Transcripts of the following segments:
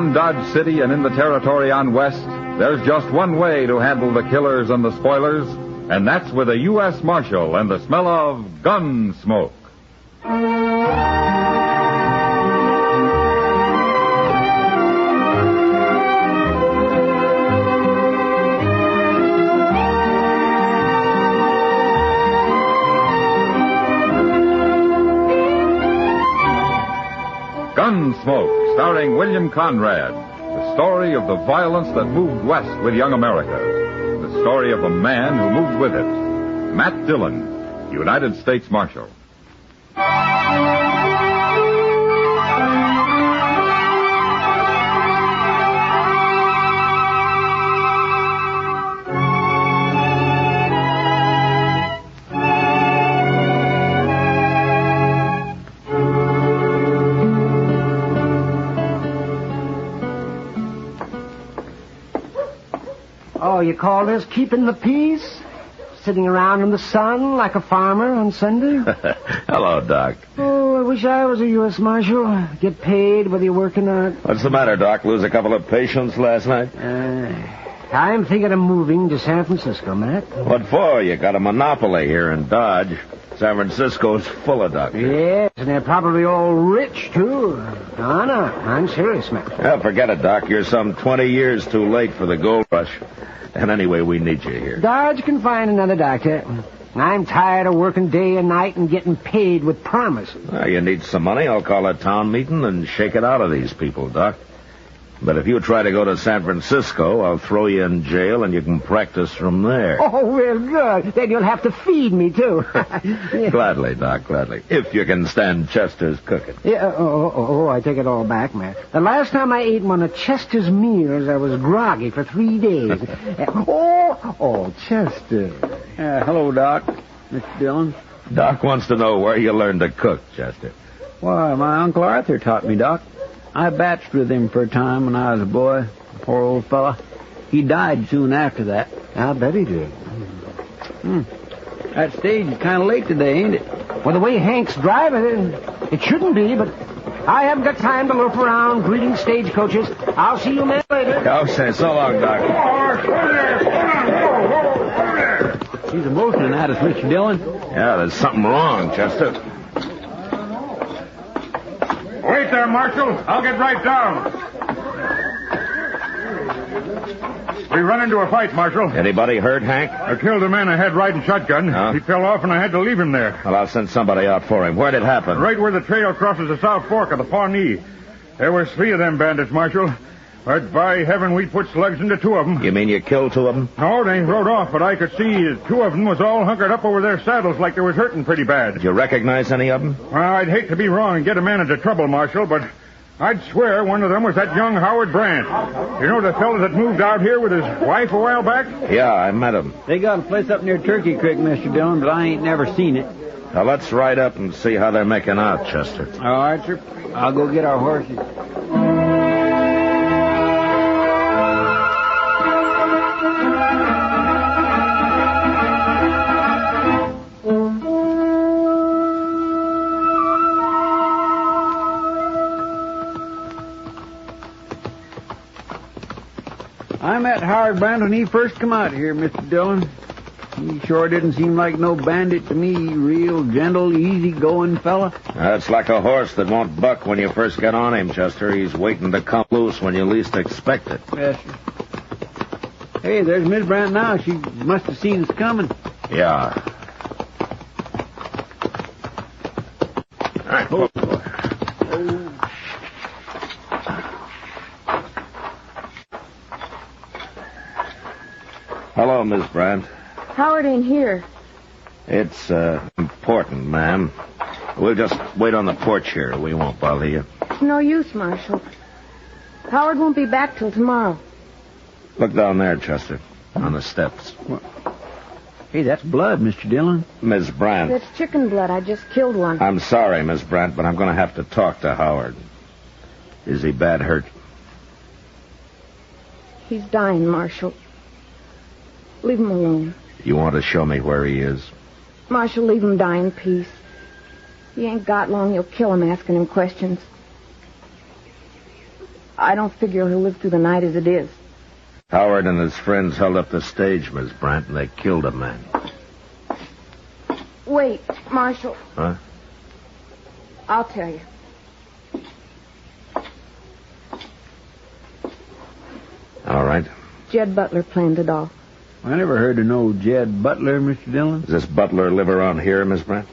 Around Dodge City and in the territory on West, there's just one way to handle the killers and the spoilers, and that's with a U.S. Marshal and the smell of Gunsmoke. Gunsmoke, starring William Conrad. The story of the violence that moved west with young America. The story of a man who moved with it. Matt Dillon, United States Marshal. Oh, you call this keeping the peace? Sitting around in the sun like a farmer on Sunday? Hello, Doc. Oh, I wish I was a U.S. Marshal. Get paid whether you're working or not. What's the matter, Doc? Lose a couple of patients last night? I'm thinking of moving to San Francisco, Matt. What for? You got a monopoly here in Dodge. San Francisco's full of doctors. Yes, and they're probably all rich, too. Oh, no, I'm serious, Matt. Yeah, forget it, Doc. You're some 20 years too late for the gold rush. And anyway, we need you here. Dodge can find another doctor. I'm tired of working day and night and getting paid with promises. Well, you need some money. I'll call a town meeting and shake it out of these people, Doc. But if you try to go to San Francisco, I'll throw you in jail and you can practice from there. Oh, real good. Then you'll have to feed me, too. Yeah. Gladly, Doc, gladly. If you can stand Chester's cooking. Yeah, I take it all back, man. The last time I ate one of Chester's meals, I was groggy for 3 days. Chester. Hello, Doc. Mr. Dillon. Doc wants to know where you learned to cook, Chester. Why, my Uncle Arthur taught me, Doc. I batched with him for a time when I was a boy. Poor old fella. He died soon after that. I bet he did. That stage is kind of late today, ain't it? Well, the way Hank's driving, it shouldn't be, but I haven't got time to loaf around greeting stagecoaches. I'll see you men later. Okay, so long, Doc. He's motioning at us, Mr. Dillon. Yeah, there's something wrong, Chester. Wait there, Marshal. I'll get right down. We run into a fight, Marshal. Anybody hurt, Hank? I killed a man ahead riding shotgun. Huh? He fell off, and I had to leave him there. Well, I'll send somebody out for him. Where'd it happen? Right where the trail crosses the South Fork of the Pawnee. There was 3 of them bandits, Marshal. But by heaven, we put slugs into 2 of them. You mean you killed 2 of them? No, they rode off, but I could see 2 of them was all hunkered up over their saddles like they was hurting pretty bad. Did you recognize any of them? Well, I'd hate to be wrong and get a man into trouble, Marshal, but I'd swear one of them was that young Howard Brandt. You know the fellow that moved out here with his wife a while back? Yeah, I met him. They got a place up near Turkey Creek, Mr. Dillon, but I ain't never seen it. Now, let's ride up and see how they're making out, Chester. All right, sir. I'll go get our horses. I met Howard Brandt when he first come out here, Mr. Dillon. He sure didn't seem like no bandit to me. Real gentle, easy-going fella. That's like a horse that won't buck when you first get on him, Chester. He's waiting to come loose when you least expect it. Yes, sir. Hey, there's Miss Brandt now. She must have seen us coming. Yeah. All right, oh. Hello, Miss Brandt. Howard ain't here. It's important, ma'am. We'll just wait on the porch here. We won't bother you. It's no use, Marshal. Howard won't be back till tomorrow. Look down there, Chester, on the steps. What? Hey, that's blood, Mr. Dillon. Miss Brandt. That's chicken blood. I just killed one. I'm sorry, Miss Brandt, but I'm going to have to talk to Howard. Is he bad hurt? He's dying, Marshal. Leave him alone. You want to show me where he is? Marshal, leave him die in peace. He ain't got long. You'll kill him asking him questions. I don't figure he'll live through the night as it is. Howard and his friends held up the stage, Miss Brandt, and they killed a man. Wait, Marshal. Huh? I'll tell you. All right. Jed Butler planned it all. I never heard of no Jed Butler, Mr. Dillon. Does this Butler live around here, Miss Brandt?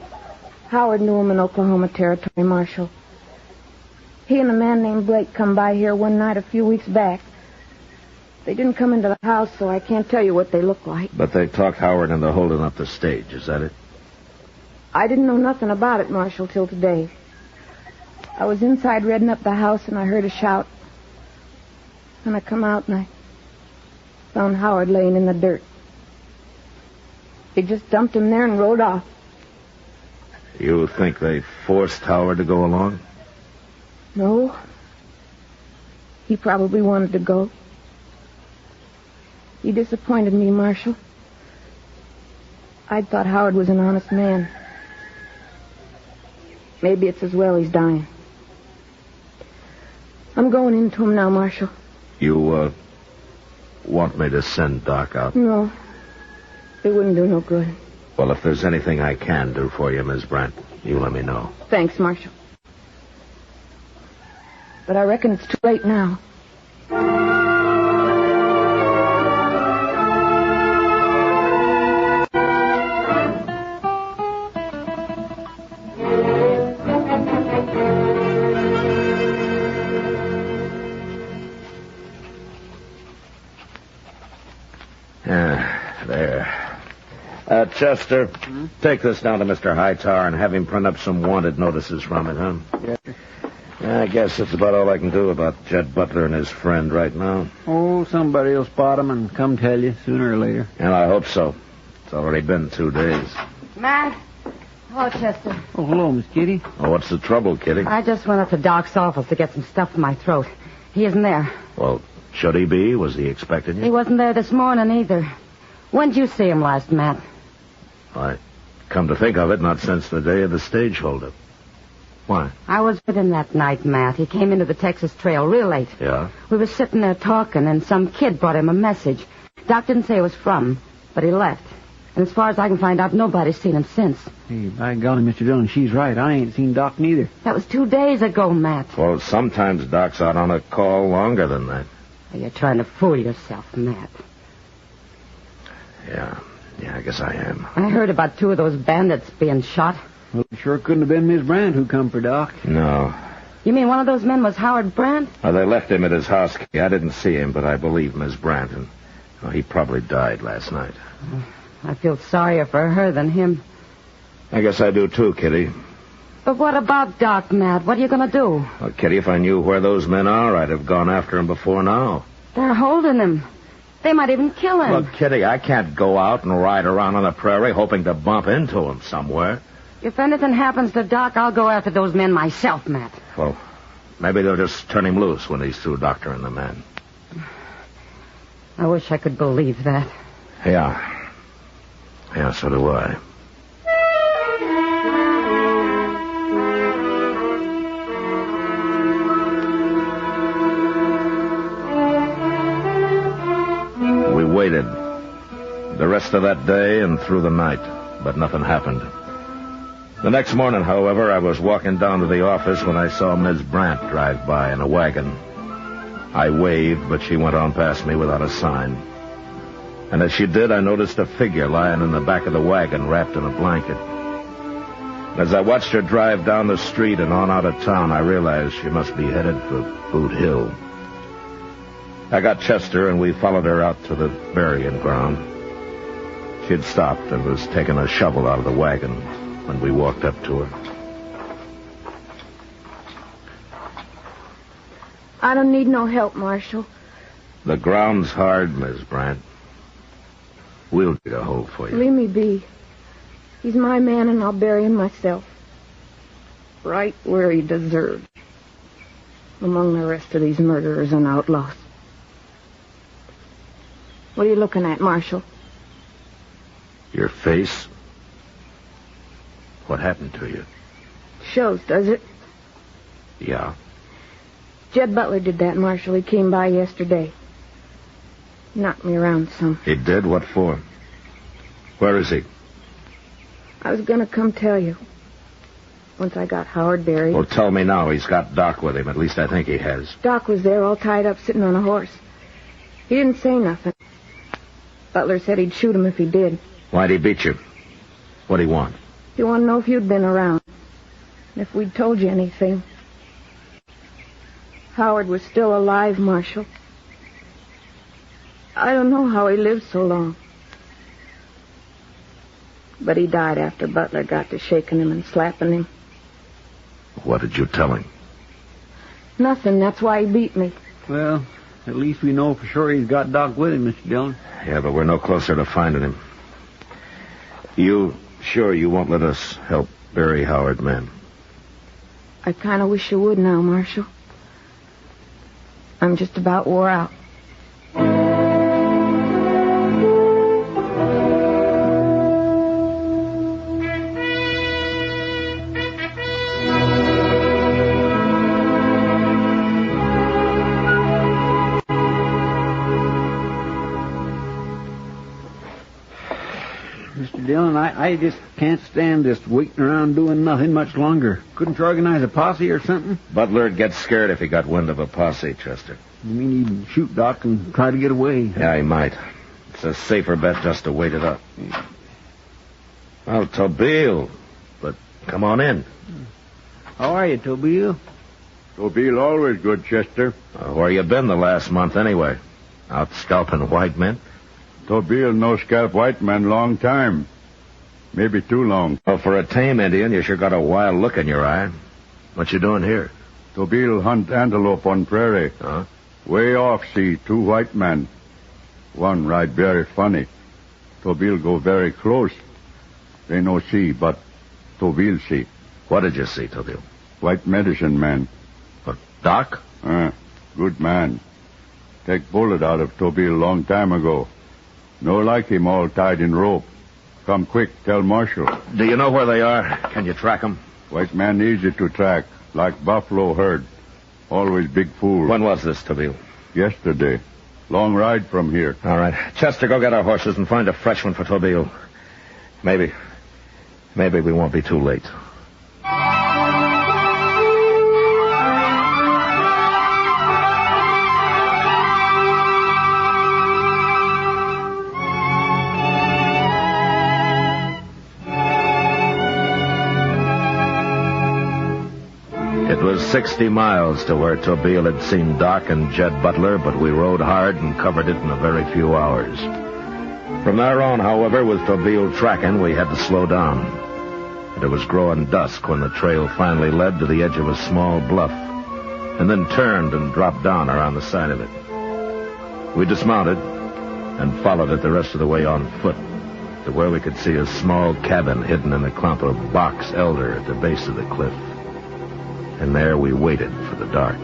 Howard knew him in Oklahoma Territory, Marshal. He and a man named Blake come by here one night a few weeks back. They didn't come into the house, so I can't tell you what they look like. But they talked Howard into holding up the stage, is that it? I didn't know nothing about it, Marshal, till today. I was inside redding up the house, and I heard a shout. And I come out, and I found Howard laying in the dirt. They just dumped him there and rode off. You think they forced Howard to go along? No. He probably wanted to go. He disappointed me, Marshal. I thought Howard was an honest man. Maybe it's as well he's dying. I'm going into him now, Marshal. You, want me to send Doc out? No. It wouldn't do no good. Well, if there's anything I can do for you, Miss Brandt, you let me know. Thanks, Marshal. But I reckon it's too late now. Chester, take this down to Mr. Hightower and have him print up some wanted notices from it, huh? Yes. I guess that's about all I can do about Jed Butler and his friend right now. Oh, somebody will spot him and come tell you sooner or later. And I hope so. It's already been 2 days. Matt? Hello, Chester. Oh, hello, Miss Kitty. Oh, what's the trouble, Kitty? I just went up to Doc's office to get some stuff for my throat. He isn't there. Well, should he be? Was he expecting you? He wasn't there this morning either. When did you see him last, Matt? I come to think of it, not since the day of the stage holdup. Why? I was with him that night, Matt. He came into the Texas Trail real late. Yeah? We were sitting there talking, and some kid brought him a message. Doc didn't say it was from, but he left. And as far as I can find out, nobody's seen him since. Hey, by golly, Mr. Dillon, she's right. I ain't seen Doc neither. That was 2 days ago, Matt. Well, sometimes Doc's out on a call longer than that. You're trying to fool yourself, Matt. Yeah, I guess I am. I heard about 2 of those bandits being shot. Well, it sure couldn't have been Miss Brandt who come for Doc. No. You mean one of those men was Howard Brandt? Well, they left him at his house. I didn't see him, but I believe Miss Brandt. And he probably died last night. I feel sorrier for her than him. I guess I do too, Kitty. But what about Doc, Matt? What are you going to do? Well, Kitty, if I knew where those men are, I'd have gone after him before now. They're holding him. They might even kill him. Look, Kitty, I can't go out and ride around on the prairie hoping to bump into him somewhere. If anything happens to Doc, I'll go after those men myself, Matt. Well, maybe they'll just turn him loose when he's through doctoring the men. I wish I could believe that. Yeah, so do I. We waited the rest of that day and through the night, but nothing happened. The next morning, however, I was walking down to the office when I saw Ms. Brandt drive by in a wagon. I waved, but she went on past me without a sign. And as she did, I noticed a figure lying in the back of the wagon, wrapped in a blanket. As I watched her drive down the street and on out of town, I realized she must be headed for Boot Hill. I got Chester, and we followed her out to the burying ground. She had stopped and was taking a shovel out of the wagon when we walked up to her. I don't need no help, Marshal. The ground's hard, Miss Brandt. We'll dig a hole for you. Leave me be. He's my man, and I'll bury him myself. Right where he deserves. Among the rest of these murderers and outlaws. What are you looking at, Marshal? Your face? What happened to you? Shows, does it? Yeah. Jed Butler did that, Marshal. He came by yesterday. Knocked me around some. He did? What for? Where is he? I was going to come tell you. Once I got Howard buried. Well, tell me now. He's got Doc with him. At least I think he has. Doc was there all tied up sitting on a horse. He didn't say nothing. Butler said he'd shoot him if he did. Why'd he beat you? What'd he want? He wanted to know if you'd been around. And if we'd told you anything. Howard was still alive, Marshal. I don't know how he lived so long. But he died after Butler got to shaking him and slapping him. What did you tell him? Nothing. That's why he beat me. Well, at least we know for sure he's got Doc with him, Mr. Dillon. Yeah, but we're no closer to finding him. You sure you won't let us help bury Howard, ma'am? I kind of wish you would now, Marshal. I'm just about wore out. Mr. Dillon, I just can't stand this waiting around doing nothing much longer. Couldn't you organize a posse or something? Butler'd get scared if he got wind of a posse, Chester. You mean he'd shoot Doc and try to get away? Yeah, he might. It's a safer bet just to wait it up. Well, Tobile, but come on in. How are you, Tobile? Tobile always good, Chester. Where you been the last month, anyway? Out scalping white men? Tobile no scalp white man long time. Maybe too long. Well, for a tame Indian, you sure got a wild look in your eye. What you doing here? Tobile hunt antelope on prairie. Huh? Way off see two white men. One ride very funny. Tobile go very close. They no see, but Tobile see. What did you see, Tobile? White medicine man. What, Doc? Good man. Take bullet out of Tobile long time ago. No like him all tied in rope. Come quick, tell Marshal. Do you know where they are? Can you track them? White man easy to track, like buffalo herd. Always big fool. When was this, Tobile? Yesterday. Long ride from here. All right. Chester, go get our horses and find a fresh one for Tobile. Maybe we won't be too late. It was 60 miles to where Tobile had seen Doc and Jed Butler, but we rode hard and covered it in a very few hours. From there on, however, with Tobile tracking, we had to slow down. And it was growing dusk when the trail finally led to the edge of a small bluff, and then turned and dropped down around the side of it. We dismounted and followed it the rest of the way on foot to where we could see a small cabin hidden in a clump of box elder at the base of the cliff. And there we waited for the dark.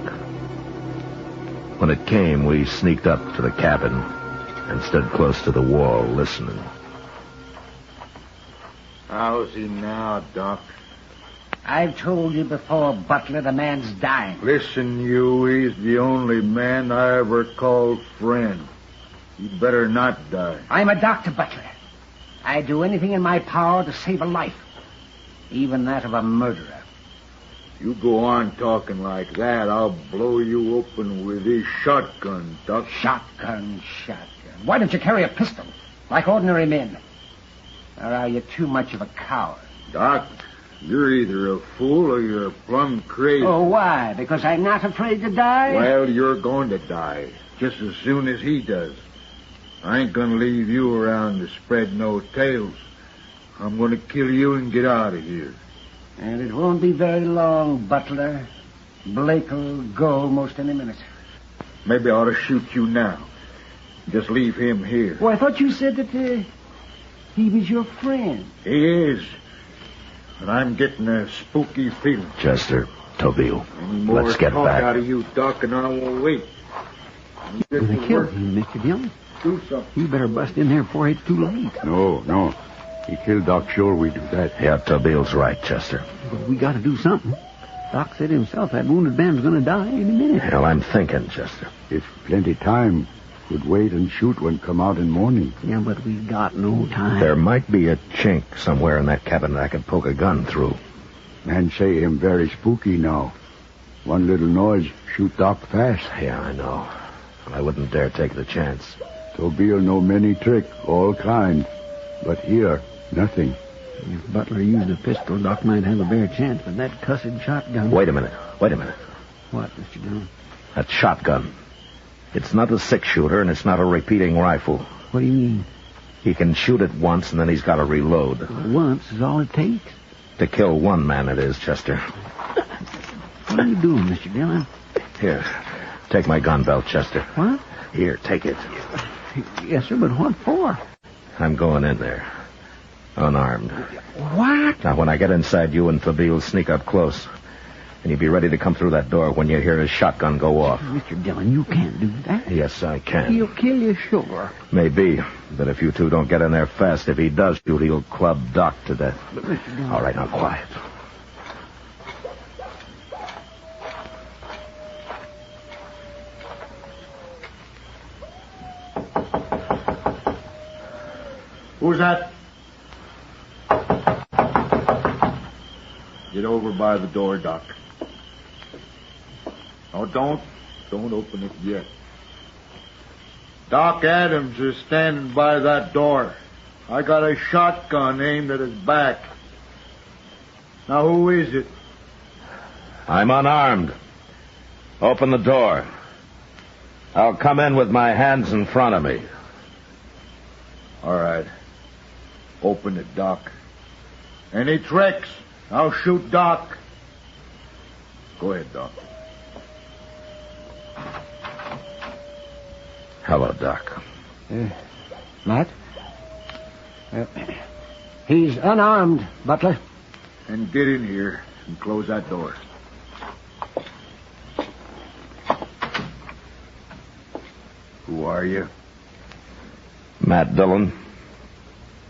When it came, we sneaked up to the cabin and stood close to the wall, listening. How's he now, Doc? I've told you before, Butler, the man's dying. Listen, you, he's the only man I ever called friend. He'd better not die. I'm a doctor, Butler. I'd do anything in my power to save a life, even that of a murderer. You go on talking like that, I'll blow you open with this shotgun, Doc. Shotgun. Why don't you carry a pistol, like ordinary men? Or are you too much of a coward? Doc, you're either a fool or you're plumb crazy. Oh, why? Because I'm not afraid to die? Well, you're going to die, just as soon as he does. I ain't going to leave you around to spread no tales. I'm going to kill you and get out of here. And it won't be very long, Butler. Blake'll go most any minute. Maybe I ought to shoot you now. Just leave him here. Well, I thought you said that he was your friend. He is. And I'm getting a spooky feeling. Chester, Tobile, Any more let's get talk back. out of you, Doc, and I won't wait. You're going to kill him, Mr. Dillon. Do something. You better bust in there before it's too late. No. He killed Doc, sure we do that. Yeah, Tobile's right, Chester. But we got to do something. Doc said himself that wounded man's going to die any minute. Hell, I'm thinking, Chester. It's plenty time. Could wait and shoot when come out in morning. Yeah, but we got no time. There might be a chink somewhere in that cabin that I could poke a gun through. Man say him very spooky now. One little noise, shoot Doc fast. Yeah, I know. I wouldn't dare take the chance. Tobiel know many trick, all kind. But here, nothing. If Butler used a pistol, Doc might have a bare chance, but that cussed shotgun... Wait a minute. What, Mr. Dillon? That shotgun. It's not a six-shooter, and it's not a repeating rifle. What do you mean? He can shoot it once, and then he's got to reload. Once is all it takes. To kill one man it is, Chester. What are you doing, Mr. Dillon? Here, take my gun belt, Chester. What? Here, take it. Yes, sir, but what for? I'm going in there. Unarmed. What? Now, when I get inside, you and Tobiel sneak up close. And you'll be ready to come through that door when you hear his shotgun go off. Mr. Dillon, you can't do that. Yes, I can. He'll kill you, sure. Maybe. But if you two don't get in there fast, if he does shoot, he'll club Doc to death. But, Mr. Dillon... All right, now, quiet. Who's that? Get over by the door, Doc. Oh, don't open it yet. Doc Adams is standing by that door. I got a shotgun aimed at his back. Now, who is it? I'm unarmed. Open the door. I'll come in with my hands in front of me. All right. Open it, Doc. Any tricks, I'll shoot Doc. Go ahead, Doc. Hello, Doc. Matt? He's unarmed, Butler. And get in here and close that door. Who are you? Matt Dillon.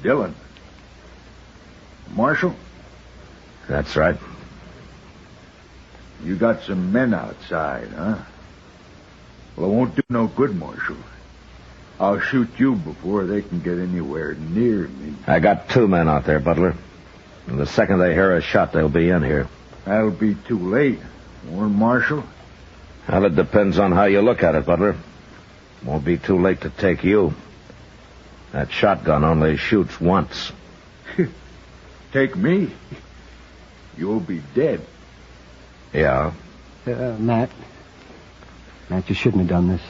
Dillon? Marshal? That's right. You got some men outside, huh? Well, it won't do no good, Marshal. I'll shoot you before they can get anywhere near me. I got 2 men out there, Butler. And the second they hear a shot, they'll be in here. That'll be too late, won't it, Marshal? Well, it depends on how you look at it, Butler. Won't be too late to take you. That shotgun only shoots once. Take me? You'll be dead. Yeah? Matt, you shouldn't have done this.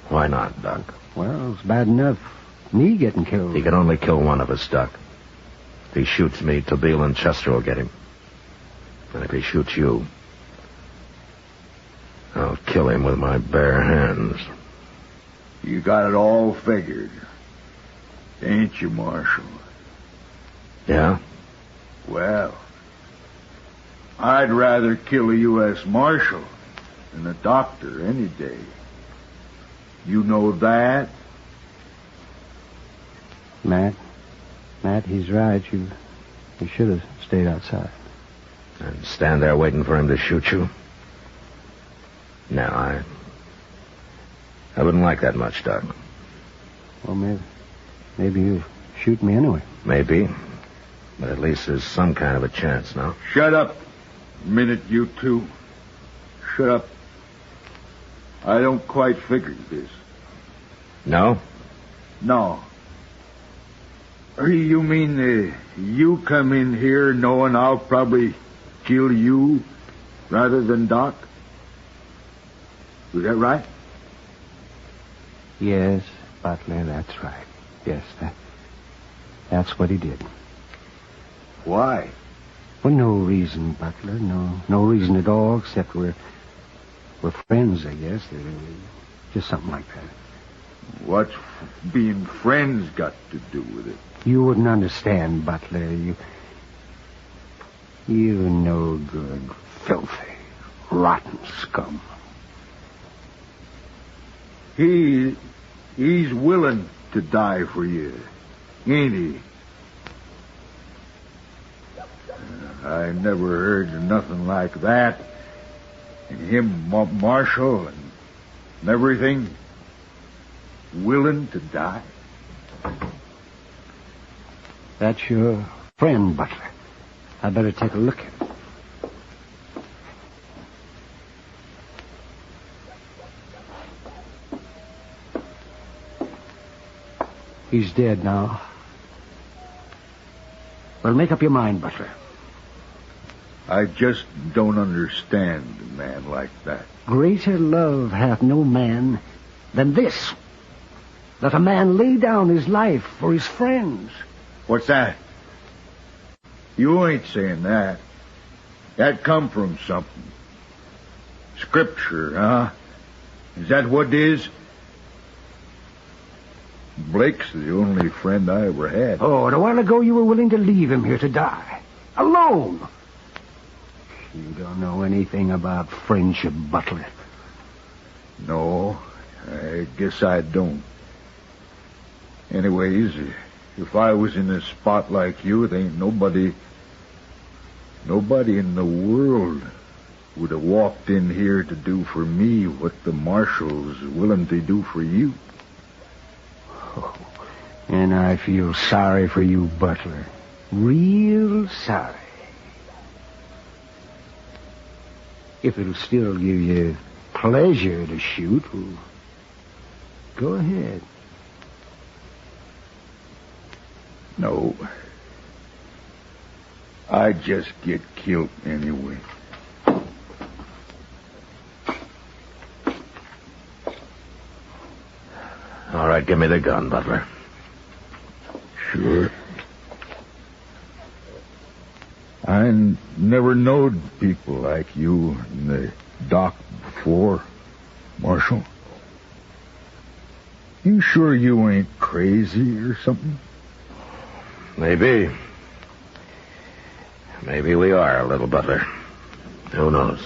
Why not, Doc? Well, it's bad enough me getting killed. He can only kill one of us, Doc. If he shoots me, Tobiel and Chester will get him. And if he shoots you, I'll kill him with my bare hands. You got it all figured, ain't you, Marshal? Yeah? Well, I'd rather kill a U.S. Marshal than a doctor any day. You know that? Matt, he's right. You should have stayed outside. And stand there waiting for him to shoot you? No, I wouldn't like that much, Doc. Well, maybe you shoot me anyway. Maybe. But at least there's some kind of a chance, no? Shut up a minute, you two. Shut up. I don't quite figure this. No? No. You mean you come in here knowing I'll probably kill you rather than Doc? Is that right? Yes, Butler, that's right. Yes, that's what he did. Why? Well, no reason, Butler. No reason at all, except we're friends, I guess. Just something like that. What's being friends got to do with it? You wouldn't understand, Butler. You no good, filthy, rotten scum. He's willing to die for you, ain't he? I never heard of nothing like that. And him, Marshal, and everything, willing to die. That's your friend, Butler. I better take a look at him. He's dead now. Well, make up your mind, Butler. I just don't understand a man like that. Greater love hath no man than this, that a man lay down his life for his friends. What's that? You ain't saying that. That come from something. Scripture, huh? Is that what it is? Blake's the only friend I ever had. Oh, and a while ago you were willing to leave him here to die. Alone. You don't know anything about friendship, Butler. No, I guess I don't. Anyways, if I was in a spot like you, there ain't nobody in the world would have walked in here to do for me what the Marshal's willing to do for you. Oh, and I feel sorry for you, Butler. Real sorry. If it'll still give you pleasure to shoot, well, go ahead. No. I'd just get killed anyway. All right, give me the gun, Butler. Sure. I never knowed people like you in the dock before, Marshal. You sure you ain't crazy or something? Maybe. Maybe we are a little, Butler. Who knows?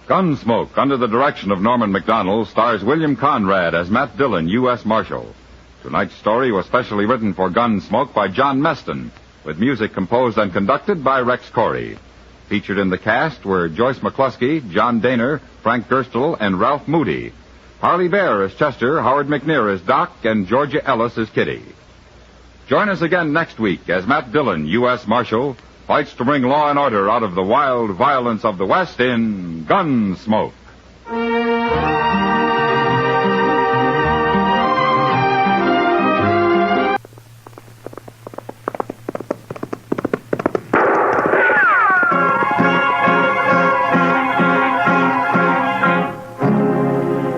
Gunsmoke, under the direction of Norman MacDonald, stars William Conrad as Matt Dillon, U.S. Marshal. Tonight's story was specially written for Gunsmoke by John Meston, with music composed and conducted by Rex Corey. Featured in the cast were Joyce McCluskey, John Daner, Frank Gerstle, and Ralph Moody. Harley Bear as Chester, Howard McNear as Doc, and Georgia Ellis as Kitty. Join us again next week as Matt Dillon, U.S. Marshal, fights to bring law and order out of the wild violence of the West in Gunsmoke.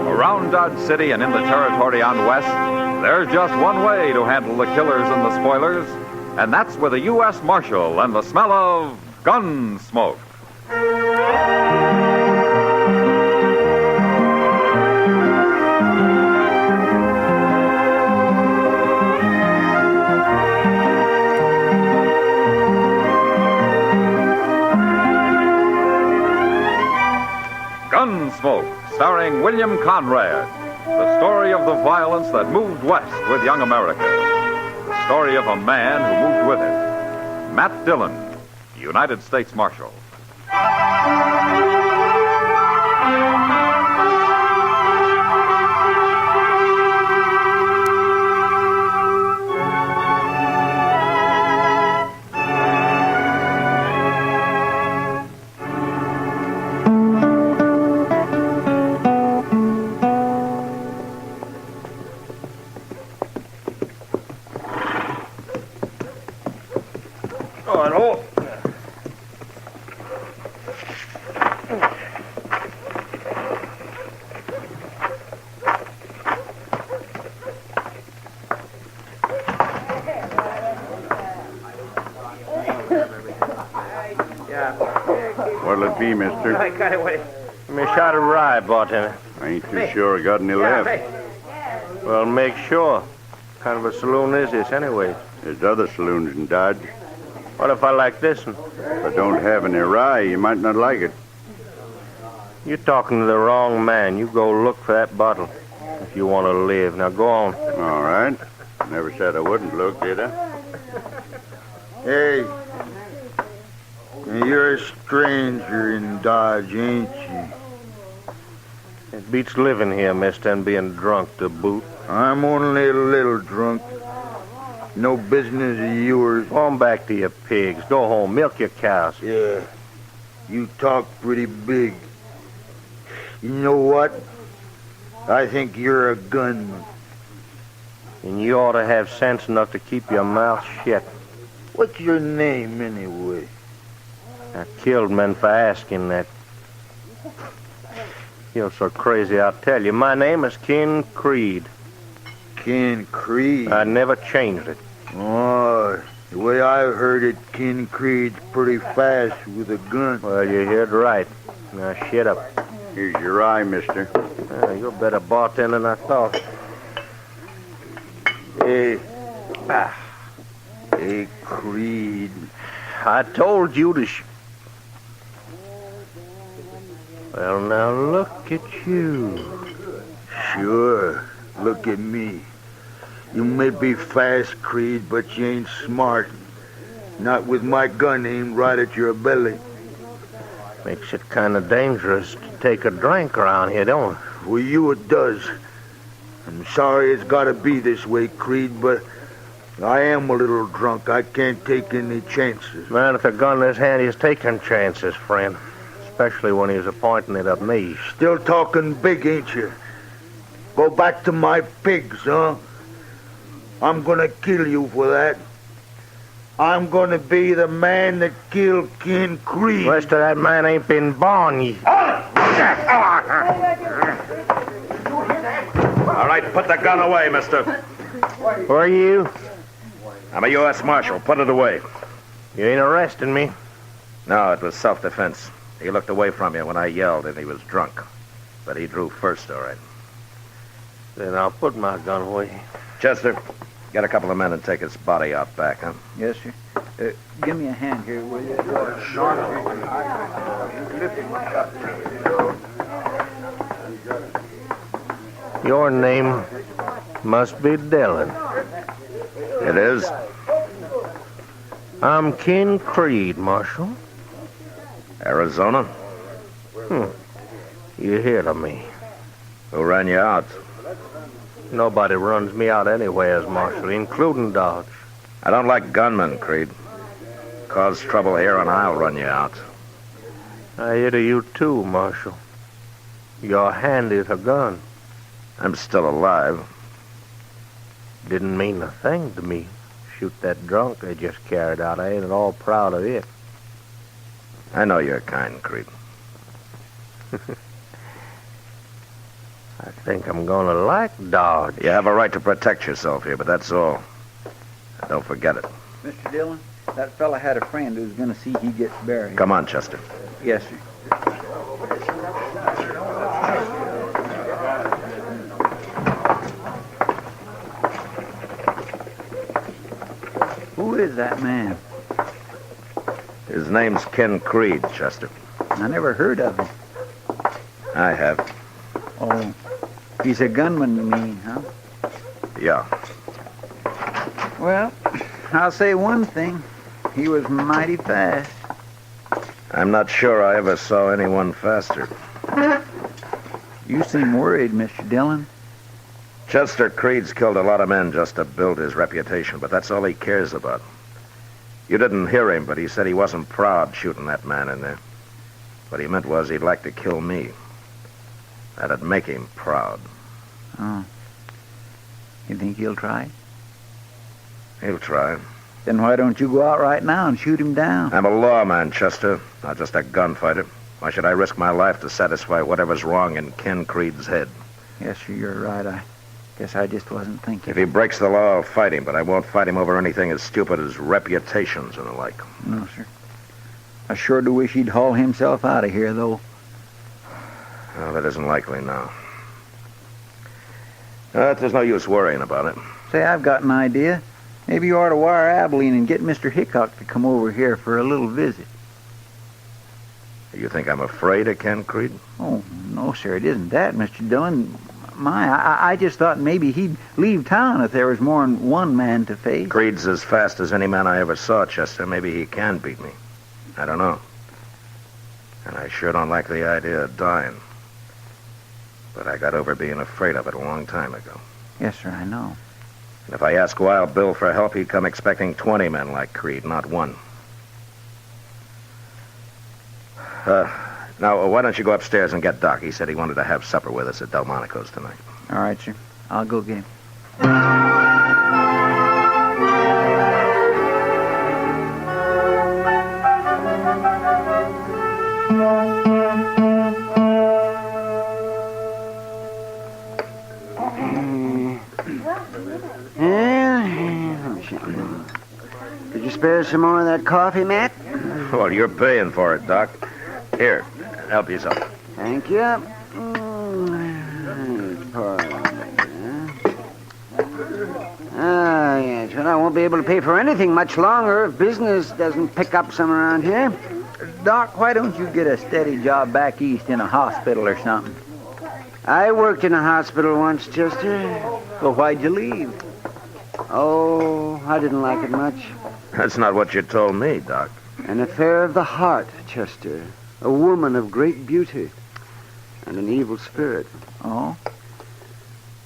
Around Dodge City and in the territory on West, there's just one way to handle the killers and the spoilers, and that's with a U.S. Marshal and the smell of Gunsmoke. Gunsmoke, starring William Conrad, the story of the violence that moved west with young America. The story of a man who moved with it. Matt Dillon, United States Marshal. What'll it be, mister? I got it. Me shot of rye bought him. I ain't too sure I got any left. Well, make sure. What kind of a saloon is this, anyway? There's other saloons in Dodge. What if I like this one? If I don't have any rye, you might not like it. You're talking to the wrong man. You go look for that bottle if you want to live. Now, go on. All right. Never said I wouldn't look, did I? Hey, you're a stranger in Dodge, ain't you? It beats living here, mister, and being drunk to boot. I'm only a little drunk. No business of yours. Go on back to your pigs. Go home. Milk your cows. Yeah, you talk pretty big. You know what? I think you're a gunman. And you ought to have sense enough to keep your mouth shut. What's your name, anyway? I killed men for asking that. You're so crazy, I'll tell you. My name is Ken Creed. Ken Creed? I never changed it. Oh, the way I've heard it, Ken Creed's pretty fast with a gun. Well, you heard right. Now, shut up. Here's your rye, mister. You're a better bartender than I thought. Hey, Creed. I told you to Well, now look at you. Sure, look at me. You may be fast, Creed, but you ain't smart. Not with my gun aimed right at your belly. Makes it kind of dangerous to take a drink around here, don't it? For you it does. I'm sorry it's got to be this way, Creed, but I am a little drunk. I can't take any chances. Man, with a gun in his hand, he's taking chances, friend. Especially when he's pointing it at me. Still talking big, ain't you? Go back to my pigs, huh? I'm gonna kill you for that. I'm gonna be the man that killed Ken Creed. The rest of that man ain't been born yet. All right, put the gun away, mister. Who are you? I'm a U.S. Marshal. Put it away. You ain't arresting me. No, it was self-defense. He looked away from you when I yelled, and he was drunk. But he drew first, all right. Then I'll put my gun away. Chester, get a couple of men and take his body out back, huh? Yes, sir. Give me a hand here, will you? Your name must be Dillon. It is? I'm Ken Creed, Marshal. Arizona? You hear of me. Who ran you out? Nobody runs me out anywheres, Marshal, including Dodge. I don't like gunmen, Creed. Cause trouble here and I'll run you out. I hear to you too, Marshal. Your hand is a gun. I'm still alive. Didn't mean a thing to me. Shoot that drunk they just carried out. I ain't at all proud of it. I know you're kind, Creed. I think I'm gonna like Dodge. You have a right to protect yourself here, but that's all. And don't forget it. Mr. Dillon, that fella had a friend who's going to see he gets buried. Come on, Chester. Yes, sir. Who is that man? His name's Ken Creed, Chester. I never heard of him. I have. Oh, he's a gunman, you mean, huh? Yeah. Well, I'll say one thing. He was mighty fast. I'm not sure I ever saw anyone faster. You seem worried, Mr. Dillon. Chester Creed's killed a lot of men just to build his reputation, but that's all he cares about. You didn't hear him, but he said he wasn't proud shooting that man in there. What he meant was he'd like to kill me. That'd make him proud. Oh. You think he'll try? He'll try. Then why don't you go out right now and shoot him down? I'm a lawman, Chester, not just a gunfighter. Why should I risk my life to satisfy whatever's wrong in Ken Creed's head? Yes, sir, you're right. I guess I just wasn't thinking. If he breaks the law, I'll fight him, but I won't fight him over anything as stupid as reputations and the like. No, sir. I sure do wish he'd haul himself out of here, though. Well, that isn't likely now. There's no use worrying about it. Say, I've got an idea. Maybe you ought to wire Abilene and get Mr. Hickok to come over here for a little visit. You think I'm afraid of Ken Creed? Oh, no, sir, it isn't that, Mr. Dillon. I just thought maybe he'd leave town if there was more than one man to face. Creed's as fast as any man I ever saw, Chester. Maybe he can beat me. I don't know. And I sure don't like the idea of dying. But I got over being afraid of it a long time ago. Yes, sir, I know. And if I ask Wild Bill for help, he'd come expecting 20 men like Creed, not one. Now, why don't you go upstairs and get Doc? He said he wanted to have supper with us at Delmonico's tonight. All right, sir. I'll go get him. Could you spare some more of that coffee, Matt? Well, you're paying for it, Doc. Here, help yourself. Thank you. Yes. Well, I won't be able to pay for anything much longer if business doesn't pick up some around here. Doc, why don't you get a steady job back east in a hospital or something? I worked in a hospital once, Chester. Well, why'd you leave? Oh, I didn't like it much. That's not what you told me, Doc. An affair of the heart, Chester. A woman of great beauty and an evil spirit. Oh?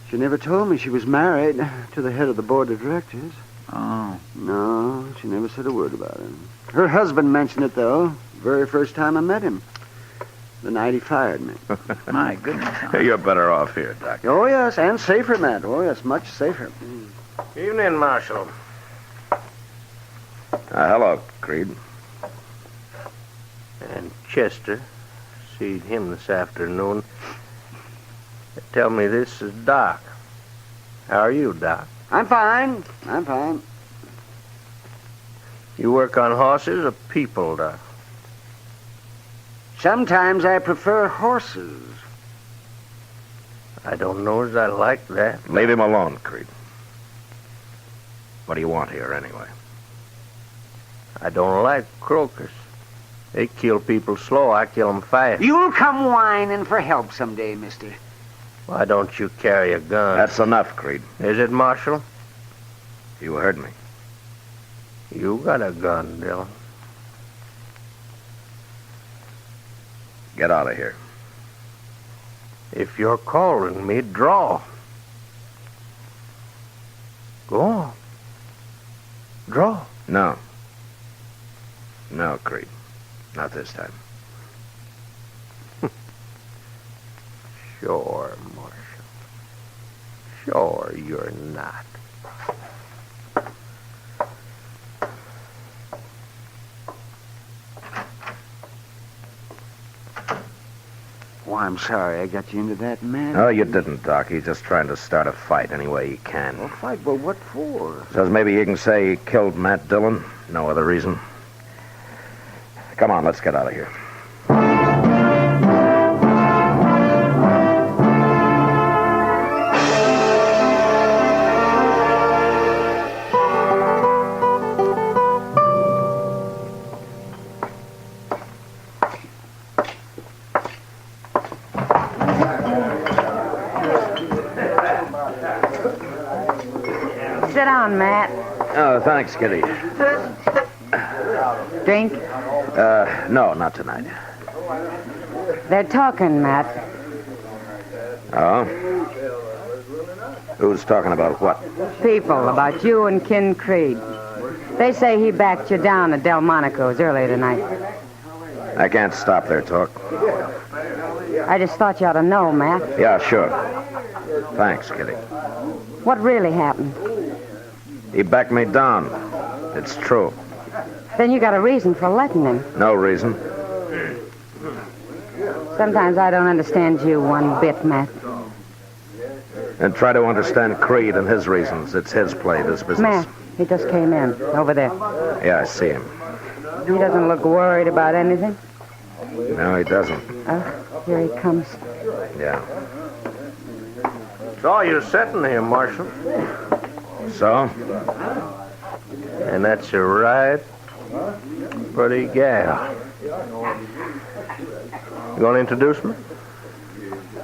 She never told me she was married to the head of the board of directors. Oh. No, she never said a word about it. Her husband mentioned it, though, very first time I met him. The night he fired me. My goodness. You're better off here, Doc. Oh, yes, and safer, Matt. Oh, yes, much safer. Evening, Marshal. Hello, Creed. And Chester. Seed him this afternoon. Tell me, this is Doc. How are you, Doc? I'm fine. I'm fine. You work on horses or people, Doc? Sometimes I prefer horses. I don't know as I like that. Leave him alone, Creed. What do you want here, anyway? I don't like croakers. They kill people slow. I kill them fast. You'll come whining for help someday, mister. Why don't you carry a gun? That's enough, Creed. Is it, Marshal? You heard me. You got a gun, Dillon. Get out of here. If you're calling me, draw. Go on. Draw. No. No, Creed. Not this time. Sure, Marshal. Sure you're not. Oh, I'm sorry I got you into that, man. No, you didn't, Doc. He's just trying to start a fight any way he can. A fight? Well, what for? Says maybe he can say he killed Matt Dillon. No other reason. Come on, let's get out of here. Sit down, Matt. Oh, thanks, Kitty. Drink? No, not tonight. They're talking, Matt. Oh? Who's talking about what? People, about you and Ken Creed. They say he backed you down at Delmonico's earlier tonight. I can't stop their talk. I just thought you ought to know, Matt. Yeah, sure. Thanks, Kitty. What really happened? He backed me down. It's true. Then you got a reason for letting him. No reason. Sometimes I don't understand you one bit, Matt. And try to understand Creed and his reasons. It's his play, this business. Matt, he just came in, over there. Yeah, I see him. He doesn't look worried about anything. No, he doesn't. Oh, here he comes. Yeah. Saw you sitting here, Marshal. So? And that's a right pretty gal. You gonna introduce me?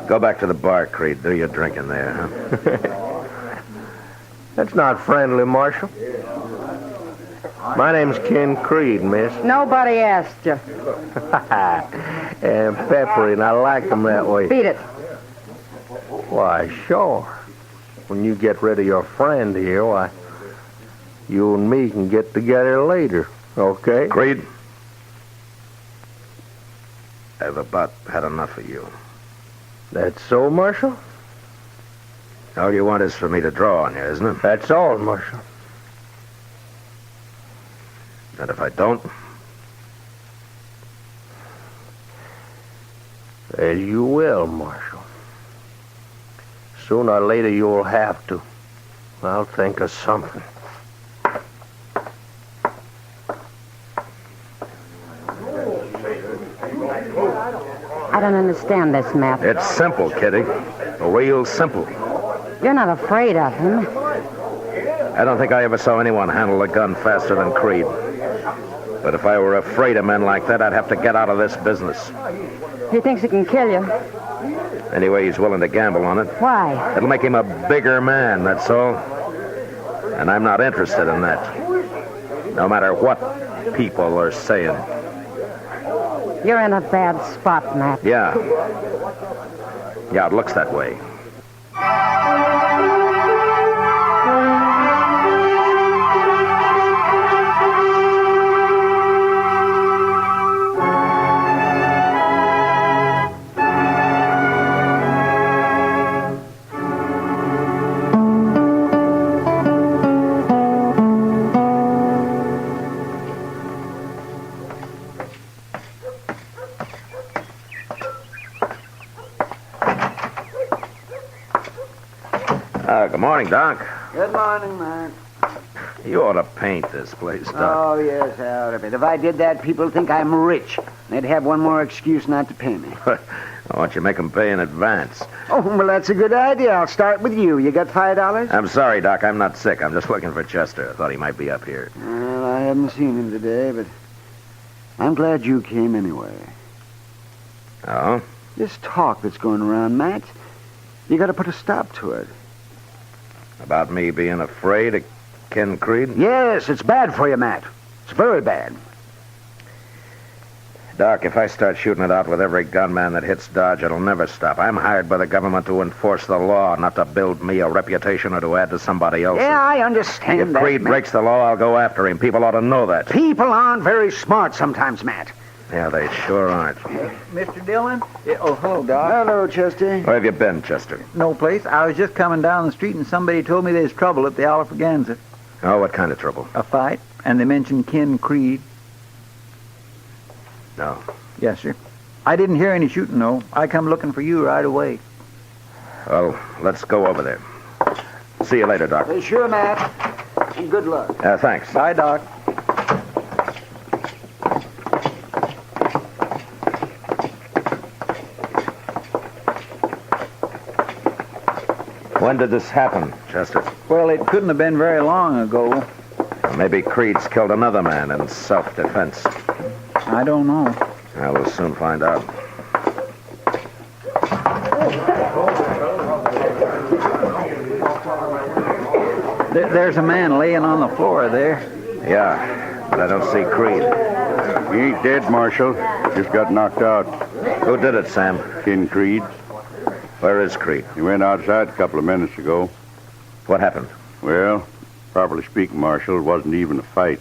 Go back to the bar, Creed. Do your drinking there, huh? That's not friendly, Marshal. My name's Ken Creed, miss. Nobody asked you. And peppery, and I like them that way. Beat it. Why, sure. When you get rid of your friend here, why, you and me can get together later, okay? Creed, I've about had enough of you. That's so, Marshal? All you want is for me to draw on you, isn't it? That's all, Marshal. And if I don't? Well, you will, Marshal. Sooner or later you'll have to. I'll think of something. I don't understand this, Matt. It's simple, Kitty. Real simple. You're not afraid of him. I don't think I ever saw anyone handle a gun faster than Creed. But if I were afraid of men like that, I'd have to get out of this business. He thinks he can kill you. Anyway, he's willing to gamble on it. Why? It'll make him a bigger man, that's all. And I'm not interested in that. No matter what people are saying. You're in a bad spot, Matt. Yeah. Yeah, it looks that way. Good morning, Doc. Good morning, man. You ought to paint this place, Doc. Oh, yes, out of it. If I did that, people think I'm rich. They'd have one more excuse not to pay me. Why don't you make them pay in advance? Oh, well, that's a good idea. I'll start with you. You got $5? I'm sorry, Doc. I'm not sick. I'm just looking for Chester. I thought he might be up here. Well, I haven't seen him today, but I'm glad you came anyway. Oh? This talk that's going around, Matt, you got to put a stop to it. About me being afraid of Ken Creed? Yes, it's bad for you, Matt. It's very bad. Doc, if I start shooting it out with every gunman that hits Dodge, it'll never stop. I'm hired by the government to enforce the law, not to build me a reputation or to add to somebody else's. Yeah, I understand If that, Creed Matt. breaks the law, I'll go after him. People ought to know that. People aren't very smart sometimes, Matt. Yeah, they sure aren't. Mr. Dillon? Oh, hello, Doc. Hello, Chester. Where have you been, Chester? No place. I was just coming down the street and somebody told me there's trouble at the Alfraganza. Oh, what kind of trouble? A fight. And they mentioned Ken Creed. No. Yes, sir. I didn't hear any shooting, though. I come looking for you right away. Well, let's go over there. See you later, Doc. Sure, Matt. And good luck. Thanks. Bye, Doc. When did this happen, Chester? Well, it couldn't have been very long ago. Maybe Creed's killed another man in self-defense. I don't know. We'll soon find out. There's a man laying on the floor there. Yeah, but I don't see Creed. He ain't dead, Marshal. Just got knocked out. Who did it, Sam? Ken Creed. Where is Creed? He went outside a couple of minutes ago. What happened? Well, properly speaking, Marshal, it wasn't even a fight.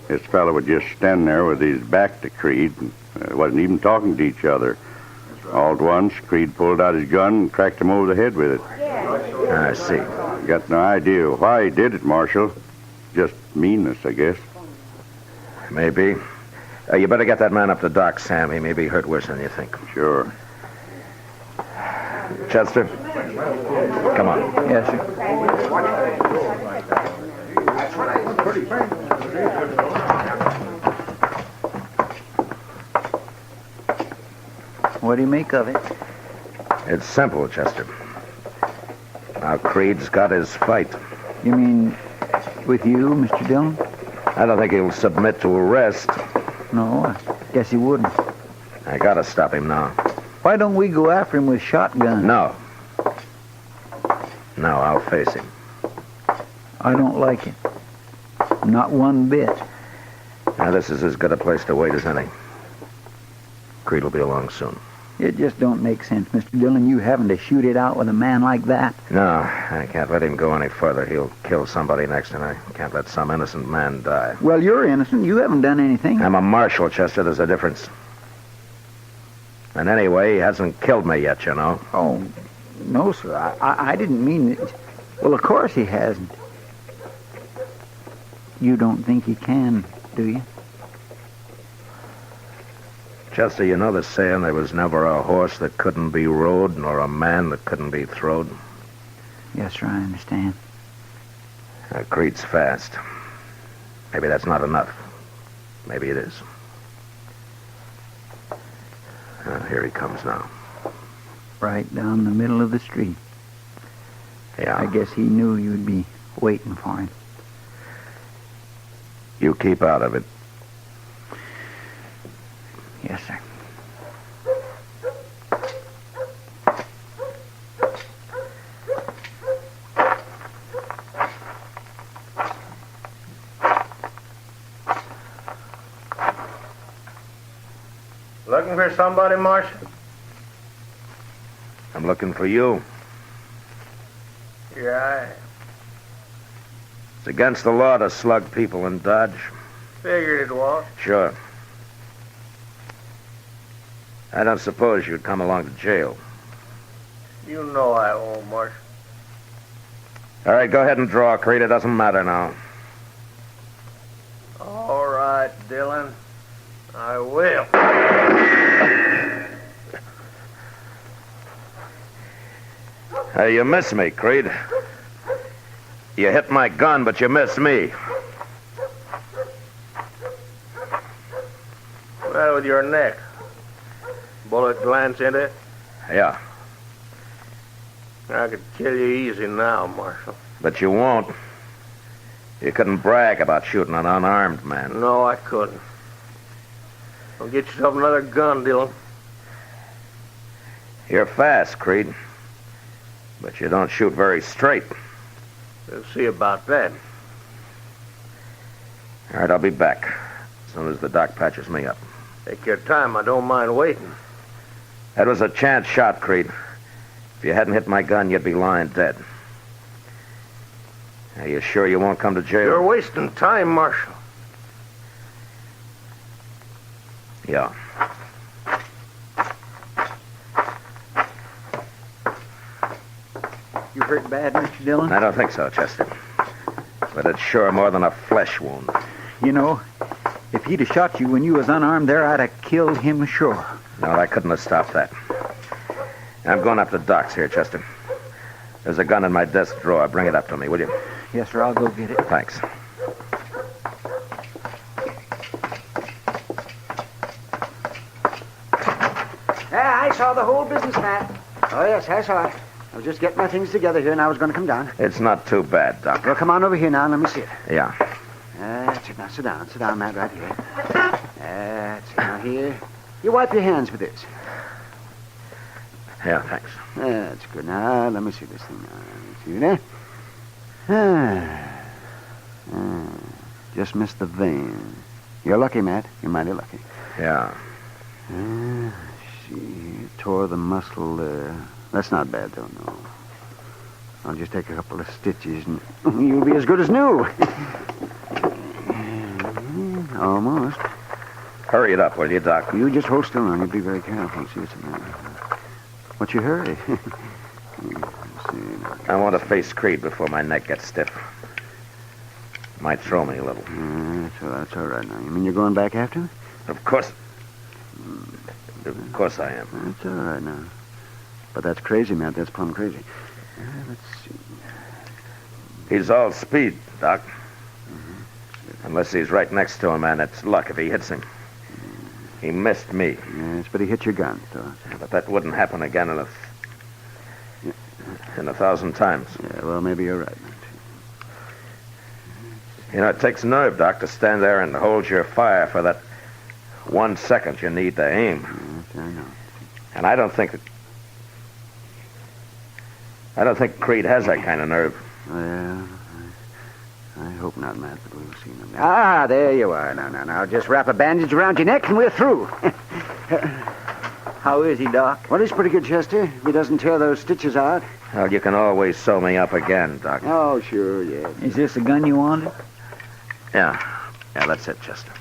This fellow was just standing there with his back to Creed and wasn't even talking to each other. All at once, Creed pulled out his gun and cracked him over the head with it. I see. Got no idea why he did it, Marshal. Just meanness, I guess. Maybe. You better get that man up to Doc, Sam. He may be hurt worse than you think. Sure. Chester, come on. Yes, sir. What do you make of it? It's simple, Chester. Now, Creed's got his fight. You mean with you, Mr. Dillon? I don't think he'll submit to arrest. No, I guess he wouldn't. I gotta stop him now. Why don't we go after him with shotguns? No. No, I'll face him. I don't like it. Not one bit. Now, this is as good a place to wait as any. Creed will be along soon. It just don't make sense, Mr. Dillon, you having to shoot it out with a man like that. No, I can't let him go any further. He'll kill somebody next, and I can't let some innocent man die. Well, you're innocent. You haven't done anything. I'm a marshal, Chester. There's a difference. And anyway, he hasn't killed me yet, you know. Oh, no, sir. I didn't mean it. Well, of course he hasn't. You don't think he can, do you? Chester, you know the saying, there was never a horse that couldn't be rode, nor a man that couldn't be throwed? Yes, sir, I understand. Creed's fast. Maybe that's not enough. Maybe it is. Here he comes now. Right down the middle of the street. Yeah. I guess he knew you'd be waiting for him. You keep out of it. Yes, sir. Looking for somebody, Marshal? I'm looking for you. Here I am. It's against the law to slug people in Dodge. Figured it was. Sure. I don't suppose you'd come along to jail. You know I won't, Marshal. All right, go ahead and draw, Creed. It doesn't matter now. All right, Dillon. I will. You missed me, Creed. You hit my gun, but you missed me. Right with your neck. Bullet glance into it? Yeah. I could kill you easy now, Marshal. But you won't. You couldn't brag about shooting an unarmed man. No, I couldn't. Well, get yourself another gun, Dillon. You're fast, Creed. But you don't shoot very straight. We'll see about that. All right, I'll be back as soon as the doc patches me up. Take your time. I don't mind waiting. That was a chance shot, Creed. If you hadn't hit my gun, you'd be lying dead. Are you sure you won't come to jail? You're wasting time, Marshal. Yeah. You hurt bad, Mr. Dillon? I don't think so, Chester. But it's sure more than a flesh wound. You know, if he'd have shot you when you was unarmed there, I'd have killed him sure. No, I couldn't have stopped that. I'm going up to Doc's here, Chester. There's a gun in my desk drawer. Bring it up to me, will you? Yes, sir, I'll go get it. Thanks. Yeah, I saw the whole business, Matt. Oh, yes, I saw it. I was just getting my things together here, and I was going to come down. It's not too bad, Doc. Well, come on over here now, and let me see it. Yeah. That's it. Now, sit down. Sit down, Matt, right here. That's it. Now, here. You wipe your hands with this. Yeah, thanks. That's good. Now, let me see this thing. Now, let me see there. Just missed the vein. You're lucky, Matt. You're mighty lucky. Yeah. See, tore the muscle there. That's not bad, though, no. I'll just take a couple of stitches and you'll be as good as new. Almost. Hurry it up, will you, Doc? You just hold still now. You be very careful. See what's the matter. What's your hurry? I want to face Creed before my neck gets stiff. Might throw me a little. That's all right now. You mean you're going back after him? Of course. Of course I am. That's all right now. But that's crazy, Matt. That's plumb crazy. Let's see. He's all speed, Doc. Unless he's right next to him, and it's luck if he hits him. He missed me. Yes, but he hit your gun, so. But that wouldn't happen again in 1,000 times. Yeah, well, maybe you're right, Matt. You know, it takes nerve, Doc, to stand there and hold your fire for that 1 second you need to aim. Yes, I know. And I don't think Creed has that kind of nerve. Well, I hope not, Matt, but we'll see in a minute. Ah, there you are. Now. Just wrap a bandage around your neck and we're through. How is he, Doc? Well, he's pretty good, Chester. If he doesn't tear those stitches out. Well, you can always sew me up again, Doc. Oh, sure, yeah. Is this the gun you wanted? Yeah, that's it, Chester.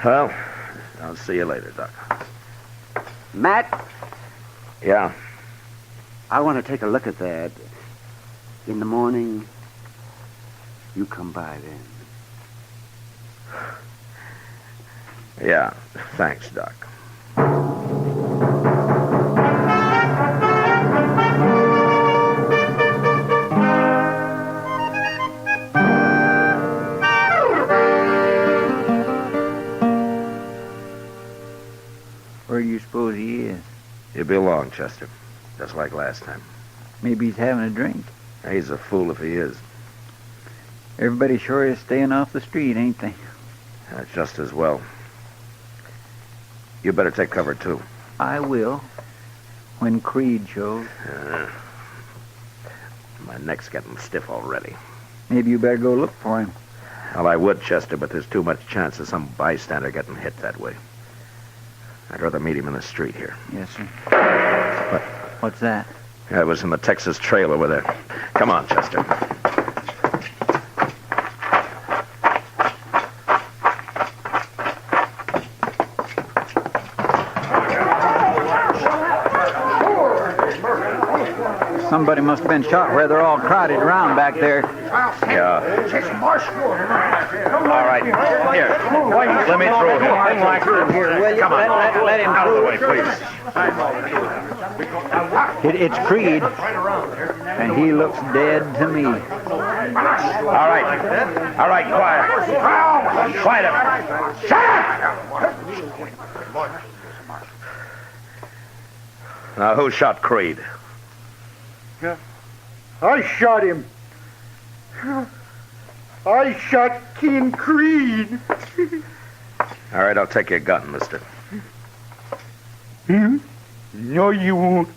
Well, I'll see you later, Doc. Matt, Yeah. I want to take a look at that. In the morning, you come by then. Yeah, thanks, Doc. Where do you suppose he is? He'll be along, Chester. Just like last time. Maybe he's having a drink. He's a fool if he is. Everybody sure is staying off the street, ain't they? Just as well. You better take cover, too. I will. When Creed shows. My neck's getting stiff already. Maybe you better go look for him. Well, I would, Chester, but there's too much chance of some bystander getting hit that way. I'd rather meet him in the street here. Yes, sir. What? What's that? I was in the Texas Trail over there. Come on, Chester. Somebody must have been shot where they're all crowded around back there. Yeah. All right. Here. Let me through him. Come on. Let him Out of the way, please. It's Creed, and he looks dead to me. All right, quiet. Quiet him. Shut up! Now, who shot Creed? I shot him. I shot King Creed. All right, I'll take your gun, mister. No, you won't.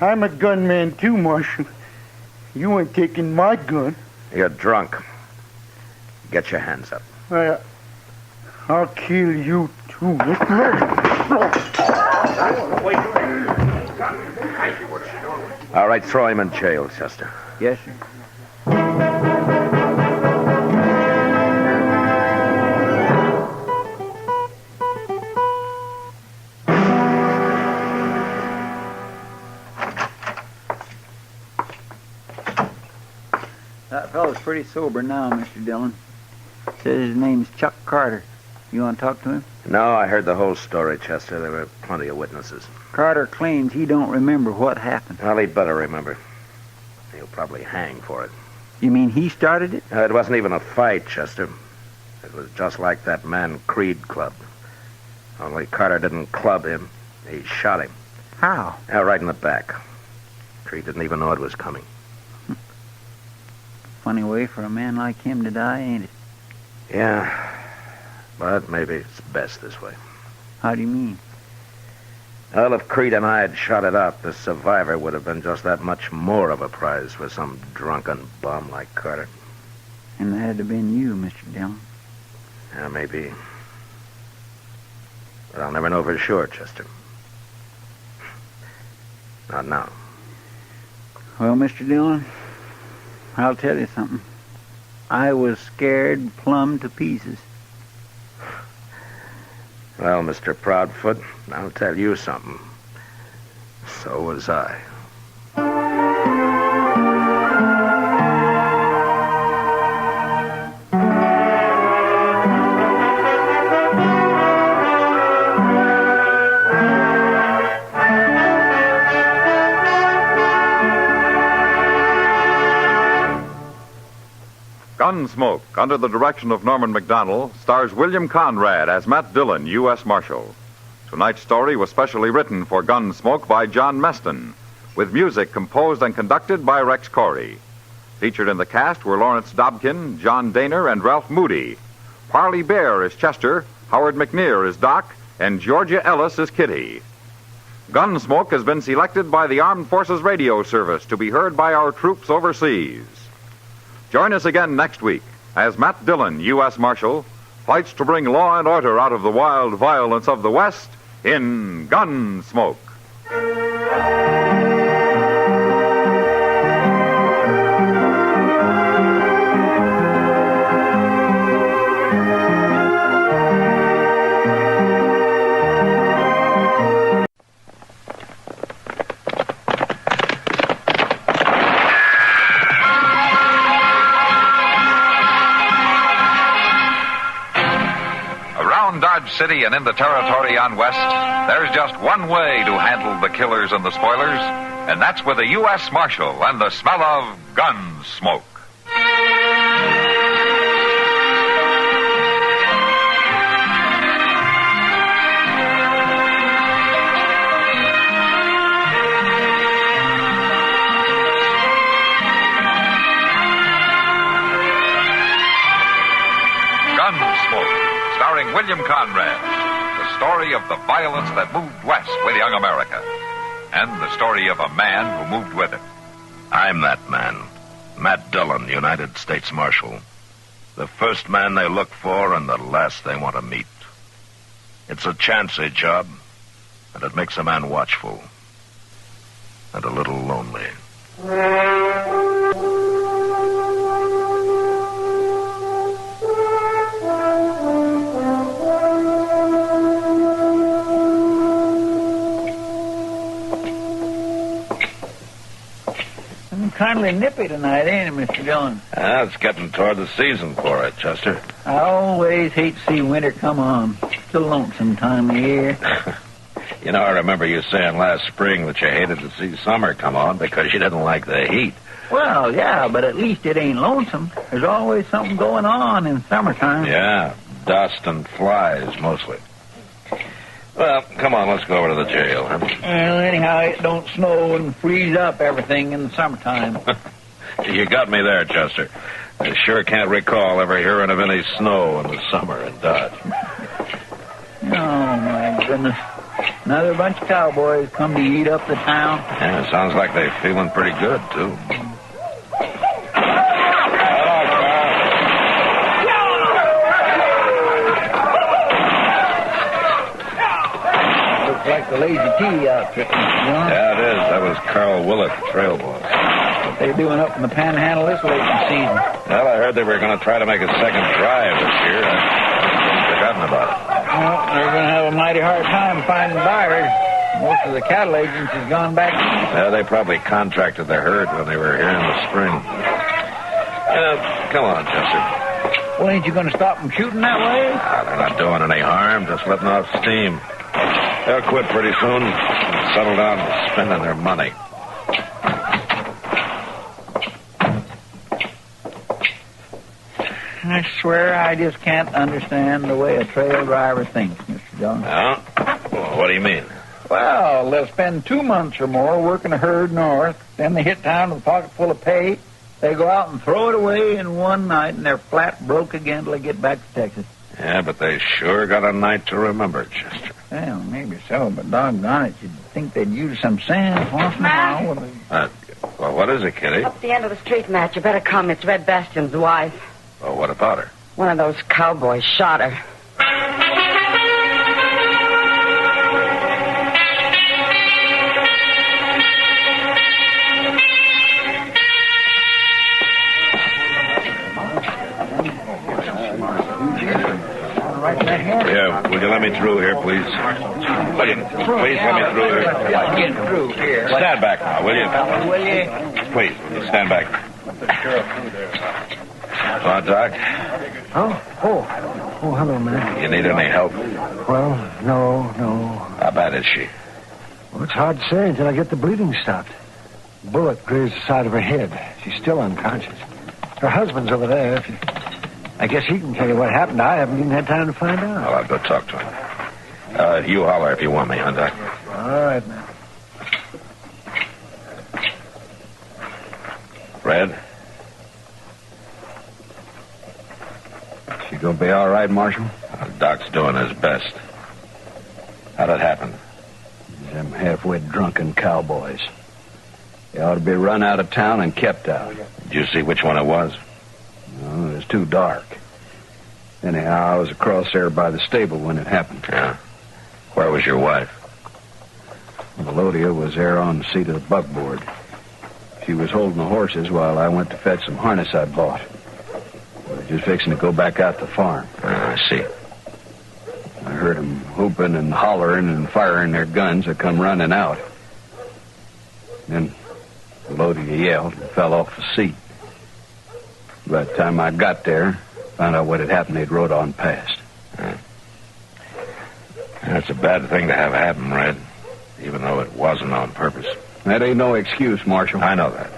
I'm a gunman too, Marshal. You ain't taking my gun. You're drunk. Get your hands up. I'll kill you too. All right, throw him in jail, Chester. Yes, sir. That fellow's pretty sober now, Mr. Dillon. Says his name's Chuck Carter. You want to talk to him? No, I heard the whole story, Chester. There were plenty of witnesses. Carter claims he don't remember what happened. Well, he'd better remember. He'll probably hang for it. You mean he started it? It wasn't even a fight, Chester. It was just like that man Creed clubbed. Only Carter didn't club him. He shot him. How? Right in the back. Creed didn't even know it was coming. Funny way for a man like him to die, ain't it? Yeah, but maybe it's best this way. How do you mean? Well, if Creed and I had shot it out, the survivor would have been just that much more of a prize for some drunken bum like Carter. And that had to been you, Mr. Dillon. Yeah, maybe. But I'll never know for sure, Chester. Not now. Well, Mr. Dillon, I'll tell you something. I was scared plumb to pieces. Well, Mr. Proudfoot, I'll tell you something. So was I. Gunsmoke, under the direction of Norman Macdonnell, stars William Conrad as Matt Dillon, U.S. Marshal. Tonight's story was specially written for Gunsmoke by John Meston, with music composed and conducted by Rex Corey. Featured in the cast were Lawrence Dobkin, John Daner, and Ralph Moody. Parley Bear is Chester, Howard McNear is Doc, and Georgia Ellis is Kitty. Gunsmoke has been selected by the Armed Forces Radio Service to be heard by our troops overseas. Join us again next week as Matt Dillon, U.S. Marshal, fights to bring law and order out of the wild violence of the West in Gunsmoke. Dodge City and in the territory on West, there's just one way to handle the killers and the spoilers, and that's with a U.S. Marshal and the smell of gun smoke. Starring William Conrad, the story of the violence that moved west with young America, and the story of a man who moved with it. I'm that man, Matt Dillon, United States Marshal. The first man they look for and the last they want to meet. It's a chancy job, and it makes a man watchful and a little lonely. Kindly nippy tonight, ain't it, Mr. Dillon? It's getting toward the season for it, Chester. I always hate to see winter come on. It's a lonesome time of year. You know, I remember you saying last spring that you hated to see summer come on because you didn't like the heat. Well, yeah, but at least it ain't lonesome. There's always something going on in summertime. Yeah, dust and flies, mostly. Well, come on, let's go over to the jail. Huh? Well, anyhow, it don't snow and freeze up everything in the summertime. You got me there, Chester. I sure can't recall ever hearing of any snow in the summer in Dodge. Oh, my goodness. Another bunch of cowboys come to eat up the town. Yeah, it sounds like they're feeling pretty good, too. Like the Lazy T outfit, Mr. Dillon. Yeah, it is. That was Carl Willett, the trail boss. What they doing up in the Panhandle this late in the season? Well, I heard they were going to try to make a second drive this year. I've forgotten about it. Well, they're going to have a mighty hard time finding buyers. Most of the cattle agents has gone back east. Yeah, they probably contracted the herd when they were here in the spring. Come on, Chester. Well, ain't you going to stop them shooting that way? They're not doing any harm, just letting off steam. They'll quit pretty soon and settle down to spending their money. I swear I just can't understand the way a trail driver thinks, Mr. Dillon. No? Well, what do you mean? Well, they'll spend 2 months or more working a herd north. Then they hit town with a pocket full of pay. They go out and throw it away in one night, and they're flat broke again till they get back to Texas. Yeah, but they sure got a night to remember, Chester. Well, maybe so, but doggone it, you'd think they'd use some sand once in a while. Well, what is it, Kitty? Up the end of the street, Matt. You better come. It's Red Bastion's wife. Well, what about her? One of those cowboys shot her. Yeah, will you let me through here, please? Please let me through here. Get through here. Stand back now, will you? Will you? Please, will you stand back? Doc? Oh, hello, man. You need any help? Well, no. How bad is she? Well, it's hard to say until I get the bleeding stopped. Bullet grazed the side of her head. She's still unconscious. Her husband's over there. I guess he can tell you what happened. I haven't even had time to find out. Well, I'll go talk to him. You holler if you want me, huh, Doc? All right, man. Red? She gonna be all right, Marshal? Doc's doing his best. How'd it happen? Them halfway drunken cowboys. They ought to be run out of town and kept out. Did you see which one it was? No, it was too dark. Anyhow, I was across there by the stable when it happened. Yeah. Where was your wife? Melodia was there on the seat of the buckboard. She was holding the horses while I went to fetch some harness I'd bought. We were just fixing to go back out to the farm. I see. I heard them whooping and hollering and firing their guns. I come running out. Then Melodia yelled and fell off the seat. By the time I got there, found out what had happened, they'd rode on past. That's a bad thing to have happen, Red, even though it wasn't on purpose. That ain't no excuse, Marshal. I know that.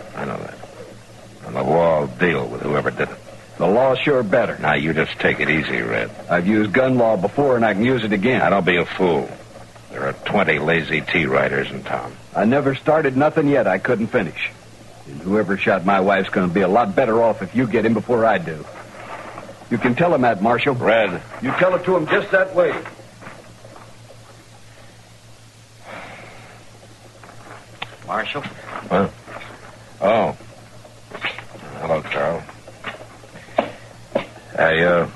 And the law will deal with whoever did it. The law's sure better. Now, you just take it easy, Red. I've used gun law before, and I can use it again. Now, don't be a fool. There are 20 lazy T-riders in town. I never started nothing yet I couldn't finish. And whoever shot my wife's going to be a lot better off if you get him before I do. You can tell him that, Marshal. Red. You tell it to him just that way. Marshal? Huh? Oh. Hello, Carl. I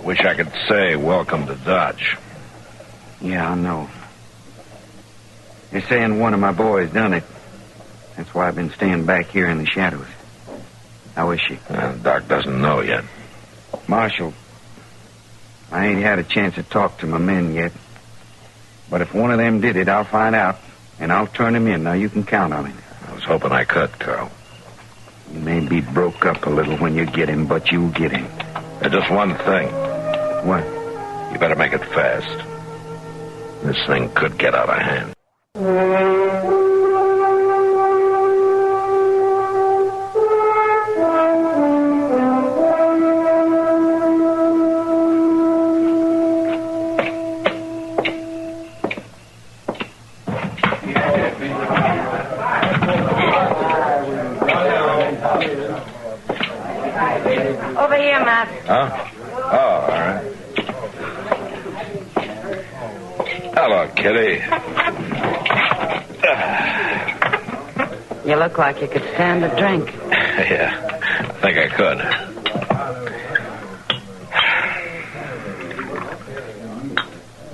wish I could say welcome to Dodge. Yeah, I know. They're saying one of my boys done it. That's why I've been staying back here in the shadows. How is she? Doc doesn't know yet. Marshal, I ain't had a chance to talk to my men yet. But if one of them did it, I'll find out, and I'll turn him in. Now, you can count on it. I was hoping I could, Carl. You may be broke up a little when you get him, but you'll get him. Just one thing. What? You better make it fast. This thing could get out of hand. Over here, Matt. Huh? Oh, all right. Hello, Kitty. You look like you could stand a drink. Yeah, I think I could.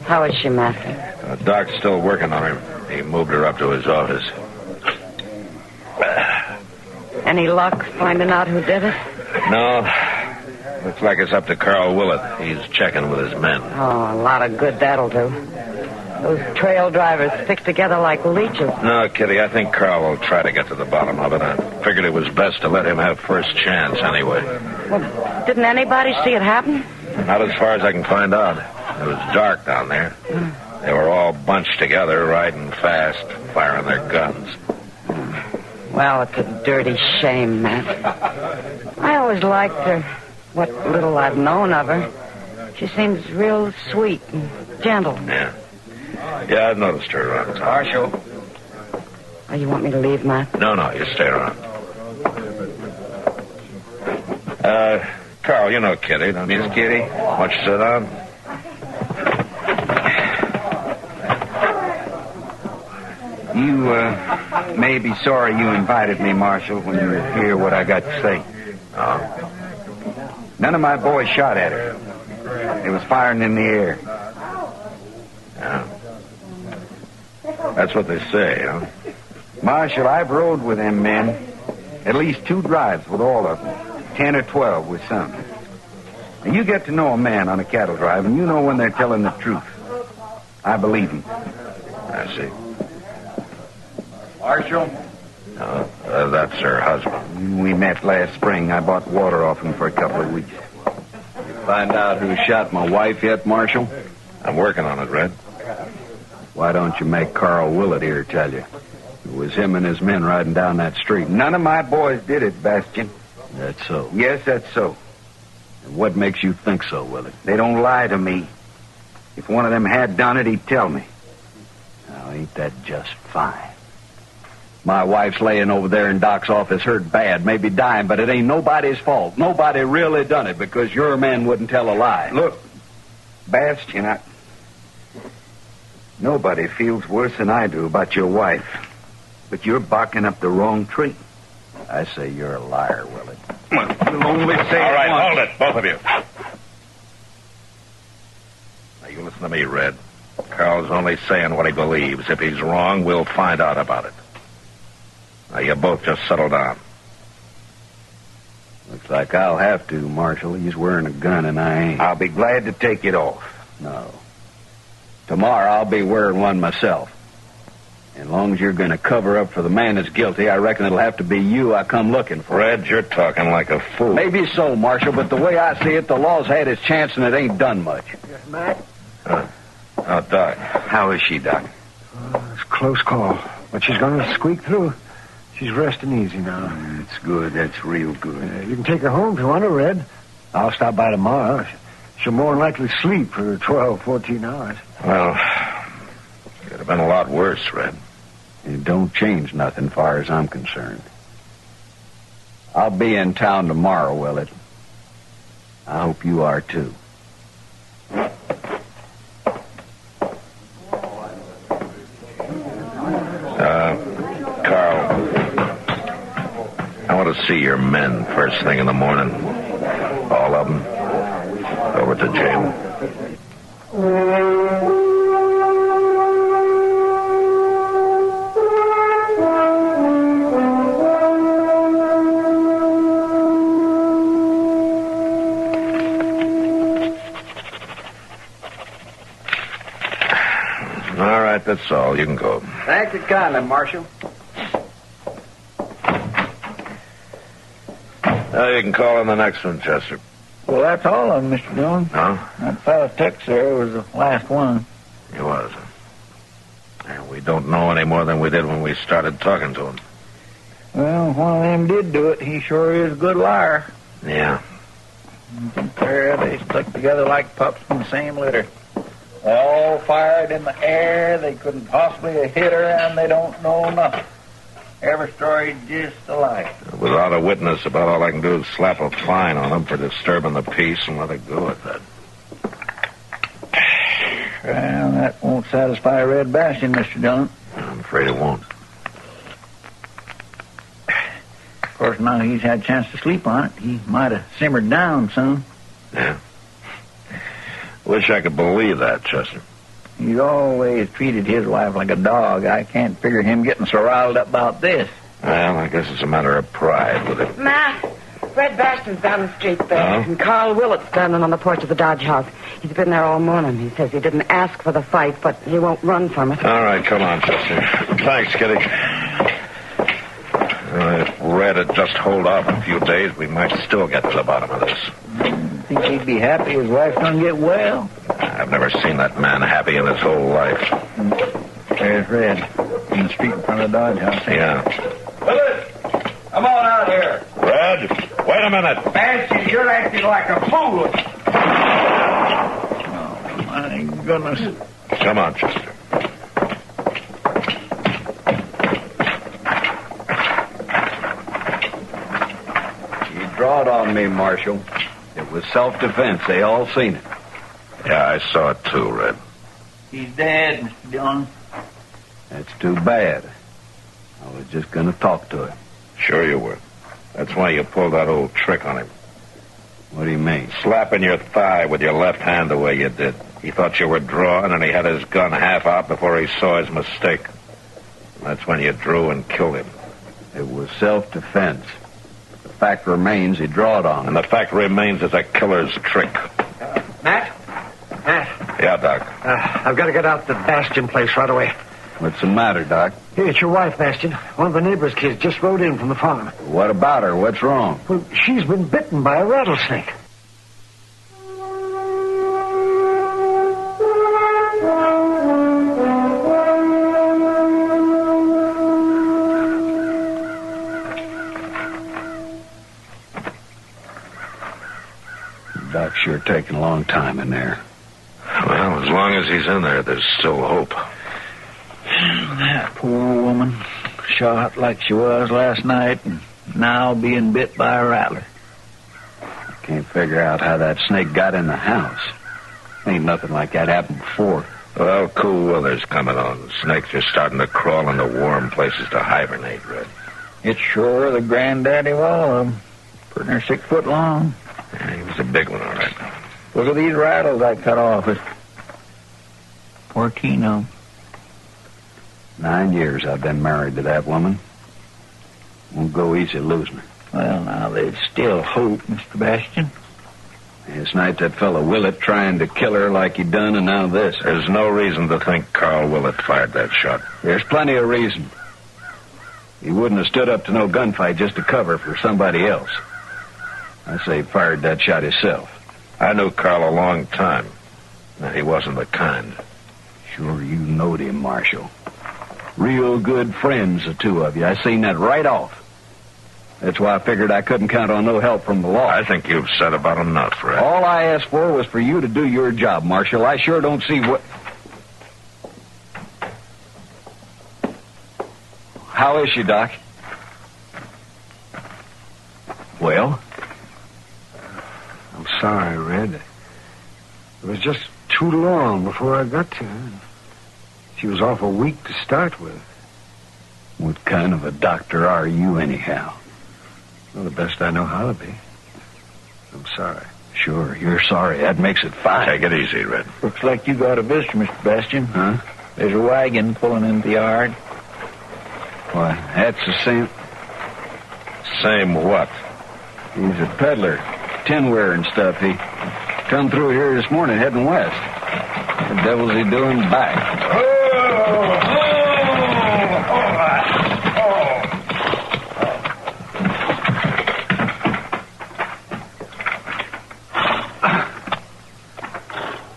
How is she, Matt? Doc's still working on her. He moved her up to his office. Any luck finding out who did it? No. Looks like it's up to Carl Willett. He's checking with his men. Oh, a lot of good that'll do. Those trail drivers stick together like leeches. No, Kitty, I think Carl will try to get to the bottom of it. I figured it was best to let him have first chance anyway. Well, didn't anybody see it happen? Not as far as I can find out. It was dark down there. They were all bunched together, riding fast, firing their guns. Well, it's a dirty shame, Matt. I always liked her, what little I've known of her. She seems real sweet and gentle. Yeah. Yeah, I've noticed her around town. Marshal. Oh, you want me to leave, Matt? No, you stay around. Carl, you know Kitty, don't you? Miss Kitty? Why don't you sit down? You, may be sorry you invited me, Marshal, when you hear what I got to say. Oh. None of my boys shot at her. They was firing in the air. Yeah. That's what they say, huh? Marshal, I've rode with them men. At least 2 drives with all of them. 10 or 12 with some. Now, you get to know a man on a cattle drive, and you know when they're telling the truth. I believe them. I see. Marshal? That's her husband. We met last spring. I bought water off him for a couple of weeks. Find out who shot my wife yet, Marshal? I'm working on it, Red. Why don't you make Carl Willett here tell you? It was him and his men riding down that street. None of my boys did it, Bastian. That's so? Yes, that's so. And what makes you think so, Willett? They don't lie to me. If one of them had done it, he'd tell me. Now, ain't that just fine? My wife's laying over there in Doc's office, hurt bad, maybe dying, but it ain't nobody's fault. Nobody really done it because your man wouldn't tell a lie. Look, Bastion, nobody feels worse than I do about your wife. But you're barking up the wrong tree. I say you're a liar, Willett. Well, you'll only say All right, once. hold it, both of you. Now, you listen to me, Red. Carl's only saying what he believes. If he's wrong, we'll find out about it. Now, you both just settle down. Looks like I'll have to, Marshal. He's wearing a gun and I ain't. I'll be glad to take it off. No. Tomorrow I'll be wearing one myself. As long as you're going to cover up for the man that's guilty, I reckon it'll have to be you I come looking for. Red, you're talking like a fool. Maybe so, Marshal, but the way I see it, the law's had its chance and it ain't done much. Yes, Matt? Oh, Doc. How is she, Doc? It's a close call, but she's going to squeak through. She's resting easy now. That's good. That's real good. You can take her home if you want to, Red. I'll stop by tomorrow. She'll more than likely sleep for 12, 14 hours. Well, could have been a lot worse, Red. It don't change nothing far as I'm concerned. I'll be in town tomorrow, Willett. I hope you are, too. Carl, I want to see your men first thing in the morning. All of them. Over to jail. All right, that's all. You can go. Thank you kindly, Marshal. Now you can call on the next one, Chester. Well, that's all of them, Mr. Dillon. Huh? That fellow Tex there was the last one. He was. And we don't know any more than we did when we started talking to him. Well, one of them did do it. He sure is a good liar. Yeah. There, they stuck together like pups in the same litter. They all fired in the air. They couldn't possibly have hit her, and they don't know nothing. Every story just alike. Without a witness, about all I can do is slap a fine on them for disturbing the peace and let it go at that. Well, that won't satisfy Red Bastion, Mr. Dillon. I'm afraid it won't. Of course, now he's had a chance to sleep on it. He might have simmered down some. Yeah. Wish I could believe that, Chester. He's always treated his wife like a dog. I can't figure him getting so riled up about this. Well, I guess it's a matter of pride with him. Matt, Red Bastion's down the street there. Oh? And Carl Willett's standing on the porch of the Dodge house. He's been there all morning. He says he didn't ask for the fight, but he won't run from it. All right, come on, Chester. Thanks, Kitty. If Red had just hold off a few days, we might still get to the bottom of this. Think he'd be happy his wife's gonna get well? I've never seen that man happy in his whole life. There's Red in the street in front of the Dodge house. Yeah. Willett, come on out here. Red, wait a minute. Bastion, you're acting like a fool. Oh, my goodness. Come on, Chester. You drawed on me, Marshal. It was self-defense. They all seen it. Yeah, I saw it too, Red. He's dead, Mr. Dillon. That's too bad. I was just going to talk to him. Sure you were. That's why you pulled that old trick on him. What do you mean? Slapping your thigh with your left hand the way you did. He thought you were drawing, and he had his gun half out before he saw his mistake. That's when you drew and killed him. It was self-defense. The fact remains he drawed on And him. the fact remains it's a killer's trick. Matt? Matt? Yeah, Doc. I've got to get out to the Bastion place right away. What's the matter, Doc? Hey, it's your wife, Bastion. One of the neighbor's kids just rode in from the farm. What about her? What's wrong? Well, she's been bitten by a rattlesnake. Doc's sure taking a long time in there. Well, As long as he's in there, there's still hope. That poor woman, shot like she was last night, and now being bit by a rattler. Can't figure out how that snake got in the house. Ain't nothing like that happened before. Well, cool weather's coming on. Snakes are starting to crawl into warm places to hibernate, Red. It's sure the granddaddy of all of them. Pretty near 6 foot long. Yeah, he was a big one, all right. Look at these rattles I cut off it. Poor Keno. 9 years I've been married to that woman. Won't go easy losing her. Well, now, there's still hope, Mr. Bastian. Last night that fellow Willett trying to kill her like he done, and now this. There's no reason to think Carl Willett fired that shot. There's plenty of reason. He wouldn't have stood up to no gunfight just to cover for somebody else. I say he fired that shot himself. I knew Carl a long time. And he wasn't the kind. Sure you knowed him, Marshal. Real good friends, the two of you. I seen that right off. That's why I figured I couldn't count on no help from the law. I think you've said about enough, Red. All I asked for was for you to do your job, Marshal. I sure don't see what... How is she, Doc? Well? I'm sorry, Red. It was just too long before I got to her. She was awful weak to start with. What kind of a doctor are you, anyhow? Well, the best I know how to be. I'm sorry. Sure, you're sorry. That makes it fine. Take it easy, Red. Looks like you got a visitor, Mr. Bastian. Huh? There's a wagon pulling into the yard. Why, that's the same... Same what? He's a peddler. Tinware and stuff. He come through here this morning heading west. What the devil's he doing back?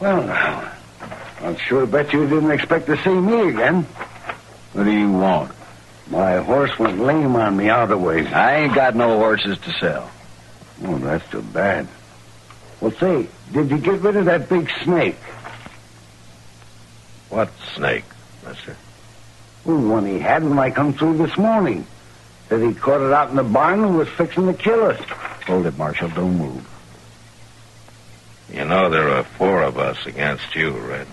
Well, now, I'll sure bet you didn't expect to see me again. What do you want? My horse went lame on me out of the way. I ain't got no horses to sell. Oh, that's too bad. Well, say, did you get rid of that big snake? What snake, mister? Well, the one he had when I come through this morning. Said he caught it out in the barn and was fixing to kill us. Hold it, Marshal. Don't move. You know there are 4 of us against you, Red.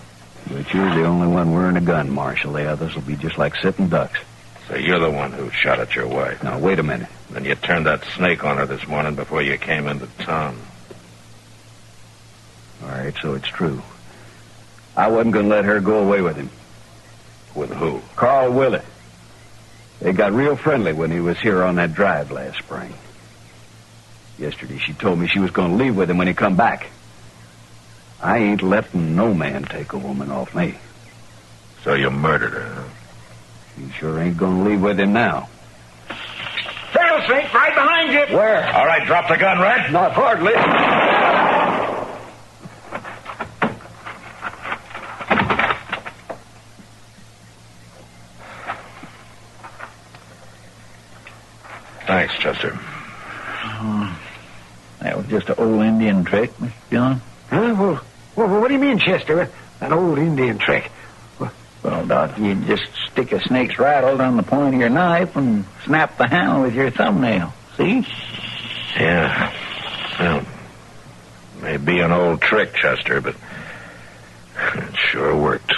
But you're the only one wearing a gun, Marshal. The others will be just like sitting ducks. So you're the one who shot at your wife. Now, wait a minute. Then you turned that snake on her this morning before you came into town. All right, so it's true. I wasn't going to let her go away with him. With who? Carl Willett. They got real friendly when he was here on that drive last spring. Yesterday she told me she was going to leave with him when he come back. I ain't letting no man take a woman off me. So you murdered her, huh? You sure ain't going to leave with him now. Rattlesnake right behind you. Where? All right, drop the gun, Red. Not hardly. Thanks, Chester. That was just an old Indian trick, Mr. Dillon. Huh? Well, what do you mean, Chester? An old Indian trick. Well, Doc, you just stick a snake's rattle on the point of your knife and snap the handle with your thumbnail. See? Yeah. Well, may be an old trick, Chester, but it sure worked.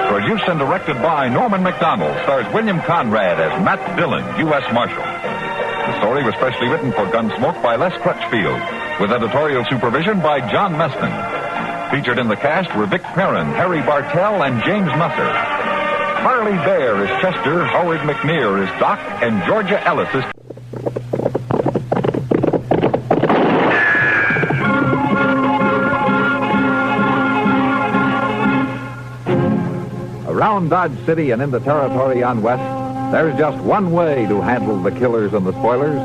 Produced and directed by Norman McDonald, stars William Conrad as Matt Dillon, U.S. Marshal. The story was specially written for Gunsmoke by Les Crutchfield, with editorial supervision by John Meston. Featured in the cast were Vic Perrin, Harry Bartell, and James Musser. Harley Bear is Chester, Howard McNear is Doc, and Georgia Ellis is... Around Dodge City and in the territory on West, there's just one way to handle the killers and the spoilers.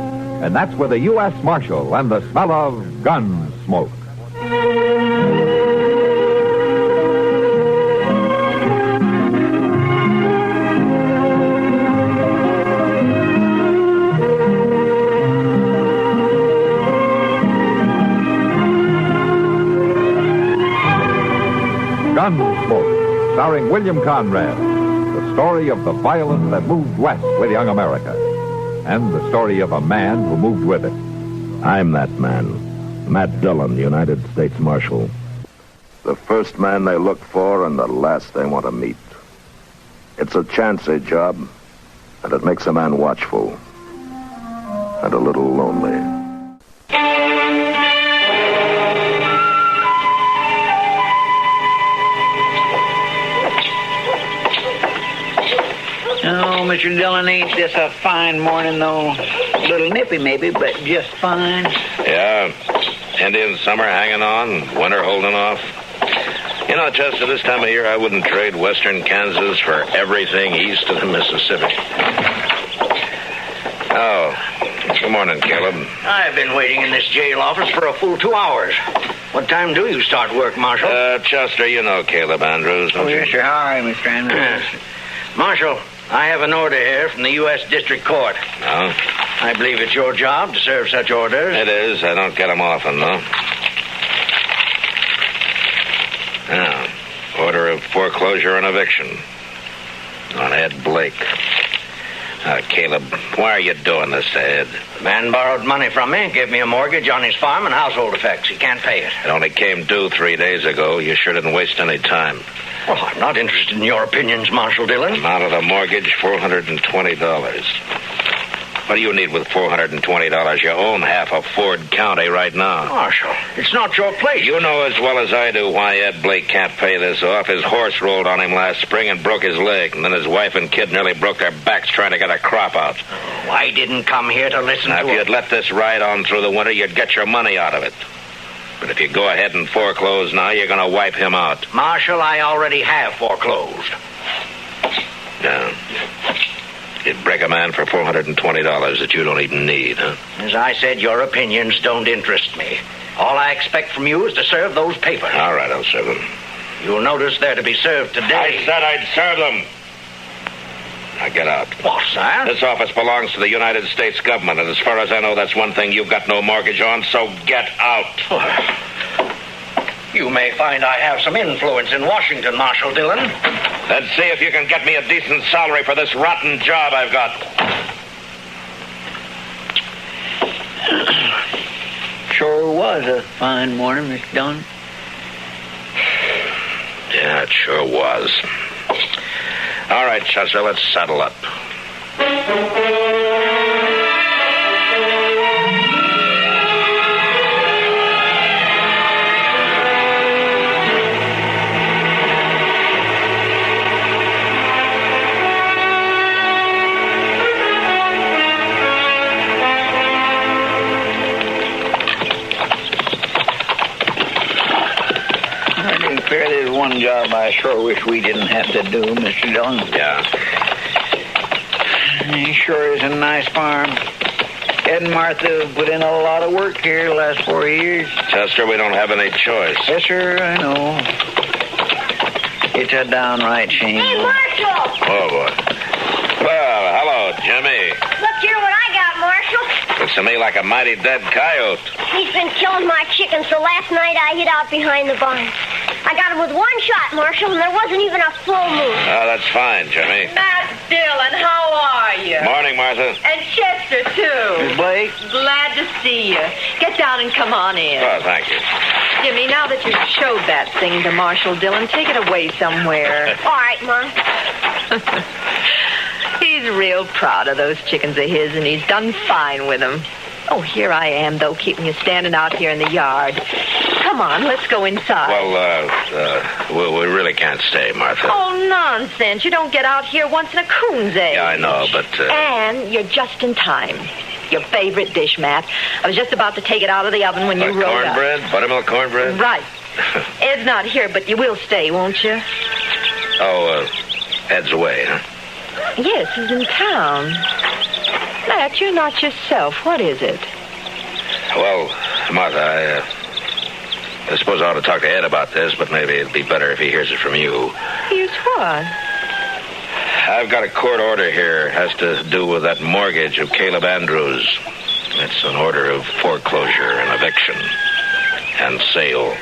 And that's with the U.S. Marshal and the smell of Gunsmoke. Gunsmoke, starring William Conrad. The story of the violence that moved west with young America. And the story of a man who moved with it. I'm that man. Matt Dillon, United States Marshal. The first man they look for and the last they want to meet. It's a chancy job, and it makes a man watchful. And a little lonely. Oh, Mr. Dillon, ain't this a fine morning, though? A little nippy, maybe, but just fine. Yeah, Indian summer hanging on, winter holding off. You know, Chester, this time of year I wouldn't trade western Kansas for everything east of the Mississippi. Oh, good morning, Caleb. I've been waiting in this jail office for a full 2 hours. What time do you start work, Marshal? Chester, you know Caleb Andrews, don't you? Yes, sir. How are you, Mr. Andrews? Yes. Marshal, I have an order here from the U.S. District Court. No? I believe it's your job to serve such orders. It is. I don't get them often, though. Now, order of foreclosure and eviction on Ed Blake. Caleb, why are you doing this to Ed? The man borrowed money from me, gave me a mortgage on his farm and household effects. He can't pay it. It only came due 3 days ago. You sure didn't waste any time. Well, I'm not interested in your opinions, Marshal Dillon. Amount of the mortgage, $420. What do you need with $420? You own half of Ford County right now. Marshal, it's not your place. You know as well as I do why Ed Blake can't pay this off. His horse rolled on him last spring and broke his leg, and then his wife and kid nearly broke their backs trying to get a crop out. Oh, I didn't come here to listen now, to if you'd let this ride on through the winter, you'd get your money out of it. But if you go ahead and foreclose now, you're going to wipe him out. Marshal, I already have foreclosed. Yeah. You'd break a man for $420 that you don't even need, huh? As I said, your opinions don't interest me. All I expect from you is to serve those papers. All right, I'll serve them. You'll notice they're to be served today. I said I'd serve them. Now get out. What, sir? This office belongs to the United States government, and as far as I know, that's one thing you've got no mortgage on, so get out. You may find I have some influence in Washington, Marshal Dillon. Let's see if you can get me a decent salary for this rotten job I've got. Sure was a fine morning, Mr. Dillon. Yeah, it sure was. All right, Chester, let's settle up. There's one job I sure wish we didn't have to do, Mr. Dillon. Yeah. It sure is a nice farm. Ed and Martha put in a lot of work here the last 4 years. Chester, we don't have any choice. Yes, sir, I know. It's a downright shame. Hey, Marshal! Oh, boy. Well, hello, Jimmy. Look here what I got, Marshal. Looks to me like a mighty dead coyote. He's been killing my chickens, so last night I hid out behind the barn. I got him with one shot, Marshal, and there wasn't even a full moon. Oh, that's fine, Jimmy. Matt Dillon, how are you? Morning, Martha. And Chester, too. Miss Blake? Glad to see you. Get down and come on in. Oh, thank you. Jimmy, now that you've showed that thing to Marshal Dillon, take it away somewhere. All right, Mom. He's real proud of those chickens of his, and he's done fine with them. Oh, here I am, though, keeping you standing out here in the yard. Come on, let's go inside. Well, we really can't stay, Martha. Oh, nonsense. You don't get out here once in a coon's age. Yeah, I know, but... And you're just in time. Your favorite dish, Matt. I was just about to take it out of the oven when you rode up. Cornbread? Buttermilk cornbread? Right. Ed's not here, but you will stay, won't you? Oh, Ed's away, huh? Yes, he's in town. Matt, you're not yourself. What is it? Well, Martha, I suppose I ought to talk to Ed about this, but maybe it'd be better if he hears it from you. Here's what? I've got a court order here. It has to do with that mortgage of Caleb Andrews. It's an order of foreclosure and eviction and sale.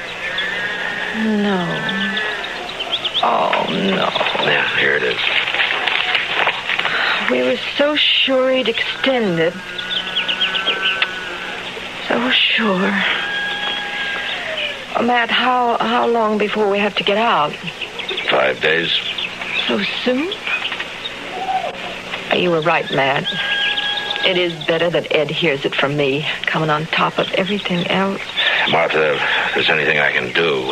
No. Oh, no. Yeah, here it is. We were so sure he'd extend it. So sure. Matt, how long before we have to get out? 5 days. So soon? You were right, Matt. It is better that Ed hears it from me, coming on top of everything else. Martha, if there's anything I can do,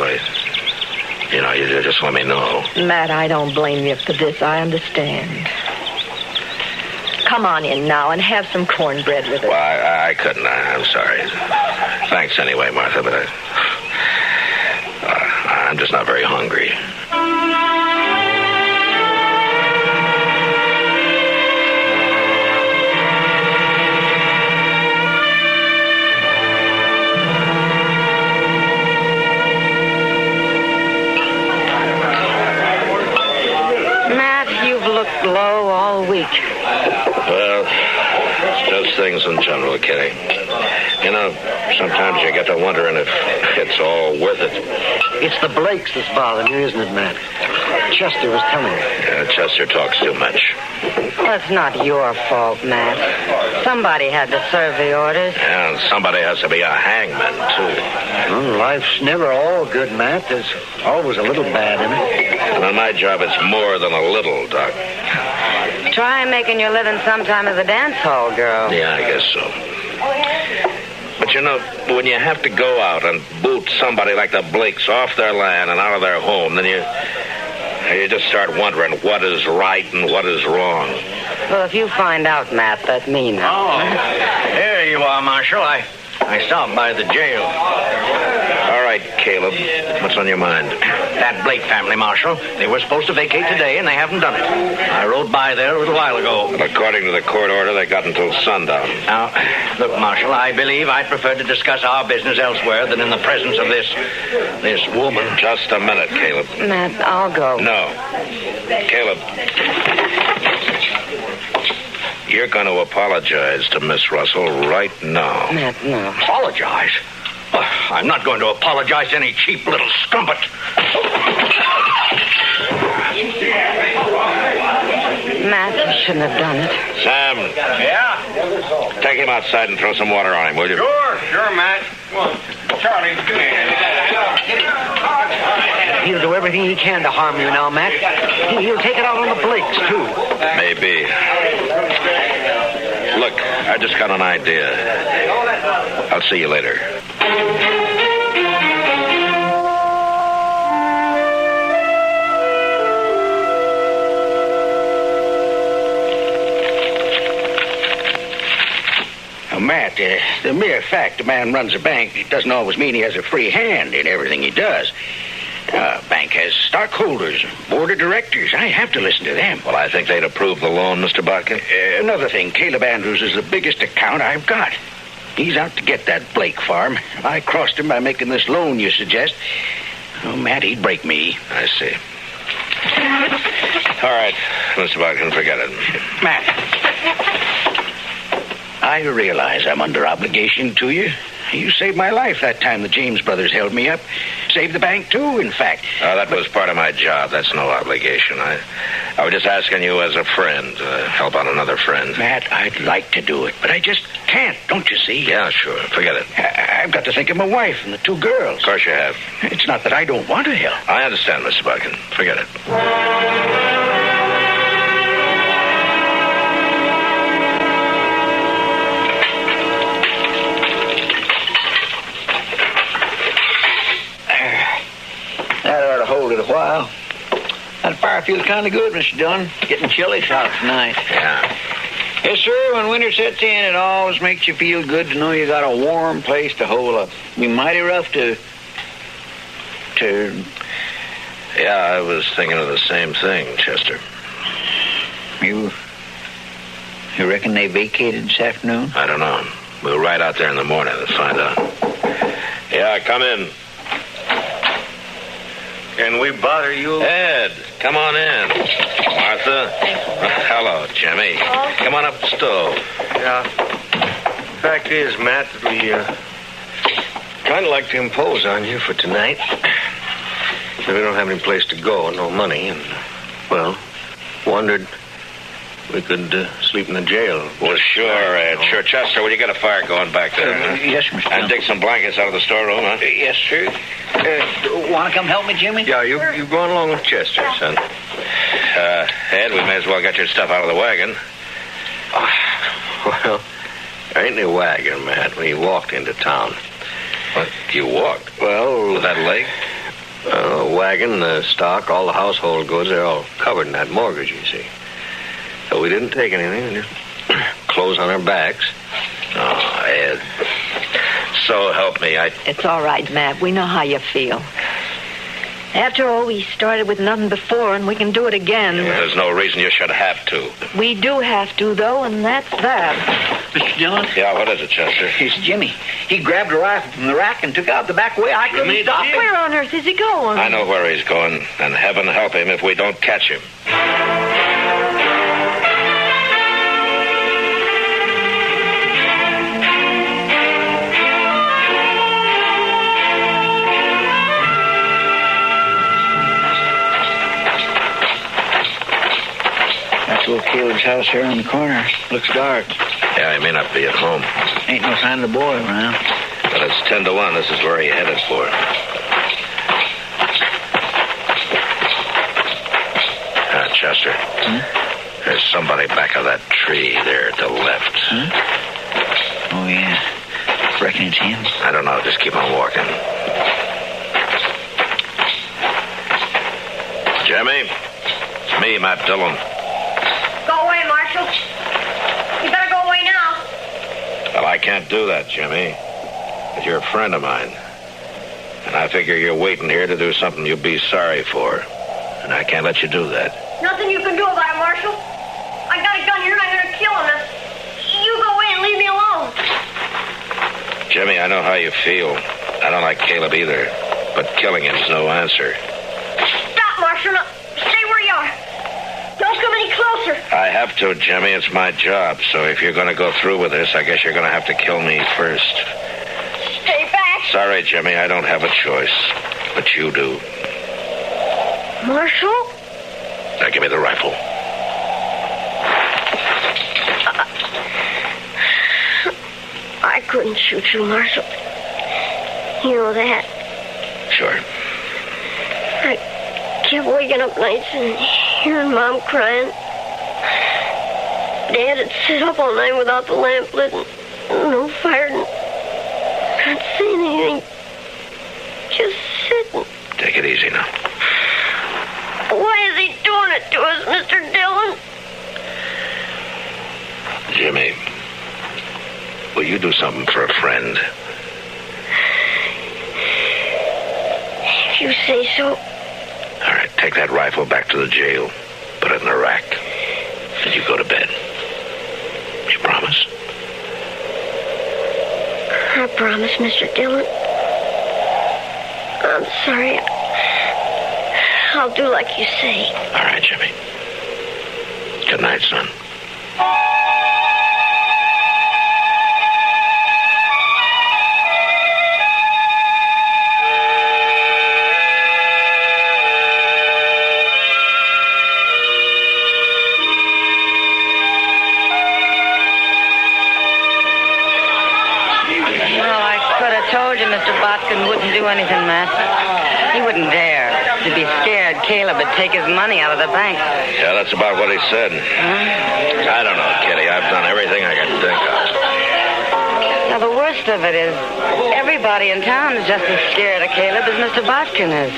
you just let me know. Matt, I don't blame you for this. I understand. Come on in now and have some cornbread with us. Well, I couldn't. I'm sorry. Thanks anyway, Martha, but I'm just not very hungry. Low all week. Well, it's just things in general, Kitty. You know, sometimes you get to wondering if it's all worth it. It's the Blakes that's bothering you, isn't it, Matt? Chester was telling me. Yeah, Chester talks too much. Well, it's not your fault, Matt. Somebody had to serve the orders. Yeah, and somebody has to be a hangman, too. Well, life's never all good, Matt. There's always a little bad in it. And on my job, it's more than a little, Doc. Try making your living sometime as a dance hall girl. Yeah, I guess so. But you know, when you have to go out and boot somebody like the Blakes off their land and out of their home, then you just start wondering what is right and what is wrong. Well, if you find out, Matt, let me know. Oh, there you are, Marshal. I stopped by the jail. All right, Caleb. What's on your mind? That Blake family, Marshal. They were supposed to vacate today, and they haven't done it. I rode by there a little while ago. But according to the court order, they got until sundown. Now, look, Marshal, I believe I'd prefer to discuss our business elsewhere than in the presence of this woman. Just a minute, Caleb. Matt, I'll go. No. Caleb. You're going to apologize to Miss Russell right now. Matt, no. Apologize? I'm not going to apologize to any cheap little strumpet. Matt, you shouldn't have done it. Sam. Yeah? Take him outside and throw some water on him, will you? Sure, Matt. Come on. Charlie, come here. He'll do everything he can to harm you now, Matt. He'll take it out on the Blakes, too. Maybe. Look, I just got an idea. I'll see you later. Now, Matt, the mere fact a man runs a bank doesn't always mean he has a free hand in everything he does. Bank has stockholders, board of directors. I have to listen to them. Well, I think they'd approve the loan, Mr. Bodkin. Another thing, Caleb Andrews is the biggest account I've got. He's out to get that Blake farm. I crossed him by making this loan you suggest. Oh, Matt, he'd break me. I see. All right, Mr. Bodkin, forget it. Matt, I realize I'm under obligation to you. You saved my life that time the James brothers held me up. Saved the bank, too, in fact. That was part of my job. That's no obligation. I was just asking you as a friend to help out another friend. Matt, I'd like to do it, but I just can't, don't you see? Yeah, sure. Forget it. I've got to think of my wife and the two girls. Of course you have. It's not that I don't want to help. I understand, Mr. Bodkin. Forget it. Hold it a while. That fire feels kind of good, Mr. Dillon. Getting chilly out tonight. Yeah. Yes, sir. When winter sets in, it always makes you feel good to know you got a warm place to hole up. It'd be mighty rough to... Yeah, I was thinking of the same thing, Chester. You You reckon they vacated this afternoon? I don't know. We'll ride out there in the morning and find out. Yeah, come in. Can we bother you? Ed, come on in. Martha. Hello, Jimmy. Come on up the stove. Yeah. Fact is, Matt, that we kind of like to impose on you for tonight. So we don't have any place to go, no money, and, well, wondered we could sleep in the jail. Well, sure, Ed. Sure, Chester, will you get a fire going back there? Huh? Yes, Mr. And dig some blankets out of the storeroom, huh? Yes, sir. Want to come help me, Jimmy? Yeah, you go on along with Chester, son. Ed, we may as well get your stuff out of the wagon. Well, there ain't any wagon, Matt. We walked into town. What? You walked? Well... With that leg? The wagon, the stock, all the household goods, they're all covered in that mortgage, you see. So we didn't take anything. We just clothes on our backs. Oh, Ed. So help me, It's all right, Matt. We know how you feel. After all, we started with nothing before, and we can do it again. There's no reason you should have to. We do have to, though, and that's that. Mr. Dillon? Yeah, what is it, Chester? It's Jimmy. He grabbed a rifle from the rack and took out the back way. I couldn't stop him. Where on earth is he going? I know where he's going, and heaven help him if we don't catch him. Little Caleb's house here on the corner. Looks dark. Yeah, he may not be at home. Ain't no sign of the boy around. But it's 10 to 1. This is where he headed for. Chester. There's somebody back of that tree there to the left. Oh, yeah. Reckon it's him. I don't know. Just keep on walking. Jimmy? It's me, Matt Dillon. Go away, Marshal. You better go away now. Well, I can't do that, Jimmy. But you're a friend of mine. And I figure you're waiting here to do something you'll be sorry for. And I can't let you do that. Nothing you can do about it, Marshal. I got a gun here and I'm going to kill him. Now, you go away and leave me alone. Jimmy, I know how you feel. I don't like Caleb either. But killing him's no answer. Stop, Marshal. Now, stay where you are. Don't come any closer. I have to, Jimmy. It's my job. So if you're going to go through with this, I guess you're going to have to kill me first. Stay back. Sorry, Jimmy. I don't have a choice. But you do. Marshal? Now give me the rifle. I couldn't shoot you, Marshal. You know that. Sure. I kept waking up nights and hearing Mom crying. Dad had sit up all night without the lamp lit and no fire and not saying anything. Just sitting. Take it easy now. Why is he doing it to us, Mr. Dillon? Jimmy, will you do something for a friend? If you say so. All right, take that rifle back to the jail. Put it in the rack. And you go to bed. You promise? I promise, Mr. Dillon. I'm sorry. I'll do like you say. All right, Jimmy. Good night, son. Told you Mr. Botkin wouldn't do anything, Matt. He wouldn't dare. To be scared Caleb would take his money out of the bank. Yeah, that's about what he said. I don't know, Kitty. I've done everything I can think of. Now, the worst of it is, everybody in town is just as scared of Caleb as Mr. Botkin is.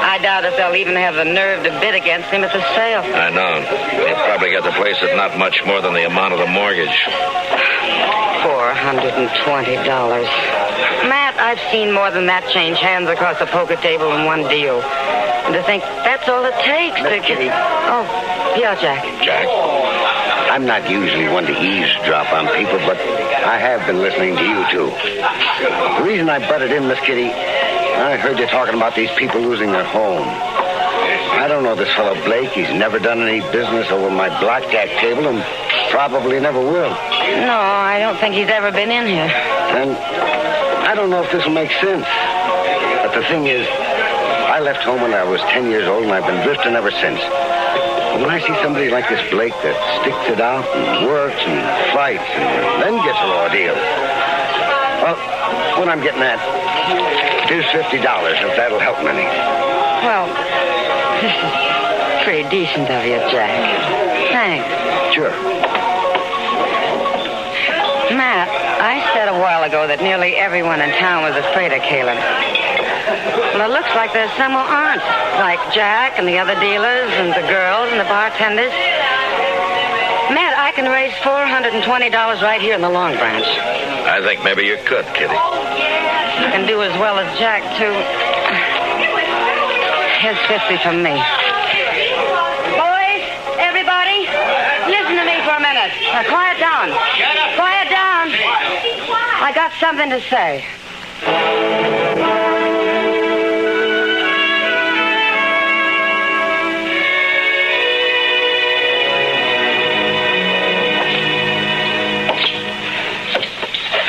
I doubt if they'll even have the nerve to bid against him at the sale. I know. He'll probably get the place at not much more than the amount of the mortgage. $420. Matt, I've seen more than that change hands across a poker table in one deal. And to think that's all it takes to get... Oh, yeah, Jack. Jack? I'm not usually one to eavesdrop on people, but I have been listening to you two. The reason I butted in, Miss Kitty, I heard you talking about these people losing their home. I don't know this fellow Blake. He's never done any business over my blackjack table and probably never will. No, I don't think he's ever been in here. And I don't know if this will make sense. But the thing is, I left home when I was 10 years old, and I've been drifting ever since. But when I see somebody like this Blake that sticks it out and works and fights and then gets a raw deal, well, what I'm getting at, here's $50, if that'll help me any. Well, this is pretty decent of you, Jack. Thanks. Sure. Matt, I said a while ago that nearly everyone in town was afraid of Caleb. Well, it looks like there's some who aren't, like Jack and the other dealers and the girls and the bartenders. Matt, I can raise $420 right here in the Long Branch. I think maybe you could, Kitty. I can do as well as Jack, too. Here's 50 from me. Boys, everybody, listen to me for a minute. Now, quiet down. Quiet down. I got something to say.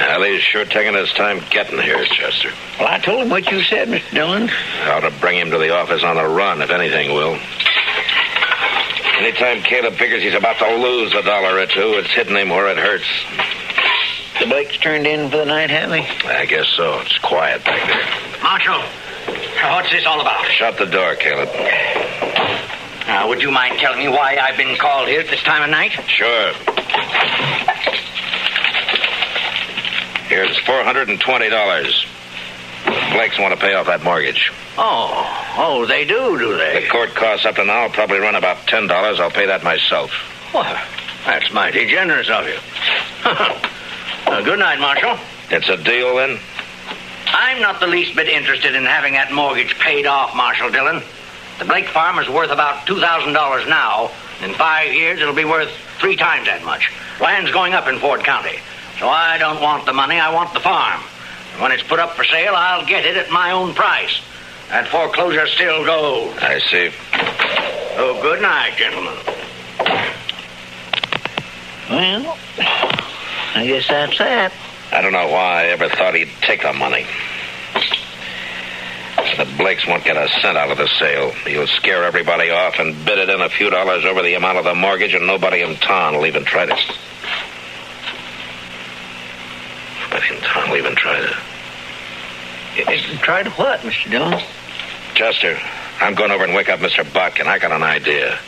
Well, he's sure taking his time getting here, Chester. Well, I told him what you said, Mr. Dillon. Ought to bring him to the office on a run, if anything will. Anytime Caleb figures he's about to lose $1 or $2, it's hitting him where it hurts. The Blakes turned in for the night, have they? I guess so. It's quiet back there. Marshal, what's this all about? Shut the door, Caleb. Would you mind telling me why I've been called here at this time of night? Sure. Here's $420. Blakes want to pay off that mortgage. Oh, they do they? The court costs up to now will probably run about $10. I'll pay that myself. Well, that's mighty generous of you. Good night, Marshal. It's a deal, then? I'm not the least bit interested in having that mortgage paid off, Marshal Dillon. The Blake farm is worth about $2,000 now. In 5 years, it'll be worth 3 times that much. Land's going up in Ford County. So I don't want the money, I want the farm. And when it's put up for sale, I'll get it at my own price. That foreclosure still goes. I see. Oh, good night, gentlemen. Well, I guess that's that. I don't know why I ever thought he'd take the money. The Blakes won't get a cent out of the sale. He'll scare everybody off and bid it in a few dollars over the amount of the mortgage, and nobody in town will even try to... Try to what, Mr. Dillon? Chester, I'm going over and wake up Mr. Buck, and I got an idea.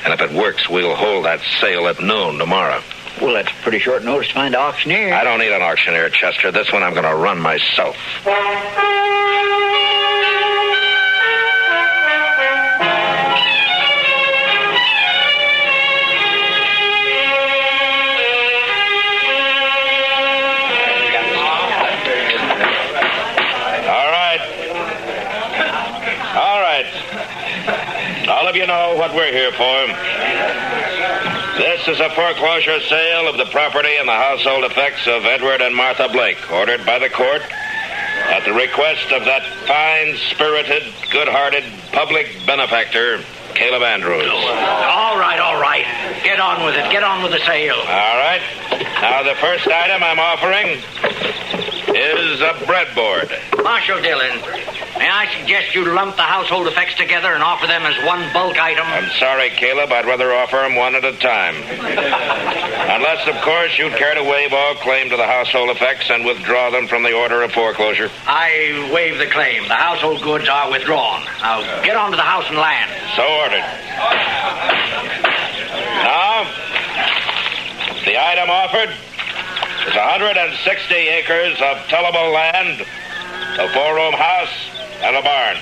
And if it works, we'll hold that sale at noon tomorrow. Well, that's pretty short notice to find an auctioneer. I don't need an auctioneer, Chester. This one I'm going to run myself. All of you know what we're here for. This is a foreclosure sale of the property and the household effects of Edward and Martha Blake, ordered by the court at the request of that fine-spirited, good-hearted public benefactor, Caleb Andrews. All right. Get on with it. Get on with the sale. All right. Now, the first item I'm offering is a breadboard. Marshal Dillon, may I suggest you lump the household effects together and offer them as one bulk item? I'm sorry, Caleb. I'd rather offer them one at a time. Unless, of course, you'd care to waive all claim to the household effects and withdraw them from the order of foreclosure. I waive the claim. The household goods are withdrawn. Now, get on to the house and land. So ordered. Now, the item offered is 160 acres of tillable land, a 4-room house, and a barn.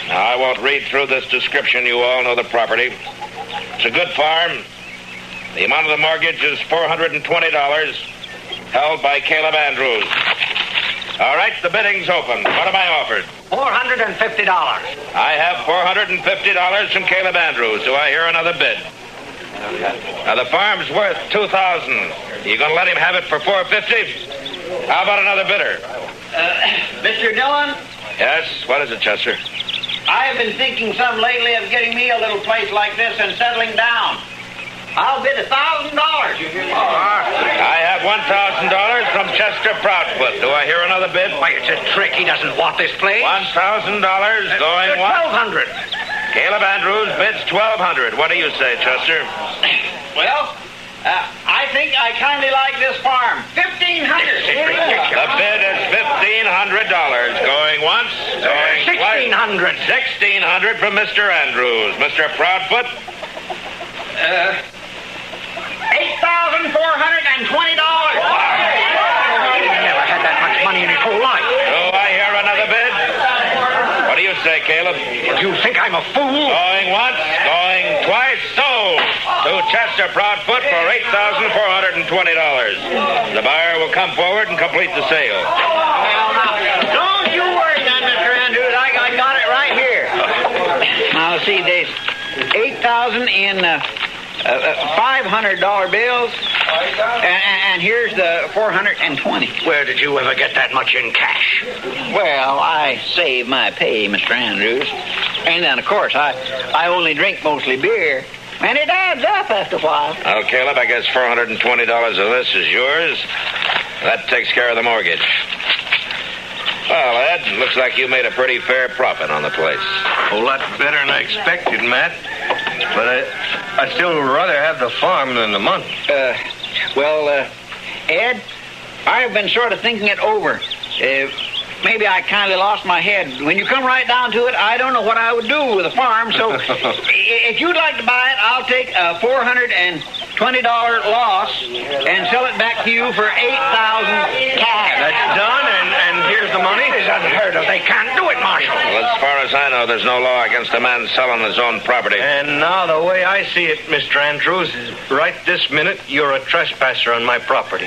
Now, I won't read through this description. You all know the property. It's a good farm. The amount of the mortgage is $420, held by Caleb Andrews. All right, the bidding's open. What am I offered? $450. I have $450 from Caleb Andrews. Do I hear another bid? Now, the farm's worth $2,000. You gonna let him have it for $450? How about another bidder? Mr. Dillon, Yes? What is it, Chester? I have been thinking some lately of getting me a little place like this and settling down. I'll bid $1,000. I have $1,000 from Chester Proudfoot. Do I hear another bid? Why, it's a trick. He doesn't want this place. $1,000 going once. $1,200. Caleb Andrews bids $1,200. What do you say, Chester? Well, I think I kindly like this farm. $1,500. The bid is $1,500. Going once. Going twice. $1,600. $1,600 from Mr. Andrews. Mr. Proudfoot? $8,420. He never had that much money in his whole life. Do I hear another bid? What do you say, Caleb? Do you think I'm a fool? Going once, going twice, sold to Chester Proudfoot for $8,420. The buyer will come forward and complete the sale. Well, now, don't you worry then, Mr. Andrews. I got it right here. Now, see, there's 8,000 in $500 bills, and here's the 420. Where did you ever get that much in cash? Well, I save my pay, Mr. Andrews. And then, of course, I only drink mostly beer. And it adds up after a while. Well, Caleb, I guess $420 of this is yours. That takes care of the mortgage. Well, Ed, looks like you made a pretty fair profit on the place. A whole lot better than I expected, Matt. But I'd still rather have the farm than the money. Ed, I've been sort of thinking it over. Maybe I kind of lost my head. When you come right down to it, I don't know what I would do with a farm. So if you'd like to buy it, I'll take a $420 loss and sell it back to you for $8,000 cash. That's done, and here's the money? It's unheard of. They can't do it, Marshal. Well, as far as I know, there's no law against a man selling his own property. And now the way I see it, Mr. Andrews, is right this minute, you're a trespasser on my property.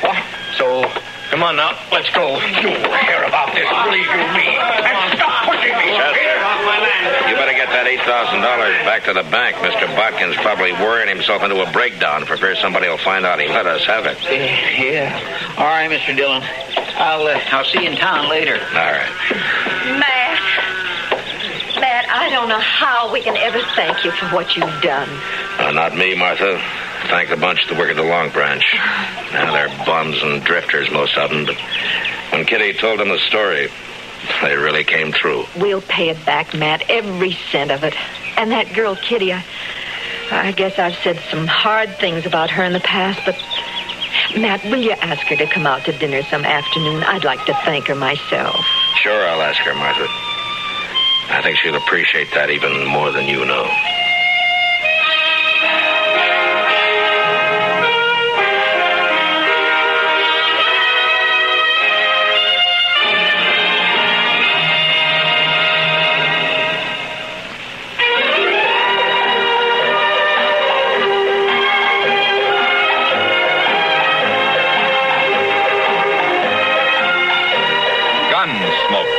So, come on now, let's go. You hear about this, believe you me. And stop pushing me. Chester, off my land. You better get that $8,000 back to the bank. Mr. Bodkin's probably worrying himself into a breakdown for fear somebody will find out he let us have it. Yeah. All right, Mr. Dillon. I'll see you in town later. All right. Matt, I don't know how we can ever thank you for what you've done. Not me, Martha. Thank the bunch that work at the Long Branch. Now, they're bums and drifters, most of them, but when Kitty told them the story, they really came through. We'll pay it back, Matt, every cent of it. And that girl, Kitty, I guess I've said some hard things about her in the past, but Matt, will you ask her to come out to dinner some afternoon? I'd like to thank her myself. Sure, I'll ask her, Martha. I think she'll appreciate that even more than you know. Gunsmoke.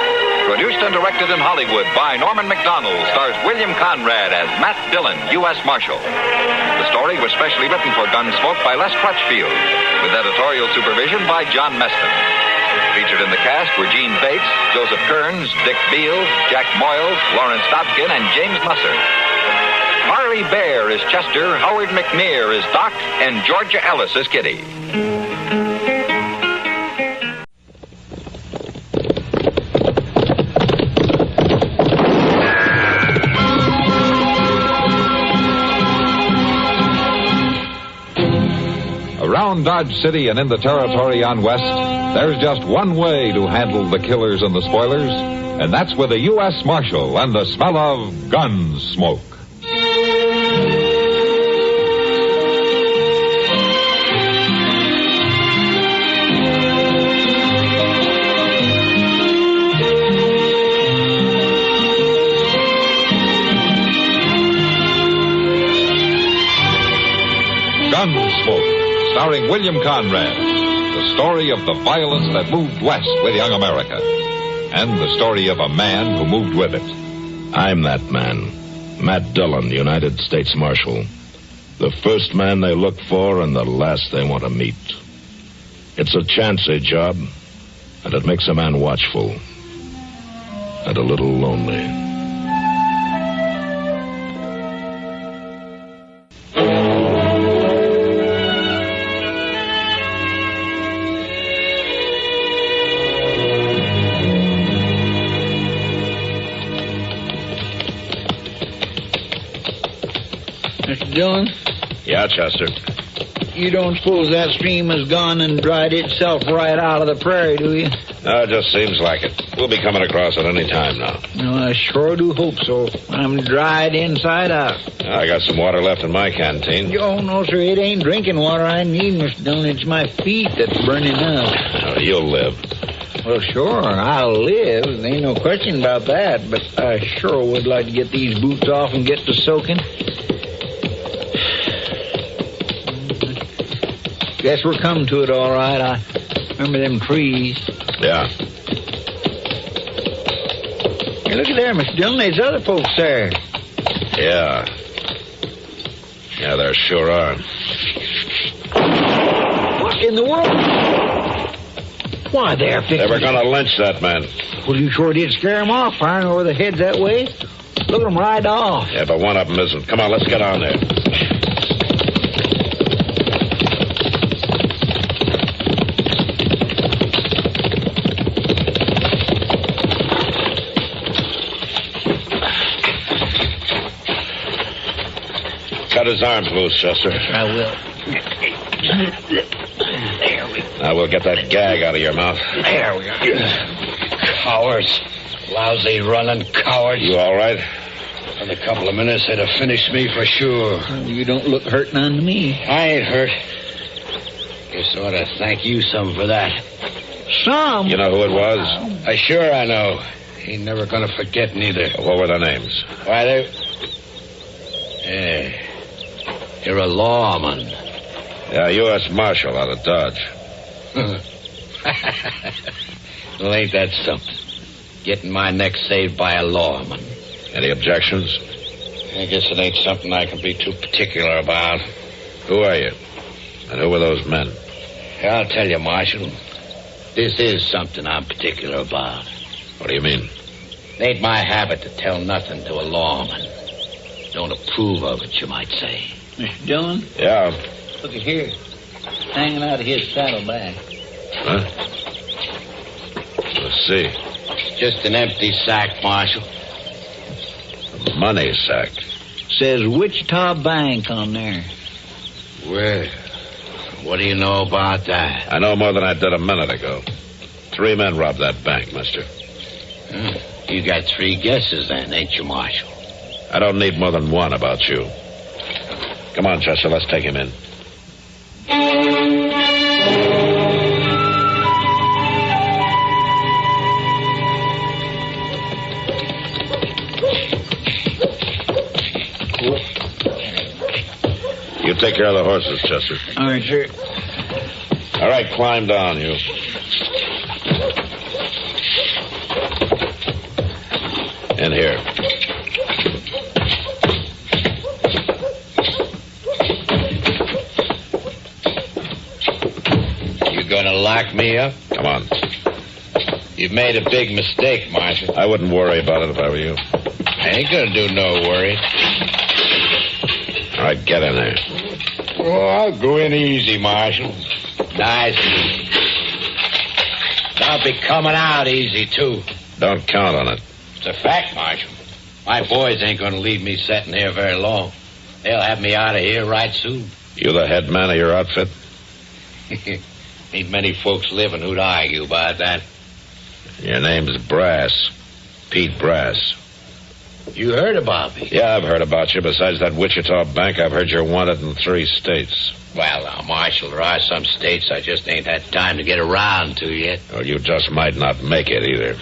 Produced and directed in Hollywood by Norman McDonald, stars William Conrad as Matt Dillon, U.S. Marshal. The story was specially written for Gunsmoke by Les Crutchfield, with editorial supervision by John Meston. Featured in the cast were Gene Bates, Joseph Kearns, Dick Beals, Jack Moyles, Lawrence Dobkin, and James Musser. Harley Bear is Chester, Howard McNear is Doc, and Georgia Ellis is Kitty. Around Dodge City and in the territory on West, there's just one way to handle the killers and the spoilers, and that's with a U.S. Marshal and the smell of Gunsmoke. Gunsmoke, starring William Conrad, the story of the violence that moved west with young America, and the story of a man who moved with it. I'm that man, Matt Dillon, United States Marshal. The first man they look for and the last they want to meet. It's a chancy job, and it makes a man watchful and a little lonely. Mr. Dillon? Yeah, Chester. You don't suppose that stream has gone and dried itself right out of the prairie, do you? No, it just seems like it. We'll be coming across at any time now. No, I sure do hope so. I'm dried inside out. I got some water left in my canteen. Oh, no, sir. It ain't drinking water I need, Mr. Dillon. It's my feet that's burning up. Oh, you'll live. Well, sure, I'll live. There ain't no question about that. But I sure would like to get these boots off and get to soaking. Guess we're coming to it all right. I remember them trees. Yeah. Hey, look at there, Mr. Dillon. There's other folks there. Yeah. Yeah, there sure are. What in the world? Why, they're fixing... They were going to lynch that man. Well, you sure did scare them off, firing over their heads that way. Look at them ride off. Yeah, but one of them isn't. Come on, let's get on there. Cut his arms loose, Chester. I will. There we go. Now we'll get that gag out of your mouth. There we go. Cowards. Lousy running cowards. You all right? In a couple of minutes, they'd have finished me for sure. You don't look hurt none to me. I ain't hurt. Guess I ought to thank you some for that. Some? You know who it was? Sure I know. Ain't never gonna forget neither. What were their names? Why, you're a lawman. Yeah, U.S. Marshal out of Dodge. Well, ain't that something? Getting my neck saved by a lawman. Any objections? I guess it ain't something I can be too particular about. Who are you? And who were those men? I'll tell you, Marshal. This is something I'm particular about. What do you mean? It ain't my habit to tell nothing to a lawman. Don't approve of it, you might say. Mr. Dillon? Yeah? Look at here. Hanging out of his saddlebag. Huh? Let's see. Just an empty sack, Marshal. A money sack. Says Wichita Bank on there. Well, what do you know about that? I know more than I did a minute ago. 3 men robbed that bank, mister. You got 3 guesses then, ain't you, Marshal? I don't need more than one about you. Come on, Chester, let's take him in. You take care of the horses, Chester. All right, sir. All right, climb down, you. In here. You gonna lock me up? Come on. You've made a big mistake, Marshal. I wouldn't worry about it if I were you. I ain't gonna do no worry. All right, get in there. Oh, I'll go in easy, Marshal. Nice and easy. I'll be coming out easy, too. Don't count on it. It's a fact, Marshal. My boys ain't gonna leave me sitting here very long. They'll have me out of here right soon. You the head man of your outfit? Ain't many folks living who'd argue about that. Your name's Brass. Pete Brass. You heard about me? Yeah, I've heard about you. Besides that Wichita Bank, I've heard you're wanted in 3 states. Well, now, Marshal, there are some states I just ain't had time to get around to yet. Well, you just might not make it either.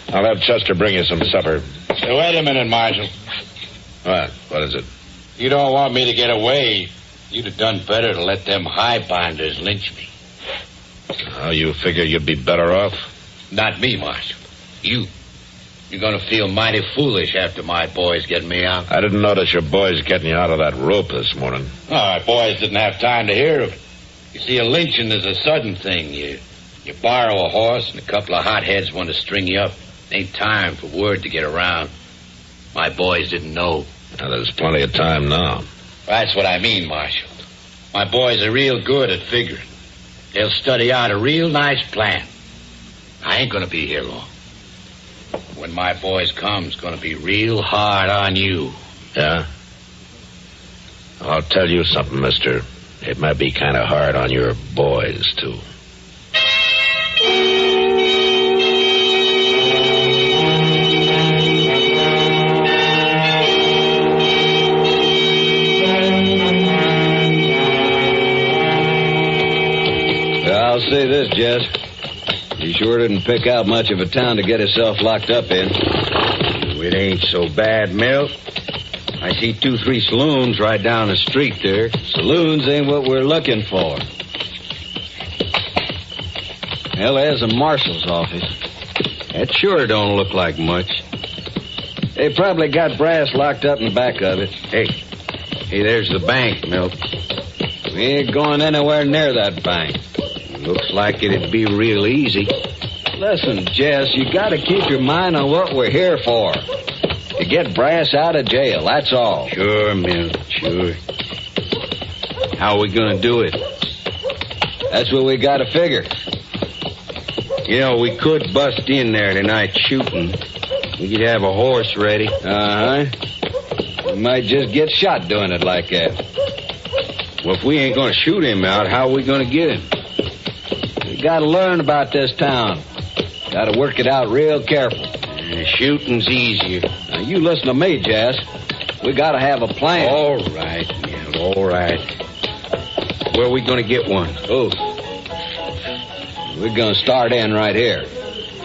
I'll have Chester bring you some supper. Hey, wait a minute, Marshal. What is it? You don't want me to get away. You'd have done better to let them highbinders lynch me. Oh, you figure you'd be better off? Not me, Marshal. You. You're going to feel mighty foolish after my boys get me out. I didn't notice your boys getting you out of that rope this morning. Oh, my boys didn't have time to hear of it. You see, a lynching is a sudden thing. You borrow a horse and a couple of hotheads want to string you up. Ain't time for word to get around. My boys didn't know. Now, there's plenty of time now. That's what I mean, Marshal. My boys are real good at figuring. They'll study out a real nice plan. I ain't going to be here long. When my boys come, it's going to be real hard on you. Yeah? I'll tell you something, mister. It might be kind of hard on your boys, too. I'll say this, Jess. He sure didn't pick out much of a town to get himself locked up in. It ain't so bad, Milt. I see 2-3 saloons right down the street there. Saloons ain't what we're looking for. Well, there's a marshal's office. That sure don't look like much. They probably got brass locked up in the back of it. Hey, there's the bank, Milt. We ain't going anywhere near that bank. Looks like it'd be real easy. Listen, Jess, you gotta keep your mind on what we're here for. To get Brass out of jail, that's all. Sure, Milt, sure. How are we gonna do it? That's what we gotta figure. You know, we could bust in there tonight shooting. We could have a horse ready. Uh-huh. We might just get shot doing it like that. Well, if we ain't gonna shoot him out, how are we gonna get him? We gotta learn about this town. Gotta work it out real careful. Shooting's easier. Now, you listen to me, Jess. We gotta have a plan. All right, Milt, all right. Where are we gonna get one? Oh. We're gonna start in right here.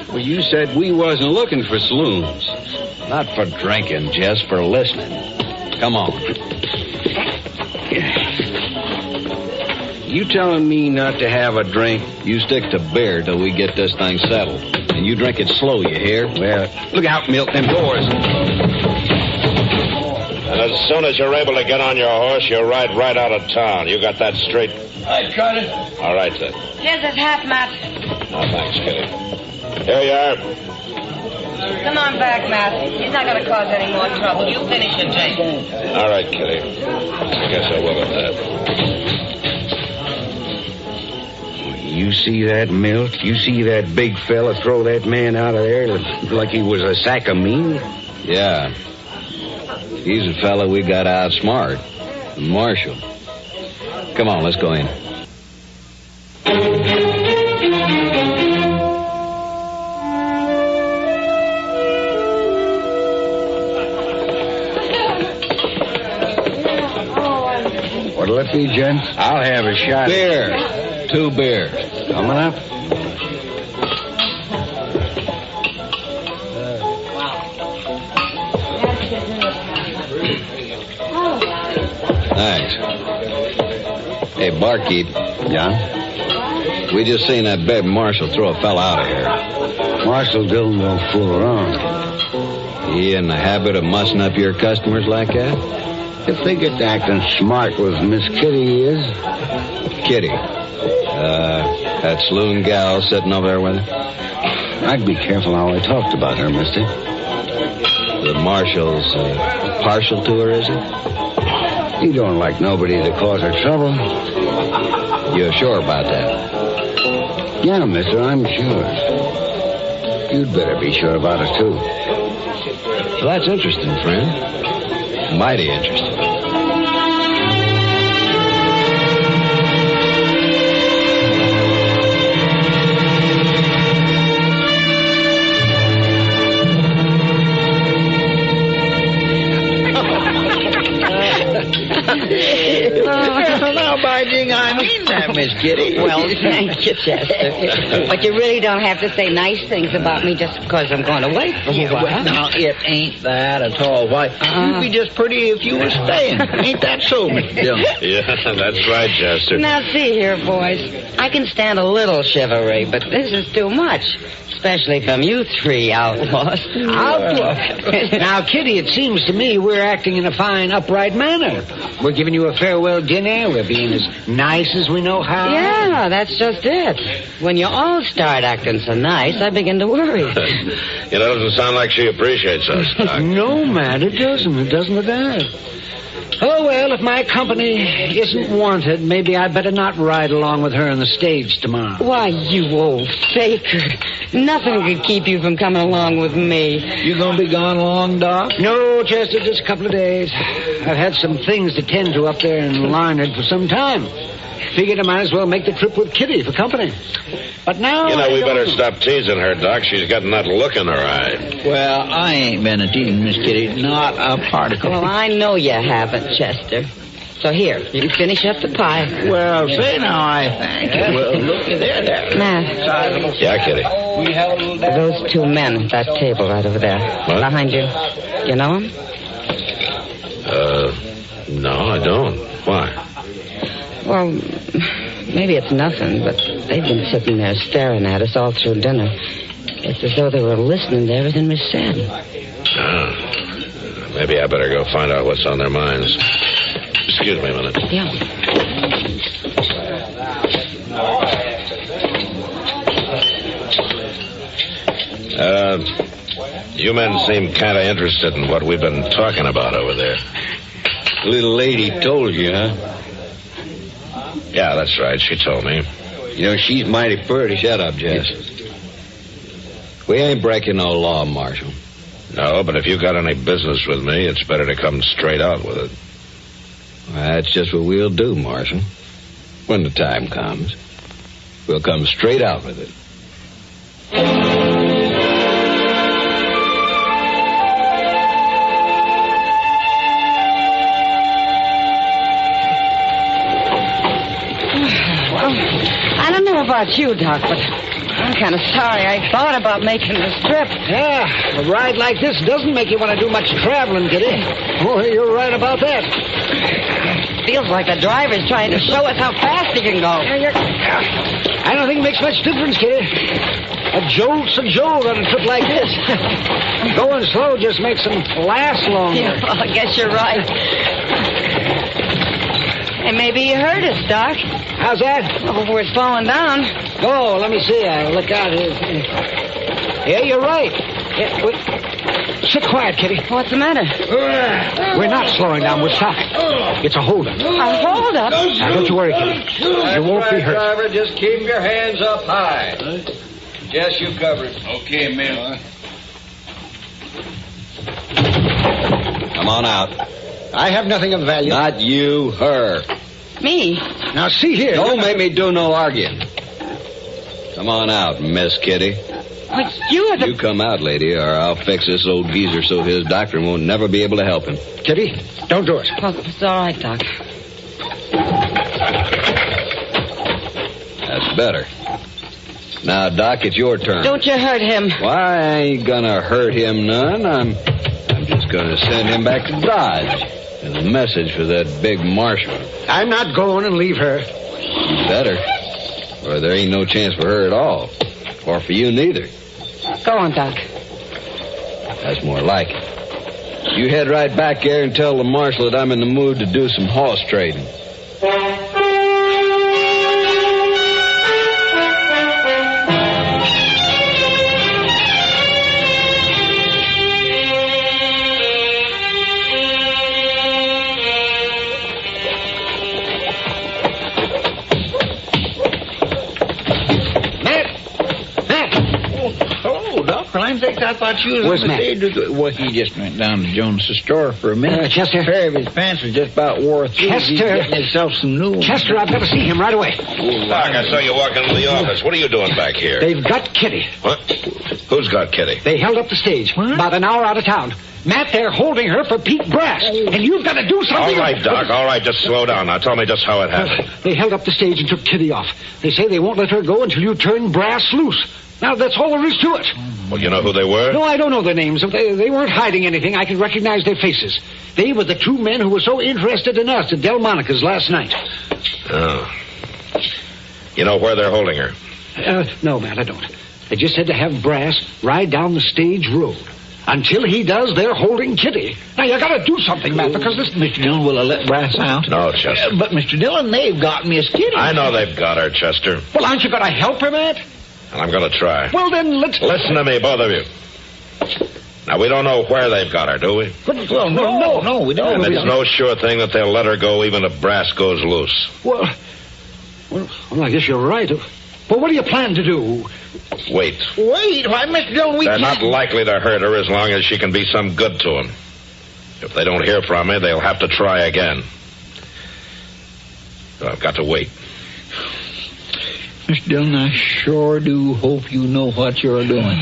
Well, you said we wasn't looking for saloons. Not for drinking, Jess, for listening. Come on. You telling me not to have a drink? You stick to beer till we get this thing settled. And you drink it slow, you hear? Well, look out, Milt, them doors. And as soon as you're able to get on your horse, you ride right out of town. You got that straight? I got it. All right, then. Here's his hat, Matt. Oh, thanks, Kitty. Here you are. Come on back, Matt. He's not going to cause any more trouble. You finish your drink. All right, Kitty. I guess I will at that. You see that, Milt? You see that big fella throw that man out of there like he was a sack of meat? Yeah. He's the fella we got to outsmart. Marshal. Come on, let's go in. What'll it be, Jen? I'll have a shot. Beer. 2 beers. Coming up? Thanks. Hey, barkeep. Yeah? We just seen that babe Marshal throw a fella out of here. Marshal Dillon won't fool around. He in the habit of mussing up your customers like that? If they get to acting smart with Miss Kitty, he is. Kitty. That saloon gal sitting over there with her? I'd be careful how I talked about her, mister. The Marshal's partial to her, is he? He don't like nobody to cause her trouble. You're sure about that? Yeah, mister, I'm sure. You'd better be sure about it, too. Well, that's interesting, friend. Mighty interesting. Now, by jing, I mean that, Miss Kitty. Well, thank you, Chester. But you really don't have to say nice things about me just because I'm going away for a while. Well, now, it ain't that at all. Why, you'd be just pretty if you were staying. Ain't that so, Mr. Dillon? Yeah, that's right, Chester. Now, see here, boys. I can stand a little chivalry, but this is too much. Especially from you three outlaws. Outlaws? Now, Kitty, it seems to me we're acting in a fine, upright manner. We're giving you a farewell dinner. We're being as nice as we know how. Yeah, that's just it. When you all start acting so nice, I begin to worry. It doesn't sound like she appreciates us, Doc. No, man, it doesn't. It doesn't at all. Oh, well, if my company isn't wanted, maybe I'd better not ride along with her on the stage tomorrow. Why, you old faker. Nothing could keep you from coming along with me. You gonna be gone long, Doc? No, Chester, just a couple of days. I've had some things to tend to up there in Larned for some time. Figured I might as well make the trip with Kitty for company. But now... We better stop teasing her, Doc. She's got that look in her eye. Well, I ain't been a teasing Miss Kitty. Not a particle. Well, I know you haven't, Chester. So here, you can finish up the pie. Well, say now, I thank you. Well, looky there. Matt. Yeah, Kitty. Those two men at that table right over there. What? Behind you. You know them? No, I don't. Why? Well, maybe it's nothing, but they've been sitting there staring at us all through dinner. It's as though they were listening to everything we said. Maybe I better go find out what's on their minds. Excuse me a minute. Yeah. You men seem kind of interested in what we've been talking about over there. Little lady told you, huh? Yeah, that's right. She told me. You know, she's mighty pretty. Shut up, Jess. We ain't breaking no law, Marshal. No, but if you got any business with me, it's better to come straight out with it. Well, that's just what we'll do, Marshal. When the time comes, we'll come straight out with it. I don't know about you, Doc, but I'm kind of sorry I thought about making this trip. Yeah, a ride like this doesn't make you want to do much traveling, Kitty. Oh, you're right about that. Feels like the driver's trying to show us how fast he can go. I don't think it makes much difference, Kitty. A jolt's a jolt on a trip like this. Going slow just makes them last longer. Yeah, well, I guess you're right. Hey, maybe you heard us, Doc. How's that? Oh, we're slowing down. Oh, let me see. I'll look out here. Yeah, you're right. Yeah, wait. Sit quiet, Kitty. What's the matter? We're not slowing down. We're stopping. It's a holdup. A holdup? Now, don't you worry, Kitty. You won't be hurt. Driver, just keep your hands up high. Jess, you cover it. Okay, Mill. Come on out. I have nothing of value. Not you, her. Me? Now, see here. Don't make me do no arguing. Come on out, Miss Kitty. But you're the... You come out, lady, or I'll fix this old geezer so his doctor won't never be able to help him. Kitty, don't do it. Oh, it's all right, Doc. That's better. Now, Doc, it's your turn. Don't you hurt him. Why, I ain't gonna hurt him none. I'm just gonna send him back to Dodge. And a message for that big marshal. I'm not going and leave her. You better. Or there ain't no chance for her at all. Or for you neither. Go on, Doc. That's more like it. You head right back there and tell the marshal that I'm in the mood to do some horse trading. For land sakes, I thought you was Where's on the Matt? stage. Well, he just went down to Jones' store for a minute. Chester? A pair of his pants was just about wore through. Chester? He's getting himself some new ones. Chester, I've got to see him right away. Doc, I saw you walking into the office. What are you doing back here? They've got Kitty. What? Who's got Kitty? They held up the stage about an hour out of town. Matt, they're holding her for Pete Brass. And you've got to do something. All right, Doc, all right. Just slow down. Now tell me just how it happened. They held up the stage and took Kitty off. They say they won't let her go until you turn Brass loose. Now, that's all there is to it. Well, you know who they were? No, I don't know their names. They weren't hiding anything. I can recognize their faces. They were the two men who were so interested in us at Delmonico's last night. Oh. You know where they're holding her? No, Matt, I don't. They just said to have Brass ride down the stage road. Until he does, they're holding Kitty. Now, you got to do something, Matt, because this... Mr. Dillon will have let Brass out. No, Chester. But, Mr. Dillon, they've got Miss Kitty. I know they've got her, Chester. Well, aren't you going to help her, Matt? And I'm going to try. Well, then, let's... Listen to me, both of you. Now, we don't know where they've got her, do we? Well, no, we don't. And it's no sure thing that they'll let her go even if Brass goes loose. Well, I guess you're right. Well, what do you plan to do? Wait. Wait, why, Mr. Dillon, we They're can't... not likely to hurt her as long as she can be some good to them. If they don't hear from me, they'll have to try again. So I've got to wait. Mr. Dillon, I sure do hope you know what you're doing.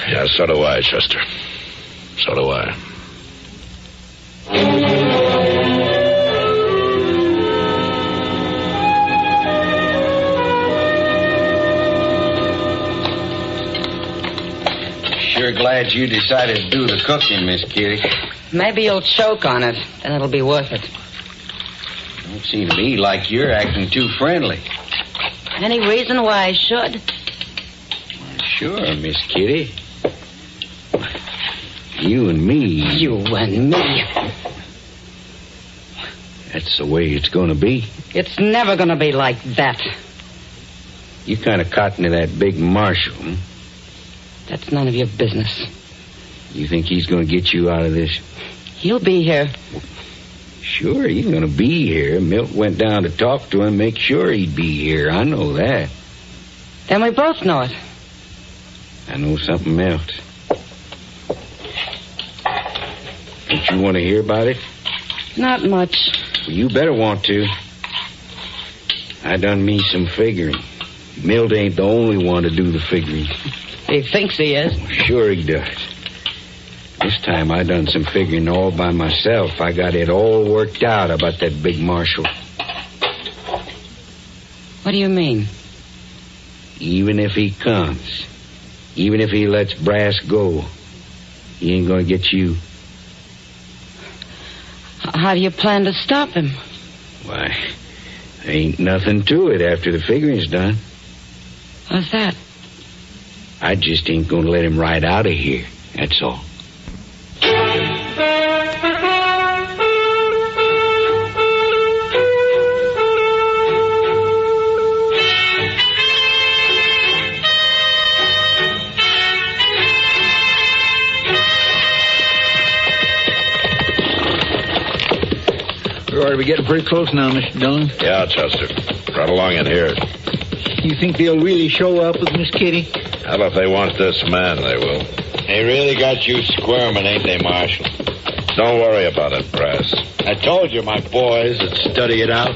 Yeah, so do I, Chester. So do I. Sure glad you decided to do the cooking, Miss Kitty. Maybe you'll choke on it, and it'll be worth it. Don't seem to me like you're acting too friendly. Any reason why I should? Sure, Miss Kitty. You and me. You and me. That's the way it's going to be. It's never going to be like that. You kind of cotton to that big Marshal, hmm? That's none of your business. You think he's going to get you out of this? He'll be here. Sure, he's going to be here. Milt went down to talk to him, make sure he'd be here. I know that. Then we both know it. I know something else. Don't you want to hear about it? Not much. Well, you better want to. I done me some figuring. Milt ain't the only one to do the figuring. He thinks he is. Sure he does. This time I done some figuring all by myself. I got it all worked out about that big Marshal. What do you mean? Even if he comes, even if he lets Brass go, he ain't gonna get you. How do you plan to stop him? Why, ain't nothing to it after the figuring's done. How's that? I just ain't gonna let him ride out of here, that's all. We ought to be getting pretty close now, Mr. Dillon. Yeah, Chester. Right along in here. You think they'll really show up with Miss Kitty? Hell, if they want this man, they will. They really got you squirming, ain't they, Marshal? Don't worry about it, Brass. I told you my boys would study it out.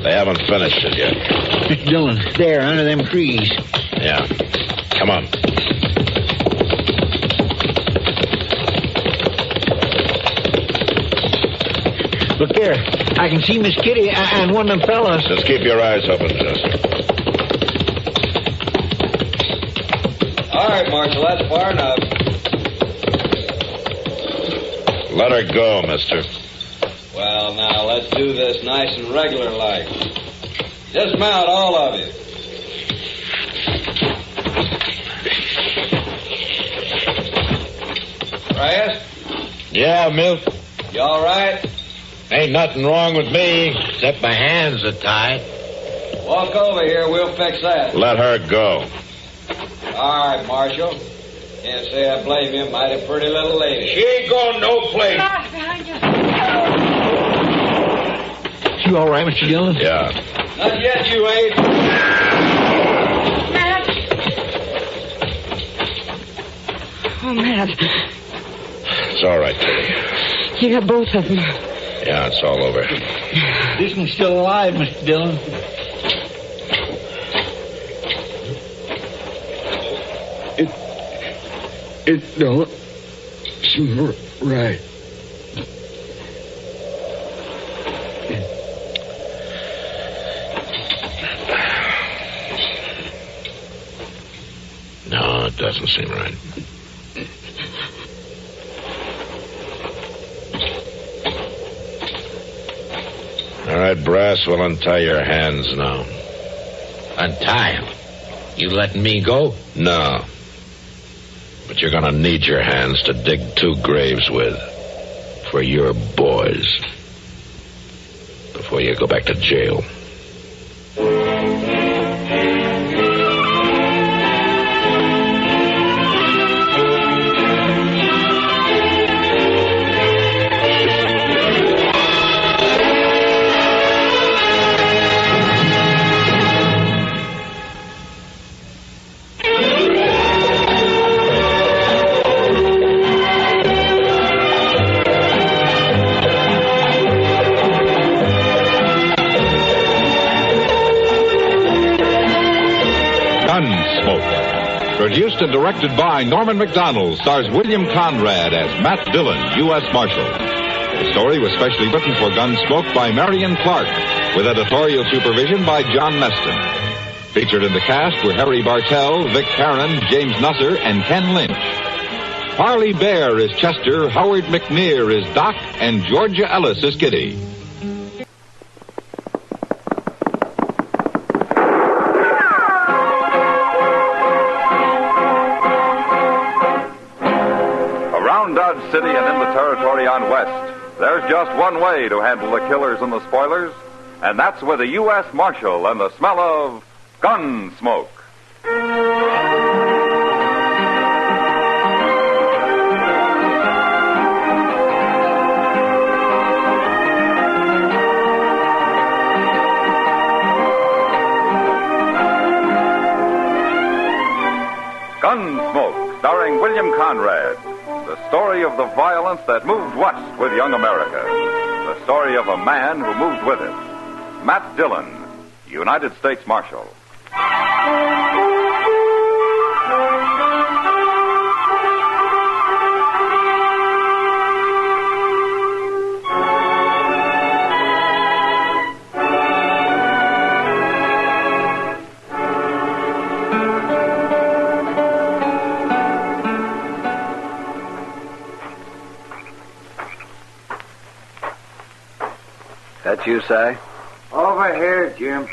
They haven't finished it yet. Mr. Dillon, there, under them trees. Yeah. Come on. Look there. I can see Miss Kitty and one of them fellas. Just keep your eyes open, Chester. All right, Marshal, that's far enough. Let her go, mister. Well, now, let's do this nice and regular like. Dismount, all of you. Brass? Yeah, Milt. You all right? Ain't nothing wrong with me, except my hands are tied. Walk over here, we'll fix that. Let her go. All right, Marshal. Can't say I blame you. Mighty pretty little lady. She ain't going no place. You all right, Mr. Dillon? Yeah. Not yet, you ain't. Oh, Matt. It's all right, Kitty. Yeah, both of them. Yeah, it's all over. This one's still alive, Mr. Dillon. It don't seem right. No, it doesn't seem right. All right, Brass, we'll untie your hands now. Untie him? You letting me go? No. But you're gonna need your hands to dig 2 graves with. For your boys. Before you go back to jail. Gunsmoke. Produced and directed by Norman Macdonald, stars William Conrad as Matt Dillon, U.S. Marshal. The story was specially written for Gunsmoke by Marion Clark, with editorial supervision by John Meston. Featured in the cast were Harry Bartell, Vic Caron, James Nusser, and Ken Lynch. Parley Bear is Chester, Howard McNear is Doc, and Georgia Ellis is Kitty. Around Dodge City and in the territory on West, there's just one way to handle the killers and the spoilers, and that's with a U.S. Marshal and the smell of Gunsmoke. Gunsmoke, starring William Conrad. The story of the violence that moved west with young America. The story of a man who moved with it. Matt Dillon, United States Marshal. That you, Si? Over here, Jim.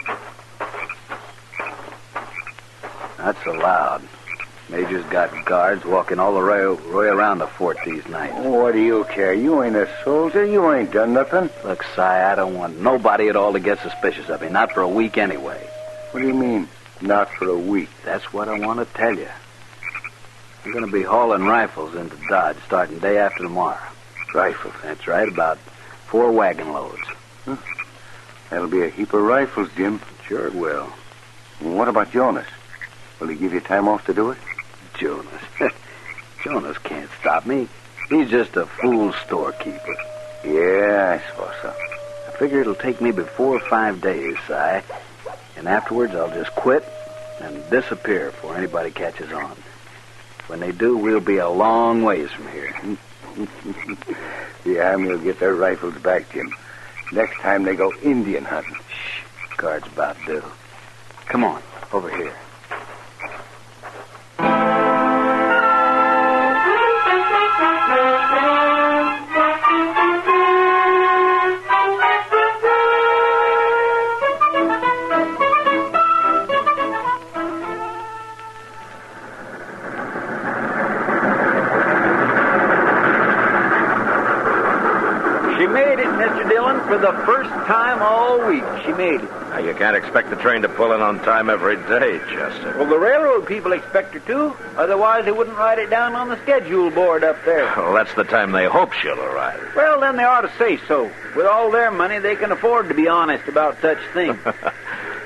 Not so loud. Major's got guards walking all the way around the fort these nights. What do you care? You ain't a soldier. You ain't done nothing. Look, Si, I don't want nobody at all to get suspicious of me. Not for a week anyway. What do you mean, not for a week? That's what I want to tell you. I'm going to be hauling rifles into Dodge starting day after tomorrow. Rifles? That's right, about 4 wagon loads. Huh? That'll be a heap of rifles, Jim. Sure it will. And what about Jonas? Will he give you time off to do it? Jonas? Jonas can't stop me. He's just a fool storekeeper. Yeah, I suppose so. I figure it'll take me but 4 or 5 days, Si. And afterwards I'll just quit and disappear before anybody catches on. When they do, we'll be a long ways from here. The Army will get their rifles back, Jim. Next time they go Indian hunting. Shh. Guard's about due. Come on, over here. For the first time all week, she made it. Now, you can't expect the train to pull in on time every day, Chester. Well, the railroad people expect her to. Otherwise, they wouldn't write it down on the schedule board up there. Well, that's the time they hope she'll arrive. Well, then they ought to say so. With all their money, they can afford to be honest about such things.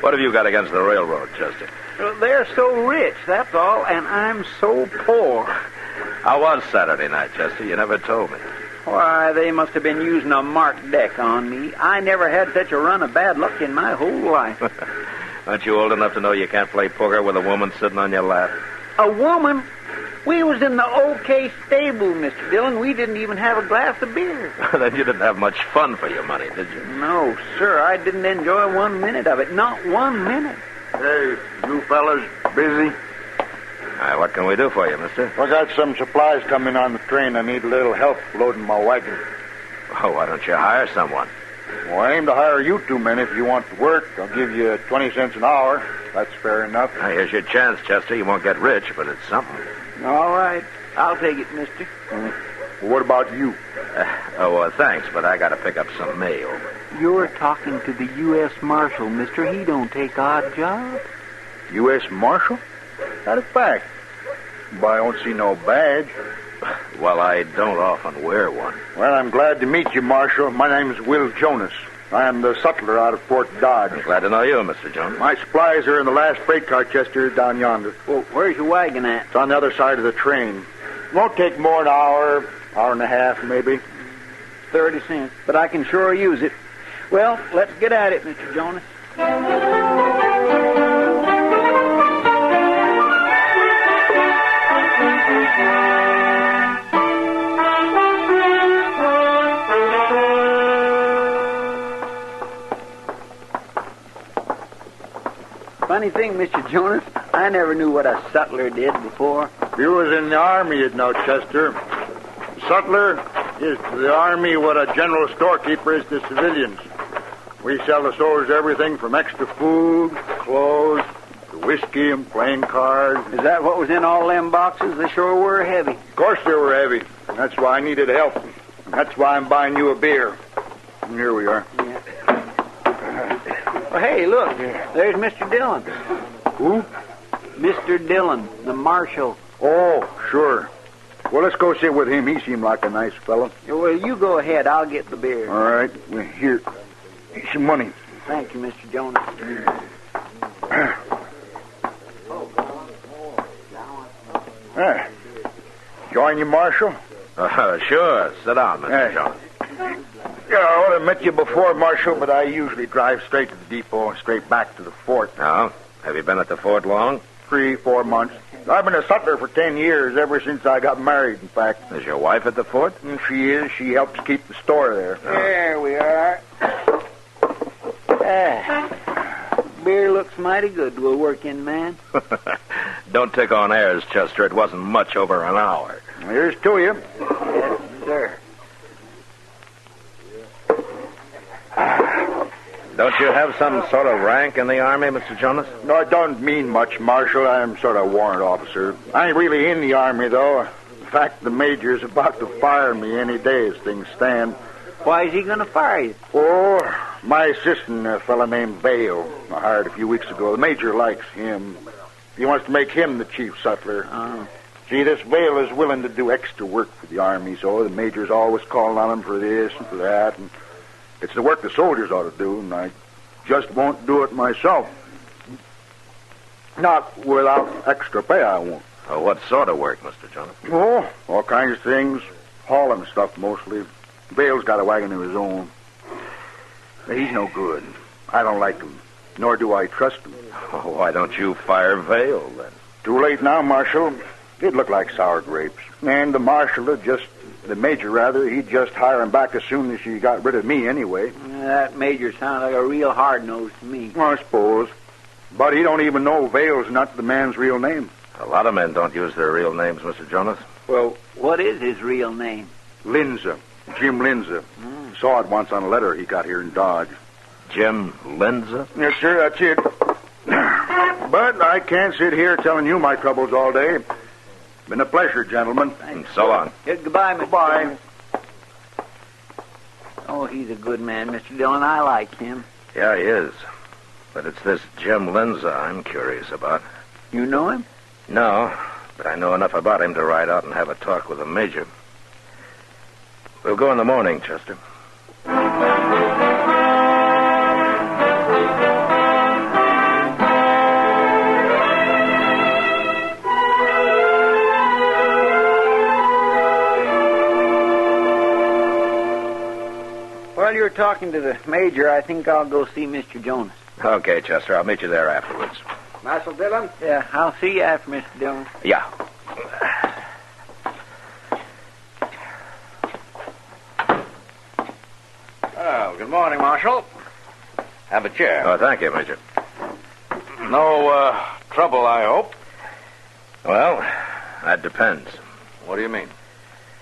What have you got against the railroad, Chester? Well, they're so rich, that's all, and I'm so poor. How was Saturday night, Chester? You never told me. Why, they must have been using a marked deck on me. I never had such a run of bad luck in my whole life. Aren't you old enough to know you can't play poker with a woman sitting on your lap? A woman? We was in the OK stable, Mr. Dillon. We didn't even have a glass of beer. Then you didn't have much fun for your money, did you? No, sir. I didn't enjoy 1 minute of it. Not 1 minute. Hey, you fellas busy? What can we do for you, mister? I got some supplies coming on the train. I need a little help loading my wagon. Oh, why don't you hire someone? Well, I aim to hire you 2 men if you want to work. I'll give you 20 cents an hour. That's fair enough. Now, here's your chance, Chester. You won't get rich, but it's something. All right. I'll take it, mister. Well, what about you? Thanks, but I got to pick up some mail. You're talking to the U.S. Marshal, mister. He don't take odd jobs. U.S. Marshal? Not a fact. But I don't see no badge. Well, I don't often wear one. Well, I'm glad to meet you, Marshal. My name's Will Jonas. I am the sutler out of Fort Dodge. I'm glad to know you, Mr. Jonas. My supplies are in the last freight car, Chester, down yonder. Well, where's your wagon at? It's on the other side of the train. Won't take more than an hour and a half, maybe. 30 cents, but I can sure use it. Well, let's get at it, Mr. Jonas. Funny thing, Mr. Jonas, I never knew what a sutler did before. If you was in the army, you'd know, Chester. Sutler is to the army what a general storekeeper is to civilians. We sell the soldiers everything from extra food, clothes, to whiskey and playing cards. Is that what was in all them boxes? They sure were heavy. Of course they were heavy. That's why I needed help. And that's why I'm buying you a beer. And here we are. Yeah. Well, hey, look. There's Mr. Dillon. Who? Mr. Dillon, the marshal. Oh, sure. Well, let's go sit with him. He seemed like a nice fellow. Well, you go ahead. I'll get the beer. All right. Well, here. Here's some money. Thank you, Mr. Jonas. Join you, Marshal? Sure. Sit down, Mr. Jonas. Yeah, I ought to have met you before, Marshal, but I usually drive straight to the depot and straight back to the fort. Oh? Have you been at the fort long? 3-4 months. I've been a sutler for 10 years, ever since I got married, in fact. Is your wife at the fort? She is. She helps keep the store there. There we are. Beer looks mighty good to a working man. Don't take on airs, Chester. It wasn't much over an hour. Here's to you. Yes, sir. Don't you have some sort of rank in the Army, Mr. Jonas? No, it don't mean much, Marshal. I'm sort of warrant officer. I ain't really in the Army, though. In fact, the major's about to fire me any day as things stand. Why is he going to fire you? Oh, my assistant, a fella named Vale, I hired a few weeks ago. The major likes him. He wants to make him the chief sutler. Oh. See, this Vale is willing to do extra work for the Army, so the major's always calling on him for this and for that. And it's the work the soldiers ought to do, and I just won't do it myself. Not without extra pay, I won't. What sort of work, Mr. Jonas? Oh, all kinds of things. Hauling stuff, mostly. Vale's got a wagon of his own. He's no good. I don't like him, nor do I trust him. Oh, why don't you fire Vale, then? Too late now, Marshal. It'd look like sour grapes. And the major, he'd just hire him back as soon as he got rid of me anyway. That major sounds like a real hard-nosed to me. Well, I suppose. But he don't even know Vale's not the man's real name. A lot of men don't use their real names, Mr. Jonas. Well, what is his real name? Linza. Jim Linza. Saw it once on a letter he got here in Dodge. Jim Linza? Yes, sir, that's it. But I can't sit here telling you my troubles all day. Been a pleasure, gentlemen. And so long. Goodbye, Mr. Goodbye. Dillon. Oh, he's a good man, Mr. Dillon. I like him. Yeah, he is. But it's this Jim Linza I'm curious about. You know him? No, but I know enough about him to ride out and have a talk with the major. We'll go in the morning, Chester. you're talking to the major, I think I'll go see Mr. Jonas. Okay, Chester. I'll meet you there afterwards. Marshal Dillon? Yeah, I'll see you after, Mr. Dillon. Yeah. Oh, good morning, Marshal. Have a chair. Oh, thank you, Major. No trouble, I hope. Well, that depends. What do you mean?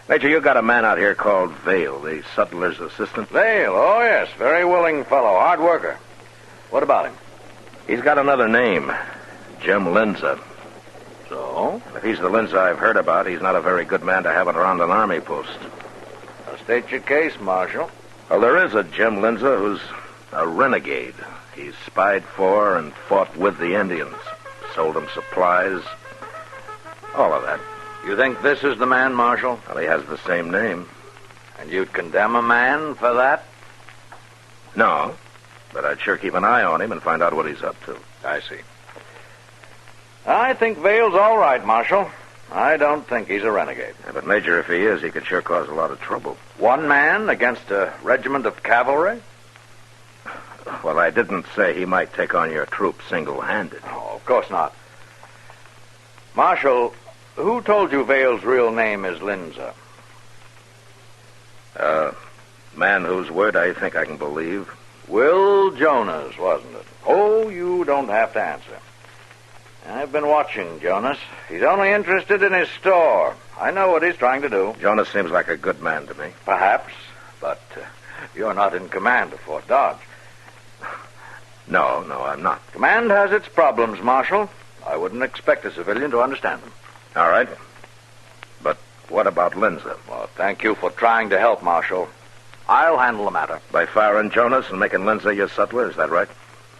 Major, you got a man out here called Vale, the sutler's assistant. Vale, oh, yes. Very willing fellow. Hard worker. What about him? He's got another name. Jim Linza. So? If he's the Linza I've heard about, he's not a very good man to have around an army post. Now state your case, Marshal. Well, there is a Jim Linza who's a renegade. He's spied for and fought with the Indians. Sold them supplies. All of that. You think this is the man, Marshal? Well, he has the same name. And you'd condemn a man for that? No, but I'd sure keep an eye on him and find out what he's up to. I see. I think Vale's all right, Marshal. I don't think he's a renegade. Yeah, but, Major, if he is, he could sure cause a lot of trouble. One man against a regiment of cavalry? Well, I didn't say he might take on your troop single-handed. Oh, of course not. Marshal, who told you Vale's real name is Linza? Man whose word I think I can believe. Will Jonas, wasn't it? Oh, you don't have to answer. I've been watching Jonas. He's only interested in his store. I know what he's trying to do. Jonas seems like a good man to me. Perhaps, but you're not in command of Fort Dodge. No, I'm not. Command has its problems, Marshal. I wouldn't expect a civilian to understand them. All right. But what about Linza? Well, thank you for trying to help, Marshal. I'll handle the matter. By firing Jonas and making Linza your sutler, is that right?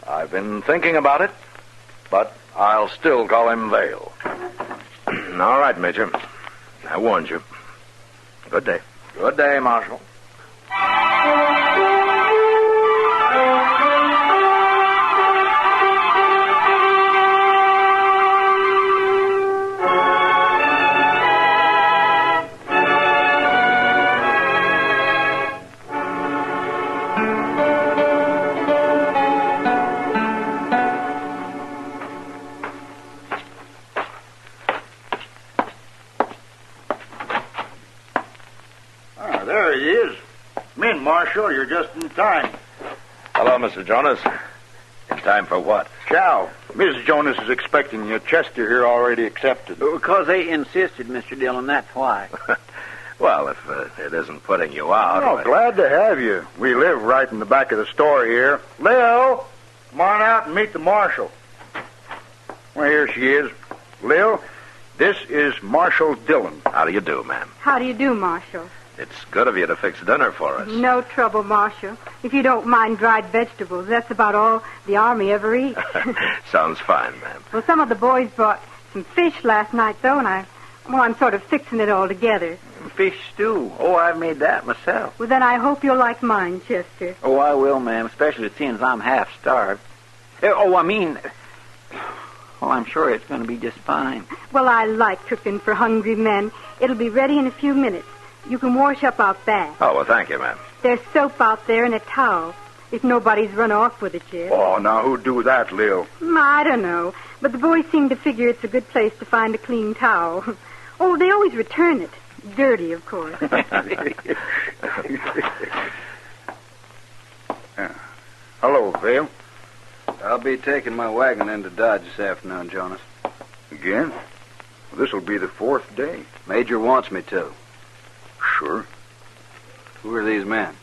I've been thinking about it, but I'll still call him Vale. All right, Major. I warned you. Good day. Good day, Marshal. Marshal, you're just in time. Hello, Mr. Jonas. In time for what? Chow. Mrs. Jonas is expecting you. Chester here already accepted. Because they insisted, Mr. Dillon, that's why. Well, if it isn't putting you out... Oh, glad to have you. We live right in the back of the store here. Lil, come on out and meet the marshal. Well, here she is. Lil, this is Marshal Dillon. How do you do, ma'am? How do you do, Marshal? It's good of you to fix dinner for us. No trouble, Marshal. If you don't mind dried vegetables, that's about all the Army ever eats. Sounds fine, ma'am. Well, some of the boys brought some fish last night, though, and I'm sort of fixing it all together. Fish stew. Oh, I made that myself. Well, then I hope you'll like mine, Chester. Oh, I will, ma'am, especially seeing as I'm half starved. I'm sure it's going to be just fine. Well, I like cooking for hungry men. It'll be ready in a few minutes. You can wash up out back. Oh, well, thank you, ma'am. There's soap out there and a towel, if nobody's run off with it yet. Oh, now who'd do that, Lil? I don't know, but the boys seem to figure it's a good place to find a clean towel. Oh, they always return it. Dirty, of course. Hello, Vale. I'll be taking my wagon into Dodge this afternoon, Jonas. Again? Well, this'll be the fourth day. Major wants me to. Sure. Who are these men?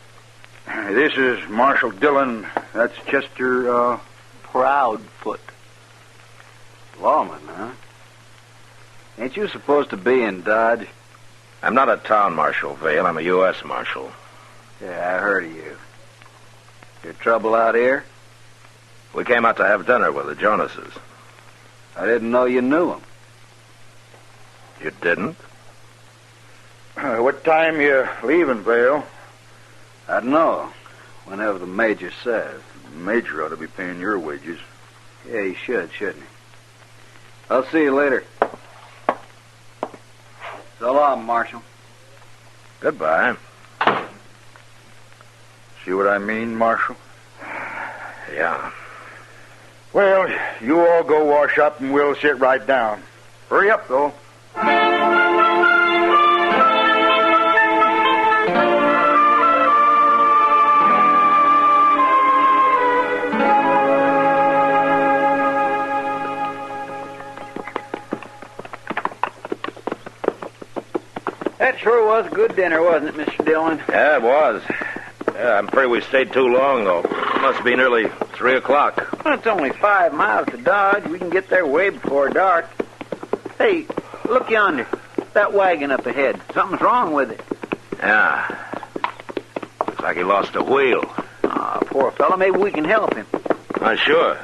This is Marshal Dillon. That's Chester, Proudfoot. Lawman, huh? Ain't you supposed to be in Dodge? I'm not a town marshal, Vale. I'm a U.S. marshal. Yeah, I heard of you. Your trouble out here? We came out to have dinner with the Jonases. I didn't know you knew them. You didn't? What time you leaving, Vale? I don't know. Whenever the major says. The major ought to be paying your wages. Yeah, he should, shouldn't he? I'll see you later. So long, Marshal. Goodbye. See what I mean, Marshal? Yeah. Well, you all go wash up and we'll sit right down. Hurry up, though. That sure was a good dinner, wasn't it, Mr. Dillon? Yeah, it was. Yeah, I'm afraid we stayed too long, though. It must be nearly 3 o'clock. Well, it's only 5 miles to Dodge. We can get there way before dark. Hey, look yonder. That wagon up ahead. Something's wrong with it. Yeah. Looks like he lost a wheel. Ah, poor fellow. Maybe we can help him. Sure.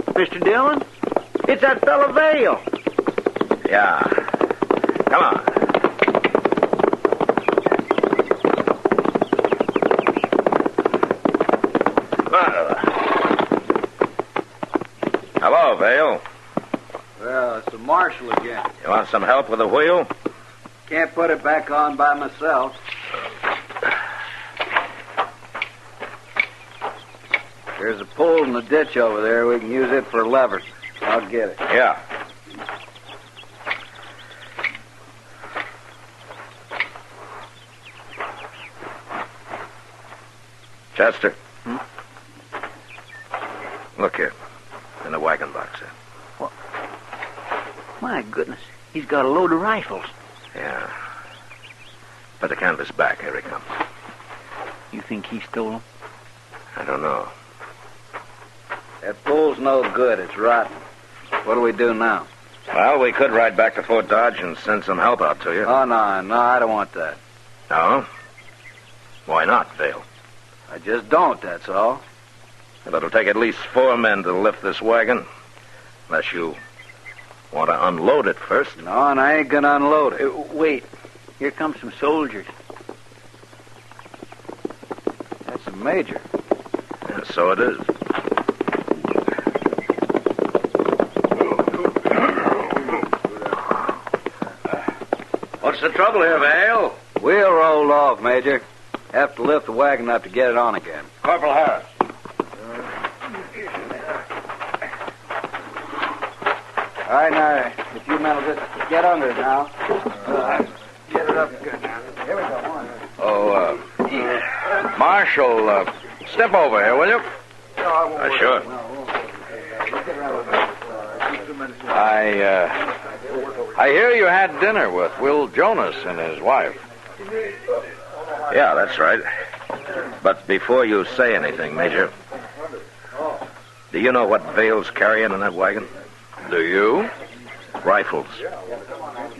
Mr. Dillon? It's that fellow Vale. Yeah. Come on. Hello, Vale. Well, it's the Marshal again. You want some help with the wheel? Can't put it back on by myself. There's a pole in the ditch over there. We can use it for a lever. I'll get it. Yeah. Chester. Look here. In the wagon box there. What? My goodness. He's got a load of rifles. Yeah. Put the canvas back. Here he comes. You think he stole them? I don't know. That pole's no good. It's rotten. What do we do now? Well, we could ride back to Fort Dodge and send some help out to you. Oh, no, I don't want that. No? Why not, Vale? I just don't, that's all. Well, it'll take at least 4 men to lift this wagon. Unless you want to unload it first. No, and I ain't gonna unload it. Wait. Here come some soldiers. That's a major. Yeah, so it is. What's the trouble here, Vale? Wheel rolled off, Major. Have to lift the wagon up to get it on again. Corporal Harris. All right, now, if you men will just get under it now. Get it up good now. Here we go, on. Oh, Marshal, step over here, will you? Sure. I hear you had dinner with Will Jonas and his wife. Yeah, that's right. But before you say anything, Major, do you know what Vale's carrying in that wagon? Do you? Rifles.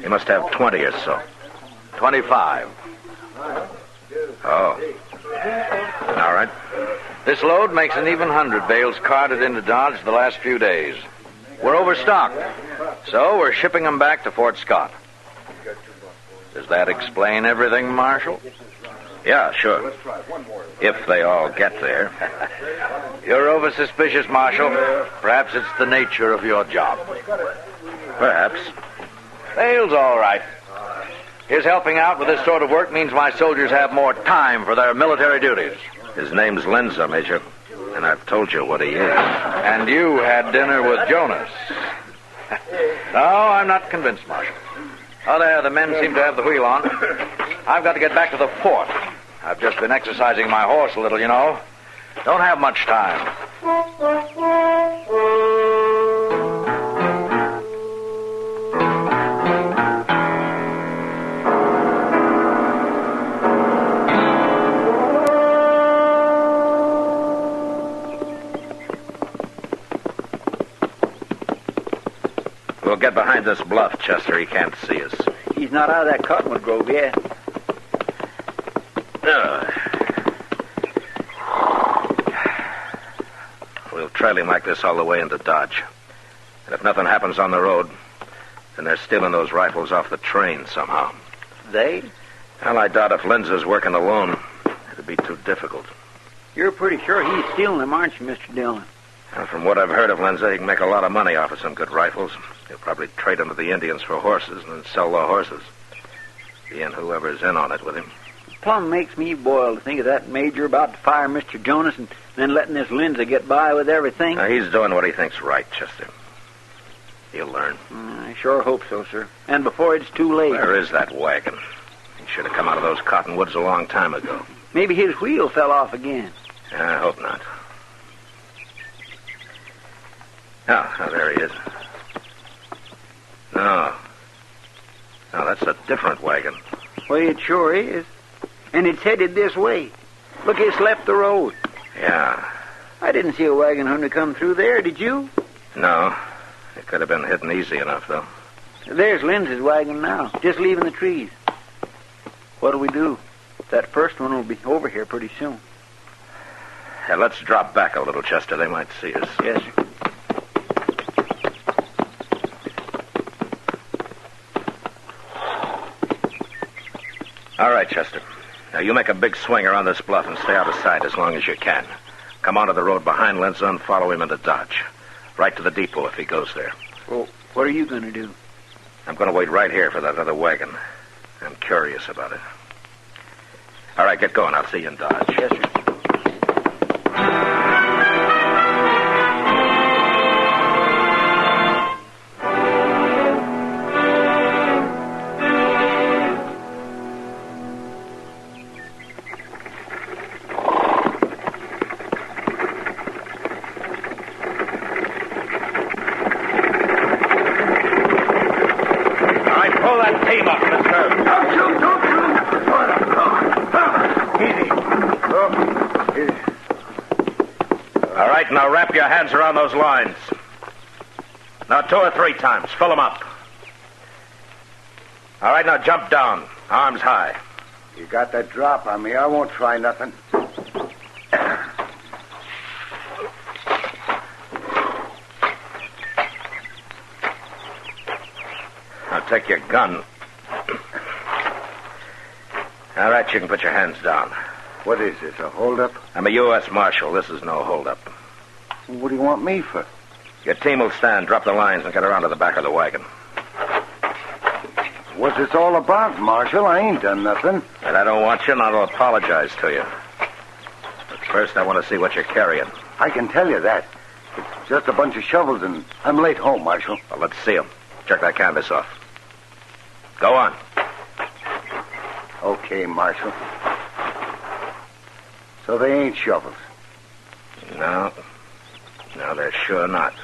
He must have 20 or so. 25. Oh. All right. This load makes an even 100 bales carted into Dodge the last few days. We're overstocked, so we're shipping them back to Fort Scott. Does that explain everything, Marshal? Yeah, sure. If they all get there. You're over-suspicious, Marshal. Perhaps it's the nature of your job. Perhaps. Vale's all right. His helping out with this sort of work means my soldiers have more time for their military duties. His name's Linzer, Major, and I've told you what he is. And you had dinner with Jonas. No, I'm not convinced, Marshal. Oh, there, the men seem to have the wheel on. I've got to get back to the fort. I've just been exercising my horse a little, you know. Don't have much time. We'll get behind this bluff, Chester. He can't see us. He's not out of that cottonwood grove yet. We'll trail him like this all the way into Dodge. And if nothing happens on the road, then they're stealing those rifles off the train somehow. They? Well, I doubt if Linzer's working alone. It'd be too difficult. You're pretty sure he's stealing them, aren't you, Mr. Dillon? Well, from what I've heard of Linzer, he can make a lot of money off of some good rifles. He'll probably trade them to the Indians for horses and then sell the horses. He and whoever's in on it with him. plumb makes me boil to think of that major about to fire Mr. Jonas and then letting this Lindsay get by with everything. He's doing what he thinks right, Chester. He'll learn. I sure hope so, sir. And before it's too late. Where is that wagon? He should have come out of those cottonwoods a long time ago. Maybe his wheel fell off again. I hope not. Oh, there he is. No, that's a different wagon. Well, it sure is. And it's headed this way. Look, it's left the road. Yeah. I didn't see a wagon hunter come through there, did you? No. It could have been hidden easy enough, though. There's Lindsay's wagon now, just leaving the trees. What'll we do? That first one will be over here pretty soon. Yeah, let's drop back a little, Chester. They might see us. Yes, sir. All right, Chester. Now, you make a big swing around this bluff and stay out of sight as long as you can. Come onto the road behind Lindsay and follow him into Dodge. Right to the depot if he goes there. Well, what are you going to do? I'm going to wait right here for that other wagon. I'm curious about it. All right, get going. I'll see you in Dodge. Yes, sir. Now wrap your hands around those lines. Now 2 or 3 times. Fill them up. All right, now jump down. Arms high. You got that drop on me. I won't try nothing. Now take your gun. All right, you can put your hands down. What is this, a holdup? I'm a U.S. Marshal. This is no holdup. What do you want me for? Your team will stand, drop the lines, and get around to the back of the wagon. What's this all about, Marshal? I ain't done nothing. And I don't want you, and I'll apologize to you. But first, I want to see what you're carrying. I can tell you that. It's just a bunch of shovels, and I'm late home, Marshal. Well, let's see them. Check that canvas off. Go on. Okay, Marshal. So they ain't shovels? No, they're sure not.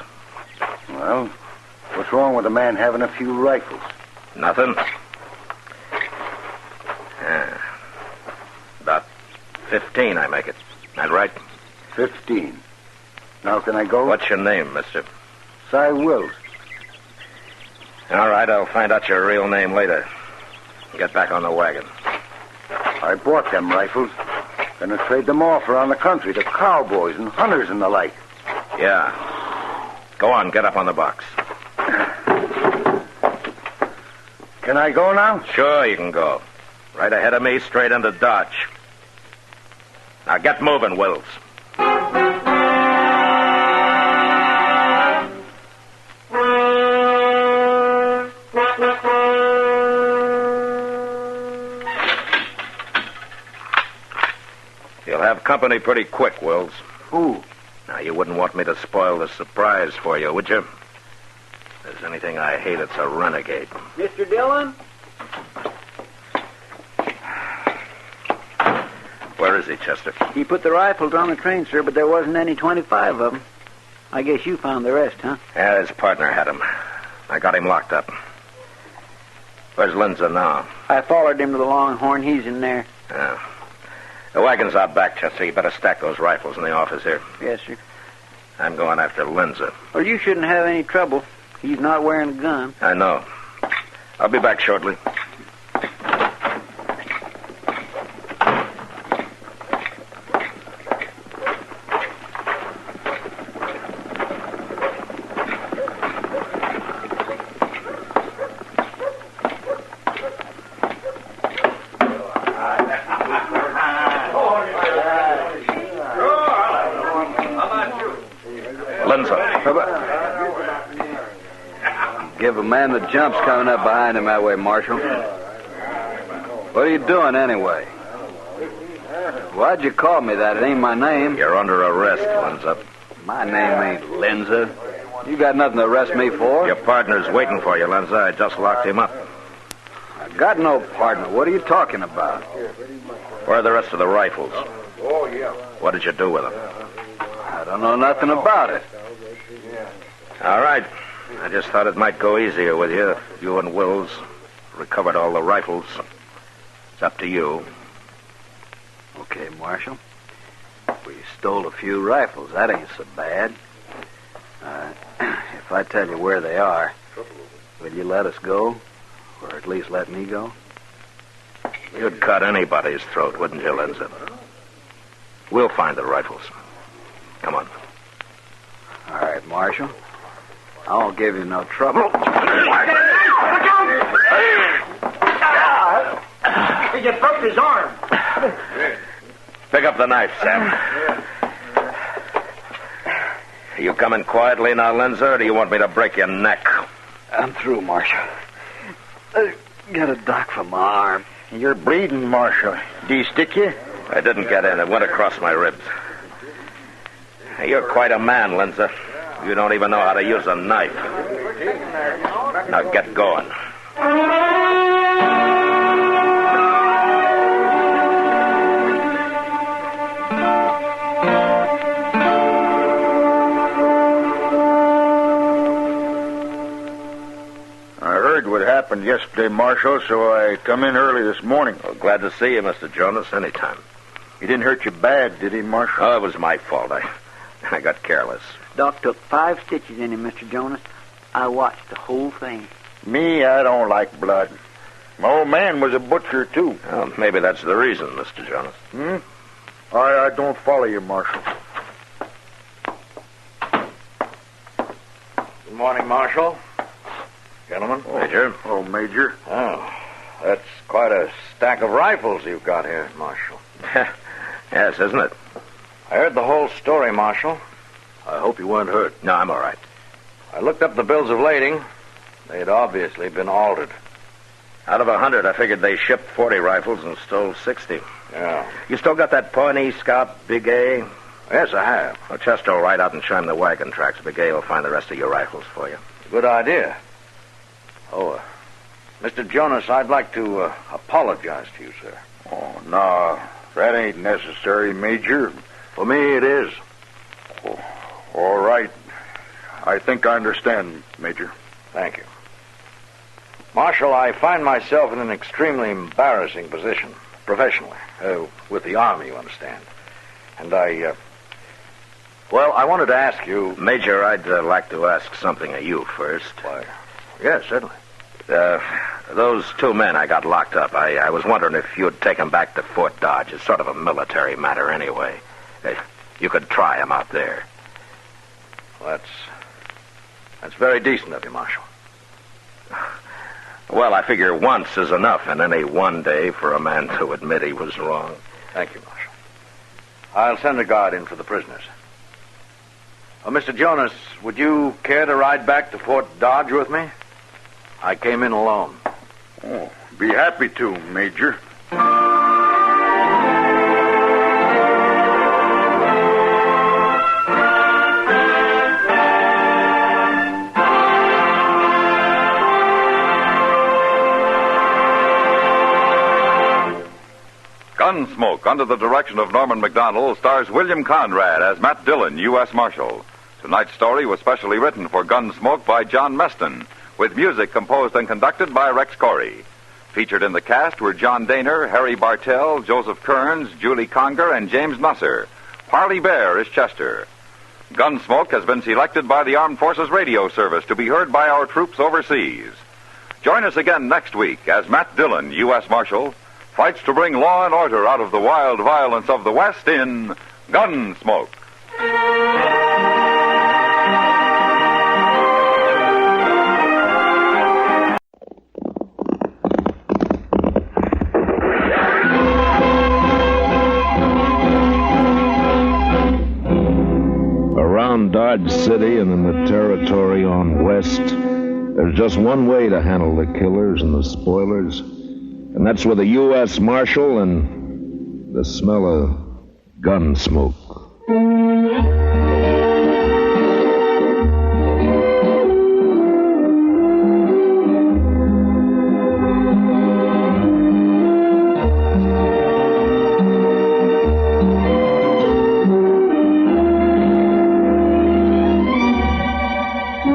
Well, what's wrong with a man having a few rifles? Nothing. About 15, I make it. That right? 15. Now can I go? What's your name, mister? Cy Wills. All right, I'll find out your real name later. Get back on the wagon. I bought them rifles. Gonna trade them off around the country to cowboys and hunters and the like. Yeah. Go on, get up on the box. Can I go now? Sure, you can go. Right ahead of me, straight into Dodge. Now get moving, Wills. You'll have company pretty quick, Wills. Who? Now, you wouldn't want me to spoil the surprise for you, would you? If there's anything I hate, it's a renegade. Mr. Dillon? Where is he, Chester? He put the rifles on the train, sir, but there wasn't any 25 of them. I guess you found the rest, huh? Yeah, his partner had him. I got him locked up. Where's Lindsay now? I followed him to the Longhorn. He's in there. Yeah. The wagon's out back, Chester. You better stack those rifles in the office here. Yes, sir. I'm going after Lindsay. Well, you shouldn't have any trouble. He's not wearing a gun. I know. I'll be back shortly. Give a man the jumps coming up behind him that way, Marshal. What are you doing, anyway? Why'd you call me that? It ain't my name. You're under arrest, Linza. My name ain't Linza. You got nothing to arrest me for. Your partner's waiting for you, Linza. I just locked him up. I got no partner. What are you talking about? Where are the rest of the rifles? What did you do with them? I don't know nothing about it. All right. I just thought it might go easier with you if you and Wills recovered all the rifles. It's up to you. Okay, Marshal. We stole a few rifles. That ain't so bad. If I tell you where they are, will you let us go? Or at least let me go? You'd cut anybody's throat, wouldn't you, Linza? We'll find the rifles. Come on. All right, Marshal. I won't give you no trouble. You broke his arm. Pick up the knife, Sam. Are you coming quietly now, Linza, or do you want me to break your neck? I'm through, Marshal. I got a dock for my arm. You're bleeding, Marshal. Do you stick you? I didn't get in. It went across my ribs. You're quite a man, Linza. You don't even know how to use a knife. Now get going. I heard what happened yesterday, Marshal, so I come in early this morning. Well, glad to see you, Mr. Jonas, anytime. He didn't hurt you bad, did he, Marshal? Oh, it was my fault. I got careless. Doc took 5 stitches in him, Mr. Jonas. I watched the whole thing. Me, I don't like blood. My old man was a butcher, too. Well, maybe that's the reason, Mr. Jonas. I don't follow you, Marshal. Good morning, Marshal. Gentlemen. Major. Oh, Major. Oh, that's quite a stack of rifles you've got here, Marshal. Yes, isn't it? I heard the whole story, Marshal. I hope you weren't hurt. No, I'm all right. I looked up the bills of lading. They'd obviously been altered. Out of 100, I figured they shipped 40 rifles and stole 60. Yeah. You still got that Pawnee Scout, Big A? Yes, I have. Well, Chester will ride out and chime the wagon tracks. Big A will find the rest of your rifles for you. Good idea. Oh, Mr. Jonas, I'd like to apologize to you, sir. Oh, no. That ain't necessary, Major. For me, it is. Oh, all right. I think I understand, Major. Thank you. Marshal, I find myself in an extremely embarrassing position, professionally, with the Army, you understand. And I wanted to ask you... Major, I'd like to ask something of you first. Why, yes, certainly. Those 2 men I got locked up, I was wondering if you'd take them back to Fort Dodge. It's sort of a military matter anyway. You could try them out there. Well, that's very decent of you, Marshal. Well, I figure once is enough in any one day for a man to admit he was wrong. Thank you, Marshal. I'll send a guard in for the prisoners. Mr. Jonas, would you care to ride back to Fort Dodge with me? I came in alone. Oh, be happy to, Major. Gunsmoke, under the direction of Norman Macdonald, stars William Conrad as Matt Dillon, U.S. Marshal. Tonight's story was specially written for Gunsmoke by John Meston, with music composed and conducted by Rex Corey. Featured in the cast were John Daner, Harry Bartell, Joseph Kearns, Julie Conger, and James Nusser. Parley Bear is Chester. Gunsmoke has been selected by the Armed Forces Radio Service to be heard by our troops overseas. Join us again next week as Matt Dillon, U.S. Marshal, fights to bring law and order out of the wild violence of the West in Gunsmoke. Around Dodge City and in the territory on West, there's just one way to handle the killers and the spoilers, and that's with a U.S. Marshal and The smell of gun smoke.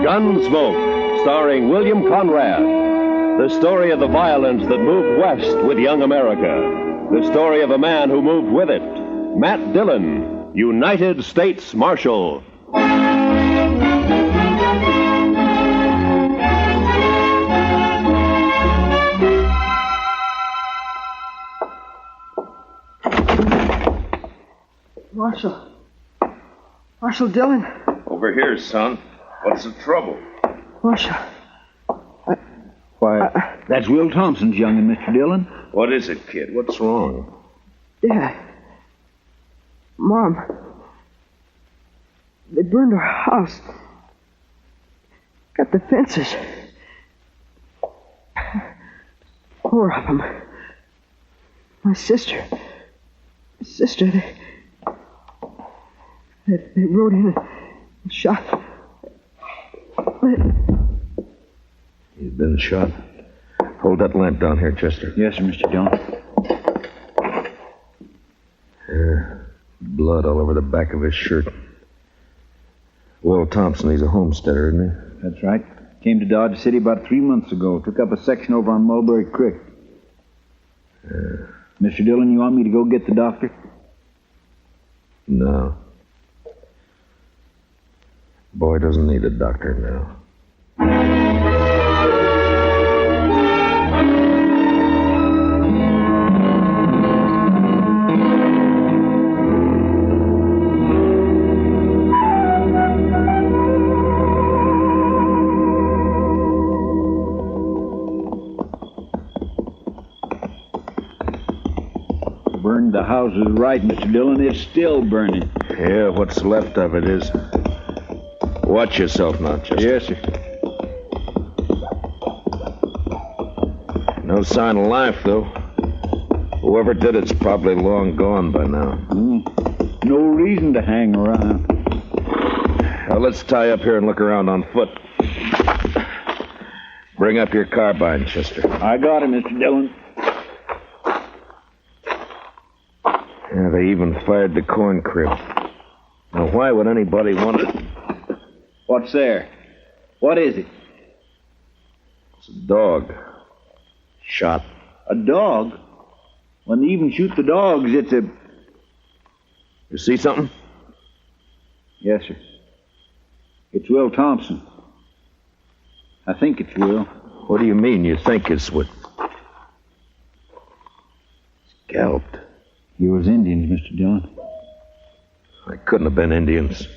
Gunsmoke, starring William Conrad. The story of the violence that moved west with young America. The story of a man who moved with it. Matt Dillon, United States Marshal. Marshal Dillon. Over here, son. What's the trouble? Marshal. Why, that's Will Thompson's young'un, Mr. Dillon. What is it, kid? What's wrong? Dad. Mom. They burned our house. Got the fences. 4 of them. My sister. They rode in and shot. He's been shot. Hold that lamp down here, Chester. Yes, sir, Mr. Dillon. Blood all over the back of his shirt. Will Thompson, he's a homesteader, isn't he? That's right. Came to Dodge City about 3 months ago. Took up a section over on Mulberry Creek. Mr. Dillon, you want me to go get the doctor? No. Boy doesn't need a doctor now. Burned the house is right, Mr. Dillon. It's still burning. Yeah, what's left of it is. Watch yourself now, Chester. Yes, sir. No sign of life, though. Whoever did it's probably long gone by now. No reason to hang around. Now, let's tie up here and look around on foot. Bring up your carbine, Chester. I got it, Mr. Dillon. Yeah, they even fired the corn crib. Now, why would anybody want it? What's there? What is it? It's a dog. Shot. A dog? When they even shoot the dogs, it's a... You see something? Yes, sir. It's Will Thompson. I think it's Will. What do you mean you think it's what? Scalped. You was Indians, Mr. Dillon. They couldn't have been Indians.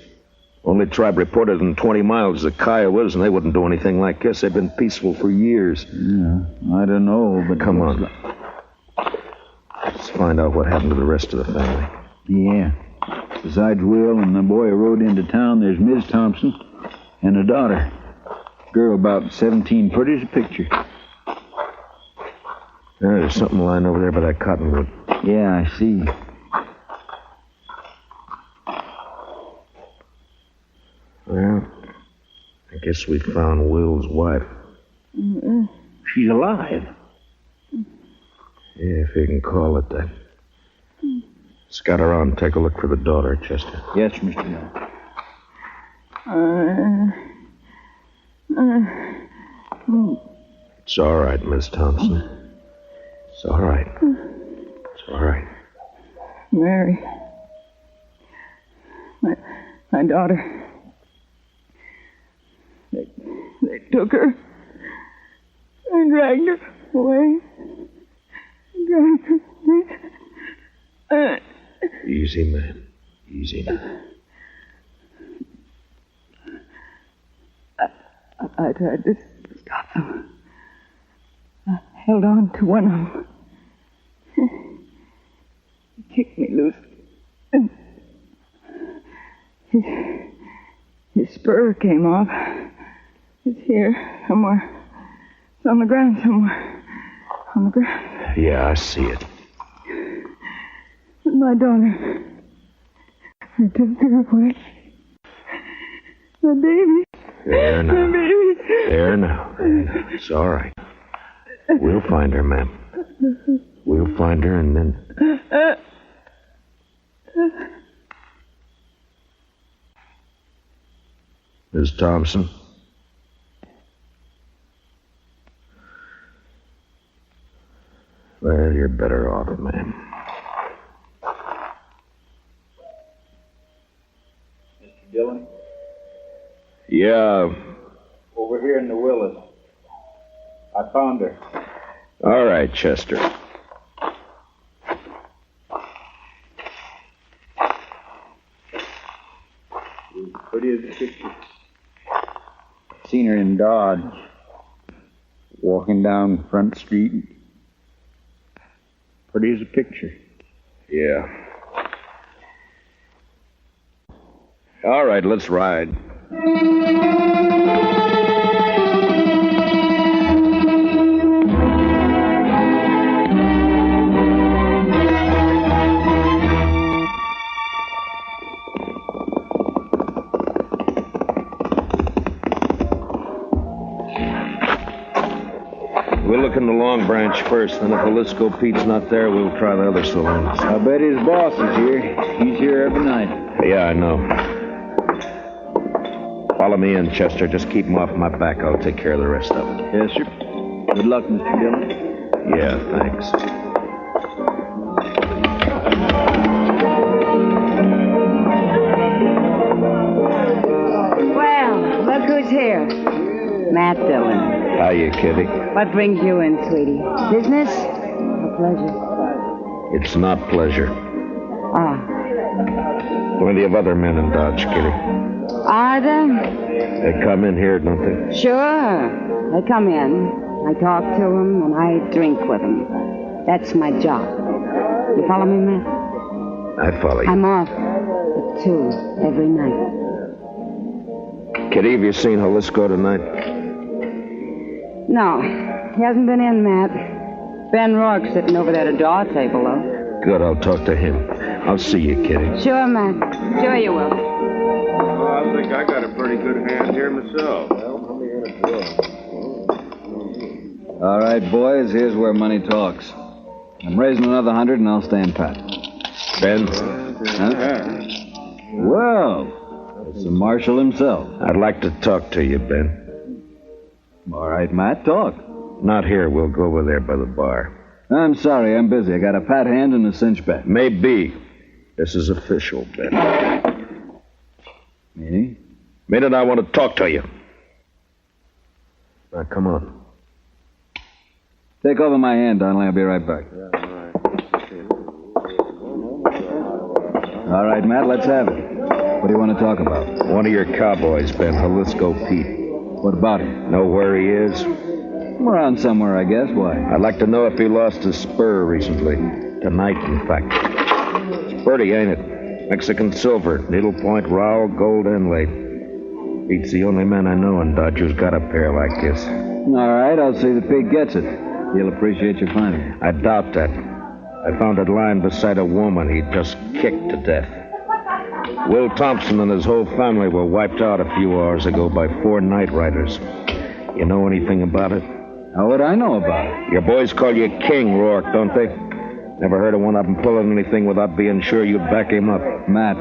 Only tribe reported in 20 miles is the Kiowas, and they wouldn't do anything like this. They've been peaceful for years. Yeah, I don't know, but... Come on. Let's find out what happened to the rest of the family. Yeah. Besides Will and the boy who rode into town, there's Ms. Thompson and a daughter. Girl about 17, pretty as a picture. There's something lying over there by that cottonwood. Yeah, I see. Well, I guess we found Will's wife. She's alive. Yeah, if you can call it that. Scout around and take a look for the daughter, Chester. Yes, Mr. Dillon. It's all right, Miss Thompson. It's all right. It's all right. Mary. My daughter. They took her and dragged her away. Dragged her away. Easy, man. Easy now. I tried to stop them. I held on to one of them. He kicked me loose. And his spur came off. It's here somewhere. It's on the ground somewhere. On the ground. Yeah, I see it. My daughter. I took her away. My baby. There now. My baby. There now. It's all right. We'll find her, ma'am. We'll find her and then... Miss Thompson? Well, you're better off, ma'am. Mr. Dillon? Yeah. Over here in the willows. I found her. All right, Chester. Pretty as a picture. Seen her in Dodge. Walking down Front Street. Pretty as a picture. Yeah. All right, let's ride. We'll look in the Long Branch first, then if Jaliscoe Pete's not there, we'll try the other saloons. I bet his boss is here. He's here every night. Yeah, I know. Follow me in, Chester. Just keep him off my back. I'll take care of the rest of it. Yes, sir. Good luck, Mr. Dillon. Yeah, thanks. Well, look who's here. Matt Dillon. Hiya, Kitty. What brings you in, sweetie? Business or pleasure? It's not pleasure. Ah. Plenty of other men in Dodge, Kitty. Are there? They come in here, don't they? Sure. They come in. I talk to them and I drink with them. That's my job. You follow me, Matt? I follow you. I'm off at 2 every night. Kitty, have you seen Jaliscoe tonight? No, he hasn't been in, Matt. Ben Rourke's sitting over there at a draw table, though. Good, I'll talk to him. I'll see you, Kitty. Sure, Matt. Sure you will. Oh, I think I got a pretty good hand here myself. All right, boys, here's where money talks. I'm raising another 100 and I'll stand pat. Ben? Huh? Well, it's the Marshal himself. I'd like to talk to you, Ben. All right, Matt, talk. Not here. We'll go over there by the bar. I'm sorry, I'm busy. I got a pat hand and a cinch bet. Maybe. This is official, Ben. Meaning? Meaning I want to talk to you. Now, come on. Take over my hand, Donnelly. I'll be right back. All right, Matt, let's have it. What do you want to talk about? One of your cowboys, Ben, Jaliscoe Pete. What about him? Know where he is? Around somewhere, I guess. Why? I'd like to know if he lost his spur recently. Tonight, in fact. It's pretty, ain't it? Mexican silver, needlepoint rowel, gold inlaid. Pete's the only man I know in Dodge who's got a pair like this. All right, I'll see that Pete gets it. He'll appreciate your finding it. I doubt that. I found it lying beside a woman he'd just kicked to death. Will Thompson and his whole family were wiped out a few hours ago by 4 night riders. You know anything about it? How would I know about it? Your boys call you King, Rourke, don't they? Never heard of one of them pulling anything without being sure you'd back him up. Matt,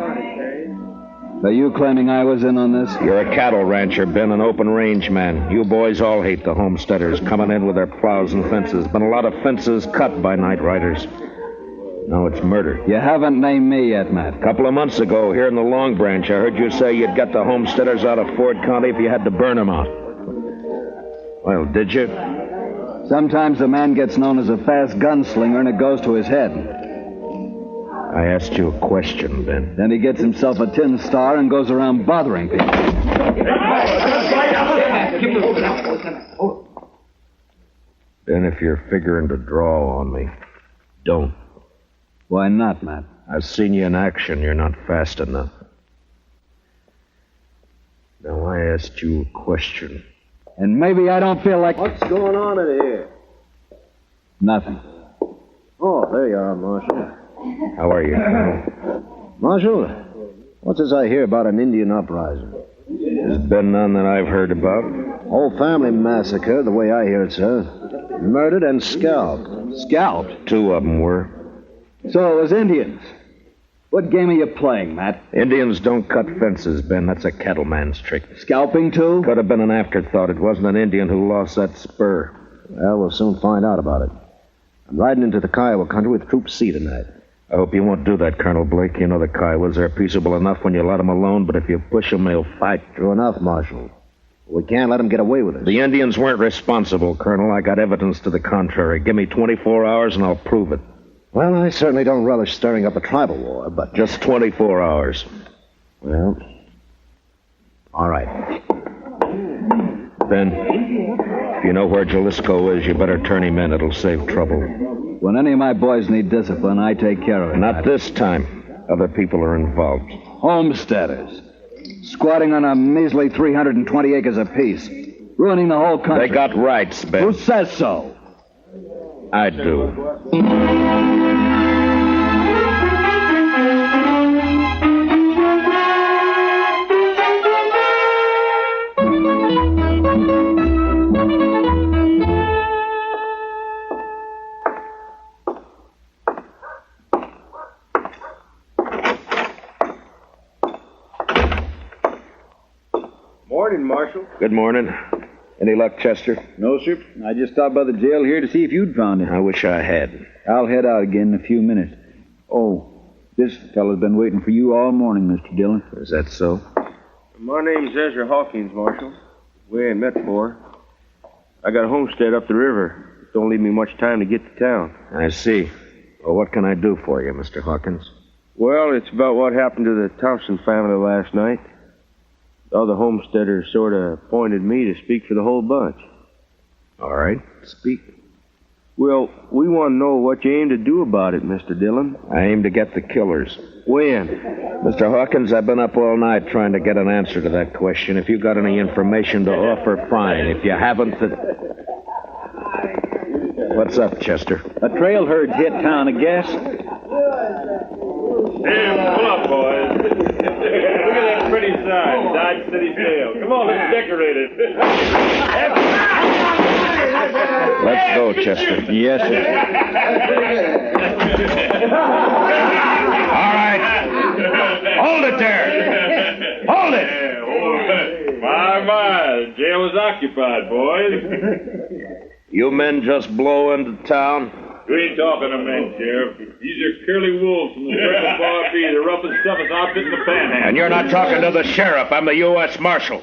are you claiming I was in on this? You're a cattle rancher, Ben, an open range man. You boys all hate the homesteaders coming in with their plows and fences. Been a lot of fences cut by night riders. Now it's murder. You haven't named me yet, Matt. A couple of months ago, here in the Long Branch, I heard you say you'd get the homesteaders out of Ford County if you had to burn them out. Well, did you? Sometimes a man gets known as a fast gunslinger and it goes to his head. I asked you a question, Ben. Then he gets himself a tin star and goes around bothering people. Ben, if you're figuring to draw on me, don't. Why not, Matt? I've seen you in action. You're not fast enough. Now, I asked you a question. And maybe I don't feel like... What's going on in here? Nothing. Oh, there you are, Marshal. How are you, Colonel? Marshal, what's this I hear about an Indian uprising? There's been none that I've heard about. Whole family massacre, the way I hear it, sir. Murdered and scalped. Scalped? 2 of them were. So it was Indians. What game are you playing, Matt? Indians don't cut fences, Ben. That's a cattleman's trick. Scalping, too? Could have been an afterthought. It wasn't an Indian who lost that spur. Well, we'll soon find out about it. I'm riding into the Kiowa country with Troop C tonight. I hope you won't do that, Colonel Blake. You know the Kiowas are peaceable enough when you let them alone, but if you push them, they'll fight. True enough, Marshal. We can't let them get away with it. The Indians weren't responsible, Colonel. I got evidence to the contrary. Give me 24 hours and I'll prove it. Well, I certainly don't relish stirring up a tribal war, but... Just 24 hours. Well, all right. Ben, if you know where Jaliscoe is, you better turn him in. It'll save trouble. When any of my boys need discipline, I take care of it. Not this time. Other people are involved. Homesteaders. Squatting on a measly 320 acres apiece. Ruining the whole country. They got rights, Ben. Who says so? I do. Morning, Marshal. Good morning. Any luck, Chester? No, sir. I just stopped by the jail here to see if you'd found it. I wish I had. I'll head out again in a few minutes. Oh, this fellow's been waiting for you all morning, Mr. Dillon. Is that so? My name's Ezra Hawkins, Marshal. We ain't met before. I got a homestead up the river. Don't leave me much time to get to town. I see. Well, what can I do for you, Mr. Hawkins? Well, it's about what happened to the Thompson family last night. The other homesteaders sort of appointed me to speak for the whole bunch. All right, speak. Well, we want to know what you aim to do about it, Mr. Dillon. I aim to get the killers. When? Mr. Hawkins, I've been up all night trying to get an answer to that question. If you got any information to offer, fine. If you haven't, What's up, Chester? A trail herd's hit town, I guess. Hey, pull up, boys. Look at that pretty sign, Dodge City Jail. Come on, let's decorate it. Let's go, Chester. Yes, sir. All right. Hold it there. Hold it. My, the jail is occupied, boys. You men just blow into town? We ain't talking to men, Sheriff. These are curly wolves from the Circle Bar B, the roughest, toughest outfit in the Panhandle. And you're not talking to the sheriff. I'm the U.S. Marshal.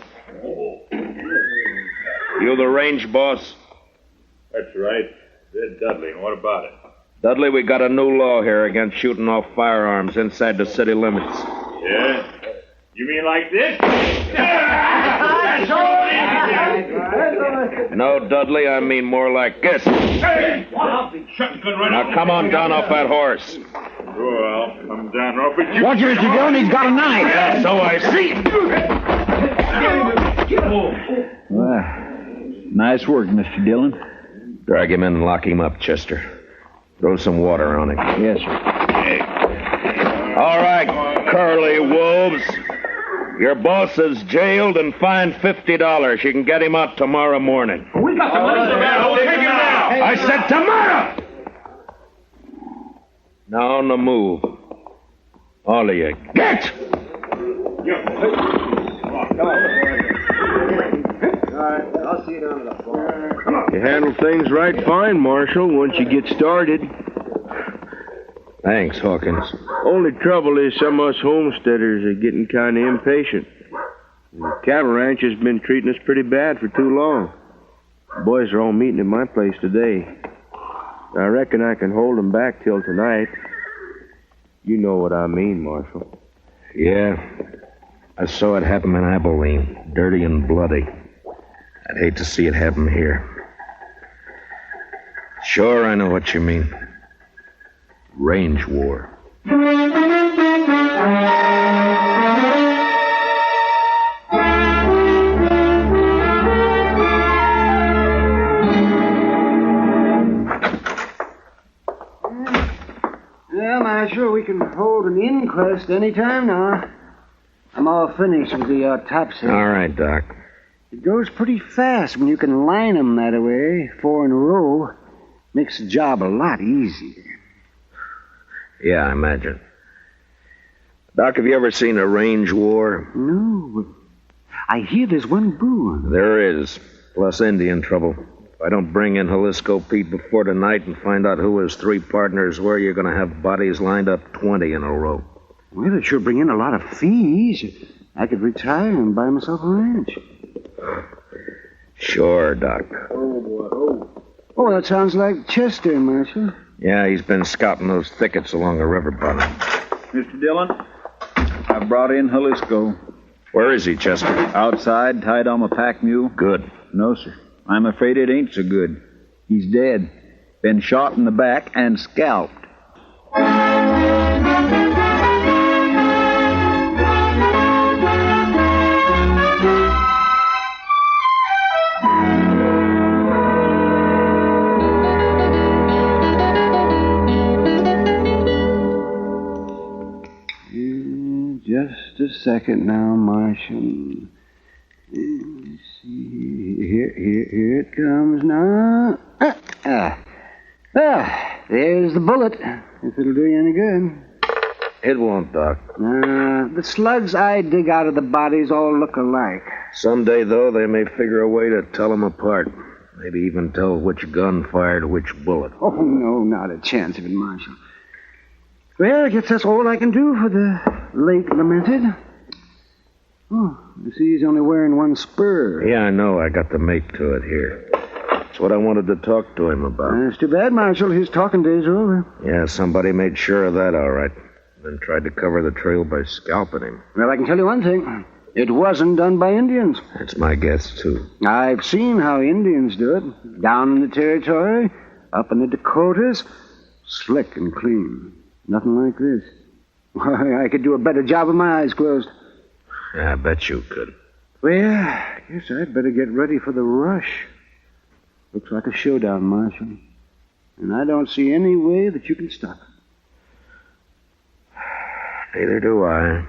You the range boss? That's right. Red Dudley. And what about it? Dudley, we got a new law here against shooting off firearms inside the city limits. Yeah? You mean like this? No, Dudley, I mean more like this. Now come on down off that horse. Sure, I'll come down off it. Watch it, Mr. Dillon, he's got a knife. Yeah, so I see. Well, nice work, Mr. Dillon. Drag him in and lock him up, Chester. Throw some water on him. Yes, sir. All right, curly wolves. Your boss is jailed and fined $50. You can get him out tomorrow morning. We got the money, man. We'll take him now. I said tomorrow! Now on the move. All of you, get! I'll see you down at the bar. You handle things right fine, Marshal, once you get started. Thanks, Hawkins. Only trouble is some of us homesteaders are getting kind of impatient. The cattle ranch has been treating us pretty bad for too long. The boys are all meeting at my place today. I reckon I can hold them back till tonight. You know what I mean, Marshal. Yeah. I saw it happen in Abilene, dirty and bloody. I'd hate to see it happen here. Sure, I know what you mean. Range war. Yeah, Well, Marshal, we can hold an inquest any time now. I'm all finished with the autopsy. All right, Doc. It goes pretty fast when you can line them that way, 4 in a row. Makes the job a lot easier. Yeah, I imagine. Doc, have you ever seen a range war? No, but I hear there's one brewing. There is, plus Indian trouble. If I don't bring in Jaliscoe Pete before tonight and find out who his 3 partners were, you're going to have bodies lined up 20 in a row. Well, it sure bring in a lot of fees. I could retire and buy myself a ranch. Sure, Doc. Oh, that sounds like Chester, Marshal. Yeah, he's been scouting those thickets along the river bottom. Mr. Dillon, I brought in Jaliscoe. Where is he, Chester? Outside, tied on a pack mule. Good. No, sir. I'm afraid it ain't so good. He's dead. Been shot in the back and scalped. Just a second now, Marshal. Let's see. Here it comes now. There's the bullet. If it'll do you any good. It won't, Doc. The slugs I dig out of the bodies all look alike. Someday, though, they may figure a way to tell them apart. Maybe even tell which gun fired which bullet. Oh, no, not a chance of it, Marshal. Well, I guess that's all I can do for the late lamented. Oh, I see he's only wearing one spur. Yeah, I know. I got the mate to it here. That's what I wanted to talk to him about. It's too bad, Marshal. His talking days are over. Yeah, somebody made sure of that, all right. Then tried to cover the trail by scalping him. Well, I can tell you one thing. It wasn't done by Indians. That's my guess, too. I've seen how Indians do it. Down in the territory, up in the Dakotas, slick and clean. Nothing like this. Why, I could do a better job with my eyes closed. Yeah, I bet you could. Well, I guess I'd better get ready for the rush. Looks like a showdown, Marshal. And I don't see any way that you can stop it. Neither do I.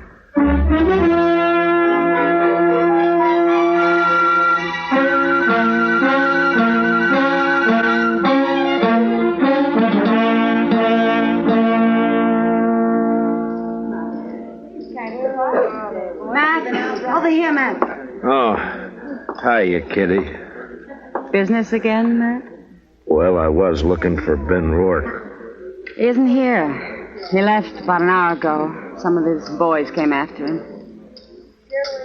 Over here, Matt. Oh, hiya, Kitty. Business again, Matt? Well, I was looking for Ben Rourke. He isn't here. He left about an hour ago. Some of his boys came after him.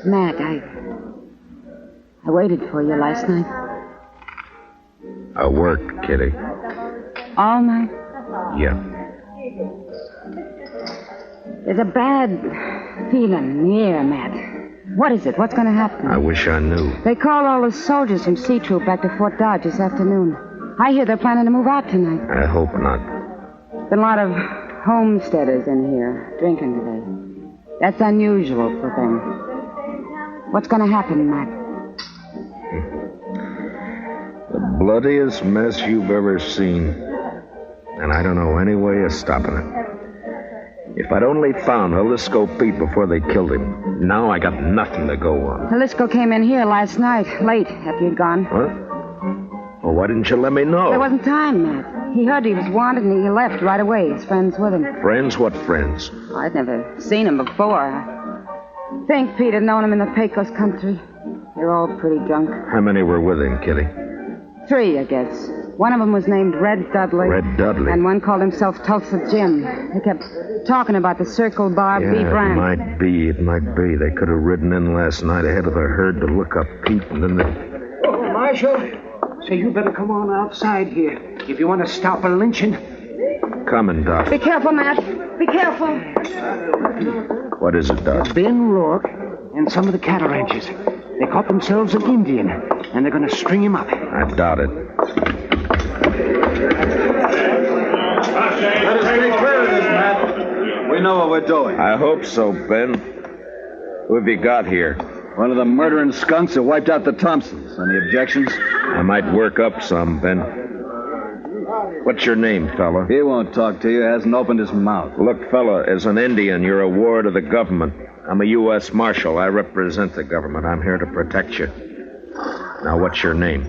Matt, I waited for you last night. I worked, Kitty. All night? Yeah. There's a bad feeling in the air, Matt. What is it? What's going to happen? I wish I knew. They called all the soldiers from C Troop back to Fort Dodge this afternoon. I hear they're planning to move out tonight. I hope not. Been a lot of homesteaders in here drinking today. That's unusual for them. What's going to happen, Matt? The bloodiest mess you've ever seen. And I don't know any way of stopping it. If I'd only found Jaliscoe Pete before they killed him, now I got nothing to go on. Jaliscoe came in here last night, late after you'd gone. What? Well, why didn't you let me know? There wasn't time, Matt. He heard he was wanted and he left right away. His friends with him. Friends? What friends? Oh, I'd never seen him before. I think Pete had known him in the Pecos country. They're all pretty drunk. How many were with him, Kitty? 3, I guess. One of them was named Red Dudley. Red Dudley? And one called himself Tulsa Jim. They kept talking about the Circle Bar Yeah, beef ranch. it might be. They could have ridden in last night ahead of the herd to look up Pete, and then they... Oh, Marshal, say you better come on outside here if you want to stop a lynching. Coming, Doc. Be careful, Matt. Be careful. What is it, Doc? Ben Rourke and some of the cattle ranchers. They caught themselves an Indian, and they're going to string him up. I doubt it. Let us take clear of this, Matt. We know what we're doing. I hope so, Ben. Who have you got here? One of the murdering skunks that wiped out the Thompsons. Any objections? I might work up some, Ben. What's your name, fella? He won't talk to you. Hasn't opened his mouth. Look, fella, as an Indian, you're a ward of the government. I'm a U.S. Marshal. I represent the government. I'm here to protect you. Now, what's your name?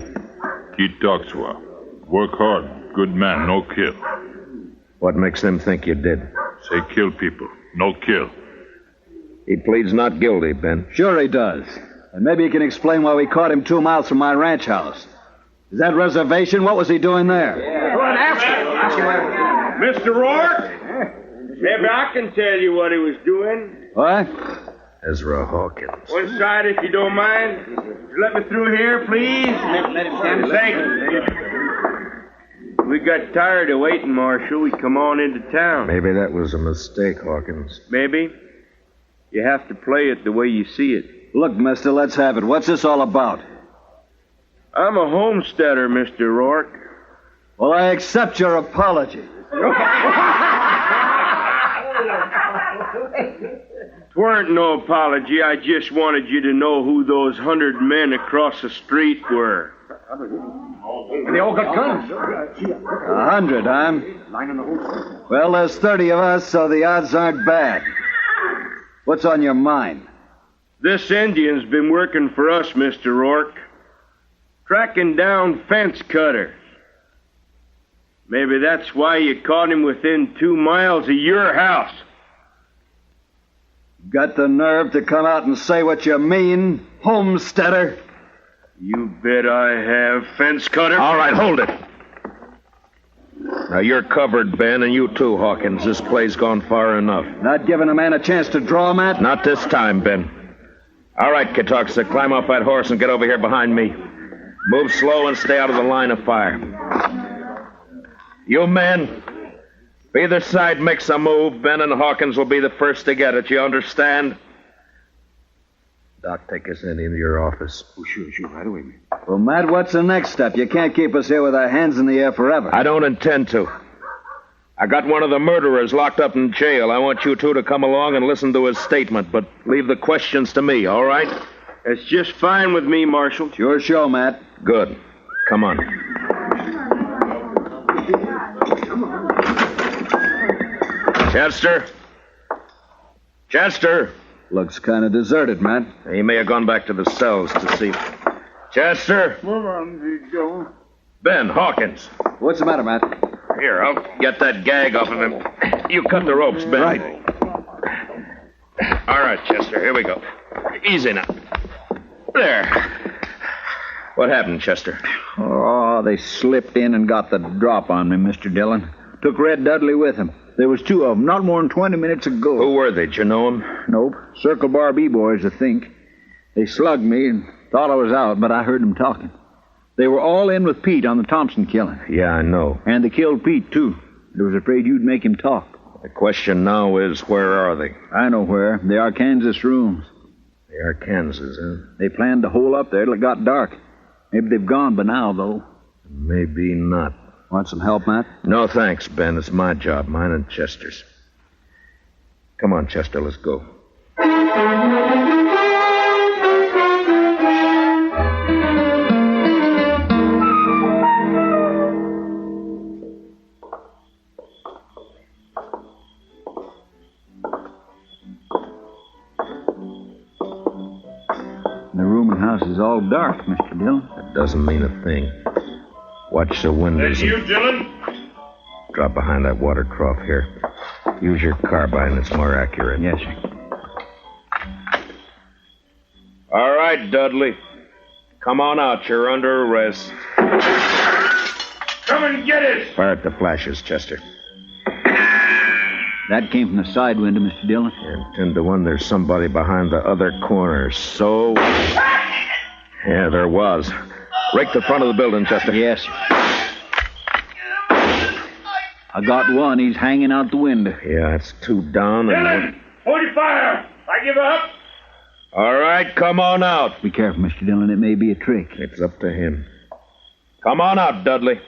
Keith Doxwa. Work hard. Good man, no kill. What makes them think you did? Say kill people, no kill. He pleads not guilty, Ben. Sure he does. And maybe he can explain why we caught him 2 miles from my ranch house. Is that reservation? What was he doing there? Go ahead, ask him. Mr. Rourke? Maybe I can tell you what he was doing. What? Ezra Hawkins. One side, if you don't mind. Let me through here, please. Let him stand. Thank you. We got tired of waiting, Marshal. We come on into town. Maybe that was a mistake, Hawkins. Maybe. You have to play it the way you see it. Look, mister, let's have it. What's this all about? I'm a homesteader, Mr. Rourke. Well, I accept your apology. Weren't no apology. I just wanted you to know who those 100 men across the street were. They all got guns. 100, huh? Well, there's 30 of us, so the odds aren't bad. What's on your mind? This Indian's been working for us, Mr. Rourke. Tracking down fence cutters. Maybe that's why you caught him within 2 miles of your house. Got the nerve to come out and say what you mean, homesteader? You bet I have, fence cutter. All right, hold it. Now, you're covered, Ben, and you too, Hawkins. This play's gone far enough. Not giving a man a chance to draw, Matt? Not this time, Ben. All right, Kitoxa, climb off that horse and get over here behind me. Move slow and stay out of the line of fire. You men, if either side makes a move, Ben and Hawkins will be the first to get it. You understand? Doc, take us into your office. Oh, sure, right away, man. Well, Matt, what's the next step? You can't keep us here with our hands in the air forever. I don't intend to. I got one of the murderers locked up in jail. I want you two to come along and listen to his statement, but leave the questions to me, all right? It's just fine with me, Marshal. It's your show, Matt. Good. Come on. Chester? Chester? Looks kind of deserted, Matt. He may have gone back to the cells to see. Chester? Move on, Big Joe. Ben, Hawkins. What's the matter, Matt? Here, I'll get that gag off of him. You cut the ropes, Ben. Right. All right, Chester, here we go. Easy now. There. What happened, Chester? Oh, they slipped in and got the drop on me, Mr. Dillon. Took Red Dudley with him. There was 2 of them, not more than 20 minutes ago. Who were they? Did you know them? Nope. Circle Bar B-boys, I think. They slugged me and thought I was out, but I heard them talking. They were all in with Pete on the Thompson killing. Yeah, I know. And they killed Pete, too. They was afraid you'd make him talk. The question now is, where are they? I know where. The Arkansas rooms. The Arkansas, huh? They planned to hole up there till it got dark. Maybe they've gone by now, though. Maybe not. Want some help, Matt? No, thanks, Ben. It's my job, mine and Chester's. Come on, Chester, let's go. The rooming house is all dark, Mr. Dillon. That doesn't mean a thing. Watch the windows. That's you, Dillon? Drop behind that water trough here. Use your carbine. It's more accurate. Yes, sir. All right, Dudley. Come on out. You're under arrest. Come and get it! Fire at the flashes, Chester. That came from the side window, Mr. Dillon. And 10 to 1, there's somebody behind the other corner. So... Yeah, there was. Rake the front of the building, Chester. Yes. I got one. He's hanging out the window. Yeah, that's 2 down. Dillon! Hold your fire! I give up! All right, come on out. Be careful, Mr. Dillon. It may be a trick. It's up to him. Come on out, Dudley.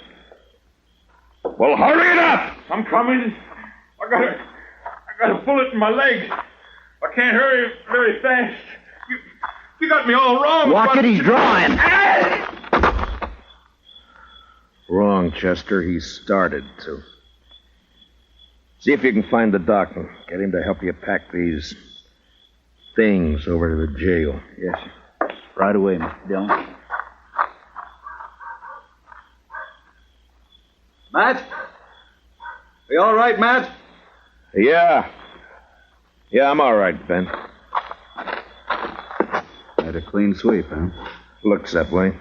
Well, hurry it up! I'm coming. I got a bullet in my leg. I can't hurry very fast. You got me all wrong. Watch it, he's drawing. Wrong. wrong, Chester. He started to. See if you can find the doc and get him to help you pack these things over to the jail. Yes, sir. Right away, Mr. Dillon. Matt? Are you all right, Matt? Yeah. Yeah, I'm all right, Ben. Had a clean sweep, huh? Looks that way.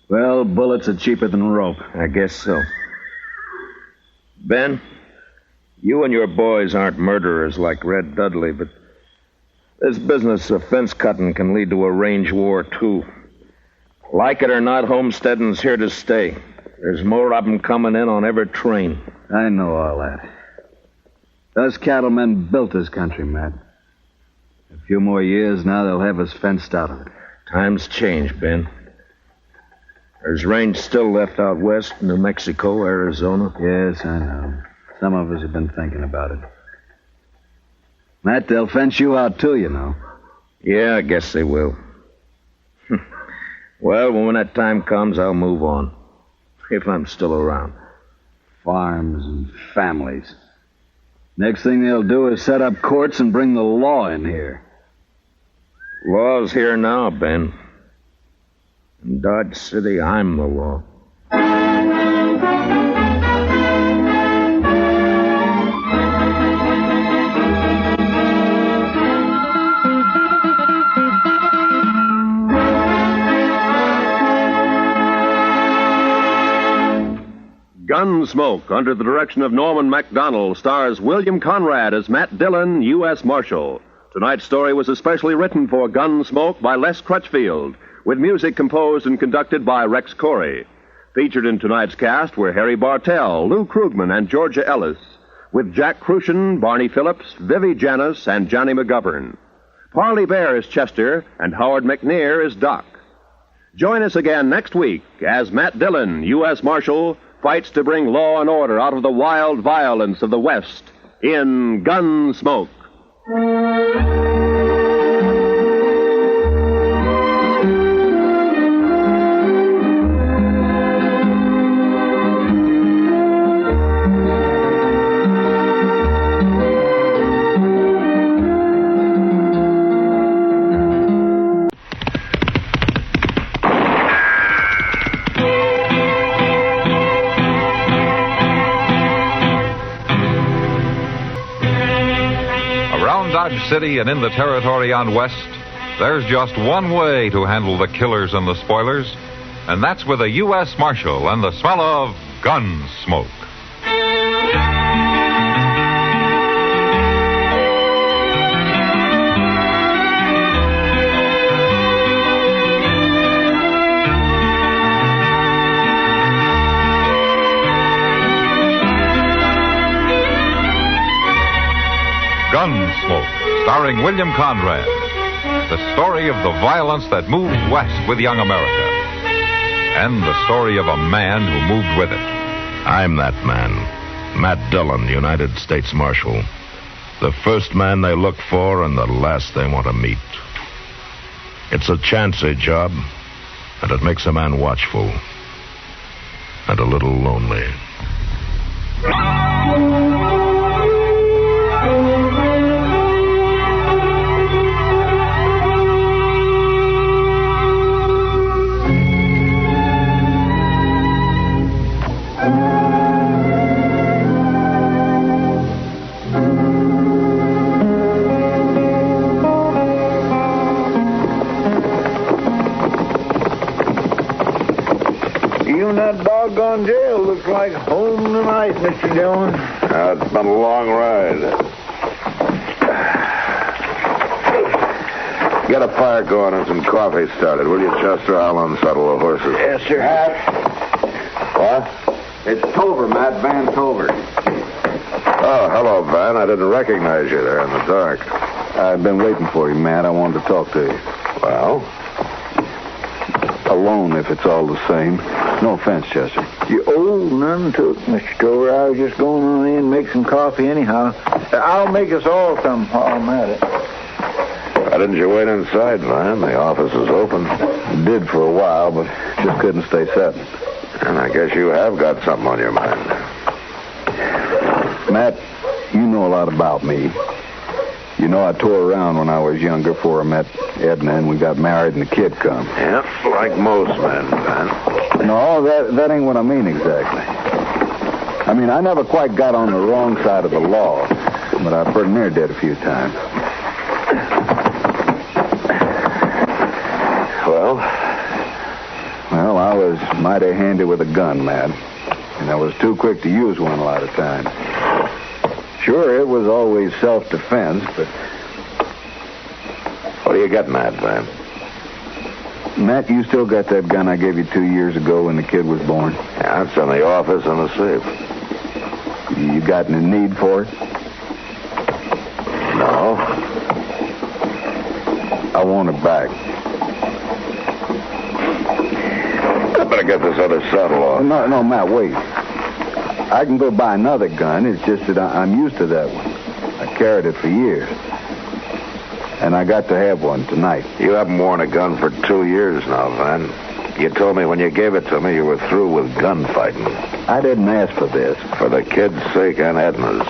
Well, bullets are cheaper than rope. I guess so. Ben, you and your boys aren't murderers like Red Dudley, but this business of fence cutting can lead to a range war, too. Like it or not, homesteading's here to stay. There's more of them coming in on every train. I know all that. Those cattlemen built this country, Matt. A few more years, now they'll have us fenced out of it. Times change, Ben. There's range still left out west, New Mexico, Arizona. Yes, I know. Some of us have been thinking about it. Matt, they'll fence you out, too, you know. Yeah, I guess they will. Well, when that time comes, I'll move on. If I'm still around. Farms and families. Next thing they'll do is set up courts and bring the law in here. Law's here now, Ben. In Dodge City, I'm the law. Gunsmoke, under the direction of Norman MacDonald, stars William Conrad as Matt Dillon, U.S. Marshal. Tonight's story was especially written for Gunsmoke by Les Crutchfield, with music composed and conducted by Rex Corey. Featured in tonight's cast were Harry Bartell, Lou Krugman, and Georgia Ellis, with Jack Crucian, Barney Phillips, Vivi Janis, and Johnny McGovern. Parley Bear is Chester, and Howard McNear is Doc. Join us again next week as Matt Dillon, U.S. Marshal, fights to bring law and order out of the wild violence of the West in Gunsmoke. Dodge City and in the territory on west, there's just one way to handle the killers and the spoilers, and that's with a U.S. Marshal and the smell of gun smoke. Gunsmoke, starring William Conrad. The story of the violence that moved west with young America. And the story of a man who moved with it. I'm that man, Matt Dillon, United States Marshal. The first man they look for and the last they want to meet. It's a chancy job, and it makes a man watchful and a little lonely. Doggone jail looks like home tonight, Mr. Dillon. It's been a long ride. Get a fire going and some coffee started, will you, Chester? I'll unsaddle the horses. Yes, sir. What? It's Tover, Matt, Van Tover. Oh, hello, Van. I didn't recognize you there in the dark. I've been waiting for you, Matt. I wanted to talk to you. Well? Alone, if it's all the same. No offense, Chester. None took, Mr. Tover. I was just going on in and make some coffee anyhow. I'll make us all some while I'm at it. Why didn't you wait inside, Van? The office is open. Did for a while, but just couldn't stay set. And I guess you have got something on your mind. Matt, you know a lot about me. You know I tore around when I was younger before I met Edna and we got married and the kid come. Yep, like most men, Van. No, that ain't what I mean exactly. I mean, I never quite got on the wrong side of the law, but I pretty near did a few times. Well, I was mighty handy with a gun, Matt, and I was too quick to use one a lot of times. Sure, it was always self-defense, but... What are you getting at, Van? Matt, you still got that gun I gave you 2 years ago when the kid was born? Yeah, it's in the office in the safe. You got any need for it? No. I want it back. I better get this other saddle off. No, Matt, wait. I can go buy another gun. It's just that I'm used to that one. I carried it for years. And I got to have one tonight. You haven't worn a gun for 2 years now, Van. You told me when you gave it to me you were through with gunfighting. I didn't ask for this. For the kid's sake and Edna's.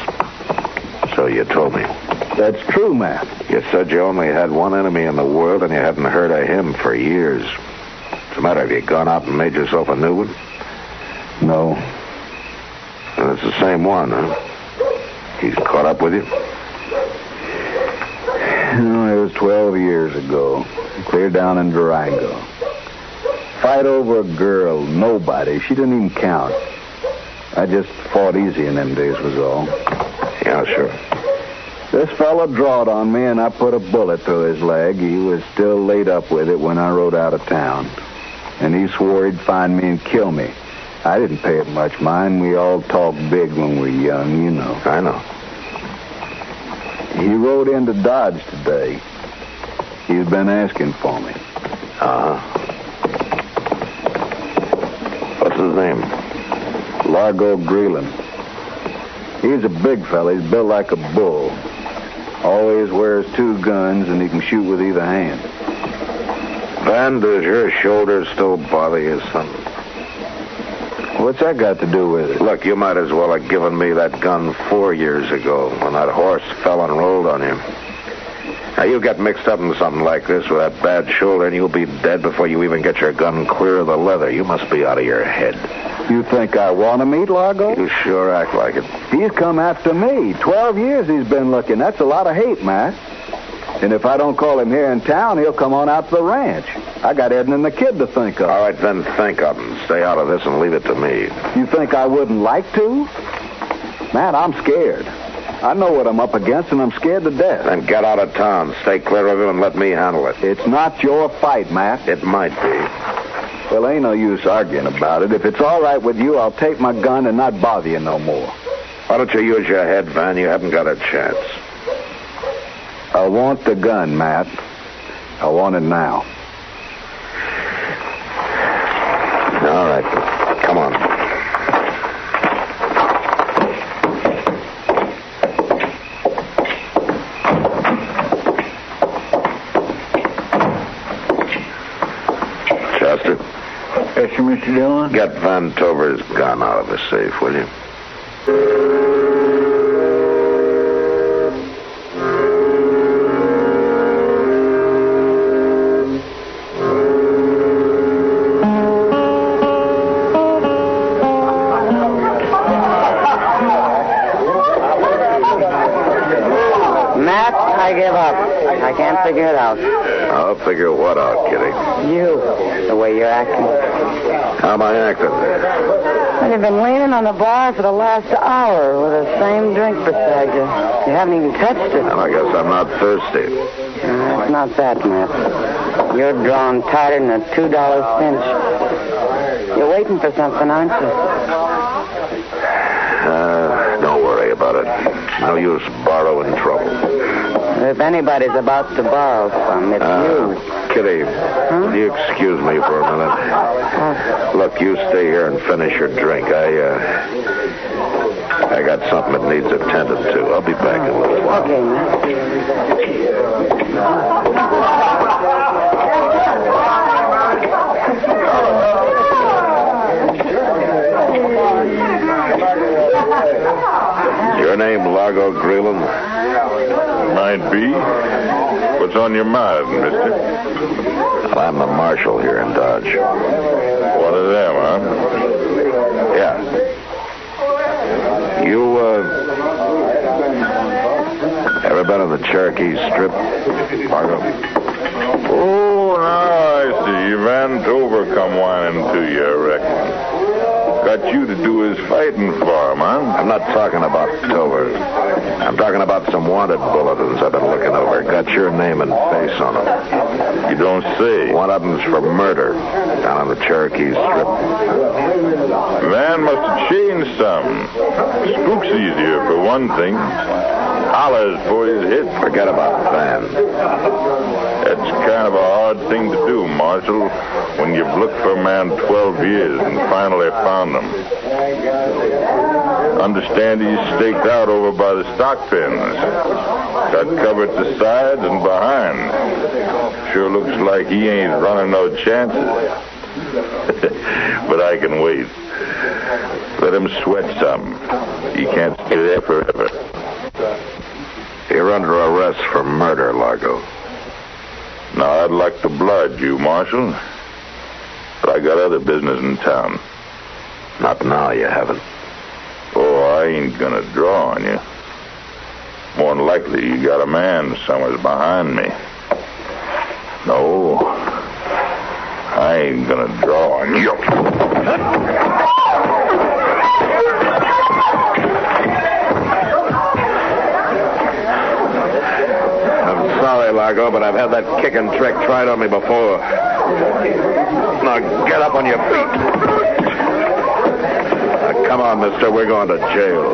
So you told me. That's true, Matt. You said you only had one enemy in the world and you hadn't heard of him for years. What's the matter? Have you gone out and made yourself a new one? No. And it's the same one, huh? He's caught up with you? No, it was 12 years ago. Clear down in Durango. Fight over a girl, nobody. She didn't even count. I just fought easy in them days was all. Yeah, sure. This fella drawed on me, and I put a bullet through his leg. He was still laid up with it when I rode out of town. And he swore he'd find me and kill me. I didn't pay it much mind. We all talk big when we're young, you know. I know. He rode into Dodge today. He's been asking for me. Uh-huh. What's his name? Largo Greeland. He's a big fella. He's built like a bull. Always wears 2 guns, and he can shoot with either hand. Van, does your shoulder still bother you, son? What's that got to do with it? Look, you might as well have given me that gun 4 years ago when that horse fell and rolled on you. Now, you get mixed up in something like this with that bad shoulder, and you'll be dead before you even get your gun clear of the leather. You must be out of your head. You think I want to meet Largo? You sure act like it. He's come after me. 12 years he's been looking. That's a lot of hate, Matt. And if I don't call him here in town, he'll come on out to the ranch. I got Edna and the kid to think of. All right, then think of him. Stay out of this and leave it to me. You think I wouldn't like to? Matt, I'm scared. I know what I'm up against, and I'm scared to death. Then get out of town. Stay clear of him and let me handle it. It's not your fight, Matt. It might be. Well, ain't no use arguing about it. If it's all right with you, I'll take my gun and not bother you no more. Why don't you use your head, Van? You haven't got a chance. I want the gun, Matt. I want it now. All right. Come on. Chester? Yes, sir, Mr. Dillon? Get Van Tover's gun out of the safe, will you? I give up. I can't figure it out. I'll figure what out, Kitty? You, the way you're acting. How am I acting? Well, you've been leaning on the bar for the last hour with the same drink beside you. You haven't even touched it. Well, I guess I'm not thirsty. It's not that, Matt. You're drawn tighter than a $2 cinch. You're waiting for something, aren't you? Don't worry about it. No use borrowing trouble. If anybody's about to borrow some, it's you. Kitty, will you excuse me for a minute? Look, you stay here and finish your drink. I got something that needs attended to. I'll be back in a little while. Okay, man. name Largo Greeland? Might be. What's on your mind, mister? Well, I'm the marshal here in Dodge. One of them, huh? Yeah. You, ever been on the Cherokee Strip, Margo? Oh, now I see. Vantover come whining to you, I reckon. Got you to do his fighting for him, huh? I'm not talking about Tover. I'm talking about some wanted bulletins I've been looking over. Got your name and face on them. You don't say. One of them's for murder down on the Cherokee Strip. Man must have changed some. Spook's easier, for one thing. Hollers for his hit. Forget about Van. That's kind of a hard thing to do, Marshal, when you've looked for a man 12 years and finally found him. Understand he's staked out over by the stock pens. Got covered to sides and behind. Sure looks like he ain't running no chances. But I can wait. Let him sweat some. He can't stay there forever. You're under arrest for murder, Largo. Now, I'd like to blood you, Marshal. But I got other business in town. Not now, you haven't. Oh, I ain't gonna draw on you. More than likely, you got a man somewhere behind me. No, I ain't gonna draw on you. Sorry, Largo, but I've had that kicking trick tried on me before. Now get up on your feet. Now, come on, mister. We're going to jail.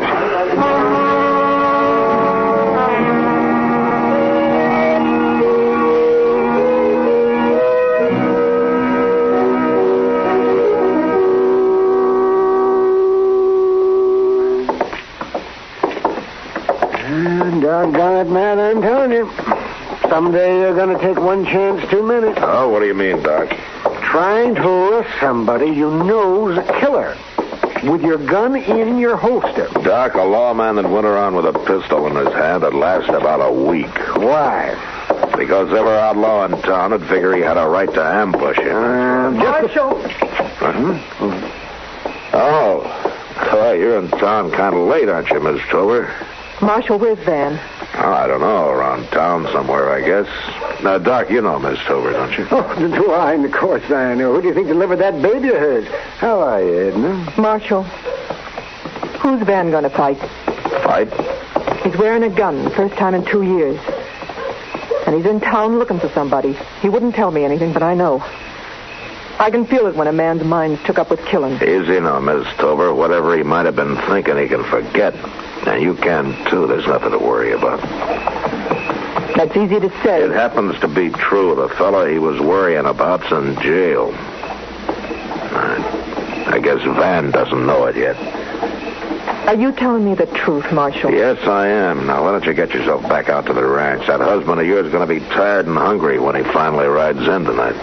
Doggone it, man, I'm telling you. Someday you're going to take one chance too many. Oh, what do you mean, Doc? Trying to arrest somebody you know's a killer with your gun in your holster. Doc, a lawman that went around with a pistol in his hand would last about a week. Why? Because every outlaw in town would figure he had a right to ambush him. Marshal! Oh, you're in town kind of late, aren't you, Miss Tover? Marshal, where's Van? Oh, I don't know. Around town somewhere, I guess. Now, Doc, you know Miss Tover, don't you? Oh, do I? Of course I know. Who do you think delivered that baby of hers? How are you, Edna? Marshal, who's Van going to fight? Fight? He's wearing a gun, first time in 2 years. And he's in town looking for somebody. He wouldn't tell me anything, but I know. I can feel it when a man's mind's took up with killing. Easy now, Miss Tover. Whatever he might have been thinking, he can forget. And you can, too. There's nothing to worry about. That's easy to say. It happens to be true. The fellow he was worrying about's in jail. I guess Van doesn't know it yet. Are you telling me the truth, Marshal? Yes, I am. Now, why don't you get yourself back out to the ranch? That husband of yours is going to be tired and hungry when he finally rides in tonight.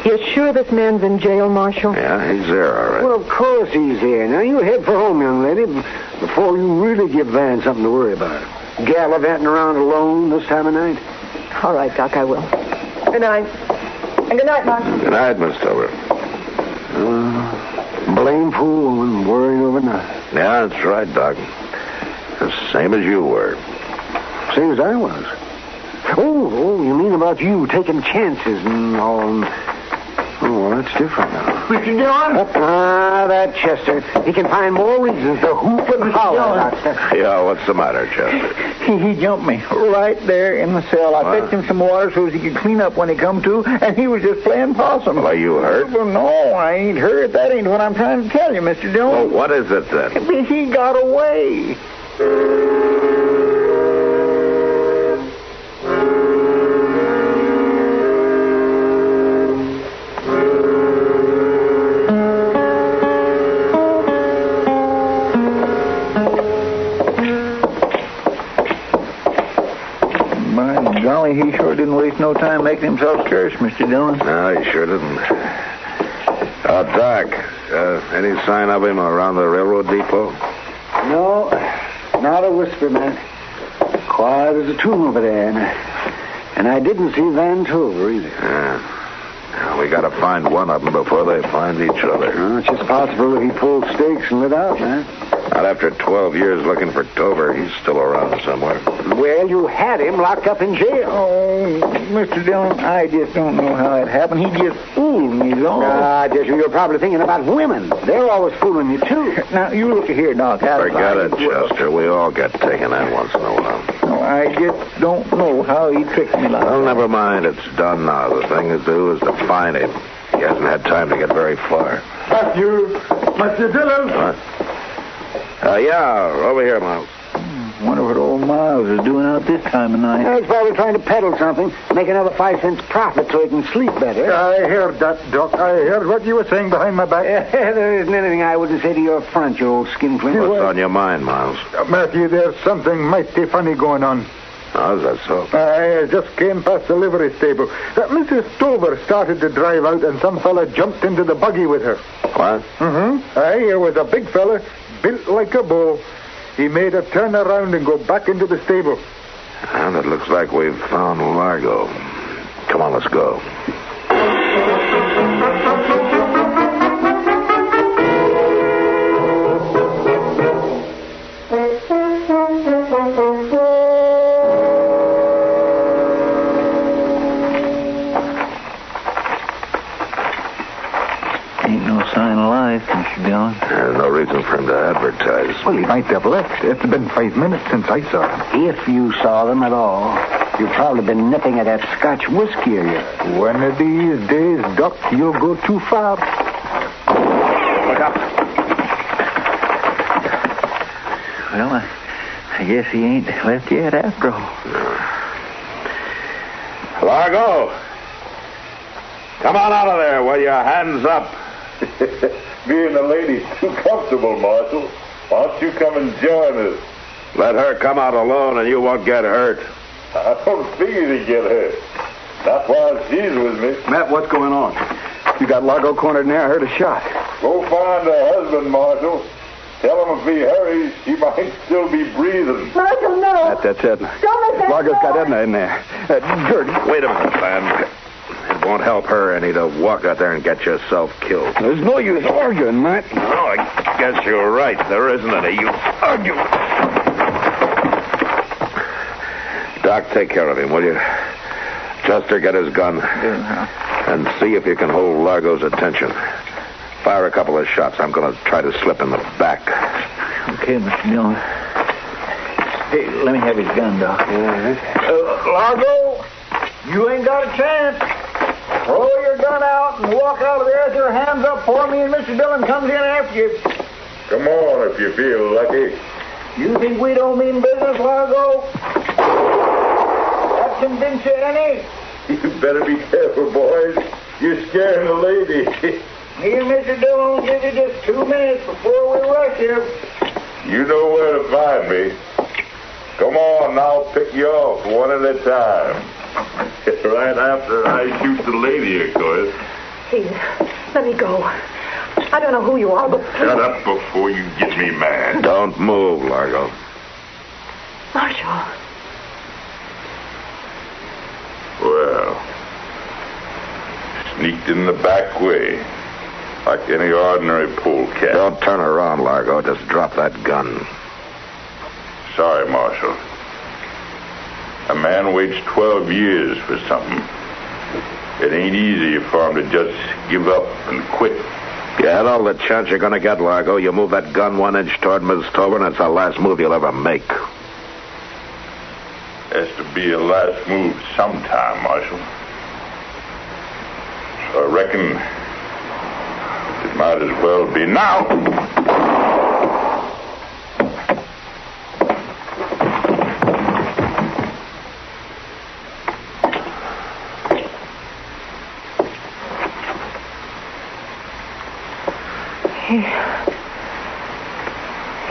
You're sure this man's in jail, Marshal? Yeah, he's there, all right. Well, of course he's here. Now, you head for home, young lady, before you really give Van something to worry about. Gallivanting around alone this time of night. All right, Doc, I will. Good night. And good night, Marshal. Good night, Miss Tover. Blameful woman worrying over nothing. Yeah, that's right, Doc. The same as you were. Same as I was. Oh, you mean about you taking chances and all. Oh, well, that's different now. Mr. Dillon? That Chester. He can find more reasons to hoop and holler. Yeah, what's the matter, Chester? He jumped me right there in the cell. I fetched him some water so he could clean up when he come to, and he was just playing possum. Well, are you hurt? Well, no, I ain't hurt. That ain't what I'm trying to tell you, Mr. Dillon. Well, what is it, then? He got away. Golly, he sure didn't waste no time making himself scarce, Mr. Dillon. No, he sure didn't. Doc, any sign of him around the railroad depot? No, a whisper, man. Quiet as a tomb over there. And I didn't see Van Tover either. Yeah. We gotta find one of them before they find each other. Well, it's just possible that he pulled stakes and lit out, man. Not after 12 years looking for Tover. He's still around somewhere. Well, you had him locked up in jail. Oh, Mr. Dillon, I just don't know how it happened. He just fooled me, though. You're probably thinking about women. They're always fooling you, too. Now, you look here, Doc. Forget it, Chester. We all get taken in once in a while. No, I just don't know how he tricked me like that. Well, never mind. It's done now. The thing to do is to find him. He hasn't had time to get very far. Mr. Dillon? What? Yeah, over here, Miles. Wonder what old Miles is doing out this time of night. He's probably trying to peddle something, make another 5 cents profit so he can sleep better. I heard that, Doc. I heard what you were saying behind my back. There isn't anything I wouldn't say to your front, you old skinflint. What's on your mind, Miles? Matthew, there's something mighty funny going on. How's that so? I just came past the livery stable. Mrs. Tover started to drive out, and some fella jumped into the buggy with her. What? Mm-hmm. Here was a big fella, built like a bull. He made her turn around and go back into the stable. And it looks like we've found Largo. Come on, let's go. Ain't no sign of life, Mr. Dillon. There's no reason for him to advertise. Well, he might have left. It's been 5 minutes since I saw him. If you saw them at all, you've probably been nipping at that Scotch whiskey of yours. One of these days, Doc, you'll go too far. Look up. Well, I guess he ain't left yet after all. Largo! Come on out of there with your hands up. Me and the lady's too comfortable, Marshal. Why don't you come and join us? Let her come out alone and you won't get hurt. I don't figure to get hurt. Not while she's with me. Matt, what's going on? You got Largo cornered in there. I heard a shot. Go find her husband, Marshal. Tell him if he hurries, she might still be breathing. Marshal, no. That's Edna. Don't let that Largo's go. got Edna in there. Gertie. Wait a minute, man. It won't help her any to walk out there and get yourself killed. There's no use arguing, Matt. No, I guess you're right. There isn't any use arguing. Doc, take care of him, will you? Chester, get his gun. And see if you can hold Largo's attention. Fire a couple of shots. I'm going to try to slip in the back. Okay, Mr. Dillon. Hey, let me have his gun, Doc. Largo, you ain't got a chance. Throw your gun out and walk out of there with your hands up for me, and Mr. Dillon comes in after you. Come on if you feel lucky. You think we don't mean business, Largo? That convince you any? You better be careful, boys. You're scaring the lady. Me and Mr. Dillon will give you just 2 minutes before we rush you. You know where to find me. Come on, I'll pick you off one at a time. Right after I shoot the lady, of course. Please, let me go. I don't know who you are, but... Shut up before you get me mad. Don't move, Largo. Marshal. Well, sneaked in the back way, like any ordinary polecat. Don't turn around, Largo. Just drop that gun. Sorry, Marshal. A man waits 12 years for something. It ain't easy for him to just give up and quit. You had all the chance you're going to get, Largo. You move that gun 1 inch toward Miss Tover, and it's the last move you'll ever make. Has to be a last move sometime, Marshal. So I reckon it might as well be now.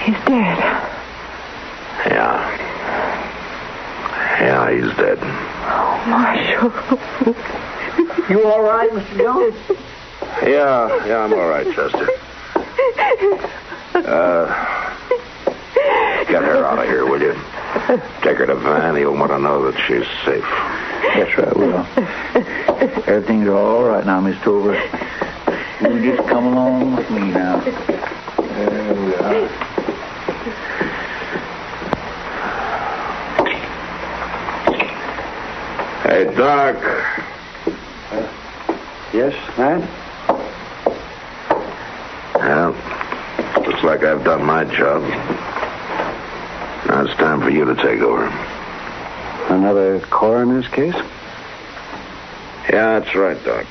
He's dead. Yeah, he's dead. Oh, Marshal. You all right, Mr. Dillon? Yeah, I'm all right, Chester. Get her out of here, will you? Take her to Van. He'll want to know that she's safe. Yes, sir, I will. Everything's all right now, Miss Tover. You just come along with me now. There we are. Hey, Doc. Yes, Matt? Well, looks like I've done my job. Now it's time for you to take over. Another coroner's case? Yeah, that's right, Doc.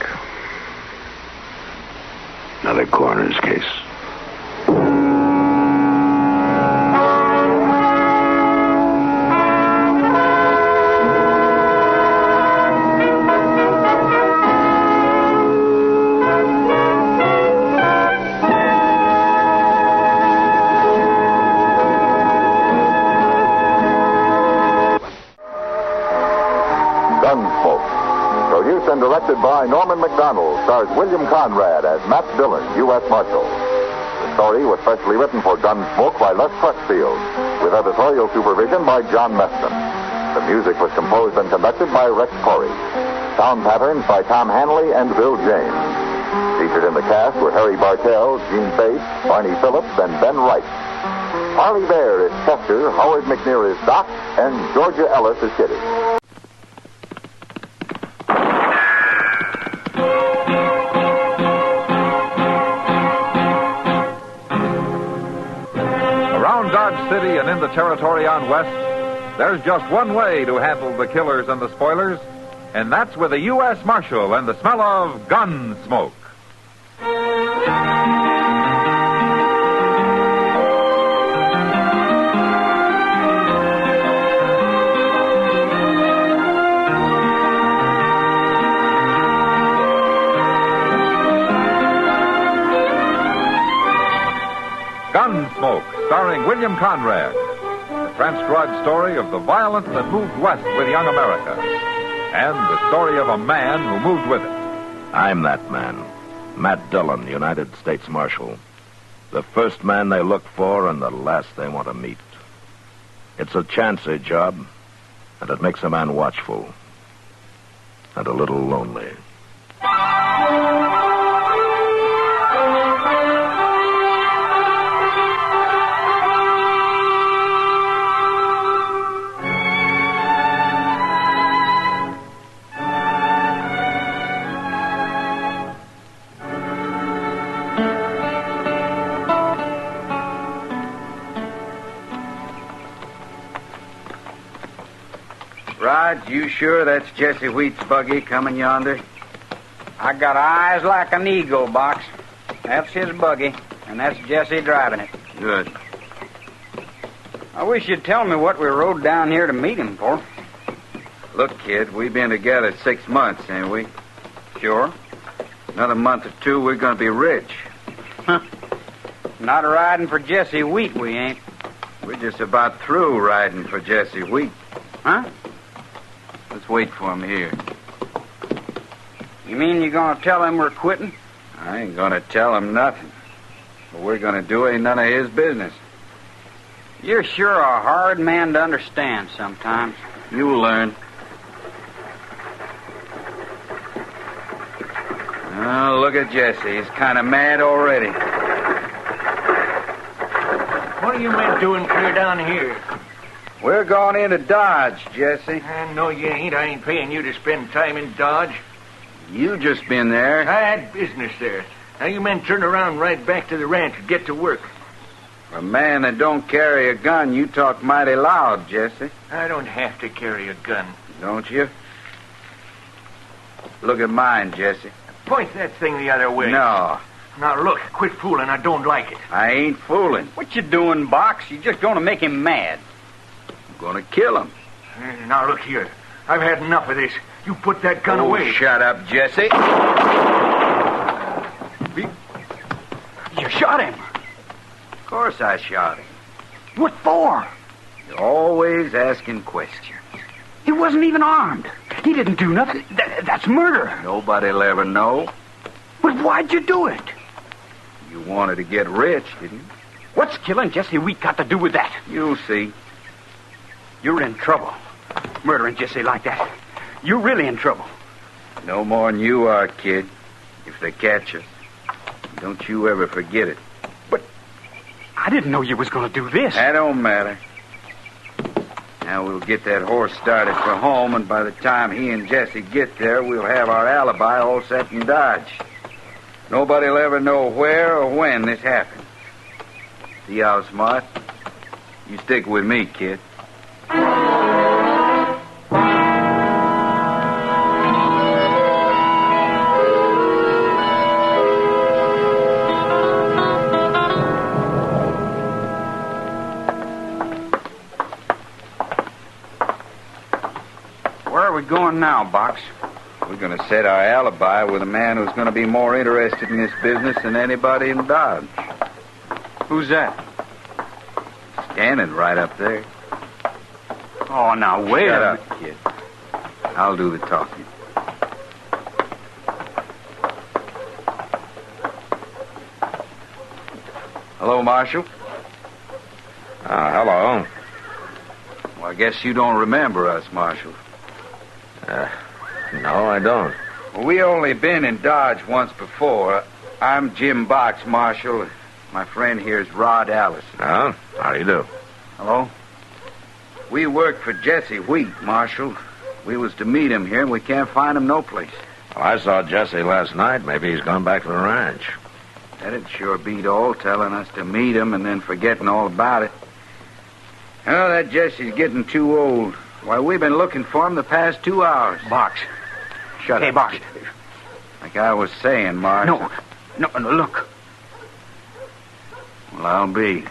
Another coroner's case. Gunsmoke. Produced and directed by Norman McDonald, stars William Conrad as Matt Dillon, U.S. Marshal. The story was specially written for Gunsmoke by Les Crutchfield, with editorial supervision by John Meston. The music was composed and conducted by Rex Corey. Sound patterns by Tom Hanley and Bill James. Featured in the cast were Harry Bartell, Gene Bates, Barney Phillips, and Ben Wright. Harley Bear is Chester, Howard McNear is Doc, and Georgia Ellis is Kitty. Around Dodge City and in the territory on West, there's just one way to handle the killers and the spoilers, and that's with a U.S. Marshal and the smell of gun smoke. Gunsmoke, starring William Conrad. The transcribed story of the violence that moved west with young America. And the story of a man who moved with it. I'm that man. Matt Dillon, United States Marshal. The first man they look for and the last they want to meet. It's a chancy job, and it makes a man watchful. And a little lonely. Rod, you sure that's Jesse Wheat's buggy coming yonder? I got eyes like an eagle, Box. That's his buggy, and that's Jesse driving it. Good. I wish you'd tell me what we rode down here to meet him for. Look, kid, we've been together 6 months, ain't we? Sure. Another month or two, we're going to be rich. Not riding for Jesse Wheat, we ain't. We're just about through riding for Jesse Wheat. Huh? Let's wait for him here. You mean you're going to tell him we're quitting? I ain't going to tell him nothing. What we're going to do ain't none of his business. You're sure a hard man to understand sometimes. You'll learn. Oh, look at Jesse. He's kind of mad already. What are you men doing clear down here? We're going into Dodge, Jesse. No, you ain't. I ain't paying you to spend time in Dodge. You just been there. I had business there. Now you men turn around right back to the ranch and get to work. For a man that don't carry a gun, you talk mighty loud, Jesse. I don't have to carry a gun. Don't you? Look at mine, Jesse. Point that thing the other way. No. Now look, quit fooling. I don't like it. I ain't fooling. What you doing, Box? You're just going to make him mad. I'm going to kill him. Now look here. I've had enough of this. You put that gun away. Shut up, Jesse. You shot him. Of course I shot him. What for? You're always asking questions. He wasn't even armed. He didn't do nothing. That's murder. Nobody'll ever know. But why'd you do it? You wanted to get rich, didn't you? What's killing Jesse Wheat got to do with that? You'll see. You're in trouble. Murdering Jesse like that. You're really in trouble. No more than you are, kid. If they catch us. Don't you ever forget it. I didn't know you was going to do this. That don't matter. Now we'll get that horse started for home, and by the time he and Jesse get there, we'll have our alibi all set in Dodge. Nobody'll ever know where or when this happened. See how smart? You stick with me, kid. Going now, Box? We're going to set our alibi with a man who's going to be more interested in this business than anybody in Dodge. Who's that? Standing right up there. Oh, now wait Shut a up, kid. I'll do the talking. Hello, Marshal. Hello. Well, I guess you don't remember us, Marshal. No, I don't. Well, we only been in Dodge once before. I'm Jim Box, Marshal. My friend here is Rod Allison. How do you do? Hello? We work for Jesse Wheat, Marshal. We was to meet him here, and we can't find him no place. Well, I saw Jesse last night. Maybe he's gone back to the ranch. That'd sure beat all, telling us to meet him and then forgetting all about it. Oh, that Jesse's getting too old. Why, we've been looking for him the past 2 hours. Box. Shut up. Hey, Box. Like I was saying, Marshal. No, look. Well, I'll be.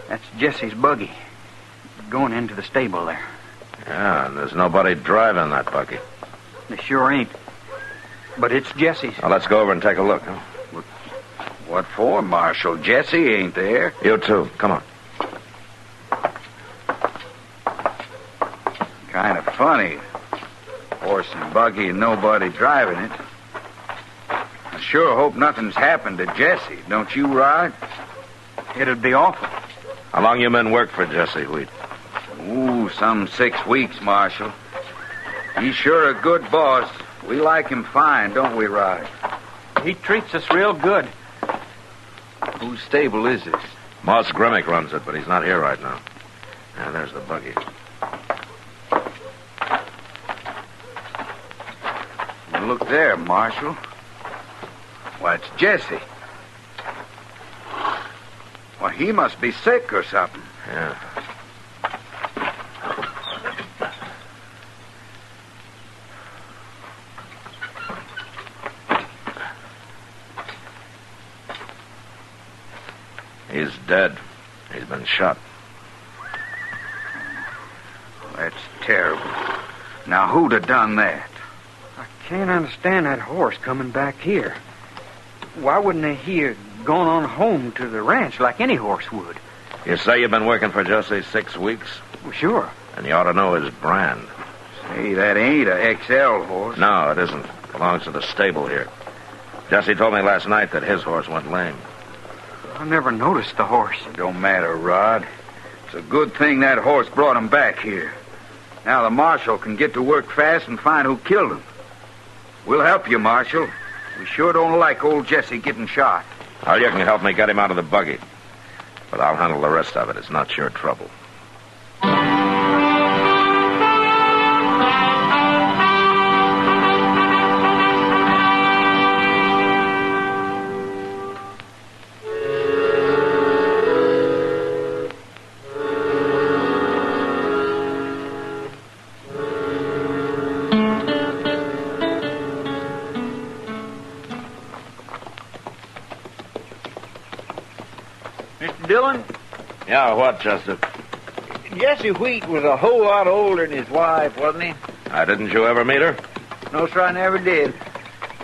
That's Jesse's buggy. Going into the stable there. Yeah, and there's nobody driving that buggy. There sure ain't. But it's Jesse's. Well, let's go over and take a look, huh? What for, Marshal? Jesse ain't there. You too. Come on. Kind of funny. Horse and buggy and nobody driving it. I sure hope nothing's happened to Jesse, don't you, Rod? It'd be awful. How long you men work for Jesse Wheat? Ooh, some 6 weeks, Marshal. He's sure a good boss. We like him fine, don't we, Rod? He treats us real good. Whose stable is this? Moss Grimmick runs it, but he's not here right now. Yeah, there's the buggy. Look there, Marshal. Why, it's Jesse. Why, he must be sick or something. Yeah. He's dead. He's been shot. That's terrible. Now, who'd have done that? Can't understand that horse coming back here. Why wouldn't he have gone on home to the ranch like any horse would? You say you've been working for Jesse 6 weeks? Well, sure. And you ought to know his brand. Say, that ain't a XL horse. No, it isn't. It belongs to the stable here. Jesse told me last night that his horse went lame. I never noticed the horse. It don't matter, Rod. It's a good thing that horse brought him back here. Now the marshal can get to work fast and find who killed him. We'll help you, Marshal. We sure don't like old Jesse getting shot. Well, you can help me get him out of the buggy. But I'll handle the rest of it. It's not your trouble. Dillon? Yeah, what, Chester? Jesse Wheat was a whole lot older than his wife, wasn't he? Didn't you ever meet her? No, sir, I never did.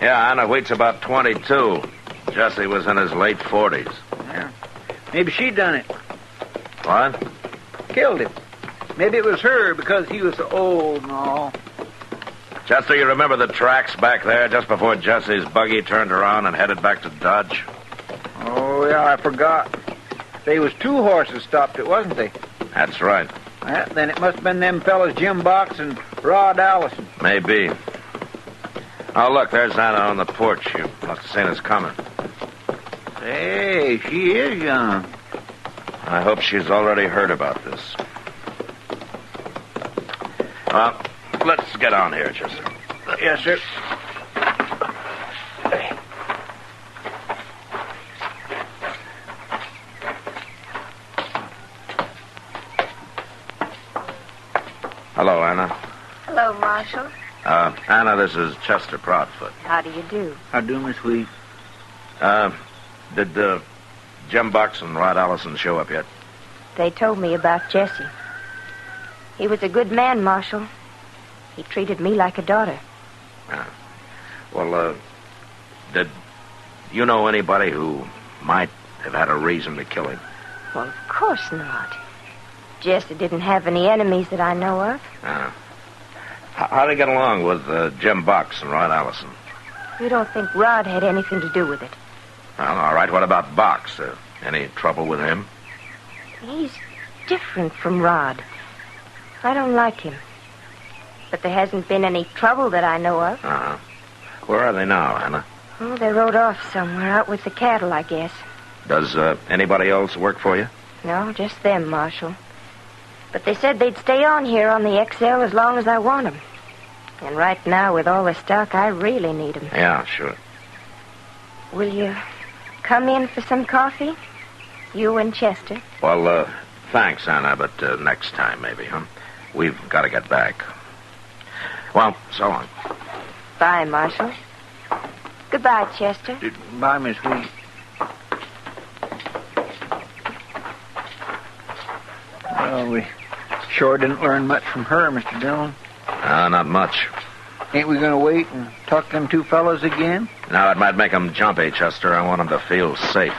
Yeah, Anna Wheat's about 22. Jesse was in his late 40s. Yeah. Maybe she done it. What? Killed him. Maybe it was her because he was so old and all. Chester, you remember the tracks back there just before Jesse's buggy turned around and headed back to Dodge? Oh, yeah, I forgot. They was 2 horses stopped it, wasn't they? That's right. Well, then it must have been them fellas Jim Box and Rod Allison. Maybe. Oh, look, there's Anna on the porch. You must have seen us coming. Hey, she is young. I hope she's already heard about this. Well, let's get on here, Chester. Yes, sir. Hello, Anna. Hello, Marshal. Anna, this is Chester Proudfoot. How do you do? How do, Miss Wheat? Did Jim Box and Rod Allison show up yet? They told me about Jesse. He was a good man, Marshal. He treated me like a daughter. Well, did you know anybody who might have had a reason to kill him? Well, of course not. Jesse didn't have any enemies that I know of. How'd he get along with Jim Box and Rod Allison? You don't think Rod had anything to do with it? Well, all right. What about Box? Any trouble with him? He's different from Rod. I don't like him. But there hasn't been any trouble that I know of. Where are they now, Anna? Oh, they rode off somewhere out with the cattle, I guess. Does anybody else work for you? No, just them, Marshal. But they said they'd stay on here on the XL as long as I want them. And right now, with all the stock, I really need them. Yeah, sure. Will you come in for some coffee? You and Chester? Well, thanks, Anna, but next time maybe, huh? We've got to get back. Well, so long. Bye, Marshal. Goodbye, Chester. Bye, Miss Wheat. Well, we sure didn't learn much from her, Mr. Dillon. Not much. Ain't we going to wait and talk to them two fellas again? No, it might make them jumpy, Chester. I want them to feel safe.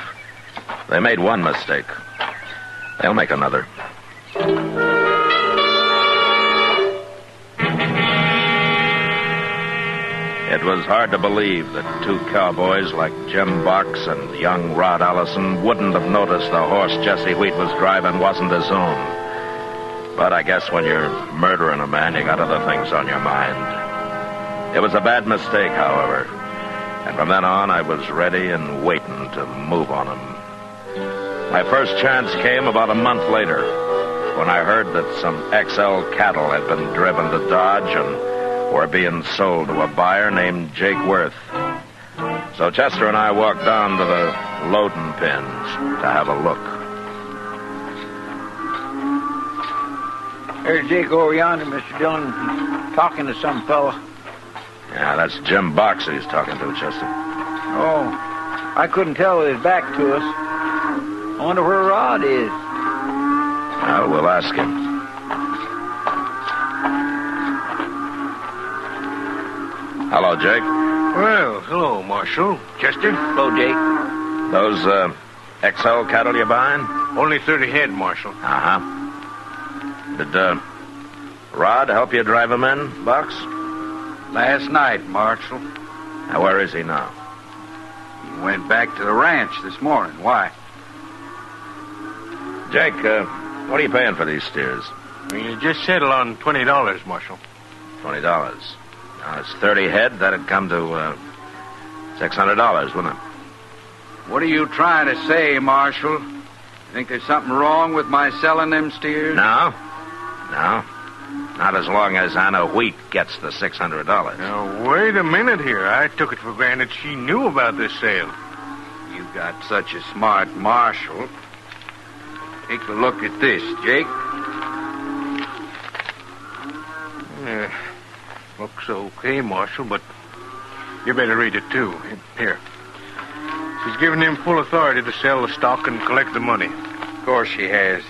They made one mistake. They'll make another. It was hard to believe that two cowboys like Jim Box and young Rod Allison wouldn't have noticed the horse Jesse Wheat was driving wasn't his own. But I guess when you're murdering a man, you got other things on your mind. It was a bad mistake, however. And from then on, I was ready and waiting to move on him. My first chance came about a month later, when I heard that some XL cattle had been driven to Dodge and were being sold to a buyer named Jake Worth. So Chester and I walked down to the loading pens to have a look. There's Jake over yonder, Mr. Dillon. He's talking to some fella. Yeah, that's Jim Box he's talking to, Chester. Oh, I couldn't tell with his back to us. I wonder where Rod is. Well, we'll ask him. Hello, Jake. Well, hello, Marshal. Chester. Hello, Jake. Those XL cattle you buying? Only 30 head, Marshal. Uh-huh. Did Rod help you drive them in, Box? Last night, Marshal. Now, where is he now? He went back to the ranch this morning. Why? Jake, what are you paying for these steers? You just settled on $20, Marshal. $20. Now, it's 30 head. That'd come to $600, wouldn't it? What are you trying to say, Marshal? Think there's something wrong with my selling them steers? No. Not as long as Anna Wheat gets the $600. Now, wait a minute here. I took it for granted she knew about this sale. You got such a smart marshal. Take a look at this, Jake. Looks okay, Marshal, but you better read it, too. Here. She's given him full authority to sell the stock and collect the money. Of course she has.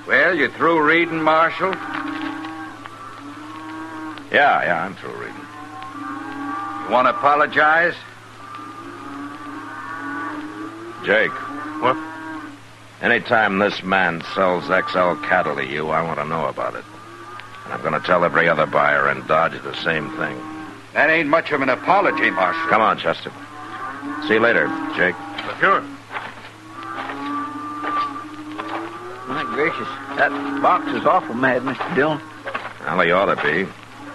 Well, you through reading, Marshal? Yeah, I'm through reading. You want to apologize? Jake. What? Anytime this man sells XL cattle to you, I want to know about it. And I'm going to tell every other buyer in Dodge the same thing. That ain't much of an apology, Marshal. Come on, Chester. See you later, Jake. Sure. My gracious. That box is awful mad, Mr. Dillon. Well, he ought to be.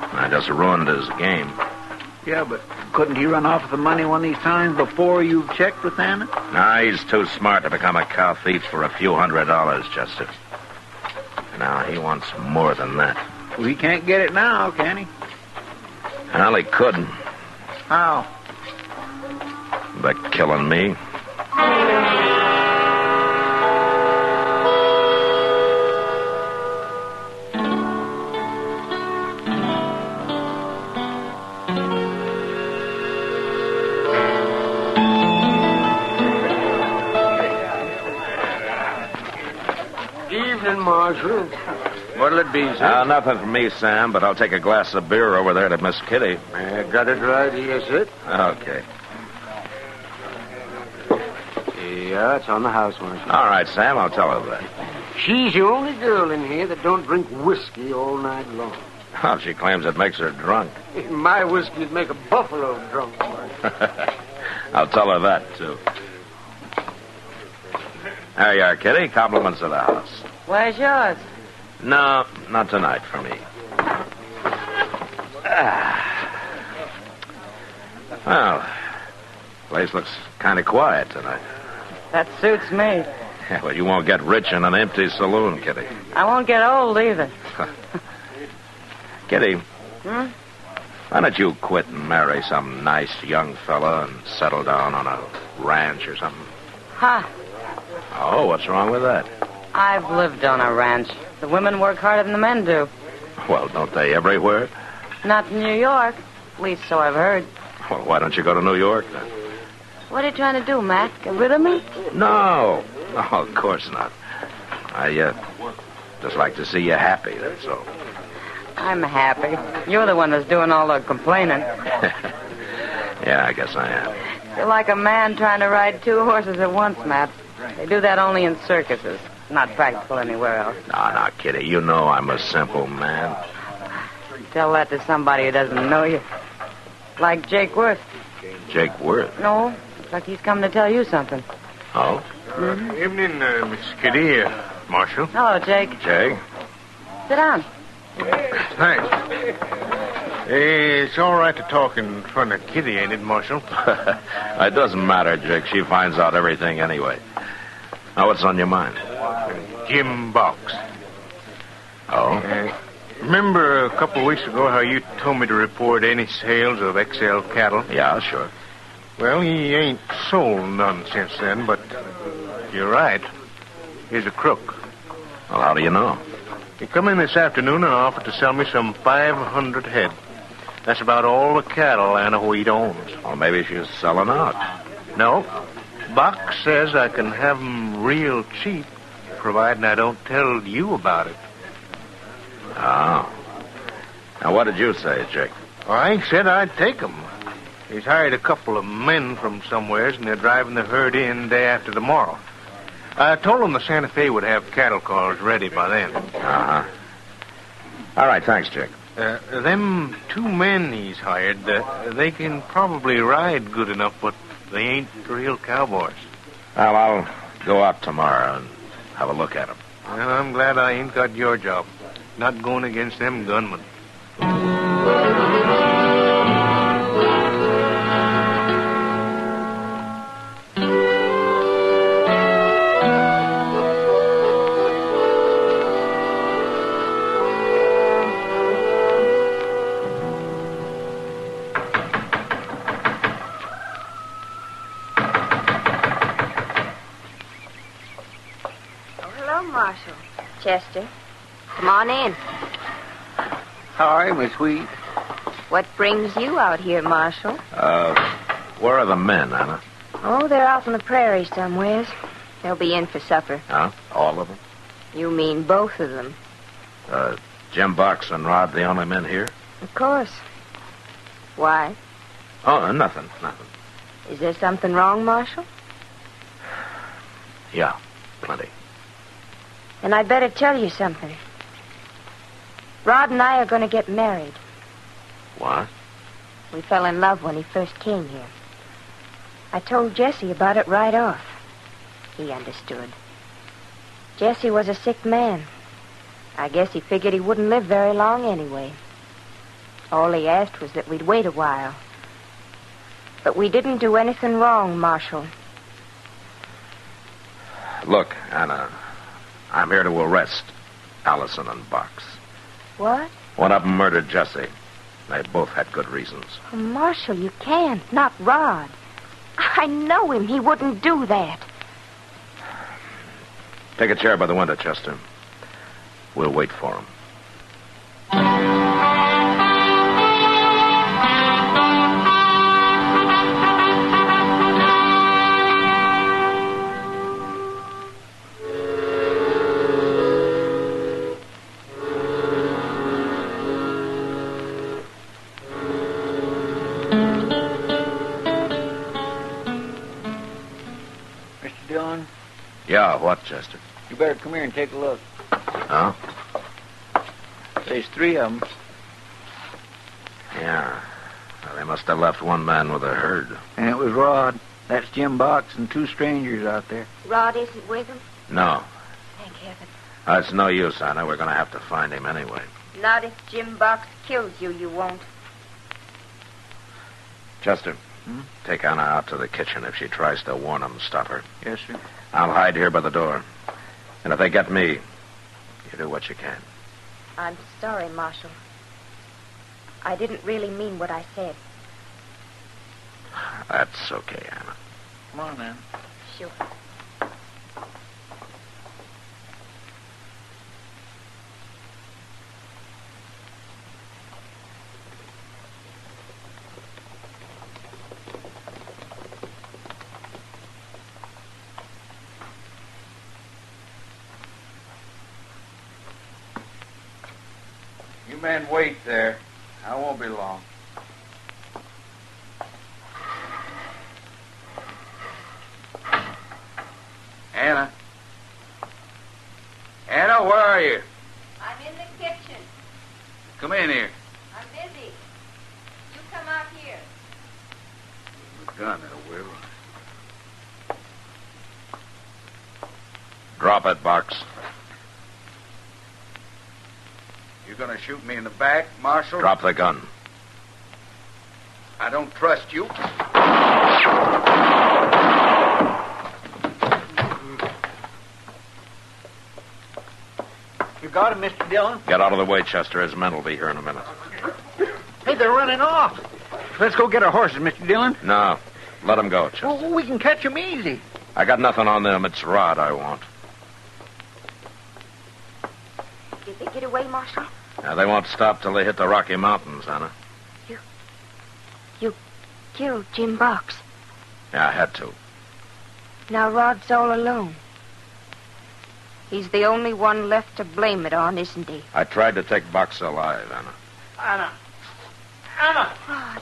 I just ruined his game. Yeah, but couldn't he run off with the money one of these times before you've checked with Anna? Nah, he's too smart to become a cow thief for a few $100, Chester. Now, he wants more than that. Well, he can't get it now, can he? Well, he couldn't. How? By killing me. Evening, Marshal. What'll it be, sir? Nothing for me, Sam, but I'll take a glass of beer over there to Miss Kitty. Got it right here, sir. Okay. Yeah, it's on the house, Marshal. All right, Sam, I'll tell her that. She's the only girl in here that don't drink whiskey all night long. Well, she claims it makes her drunk. My whiskey'd make a buffalo drunk, Marshal. I'll tell her that, too. There you are, Kitty. Compliments of the house. Where's yours? No, not tonight for me. Well, place looks kind of quiet tonight. That suits me. Yeah, well, you won't get rich in an empty saloon, Kitty. I won't get old either. Kitty, Hmm? why don't you quit and marry some nice young fella and settle down on a ranch or something? Ha! Oh, what's wrong with that? I've lived on a ranch. The women work harder than the men do. Well, don't they everywhere? Not in New York. At least so I've heard. Well, why don't you go to New York, then? What are you trying to do, Matt? Get rid of me? No, of course not. I just like to see you happy, that's all. I'm happy. You're the one that's doing all the complaining. Yeah, I guess I am. You're like a man trying to ride two horses at once, Matt. They do that only in circuses. Not practical anywhere else. No, Kitty, you know I'm a simple man. Tell that to somebody who doesn't know you. Like Jake Worth. Jake Worth? No, looks like he's come to tell you something. Oh? Evening, Miss Kitty, Marshal. Hello, Jake. Jake? Sit down. Thanks. It's all right to talk in front of Kitty, ain't it, Marshal? It doesn't matter, Jake. She finds out everything anyway. Now, what's on your mind? Jim Box. Oh? Remember a couple of weeks ago how you told me to report any sales of XL cattle? Yeah, sure. Well, he ain't sold none since then, but you're right. He's a crook. Well, how do you know? He come in this afternoon and offered to sell me some 500 head. That's about all the cattle Anna Wheat owns. Well, maybe she's selling out. No. Box says I can have 'em real cheap, providing I don't tell you about it. Oh. Now, what did you say, Jake? Well, I said I'd take 'em. He's hired a couple of men from somewheres, and they're driving the herd in day after tomorrow. I told him the Santa Fe would have cattle cars ready by then. Uh-huh. All right, thanks, Jake. Them two men he's hired, they can probably ride good enough, but they ain't real cowboys. Well, I'll go out tomorrow and have a look at them. Well, I'm glad I ain't got your job. Not going against them gunmen. Marshal. Chester, come on in. How are you, Miss Wheat? What brings you out here, Marshal? Where are the men, Anna? Oh, they're out on the prairie somewheres. They'll be in for supper. Huh? All of them? You mean both of them? Jim Box and Rod the only men here? Of course. Why? Oh, nothing. Is there something wrong, Marshal? Yeah, plenty. Then I'd better tell you something. Rod and I are going to get married. What? We fell in love when he first came here. I told Jesse about it right off. He understood. Jesse was a sick man. I guess he figured he wouldn't live very long anyway. All he asked was that we'd wait a while. But we didn't do anything wrong, Marshal. Look, Anna, I'm here to arrest Allison and Box. What? One of them murdered Jesse. They both had good reasons. Oh, Marshal, you can't. Not Rod. I know him. He wouldn't do that. Take a chair by the window, Chester. We'll wait for him. Mr. Dillon, Yeah, what, Chester? you better come here and take a look. Huh? There's 3 of them. Yeah. Well, they must have left one man with a herd. And it was Rod. That's Jim Box and 2 strangers out there. Rod isn't with him? No. Thank heaven. It's no use, Anna. We're going to have to find him anyway. Not if Jim Box kills you, you won't. Chester, take Anna out to the kitchen. If she tries to warn them, stop her. Yes, sir. I'll hide here by the door. And if they get me, you do what you can. I'm sorry, Marshal. I didn't really mean what I said. That's okay, Anna. Come on, then. Sure. You men wait there. I won't be long. Anna? Anna, where are you? I'm in the kitchen. Come in here. I'm busy. You come out here. The gun, I will. Drop it, Box. You gonna shoot me in the back, Marshal? Drop the gun. I don't trust you. You got him, Mr. Dillon? Get out of the way, Chester. His men will be here in a minute. Hey, they're running off. Let's go get our horses, Mr. Dillon. No. Let them go, Chester. Well, we can catch them easy. I got nothing on them. It's Rod I want. Did they get away, Marshal? Now, they won't stop till they hit the Rocky Mountains, Anna. You killed Jim Box. Yeah, I had to. Now Rod's all alone. He's the only one left to blame it on, isn't he? I tried to take Box alive, Anna. Anna! Anna! Rod.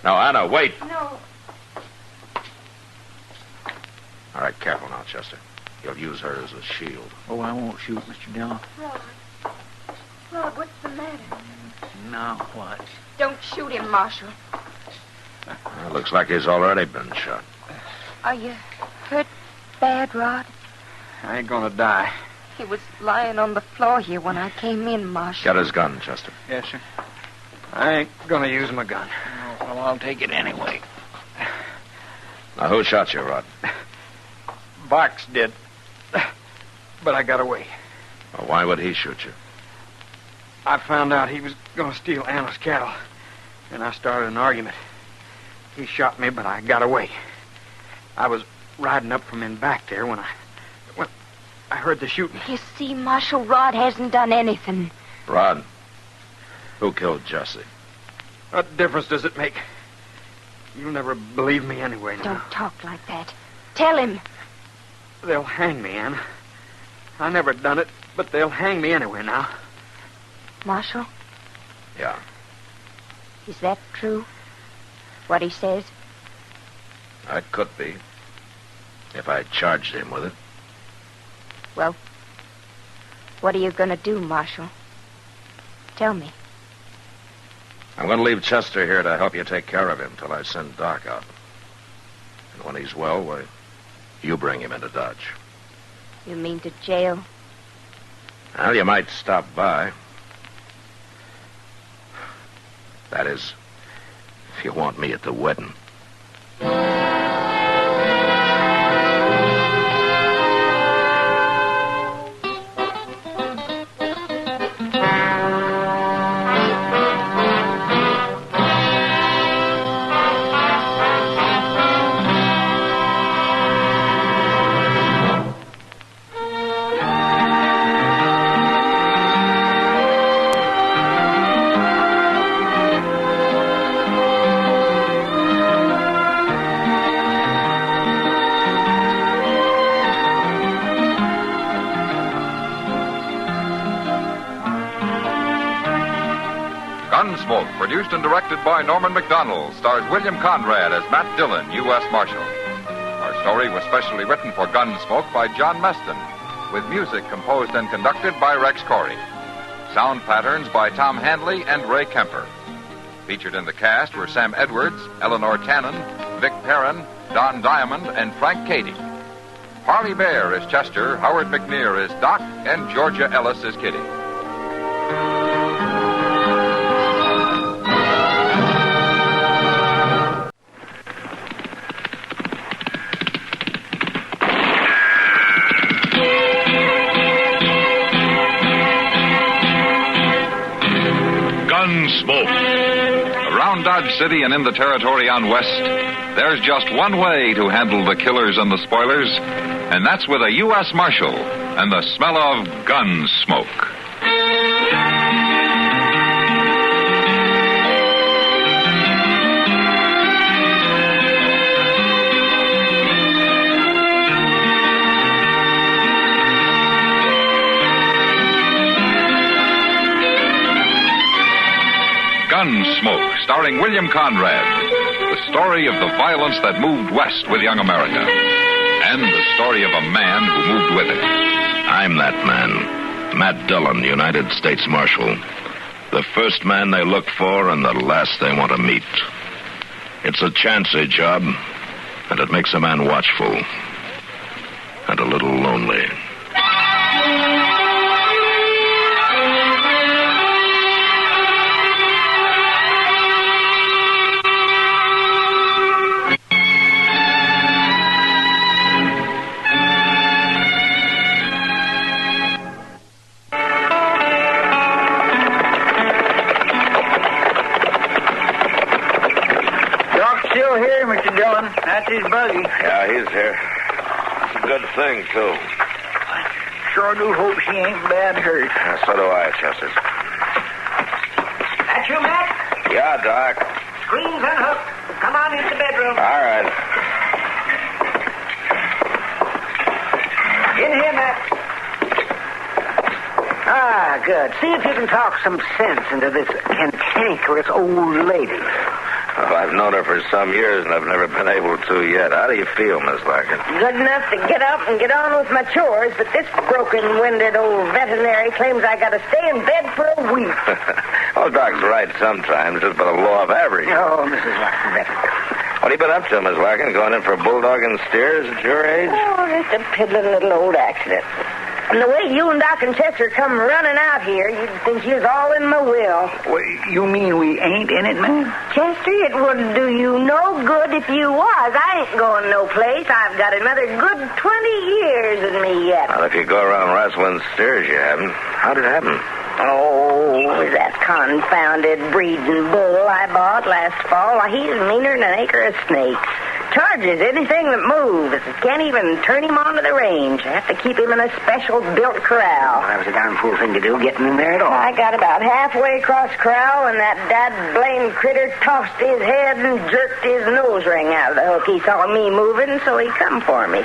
No, Anna, wait. No. All right, careful now, Chester. You'll use her as a shield. Oh, I won't shoot, Mr. Dillon. Rod, what's the matter? Now what? Don't shoot him, Marshal. Well, looks like he's already been shot. Are you hurt bad, Rod? I ain't gonna die. He was lying on the floor here when I came in, Marshal. Get his gun, Chester. Yes, sir. I ain't gonna use my gun. Oh, well, I'll take it anyway. Now, who shot you, Rod? Box did. But I got away. Well, why would he shoot you? I found out he was going to steal Anna's cattle, and I started an argument. He shot me, but I got away. I was riding up from in back there when I heard the shooting. You see, Marshal, Rod hasn't done anything. Rod, who killed Jesse? What difference does it make? You'll never believe me anyway now. Don't talk like that. Tell him. They'll hang me, Anna. I never done it, but they'll hang me anyway now. Marshal? Yeah. Is that true? What he says? It could be. If I charged him with it. Well, what are you going to do, Marshal? Tell me. I'm going to leave Chester here to help you take care of him till I send Doc out. And when he's well, you bring him into Dodge. You mean to jail? Well, you might stop by. That is, if you want me at the wedding. Gunsmoke, produced and directed by Norman Macdonald, stars William Conrad as Matt Dillon, U.S. Marshal. Our story was specially written for Gunsmoke by John Meston, with music composed and conducted by Rex Corey. Sound patterns by Tom Handley and Ray Kemper. Featured in the cast were Sam Edwards, Eleanor Tannen, Vic Perrin, Don Diamond, and Frank Cady. Harley Bear is Chester, Howard McNear is Doc, and Georgia Ellis is Kitty. Gunsmoke. Around Dodge City and in the territory on West, there's just one way to handle the killers and the spoilers, and that's with a U.S. Marshal and the smell of gun smoke. Gunsmoke, starring William Conrad. The story of the violence that moved west with young America. And the story of a man who moved with it. I'm that man, Matt Dillon, United States Marshal. The first man they look for and the last they want to meet. It's a chancy job, and it makes a man watchful. And a little lonely. Mr. Dillon. That's his buggy. Yeah, he's here. It's a good thing, too. Sure do hope she ain't bad hurt. Yeah, so do I, Chesters. That you, Matt? Yeah, Doc. Screens unhooked. Come on into the bedroom. All right. In here, Matt. Ah, good. See if you can talk some sense into this cantankerous old lady. Well, I've known her for some years, and I've never been able to yet. How do you feel, Miss Larkin? Good enough to get up and get on with my chores, but this broken-winded old veterinary claims I got to stay in bed for a week. Well, Doc's right sometimes, just by the law of average. Oh, Mrs. Larkin, what have you been up to, Miss Larkin? Going in for bulldogging steers at your age? Oh, just a piddling little old accident. And the way you and Doc and Chester come running out here, you'd think you was all in my will. Well, you mean we ain't in it, man? Chester, it wouldn't do you no good if you was. I ain't going no place. I've got another good 20 years in me yet. Well, if you go around wrestling steers, you haven't. How'd it happen? Oh, that confounded breeding bull I bought last fall. He's meaner than an acre of snakes. Charges anything that moves. Can't even turn him onto the range. I have to keep him in a special built corral. Well, that was a darn fool thing to do, getting in there at all. I got about halfway across corral when that dad-blamed critter tossed his head and jerked his nose ring out of the hook. He saw me moving, so he come for me.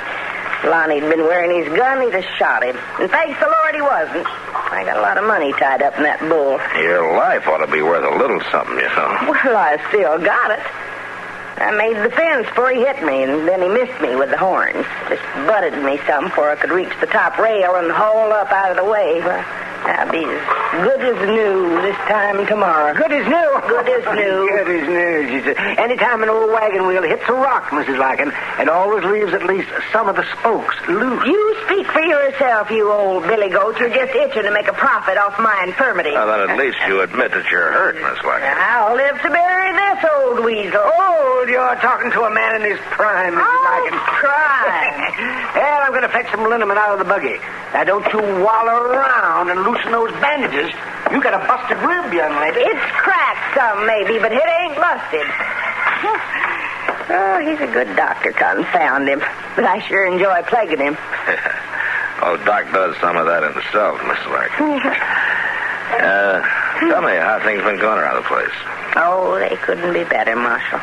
Lonnie'd been wearing his gun, he'd have shot him. And thanks the Lord he wasn't. I got a lot of money tied up in that bull. Your life ought to be worth a little something, you know. Well, I still got it. I made the fence before he hit me, and then he missed me with the horns. Just butted me some before I could reach the top rail and haul up out of the way. Well, I'll be as good as new this time tomorrow. Good as new. Good as new. Good as new. She said, anytime an old wagon wheel hits a rock, Mrs. Larkin, it always leaves at least some of the spokes loose. You speak for yourself, you old billy goat. You're just itching to make a profit off my infirmity. Well, then at least you admit that you're hurt, Miss Larkin. I'll live to bury this old weasel. Old, you're talking to a man in his prime, Mrs. Larkin. Prime. Well, I'm going to fetch some liniment out of the buggy. Now, don't you wallow around and loosen those bandages. You got a busted rib, young lady. It's cracked some, maybe, but it ain't busted. Oh, he's a good doctor, confound him. But I sure enjoy plaguing him. Oh, Doc does some of that himself, Miss Larkin. Tell me how things been going around the place. Oh, they couldn't be better, Marshal.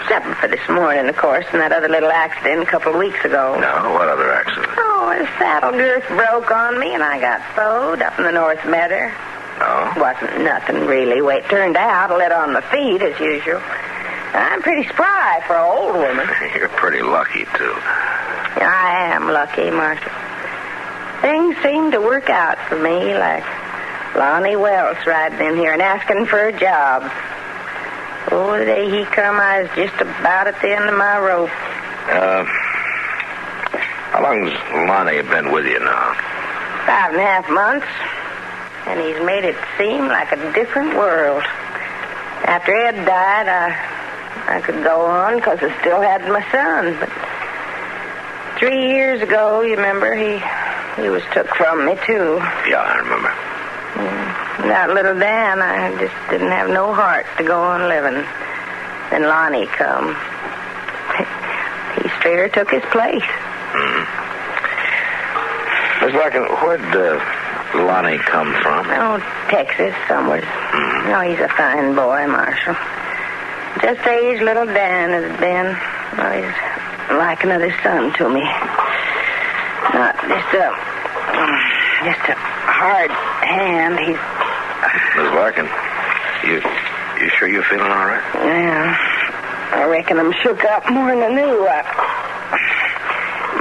Except for this morning, of course, and that other little accident a couple of weeks ago. No, what other accident? Oh, his saddle girth broke on me, and I got sewed up in the North Meadow. Oh? Wasn't nothing, really. The way it turned out, I let on my feet, as usual. I'm pretty spry for an old woman. You're pretty lucky, too. I am lucky, Marshal. Things seem to work out for me, like Lonnie Wells riding in here and asking for a job. Oh, the day he come, I was just about at the end of my rope. How long's Lonnie been with you now? 5.5 months. And he's made it seem like a different world. After Ed died, I could go on because I still had my son. But 3 years ago, you remember, he was took from me, too. Yeah, I remember. Without little Dan, I just didn't have no heart to go on living. Then Lonnie come. He straighter took his place. Miss Larkin, where'd Lonnie come from? Oh, Texas, somewhere. Oh, he's a fine boy, Marshal. Just age little Dan has been. Well, he's like another son to me. Not just a hard hand. He's... Miss Larkin, you sure you're feeling all right? Yeah. I reckon I'm shook up more than I knew.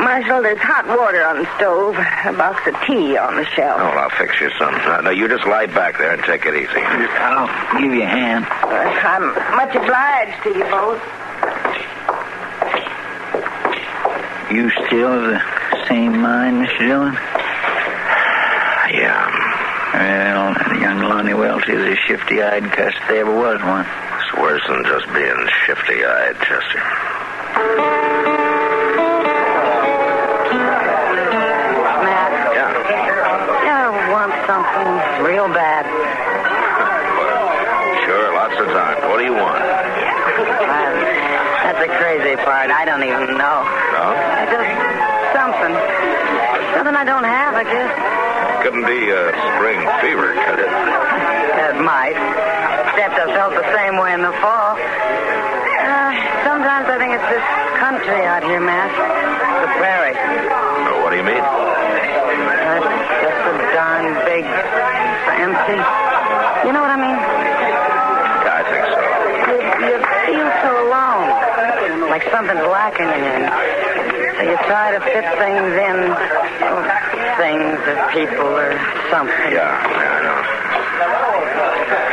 Marshal, there's hot water on the stove, a box of tea on the shelf. Oh, I'll fix you some. No, you just lie back there and take it easy. I'll give you a hand. I'm much obliged to you both. You still of the same mind, Mr. Dillon? Yeah. Well, that young Lonnie Welch is a shifty-eyed cuss if there ever was one. It's worse than just being shifty-eyed, Chester. Matt? Yeah? I want something real bad. Sure, lots of time. What do you want? That's the crazy part. I don't even know. No? Just something. Something I don't have, I guess. Couldn't be spring fever, could it? It might. Except I felt the same way in the fall. Sometimes I think it's this country out here, Matt. The prairie. Oh, what do you mean? It's just so darn big. Empty. You know what I mean? I think so. You feel so alone. Like something's lacking in you. So you try to fit things in. Things or people or something. Yeah, I know.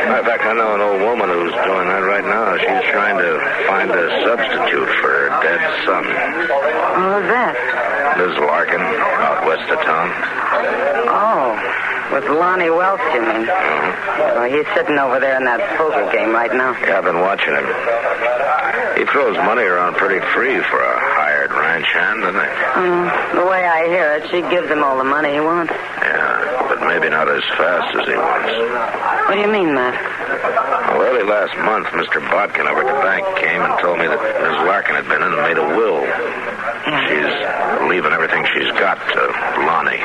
Matter of fact, I know an old woman who's doing that right now. She's trying to find a substitute for her dead son. Who's that? Liz Larkin, out west of town. Oh, with Lonnie Welch, you mean? Well, he's sitting over there in that poker game right now. Yeah, I've been watching him. He throws money around pretty free for a hired ranch hand, doesn't he? The way I hear it, she gives him all the money he wants. Yeah, but maybe not as fast as he wants. What do you mean, Matt? Well, early last month, Mr. Bodkin over at the bank came and told me that Ms. Larkin had been in and made a will. She's leaving everything she's got to Lonnie.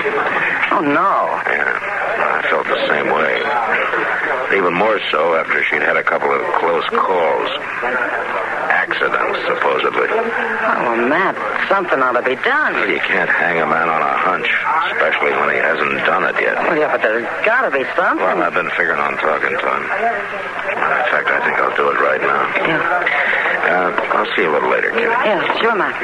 Oh, no. Yeah, I felt the same way. Even more so after she'd had a couple of close calls. Accidents, supposedly. Oh, Matt, something ought to be done. Well, you can't hang a man on a hunch, especially when he hasn't done it yet. Well, yeah, but there's got to be something. Well, I've been figuring on talking to him. In fact, I think I'll do it right now. Yeah. I'll see you a little later, Kitty. Yeah, sure, Matt.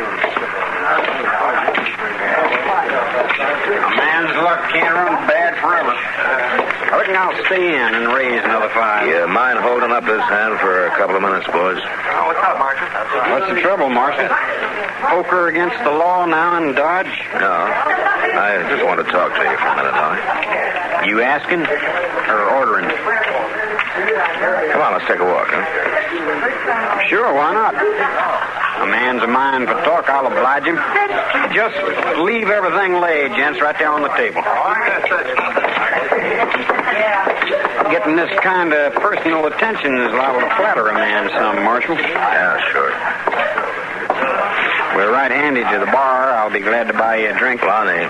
A man's luck can't run bad forever. I reckon I'll stay in and raise another 5. You mind holding up this hand for a couple of minutes, boys? Oh, what's up, Marshal? What's the trouble, Marshal? Poker against the law now in Dodge? No. I just want to talk to you for a minute, Dolly. You asking or ordering? Come on, let's take a walk, huh? Sure, why not? A man's a mind for talk, I'll oblige him. Just leave everything laid, gents, right there on the table. Getting this kind of personal attention is liable to flatter a man some, Marshal. Yeah, sure. We're right handy to the bar. I'll be glad to buy you a drink. Lonnie,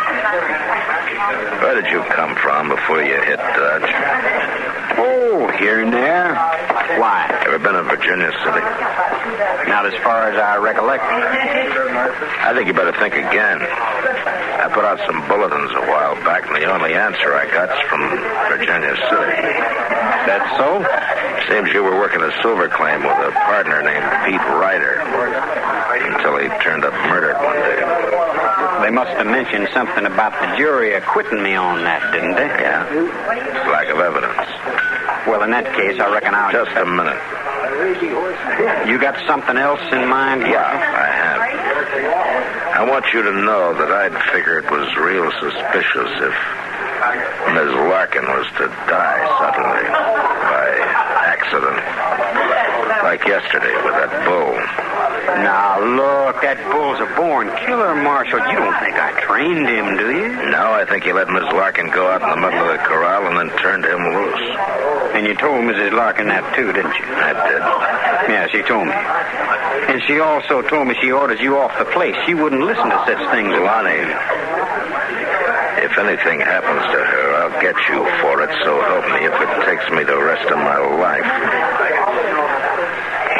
where did you come from before you hit Dodge? Oh, here and there. Why? Ever been in Virginia City? Not as far as I recollect. I think you better think again. I put out some bulletins a while back, and the only answer I got's from Virginia City. That's so? Seems you were working a silver claim with a partner named Pete Ryder until he turned up murdered one day. They must have mentioned something about the jury acquitting me on that, didn't they? Yeah. Lack of evidence. Well, in that case, I reckon I'll... Just a minute. You got something else in mind? Yeah, I have. I want you to know that I'd figure it was real suspicious if Ms. Larkin was to die suddenly by accident. Like yesterday with that bull. Now, look, that bull's a born killer, Marshal. You don't think I trained him, do you? No, I think you let Miss Larkin go out in the middle of the corral and then turned him loose. And you told Mrs. Larkin that, too, didn't you? I did. Yeah, she told me. And she also told me she ordered you off the place. She wouldn't listen to such things. Lonnie, if anything happens to her, I'll get you for it, so help me, if it takes me the rest of my life.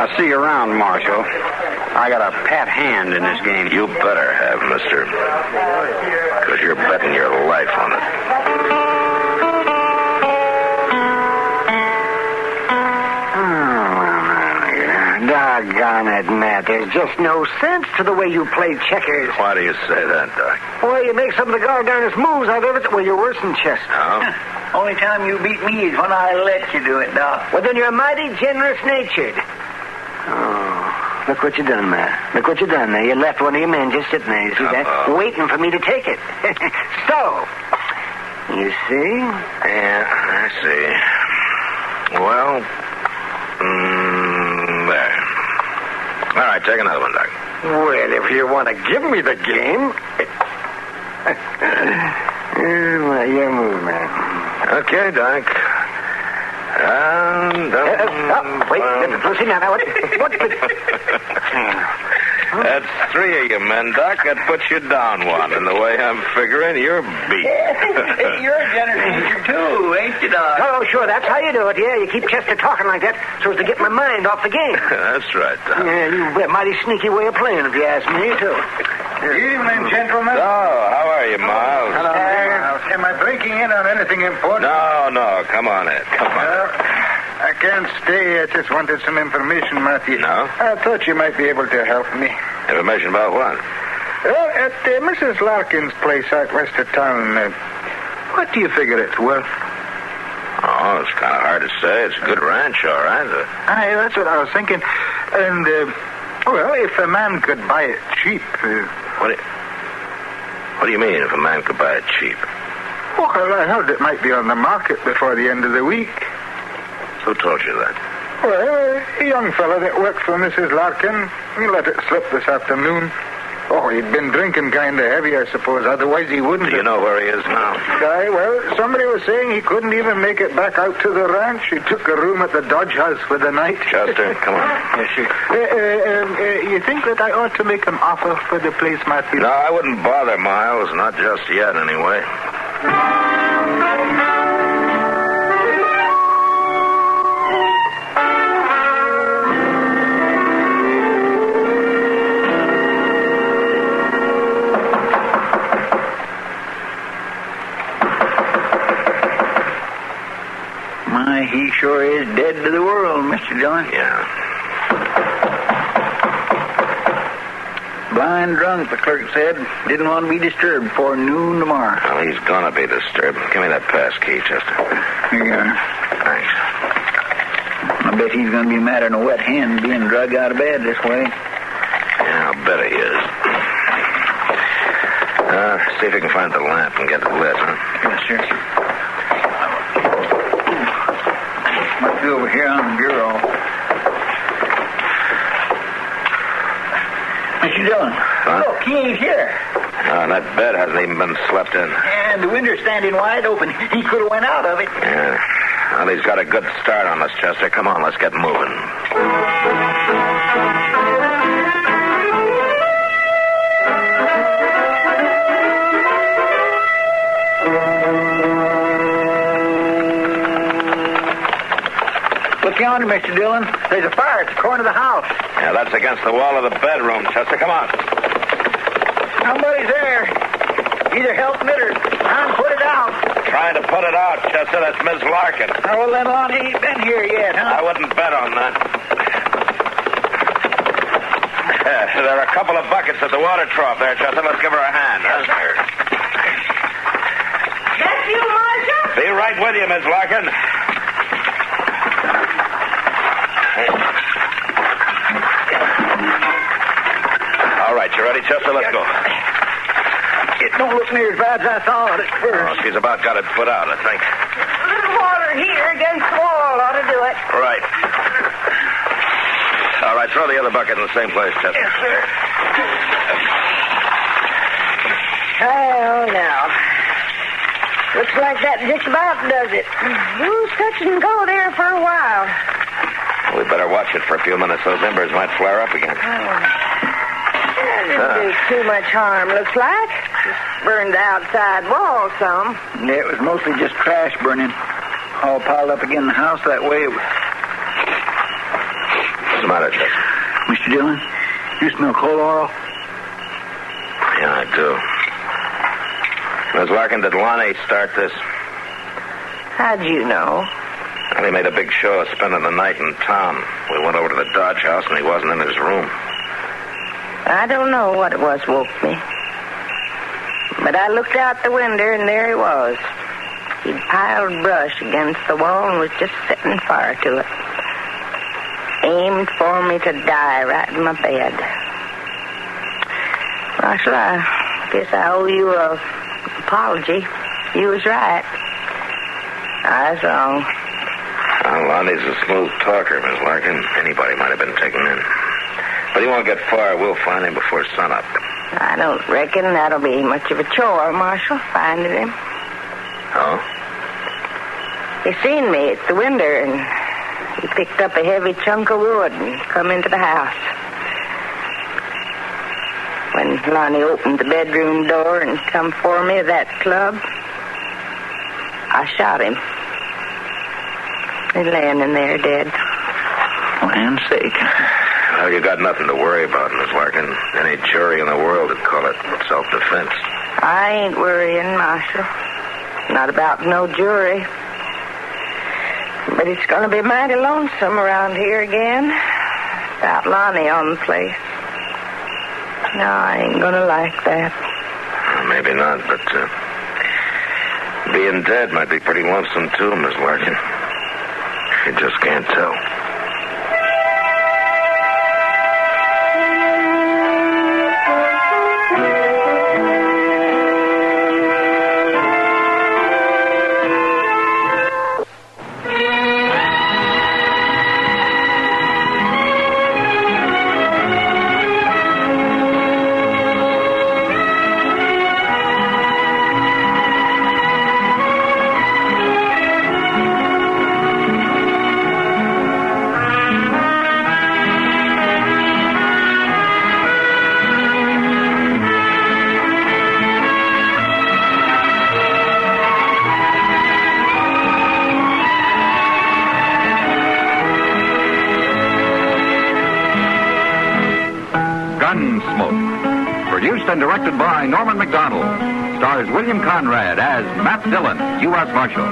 I'll see you around, Marshal. I got a pat hand in this game. You better have, mister. Because you're betting your life on it. Doggone it, Matt. There's just no sense to the way you play checkers. Why do you say that, Doc? Well, you make some of the darndest moves I've ever... Well, you're worse than Chester. No? Only time you beat me is when I let you do it, Doc. Well, then you're mighty generous-natured. Oh, look what you done, Matt. Look what you done there. You left one of your men just sitting there. You see that? Waiting for me to take it. So, you see? Yeah, I see. Well, there. All right, take another one, Doc. Well, if you want to give me the game... well, your move, man. Okay, Doc. Wait, Lucy, now, what? That's 3 of you men, Doc. That puts you down one. And the way I'm figuring, you're beat. You're a generous nature, too, ain't you, Doc? Oh, sure, that's how you do it. Yeah, you keep Chester talking like that so as to get my mind off the game. That's right, Doc. Yeah, you've a mighty sneaky way of playing, if you ask me, too. Good evening, gentlemen. Oh, how are you, Miles? Hello, Miles. Am I breaking in on anything important? No. Come on in. Come on. I can't stay. I just wanted some information, Matthew. No? I thought you might be able to help me. Information about what? Well, at Mrs. Larkin's place out west of town, what do you figure it's worth? Oh, it's kind of hard to say. It's a good ranch, all right. Aye, that's what I was thinking. And, well, if a man could buy it cheap... What do you mean, if a man could buy it cheap? Well, I heard it might be on the market before the end of the week. Who told you that? Well, a young fellow that worked for Mrs. Larkin. He let it slip this afternoon. Oh, he'd been drinking kind of heavy, I suppose. Otherwise, he wouldn't. Do you know where he is now? Well, somebody was saying he couldn't even make it back out to the ranch. He took a room at the Dodge House for the night. Chester, come on. Yes, sir. You think that I ought to make an offer for the place, Matthew? No, I wouldn't bother, Miles. Not just yet, anyway. He sure is dead to the world, Mr. Dillon. Yeah. Blind drunk, the clerk said. Didn't want to be disturbed before noon tomorrow. Well, he's gonna be disturbed. Give me that pass key, Chester. Here you are. Thanks. I bet he's gonna be madder than a wet hen being dragged out of bed this way. Yeah, I'll bet he is. See if you can find the lamp and get it lit, huh? Yes, sir. Might be over here on the bureau. Mr. Dillon, look, he ain't here. That bed hasn't even been slept in. And the window's standing wide open. He could have went out of it. Yeah. Well, he's got a good start on us, Chester. Come on, let's get moving. Look yonder, Mr. Dillon. There's a fire at the corner of the house. Yeah, that's against the wall of the bedroom, Chester. Come on. Somebody's there. Either helping it or trying to put it out. Trying to put it out, Chester. That's Miss Larkin. Oh, well, then Lonnie ain't been here yet, huh? I wouldn't bet on that. There are a couple of buckets at the water trough there, Chester. Let's give her a hand, huh? Yes, sir. That's you, Marshal? Be right with you, Miss Larkin. All right, you ready, Chester? Let's go. It don't look near as bad as I thought at first. Oh, she's about got it put out, I think. A little water here against the wall ought to do it. Right. All right, throw the other bucket in the same place, Chester. Yes, sir. Well, now. Looks like that just about does it. We'll touch and go there for a while. We better watch it for a few minutes. Those embers might flare up again. That didn't do too much harm, looks like. Just burned the outside wall some. Yeah, it was mostly just trash burning. All piled up again in the house that way. What's the matter, Chester? Mr. Dillon, you smell coal oil? Yeah, I do. Miss Larkin, did Lonnie start this? How'd you know? Well, he made a big show of spending the night in town. We went over to the Dodge house, and he wasn't in his room. I don't know what it was woke me. But I looked out the window, and there he was. He'd piled brush against the wall and was just setting fire to it. Aimed for me to die right in my bed. Marshal, I guess I owe you an apology. You was right. I was wrong. Well, Lonnie's a smooth talker, Miss Larkin. Anybody might have been taken in. But he won't get far. We'll find him before sunup. I don't reckon that'll be much of a chore, Marshal, finding him. Oh? He seen me at the window, and he picked up a heavy chunk of wood and come into the house. When Lonnie opened the bedroom door and come for me with that club, I shot him. He's laying in there dead. Land's sake. Well, you got nothing to worry about, Miss Larkin. Any jury in the world would call it self-defense. I ain't worrying, Marshal. Not about no jury. But it's going to be mighty lonesome around here again. Without Lonnie on the place. No, I ain't going to like that. Maybe not, but being dead might be pretty lonesome, too, Miss Larkin. You just can't tell. Gunsmoke, produced and directed by Norman Macdonald, stars William Conrad as Matt Dillon, U.S. Marshal.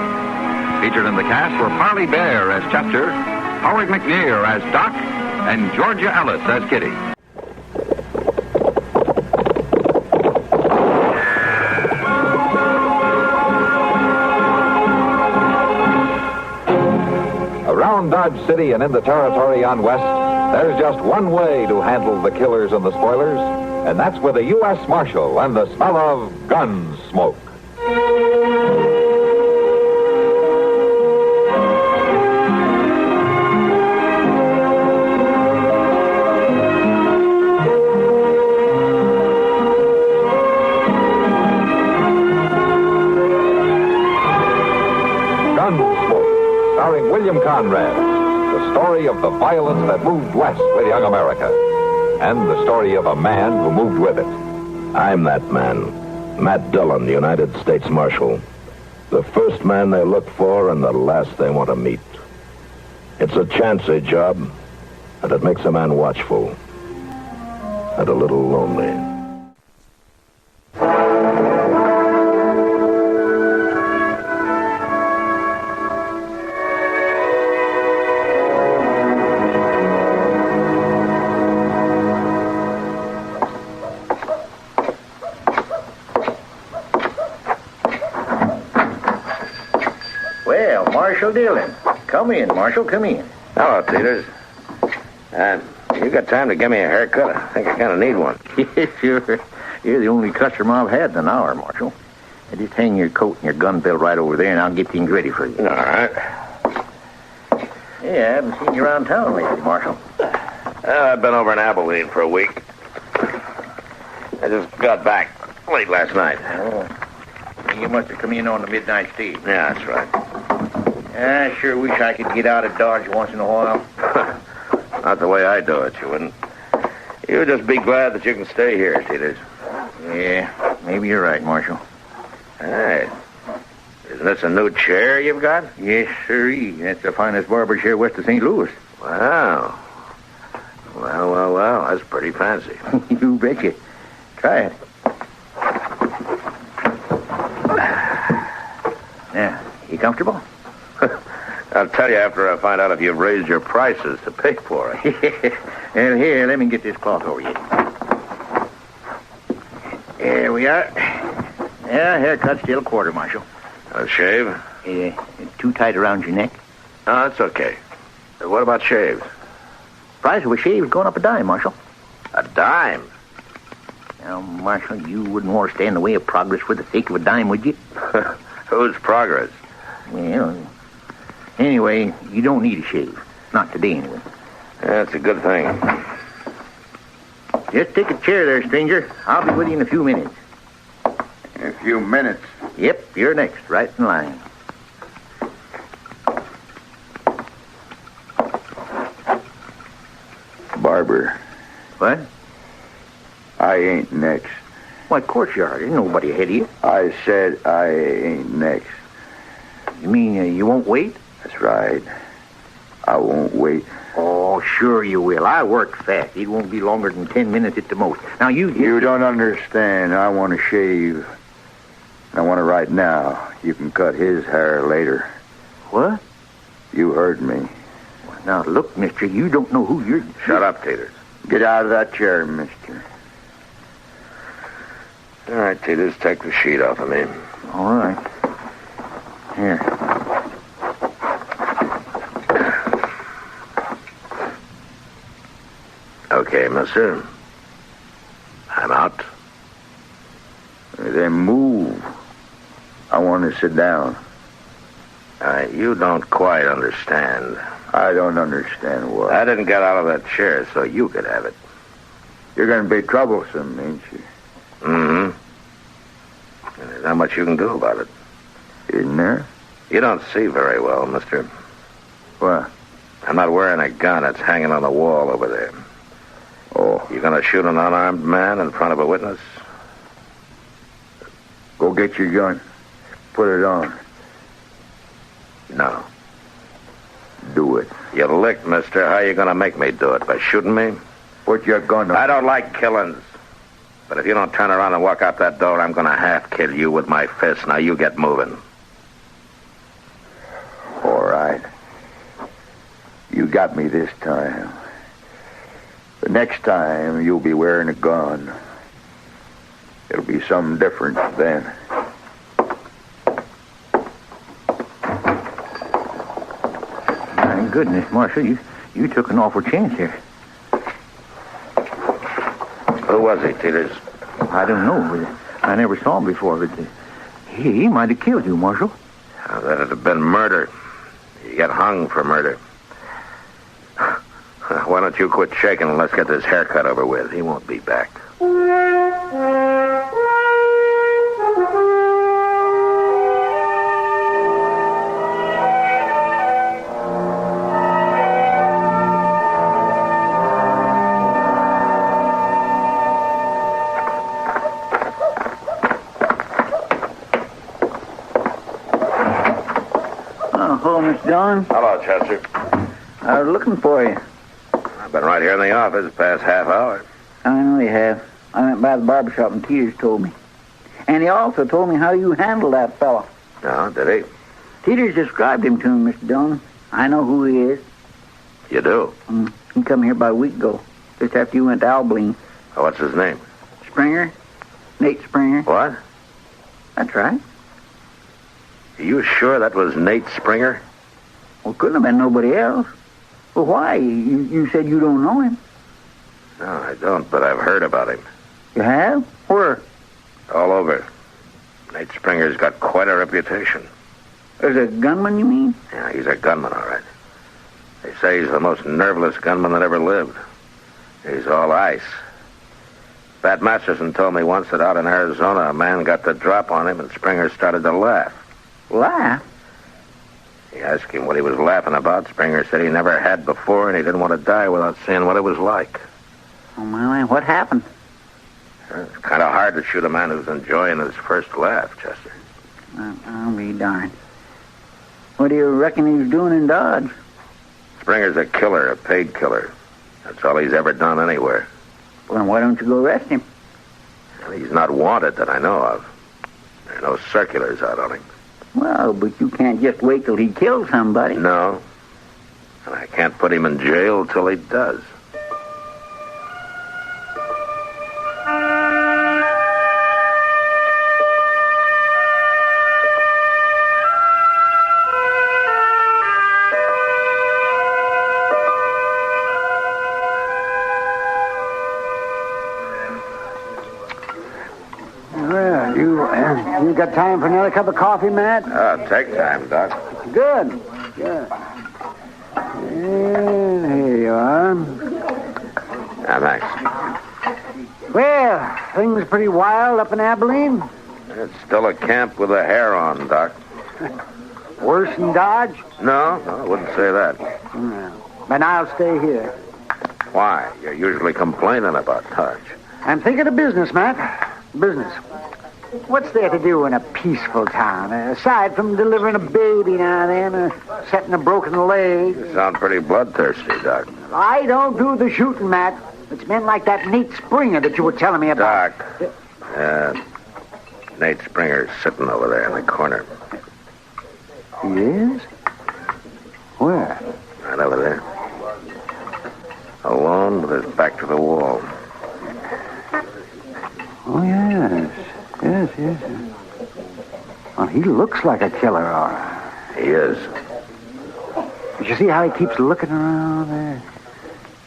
Featured in the cast were Parley Bear as Chester, Howard McNear as Doc, and Georgia Ellis as Kitty. Dodge City and in the territory on west, there's just one way to handle the killers and the spoilers, and that's with a U.S. Marshal and the smell of Gunsmoke. Gunsmoke, starring William Conrad, the story of the violence that moved west with young America, and the story of a man who moved with it. I'm that man, Matt Dillon, United States Marshal. The first man they look for and the last they want to meet. It's a chancy job, and it makes a man watchful and a little lonely. Well, Marshal Dillon. Come in, Marshal, come in. Hello, Peters. You got time to give me a haircut? I think I kind of need one. Sure. You're the only customer I've had in an hour, Marshal. Just hang your coat and your gun belt right over there, and I'll get things ready for you. All right. Yeah, I haven't seen you around town lately, Marshal. I've been over in Abilene for a week. I just got back late last night. Oh. You must have come in on the midnight stage. Yeah, that's right. I sure wish I could get out of Dodge once in a while. Not the way I do it, you wouldn't. You just be glad that you can stay here, Peters. Yeah, maybe you're right, Marshal. Hey, isn't this a new chair you've got? Yes, sirree. That's the finest barber chair west of St. Louis. Wow. Well, that's pretty fancy. You betcha. Try it. Yeah, you comfortable? I'll tell you after I find out if you've raised your prices to pay for it. Well, here, let me get this cloth over you. There we are. Yeah, haircut's still a quarter, Marshal. A shave? Yeah, too tight around your neck. No, that's okay. What about shaves? Price of a shave is going up a dime, Marshal. A dime? Now, Marshal, you wouldn't want to stand in the way of progress for the sake of a dime, would you? Who's progress? Well, anyway, you don't need a shave. Not today, anyway. That's a good thing. Just take a chair there, stranger. I'll be with you in a few minutes. A few minutes? Yep, you're next, right in line. Barber. What? I ain't next. Why, of course you are. There's nobody ahead of you. I said I ain't next. You mean you won't wait? That's right. I won't wait. Oh, sure you will. I work fast. It won't be longer than 10 minutes at the most. Now, You don't understand. I want to shave. I want it right now. You can cut his hair later. What? You heard me. Now, look, mister, you don't know who you're... Shut up, Peters. Get out of that chair, mister. All right, Peters, take the sheet off of me. All right. Here. Okay, mister. I'm out. Then move. I want to sit down. You don't quite understand. I don't understand what. I didn't get out of that chair so you could have it. You're going to be troublesome, ain't you? Mm-hmm. And there's not much you can do about it. Isn't there? You don't see very well, mister. What? I'm not wearing a gun. It's hanging on the wall over there. Oh. You going to shoot an unarmed man in front of a witness? Go get your gun. Put it on. No. Do it. You licked, mister. How you going to make me do it? By shooting me? Put your gun on. I don't like killings. But if you don't turn around and walk out that door, I'm going to half-kill you with my fist. Now you get moving. All right. You got me this time. The next time, you'll be wearing a gun. It'll be something different then. I My goodness, Marshal, you took an awful chance here. Who was he, Teeters? I don't know. I never saw him before, but he might have killed you, Marshal. Oh, that'd have been murder. You get hung for murder. Why don't you quit shaking and let's get this haircut over with? He won't be back. Hello, Mr. Dillon. Hello, Chester. I was looking for you. I've been right here in the office past half hour. I know you have. I went by the barber shop and Teeters told me. And he also told me how you handled that fella. Oh, did he? Teeters described him to me, Mr. Dillon. I know who he is. You do? He come here about a week ago, just after you went to Abilene. Oh, what's his name? Springer. Nate Springer. What? That's right. Are you sure that was Nate Springer? Well, couldn't have been nobody else. Well, why? You said you don't know him. No, I don't, but I've heard about him. You have? Where? All over. Nate Springer's got quite a reputation. As a gunman, you mean? Yeah, he's a gunman, all right. They say he's the most nerveless gunman that ever lived. He's all ice. Pat Masterson told me once that out in Arizona, a man got the drop on him and Springer started to laugh. Laugh? He asked him what he was laughing about. Springer said he never had before and he didn't want to die without seeing what it was like. Oh, my, what happened? It's kind of hard to shoot a man who's enjoying his first laugh, Chester. I'll be darned. What do you reckon he was doing in Dodge? Springer's a killer, a paid killer. That's all he's ever done anywhere. Well, then why don't you go arrest him? Well, he's not wanted that I know of. There are no circulars out on him. Well, but you can't just wait till he kills somebody. No. And I can't put him in jail till he does. You got time for another cup of coffee, Matt? Take time, Doc. Good. And here you are. Thanks. Well, things are pretty wild up in Abilene. It's still a camp with a hair on, Doc. Worse than Dodge? No, I wouldn't say that. Then I'll stay here. Why? You're usually complaining about Dodge. I'm thinking of business, Matt. Business. What's there to do in a peaceful town, aside from delivering a baby now and then, or setting a broken leg? You sound pretty bloodthirsty, Doc. I don't do the shooting, Matt. It's men like that Nate Springer that you were telling me about. Doc, Nate Springer's sitting over there in the corner. He is? Where? Right over there. Alone with his back to the wall. Oh, yes. Yes. Well, he looks like a killer, all right. He is. Did you see how he keeps looking around there?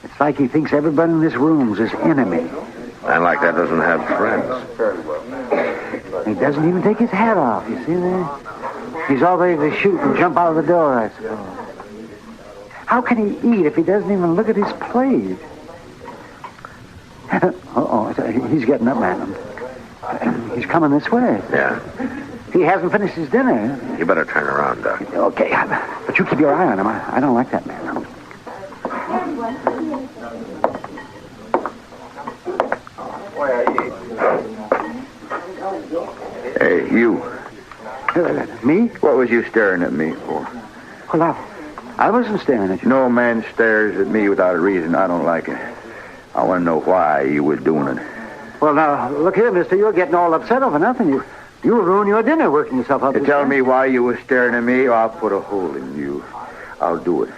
It's like he thinks everybody in this room's his enemy. Man like that doesn't have friends. He doesn't even take his hat off, you see there? He's all ready to shoot and jump out of the door, I suppose. How can he eat if he doesn't even look at his plate? He's getting up, man. He's coming this way. Yeah. He hasn't finished his dinner. You better turn around, Doc. Okay, but you keep your eye on him. I don't like that man. Hey, you. Me? What was you staring at me for? Well, I wasn't staring at you. No man stares at me without a reason. I don't like it. I want to know why you was doing it. Well, now, look here, mister. You're getting all upset over nothing. You'll ruin your dinner working yourself up. You tell me why you was staring at me, or I'll put a hole in you. I'll do it.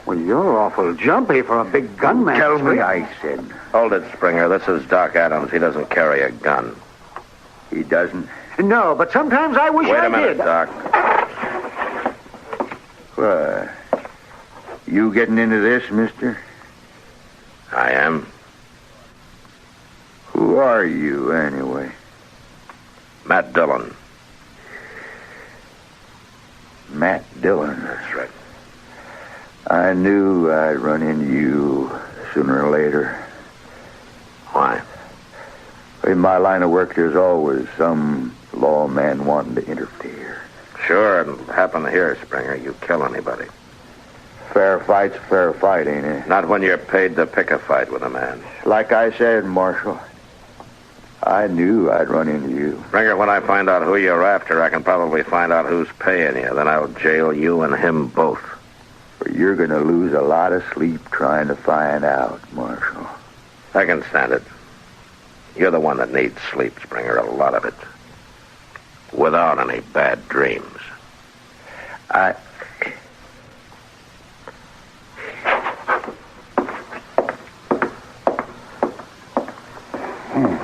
Well, you're awful jumpy for a big gunman. Tell me, I said. Hold it, Springer. This is Doc Adams. He doesn't carry a gun. He doesn't? No, but sometimes I wish I did. Wait a minute, Doc. Why, You getting into this, mister? I am. Who are you, anyway? Matt Dillon. Matt Dillon. That's right. I knew I'd run into you sooner or later. Why? In my line of work, there's always some lawman wanting to interfere. Sure, it'll happen here, Springer. You kill anybody. Fair fight's a fair fight, ain't it? Not when you're paid to pick a fight with a man. Like I said, Marshal, I knew I'd run into you. Springer, when I find out who you're after, I can probably find out who's paying you. Then I'll jail you and him both. But you're going to lose a lot of sleep trying to find out, Marshal. I can stand it. You're the one that needs sleep, Springer, a lot of it. Without any bad dreams.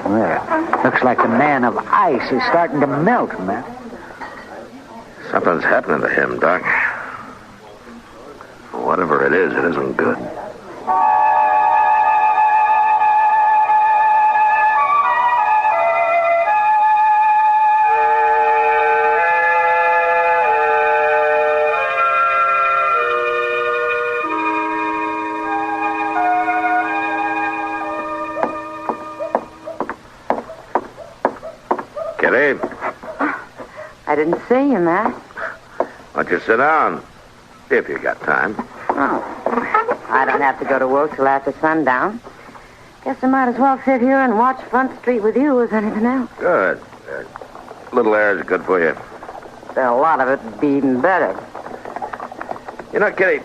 Well, looks like the man of ice is starting to melt, Matt. Something's happening to him, Doc. Whatever it isn't good. Kitty? I didn't see you, Matt. Why don't you sit down? If you got time. Oh. I don't have to go to work till after sundown. Guess I might as well sit here and watch Front Street with you as anything else. Good. A little air is good for you. A lot of it be even better. You know, Kitty,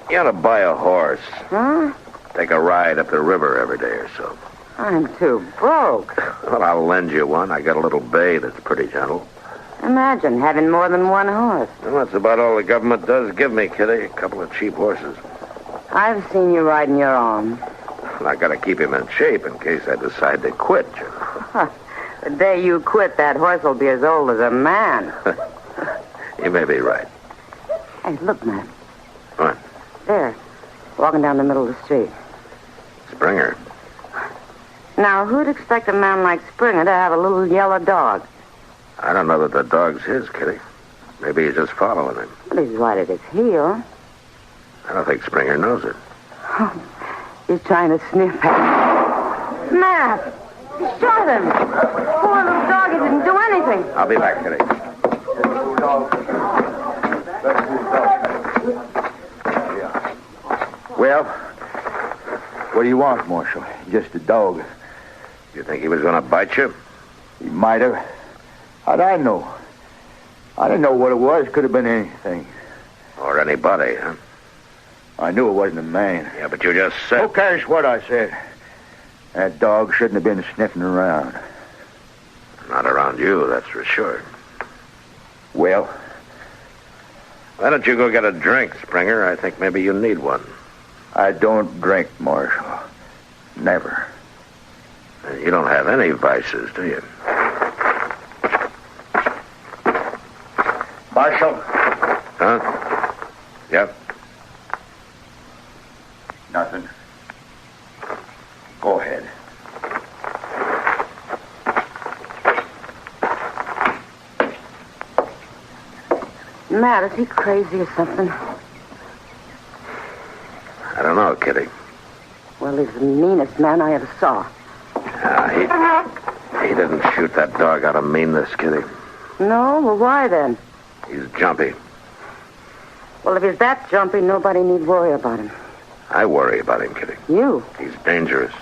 you ought to buy a horse. Huh? Take a ride up the river every day or so. I'm too broke. Well, I'll lend you one. I got a little bay that's pretty gentle. Imagine having more than one horse. Well, that's about all the government does give me, Kitty. A couple of cheap horses. I've seen you riding your own. And I got to keep him in shape in case I decide to quit, you know. The day you quit, that horse will be as old as a man. You may be right. Hey, look, Matt. What? There, walking down the middle of the street. Springer. Now, who'd expect a man like Springer to have a little yellow dog? I don't know that the dog's his, Kitty. Maybe he's just following him. Well, he's right at his heel. I don't think Springer knows it. Oh, he's trying to sniff at him. Matt! He shot him! Poor little dog, he didn't do anything. I'll be back, Kitty. Well, what do you want, Marshal? Just a dog. You think he was going to bite you? He might have. How'd I know? I didn't know what it was. Could have been anything. Or anybody, huh? I knew it wasn't a man. Yeah, but you just said... Who cares what I said? That dog shouldn't have been sniffing around. Not around you, that's for sure. Well? Why don't you go get a drink, Springer? I think maybe you need one. I don't drink, Marshal. Never. You don't have any vices, do you? Marshal? Huh? Yep. Nothing. Go ahead. Matt, is he crazy or something? I don't know, Kitty. Well, he's the meanest man I ever saw. He didn't shoot that dog out of meanness, Kitty. No? Well, why then? He's jumpy. Well, if he's that jumpy, nobody need worry about him. I worry about him, Kitty. You? He's dangerous.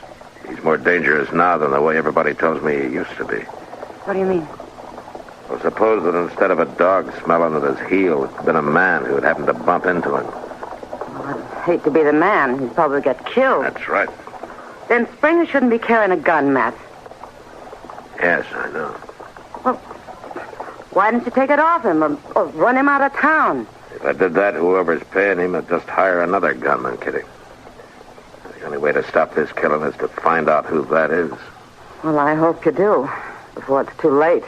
He's more dangerous now than the way everybody tells me he used to be. What do you mean? Well, suppose that instead of a dog smelling at his heel, it's been a man who had happened to bump into him. Well, I'd hate to be the man. He'd probably get killed. That's right. Then Springer shouldn't be carrying a gun, Matt. Yes, I know. Well, why didn't you take it off him or run him out of town? If I did that, whoever's paying him would just hire another gunman, Kitty. The only way to stop this killing is to find out who that is. Well, I hope you do, before it's too late.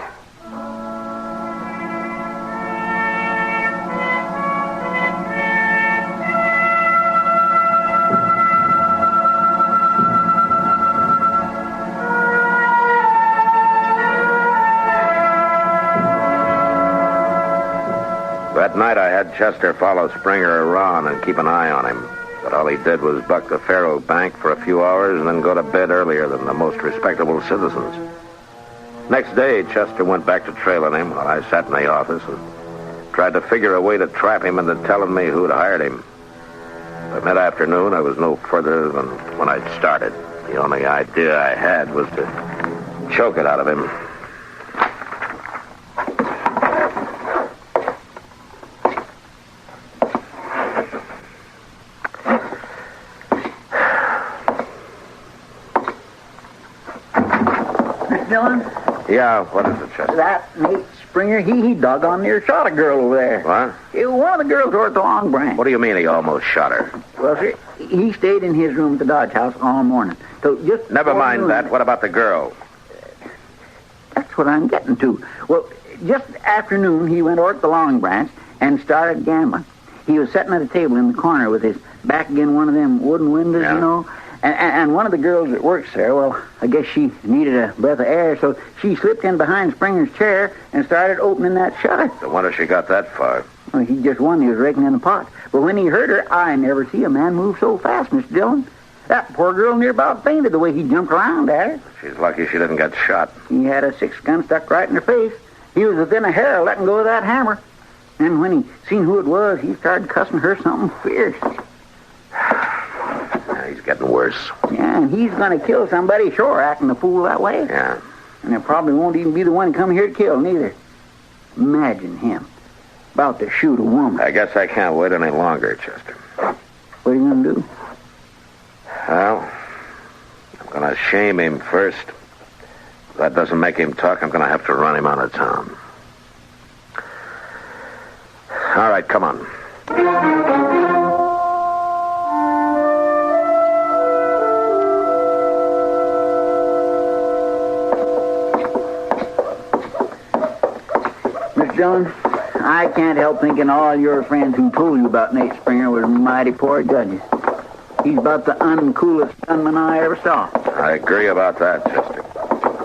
That night I had Chester follow Springer around and keep an eye on him. But all he did was buck the faro bank for a few hours and then go to bed earlier than the most respectable citizens. Next day, Chester went back to trailing him while I sat in the office and tried to figure a way to trap him into telling me who'd hired him. By mid-afternoon, I was no further than when I'd started. The only idea I had was to choke it out of him. Dillon? Yeah, what is it, Chester? That Nate Springer, he doggone near shot a girl over there. What? One of the girls over at the Long Branch. What do you mean he almost shot her? Well, sir, he stayed in his room at the Dodge House all morning. So just Never mind that. What about the girl? That's what I'm getting to. Well, just afternoon, he went over to the Long Branch and started gambling. He was sitting at a table in the corner with his back against one of them wooden windows, you know. And one of the girls that works there, well, I guess she needed a breath of air, so she slipped in behind Springer's chair and started opening that shutter. I wonder if she got that far. Well, he just won. He was raking in the pot. But when he heard her, I never see a man move so fast, Mr. Dillon. That poor girl near about fainted the way he jumped around at her. She's lucky she didn't get shot. He had a 6-gun stuck right in her face. He was within a hair of letting go of that hammer. And when he seen who it was, he started cussing her something fierce. He's getting worse. Yeah, and he's going to kill somebody, sure, acting a fool that way. Yeah. And it probably won't even be the one come here to kill, neither. Imagine him about to shoot a woman. I guess I can't wait any longer, Chester. What are you going to do? Well, I'm going to shame him first. If that doesn't make him talk, I'm going to have to run him out of town. All right, come on. Dillon, I can't help thinking all your friends who told you about Nate Springer were mighty poor judges. He's about the uncoolest gunman I ever saw. I agree about that, Chester.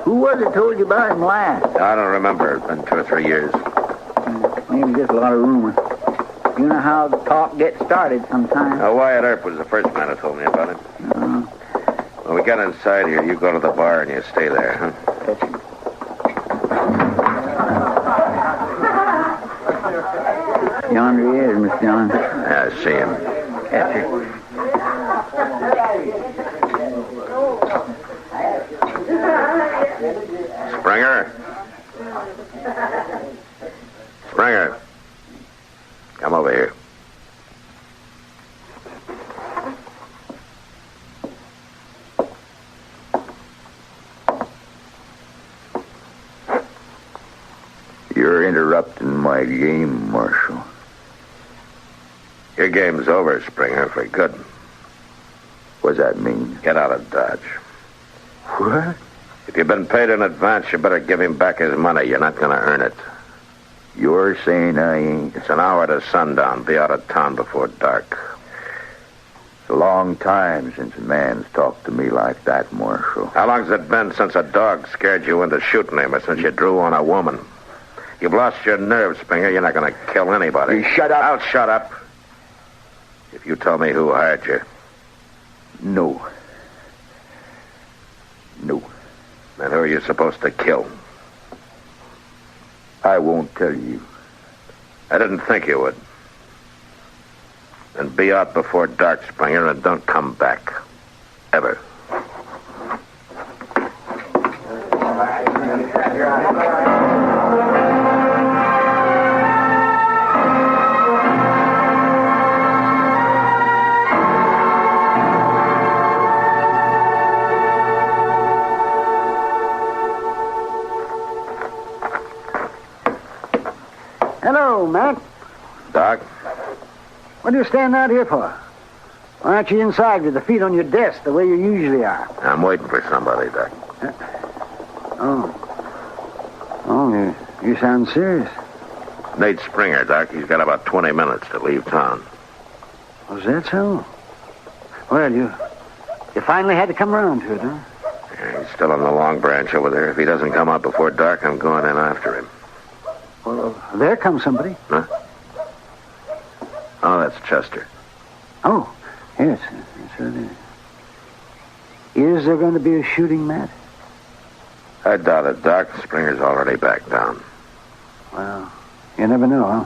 Who was it told you about him last? I don't remember. It's been 2 or 3 years. Maybe just a lot of rumor. You know how the talk gets started sometimes. Wyatt Earp was the first man who told me about it. When we get inside here, you go to the bar and you stay there, huh? Yonder he is, Miss Dillon. Yeah, I see him. Springer? Springer. Come over here. You're interrupting my game, Marshal. Your game's over, Springer, for good. What's that mean? Get out of Dodge. What? If you've been paid in advance, you better give him back his money. You're not going to earn it. You're saying I ain't? It's an hour to sundown. Be out of town before dark. It's a long time since a man's talked to me like that, Marshal. How long's it been since a dog scared you into shooting him or since you drew on a woman? You've lost your nerve, Springer. You're not going to kill anybody. You shut up. I'll shut up. If you tell me who hired you. No. Then who are you supposed to kill? I won't tell you. I didn't think you would. Then be out before dark, Springer, and don't come back. Ever. Hello, Matt. Doc? What are you standing out here for? Why aren't you inside with the feet on your desk the way you usually are? I'm waiting for somebody, Doc. You sound serious. Nate Springer, Doc. He's got about 20 minutes to leave town. Was that so? Well, you finally had to come around to it, huh? Yeah, he's still on the Long Branch over there. If he doesn't come out before dark, I'm going in after him. Well, there comes somebody. Huh? Chester. Oh, yes. Is there going to be a shooting, Matt? I doubt it, Doc. Springer's already back down. Well, you never know, huh?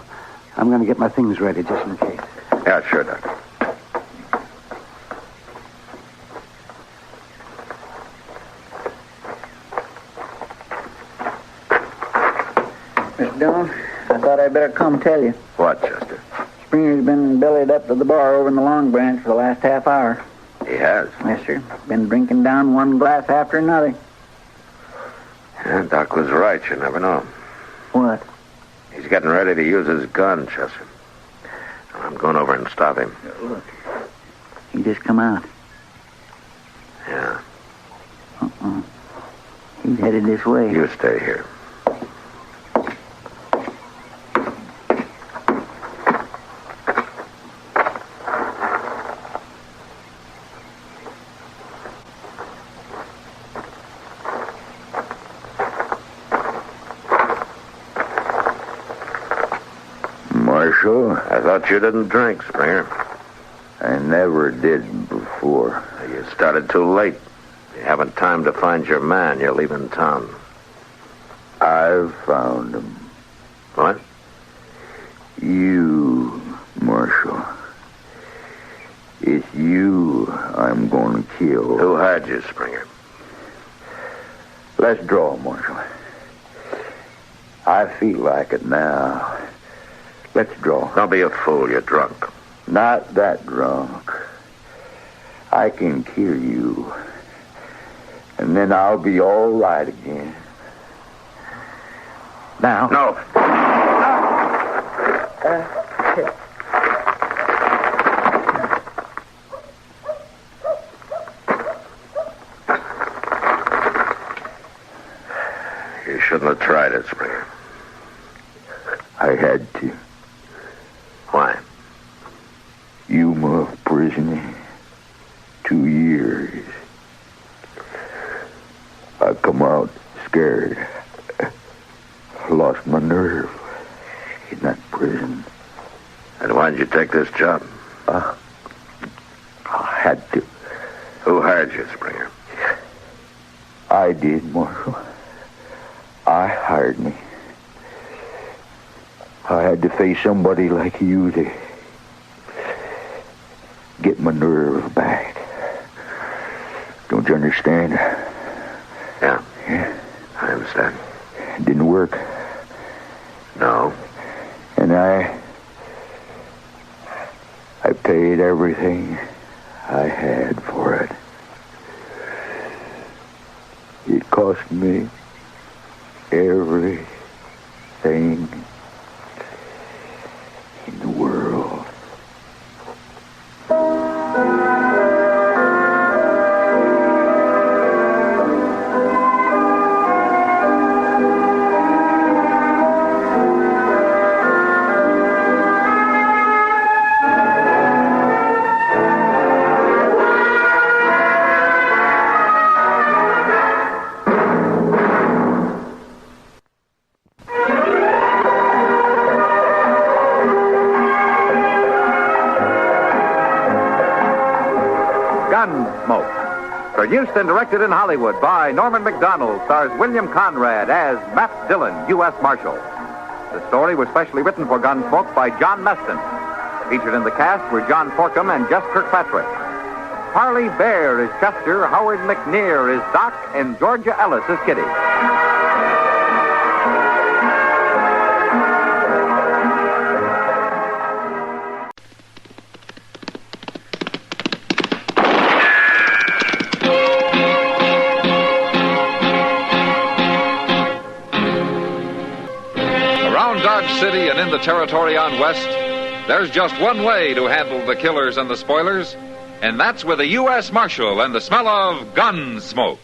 I'm going to get my things ready just in case. Yeah, sure, Doc. Mr. Dillon, I thought I'd better come tell you. What, Chester? Springer's been bellied up to the bar over in the Long Branch for the last half hour. He has? Yes, sir. Been drinking down one glass after another. Yeah, Doc was right. You never know. What? He's getting ready to use his gun, Chester. I'm going over and stop him. Look. He just come out. Yeah. He's headed this way. You stay here. Marshal? I thought you didn't drink, Springer. I never did before. You started too late. You haven't time to find your man. You're leaving town. I've found him. What? You, Marshal. It's you I'm going to kill. Who had you, Springer? Let's draw, Marshal. I feel like it now. Let's draw. Don't be a fool. You're drunk. Not that drunk. I can kill you. And then I'll be all right again. Now. No. You shouldn't have tried it, Springer. I had to. Why? Yuma prison. 2 years. I come out scared. Lost my nerve in that prison. And why did you take this job? I had to. Who hired you, Springer? I did, Marshal. I hired me. I had to face somebody like you to get my nerve back. Don't you understand? Yeah. Yeah. I understand. It didn't work. No. And I paid everything I had for it. It cost me everything in the world. Gunsmoke. Produced and directed in Hollywood by Norman Macdonald, stars William Conrad as Matt Dillon, U.S. Marshal. The story was specially written for Gunsmoke by John Meston. Featured in the cast were John Forcum and Jess Kirkpatrick. Harley Bear is Chester, Howard McNear is Doc, and Georgia Ellis is Kitty. Dodge City and in the territory on West, there's just one way to handle the killers and the spoilers, and that's with a U.S. Marshal and the smell of gun smoke.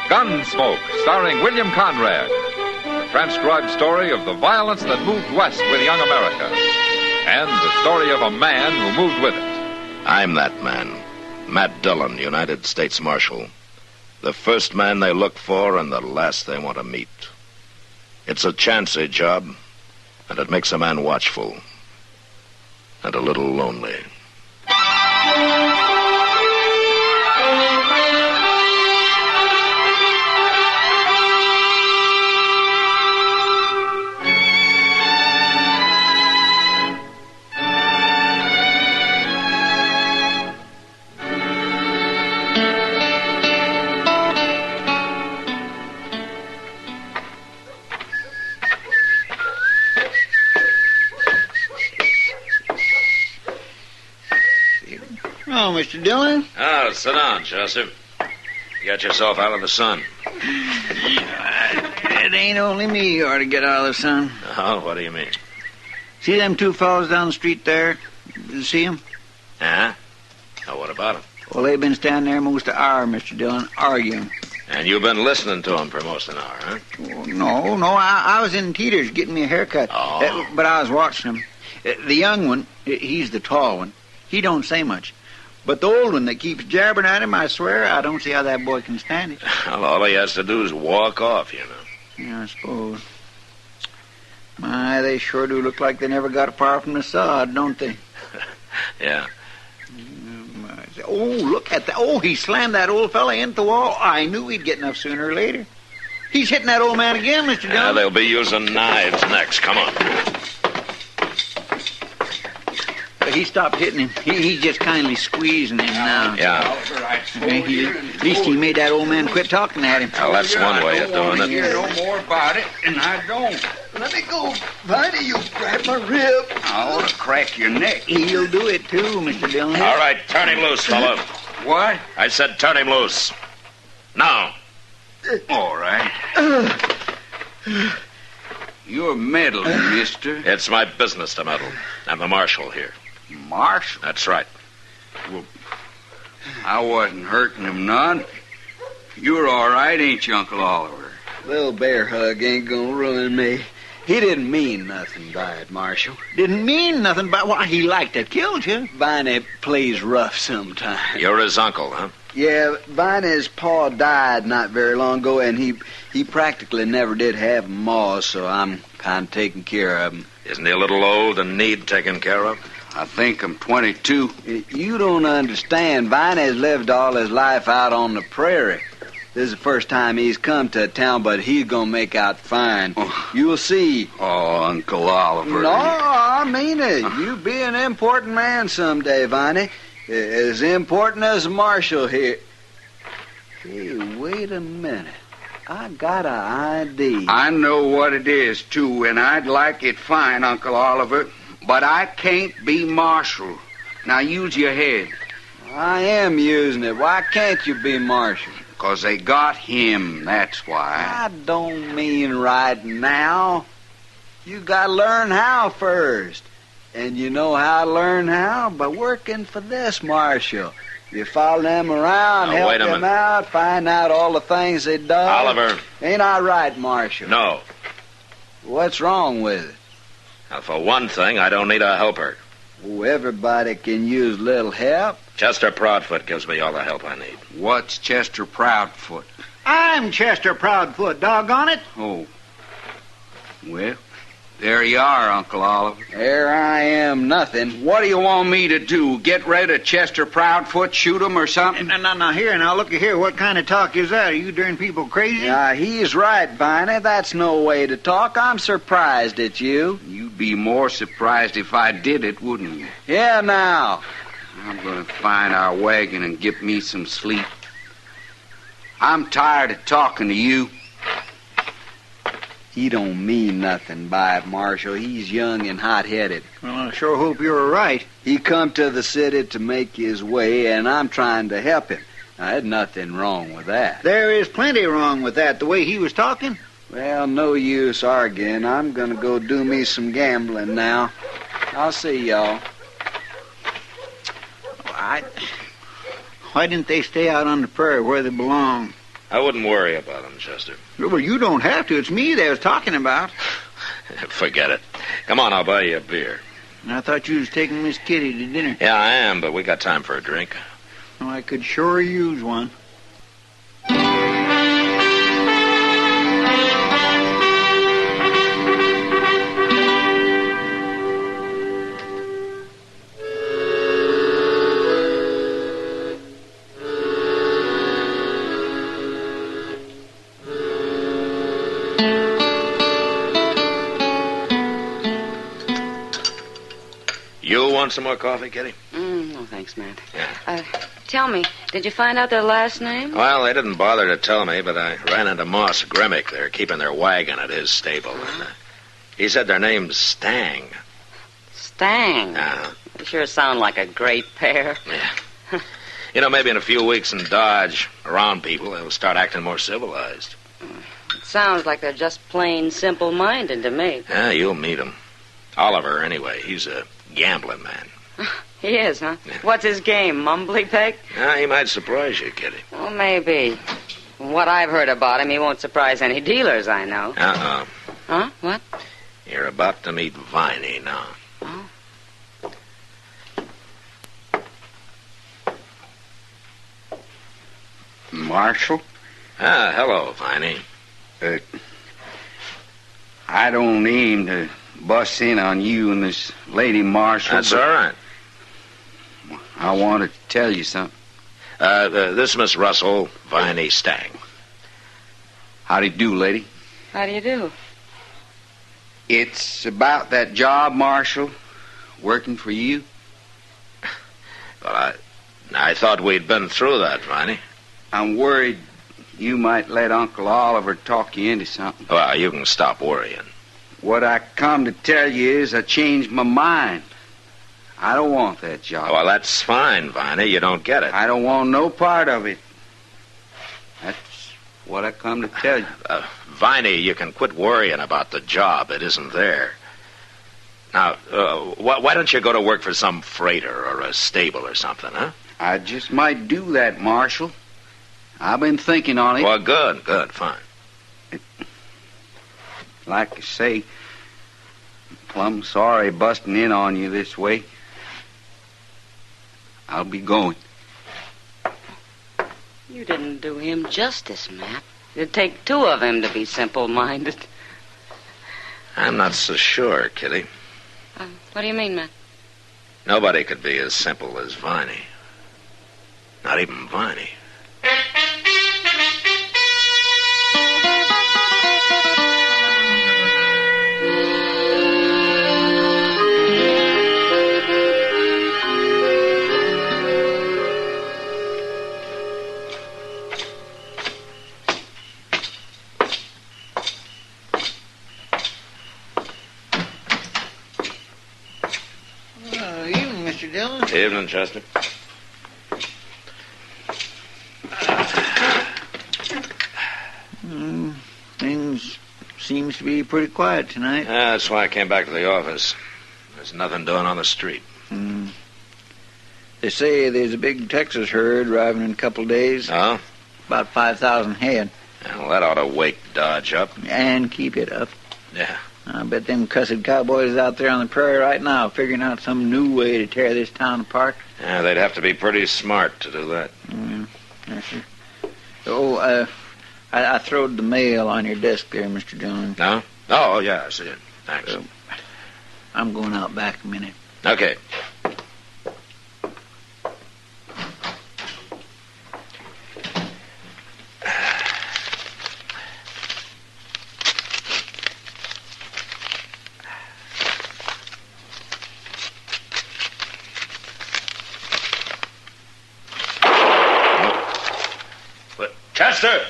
Gunsmoke, starring William Conrad. transcribed story of the violence that moved west with young America, and the story of a man who moved with it. I'm that man, Matt Dillon, United States Marshal. The first man they look for and the last they want to meet. It's a chancy job, and it makes a man watchful and a little lonely. Oh, Mr. Dillon? Oh, sit down, Chester. You got yourself out of the sun. It ain't only me you ought to get out of the sun. Oh, what do you mean? See them two fellows down the street there? See them? Yeah? Oh, what about them? Well, they've been standing there most an hour, Mr. Dillon, arguing. And you've been listening to them for most an hour, huh? Oh, no, I was in Teeter's getting me a haircut. Oh. But I was watching them. The young one, he's the tall one, he don't say much. But the old one that keeps jabbering at him, I swear, I don't see how that boy can stand it. Well, all he has to do is walk off, you know. Yeah, I suppose. My, they sure do look like they never got far from the sod, don't they? Yeah. Oh, look at that. Oh, he slammed that old fella into the wall. I knew he'd get enough sooner or later. He's hitting that old man again, Mr. Dillon. Yeah, they'll be using knives next. Come on. He stopped hitting him. He's just kindly squeezing him now. Yeah. At least he made that old man quit talking at him. Well, that's one way of doing it. Hear no more about it, and I don't. Let me go, Viney. You grab my rib. I ought to crack your neck. He'll do it, too, Mr. Dillon. All right, turn him loose, fella. What? I said turn him loose. Now. All right. You're meddling, mister. It's my business to meddle. I'm the marshal here. Marshal? That's right. Well, I wasn't hurting him none. You're all right, ain't you, Uncle Oliver? Little bear hug ain't gonna ruin me. He didn't mean nothing by it, Marshal. Didn't mean nothing by why he liked to killed you. Viney plays rough sometimes. You're his uncle, huh? Yeah, Viney's pa died not very long ago, and he practically never did have a ma, so I'm kind of taking care of him. Isn't he a little old and need taken care of? I think I'm 22. You don't understand. Viney's lived all his life out on the prairie. This is the first time he's come to town, but he's gonna make out fine. You'll see. Oh, Uncle Oliver. No, I mean it. You be an important man someday, Viney. As important as Marshal here. Hey, wait a minute. I got an ID. I know what it is, too, and I'd like it fine, Uncle Oliver. But I can't be Marshal. Now use your head. I am using it. Why can't you be Marshal? 'Cause they got him, that's why. I don't mean right now. You gotta learn how first. And you know how to learn how? By working for this Marshal. You follow them around, Now, help wait a them minute. out, find out all the things they done. Oliver. Ain't I right, Marshal? No. What's wrong with it? Now, for one thing, I don't need a helper. Oh, everybody can use little help. Chester Proudfoot gives me all the help I need. What's Chester Proudfoot? I'm Chester Proudfoot, doggone it. Oh. Well, there you are, Uncle Oliver. There I am, nothing. What do you want me to do? Get rid of Chester Proudfoot, shoot him or something? Now, here, now, look here. What kind of talk is that? Are you darn people crazy? He's right, Viney. That's no way to talk. I'm surprised at you. You'd be more surprised if I did it, wouldn't you? Yeah, now. I'm going to find our wagon and get me some sleep. I'm tired of talking to you. He don't mean nothing by it, Marshal. He's young and hot-headed. Well, I sure hope you're right. He come to the city to make his way, and I'm trying to help him. Now, there's nothing wrong with that. There is plenty wrong with that, the way he was talking. Well, no use arguing. I'm going to go do me some gambling now. I'll see y'all. Why didn't they stay out on the prairie where they belong? I wouldn't worry about them, Chester. Well, you don't have to. It's me they was talking about. Forget it. Come on, I'll buy you a beer. I thought you was taking Miss Kitty to dinner. Yeah, I am, but we got time for a drink. Well, I could sure use one. You want some more coffee, Kitty? No, thanks, Matt. Tell me, did you find out their last name? Well, they didn't bother to tell me, but I ran into Moss Grimmick. They're keeping their wagon at his stable. And, he said their name's Stang. Stang? They sure sound like a great pair. Yeah. You know, maybe in a few weeks in Dodge, around people, they'll start acting more civilized. It sounds like they're just plain simple-minded to me. Yeah, you'll meet them. Oliver, anyway, he's a gambling man. He is, huh? Yeah. What's his game, mumbly peg? He might surprise you, Kitty. Well, maybe. From what I've heard about him, he won't surprise any dealers I know. Huh? What? You're about to meet Viney now. Oh. Marshal? Hello, Viney. I don't aim to bust in on you and this lady Marshal. That's all right. I want to tell you something. This Miss Russell, Viney Stang. How do you do, lady? How do you do? It's about that job, Marshal, working for you. Well, I thought we'd been through that, Viney. I'm worried you might let Uncle Oliver talk you into something. Well, you can stop worrying. What I come to tell you is I changed my mind. I don't want that job. Well, that's fine, Viney. You don't get it. I don't want no part of it. That's what I come to tell you. Viney, you can quit worrying about the job. It isn't there. Now, why don't you go to work for some freighter or a stable or something, huh? I just might do that, Marshal. I've been thinking on it. Well, good, fine. Like I say, I'm plumb sorry busting in on you this way. I'll be going. You didn't do him justice, Matt. It'd take two of him to be simple-minded. I'm not so sure, Kitty. What do you mean, Matt? Nobody could be as simple as Viney. Not even Viney. Evening, Mr. Dillon. Evening, Chester. Things seems to be pretty quiet tonight. That's why I came back to the office. There's nothing doing on the street. They say there's a big Texas herd arriving in a couple of days. Oh? About 5,000 head. Well, that ought to wake Dodge up. And keep it up. Yeah. I bet them cussed cowboys out there on the prairie right now figuring out some new way to tear this town apart. Yeah, they'd have to be pretty smart to do that. Yes, sir. Oh, I throwed the mail on your desk there, Mr. Dillon. No? Oh, yeah, I see it. Thanks. I'm going out back a minute. Okay. Chester!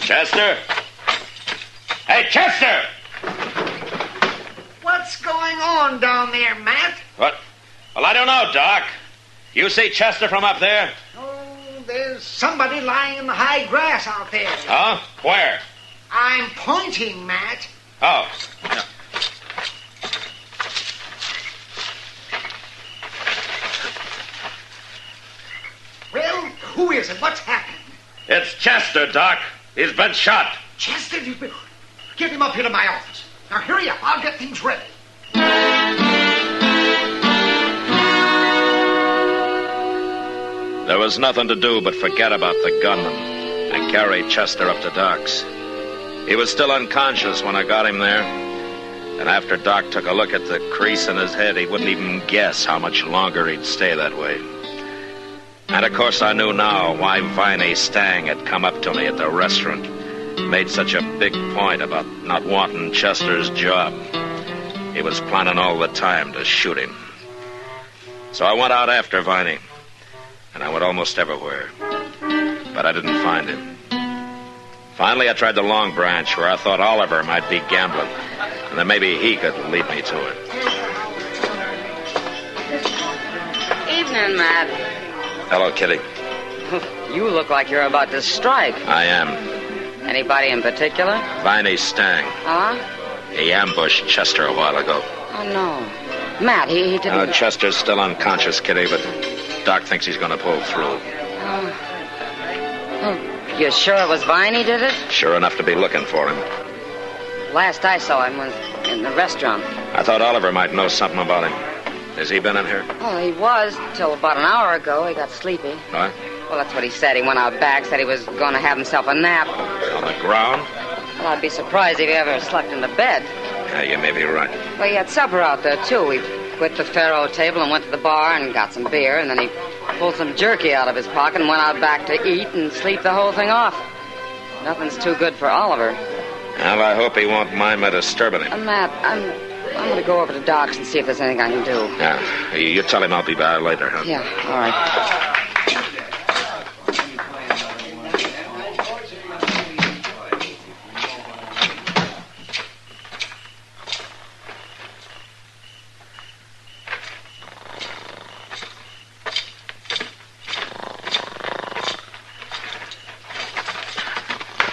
Chester? Hey, Chester! What's going on down there, Matt? What? Well, I don't know, Doc. You see Chester from up there? Oh, there's somebody lying in the high grass out there. Huh? Where? I'm pointing, Matt. Oh. Who is it? What's happened? It's Chester, Doc. He's been shot. Chester, get him up here to my office. Now, hurry up. I'll get things ready. There was nothing to do but forget about the gunman and carry Chester up to Doc's. He was still unconscious when I got him there. And after Doc took a look at the crease in his head, he wouldn't even guess how much longer he'd stay that way. And of course I knew now why Viney Stang had come up to me at the restaurant, made such a big point about not wanting Chester's job. He was planning all the time to shoot him. So I went out after Viney, and I went almost everywhere, but I didn't find him. Finally, I tried the Long Branch, where I thought Oliver might be gambling, and then maybe he could lead me to it. Evening, Matt. Hello, Kitty. You look like you're about to strike. I am. Anybody in particular? Viney Stang. Huh? He ambushed Chester a while ago. Oh, no. Matt, he didn't... Chester's still unconscious, Kitty, but Doc thinks he's going to pull through. You sure it was Viney did it? Sure enough to be looking for him. Last I saw him was in the restaurant. I thought Oliver might know something about him. Has he been in here? Oh, he was till about an hour ago. He got sleepy. What? Well, that's what he said. He went out back, said he was going to have himself a nap. On the ground? Well, I'd be surprised if he ever slept in the bed. Yeah, you may be right. Well, he had supper out there, too. We quit the faro table and went to the bar and got some beer, and then he pulled some jerky out of his pocket and went out back to eat and sleep the whole thing off. Nothing's too good for Oliver. Well, I hope he won't mind me disturbing him. Matt, I'm going to go over to Doc's and see if there's anything I can do. Yeah, you tell him I'll be by later, huh? Yeah, all right.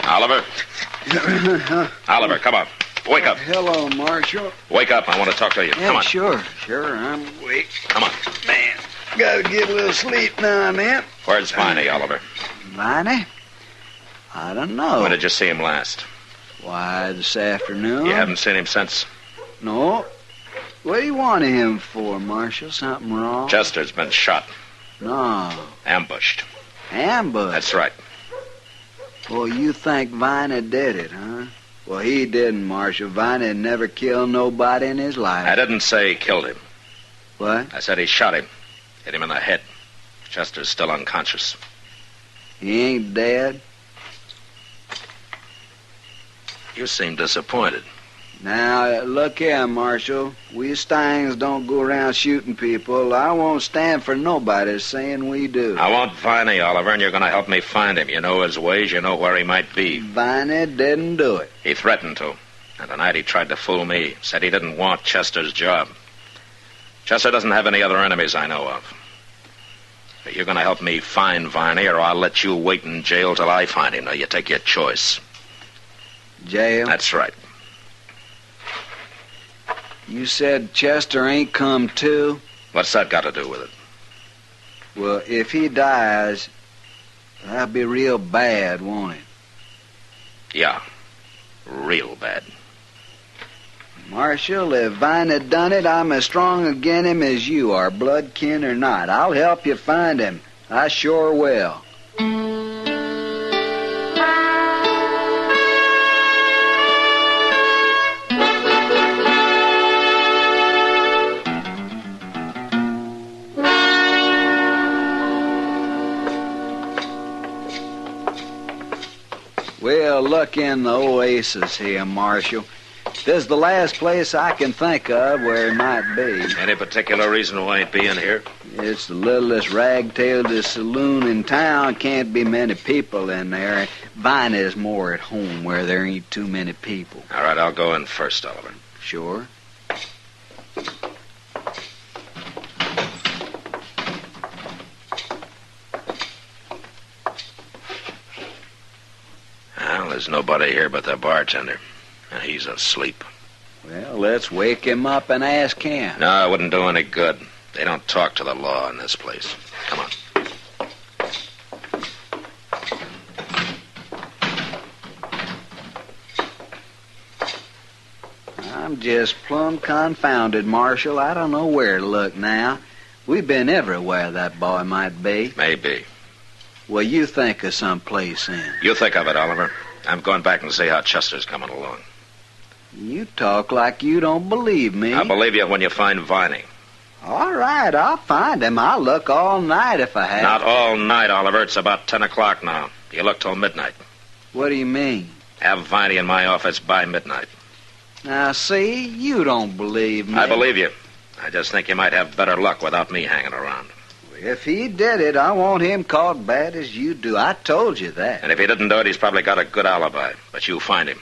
Oliver? Oliver, come on. Wake up. Hello, Marshal. Wake up. I want to talk to you. Yeah, Come on. Sure. I'm awake. Come on. Man, gotta get a little sleep now and then. Where's Viney, Oliver? Viney? I don't know. When did you see him last? Why, this afternoon. You haven't seen him since? No. What do you want him for, Marshal? Something wrong? Chester's been shot. No. Ambushed. Ambushed? That's right. Well, you think Viney did it, huh? Well, he didn't, Marshal. Viney never killed nobody in his life. I didn't say he killed him. What? I said he shot him. Hit him in the head. Chester's still unconscious. He ain't dead? You seem disappointed. Now, look here, Marshal. We Stangs don't go around shooting people. I won't stand for nobody saying we do. I want Viney, Oliver, and you're going to help me find him. You know his ways. You know where he might be. Viney didn't do it. He threatened to. And tonight he tried to fool me. Said he didn't want Chester's job. Chester doesn't have any other enemies I know of. But you're going to help me find Viney, or I'll let you wait in jail till I find him. Now, you take your choice. Jail? That's right. You said Chester ain't come to? What's that got to do with it? Well, if he dies, that'll be real bad, won't it? Yeah, real bad. Marshal, if Viney done it, I'm as strong against him as you are, blood kin or not. I'll help you find him. I sure will. Well, look in the oasis here, Marshal. This is the last place I can think of where he might be. Any particular reason why he'd be in here? It's the littlest rag-tailed saloon in town. Can't be many people in there. Viney's more at home where there ain't too many people. All right, I'll go in first, Oliver. Sure. Well, there's nobody here but the bartender. And he's asleep. Well, let's wake him up and ask him. No, it wouldn't do any good. They don't talk to the law in this place. Come on. just plumb confounded, Marshal. I don't know where to look now. We've been everywhere that boy might be. Maybe. Well, you think of some place then. You think of it, Oliver. I'm going back and see how Chester's coming along. You talk like you don't believe me. I'll believe you when you find Viney. All right, I'll find him. I'll look all night if I have. Not all night, Oliver. It's about 10 o'clock now. You look till midnight. What do you mean? Have Viney in my office by midnight. Now, see, you don't believe me. I believe you. I just think you might have better luck without me hanging around. If he did it, I want him caught bad as you do. I told you that. And if he didn't do it, he's probably got a good alibi. But you find him.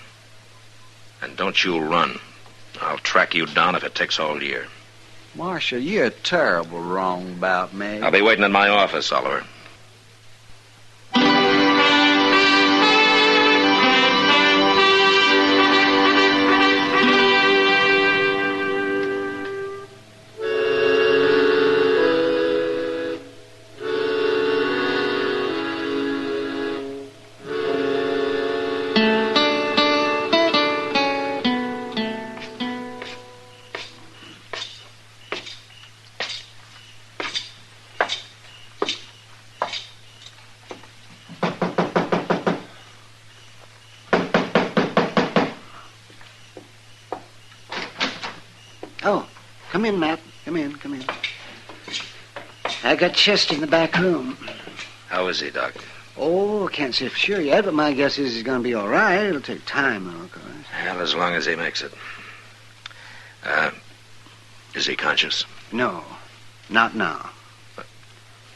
And don't you run. I'll track you down if it takes all year. Marshal, you're terrible wrong about me. I'll be waiting in my office, Oliver. Oh, come in, Matt. Come in. I got Chester in the back room. How is he, Doc? Oh, I can't say for sure yet, but my guess is he's going to be all right. It'll take time, though, of course. Well, as long as he makes it. Is he conscious? No, not now.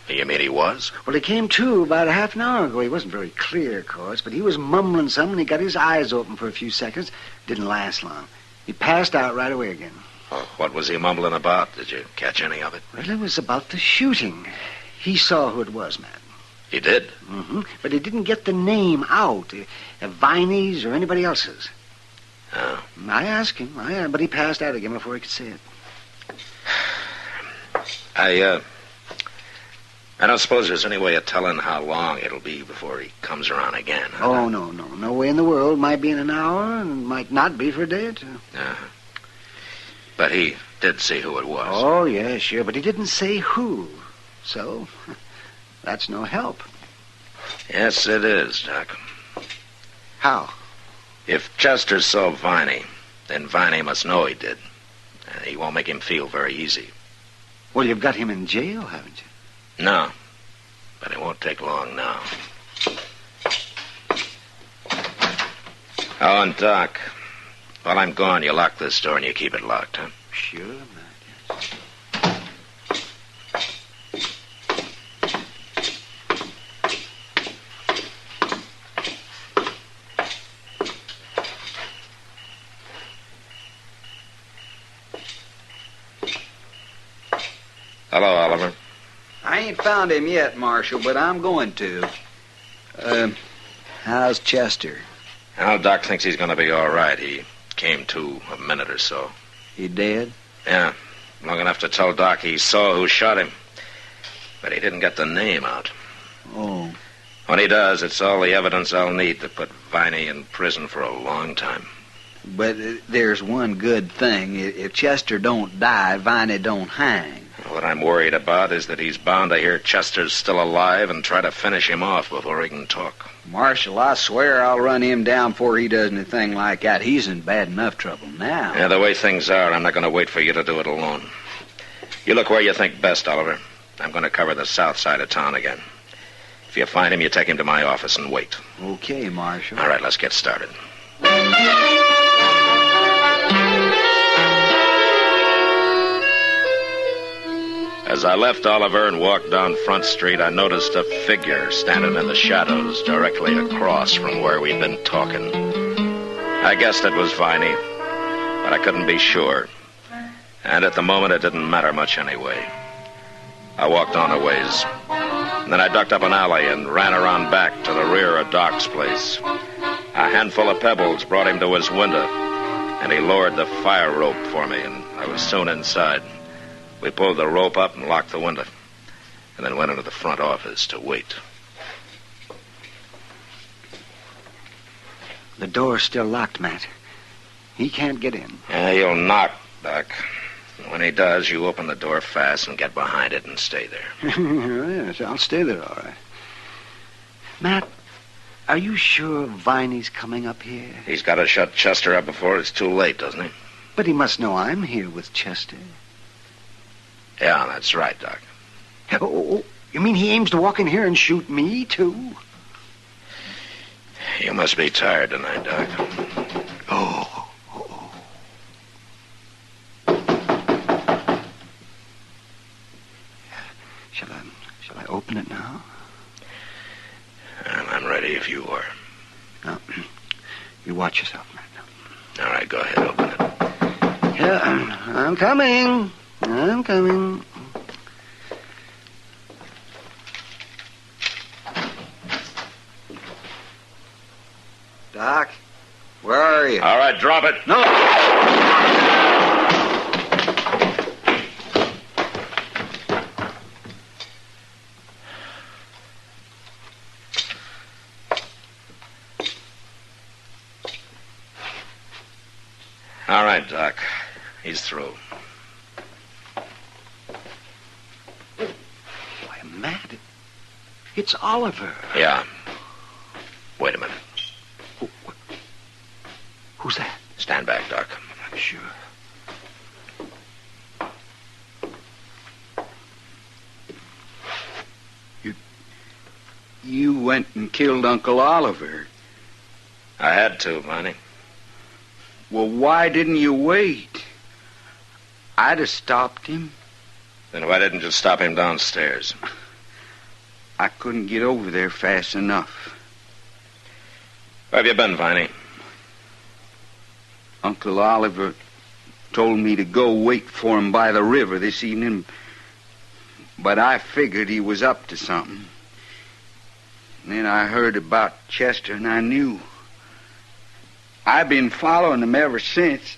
You mean he was? Well, he came to about a half an hour ago. He wasn't very clear, of course, but he was mumbling something, and he got his eyes open for a few seconds. Didn't last long. He passed out right away again. Oh, what was he mumbling about? Did you catch any of it? Well, it was about the shooting. He saw who it was, Matt. He did? Mm-hmm. But he didn't get the name out. Viney's or anybody else's. Oh. I asked him, but he passed out again before he could say it. I don't suppose there's any way of telling how long it'll be before he comes around again. Huh? Oh, no. No way in the world. Might be in an hour and might not be for a day or two. Uh-huh. But he did see who it was. Oh, yeah, sure. But he didn't say who. So, that's no help. Yes, it is, Doc. How? If Chester saw Viney, then Viney must know he did. And he won't make him feel very easy. Well, you've got him in jail, haven't you? No. But it won't take long now. Oh, and Doc, while I'm gone, you lock this door and you keep it locked, huh? Sure, Matt, yes. Hello, Oliver. I ain't found him yet, Marshal, but I'm going to. How's Chester? Well, Doc thinks he's going to be all right. He came to a minute or so. He dead? Yeah, long enough to tell Doc he saw who shot him. But he didn't get the name out. Oh. When he does, it's all the evidence I'll need to put Viney in prison for a long time. But there's one good thing. If Chester don't die, Viney don't hang. What I'm worried about is that he's bound to hear Chester's still alive and try to finish him off before he can talk. Marshal, I swear I'll run him down before he does anything like that. He's in bad enough trouble now. Yeah, the way things are, I'm not going to wait for you to do it alone. You look where you think best, Oliver. I'm going to cover the south side of town again. If you find him, you take him to my office and wait. Okay, Marshal. All right, let's get started. As I left Oliver and walked down Front Street, I noticed a figure standing in the shadows directly across from where we'd been talking. I guessed it was Viney, but I couldn't be sure. And at the moment, it didn't matter much anyway. I walked on a ways. And then I ducked up an alley and ran around back to the rear of Doc's place. A handful of pebbles brought him to his window, and he lowered the fire rope for me, and I was soon inside. We pulled the rope up and locked the window, and then went into the front office to wait. The door's still locked, Matt. He can't get in. Yeah, he'll knock, Doc. When he does, you open the door fast and get behind it and stay there. Yes, I'll stay there, all right. Matt, are you sure Viney's coming up here? He's got to shut Chester up before it's too late, doesn't he? But he must know I'm here with Chester. Yeah, that's right, Doc. Oh, you mean he aims to walk in here and shoot me, too? You must be tired tonight, Doc. Oh. Shall I open it now? I'm ready if you are. Now, you watch yourself, man. All right, go ahead, open it. Yeah, I'm coming. I'm coming. Doc, where are you? All right, drop it. No! All right, Doc. He's through. Why, Matt, it's Oliver. Yeah. Wait a minute. Who's that? Stand back, Doc. Sure. You went and killed Uncle Oliver. I had to, Viney. Well, why didn't you wait? I'd have stopped him. Then why didn't you stop him downstairs? I couldn't get over there fast enough. Where have you been, Viney? Uncle Oliver told me to go wait for him by the river this evening, but I figured he was up to something. And then I heard about Chester, and I knew. I've been following him ever since.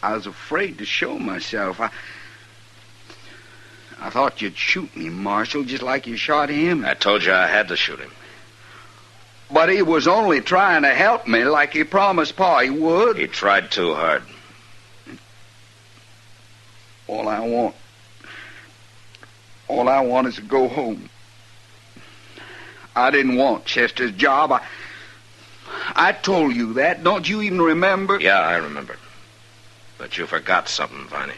I was afraid to show myself. I thought you'd shoot me, Marshal, just like you shot him. I told you I had to shoot him. But he was only trying to help me like he promised Pa he would. He tried too hard. All I want is to go home. I didn't want Chester's job. I told you that. Don't you even remember? Yeah, I remember. But you forgot something, Viney.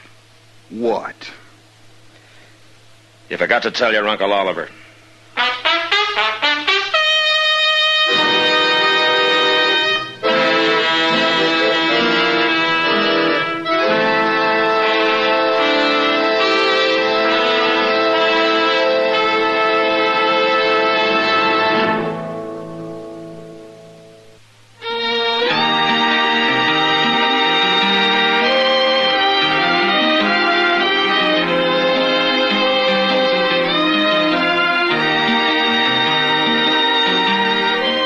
What? You forgot to tell your Uncle Oliver.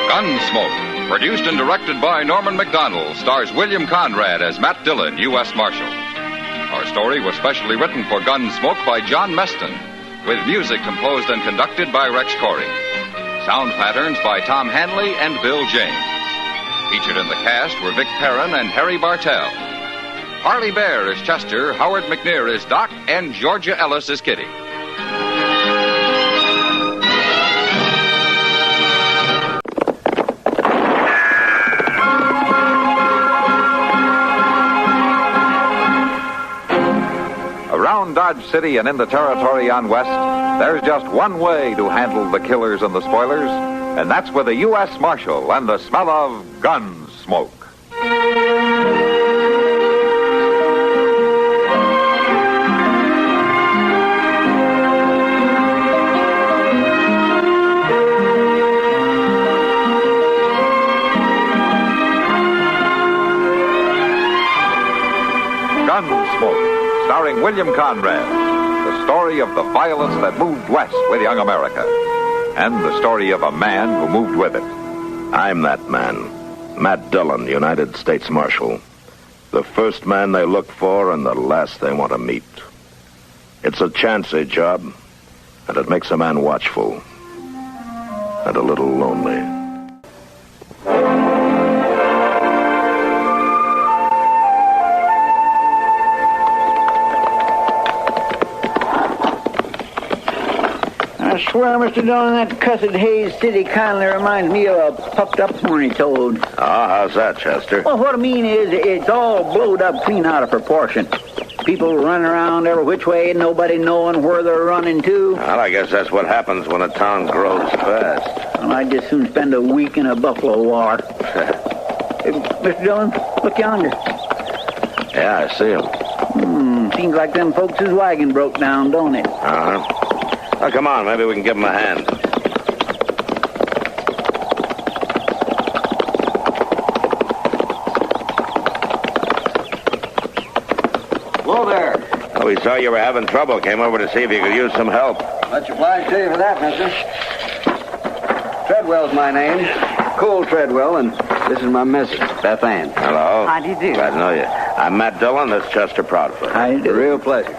Gunsmoke, produced and directed by Norman Macdonald, stars William Conrad as Matt Dillon, U.S. Marshal. Our story was specially written for Gunsmoke by John Meston, with music composed and conducted by Rex Corey. Sound patterns by Tom Hanley and Bill James. Featured in the cast were Vic Perrin and Harry Bartell. Harley Bear is Chester, Howard McNear is Doc, and Georgia Ellis is Kitty. Around Dodge City and in the territory on West, there's just one way to handle the killers and the spoilers, and that's with a U.S. Marshal and the smell of Gunsmoke. Gunsmoke, starring William Conrad, the story of the violence that moved west with young America, and the story of a man who moved with it. I'm that man, Matt Dillon, United States Marshal. The first man they look for and the last they want to meet. It's a chancy job, and it makes a man watchful and a little lonely. I swear, Mr. Dillon, that cussed Hayes City kindly reminds me of a puffed up horny toad. Oh, how's that, Chester? Well, what I mean is it's all blowed up clean out of proportion. People running around every which way and nobody knowing where they're running to. Well, I guess that's what happens when a town grows fast. Well, I'd just soon spend a week in a buffalo war. Mr. Dillon, look yonder. Yeah, I see him. Seems like them folks' wagon broke down, don't it? Uh-huh. Well, come on, maybe we can give him a hand. Whoa there. Oh, we saw you were having trouble. Came over to see if you could use some help. Much obliged to you for that, mister. Treadwell's my name. Cole Treadwell, and this is my missus, Beth Ann. Hello. How do you do? Glad to know you. I'm Matt Dillon. This is Chester Proudfoot. How do you do? Real pleasure.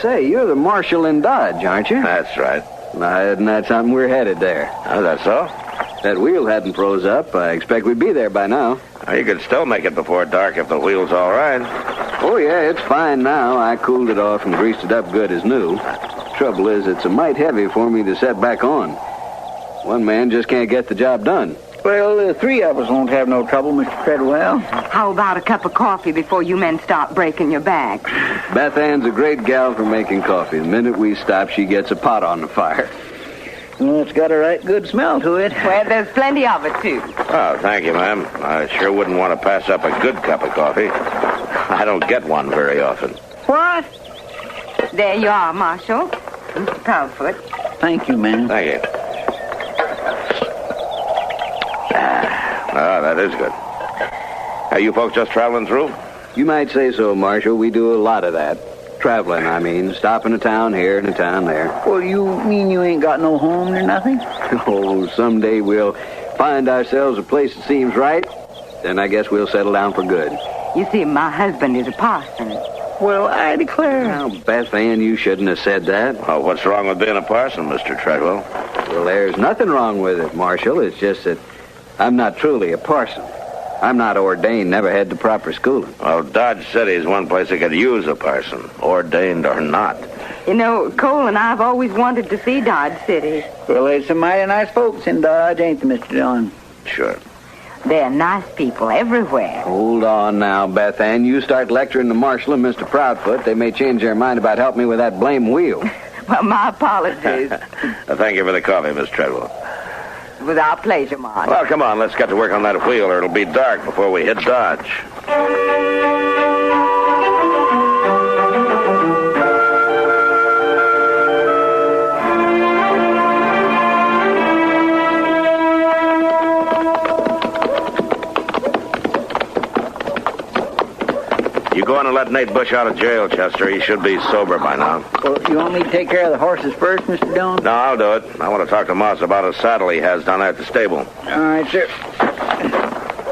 Say, you're the Marshal in Dodge, aren't you? That's right. Now, isn't that something? We're headed there. Oh, that's so? That wheel hadn't froze up. I expect we'd be there by now. Well, you could still make it before dark if the wheel's all right. Oh, yeah, it's fine now. I cooled it off and greased it up good as new. Trouble is, it's a mite heavy for me to set back on. One man just can't get the job done. Well, the three of us won't have no trouble, Mr. Treadwell. How about a cup of coffee before you men start breaking your backs? Beth Ann's a great gal for making coffee. The minute we stop, she gets a pot on the fire. Well, it's got a right good smell to it. Well, there's plenty of it, too. Oh, thank you, ma'am. I sure wouldn't want to pass up a good cup of coffee. I don't get one very often. What? There you are, Marshal. Mr. Proudfoot. Thank you, ma'am. Thank you. Ah, that is good. Are you folks just traveling through? You might say so, Marshal. We do a lot of that. Traveling, I mean. Stopping a town here and a town there. Well, you mean you ain't got no home or nothing? Oh, someday we'll find ourselves a place that seems right. Then I guess we'll settle down for good. You see, my husband is a parson. Well, I declare. Now, Beth Ann, you shouldn't have said that. Oh, what's wrong with being a parson, Mr. Treadwell? Well, there's nothing wrong with it, Marshal. It's just that I'm not truly a parson. I'm not ordained, never had the proper schooling. Well, Dodge City is one place that could use a parson, ordained or not. You know, Cole and I have always wanted to see Dodge City. Well, there's some mighty nice folks in Dodge, ain't there, Mr. Dillon? Sure. They're nice people everywhere. Hold on now, Beth Ann. You start lecturing the Marshal and Mr. Proudfoot, they may change their mind about helping me with that blame wheel. Well, my apologies. Thank you for the coffee, Miss Treadwell. With our pleasure, Marshal. Well, come on, let's get to work on that wheel, or it'll be dark before we hit Dodge. You go on and let Nate Bush out of jail, Chester. He should be sober by now. Well, you want me to take care of the horses first, Mr. Dillon? No, I'll do it. I want to talk to Moss about a saddle he has down there at the stable. All right, sir.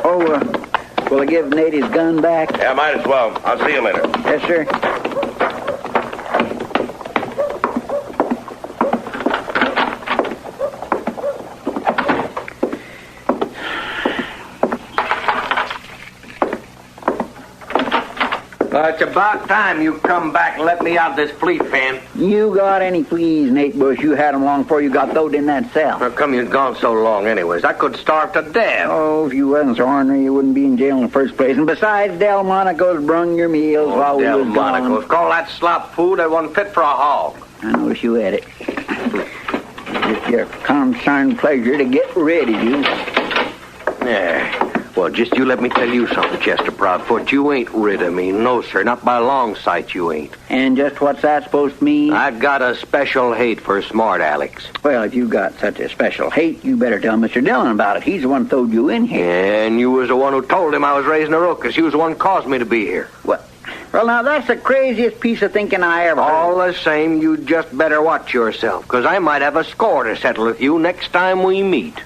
Oh, will I give Nate his gun back? Yeah, might as well. I'll see you later. Yes, sir. It's about time you come back and let me out of this flea pen. You got any fleas, Nate Bush? You had them long before you got throwed in that cell. How come you've gone so long anyways? I could starve to death. Oh, if you wasn't so ornery, you wouldn't be in jail in the first place. And besides, Delmonico's brung your meals while we was gone. Delmonico's. Call that slop food that wasn't fit for a hog. I notice you had it. It's your concerned pleasure to get rid of you. Yeah. Well, just you let me tell you something, Chester Proudfoot. You ain't rid of me. No, sir. Not by a long sight you ain't. And just what's that supposed to mean? I got a special hate for smart Alex. Well, if you got such a special hate, you better tell Mr. Dillon about it. He's the one who throwed you in here. And you was the one who told him I was raising a rook, 'cause you was the one who caused me to be here. What? Well, now, that's the craziest piece of thinking I ever heard. All the same, you just better watch yourself, 'cause I might have a score to settle with you next time we meet.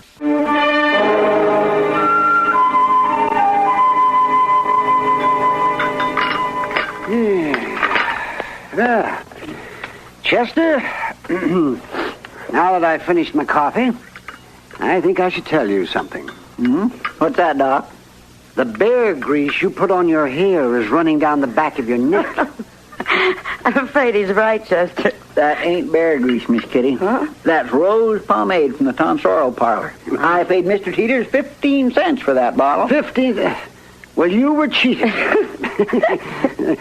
Chester, now that I've finished my coffee, I think I should tell you something. What's that, Doc? The bear grease you put on your hair is running down the back of your neck. I'm afraid he's right, Chester. That ain't bear grease, Miss Kitty. Huh? That's rose pomade from the tonsorial parlor. I paid Mr. Teeters 15 cents for that bottle. 15? Well, you were cheated.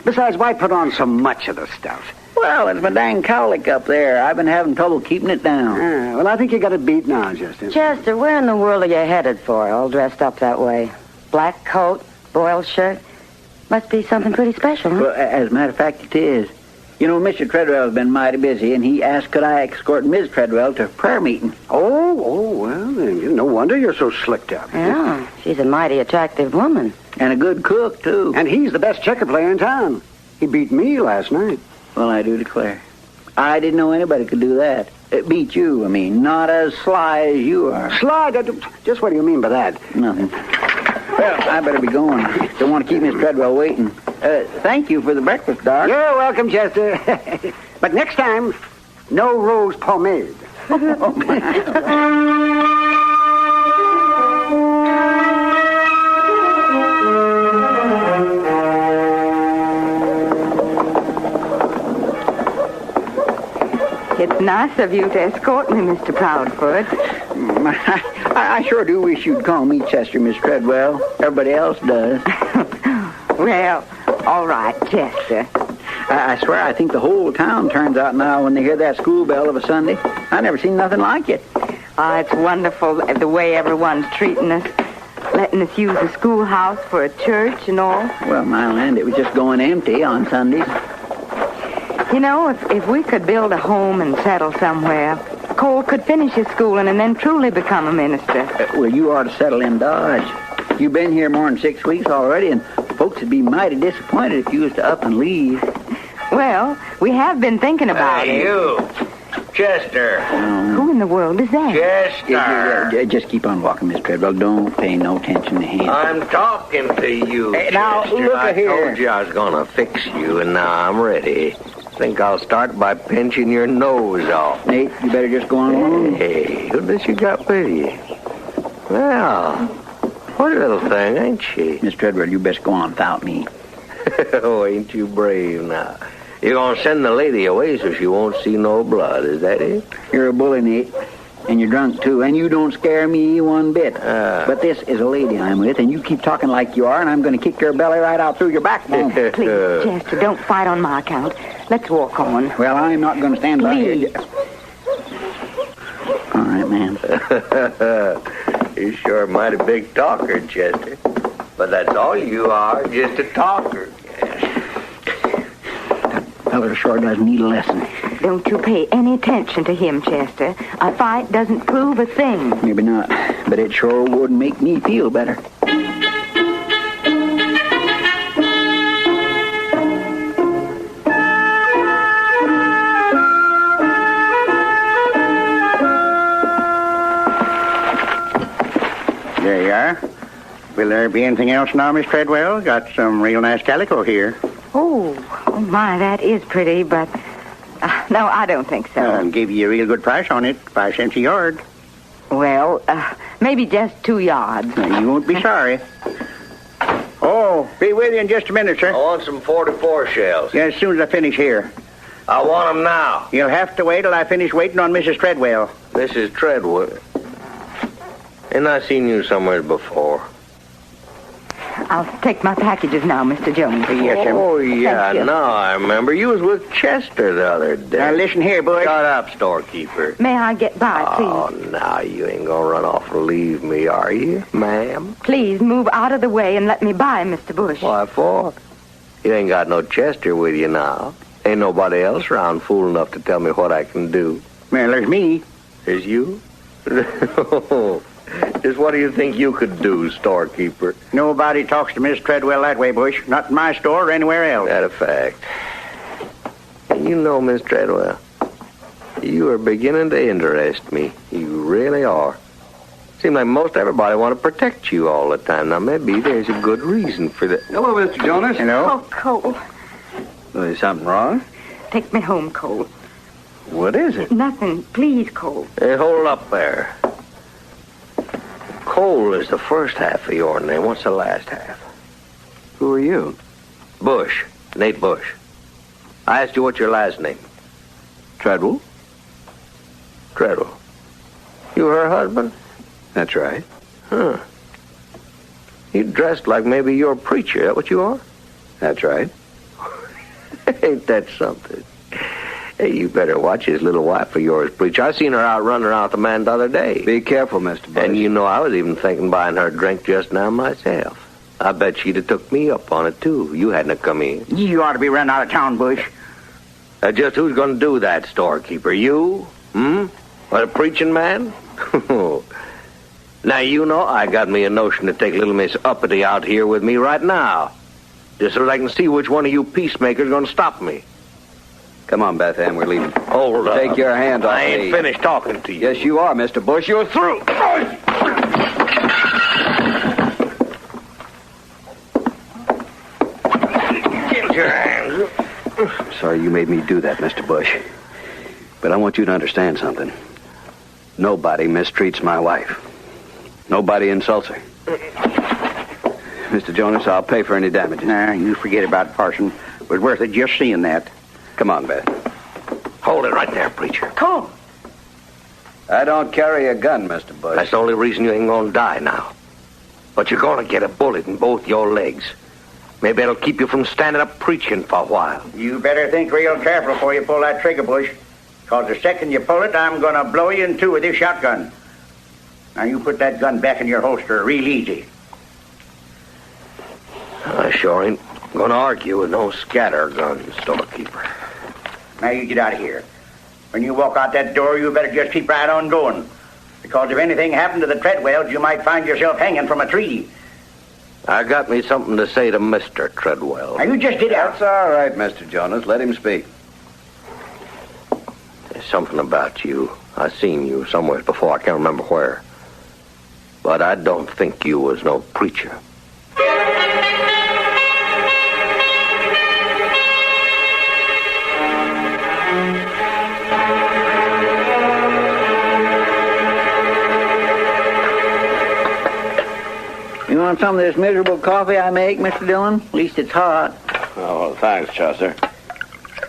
Besides, why put on so much of the stuff? Well, it's my dang cowlick up there. I've been having trouble keeping it down. Well, I think you got it beat now, Chester. Chester, where in the world are you headed for, all dressed up that way? Black coat, boiled shirt. Must be something pretty special, huh? Well, as a matter of fact, it is. You know, Mr. Treadwell's been mighty busy, and he asked could I escort Ms. Treadwell to prayer meeting. Oh, well, no wonder you're so slicked up. Yeah, she's a mighty attractive woman. And a good cook, too. And he's the best checker player in town. He beat me last night. Well, I do declare. I didn't know anybody could do that. Beat you, I mean. Not as sly as you are. Sly? Just what do you mean by that? Nothing. Well, I better be going. Don't want to keep Miss Treadwell waiting. Thank you for the breakfast, Doc. You're welcome, Chester. But next time, no rose pomade. It's nice of you to escort me, Mr. Proudfoot. I sure do wish you'd call me Chester, Miss Treadwell. Everybody else does. Well, all right, Chester. I swear I think the whole town turns out now when they hear that school bell of a Sunday. I never seen nothing like it. Oh, it's wonderful the way everyone's treating us. Letting us use the schoolhouse for a church and all. Well, my land, it was just going empty on Sundays. You know, if we could build a home and settle somewhere, Cole could finish his schooling and then truly become a minister. Well, you ought to settle in Dodge. You've been here more than 6 weeks already, and folks would be mighty disappointed if you was to up and leave. Well, we have been thinking about it. Hey, you. Chester. Who in the world is that? Chester. Just keep on walking, Miss Treadwell. Don't pay no attention to him. I'm talking to you, Hey, now, Chester. look here. I told you I was going to fix you, and now I'm ready. Think I'll start by pinching your nose off. Nate, you better just go on along. Hey, who this you got with you? Well, what a little thing, ain't she? Miss Treadwell, you best go on without me. Oh, ain't you brave now? You're going to send the lady away so she won't see no blood, is that it? You're a bully, Nate. And you're drunk, too. And you don't scare me one bit. But this is a lady I'm with, and you keep talking like you are, and I'm going to kick your belly right out through your backbone. Please, Chester, don't fight on my account. Let's walk on. Well, I'm not going to stand by here. All right, ma'am. You're sure a mighty big talker, Chester. But that's all you are, just a talker. That feller sure does need a lesson. Don't you pay any attention to him, Chester. A fight doesn't prove a thing. Maybe not, but it sure would make me feel better. There you are. Will there be anything else now, Miss Treadwell? Got some real nice calico here. Oh, my, that is pretty, but... no, I don't think so. I'll give you a real good price on it. 5 cents a yard. Well, maybe just 2 yards. You won't be sorry. Oh, be with you in just a minute, sir. I want some 44 shells. Yeah, as soon as I finish here. I want them now. You'll have to wait till I finish waiting on Mrs. Treadwell. Mrs. Treadwell? Ain't I seen you somewhere before? I'll take my packages now, Mr. Jones. Yes, sir. Oh, yeah, Thank you. now I remember. You was with Chester the other day. Now, listen here, boy. Shut up, storekeeper. May I get by, please? Oh, now you ain't gonna run off and leave me, are you, ma'am? Please move out of the way and let me by, Mr. Bush. Why for? You ain't got no Chester with you now. Ain't nobody else around fool enough to tell me what I can do. Well, there's me. There's you? Just what do you think you could do, storekeeper? Nobody talks to Miss Treadwell that way, Bush. Not in my store or anywhere else. That a fact. And you know, Miss Treadwell, you are beginning to interest me. You really are. Seems like most everybody want to protect you all the time. Now, maybe there's a good reason for that. Hello, Mr. Jonas. Hello. Oh, Cole. Is something wrong? Take me home, Cole. What is it? Nothing. Please, Cole. Hey, hold up there. Cole is the first half of your name. What's the last half? Who are you? Bush. Nate Bush. I asked you what's your last name. Treadwell? Treadwell. You her husband? That's right. Huh. You dressed like maybe you're a preacher. Is that what you are? That's right. Ain't that something? Hey, you better watch his little wife of yours, preacher. I seen her out running around the man the other day. Be careful, Mr. Bush. And you know, I was even thinking buying her a drink just now myself. I bet she'd have took me up on it, too. You hadn't have come in. You ought to be running out of town, Bush. Just who's going to do that, storekeeper? You? What, a preaching man? Now, you know, I got me a notion to take little Miss Uppity out here with me right now. Just so I can see which one of you peacemakers is going to stop me. Come on, Beth Ann, we're leaving. Hold up. Take your hand off I ain't me. finished talking to you. Yes, you are, Mr. Bush. You're through. Get your hands. I'm sorry you made me do that, Mr. Bush. But I want you to understand something. Nobody mistreats my wife. Nobody insults her. Mr. Jonas, I'll pay for any damages. Nah, you forget about it, Parson. It was worth it just seeing that. Come on, Beth. Hold it right there, preacher. Come on. I don't carry a gun, Mr. Bush. That's the only reason you ain't gonna die now. But you're gonna get a bullet in both your legs. Maybe it'll keep you from standing up preaching for a while. You better think real careful before you pull that trigger, Bush. Because the second you pull it, I'm going to blow you in two with this shotgun. Now, you put that gun back in your holster real easy. I sure ain't gonna argue with no scatter gun, storekeeper. Now, you get out of here. When you walk out that door, you better just keep right on going. Because if anything happened to the Treadwells, you might find yourself hanging from a tree. I got me something to say to Mr. Treadwell. Now, you just did That's all right, Mr. Jonas. Let him speak. There's something about you. I seen you somewhere before. I can't remember where. But I don't think you was no preacher. You want some of this miserable coffee I make, Mr. Dillon? At least it's hot. Oh, thanks, Chester.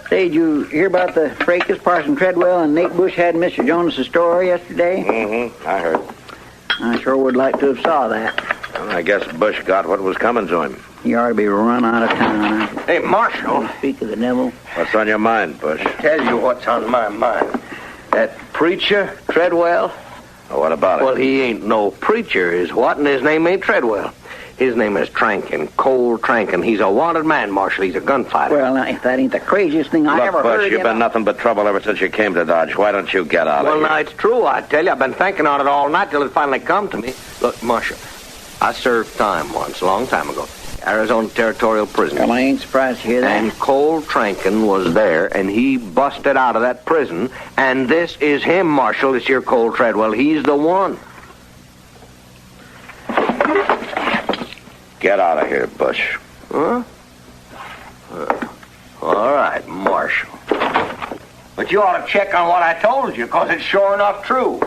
Say, did you hear about the fracas Parson Treadwell and Nate Bush had in Mr. Jonas' store yesterday? Mm-hmm. I heard. I sure would like to have saw that. Well, I guess Bush got what was coming to him. He ought to be run out of town. Hey, Marshal. Speak of the devil. What's on your mind, Bush? Tell you what's on my mind. That preacher, Treadwell. Oh, what about it? Well, he ain't no preacher, is what, and his name ain't Treadwell. His name is Trankin, Cole Trankin. He's a wanted man, Marshal. He's a gunfighter. Well, now, if that ain't the craziest thing I ever Bush, heard. you've been nothing but trouble ever since you came to Dodge. Why don't you get out of here? Well, now, it's true, I tell you. I've been thinking on it all night till it finally come to me. Look, Marshal, I served time once, a long time ago. Arizona Territorial Prison. Well, I ain't surprised to hear that. And Cole Trankin was there, and he busted out of that prison. And this is him, Marshal. It's your Cole Treadwell. He's the one. Get out of here, Bush. Huh? All right, Marshal. But you ought to check on what I told you, because it's sure enough true.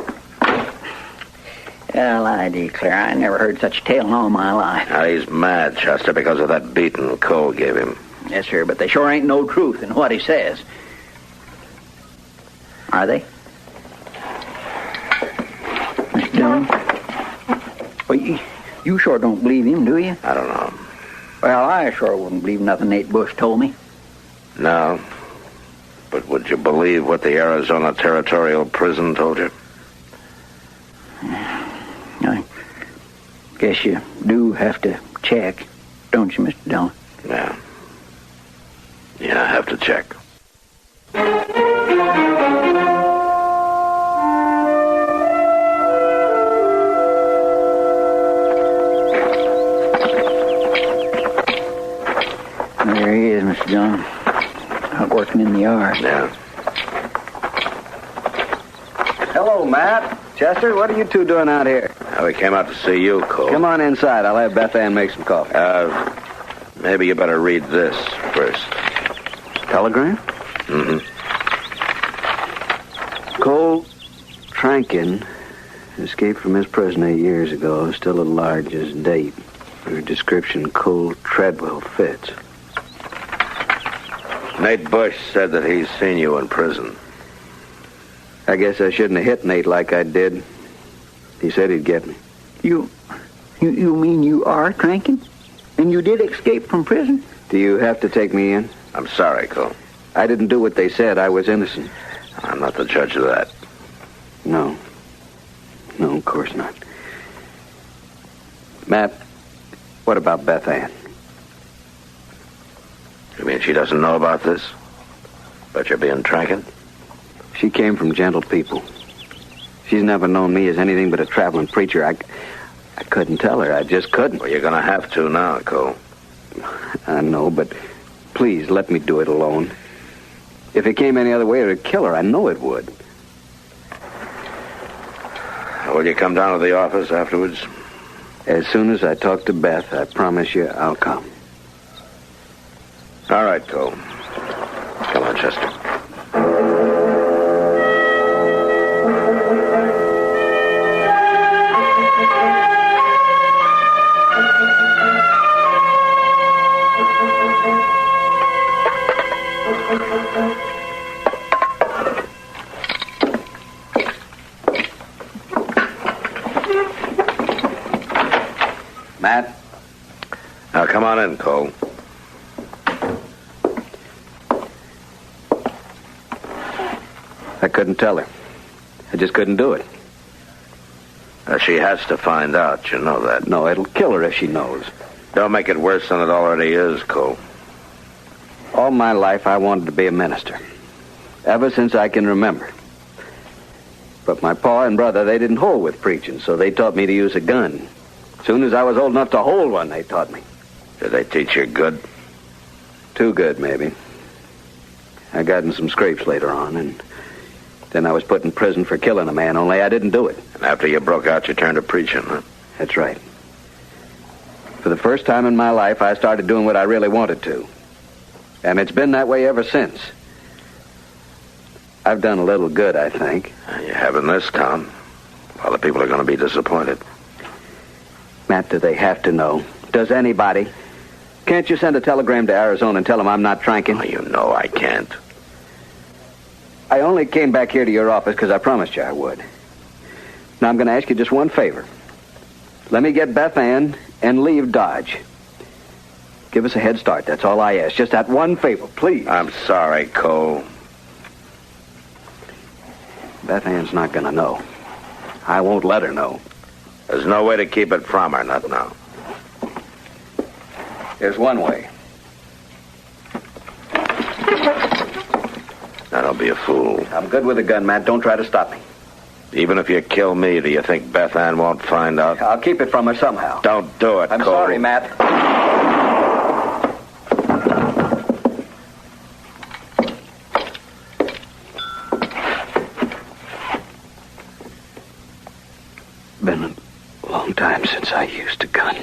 Well, I declare, I never heard such a tale in all my life. Now, he's mad, Chester, because of that beating Cole gave him. Yes, sir, but there sure ain't no truth in what he says. Are they? Mr. Dillon? Well, you sure don't believe him, do you? I don't know. Well, I sure wouldn't believe nothing Nate Bush told me. No. But would you believe what the Arizona Territorial Prison told you? I guess you do have to check, don't you, Mr. Dillon? Yeah. Yeah, I have to check. There he is, Mr. Dillon. Out working in the yard. Yeah. Hello, Matt. Chester, what are you two doing out here? We came out to see you, Cole. Come on inside. I'll have Beth Ann make some coffee. Maybe you better read this first. Telegram? Mm-hmm. Cole Trankin escaped from his prison 8 years ago, still at large as date. Your description, Cole Treadwell, fits. Nate Bush said that he's seen you in prison. I guess I shouldn't have hit Nate like I did. He said he'd get me. You mean you are cranking? And you did escape from prison? Do you have to take me in? I'm sorry, Cole. I didn't do what they said. I was innocent. I'm not the judge of that. No. No, of course not. Matt, what about Beth Ann? You mean she doesn't know about this? But you're being tranking? She came from gentle people. She's never known me as anything but a traveling preacher. I couldn't tell her. I just couldn't. Well, you're going to have to now, Cole. I know, but please let me do it alone. If it came any other way, it would kill her. I know it would. Will you come down to the office afterwards? As soon as I talk to Beth, I promise you I'll come. All right, Cole. Come on, Chester. Matt? Now, come on in, Cole. I couldn't tell her. I just couldn't do it. She has to find out, you know that. No, it'll kill her if she knows. Don't make it worse than it already is, Cole. All my life, I wanted to be a minister. Ever since I can remember. But my pa and brother, they didn't hold with preaching, so they taught me to use a gun. As soon as I was old enough to hold one, they taught me. Did they teach you good? Too good, maybe. I got in some scrapes later on, and then I was put in prison for killing a man, only I didn't do it. And after you broke out, you turned to preaching, huh? That's right. For the first time in my life, I started doing what I really wanted to. And it's been that way ever since. I've done a little good, I think. You have in this town. Other people are going to be disappointed. Matt, do they have to know? Does anybody? Can't you send a telegram to Arizona and tell them I'm not tranking? Oh, you know I can't. I only came back here to your office because I promised you I would. Now I'm going to ask you just one favor. Let me get Beth Ann and leave Dodge. Give us a head start. That's all I ask. Just that one favor, please. I'm sorry, Cole. Beth Ann's not going to know. I won't let her know. There's no way to keep it from her, not now. There's one way. Now, don't be a fool. I'm good with a gun, Matt. Don't try to stop me. Even if you kill me, do you think Beth Ann won't find out? I'll keep it from her somehow. Don't do it, I'm Cole. sorry, Matt. Been a long time since I used a gun.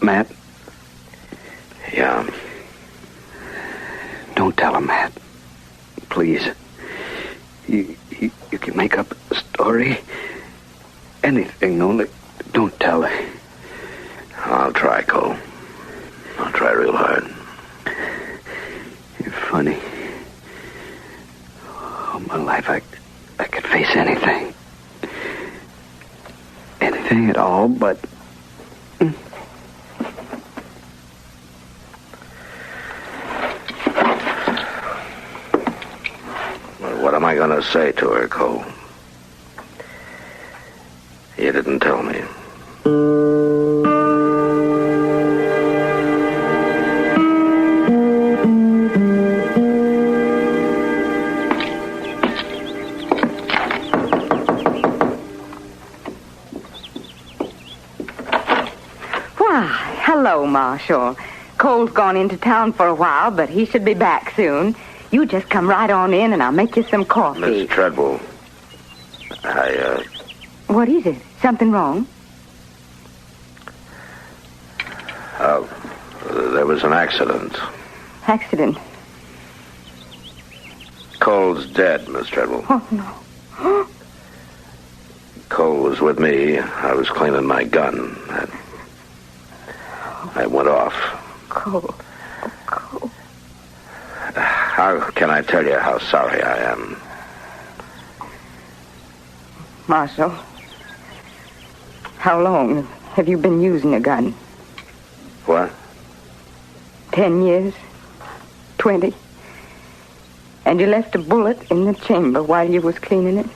Matt? Yeah. Don't tell her, Matt. Please. You can make up a story. Anything, only don't tell her. I'll try, Cole. I'll try real hard. You're funny. All my life, I could face anything. Anything at all, but... What am I going to say to her, Cole? You didn't tell me. Why, hello, Marshal. Cole's gone into town for a while, but he should be back soon. You just come right on in, and I'll make you some coffee. Miss Treadwell, What is it? Something wrong? There was an accident. Accident? Cole's dead, Miss Treadwell. Oh, no. Cole was with me. I was cleaning my gun. I went off. Cole. How can I tell you how sorry I am? Marshal, how long have you been using a gun? What? 10 years? 20? And you left a bullet in the chamber while you was cleaning it?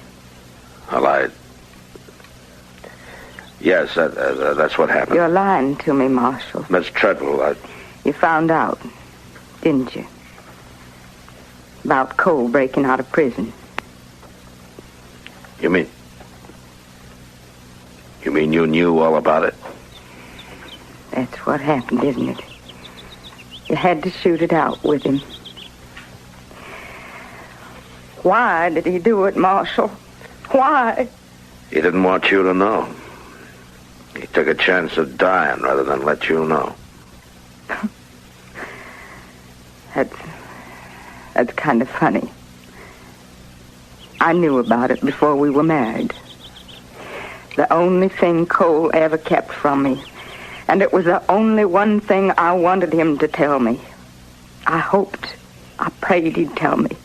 Well, Yes, that's what happened. You're lying to me, Marshal. Miss Treadwell, You found out, didn't you? About Cole breaking out of prison. You mean you knew all about it? That's what happened, isn't it? You had to shoot it out with him. Why did he do it, Marshal? Why? He didn't want you to know. He took a chance of dying rather than let you know. That's kind of funny. I knew about it before we were married. The only thing Cole ever kept from me. And it was the only one thing I wanted him to tell me. I hoped, I prayed he'd tell me.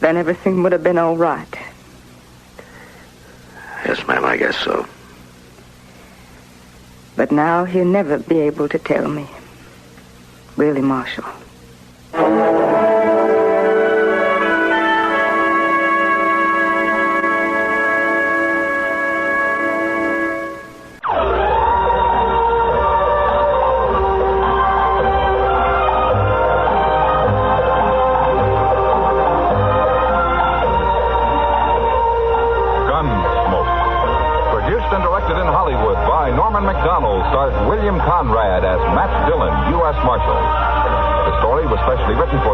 Then everything would have been all right. Yes, ma'am, I guess so. But now he'll never be able to tell me. Really, Marshal.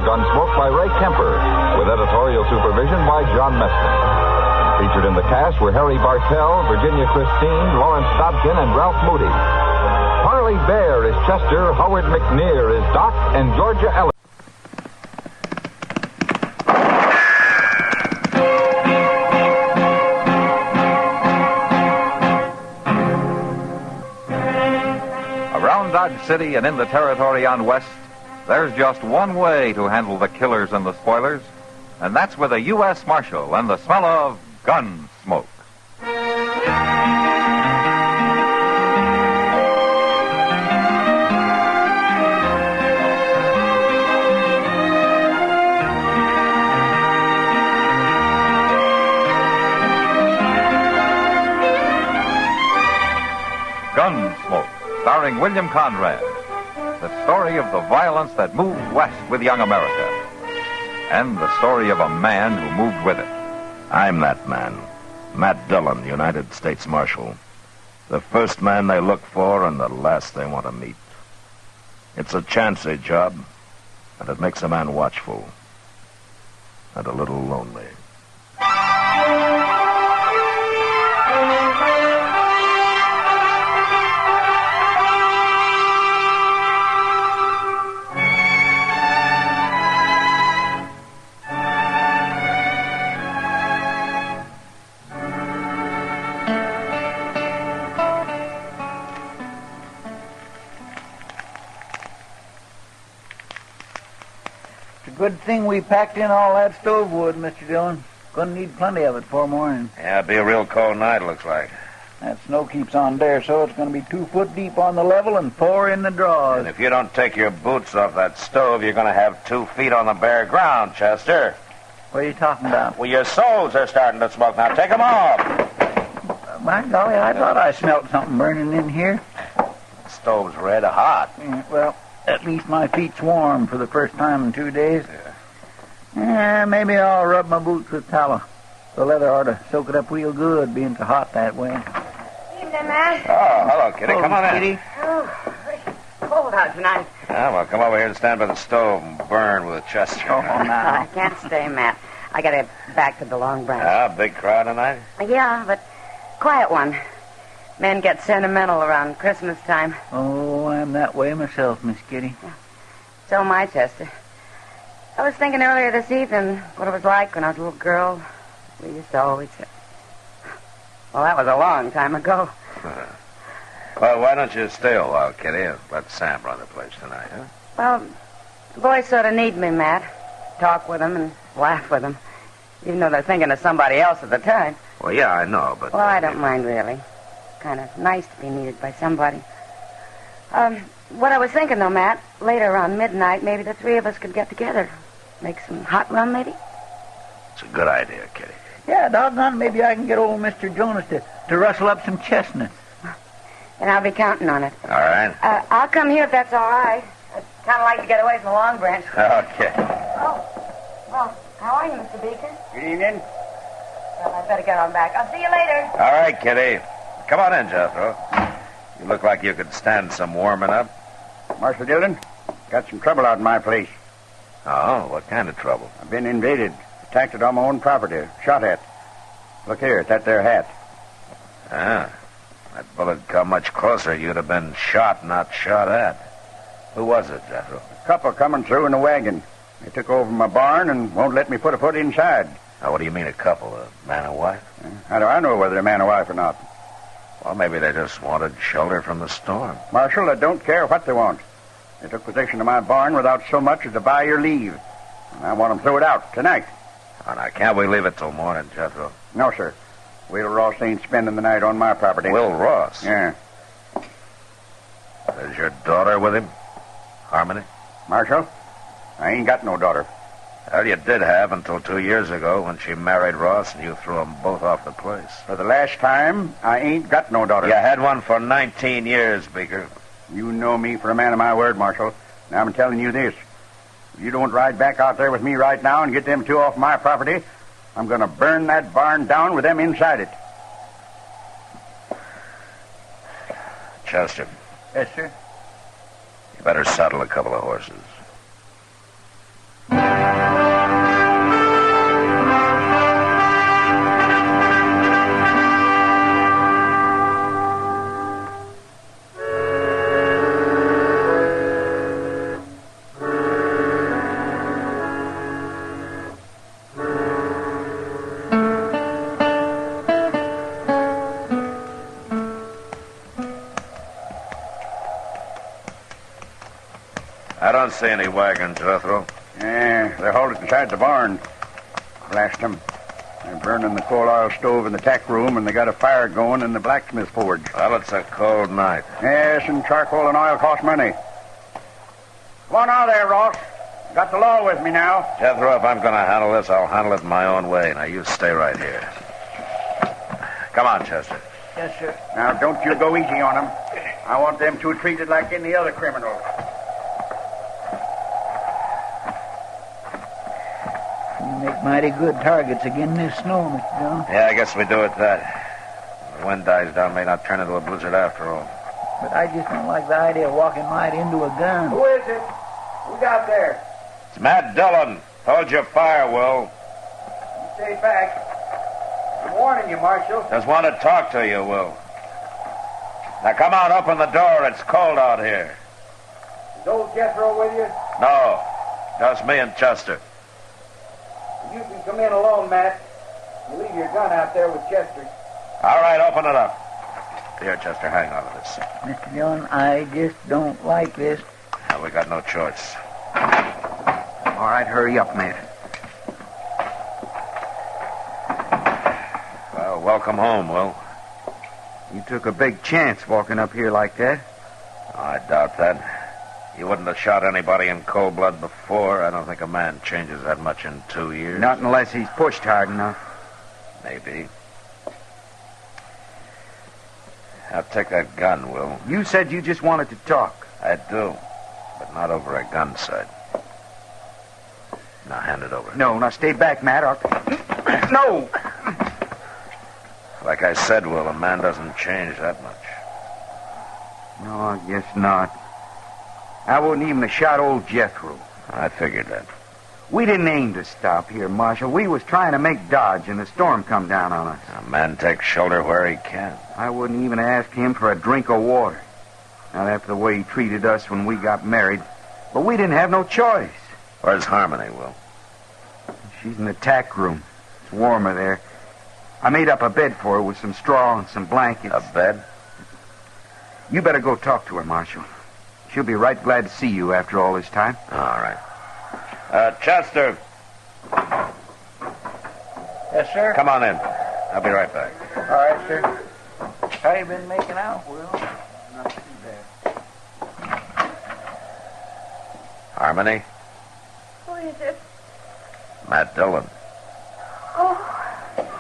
Gunsmoke by Ray Kemper, with editorial supervision by John Meston. Featured in the cast were Harry Bartell, Virginia Christine, Lawrence Dobkin, and Ralph Moody. Harley Bear is Chester, Howard McNear is Doc, and Georgia Ellis. Around Dodge City and in the territory on West, there's just one way to handle the killers and the spoilers, and that's with a U.S. Marshal and the smell of Gunsmoke. Gunsmoke, starring William Conrad. The story of the violence that moved west with young America. And the story of a man who moved with it. I'm that man. Matt Dillon, United States Marshal. The first man they look for and the last they want to meet. It's a chancy job, and it makes a man watchful. And a little lonely. Good thing we packed in all that stove wood, Mr. Dillon. Gonna need plenty of it for morning. Yeah, it'll be a real cold night, looks like. That snow keeps on there, so it's gonna be 2 foot deep on the level and 4 in the draws. And if you don't take your boots off that stove, you're going to have 2 feet on the bare ground, Chester. What are you talking about? Well, your soles are starting to smoke. Now, take them off. By golly, I thought I smelled something burning in here. The stove's red hot. Yeah, well, at least my feet's warm for the first time in 2 days. Yeah, maybe I'll rub my boots with tallow. The leather ought to soak it up real good, being so hot that way. Evening, Matt. Oh, hello, Kitty. Come on in. Kitty. Oh, cold out tonight. Yeah, well, come over here and stand by the stove and burn with a Chester. Oh, now. I can't stay, Matt. I gotta back to the Long Branch. Ah, big crowd tonight? Yeah, but quiet one. Men get sentimental around Christmas time. Oh, I'm that way myself, Miss Kitty. Yeah. So am I, Chester. I was thinking earlier this evening what it was like when I was a little girl. We used to always say... Well, that was a long time ago. Well, why don't you stay a while, Kitty, and let Sam run the place tonight, huh? Well, The boys sort of need me, Matt. Talk with them and laugh with them. Even though they're thinking of somebody else at the time. Well, yeah, I know, but... Well, I don't mind, really. Kind of nice to be needed by somebody. What I was thinking, though, Matt, later around midnight, maybe the three of us could get together. Make some hot rum, maybe? It's a good idea, Kitty. Yeah, doggone, maybe I can get old Mr. Jonas to rustle up some chestnuts. And I'll be counting on it. All right. I'll come here if that's all right. I'd kind of like to get away from the Long Branch. Okay. Oh, well, how are you, Mr. Beekers? Good evening. Well, I'd better get on back. I'll see you later. All right, Kitty. Come on in, Jethro. You look like you could stand some warming up. Marshal Dillon, got some trouble out in my place. Oh, what kind of trouble? I've been invaded, attacked on my own property, shot at. Look here, at that there hat. Ah, that bullet come much closer. You'd have been shot, not shot at. Who was it, Jethro? A couple coming through in a wagon. They took over my barn and won't let me put a foot inside. Now, what do you mean a couple? A man and wife? How do I know whether they're man or wife or not? Well, maybe they just wanted shelter from the storm. Marshal, I don't care what they want. They took possession of my barn without so much as to buy your leave. And I want them throw it out tonight. Oh, now, can't we leave it till morning, Jethro? No, sir. Will Ross ain't spending the night on my property. Will Ross? Yeah. Is your daughter with him? Harmony? Marshal, I ain't got no daughter. Well, you did have until 2 years ago when she married Ross and you threw them both off the place. For the last time, I ain't got no daughter. You had one for 19 years, Beaker. You know me for a man of my word, Marshal. Now I'm telling you this. If you don't ride back out there with me right now and get them two off my property, I'm going to burn that barn down with them inside it. Chester. Yes, sir. You better saddle a couple of horses. I don't see any wagons, Jethro. Yeah, they're halted inside the barn. Blast them. They're burning the coal oil stove in the tack room, and they got a fire going in the blacksmith forge. Well, it's a cold night. Yes, and charcoal and oil cost money. Come on out there, Ross. Got the law with me now. Jethro, if I'm going to handle this, I'll handle it my own way. Now, you stay right here. Come on, Chester. Yes, sir. Now, don't you go easy on them. I want them two treated like any other criminals. You make mighty good targets again this snow, Mr. Dillon. Yeah, I guess we do it that. The wind dies down, may not turn into a blizzard after all. But I just don't like the idea of walking right into a gun. Who is it? Who's out there? It's Matt Dillon. Hold your fire, Will. You stay back. I'm warning you, Marshal. Just want to talk to you, Will. Now, come on, open the door. It's cold out here. Is old Jethro with you? No, just me and Chester. You can come in alone, Matt. You leave your gun out there with Chester. All right, open it up. Here, Chester, hang on to this. Mr. Dillon, I just don't like this. Well, we got no choice. All right, hurry up, Matt. Well, welcome home, Will. You took a big chance walking up here like that. Oh, I doubt that. You wouldn't have shot anybody in cold blood before. I don't think a man changes that much in 2 years. Not unless he's pushed hard enough. Maybe. Now, take that gun, Will. You said you just wanted to talk. I do, but not over a gun sight. Now, hand it over. No, now stay back, Matt. No! Like I said, Will, a man doesn't change that much. No, I guess not. I wouldn't even have shot old Jethro. I figured that. We didn't aim to stop here, Marshal. We was trying to make Dodge, and the storm come down on us. A man takes shelter where he can. I wouldn't even ask him for a drink of water. Not after the way he treated us when we got married. But we didn't have no choice. Where's Harmony, Will? She's in the tack room. It's warmer there. I made up a bed for her with some straw and some blankets. A bed? You better go talk to her, Marshal. She'll be right glad to see you after all this time. All right. Chester. Yes, sir? Come on in. I'll be right back. All right, sir. How you been making out, Will? Not too bad. Harmony? Who is it? Matt Dillon. Oh,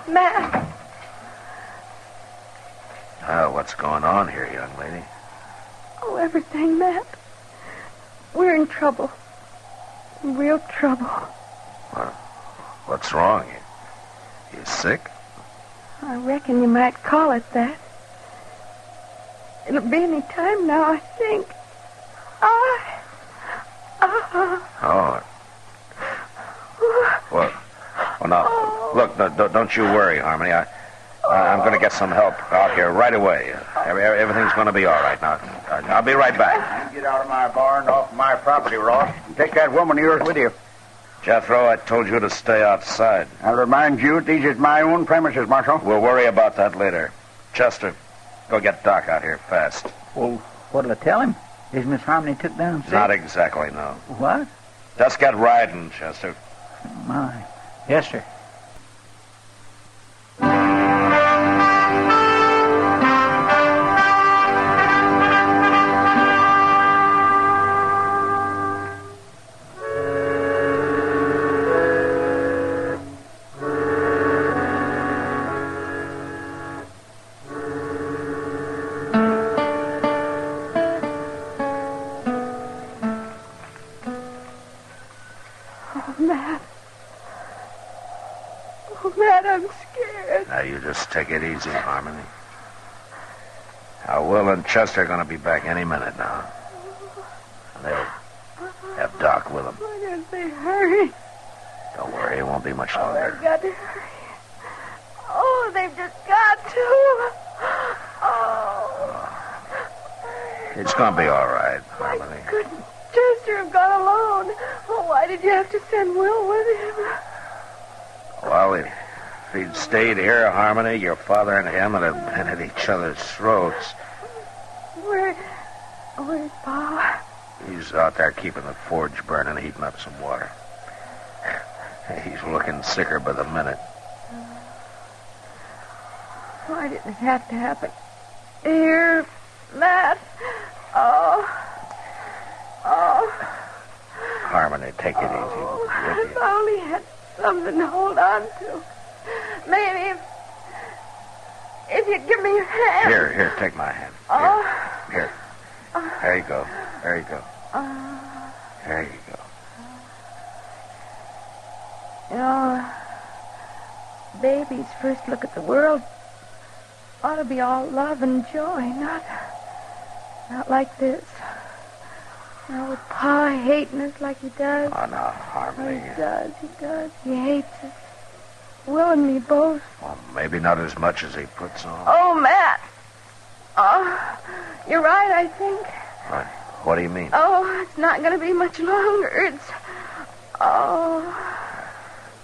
Matt. What's going on here, young lady? Oh, everything, Matt. We're in trouble. In real trouble. What's wrong? You sick? I reckon you might call it that. It'll be any time now, I think. Oh. Well, now, look, don't you worry, Harmony. I'm going to get some help out here right away. Everything's going to be all right now. I'll be right back. Get out of my barn, off my property, Ross. And take that woman of yours with you. Jethro, I told you to stay outside. I'll remind you, these is my own premises, Marshal. We'll worry about that later. Chester, go get Doc out here fast. Well, what'll I tell him? Is Miss Harmony took down sick? Not exactly, no. What? Just get riding, Chester. My. Yes, sir. Just take it easy, Harmony. Now, Will and Chester are going to be back any minute now. And they'll have Doc with them. Why don't they hurry? Don't worry, it won't be much longer. They've got to hurry. Oh, they've just got to. Oh. It's going to be all right, Harmony. Couldn't Chester have gone alone? Oh, why did you have to send Will with him? Well, if he'd stayed here, Harmony, your father and him would have been at each other's throats. Where's Pa? He's out there keeping the forge burning, heating up some water. He's looking sicker by the minute. Why did it have to happen? Here, Matt. Oh. Harmony, take it easy. If I only had something to hold on to. Maybe if you'd give me your hand. Here, take my hand. Here. There you go. There you go. There you go. You know, baby's first look at the world ought to be all love and joy, not like this. Now, with Pa hating us like he does. Oh, no, Harmony. He does. He hates us. Will and me both. Well, maybe not as much as he puts on. Oh, Matt. Oh, you're right, I think. What do you mean? Oh, it's not going to be much longer.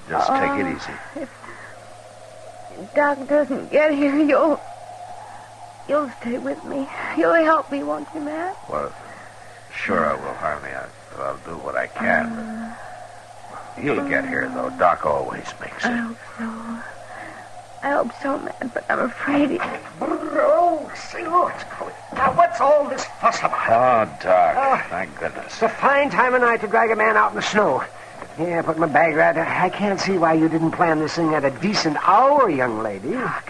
Just take it easy. If Doc doesn't get here, you'll stay with me. You'll help me, won't you, Matt? Well, sure I will, Harmony. I'll do what I can. But he'll get here, though. Doc always makes it. I hope so, Matt, but I'm afraid Oh, say, it's cold. Now, what's all this fuss about? Oh, Doc, thank goodness. It's a fine time of night to drag a man out in the snow. Yeah, put my bag right there. I can't see why you didn't plan this thing at a decent hour, young lady. Doc,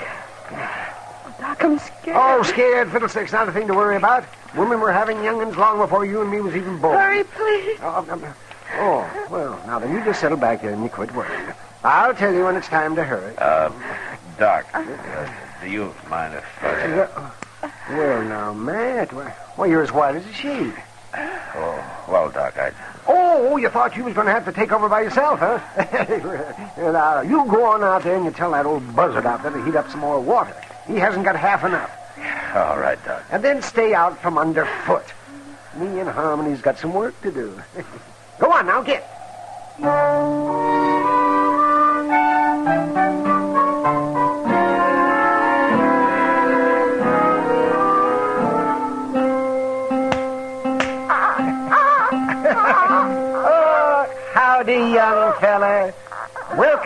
I'm scared. Oh, scared? Fiddlesticks, not a thing to worry about. Women were having young'uns long before you and me was even born. Hurry, please. Oh, well, now then, you just settle back there and you quit worrying. I'll tell you when it's time to hurry. Doc, do you mind if... Well, now, Matt, well, you're as white as a sheet. Oh, well, Doc, Oh, you thought you was going to have to take over by yourself, huh? Now, you go on out there and you tell that old buzzard out there to heat up some more water. He hasn't got half enough. All right, Doc. And then stay out from underfoot. Me and Harmony's got some work to do. Go on now, get.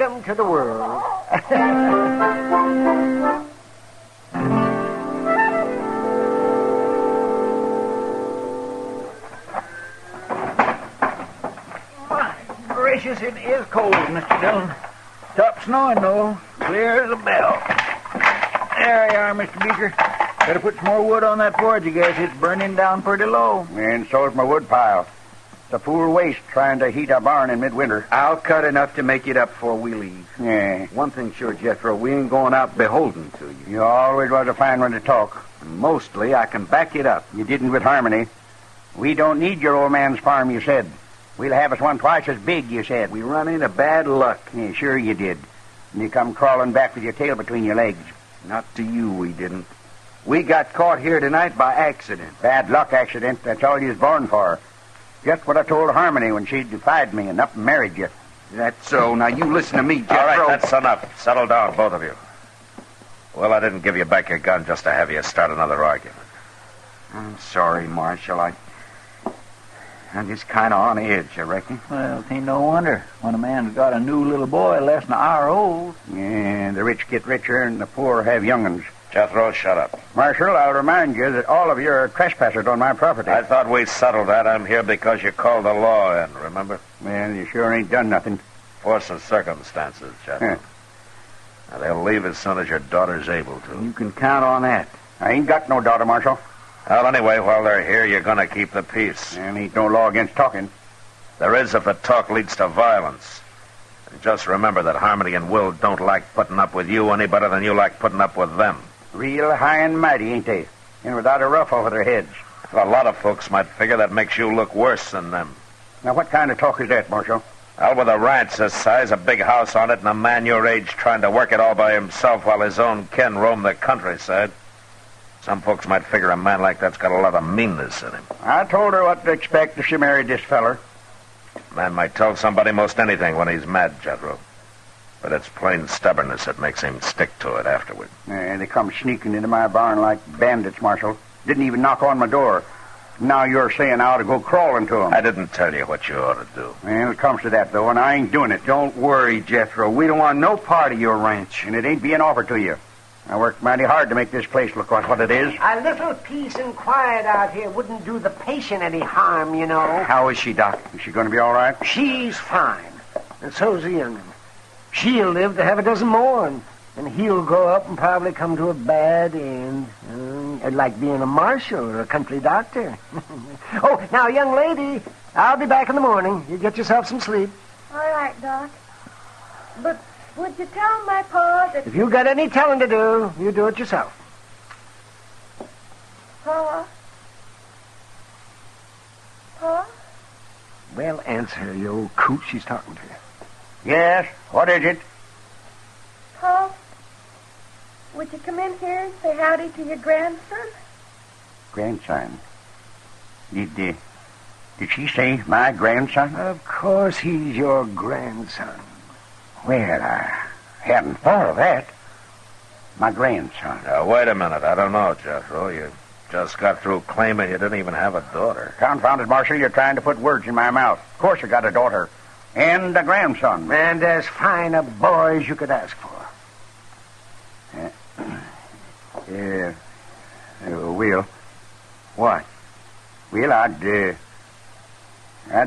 Welcome to the world. My gracious, it is cold, Mr. Dillon. Stopped snowing, though. Clear as a bell. There you are, Mr. Beeker. Better put some more wood on that forge, I guess. It's burning down pretty low. And so's my wood pile. It's a fool waste trying to heat a barn in midwinter. I'll cut enough to make it up before we leave. Yeah. One thing sure, Jethro, we ain't going out beholden to you. You always was a fine one to talk. Mostly, I can back it up. You didn't with Harmony. We don't need your old man's farm, you said. We'll have us one twice as big, you said. We run into bad luck. Yeah, sure you did. And you come crawling back with your tail between your legs. Not to you, we didn't. We got caught here tonight by accident. Bad luck accident. That's all you was born for. Just what I told Harmony when she defied me and up and married you. That's so. Now, you listen to me, Jethro. All right, that's enough. Settle down, both of you. Well, I didn't give you back your gun just to have you start another argument. I'm sorry, Marshal. I'm just kind of on edge, I reckon. Well, it ain't no wonder when a man's got a new little boy less than an hour old. Yeah, the rich get richer and the poor have young'uns. Jethro, shut up. Marshal, I'll remind you that all of you are trespassers on my property. I thought we settled that. I'm here because you called the law in, remember? Well, you sure ain't done nothing. Force of circumstances, Jethro. Now, they'll leave as soon as your daughter's able to. You can count on that. I ain't got no daughter, Marshal. Well, anyway, while they're here, you're going to keep the peace. And ain't no law against talking. There is if the talk leads to violence. And just remember that Harmony and Will don't like putting up with you any better than you like putting up with them. Real high and mighty, ain't they? And without a ruff over their heads. A lot of folks might figure that makes you look worse than them. Now, what kind of talk is that, Marshal? Well, with a ranch this size, a big house on it, and a man your age trying to work it all by himself while his own kin roam the countryside, some folks might figure a man like that's got a lot of meanness in him. I told her what to expect if she married this feller. A man might tell somebody most anything when he's mad, Jethro. But it's plain stubbornness that makes him stick to it afterward. Yeah, they come sneaking into my barn like bandits, Marshal. Didn't even knock on my door. Now you're saying I ought to go crawling to them. I didn't tell you what you ought to do. Well, it comes to that, though, and I ain't doing it. Don't worry, Jethro. We don't want no part of your ranch. And it ain't being offered to you. I worked mighty hard to make this place look like what it is. A little peace and quiet out here wouldn't do the patient any harm, you know. How is she, Doc? Is she going to be all right? She's fine. And so's the young'un. She'll live to have a dozen more, and he'll grow up and probably come to a bad end. Like being a marshal or a country doctor. Oh, now, young lady, I'll be back in the morning. You get yourself some sleep. All right, Doc. But would you tell my pa that... If you got any telling to do, you do it yourself. Pa? Pa? Well, answer, you old coot. She's talking to you. Yes? What is it? Pa? Would you come in here and say howdy to your grandson? Grandson? Did she say my grandson? Of course he's your grandson. Well, I hadn't thought of that. My grandson. Now, wait a minute. I don't know, Jethro. You just got through claiming you didn't even have a daughter. Confounded, Marshal, you're trying to put words in my mouth. Of course I got a daughter. And a grandson. And as fine a boy as you could ask for. Will. What? Will, I'd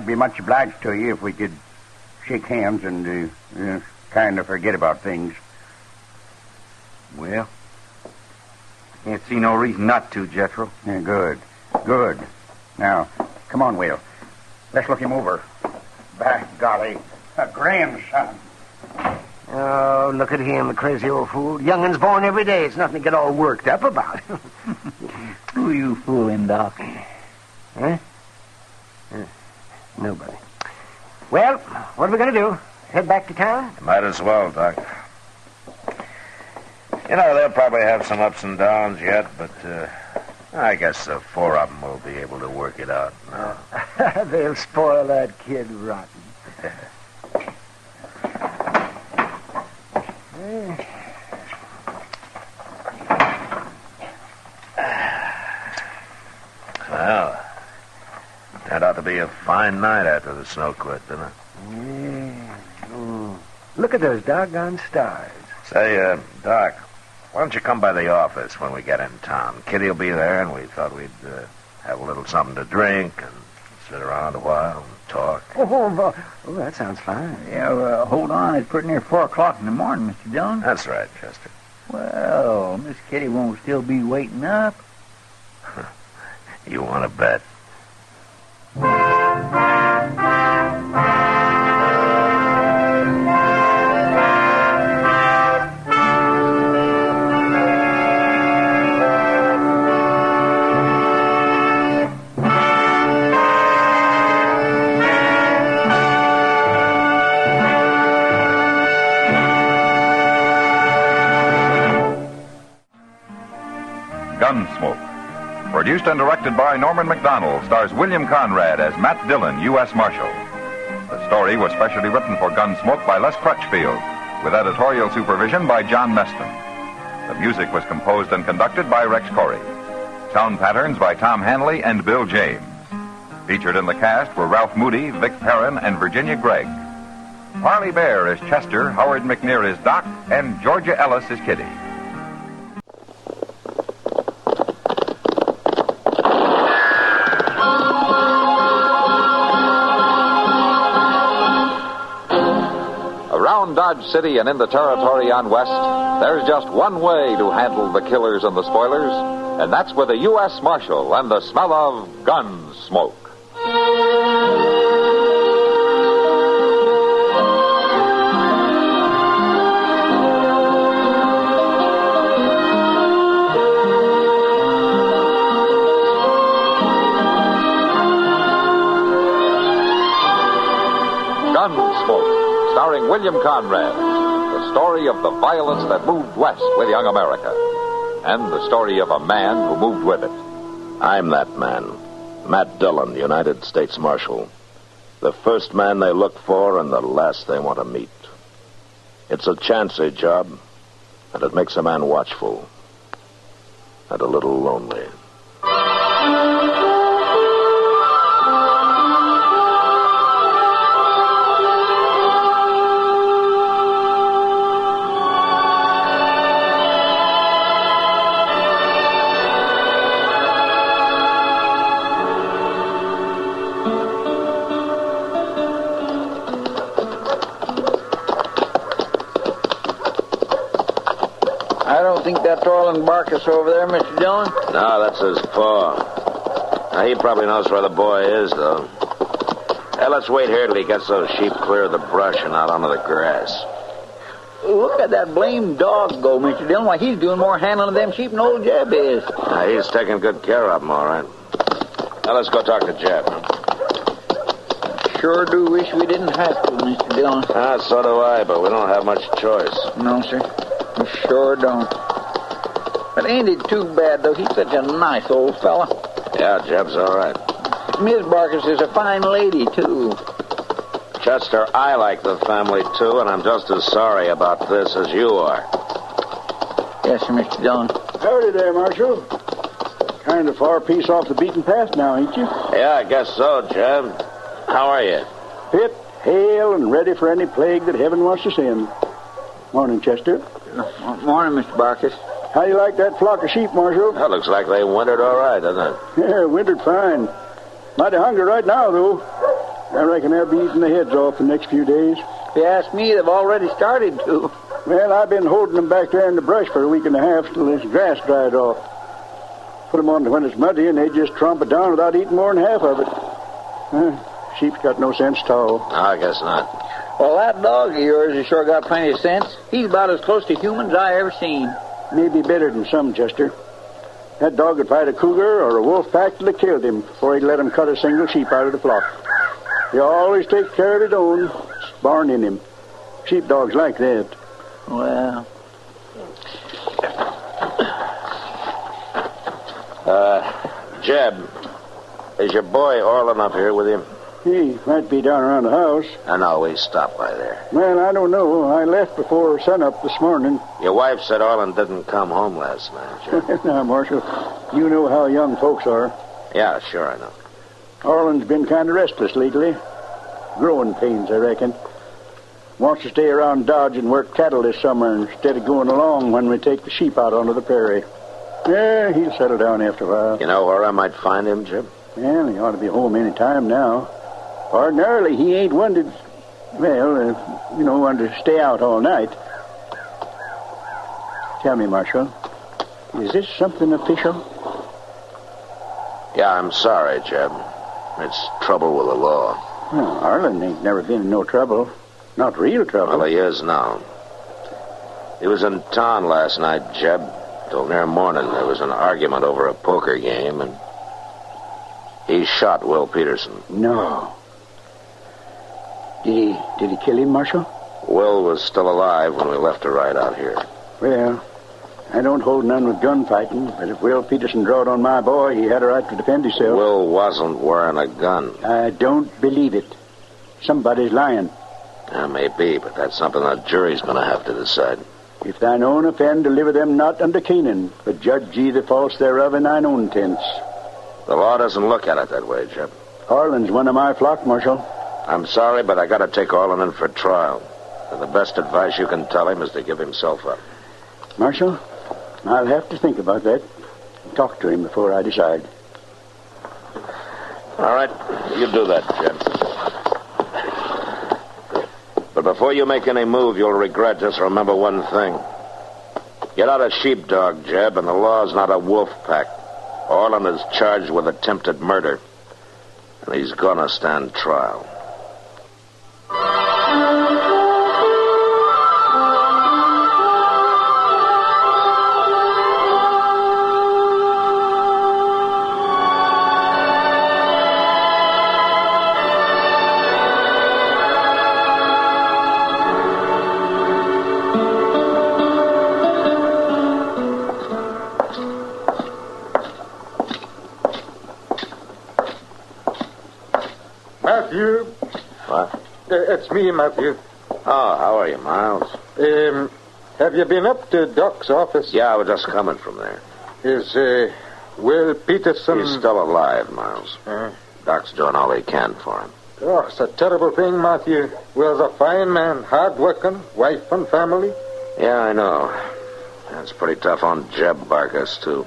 be much obliged to you if we could shake hands and kind of forget about things. Well, I can't see no reason not to, Jethro. Yeah, good. Good. Now, come on, Will. Let's look him over. By golly, a grandson. Oh, look at him, the crazy old fool. Young'un's born every day. It's nothing to get all worked up about. Who you fooling, Doc? Huh? Nobody. Well, what are we going to do? Head back to town? Might as well, Doc. You know, they'll probably have some ups and downs yet, but I guess the four of them will be able to work it out now. They'll spoil that kid rotten. Well, turned out to be a fine night after the snow quit, didn't it? Yeah. Look at those doggone stars. Say, Doc, why don't you come by the office when we get in town? Kitty will be there, and we thought we'd have a little something to drink and sit around a while and talk. Oh, that sounds fine. Yeah, hold on. It's pretty near 4 o'clock in the morning, Mr. Dillon. That's right, Chester. Well, Miss Kitty won't still be waiting up. You want to bet? Gunsmoke. Produced and directed by Norman McDonald, stars William Conrad as Matt Dillon, U.S. Marshal. The story was specially written for Gunsmoke by Les Crutchfield, with editorial supervision by John Meston. The music was composed and conducted by Rex Corey. Sound patterns by Tom Hanley and Bill James. Featured in the cast were Ralph Moody, Vic Perrin, and Virginia Gregg. Parley Bear is Chester, Howard McNear is Doc, and Georgia Ellis is Kitty. Around Dodge City and in the territory on West, there's just one way to handle the killers and the spoilers, and that's with a U.S. Marshal and the smell of Gunsmoke. Gunsmoke, starring William Conrad, the story of the violence that moved west with young America, and the story of a man who moved with it. I'm that man, Matt Dillon, United States Marshal. The first man they look for and the last they want to meet. It's a chancy job, and it makes a man watchful and a little lonely. I think that's Orland Barkus over there, Mr. Dillon. No, that's his paw. Now, he probably knows where the boy is, though. Hey, let's wait here till he gets those sheep clear of the brush and out onto the grass. Look at that blamed dog go, Mr. Dillon. Why, he's doing more handling of them sheep than old Jeb is. Now, he's taking good care of them, all right. Now, let's go talk to Jeb. Sure do wish we didn't have to, Mr. Dillon. So do I, but we don't have much choice. No, sir. We sure don't. But ain't it too bad, though? He's such a nice old fella. Yeah, Jeb's all right. Miss Barkus is a fine lady, too. Chester, I like the family, too, and I'm just as sorry about this as you are. Yes, sir, Mr. Dillon. Howdy there, Marshal. Kind of far piece off the beaten path now, ain't you? Yeah, I guess so, Jeb. How are you? Fit, hale, and ready for any plague that heaven wants to send. Morning, Chester. Morning, Mr. Barkus. How you like that flock of sheep, Marshal? That looks like they wintered all right, doesn't it? Yeah, wintered fine. Mighty hungry right now, though. I reckon they'll be eating their heads off the next few days. If you ask me, they've already started to. Well, I've been holding them back there in the brush for a week and a half till this grass dried off. Put them on when it's muddy, and they just tromp it down without eating more than half of it. Sheep's got no sense at all. No, I guess not. Well, that dog of yours has sure got plenty of sense. He's about as close to human as I ever seen. Maybe better than some, Chester. That dog would fight a cougar or a wolf pack till they killed him before he'd let him cut a single sheep out of the flock. He always takes care of his own. It's born in him. Sheepdogs like that. Well... Jeb, is your boy Orland up here with you? He might be down around the house. I know, he stopped by there. Well, I don't know. I left before sunup this morning. Your wife said Orland didn't come home last night, Jeb. Now, Marshal, you know how young folks are. Yeah, sure I know. Orland's been kind of restless lately. Growing pains, I reckon. Wants to stay around Dodge and work cattle this summer instead of going along when we take the sheep out onto the prairie. Yeah, he'll settle down after a while. You know where I might find him, Jim? Well, he ought to be home any time now. Ordinarily, he ain't one to, one to stay out all night. Tell me, Marshal, is this something official? Yeah, I'm sorry, Jeb. It's trouble with the law. Well, Arlen ain't never been in no trouble. Not real trouble. Well, he is now. He was in town last night, Jeb. Till near morning, there was an argument over a poker game, and he shot Will Peterson. No. Did he kill him, Marshal? Will was still alive when we left to ride out here. Well, I don't hold none with gunfighting, but if Will Peterson drawed on my boy, he had a right to defend himself. Will wasn't wearing a gun. I don't believe it. Somebody's lying. Maybe, but that's something the jury's going to have to decide. If thine own offend, deliver them not unto Canaan, but judge ye the false thereof in thine own tents. The law doesn't look at it that way, Jeb. Arlen's one of my flock, Marshal. I'm sorry, but I got to take Arlen in for trial. And the best advice you can tell him is to give himself up. Marshal, I'll have to think about that. Talk to him before I decide. All right, you do that, Jeb. But before you make any move, you'll regret. Just remember one thing. You're not a sheepdog, Jeb, and the law's not a wolf pack. Arlen is charged with attempted murder, and he's gonna stand trial. Matthew. What? It's me, Matthew. Oh, how are you, Miles? Have you been up to Doc's office? Yeah, I was just coming from there. Is, Will Peterson... He's still alive, Miles. Doc's doing all he can for him. Oh, it's a terrible thing, Matthew. Will's a fine man, hard-working, wife and family. Yeah, I know. That's pretty tough on Jeb Barkus, too.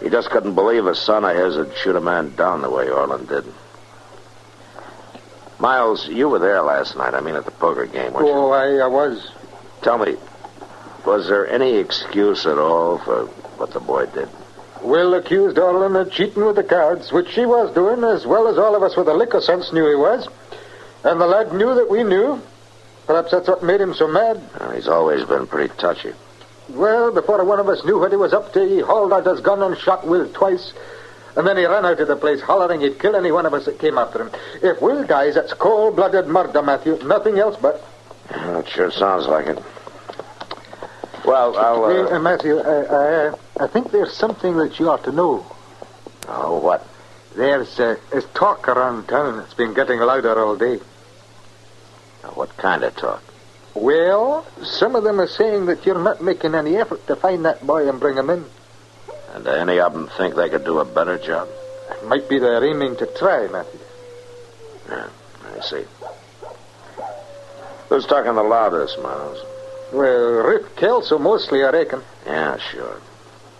He just couldn't believe a son of his would shoot a man down the way Arlen did. Miles, you were there last night. I mean, at the poker game, weren't you? Oh, I was. Tell me, was there any excuse at all for what the boy did? Will accused Arlen of cheating with the cards, which she was doing, as well as all of us with a lick of sense knew he was. And the lad knew that we knew. Perhaps that's what made him so mad. Well, he's always been pretty touchy. Well, before one of us knew what he was up to, he hauled out his gun and shot Will twice. And then he ran out of the place, hollering he'd kill any one of us that came after him. If Will dies, that's cold-blooded murder, Matthew. Nothing else but... Yeah, it sure sounds like it. Well, I'll... Matthew, I think there's something that you ought to know. Oh, what? There's talk around town that's been getting louder all day. What kind of talk? Well, some of them are saying that you're not making any effort to find that boy and bring him in. And any of them think they could do a better job? It might be they're aiming to try, Matthew. Yeah, I see. Who's talking the loudest, Miles? Well, Riff Kelso mostly, I reckon. Yeah, sure.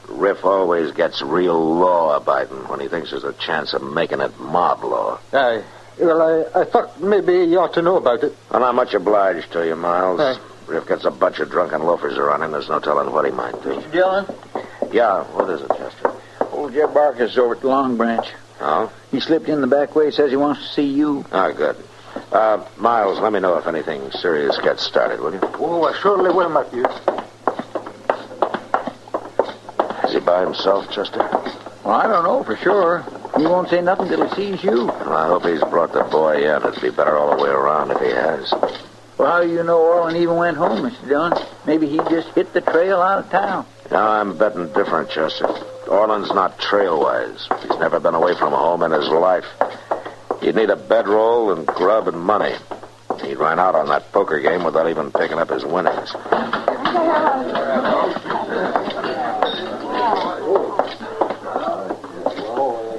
Riff always gets real law-abiding when he thinks there's a chance of making it mob law. Aye. Well, I thought maybe you ought to know about it. Well, I'm much obliged to you, Miles. Aye. Riff gets a bunch of drunken loafers around him. There's no telling what he might do. Mr. Dillon? Yeah, what is it, Chester? Old Jeb Barker's over at the Long Branch. Oh? He slipped in the back way, says he wants to see you. Oh, good. Miles, let me know if anything serious gets started, will you? Oh, I surely will, Matthew. Is he by himself, Chester? Well, I don't know for sure. He won't say nothing till he sees you. Well, I hope he's brought the boy in. It'd be better all the way around if he has. Well, how do you know Orland even went home, Mr. Dillon? Maybe he just hit the trail out of town. Now, I'm betting different, Chester. Orland's not trail-wise. He's never been away from home in his life. He'd need a bedroll and grub and money. He ran out on that poker game without even picking up his winnings.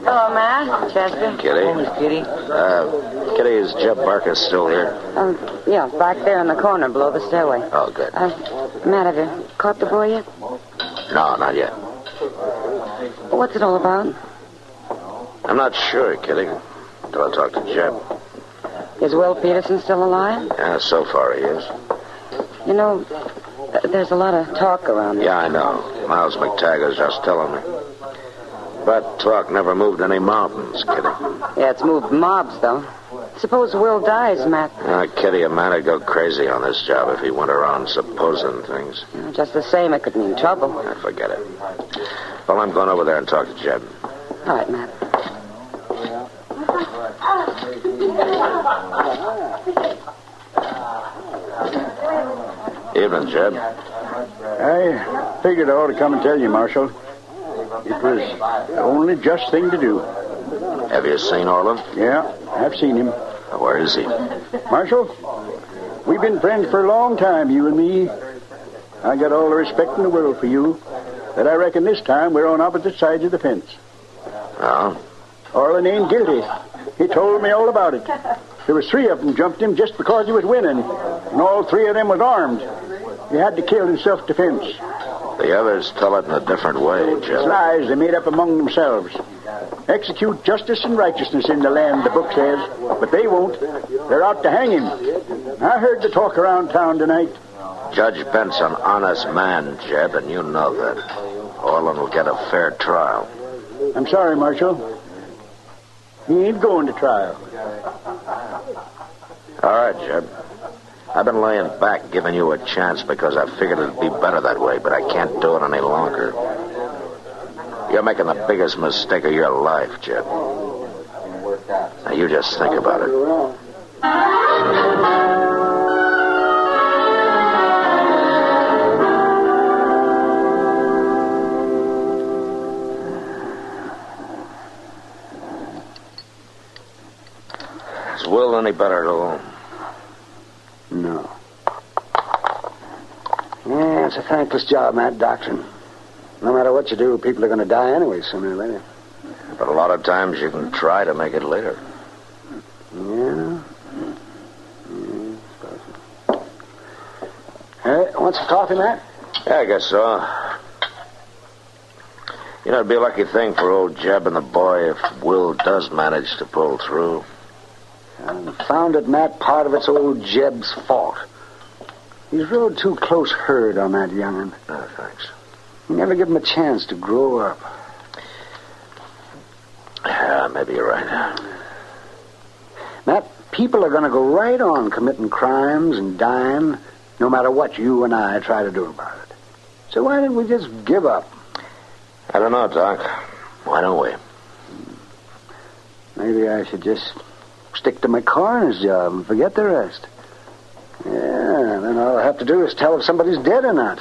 Hello, Matt. Chester. Kitty? Oh, Miss Kitty. Kitty, is Jeb Barker still here? Yeah, back there in the corner below the stairway. Oh, good. Matt, have you caught the boy yet? No, not yet. What's it all about? I'm not sure, Kitty. Until I talk to Jeb. Is Will Peterson still alive? Yeah, so far he is. You know, there's a lot of talk around here. Yeah, I know. Miles McTaggart's just telling me. But talk never moved any mountains, Kitty. Yeah, it's moved mobs, though. Suppose Will dies, Matt. Kitty, a man would go crazy on this job if he went around supposing things. Just the same, it could mean trouble. Forget it. Well, I'm going over there and talk to Jeb. All right, Matt. Evening, Jeb. I figured I ought to come and tell you, Marshal. It was the only just thing to do. Have you seen Orland? Yeah, I've seen him. Where is he? Marshal, we've been friends for a long time, you and me. I got all the respect in the world for you, but I reckon this time we're on opposite sides of the fence. Oh? Orland ain't guilty. He told me all about it. There was 3 of them jumped him just because he was winning, and all 3 of them was armed. He had to kill in self-defense. The others tell it in a different way, Jeb. It's lies they made up among themselves. Execute justice and righteousness in the land, the book says, but they won't. They're out to hang him. I heard the talk around town tonight. Judge Bent's an honest man, Jeb, and you know that. Orland will get a fair trial. I'm sorry, Marshal. He ain't going to trial. All right, Jeb. I've been laying back, giving you a chance because I figured it'd be better that way, but I can't do it any longer. You're making the biggest mistake of your life, Jeb. Now, you just think about it. Is Will any better at all? No. Yeah, it's a thankless job, Matt, doctoring. No matter what you do, people are going to die anyway, sooner or later. But a lot of times you can try to make it later. Yeah. Hey, want some coffee, Matt? Yeah, I guess so. You know, it'd be a lucky thing for old Jeb and the boy if Will does manage to pull through. Found it, Matt, part of it's old Jeb's fault. He's rode too close herd on that young'un. Oh, thanks. You never give him a chance to grow up. Yeah, maybe you're right. Matt, people are going to go right on committing crimes and dying no matter what you and I try to do about it. So why don't we just give up? I don't know, Doc. Why don't we? Maybe I should just stick to my coroner's job and forget the rest. Yeah, then all I have to do is tell if somebody's dead or not.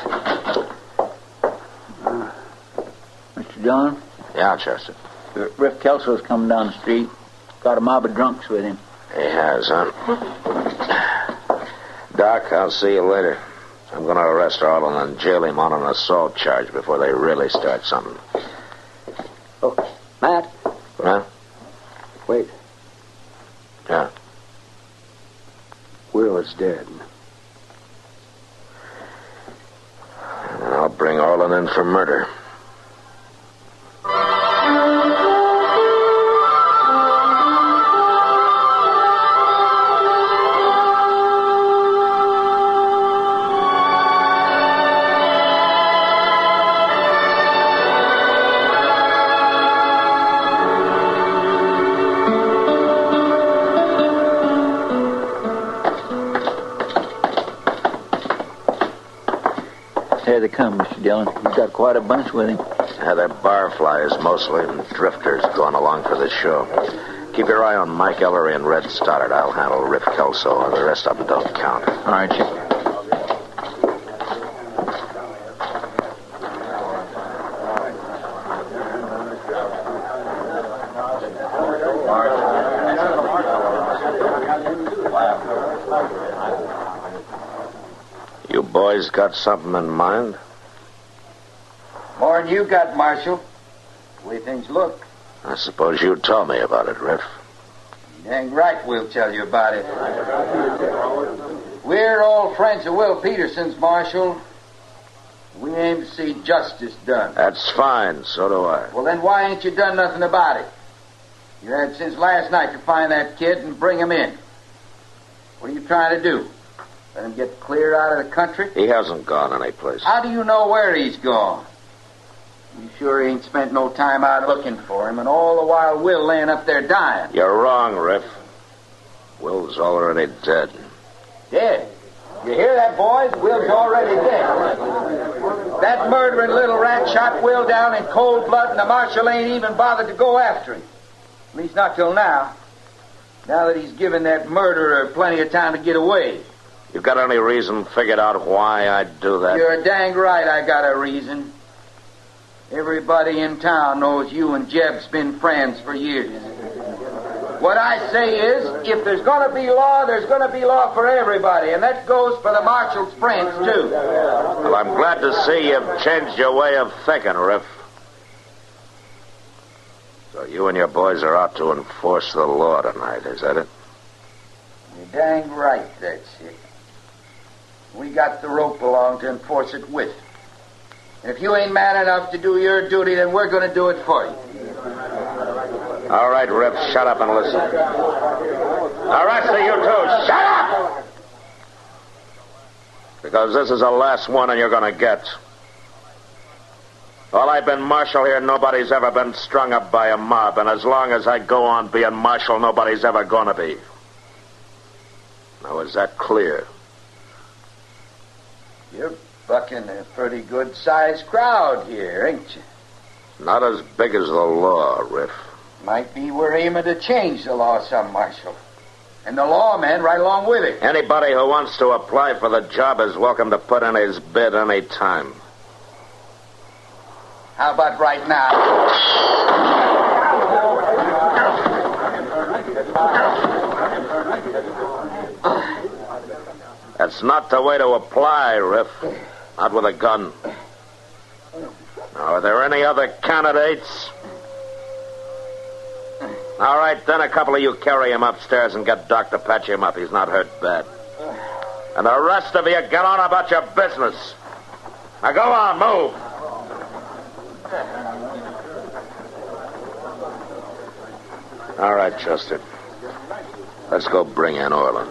Mr. Dillon? Yeah, Chester. Riff Kelso's coming down the street. Got a mob of drunks with him. He has, huh? Doc, I'll see you later. I'm going to arrest Orland and jail him on an assault charge before they really start something. Oh, Matt? Huh? Wait. Yeah. Will is dead. And I'll bring Orland in for murder. Here they come, Mr. Dillon. He's got quite a bunch with him. Yeah, they're barflies mostly, and drifters going along for this show. Keep your eye on Mike Ellery and Red Stoddard. I'll handle Riff Kelso, and the rest of them don't count. All right, Chief. You boys got something in mind? More than you got, Marshal. The way things look. I suppose you told me about it, Riff. Dang right we'll tell you about it. We're old friends of Will Peterson's, Marshal. We aim to see justice done. That's fine, so do I. Well, then why ain't you done nothing about it? You had since last night to find that kid and bring him in. What are you trying to do? Let him get clear out of the country? He hasn't gone anyplace. How do you know where he's gone? You sure he ain't spent no time out looking for him, and all the while Will laying up there dying. You're wrong, Riff. Will's already dead. Dead? You hear that, boys? Will's already dead. That murdering little rat shot Will down in cold blood, and the marshal ain't even bothered to go after him. At least not till now. Now that he's given that murderer plenty of time to get away. You got any reason figured out why I'd do that? You're dang right I got a reason. Everybody in town knows you and Jeb's been friends for years. What I say is, if there's going to be law, there's going to be law for everybody, and that goes for the marshal's friends, too. Well, I'm glad to see you've changed your way of thinking, Riff. So you and your boys are out to enforce the law tonight, is that it? You're dang right, that's it. We got the rope along to enforce it with. If you ain't man enough to do your duty, then we're going to do it for you. All right, Riff, shut up and listen. The rest of you two, shut up! Because this is the last one and you're going to get. While I've been marshal here, nobody's ever been strung up by a mob, and as long as I go on being marshal, nobody's ever going to be. Now, is that clear? You're bucking a pretty good-sized crowd here, ain't you? Not as big as the law, Riff. Might be we're aiming to change the law some, Marshal. And the lawmen right along with it. Anybody who wants to apply for the job is welcome to put in his bid any time. How about right now? That's not the way to apply, Riff. Not with a gun. Now, are there any other candidates? All right, then a couple of you carry him upstairs and get Doc to patch him up. He's not hurt bad. And the rest of you get on about your business. Now go on, move. All right, Chester. Let's go bring in Orland.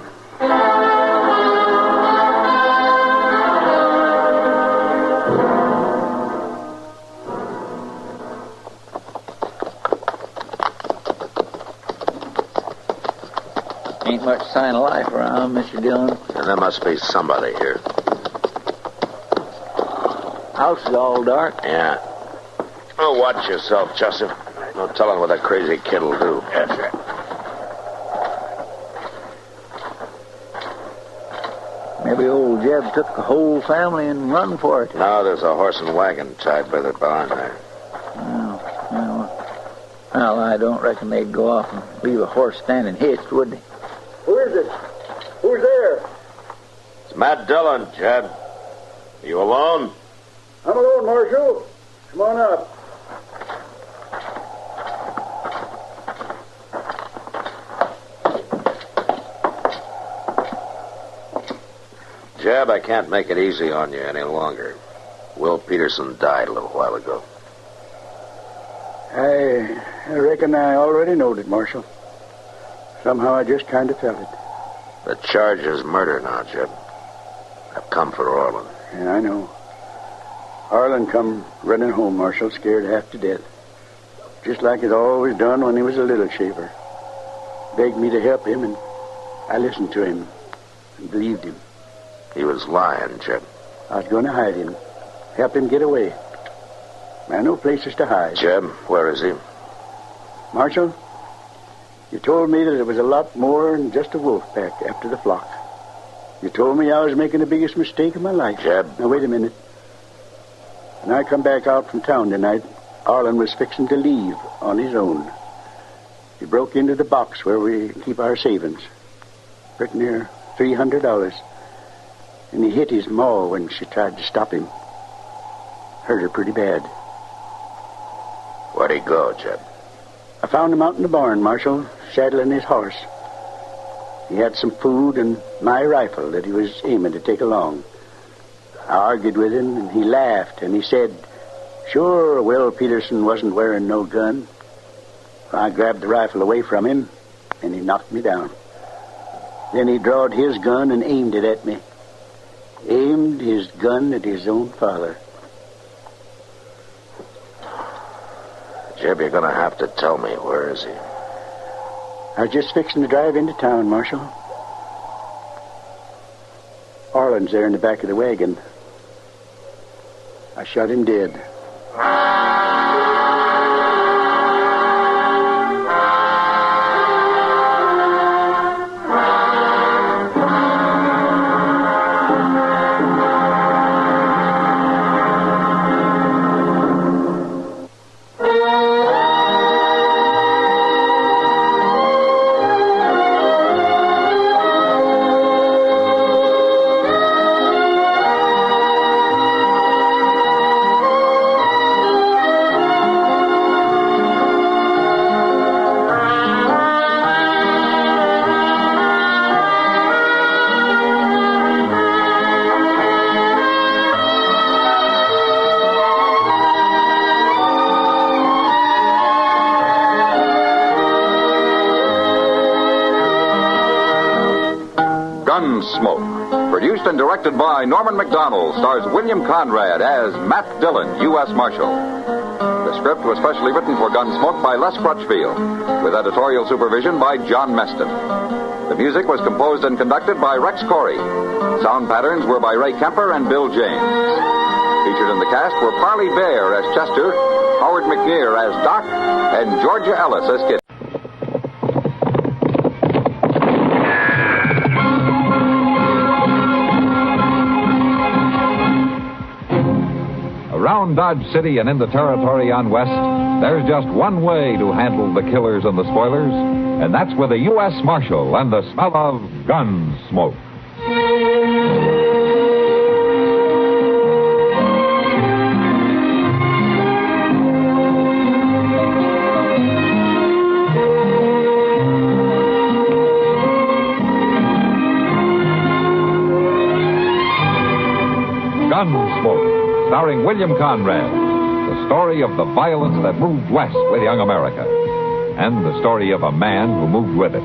Ain't much sign of life around, Mr. Dillon. And there must be somebody here. House is all dark. Yeah. Oh, watch yourself, Chester. No telling what that crazy kid will do. Yes, sir. Maybe old Jeb took the whole family and run for it. No, there's a horse and wagon tied by the barn there. Well, I don't reckon they'd go off and leave a horse standing hitched, would they? Who is it? Who's there? It's Matt Dillon, Jeb. Are you alone? I'm alone, Marshal. Come on up. Jeb, I can't make it easy on you any longer. Will Peterson died a little while ago. I reckon I already knowed it, Marshal. Somehow I just kind of felt it. The charge is murder now, Jeb. I've come for Orland. Yeah, I know. Orland come running home, Marshal, scared half to death. Just like he'd always done when he was a little shaver. Begged me to help him, and I listened to him and believed him. He was lying, Jeb. I was going to hide him. Help him get away. I know places to hide. Jeb, where is he? Marshal, you told me that it was a lot more than just a wolf pack after the flock. You told me I was making the biggest mistake of my life. Jeb. Now, wait a minute. When I come back out from town tonight, Orland was fixing to leave on his own. He broke into the box where we keep our savings. Pretty near $300. And he hit his ma when she tried to stop him. Hurt her pretty bad. Where'd he go, Jeb? I found him out in the barn, Marshal, saddling his horse. He had some food and my rifle that he was aiming to take along. I argued with him, and he laughed, and he said, "Sure, Will Peterson wasn't wearing no gun." I grabbed the rifle away from him, and he knocked me down. Then he drawed his gun and aimed it at me. Aimed his gun at his own father. Jeb, you're going to have to tell me. Where is he? I was just fixing to drive into town, Marshal. Orland's there in the back of the wagon. I shot him dead. Gunsmoke, produced and directed by Norman Macdonald, stars William Conrad as Matt Dillon, U.S. Marshal. The script was specially written for Gunsmoke by Les Crutchfield, with editorial supervision by John Meston. The music was composed and conducted by Rex Corey. Sound patterns were by Ray Kemper and Bill James. Featured in the cast were Parley Bear as Chester, Howard McNear as Doc, and Georgia Ellis as Kitty. Around Dodge City and in the territory on West, there's just one way to handle the killers and the spoilers, and that's with a U.S. Marshal and the smell of Gunsmoke. Gunsmoke, starring William Conrad, the story of the violence that moved west with young America, and the story of a man who moved with it.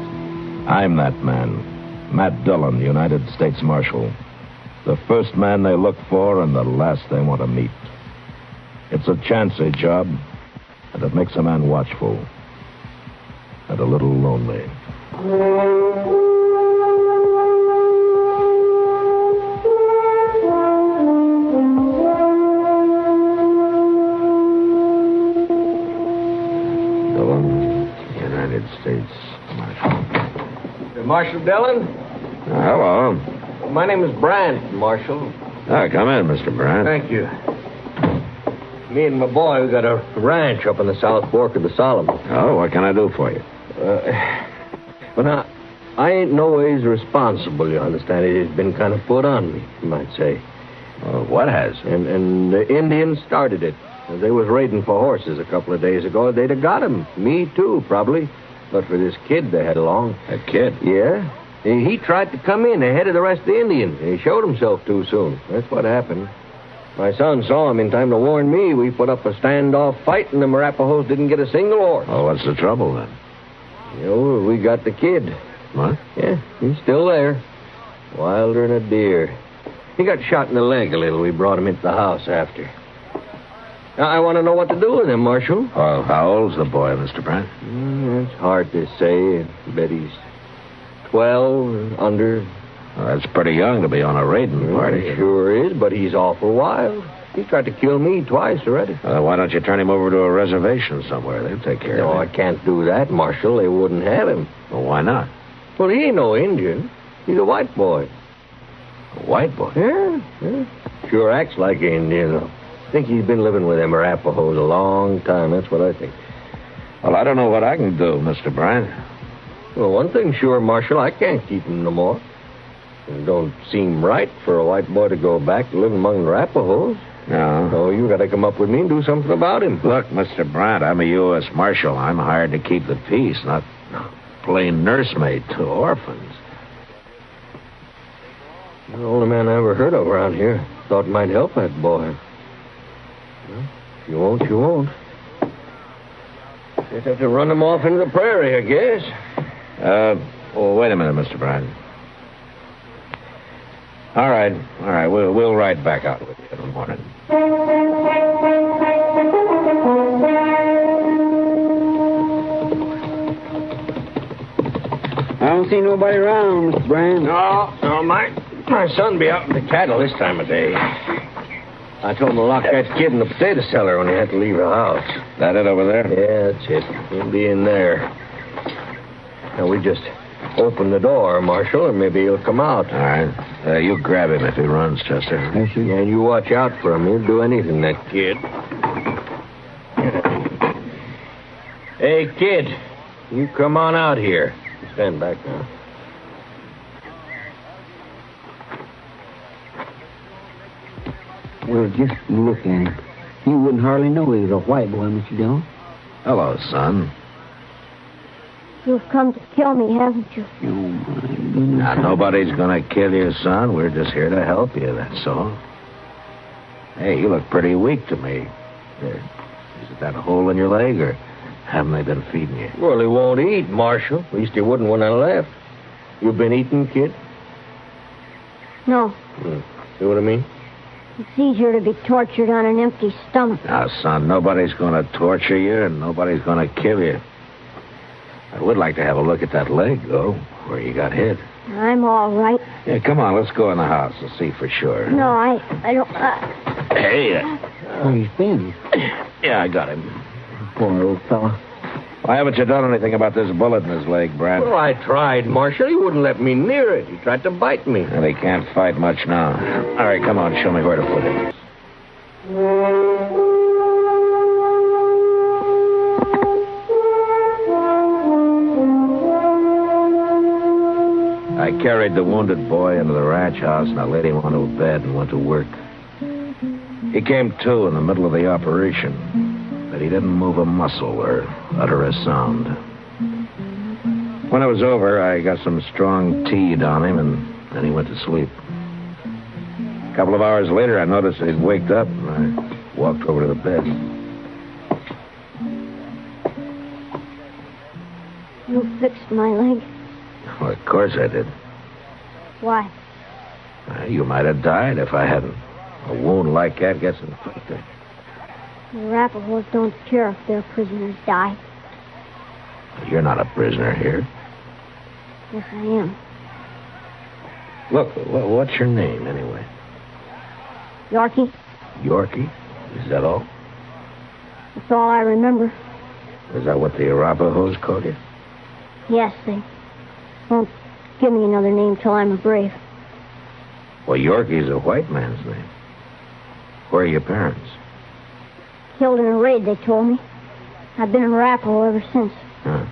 I'm that man, Matt Dillon, United States Marshal. The first man they look for and the last they want to meet. It's a chancy job, and it makes a man watchful and a little lonely. States Marshal. Marshal Dillon? Hello. My name is Brandt, Marshal. Come in, Mr. Brandt. Thank you. Me and my boy, we got a ranch up in the South Fork of the Solomon. Oh, what can I do for you? Well, now, I ain't no ways responsible, you understand. It has been kind of put on me, you might say. What has? And the Indians started it. They was raiding for horses a couple of days ago. They'd have got him. Me, too, probably. But for this kid they had along. A kid? Yeah. He tried to come in ahead of the rest of the Indians. He showed himself too soon. That's what happened. My son saw him in time to warn me. We put up a standoff fight, and the Arapahoes didn't get a single horse. Oh, what's the trouble, then? You know, we got the kid. What? Yeah, he's still there. Wilder than a deer. He got shot in the leg a little. We brought him into the house after. Now, I want to know what to do with him, Marshal. Well, how old's the boy, Mr. Brandt? It's hard to say. I bet he's 12 or under. Well, that's pretty young to be on a raiding party. He sure is, but he's awful wild. He tried to kill me twice already. Why don't you turn him over to a reservation somewhere? They'll take care of him. No, I can't do that, Marshal. They wouldn't have him. Well, why not? Well, he ain't no Indian. He's a white boy. A white boy? Yeah. Sure acts like an Indian, though. I think he's been living with them Arapahoes a long time. That's what I think. Well, I don't know what I can do, Mr. Brandt. Well, one thing sure, Marshal, I can't keep him no more. It don't seem right for a white boy to go back to live among the Arapahoes. No. So you got to come up with me and do something about him. Look, Mr. Brandt, I'm a U.S. Marshal. I'm hired to keep the peace, not... plain nursemaid to orphans. You're the only man I ever heard of around here. Thought might help that boy. Well, if you won't, you won't. Just have to run him off into the prairie, I guess. Well, wait a minute, Mr. Bryan. All right. We'll ride back out with you in the morning. I don't see nobody around, Mr. Bryan. No, my son be out with the cattle this time of day. I told him to lock that kid in the potato cellar when he had to leave the house. That it over there? Yeah, that's it. He'll be in there. Now, we just open the door, Marshal, and maybe he'll come out. All right. You grab him if he runs, Chester. Yes, sir. And you watch out for him. He'll do anything, that kid. Hey, kid. You come on out here. Stand back now. Well, just look at him. You wouldn't hardly know he was a white boy, Mr. Dillon. Hello, son. You've come to kill me, haven't you? Oh, my goodness. Now, nobody's going to kill you, son. We're just here to help you, that's all. Hey, you look pretty weak to me. Is it that hole in your leg, or haven't they been feeding you? Well, he won't eat, Marshal. At least he wouldn't when I left. You been eating, kid? No. See what I mean? It's easier to be tortured on an empty stomach. Now, son, nobody's going to torture you, and nobody's going to kill you. I would like to have a look at that leg, though, where you got hit. I'm all right. Yeah, come on, let's go in the house and see for sure. No, I don't... Hey. Oh, he's been. Yeah, I got him. Poor old fella. Why haven't you done anything about this bullet in his leg, Brad? Well, I tried, Marshal. He wouldn't let me near it. He tried to bite me. Well, he can't fight much now. All right, come on, show me where to put it. I carried the wounded boy into the ranch house, and I laid him onto a bed and went to work. He came to in the middle of the operation, but he didn't move a muscle or utter a sound. When it was over, I got some strong tea on him, and then he went to sleep. A couple of hours later, I noticed that he'd waked up, and I walked over to the bed. You fixed my leg. Well, of course I did. Why? You might have died if I hadn't. A wound like that gets infected. The Arapahoes don't care if their prisoners die. You're not a prisoner here. Yes, I am. Look, what's your name, anyway? Yorky? Yorky? Is that all? That's all I remember. Is that what the Arapahoes called you? Yes, they won't give me another name till I'm a brave. Well, Yorky's a white man's name. Where are your parents? Killed in a raid, they told me. I've been an Arapaho ever since. Huh.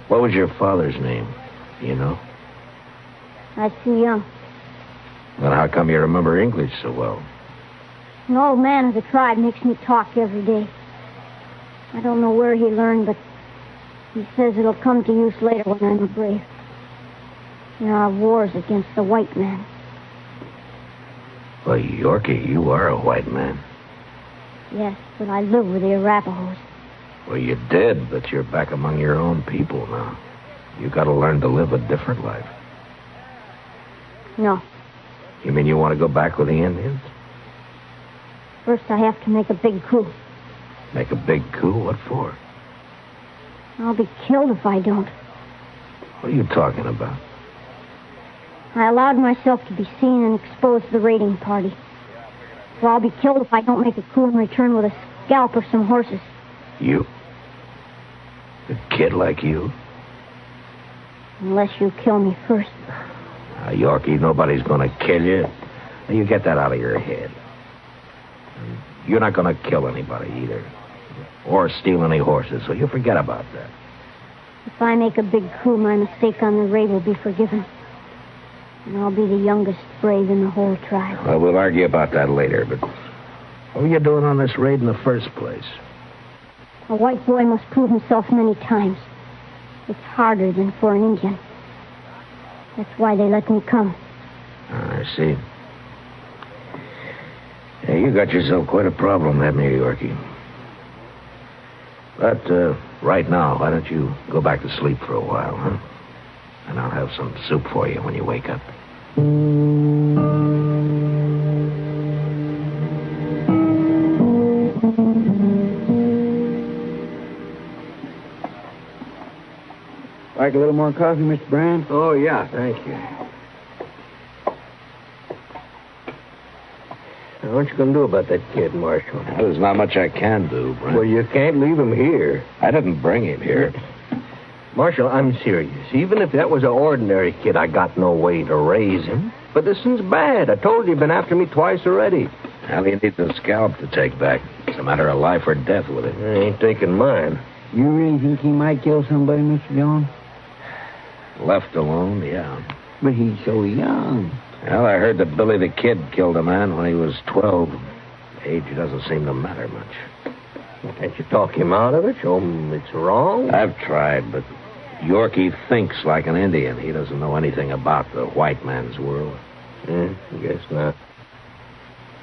What was your father's name? You know? I was too young. Then how come you remember English so well? An old man of the tribe makes me talk every day. I don't know where he learned, but he says it'll come to use later when I'm a brave. There are wars against the white man. Well, Yorky, you are a white man. Yes, but I live with the Arapahoes. Well, you did, but you're back among your own people now. You got to learn to live a different life. No. You mean you want to go back with the Indians? First, I have to make a big coup. Make a big coup? What for? I'll be killed if I don't. What are you talking about? I allowed myself to be seen and exposed to the raiding party. So I'll be killed if I don't make a coup and return with a scalp or some horses. You? A kid like you? Unless you kill me first. Yorky, nobody's going to kill you. You get that out of your head. You're not going to kill anybody either. Or steal any horses, so you forget about that. If I make a big coup, my mistake on the raid will be forgiven. And I'll be the youngest brave in the whole tribe. Well, we'll argue about that later, but what were you doing on this raid in the first place? A white boy must prove himself many times. It's harder than for an Indian. That's why they let me come. I see. Yeah, you got yourself quite a problem, haven't you, Yorkie? But right now, why don't you go back to sleep for a while, huh? And I'll have some soup for you when you wake up. Like a little more coffee, Mr. Brand? Oh, yeah, thank you. Now, what you going to do about that kid, Marshal? Well, there's not much I can do, Brent. Well, you can't leave him here. I didn't bring him here. Marshal, I'm serious. Even if that was an ordinary kid, I got no way to raise him. But this thing's bad. I told you, he's been after me twice already. Well, he needs a scalp to take back. It's a matter of life or death with it. I ain't taking mine. You really think he might kill somebody, Mr. Dillon? Left alone, yeah. But he's so young. Well, I heard that Billy the Kid killed a man when he was 12. Age doesn't seem to matter much. Well, can't you talk him out of it? Show him it's wrong? I've tried, but Yorkie thinks like an Indian. He doesn't know anything about the white man's world. I guess not.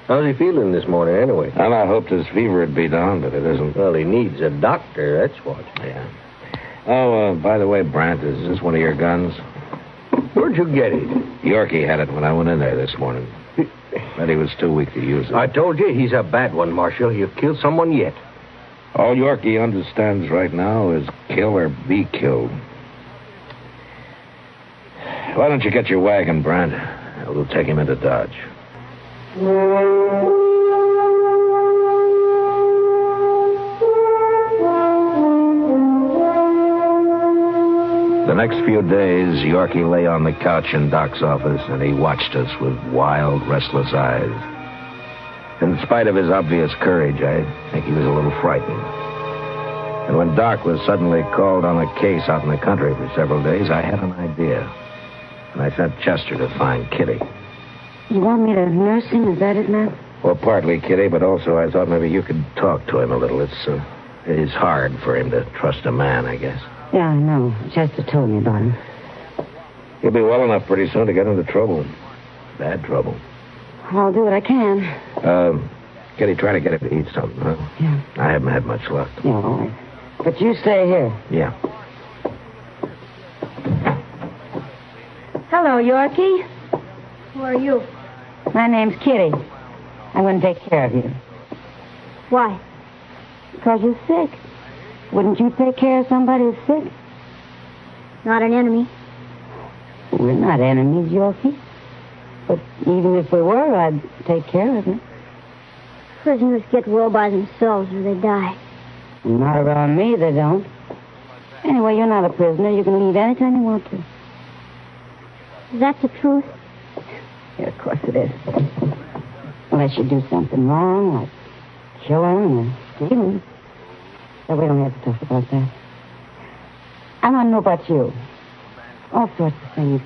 How's he feeling this morning, anyway? Well, I hoped his fever would be down, but it isn't. Well, he needs a doctor, that's what. Yeah. Oh, by the way, Brant, is this one of your guns? Where'd you get it? Yorkie had it when I went in there this morning. But he was too weak to use it. I told you he's a bad one, Marshal. He'll kill someone yet. All Yorkie understands right now is kill or be killed. Why don't you get your wagon, Brant? We'll take him into Dodge. The next few days, Yorkie lay on the couch in Doc's office, and he watched us with wild, restless eyes. In spite of his obvious courage, I think he was a little frightened. And when Doc was suddenly called on a case out in the country for several days, I had an idea. And I sent Chester to find Kitty. You want me to nurse him? Is that it, Matt? Well, partly, Kitty, but also I thought maybe you could talk to him a little. It's hard for him to trust a man, I guess. Yeah, I know. Chester told me about him. He'll be well enough pretty soon to get into trouble. Bad trouble. I'll do what I can. Kitty, try to get him to eat something, huh? Yeah. I haven't had much luck. Yeah, all right. But you stay here. Yeah. Hello, Yorkie. Who are you? My name's Kitty. I'm going to take care of you. Why? Because you're sick. Wouldn't you take care of somebody who's sick? Not an enemy. We're not enemies, Yorkie. But even if we were, I'd take care of them. Prisoners get well by themselves or they die. Not around me, they don't. Anyway, you're not a prisoner. You can leave anytime you want to. That's the truth? Yeah, of course it is. Unless you do something wrong, like killing or stealing. But we don't have to talk about that. I want to know about you. All sorts of things.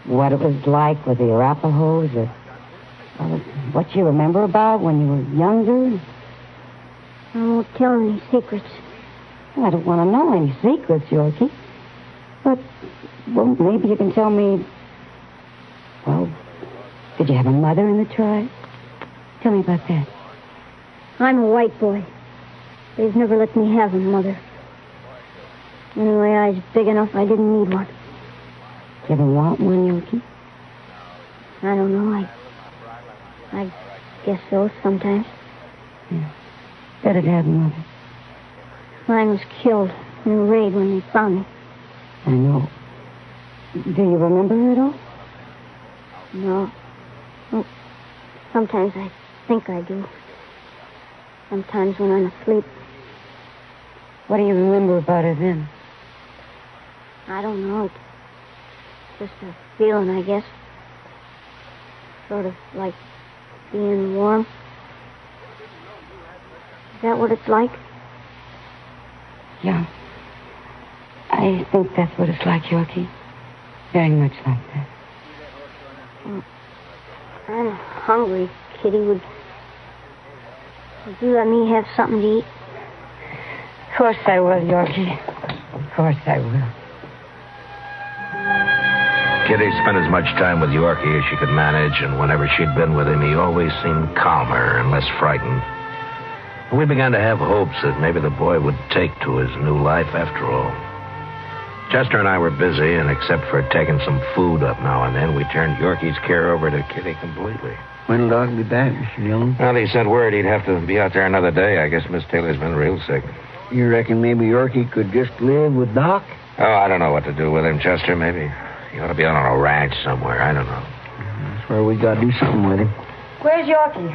What it was like with the Arapahoes, or what you remember about when you were younger. I won't tell any secrets. Well, I don't want to know any secrets, Yorkie. But, well, maybe you can tell me, well, did you have a mother in the tribe? Tell me about that. I'm a white boy. They've never let me have a mother. Anyway, I was big enough I didn't need one. You ever want one, Yorkie? I don't know. I guess so sometimes. Yeah. Better to have a mother. Mine was killed in a raid when they found me. I know. Do you remember her at all? No. Well, sometimes I think I do. Sometimes when I'm asleep. What do you remember about her then? I don't know. It's just a feeling, I guess. Sort of like being warm. Is that what it's like? Yeah. I think that's what it's like, Yorkie. Very much like that. I'm hungry, Kitty. Would you let me have something to eat? Of course I will, Yorkie. course I will. Kitty spent as much time with Yorkie as she could manage, and whenever she'd been with him, he always seemed calmer and less frightened. We began to have hopes that maybe the boy would take to his new life after all. Chester and I were busy, and except for taking some food up now and then, we turned Yorkie's care over to Kitty completely. When'll Doc be back, Mr. Dillon? Well, he sent word he'd have to be out there another day. I guess Miss Taylor's been real sick. You reckon maybe Yorkie could just live with Doc? Oh, I don't know what to do with him, Chester. Maybe he ought to be on a ranch somewhere. I don't know. That's where we got to do something with him. Where's Yorkie?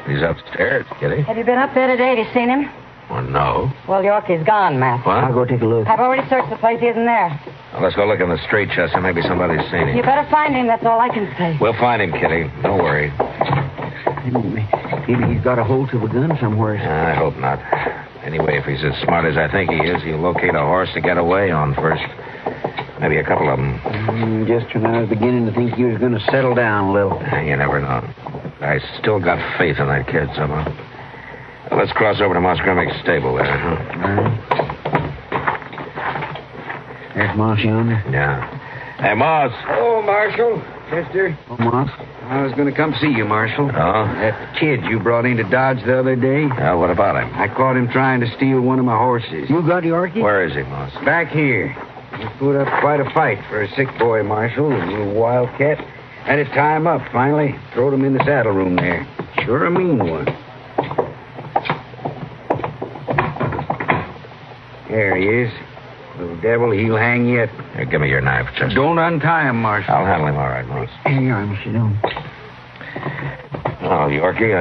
He's upstairs, Kitty. Have you been up there today to see him? Well, no. Well, Yorkie's gone, Matt. What? I'll go take a look. I've already searched the place. He isn't there. Well, let's go look in the street, Chester. Maybe somebody's seen him. You better find him. That's all I can say. We'll find him, Kitty. Don't worry. Maybe he's got a hold of a gun somewhere. I hope not. Anyway, if he's as smart as I think he is, he'll locate a horse to get away on first. Maybe a couple of them. Just when I was beginning to think he was going to settle down a little. You never know. I still got faith in that kid somehow. Well, let's cross over to Moss Grimmick's stable there, huh? There's Moss yonder. Yeah. Hey, Moss. Oh, Marshal. Chester. Oh, Moss. I was going to come see you, Marshal. Oh? That kid you brought into Dodge the other day. What about him? I caught him trying to steal one of my horses. You got Yorkie? Where is he, Moss? Back here. He put up quite a fight for a sick boy, Marshal, a little wildcat. Had to tie him up, finally. Throwed him in the saddle room there. Sure a mean one. There he is. Little devil, he'll hang yet. Here, give me your knife, Chester. Don't untie him, Marshal. I'll handle him all right, Moss. Here you are, Mr. Dillon. Oh, Yorkie,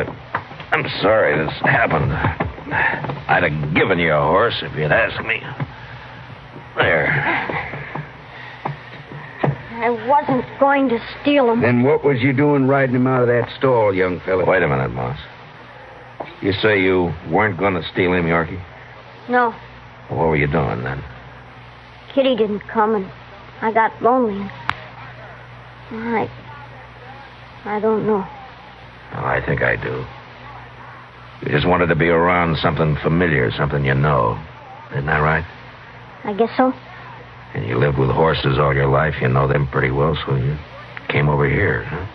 I'm sorry this happened. I'd have given you a horse if you'd asked me. There. I wasn't going to steal him. Then what was you doing riding him out of that stall, young fella? Wait a minute, Moss. You say you weren't going to steal him, Yorkie? No. Well, what were you doing then? Kitty didn't come, and I got lonely. I don't know. Well, I think I do. You just wanted to be around something familiar, something you know. Isn't that right? I guess so. And you lived with horses all your life. You know them pretty well, so you came over here, huh?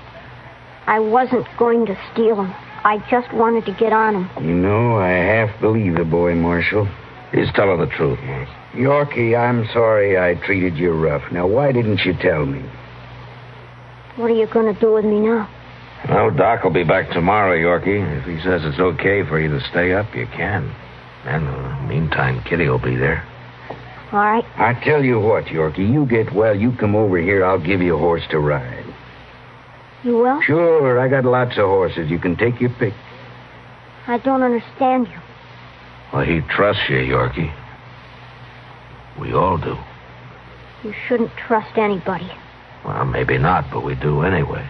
I wasn't going to steal him. I just wanted to get on him. You know, I half believe the boy, Marshal. He's telling the truth, Moss. Yorkie, I'm sorry I treated you rough. Now, why didn't you tell me? What are you going to do with me now? Well, Doc will be back tomorrow, Yorkie. If he says it's okay for you to stay up, you can. And in the meantime, Kitty will be there. All right. I tell you what, Yorkie, you get well, you come over here, I'll give you a horse to ride. You will? Sure, I got lots of horses. You can take your pick. I don't understand you. Well, he trusts you, Yorkie. We all do. You shouldn't trust anybody. Well, maybe not, but we do anyway.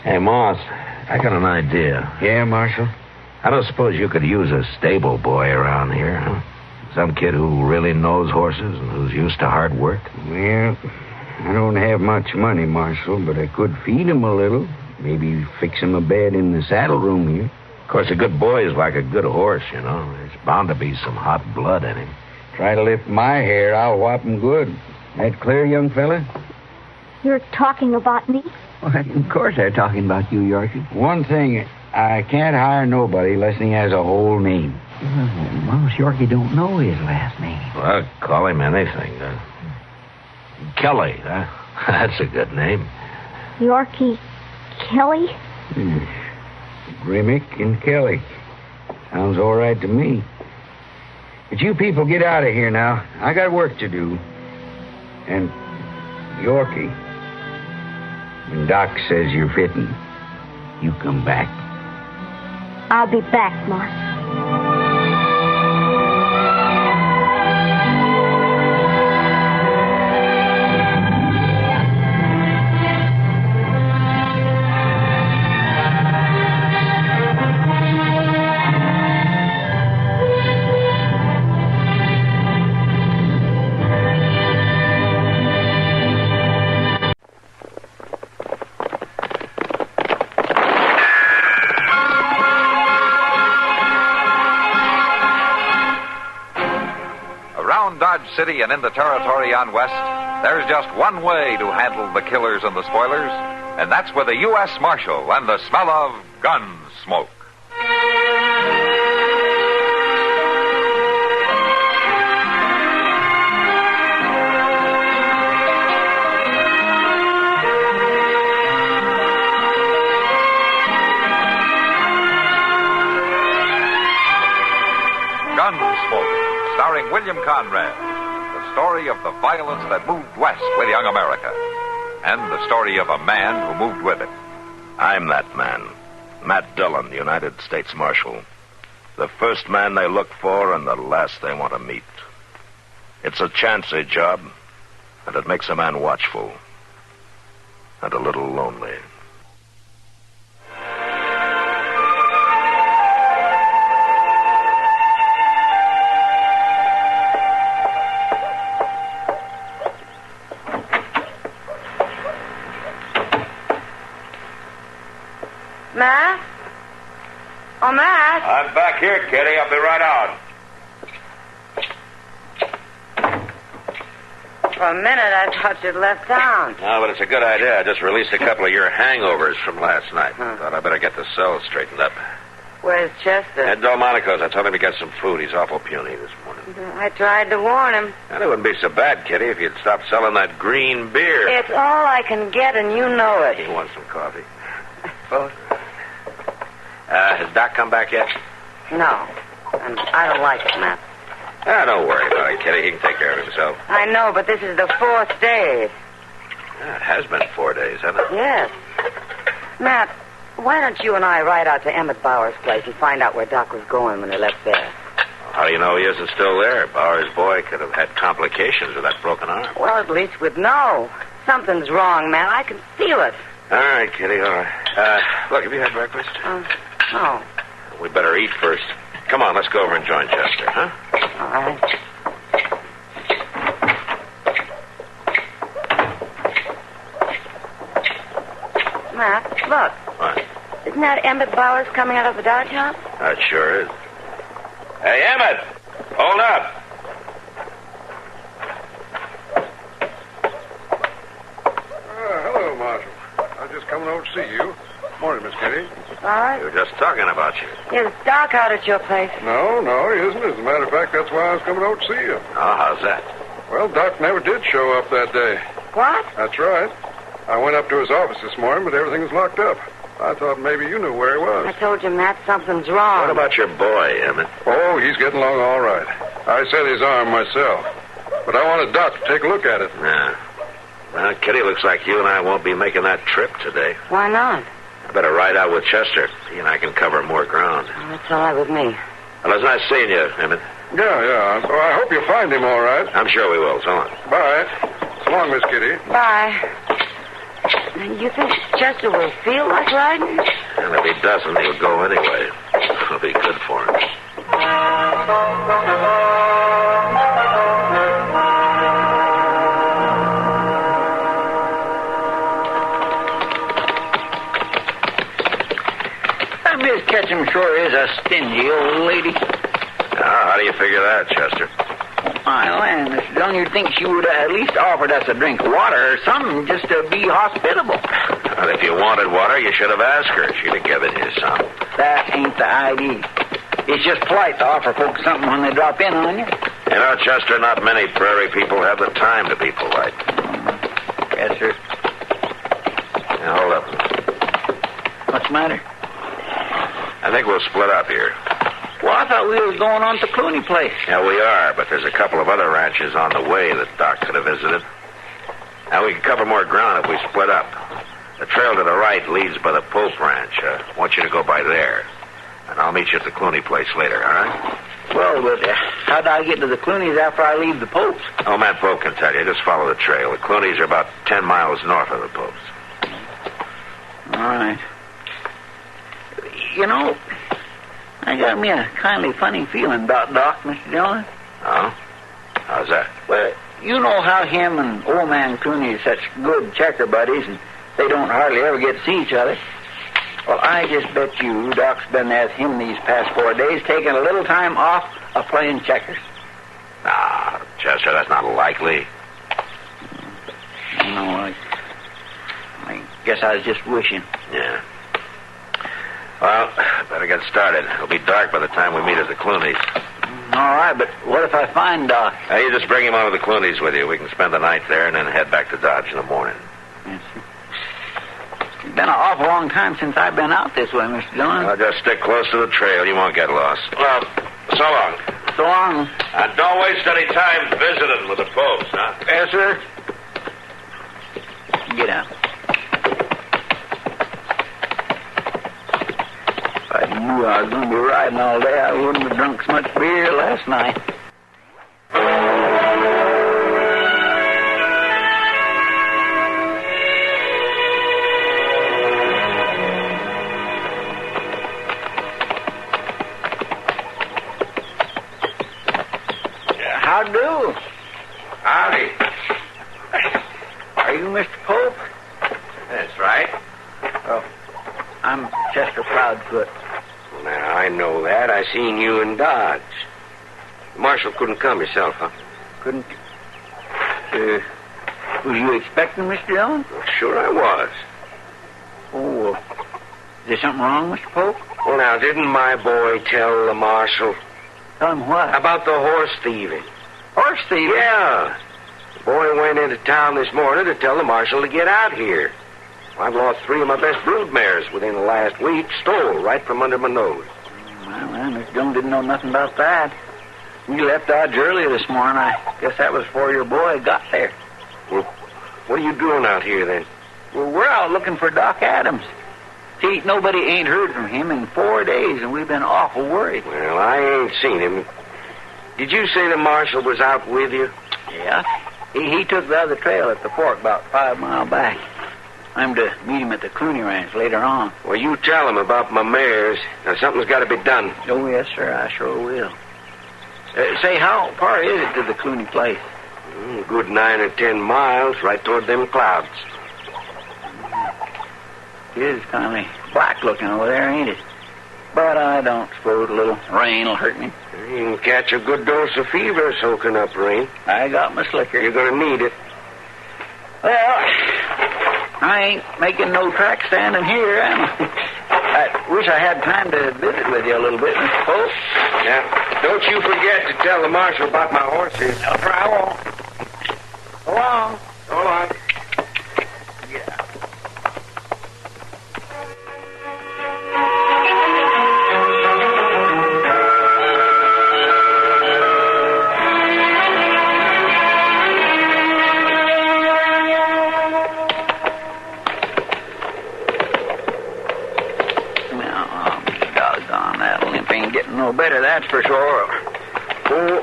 Hey, Moss, I got an idea. Yeah, Marshal? I don't suppose you could use a stable boy around here, huh? Some kid who really knows horses and who's used to hard work? Well, I don't have much money, Marshal, but I could feed him a little. Maybe fix him a bed in the saddle room here. Of course, a good boy is like a good horse, you know. There's bound to be some hot blood in him. Try to lift my hair, I'll whop him good. That clear, young fella? You're talking about me? Well, of course they're talking about you, Yorkie. One thing, I can't hire nobody unless he has a whole name. Well, Yorkie don't know his last name. Well, call him anything. Kelly, huh? That's a good name. Yorkie Kelly? Grimmick and Kelly. Sounds all right to me. But you people get out of here now. I got work to do. And Yorkie, when Doc says you're fitting, you come back. I'll be back, Moss. Around Dodge City and in the territory on West, there's just one way to handle the killers and the spoilers, and that's with a U.S. Marshal and the smell of Gunsmoke. Gunsmoke, starring William Conrad. The story of the violence that moved west with young America. And the story of a man who moved with it. I'm that man. Matt Dillon, United States Marshal. The first man they look for and the last they want to meet. It's a chancy job, and it makes a man watchful. And a little lonely. Matt? Oh, Matt? I'm back here, Kitty. I'll be right out. For a minute, I thought you'd left town. No, but it's a good idea. I just released a couple of your hangovers from last night. Thought I better get the cell straightened up. Where's Chester? At Delmonico's. I told him to get some food. He's awful puny this morning. I tried to warn him. And it wouldn't be so bad, Kitty, if you'd stop selling that green beer. It's all I can get, and you know it. You want some coffee? Both. Has Doc come back yet? No. And I don't like it, Matt. Don't worry about it, Kitty. He can take care of himself. I know, but this is the 4th day. It has been 4 days, hasn't it? Yes. Matt, why don't you and I ride out to Emmett Bauer's place and find out where Doc was going when he left there? How do you know he isn't still there? Bauer's boy could have had complications with that broken arm. Well, at least we'd know. Something's wrong, Matt. I can feel it. All right, Kitty, all right. Look, have you had breakfast? No. We better eat first. Come on, let's go over and join Chester, huh? All right. Matt, look. What? Isn't that Emmett Bowers coming out of the Dodge shop? That sure is. Hey, Emmett! Hold up! Hello, Marshal. I was just coming over to see you. Morning, Miss Kitty. All right. We were just talking about you. Is Doc out at your place? No, he isn't. As a matter of fact, that's why I was coming over to see you. Oh, how's that? Well, Doc never did show up that day. What? That's right. I went up to his office this morning, but everything was locked up. I thought maybe you knew where he was. I told you, Matt, something's wrong. What about your boy, Emmett? Oh, he's getting along all right. I set his arm myself. But I wanted Doc to take a look at it. Yeah. Well, Kitty, looks like you and I won't be making that trip today. Why not? I better ride out with Chester. He and I can cover more ground. Oh, that's all right with me. Well, it's nice seeing you, Emmett. Yeah. Well, I hope you'll find him all right. I'm sure we will. So long. Bye. So long, Miss Kitty. Bye. You think Chester will feel like riding? And if he doesn't, he'll go anyway. It'll be good for him. Miss Ketchum sure is a stingy old lady. How do you figure that, Chester? My land, Mr. Dillon, you'd think she would have at least offered us a drink of water or something just to be hospitable. Well, if you wanted water, you should have asked her. She'd have given you some. That ain't the idea. It's just polite to offer folks something when they drop in on you. You know, Chester, not many prairie people have the time to be polite. Yes, sir. Now, hold up. What's the matter? I think we'll split up here. Well, I thought we was going on to Clooney Place. Yeah, we are, but there's a couple of other ranches on the way that Doc could have visited. Now, we can cover more ground if we split up. The trail to the right leads by the Pope Ranch. I want you to go by there. And I'll meet you at the Clooney Place later, all right? Well, but how do I get to the Clooney's after I leave the Popes? Oh, Matt Pope can tell you. Just follow the trail. The Clooney's are about 10 miles north of the Popes. All right. You know, I got me a kindly funny feeling about Doc, Mr. Dillon. Oh? How's that? Well, you know how him and old man Clooney are such good checker buddies, and they don't hardly ever get to see each other. Well, I just bet you Doc's been there with him these past 4 days, taking a little time off of playing checkers. Ah, Chester. That's not likely. No, I guess I was just wishing. Yeah. Well, better get started. It'll be dark by the time we meet at the Clooney's. All right, but what if I find Doc? You just bring him on to the Clooney's with you. We can spend the night there and then head back to Dodge in the morning. Yes, sir. It's been an awful long time since I've been out this way, Mr. Dillon. I'll just stick close to the trail. You won't get lost. Well, so long. So long. And don't waste any time visiting with the folks, huh? Yes, sir. Get out. If I knew I was going to be riding all day, I wouldn't have drunk so much beer last night. How do? Howdy. Are you Mr. Pope? That's right. Oh, I'm Chester Proudfoot. Now, I know that. I seen you in Dodge. The Marshal couldn't come yourself, huh? Couldn't? Was you expecting Mr. Dillon? Well, sure I was. Oh, is there something wrong, Mr. Pope? Well, now, didn't my boy tell the Marshal? Tell him what? About the horse thieving. Horse thieving? Yeah. The boy went into town this morning to tell the Marshal to get out here. I've lost 3 of my best brood mares within the last week, stole right from under my nose. Well, Mr. Dillon didn't know nothing about that. We left Dodge earlier this morning. I guess that was before your boy got there. Well, what are you doing out here, then? Well, we're out looking for Doc Adams. See, nobody ain't heard from him in 4 days, and we've been awful worried. Well, I ain't seen him. Did you say the Marshal was out with you? Yeah. He took the other trail at the fork about 5 miles back. I'm to meet him at the Clooney Ranch later on. Well, you tell him about my mares. Now, something's got to be done. Oh, yes, sir, I sure will. Say, how far is it to the Clooney place? Good 9 or 10 miles, right toward them clouds. It is kind of black looking over there, ain't it? But I don't suppose a little rain will hurt me. You can catch a good dose of fever soaking up rain. I got my slicker. You're going to need it. Well, I ain't making no track standing here, am I? I wish I had time to visit with you a little bit, Mr. Pope. Now, don't you forget to tell the Marshal about my horses. No, sir, I won't. So long. So long. Yeah. No better, that's for sure. Oh.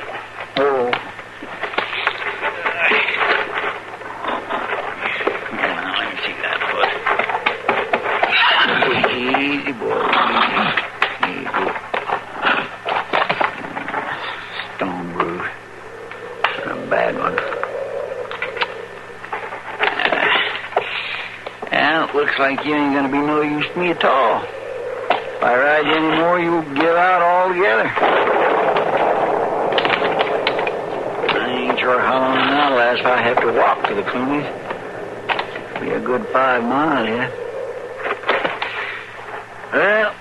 Now, let me see that foot. Easy, boy. Easy. Stone bruise. A bad one. Well, it looks like you ain't going to be no use to me at all. If I ride you anymore, you'll give out altogether. I ain't sure how long that'll last if I have to walk to the Clooney's. Be a good 5 miles yet. Well,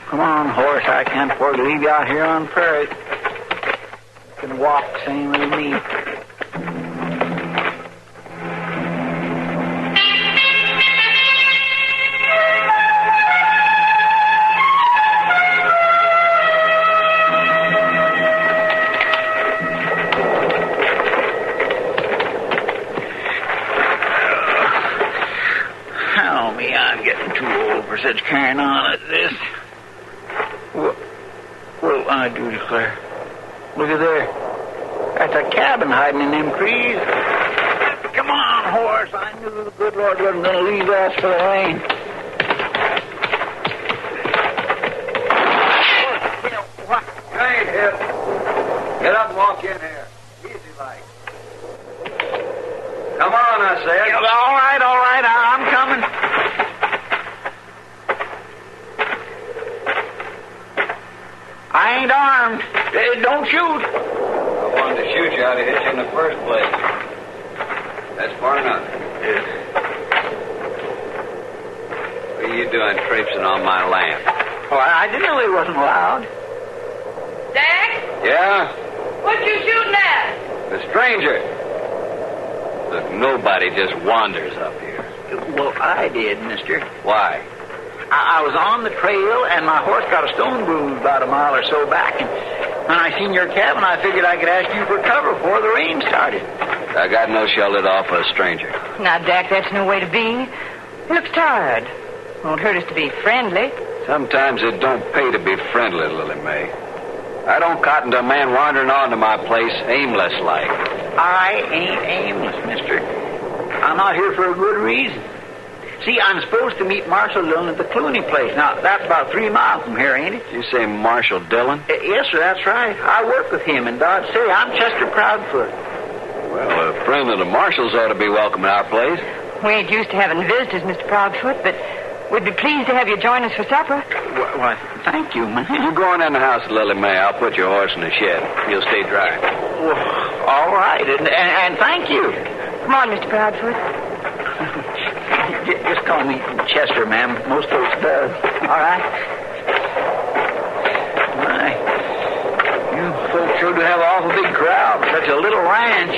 come on, horse. I can't afford to leave you out here on the prairie. You can walk same as me. Such carrying on as this. What'll I do, declare? Look at there. That's a cabin hiding in them trees. Come on, horse. I knew the good Lord wasn't going to leave us for the rain. What? You ain't hit. Get up and walk in here. Easy like. Come on, I said. Yeah, all right. I'm coming. I ain't armed. Don't shoot. wanted to shoot you, I'd have hit you in the first place. That's far enough. What are you doing traipsing on my land? Oh, I didn't know he wasn't allowed. Dak? Yeah? What you shooting at? The stranger. Look, nobody just wanders up here. Well, I did, mister. Why? I was on the trail, and my horse got a stone bruise about a mile or so back. And when I seen your cabin, I figured I could ask you for cover before the rain started. I got no shell at all for a stranger. Now, Dak, that's no way to be. He looks tired. Won't hurt us to be friendly. Sometimes it don't pay to be friendly, Lily May. I don't cotton to a man wandering onto my place aimless like. I ain't aimless, mister. I'm out here for a good reason. See, I'm supposed to meet Marshal Dillon at the Clooney place. Now, that's about 3 miles from here, ain't it? You say Marshal Dillon? Yes, sir, that's right. I work with him in Dodge City. I'm Chester Proudfoot. Well, a friend of the Marshal's ought to be welcome at our place. We ain't used to having visitors, Mr. Proudfoot, but we'd be pleased to have you join us for supper. Well, thank you, man. You go on in the house, Lily May. I'll put your horse in the shed. He'll stay dry. Well, all right, and thank you. Come on, Mr. Proudfoot. Just call me Chester, ma'am. Most folks does. All right. My, you folks sure do have an awful big crowd for such a little ranch.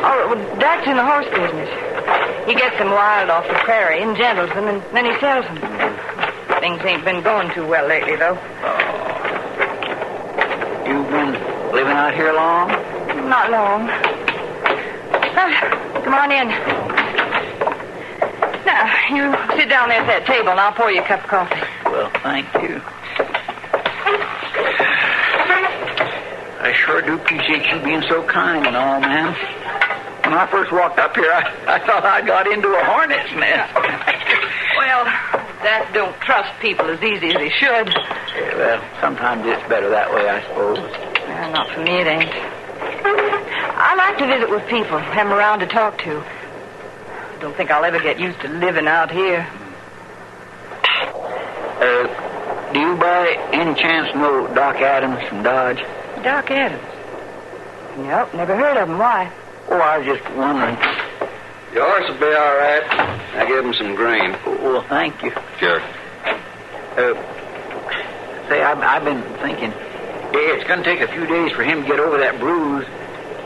Oh, well, Dak's in the horse business. He gets them wild off the prairie and gentles them, and then he sells them. Things ain't been going too well lately, though. You've been living out here long? Not long. Come on in. Now, you sit down there at that table, and I'll pour you a cup of coffee. Well, thank you. I sure do appreciate you being so kind and all, ma'am. When I first walked up here, I thought I got into a hornet's nest. Well, Dak don't trust people as easy as he should. Yeah, well, sometimes it's better that way, I suppose. Well, not for me, it ain't. I like to visit with people, have them around to talk to. Don't think I'll ever get used to living out here. Do you by any chance know Doc Adams from Dodge? Doc Adams? Nope, never heard of him. Why? Oh, I was just wondering. Your horse will be all right. I gave him some grain. Well, thank you. Sure. Say, I've been thinking, it's going to take a few days for him to get over that bruise.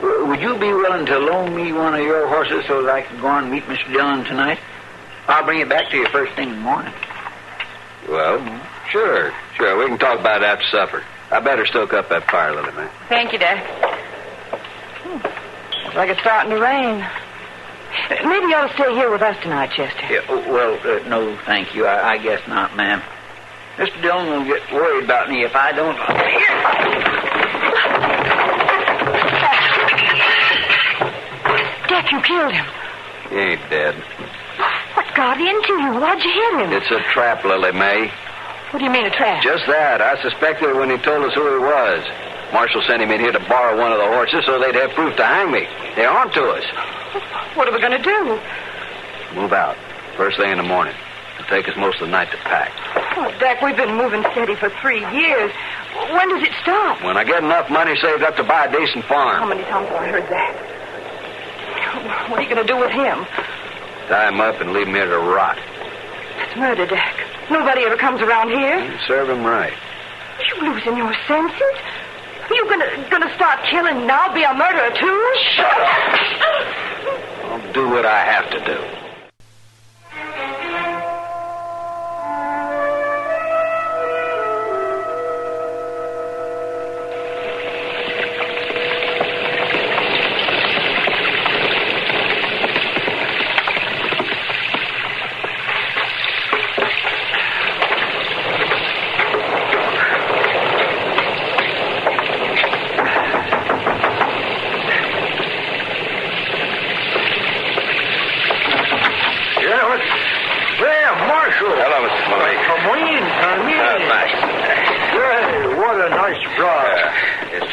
Would you be willing to loan me one of your horses so that I could go on and meet Mr. Dillon tonight? I'll bring it back to you first thing in the morning. Well, sure. We can talk about it after supper. I better stoke up that fire, Lily May. Thank you, Dak. Looks like it's starting to rain. Maybe you ought to stay here with us tonight, Chester. Yeah, well, no, thank you. I guess not, ma'am. Mr. Dillon will get worried about me if I don't. Dak, you killed him. He ain't dead. What got into you? Why'd you hit him? It's a trap, Lily May. What do you mean, a trap? Just that. I suspected when he told us who he was. Marshal sent him in here to borrow one of the horses so they'd have proof to hang me. They're on to us. What are we going to do? Move out. First thing in the morning. It'll take us most of the night to pack. Oh, Dak, we've been moving steady for 3 years. When does it stop? When I get enough money saved up to buy a decent farm. How many times have I heard that? What are you going to do with him? Tie him up and leave him here to rot. That's murder, Dak. Nobody ever comes around here. You serve him right. You losing your senses? You gonna start killing and I'll be a murderer too? Shut up! I'll do what I have to do.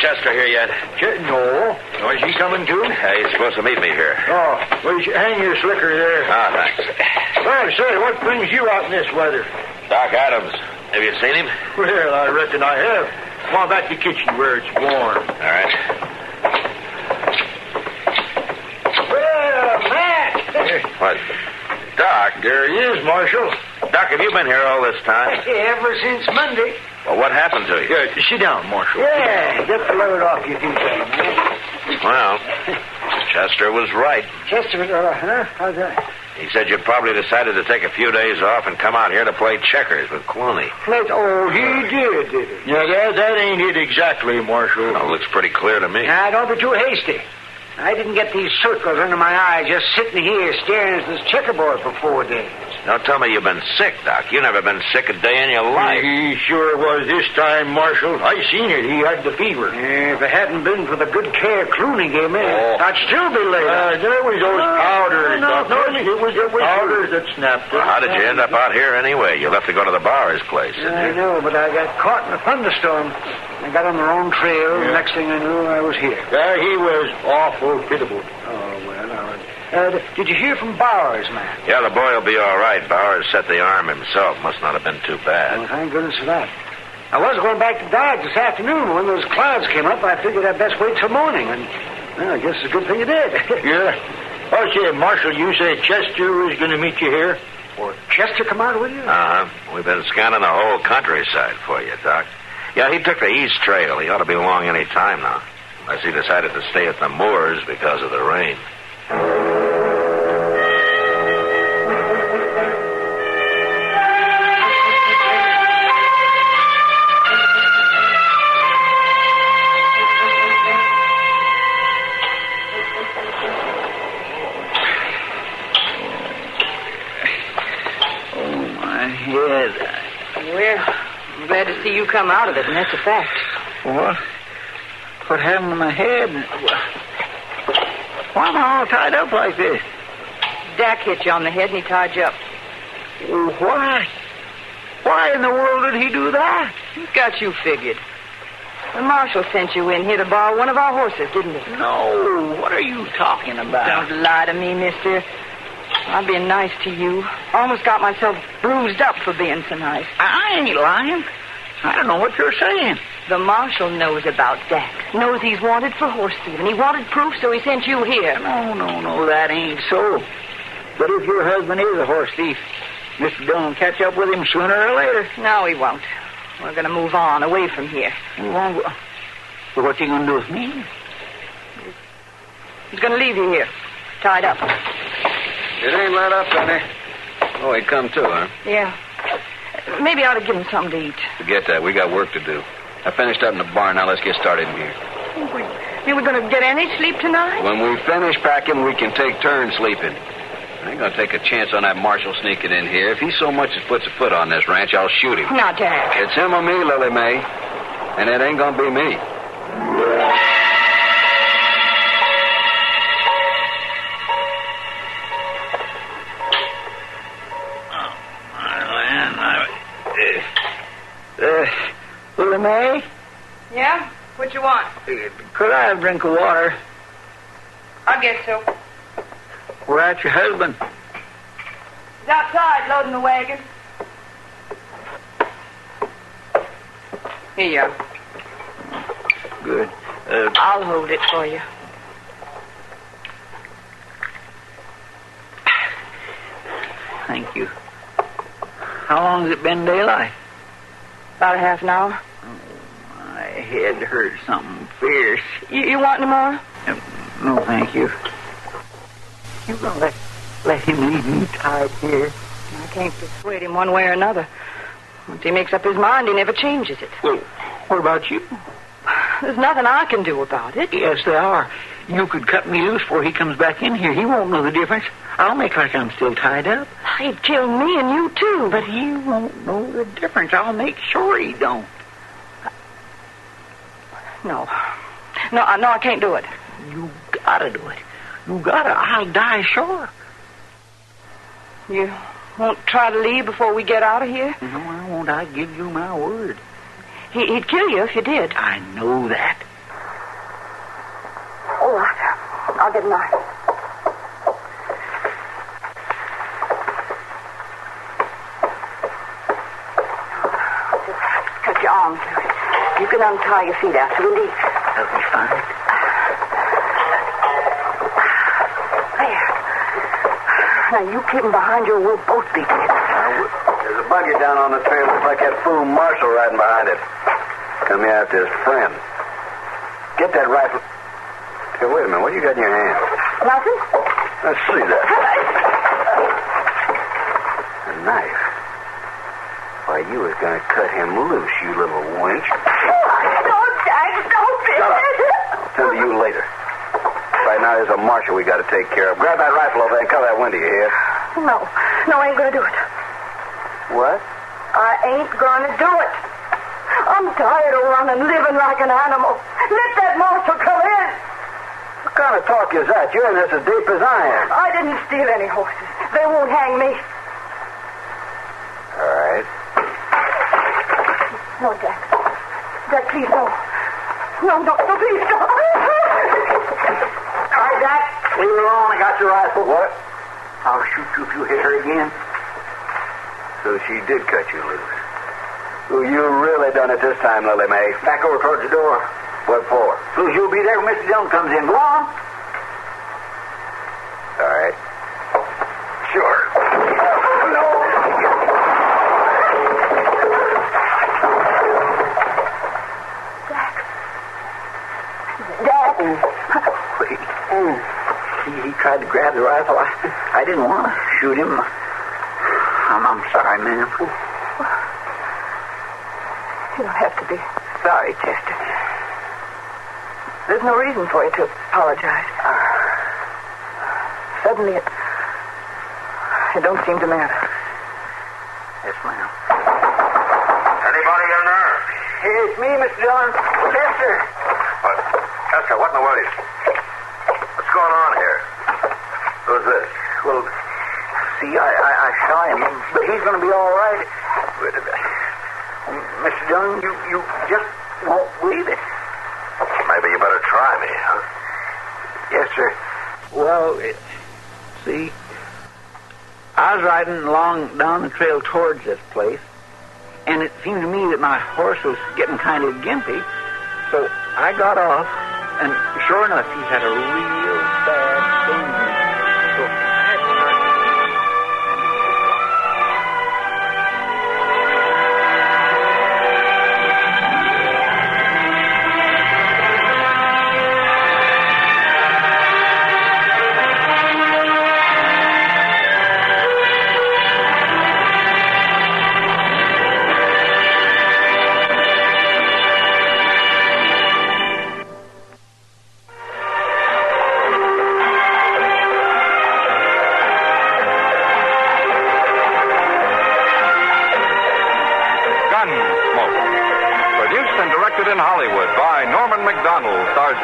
Chester here yet? No. Is he coming too? He's supposed to meet me here. Oh, well, you should hang your slicker there. Ah, thanks. Well, say, what brings you out in this weather? Doc Adams. Have you seen him? Well, I reckon I have. Come on back to the kitchen where it's warm. All right. What? Doc, there he is, Marshal. Doc, have you been here all this time? Ever since Monday. Well, what happened to you? Sit down, Marshal. Yeah, get the load off your feet, man. Well, Chester was right. Chester, huh? How's that? He said you probably decided to take a few days off and come out here to play checkers with Clooney. Oh, he did he? Yeah, that ain't it exactly, Marshal. Well, looks pretty clear to me. Now, don't be too hasty. I didn't get these circles under my eyes just sitting here staring at this checkerboard for 4 days. Don't tell me you've been sick, Doc. You never been sick a day in your life. He sure was this time, Marshal. I seen it. He had the fever. If it hadn't been for the good care Clooney gave me, I'd still be laid up. There was those powders, Doctor. It was powders that snapped it. Well, how did you end up out here anyway? You left to go to the Bower's place, didn't I you? know, but I got caught in a thunderstorm. I got on the wrong trail. The next thing I knew, I was here. Yeah, he was awful pitiable. Oh, well, all right. Did you hear from Bowers, man? Yeah, the boy will be all right. Bowers set the arm himself. Must not have been too bad. Well, thank goodness for that. I was going back to Dodge this afternoon, but when those clouds came up, I figured I'd best wait till morning, and well, I guess it's a good thing you did. Yeah. Oh, say, Marshal, you said Chester was going to meet you here? Or Chester come out with you? Uh-huh. We've been scanning the whole countryside for you, Doc. Yeah, he took the east trail. He ought to be along any time now. Unless he decided to stay at the moors because of the rain. Well, I'm glad to see you come out of it, and that's a fact. What? What happened to my head? Why am I all tied up like this? Dak hit you on the head, and he tied you up. Why? Why in the world did he do that? He's got you figured. The marshal sent you in here to borrow one of our horses, didn't he? No. What are you talking about? Don't lie to me, mister. I'm being nice to you. Almost got myself bruised up for being so nice. I ain't lying. I don't know what you're saying. The marshal knows about Dak. Knows he's wanted for horse thieving. He wanted proof, so he sent you here. No, that ain't so. But if your husband is a horse thief, Mr. Dillon will catch up with him sooner or later. No, he won't. We're going to move on, away from here. Move on? So what's he going to do with me? He's going to leave you here, tied up. It ain't let up, Benny. Oh, he come too, huh? Yeah. Maybe I ought to give him something to eat. Forget that. We got work to do. I finished up in the barn. Now let's get started in here. Think we're going to get any sleep tonight? When we finish packing, we can take turns sleeping. I ain't going to take a chance on that marshal sneaking in here. If he so much as puts a foot on this ranch, I'll shoot him. Now, Dak. It's him or me, Lily Mae. And it ain't going to be me. Lily Mae? Yeah? What you want? Could I have a drink of water? I guess so. Where's your husband? He's outside loading the wagon. Here you are. Good. I'll hold it for you. Thank you. How long has it been daylight? About a half an hour. My head hurts something fierce. You want any more? No, thank you. You gonna let him leave me tied here? I can't persuade him one way or another. Once he makes up his mind, he never changes it. Well, what about you? There's nothing I can do about it. Yes, there are. You could cut me loose before he comes back in here. He won't know the difference. I'll make like I'm still tied up. He'd kill me and you, too. But he won't know the difference. I'll make sure he don't. No, I can't do it. You gotta do it. You gotta. I'll die sure. You won't try to leave before we get out of here? No, I won't. I give you my word. He'd kill you if you did. I know that. All right. I'll get a knife. Just cut your arms loose. You can untie your feet after we leave. That'll be fine. There. Now, you keep him behind you or we'll both be dead. There's a buggy down on the trail. Looks like that fool Marshal riding behind it. Come here after his friend. Get that rifle. Hey, wait a minute. What do you got in your hand? Nothing? Let's see that. A knife. Why, you was going to cut him loose, you little wench. Don't, Jack. Don't be. Shut up. I'll tell you later. Right now, there's a marshal we got to take care of. Grab that rifle over there and cover that window, you hear? No, I ain't gonna do it. What? I ain't gonna do it. I'm tired of running, living like an animal. Let that marshal come in. What kind of talk is that? You're in this as deep as I am. I didn't steal any horses. They won't hang me. All right. No, Jack. Jack, please, no. No, please, don't. All right, Jack. Leave her alone. I got your rifle. What? I'll shoot you if you hit her again. So she did cut you loose. Well, you really done it this time, Lily Mae. Back over towards the door. What for? So you'll be there when Mr. Dillon comes in. Go on. All right. Sure. Jack. Wait. He tried to grab the rifle. I didn't want to shoot him. I'm sorry, ma'am. You don't have to be sorry, Chester. There's no reason for you to apologize. Suddenly, it don't seem to matter. Yes, ma'am. Anybody in there? Hey, it's me, Mr. Dillon. Chester. What? Chester, what in the world? What's going on here? Who's this? Well, see, I saw him, but he's going to be all right. Mr. Dillon, you just won't believe it. Maybe you better try me, huh? Yes, sir. Well, see, I was riding along down the trail towards this place, and it seemed to me that my horse was getting kind of gimpy, so I got off, and sure enough, he had a real bad sting. So I had to start.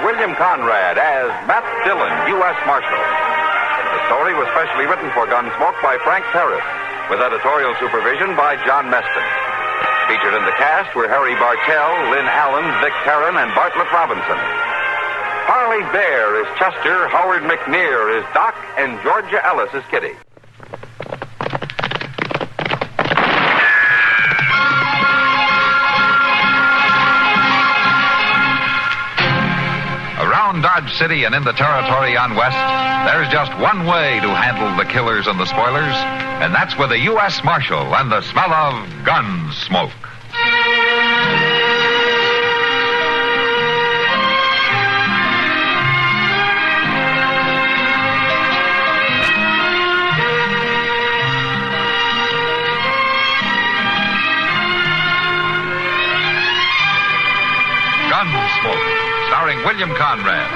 William Conrad as Matt Dillon, U.S. Marshal. The story was specially written for Gunsmoke by Frank Harris, with editorial supervision by John Meston. Featured in the cast were Harry Bartell, Lynn Allen, Vic Perrin, and Bartlett Robinson. Harley Bear is Chester, Howard McNear is Doc, and Georgia Ellis is Kitty. Around Dodge City and in the territory on West, there's just one way to handle the killers and the spoilers, and that's with a U.S. Marshal and the smell of Gunsmoke. Gunsmoke, starring William Conrad,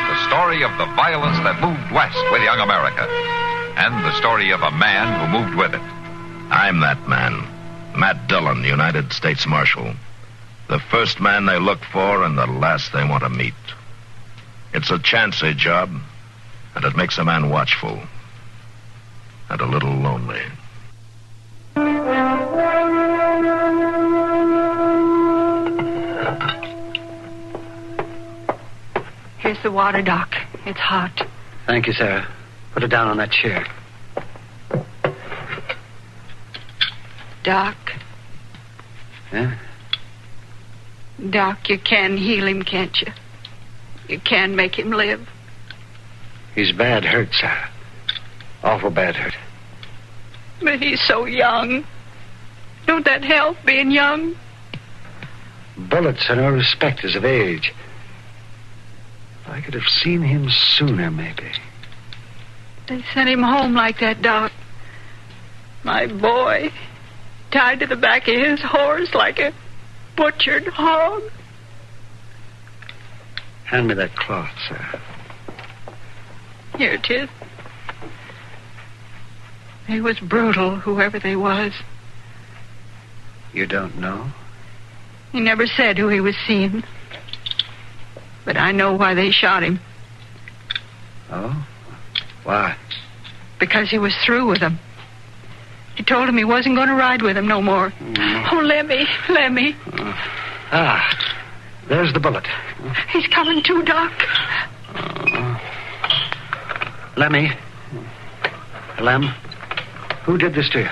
the story of the violence that moved west with young America, and the story of a man who moved with it. I'm that man, Matt Dillon, United States Marshal. The first man they look for and the last they want to meet. It's a chancy job, and it makes a man watchful and a little lonely. Here's the water, Doc. It's hot. Thank you, Sarah. Put it down on that chair. Doc. Yeah? Doc, you can heal him, can't you? You can make him live. He's bad hurt, Sarah. Awful bad hurt. But he's so young. Don't that help, being young? Bullets are no respecters of age. If I could have seen him sooner, maybe. They sent him home like that, Doc. My boy, tied to the back of his horse like a butchered hog. Hand me that cloth, sir. Here it is. They was brutal, whoever they was. You don't know? He never said who he was seeing. But I know why they shot him. Oh? Why? Because he was through with them. He told him he wasn't going to ride with him no more. Mm. Oh, let me. There's the bullet. He's coming too, Doc. Lemmy. Lem, who did this to you?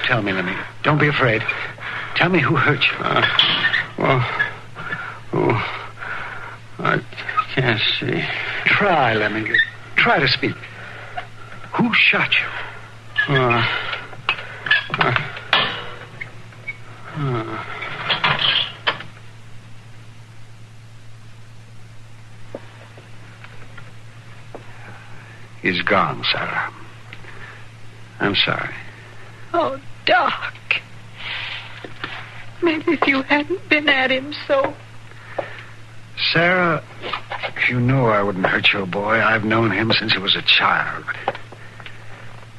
Tell me, Lemmy. Don't be afraid. Tell me who hurt you. I can't see. Try, Lemmy. Try to speak. Who shot you? He's gone, Sarah. I'm sorry. Oh, Doc. Maybe if you hadn't been at him so. Sarah, you know I wouldn't hurt your boy. I've known him since he was a child.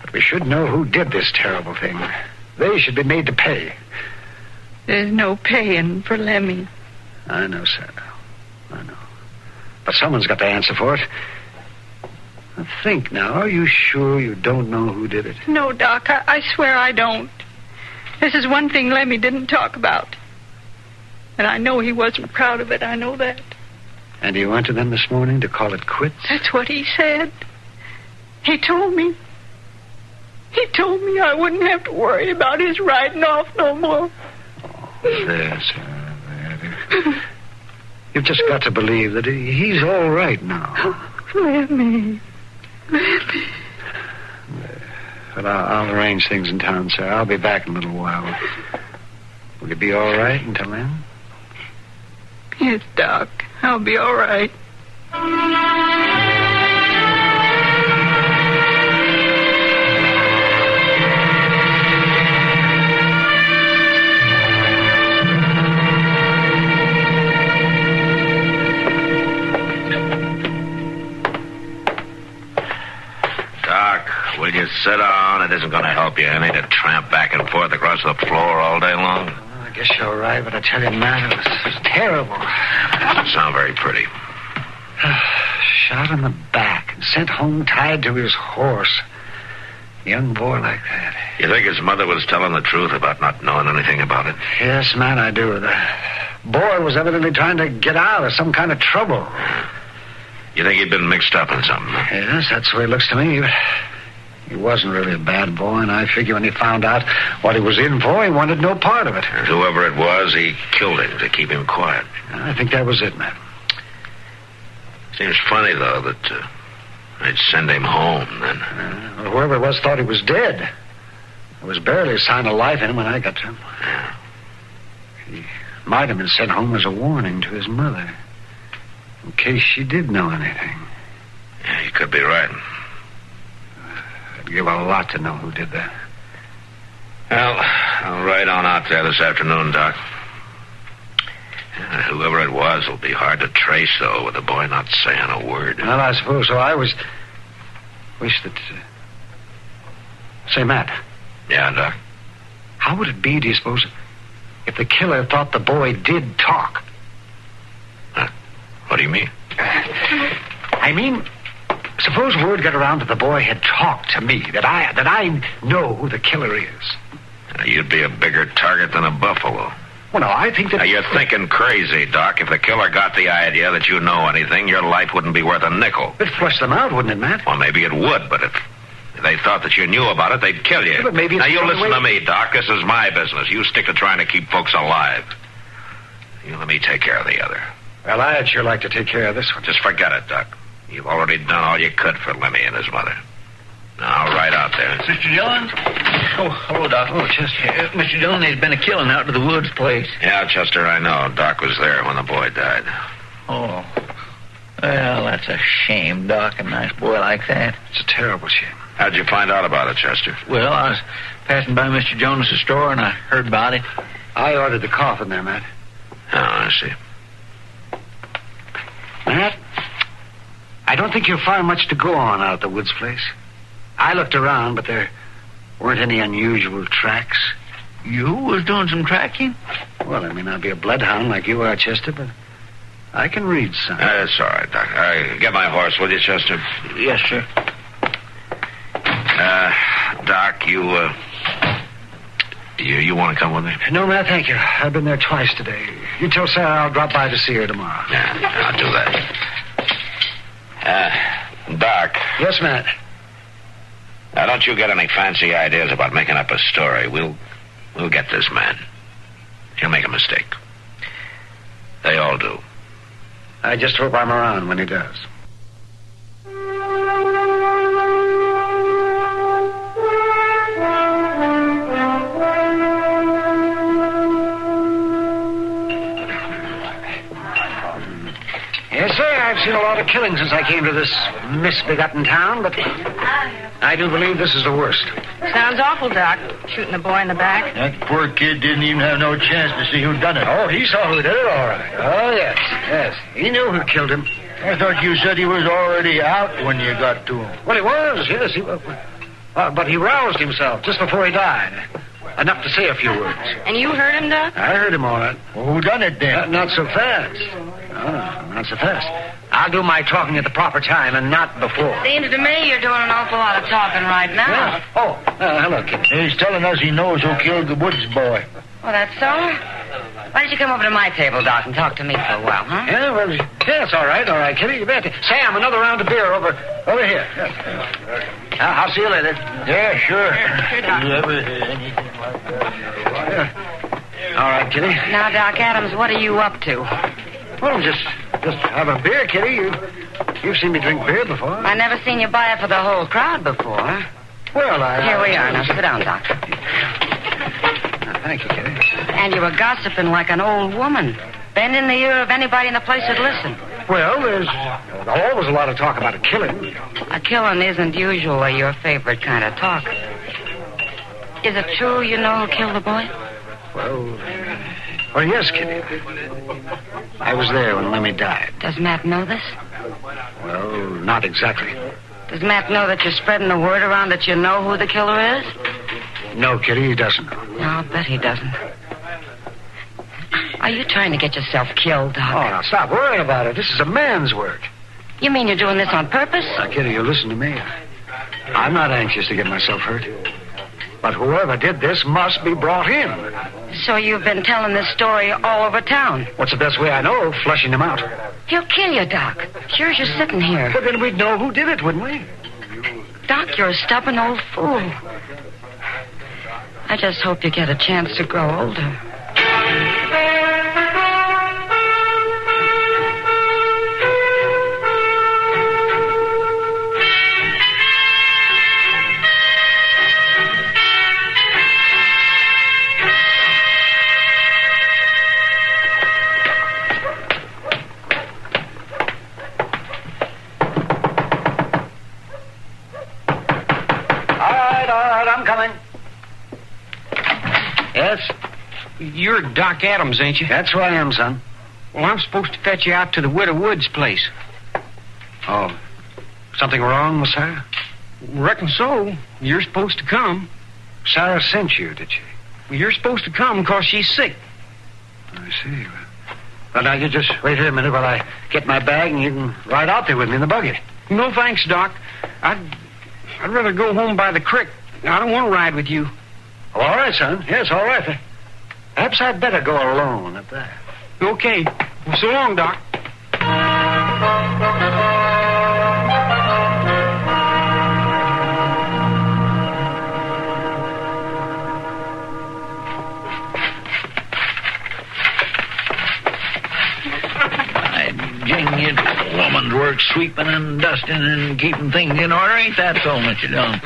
But we should know who did this terrible thing. They should be made to pay. There's no paying for Lemmy. I know, Sarah. I know. But someone's got to answer for it. Now think now. Are you sure you don't know who did it? No, Doc. I swear I don't. This is one thing Lemmy didn't talk about. And I know he wasn't proud of it. I know that. And he went to them this morning to call it quits? That's what he said. He told me. He told me I wouldn't have to worry about his riding off no more. There, Sarah, there. You've just got to believe that he's all right now. Lemmy. But I'll arrange things in town, sir. I'll be back in a little while. Will you be all right until then? Yes, Doc. I'll be all right. Will you sit down? It isn't going to help you any to tramp back and forth across the floor all day long. I guess you're right, but I tell you, Matt, it was terrible. Doesn't sound very pretty. Shot in the back and sent home tied to his horse. A young boy like that. You think his mother was telling the truth about not knowing anything about it? Yes, man, I do. The boy was evidently trying to get out of some kind of trouble. You think he'd been mixed up in something? Yes, that's the way it looks to me. But he wasn't really a bad boy, and I figure when he found out what he was in for, he wanted no part of it. Whoever it was, he killed him to keep him quiet. I think that was it, man. Seems funny, though, that they'd send him home then. Well, whoever it was thought he was dead. There was barely a sign of life in him when I got to him. Yeah. He might have been sent home as a warning to his mother, in case she did know anything. Yeah, you could be right. I'd give a lot to know who did that. Well, I'll ride on out there this afternoon, Doc. Whoever it was will be hard to trace, though, with the boy not saying a word. Well, I suppose so. I wish that... Say, Matt. Yeah, Doc? How would it be, do you suppose, if the killer thought the boy did talk? Huh? What do you mean? I mean, suppose word got around that the boy had talked to me, that I know who the killer is. You'd be a bigger target than a buffalo. Well, no, I think that... Now, you're thinking crazy, Doc. If the killer got the idea that you know anything, your life wouldn't be worth a nickel. It'd flush them out, wouldn't it, Matt? Well, maybe it would, but if they thought that you knew about it, they'd kill you. Yeah, but maybe now, it's you the listen way... to me, Doc. This is my business. You stick to trying to keep folks alive. You let me take care of the other. Well, I'd sure like to take care of this one. Just forget it, Doc. You've already done all you could for Lemmy and his mother. Now, right out there. Mr. Dillon? Oh, hello, Doc. Oh, Chester. Mr. Dillon, there's been a killing out to the woods place. Yeah, Chester, I know. Doc was there when the boy died. Oh. Well, that's a shame, Doc, a nice boy like that. It's a terrible shame. How'd you find out about it, Chester? Well, I was passing by Mr. Jonas's store, and I heard about it. I ordered the coffin there, Matt. Oh, I see. Matt, I don't think you'll find much to go on out at the woods place. I looked around, but there weren't any unusual tracks. You was doing some tracking? Well, I may not be a bloodhound like you are, Chester, but I can read some. That's all right, Doc. Get my horse, will you, Chester? Yes, sir. Doc, you want to come with me? No, Matt, thank you. I've been there twice today. You tell Sarah I'll drop by to see her tomorrow. Yeah, I'll do that. Doc. Yes, Matt. Now, don't you get any fancy ideas about making up a story. We'll get this man. He'll make a mistake. They all do. I just hope I'm around when he does. Yes, sir, I've seen a lot of killing since I came to this misbegotten town, but I do believe this is the worst. Sounds awful, Doc. Shooting the boy in the back. That poor kid didn't even have no chance to see who done it. Oh, he saw who did it, all right. Oh, yes. He knew who killed him. I thought you said he was already out when you got to him. Well, he was, yes. He was. But he roused himself just before he died. Enough to say a few words. And you heard him, Doc? I heard him all right. Well, who done it then? Not so fast. No, not so fast. I'll do my talking at the proper time and not before. Seems to me you're doing an awful lot of talking right now. Yeah. Oh, hello, kid. He's telling us he knows who killed the woods boy. Oh, that's so? Why don't you come over to my table, Doc, and talk to me for a while, huh? Yeah, well, it's all right, Kitty. You bet. Sam, another round of beer over here. I'll see you later. Yeah, sure. Sure, Doc. You ever hear anything like that? All right, Kitty. Now, Doc Adams, what are you up to? Well, just have a beer, Kitty. You've seen me drink beer before. I never seen you buy it for the whole crowd before. Well, Here we are. Now, sit down, Doc. Thank you, Kitty. And you were gossiping like an old woman, bending the ear of anybody in the place that listened. Well, there's always a lot of talk about a killing. A killing isn't usually your favorite kind of talk. Is it true you know who killed the boy? Well, yes, Kitty. I was there when Lemmy died. Does Matt know this? Well, not exactly. Does Matt know that you're spreading the word around that you know who the killer is? No, Kitty, he doesn't know. No, I'll bet he doesn't. Are you trying to get yourself killed, Doc? Oh, now stop worrying about it. This is a man's work. You mean you're doing this on purpose? Now, Kitty, you listen to me. I'm not anxious to get myself hurt. But whoever did this must be brought in. So you've been telling this story all over town? What's the best way I know of flushing him out? He'll kill you, Doc. Sure as you're sitting here. But then we'd know who did it, wouldn't we? Doc, you're a stubborn old fool. I just hope you get a chance to grow older. All right, I'm coming. Yes? You're Doc Adams, ain't you? That's who I am, son. Well, I'm supposed to fetch you out to the Widow Wood's place. Oh. Something wrong with Sarah? Reckon so. You're supposed to come. Sarah sent you, did she? Well, you're supposed to come because she's sick. I see. Well, now, you just wait here a minute while I get my bag and you can ride out there with me in the buggy. No, thanks, Doc. I'd rather go home by the creek. I don't want to ride with you. Oh, all right, son. Yes, all right. Perhaps I'd better go alone at that. Okay. Well, so long, Doc. I Virginia. Woman's work sweeping and dusting and keeping things in order. Ain't that so, Mr. Dillon?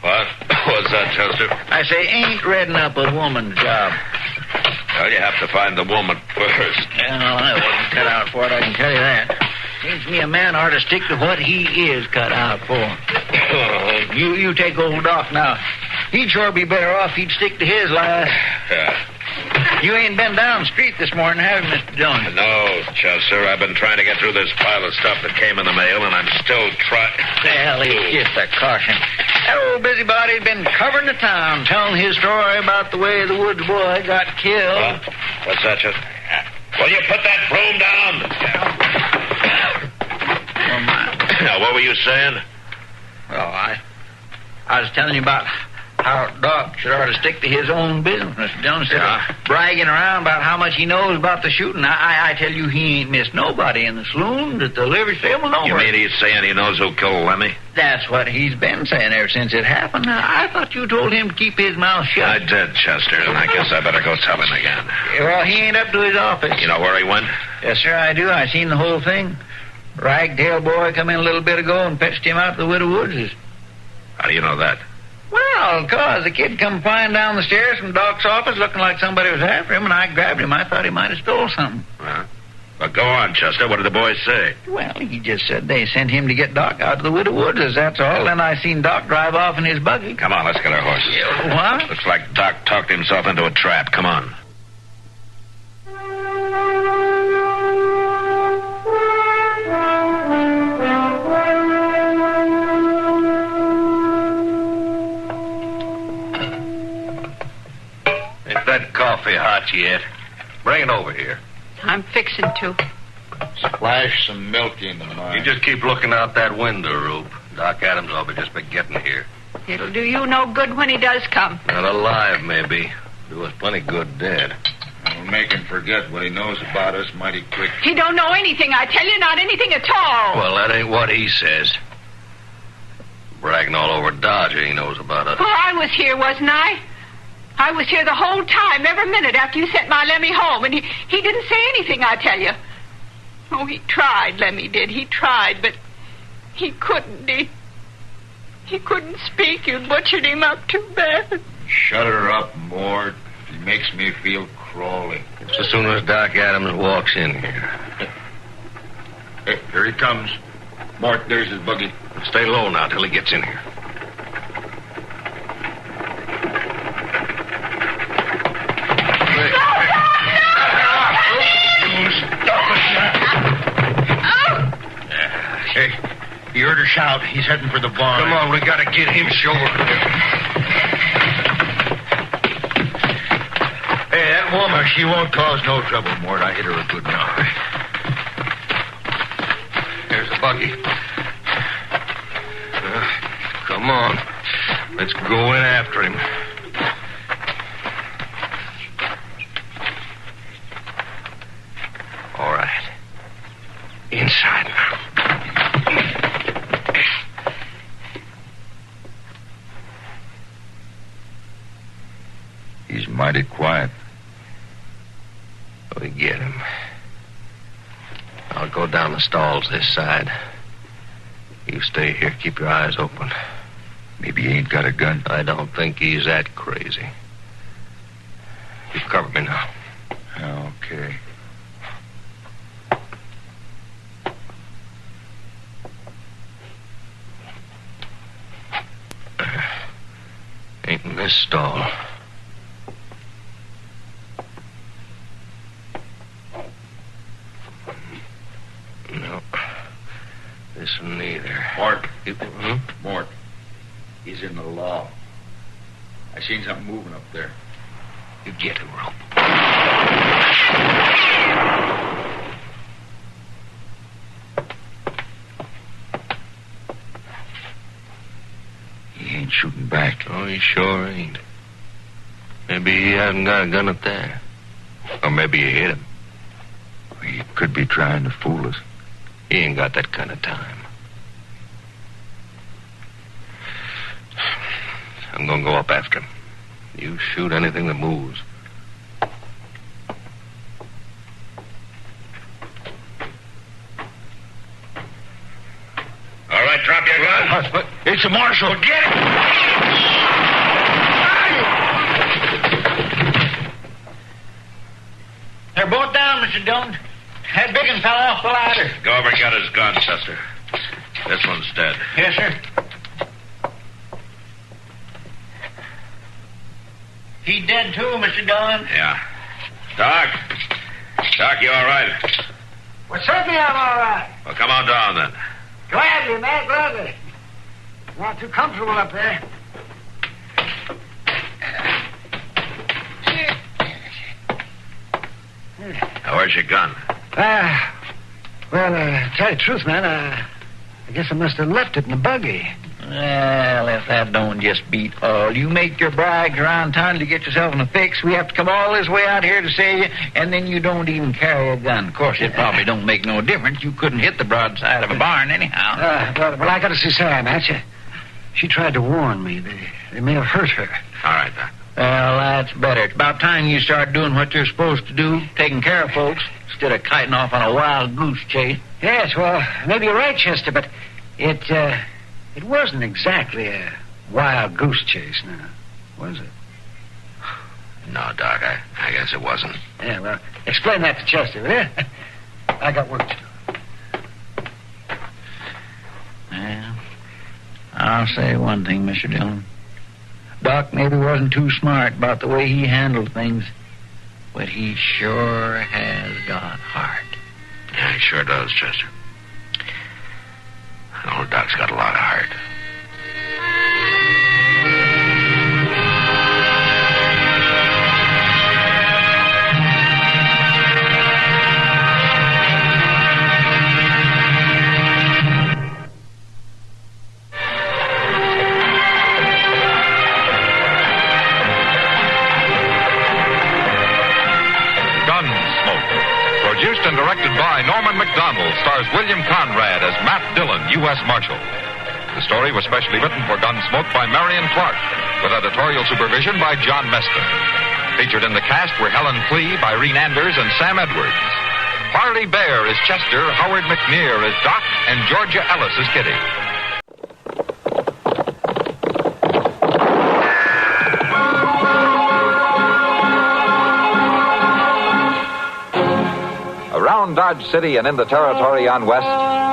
What? What's that, Chester? I say, ain't redding up a woman's job. Well, you have to find the woman first. Well, I wasn't cut out for it, I can tell you that. Seems to me a man ought to stick to what he is cut out for. You take old Doc now. He'd sure be better off he'd stick to his line. Yeah. You ain't been down the street this morning, have you, Mr. Dillon? No, Chester. I've been trying to get through this pile of stuff that came in the mail, and I'm still trying. Well, it's just a caution. That old busybody's been covering the town, telling his story about the way the woods boy got killed. What's that, Chester? Will you put that broom down? Oh, my. Now, what were you saying? Well, I was telling you about how Doc should ought to stick to his own business, Mr. Dillon, instead of bragging around about how much he knows about the shooting. I tell you, he ain't missed nobody in the saloon, at the livery stable, nowhere. You mean he's saying he knows who killed Lemmy? That's what he's been saying ever since it happened. I thought you told him to keep his mouth shut. I did, Chester, and I guess I better go tell him again. Well, he ain't up to his office. You know where he went? Yes, sir, I do. I seen the whole thing. Ragtail boy come in a little bit ago and fetched him out to the Widow Woods'. How do you know that? Well, 'cause the kid come flying down the stairs from Doc's office looking like somebody was after him, and I grabbed him. I thought he might have stole something. Well, go on, Chester. What did the boys say? Well, he just said they sent him to get Doc out to the Widow Woods', that's all. Then I seen Doc drive off in his buggy. Come on, let's get our horses. What? Looks like Doc talked himself into a trap. Come on. Ain't that coffee hot yet? Bring it over here. I'm fixing to. Splash some milk into mine. You just keep looking out that window, Rube. Doc Adams will be just be getting here. It'll do you no good when he does come. Not alive, maybe. Do us plenty good dead. We'll make him forget what he knows about us mighty quick. He don't know anything, I tell you, not anything at all. Well, that ain't what he says. Bragging all over Dodger he knows about us. Oh, I was here, wasn't I? I was here the whole time, every minute after you sent my Lemmy home, and he didn't say anything, I tell you. Oh, he tried, Lemmy did. He tried, but he couldn't. He couldn't speak. You butchered him up too bad. Shut her up, Mort. He makes me feel crawly. Just as soon as Doc Adams walks in here. Hey, here he comes. Mort, there's his buggy. Stay low now till he gets in here. Hey, you heard her shout. He's heading for the barn. Come on, we gotta get him ashore. Hey, that woman, she won't cause no trouble, Mort. I hit her a good knock. There's the buggy. Come on. Let's go in after him. All right. Inside now. He's mighty quiet. We get him. I'll go down the stalls this side. You stay here. Keep your eyes open. Maybe he ain't got a gun. I don't think he's that crazy. You cover me now. Okay. Ain't in this stall. No. This one neither. Mort. Mort. He's in the law. I seen something moving up there. You get him, Rope. He ain't shooting back. Oh, he sure ain't. Maybe he hasn't got a gun up there. Or maybe you hit him. He could be trying to fool us. He ain't got that kind of time. I'm gonna go up after him. You shoot anything that moves. drop your gun? It's a marshal. Get it! They're both down, Mr. Dillon. That big one fell off the ladder. Go over and get his gun, Chester. This one's dead. Yes, sir. He dead too, Mr. Dillon. Yeah. Doc, you all right? Well, certainly I'm all right. Well, come on down then. Gladly, Matt, gladly. Not too comfortable up there. Now, where's your gun? Tell you the truth, man, I guess I must have left it in the buggy. Well, if that don't just beat all. You make your brags around town to get yourself in a fix. We have to come all this way out here to save you, and then you don't even carry a gun. Of course, it probably don't make no difference. You couldn't hit the broadside of a barn anyhow. Well, I got to see Sarah, Matt. She tried to warn me. They may have hurt her. All right, Doc. Well, that's better. It's about time you start doing what you're supposed to do, taking care of folks, instead of kiting off on a wild goose chase. Yes, well, maybe you're right, Chester, but it wasn't exactly a wild goose chase, now, was it? No, Doc, I guess it wasn't. Yeah, well, explain that to Chester, will you? I got work to do. Well, I'll say one thing, Mr. Dillon. Doc maybe wasn't too smart about the way he handled things, but he sure has got heart. Yeah, he sure does, Chester. Old Doc's got a lot of heart. Produced and directed by Norman Macdonald, stars William Conrad as Matt Dillon, U.S. Marshal. The story was specially written for Gunsmoke by Marion Clark, with editorial supervision by John Meston. Featured in the cast were Helen Klee, Irene Anders, and Sam Edwards. Harley Bear is Chester, Howard McNear is Doc, and Georgia Ellis is Kitty. Around Dodge City and in the territory on West,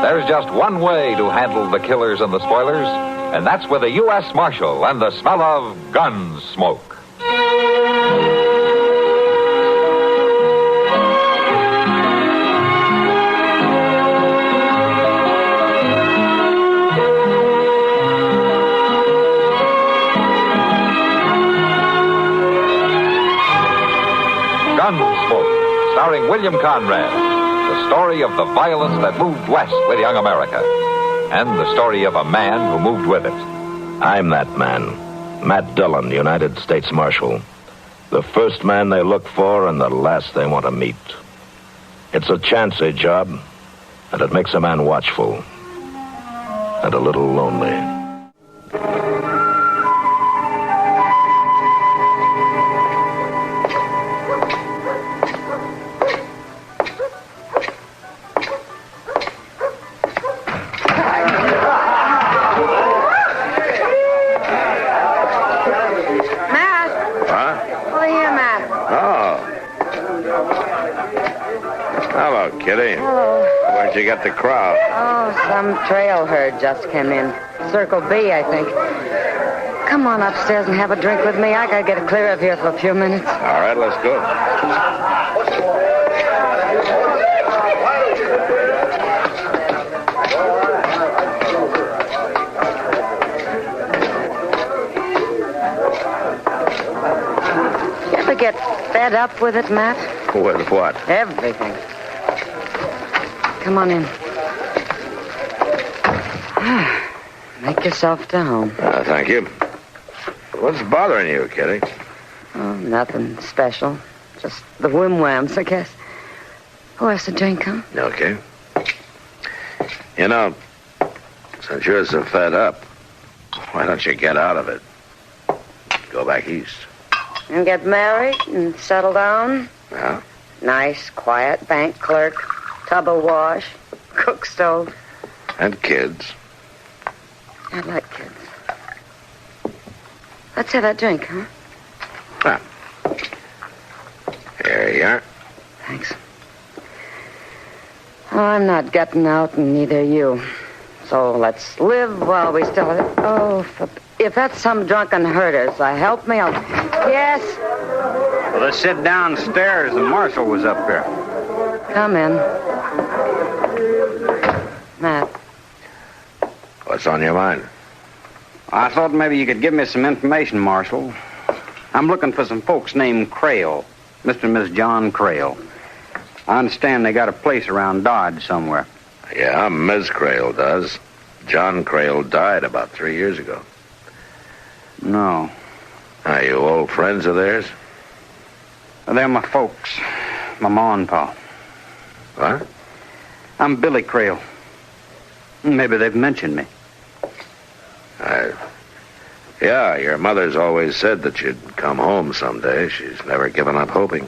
there's just one way to handle the killers and the spoilers, and that's with a U.S. Marshal and the smell of Gunsmoke. Gunsmoke, starring William Conrad. The story of the violence that moved west with young America. And the story of a man who moved with it. I'm that man. Matt Dillon, United States Marshal. The first man they look for and the last they want to meet. It's a chancy job, and it makes a man watchful. And a little lonely. Kitty. Hello. Where'd you get the crowd? Oh, some trail herd just came in. Circle B, I think. Come on upstairs and have a drink with me. I gotta get clear of here for a few minutes. All right, let's go. You ever get fed up with it, Matt? With what? Everything. Come on in. Make yourself down. Thank you. What's bothering you, Kitty? Oh, nothing special. Just the whim-whams, I guess. Who has a drink, huh? Okay. You know, since you're so fed up, why don't you get out of it? Go back east. And get married and settle down? Yeah. Nice, quiet bank clerk. Tub of wash, cook stove. And kids. I like kids. Let's have that drink, huh? Ah. There you are. Thanks. Oh, I'm not getting out, and neither you. So let's live while we still have it. Oh, if that's some drunken herder, so help me out. Yes? Well, let's sit downstairs. The marshal was up here. Come in. Matt. What's on your mind? I thought maybe you could give me some information, Marshal. I'm looking for some folks named Crail. Mr. and Miss John Crail. I understand they got a place around Dodge somewhere. Yeah, Ms. Crail does. John Crail died about 3 years ago. No. Are you old friends of theirs? They're my folks. My ma and pa. What? I'm Billy Crail. Maybe they've mentioned me. Yeah, your mother's always said that you'd come home someday. She's never given up hoping.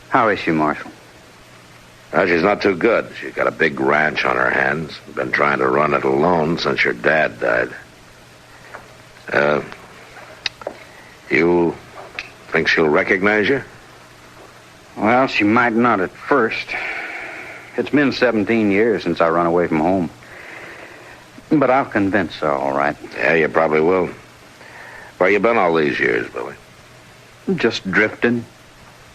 How is she, Marshal? Well, she's not too good. She's got a big ranch on her hands. Been trying to run it alone since your dad died. You think she'll recognize you? Well, she might not at first. It's been 17 years since I run away from home. But I'll convince her, all right. Yeah, you probably will. Where you been all these years, Billy? Just drifting.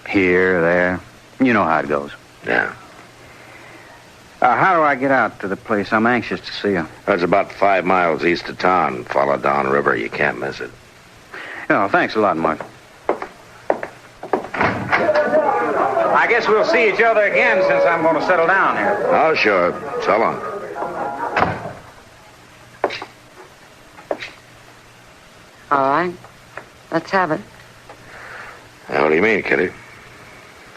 Here, there. You know how it goes. Yeah. How do I get out to the place? I'm anxious to see her. That's about 5 miles east of town. Follow down river. You can't miss it. Oh, thanks a lot, Marshal. I guess we'll see each other again since I'm going to settle down here. Oh, sure. So long. All right. Let's have it. What do you mean, Kitty?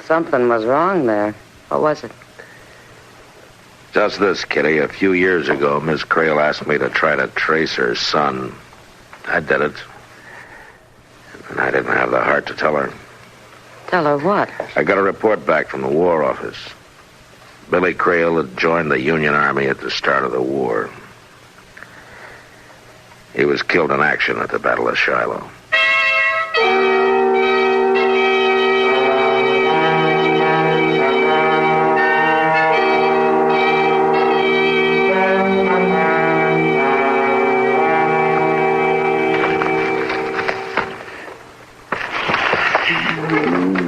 Something was wrong there. What was it? Just this, Kitty. A few years ago, Miss Crail asked me to try to trace her son. I did it. And I didn't have the heart to tell her. Tell her what? I got a report back from the War Office. Billy Crail had joined the Union Army at the start of the war. He was killed in action at the Battle of Shiloh.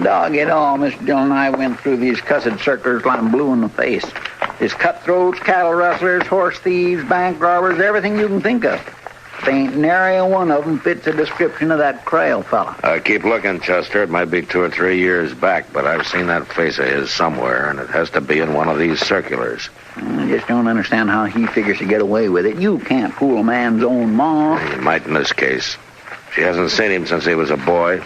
Dog it all, Mr. Dillon and I went through these cussed circlers like I'm blue in the face. There's cutthroats, cattle rustlers, horse thieves, bank robbers, everything you can think of. There ain't nary a one of them fits the description of that Crail fella. Keep looking, Chester. It might be 2 or 3 years back, but I've seen that face of his somewhere, and it has to be in one of these circulars. I just don't understand how he figures to get away with it. You can't fool a man's own ma. You might in this case. She hasn't seen him since he was a boy.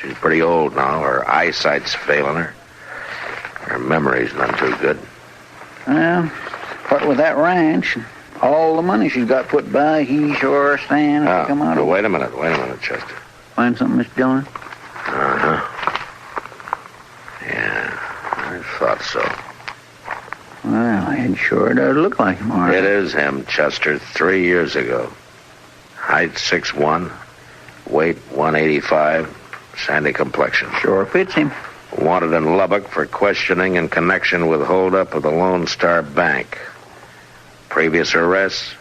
She's pretty old now. Her eyesight's failing her. Her memory's none too good. Well, what with that ranch, all the money she's got put by, he sure stands to come out of. Wait a minute, Chester. Find something, Mr. Dillon? Uh-huh. Yeah, I thought so. Well, it sure does look like him, all right. It is him, Chester, 3 years ago. Height 6'1", weight 185, sandy complexion. Sure fits him. Wanted in Lubbock for questioning in connection with holdup of the Lone Star Bank. Previous arrests,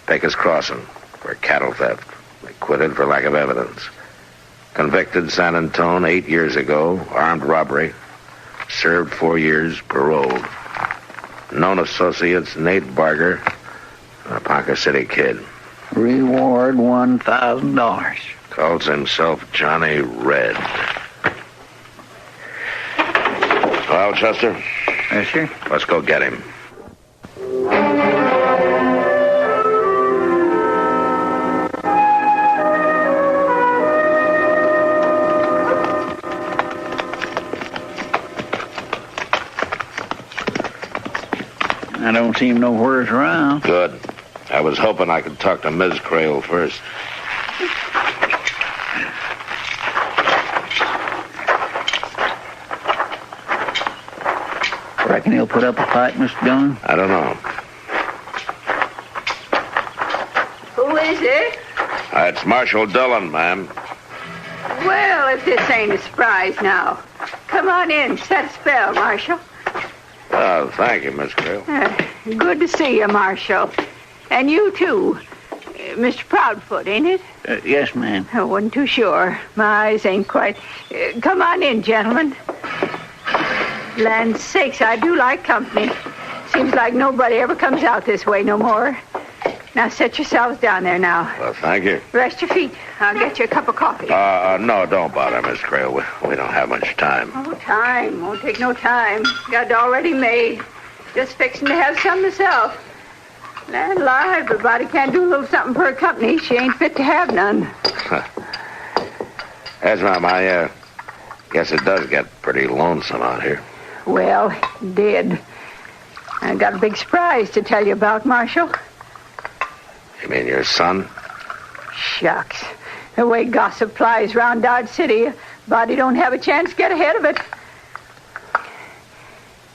Pecos Crossing for cattle theft. Acquitted for lack of evidence. Convicted San Antone 8 years ago, armed robbery. Served 4 years, paroled. Known associates Nate Barger, a Ponca City kid. Reward $1,000. Calls himself Johnny Red. Well, Chester? Yes, sir? Let's go get him. I don't see him nowheres around. Good. I was hoping I could talk to Ms. Crail first. Reckon he'll put up a fight, Mr. Dillon? I don't know. is it? It's Marshal Dillon, ma'am. Well, if this ain't a surprise now. Come on in. Set a spell, Marshal. Oh, thank you, Miss Creel. Good to see you, Marshal. And you, too. Mr. Proudfoot, ain't it? Yes, ma'am. I wasn't too sure. My eyes ain't quite... come on in, gentlemen. Land's sakes, I do like company. Seems like nobody ever comes out this way no more. Now, set yourselves down there now. Well, thank you. Rest your feet. I'll get you a cup of coffee. No, don't bother, Miss Creel. We don't have much time. Oh, time. Won't take no time. Got it already made. Just fixing to have some myself. Land alive, but body can't do a little something for her company. She ain't fit to have none. Yes, ma'am, I guess it does get pretty lonesome out here. Well, it did. I got a big surprise to tell you about, Marshal. You mean your son? Shucks. The way gossip flies round Dodge City, a body don't have a chance to get ahead of it.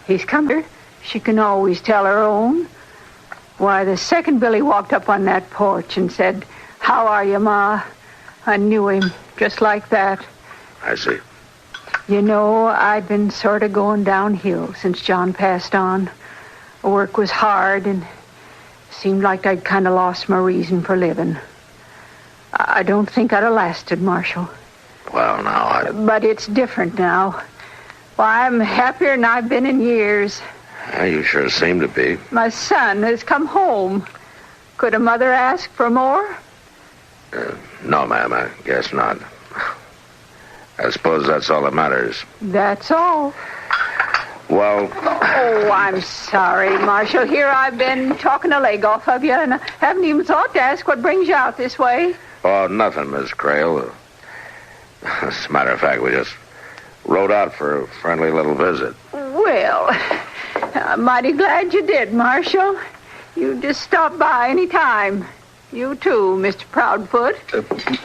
He's come here. She can always tell her own. Why, the second Billy walked up on that porch and said, "How are you, Ma?" I knew him, just like that. I see. You know, I'd been sort of going downhill since John passed on. Work was hard, and seemed like I'd kind of lost my reason for living. I don't think I'd have lasted, Marshal. Well, now, But it's different now. Why, I'm happier than I've been in years. You sure seem to be. My son has come home. Could a mother ask for more? No, ma'am, I guess not. I suppose that's all that matters. That's all. Well... Oh, I'm sorry, Marshal. Here I've been talking a leg off of you, and I haven't even thought to ask what brings you out this way. Oh, nothing, Miss Creel. As a matter of fact, we just rode out for a friendly little visit. Well, I'm mighty glad you did, Marshal. You just stop by any time. You too, Mr. Proudfoot.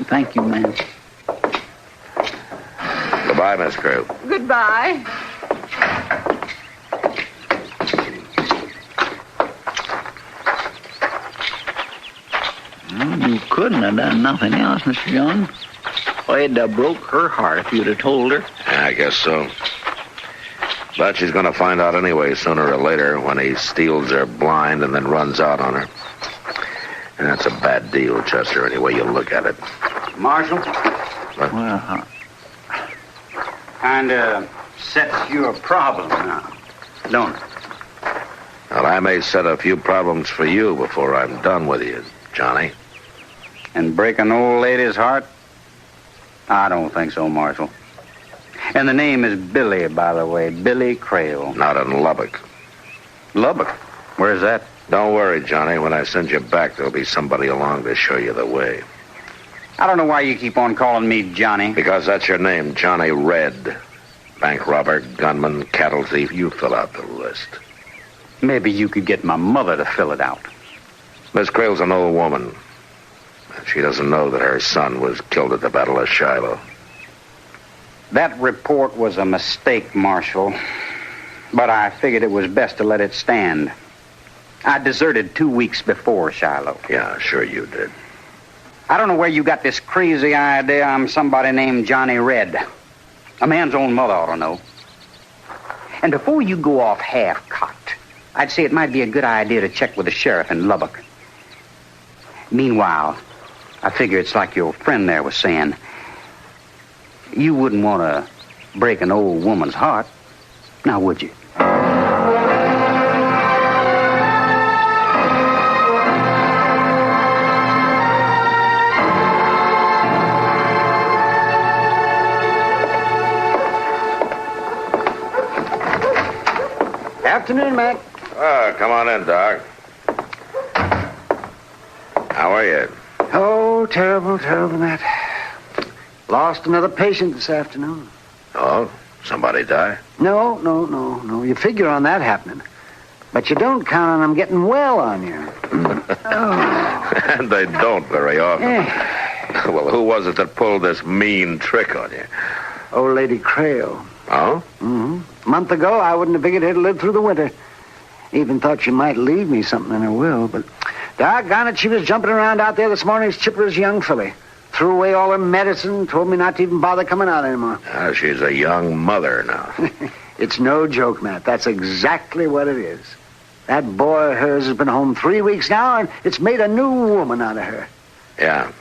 Thank you, ma'am. Goodbye, Miss Creel. Goodbye. Well, you couldn't have done nothing else, Mr. John. Well, it'd have broke her heart if you'd have told her. Yeah, I guess so. But she's going to find out anyway, sooner or later, when he steals her blind and then runs out on her. And that's a bad deal, Chester, any way you look at it. Marshal? What? Well, kind of sets you a problem now, don't it? Well, I may set a few problems for you before I'm done with you, Johnny. And break an old lady's heart? I don't think so, Marshal. And the name is Billy, by the way. Billy Creel. Not in Lubbock. Lubbock? Where's that? Don't worry, Johnny. When I send you back, there'll be somebody along to show you the way. I don't know why you keep on calling me Johnny. Because that's your name, Johnny Red. Bank robber, gunman, cattle thief. You fill out the list. Maybe you could get my mother to fill it out. Miss Creel's an old woman. She doesn't know that her son was killed at the Battle of Shiloh. That report was a mistake, Marshal. But I figured it was best to let it stand. I deserted 2 weeks before Shiloh. Yeah, sure you did. I don't know where you got this crazy idea I'm somebody named Johnny Red. A man's own mother ought to know. And before you go off half-cocked, I'd say it might be a good idea to check with the sheriff in Lubbock. Meanwhile, I figure it's like your friend there was saying. You wouldn't want to break an old woman's heart, now would you? Afternoon, Mac. Come on in, Doc. How are you? Oh, terrible, terrible, Matt. Lost another patient this afternoon. Oh, somebody die? No. You figure on that happening. But you don't count on them getting well on you. And they don't very often. Well, who was it that pulled this mean trick on you? Old Lady Creel. Oh? Mm-hmm. A month ago, I wouldn't have figured he'd live through the winter. Even thought she might leave me something in her will, but Doggone it, she was jumping around out there this morning as chipper as a young filly. Threw away all her medicine, told me not to even bother coming out anymore. She's a young mother now. It's no joke, Matt. That's exactly what it is. That boy of hers has been home 3 weeks now, and it's made a new woman out of her. Yeah.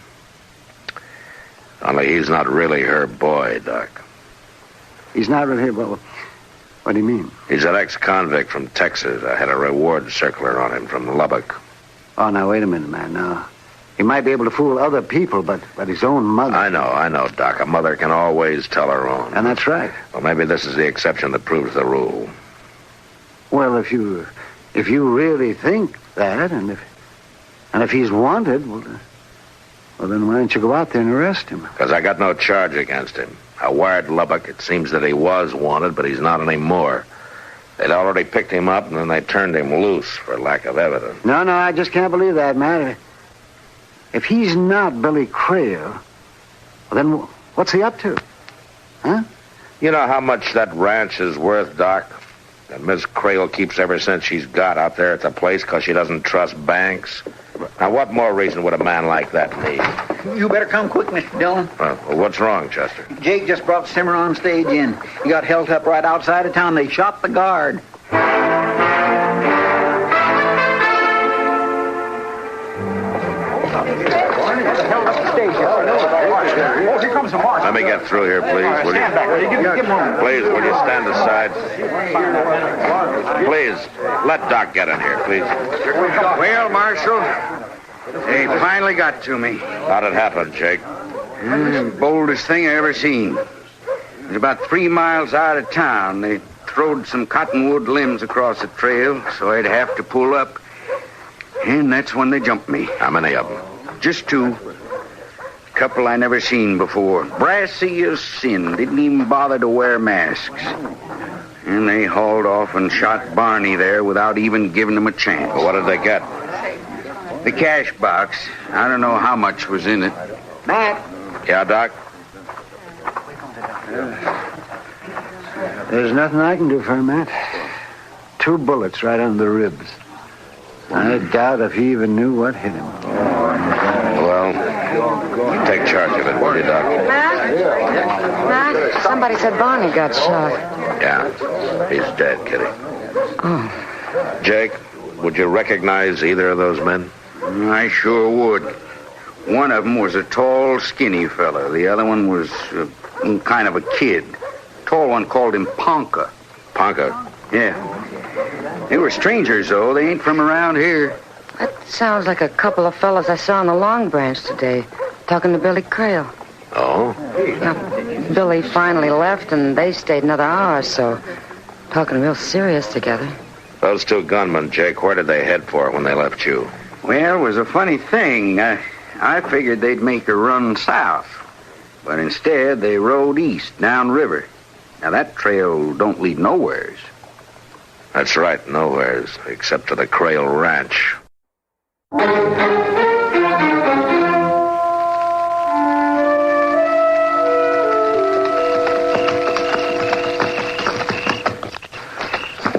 Only he's not really her boy, Doc. He's not really her boy? What do you mean? He's an ex-convict from Texas. I had a reward circular on him from Lubbock. Oh, now, wait a minute, man. Now, he might be able to fool other people, but his own mother... I know, Doc. A mother can always tell her own. And that's right. Well, maybe this is the exception that proves the rule. Well, if you really think that, and if he's wanted, well, then why don't you go out there and arrest him? Because I got no charge against him. I wired Lubbock. It seems that he was wanted, but he's not anymore. They'd already picked him up, and then they turned him loose for lack of evidence. No, I just can't believe that, Matt. If he's not Billy Crail, well, then what's he up to? Huh? You know how much that ranch is worth, Doc? That Miss Crail keeps ever since she's got out there at the place because she doesn't trust banks. Now, what more reason would a man like that need? You better come quick, Mr. Dillon. Well, what's wrong, Chester? Jake just brought Simmer on stage in. He got held up right outside of town. They shot the guard. Let me get through here, please. Will you? Please, will you stand aside? Please, let Doc get in here, please. Well, Marshal, they finally got to me. How'd it happen, Jake? Boldest thing I ever seen. It was about 3 miles out of town. They throwed some cottonwood limbs across the trail, so I'd have to pull up. And that's when they jumped me. How many of them? Just 2. Couple I never seen before. Brassy as sin. Didn't even bother to wear masks. And they hauled off and shot Barney there without even giving him a chance. Well, what did they get? The cash box. I don't know how much was in it. Matt? Yeah, Doc? There's nothing I can do for him, Matt. 2 bullets right under the ribs. I doubt if he even knew what hit him. Well, take charge of it, will you, Doc? Matt, somebody said Barney got shot. Yeah, he's dead, Kitty. Oh. Jake, would you recognize either of those men? I sure would. One of them was a tall, skinny fella. The other one was kind of a kid. Tall one called him Ponca. Ponca? Yeah. They were strangers, though. They ain't from around here. That sounds like a couple of fellas I saw on the Long Branch today, talking to Billy Crail. Oh? Yeah, Billy finally left, and they stayed another hour or so, talking real serious together. Those 2 gunmen, Jake, where did they head for when they left you? Well, it was a funny thing. I figured they'd make a run south, but instead they rode east, downriver. Now, that trail don't lead nowheres. That's right, nowheres, except to the Crail Ranch.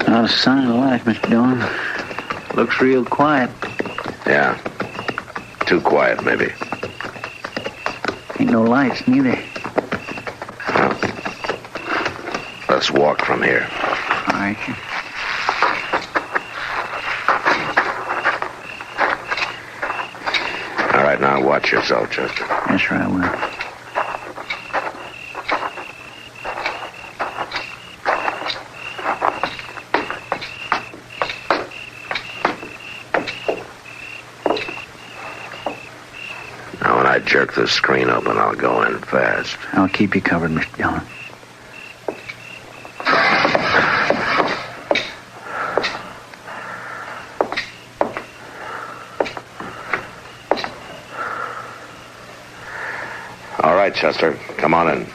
Not a sign of life, Mr. Dillon. Looks real quiet. Yeah. Too quiet, maybe. Ain't no lights, neither. Let's walk from here. All right. All right, now watch yourself, Chester. Yes, sir, I will. Now, when I jerk this screen open, I'll go in fast. I'll keep you covered, Mr. Dillon. All right, Chester, come on in.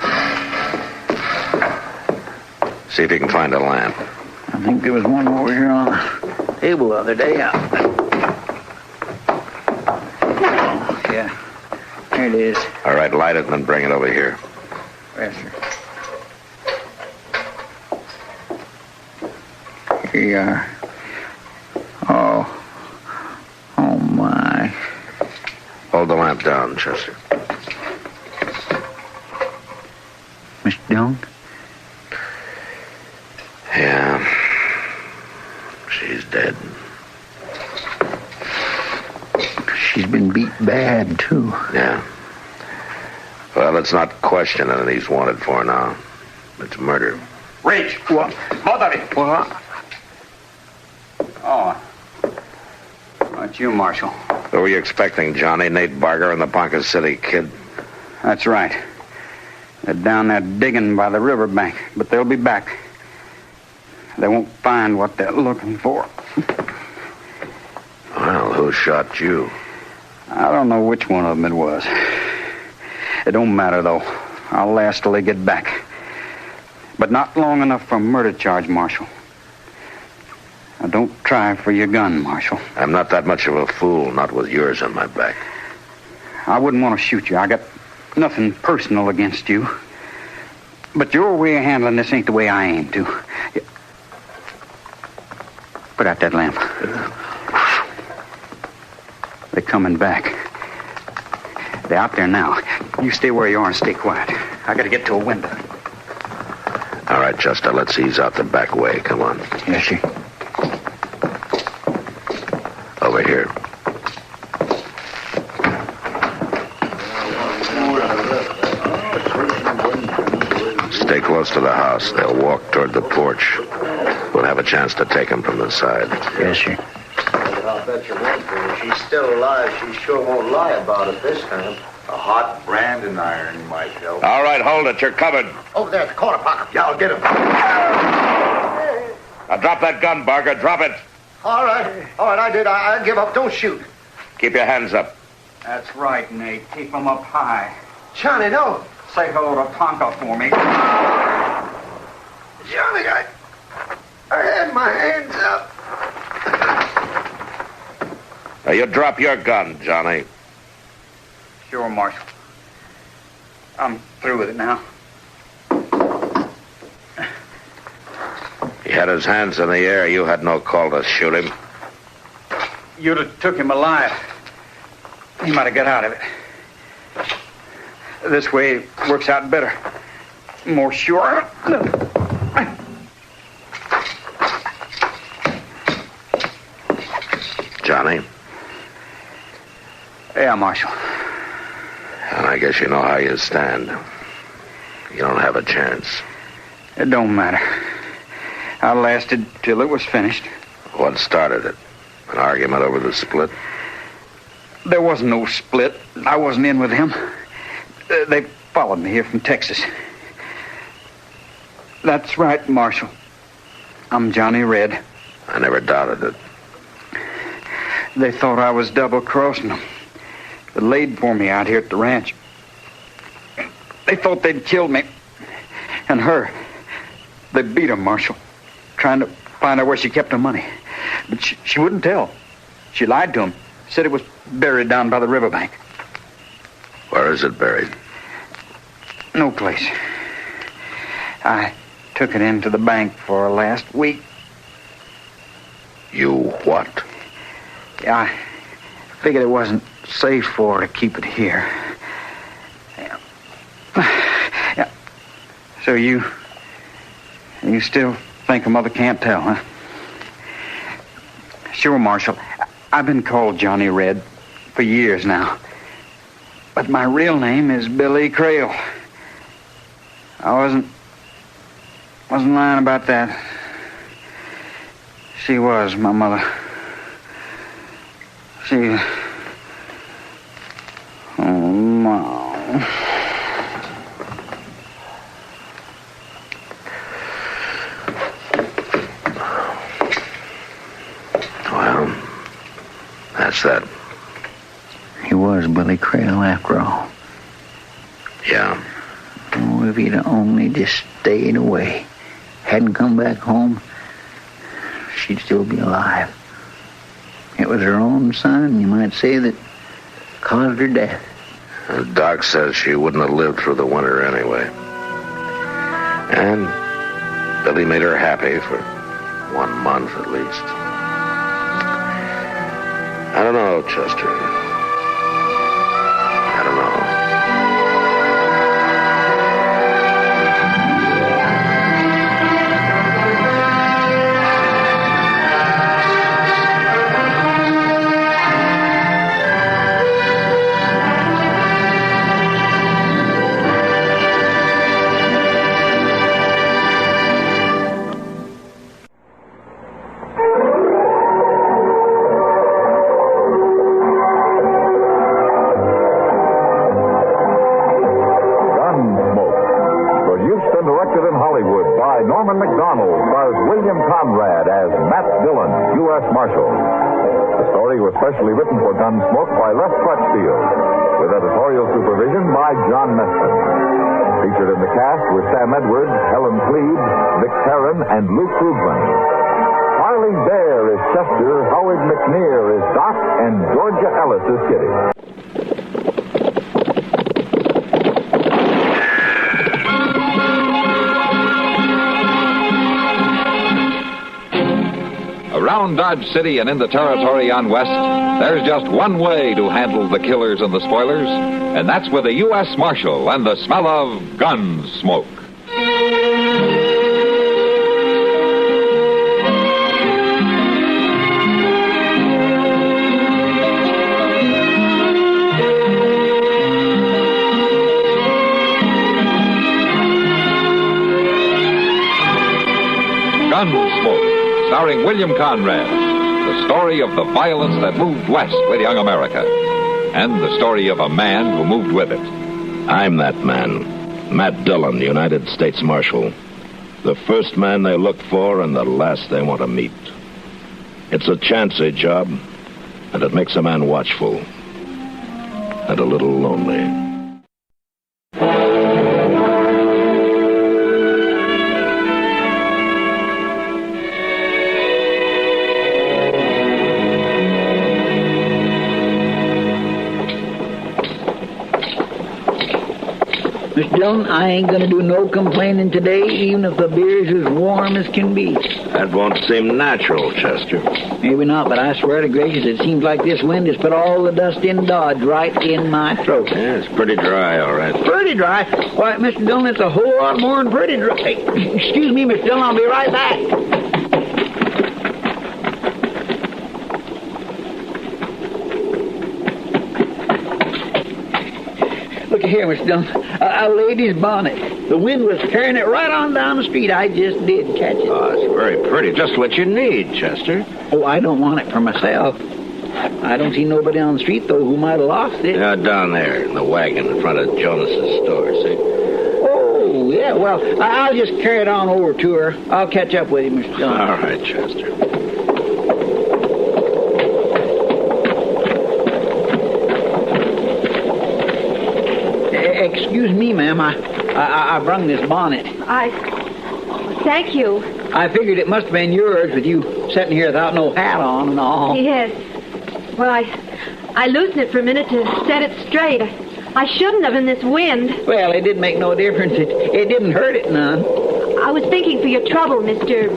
See if you can find a lamp. I think there was one over here on the table the other day. Oh, yeah. There it is. All right, light it and then bring it over here. Yes, sir. Here you are. Oh, my. Hold the lamp down, Chester. Mr. Dillon? Yeah. She's dead. She's been beat bad, too. Yeah. Well, it's not questioning that he's wanted for now. It's murder. Reach! What? Both of you! What? Oh. It's you, Marshal. Who were you expecting, Johnny? Nate Barger and the Ponca City Kid? That's right. They're down there digging by the riverbank, but they'll be back. They won't find what they're looking for. Well, who shot you? I don't know which one of them it was. It don't matter, though. I'll last till they get back. But not long enough for a murder charge, Marshal. Now, don't try for your gun, Marshal. I'm not that much of a fool, not with yours on my back. I wouldn't want to shoot you. I got nothing personal against you. But your way of handling this ain't the way I aim to. Put out that lamp. They're coming back. They're out there now. You stay where you are and stay quiet. I gotta get to a window. All right, Chester, let's ease out the back way. Come on. Yes, sir. Over here. Stay close to the house. They'll walk toward the porch. We'll have a chance to take them from the side. Yes, sir. I'll bet you one thing. If she's still alive, she sure won't lie about it this time. A hot branding iron might help. All right, hold it. You're covered. Over there at the corner pocket. Yeah, I'll get him. Now drop that gun, Barker. Drop it. All right, I did. I give up. Don't shoot. Keep your hands up. That's right, Nate. Keep them up high. Johnny, no. Say hello to Ponca for me. Johnny, I had my hands up. Now you drop your gun, Johnny. Sure, Marshal. I'm through with it now. He had his hands in the air. You had no call to shoot him. You'd have took him alive. He might have got out of it. This way it works out better. More sure. Johnny? Yeah, Marshal. And I guess you know how you stand. You don't have a chance. It don't matter. I lasted till it was finished. What started it? An argument over the split? There wasn't no split. I wasn't in with him. They followed me here from Texas. That's right, Marshal. I'm Johnny Red. I never doubted it. They thought I was double-crossing them. They laid for me out here at the ranch. They thought they'd killed me. And her. They beat her, Marshal. Trying to find out where she kept her money. But she wouldn't tell. She lied to him. Said it was buried down by the riverbank. Where is it buried? No place. I took it into the bank for last week. You what? Yeah, I figured it wasn't safe for her to keep it here. Yeah. So you still think her mother can't tell, huh? Sure, Marshal. I've been called Johnny Red for years now. But my real name is Billy Crail. I wasn't lying about that. She was, my mother. She... Oh, Mom. Well, that's that. He was Billy Crail after all. Yeah. Oh, if he'd only just stayed away, hadn't come back home, she'd still be alive. It was her own son, you might say, that caused her death. And Doc says she wouldn't have lived through the winter anyway. And Billy made her happy for 1 month at least. I don't know, Chester. McDonald stars William Conrad as Matt Dillon, U.S. Marshal. The story was specially written for Gunsmoke by Les Crutchfield, with editorial supervision by John Meston. Featured in the cast were Sam Edwards, Helen Cleve, Vic Perrin, and Luke Krugman. Harley Bear is Chester, Howard McNear is Doc, and Georgia Ellis is Kitty. Around Dodge City and in the territory on West, there's just one way to handle the killers and the spoilers, and that's with a U.S. Marshal and the smell of Gunsmoke. Gunsmoke, starring William Conrad, the story of the violence that moved west with young America, and the story of a man who moved with it. I'm that man, Matt Dillon, United States Marshal. The first man they look for and the last they want to meet. It's a chancy job, and it makes a man watchful and a little lonely. Mr. Dillon, I ain't gonna do no complaining today, even if the beer's as warm as can be. That won't seem natural, Chester. Maybe not, but I swear to gracious, it seems like this wind has put all the dust in Dodge right in my throat. Yeah, it's pretty dry, all right. Pretty dry? Why, Mr. Dillon, it's a whole lot more than pretty dry. Hey, excuse me, Mr. Dillon, I'll be right back. Look here, Mr. Dillon. A lady's bonnet. The wind was carrying it right on down the street. I just did catch it. Oh, it's very pretty. Just what you need, Chester. Oh, I don't want it for myself. I don't see nobody on the street, though, who might have lost it. Yeah, down there in the wagon in front of Jonas's store, see? Oh, yeah, well, I'll just carry it on over to her. I'll catch up with you, Mr. Dillon. All right, Chester. Excuse me, ma'am. I brung this bonnet. Thank you. I figured it must have been yours with you sitting here without no hat on and all. Yes. Well, I loosened it for a minute to set it straight. I shouldn't have in this wind. Well, it didn't make no difference. It didn't hurt it none. I was thinking for your trouble, Mr.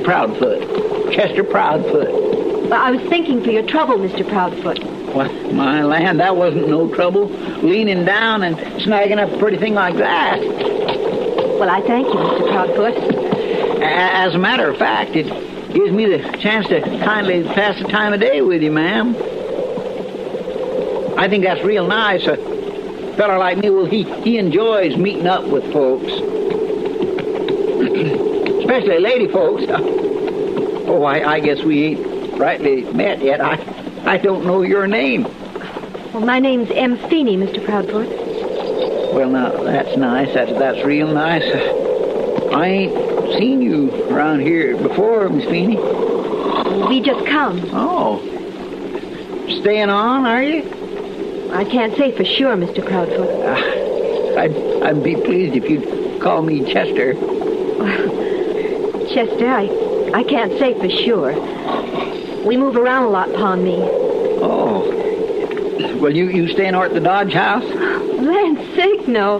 Proudfoot. Chester Proudfoot. I was thinking for your trouble, Mr. Proudfoot. Well, my land, that wasn't no trouble. Leaning down and snagging up a pretty thing like that. Well, I thank you, Mr. Proudfoot. As a matter of fact, it gives me the chance to kindly pass the time of day with you, ma'am. I think that's real nice. A fellow like me, well, he enjoys meeting up with folks. Especially lady folks. Oh, I guess we ain't rightly met yet. I don't know your name. Well, my name's M. Feeney, Mr. Proudfoot. Well, now, that's nice. That's real nice. I ain't seen you around here before, Miss Feeney. We just come. Oh. Staying on, are you? I can't say for sure, Mr. Proudfoot. I'd be pleased if you'd call me Chester. Well, Chester, I can't say for sure. We move around a lot, upon me. Oh. Well, you stay north of the Dodge house? Land's sake, no.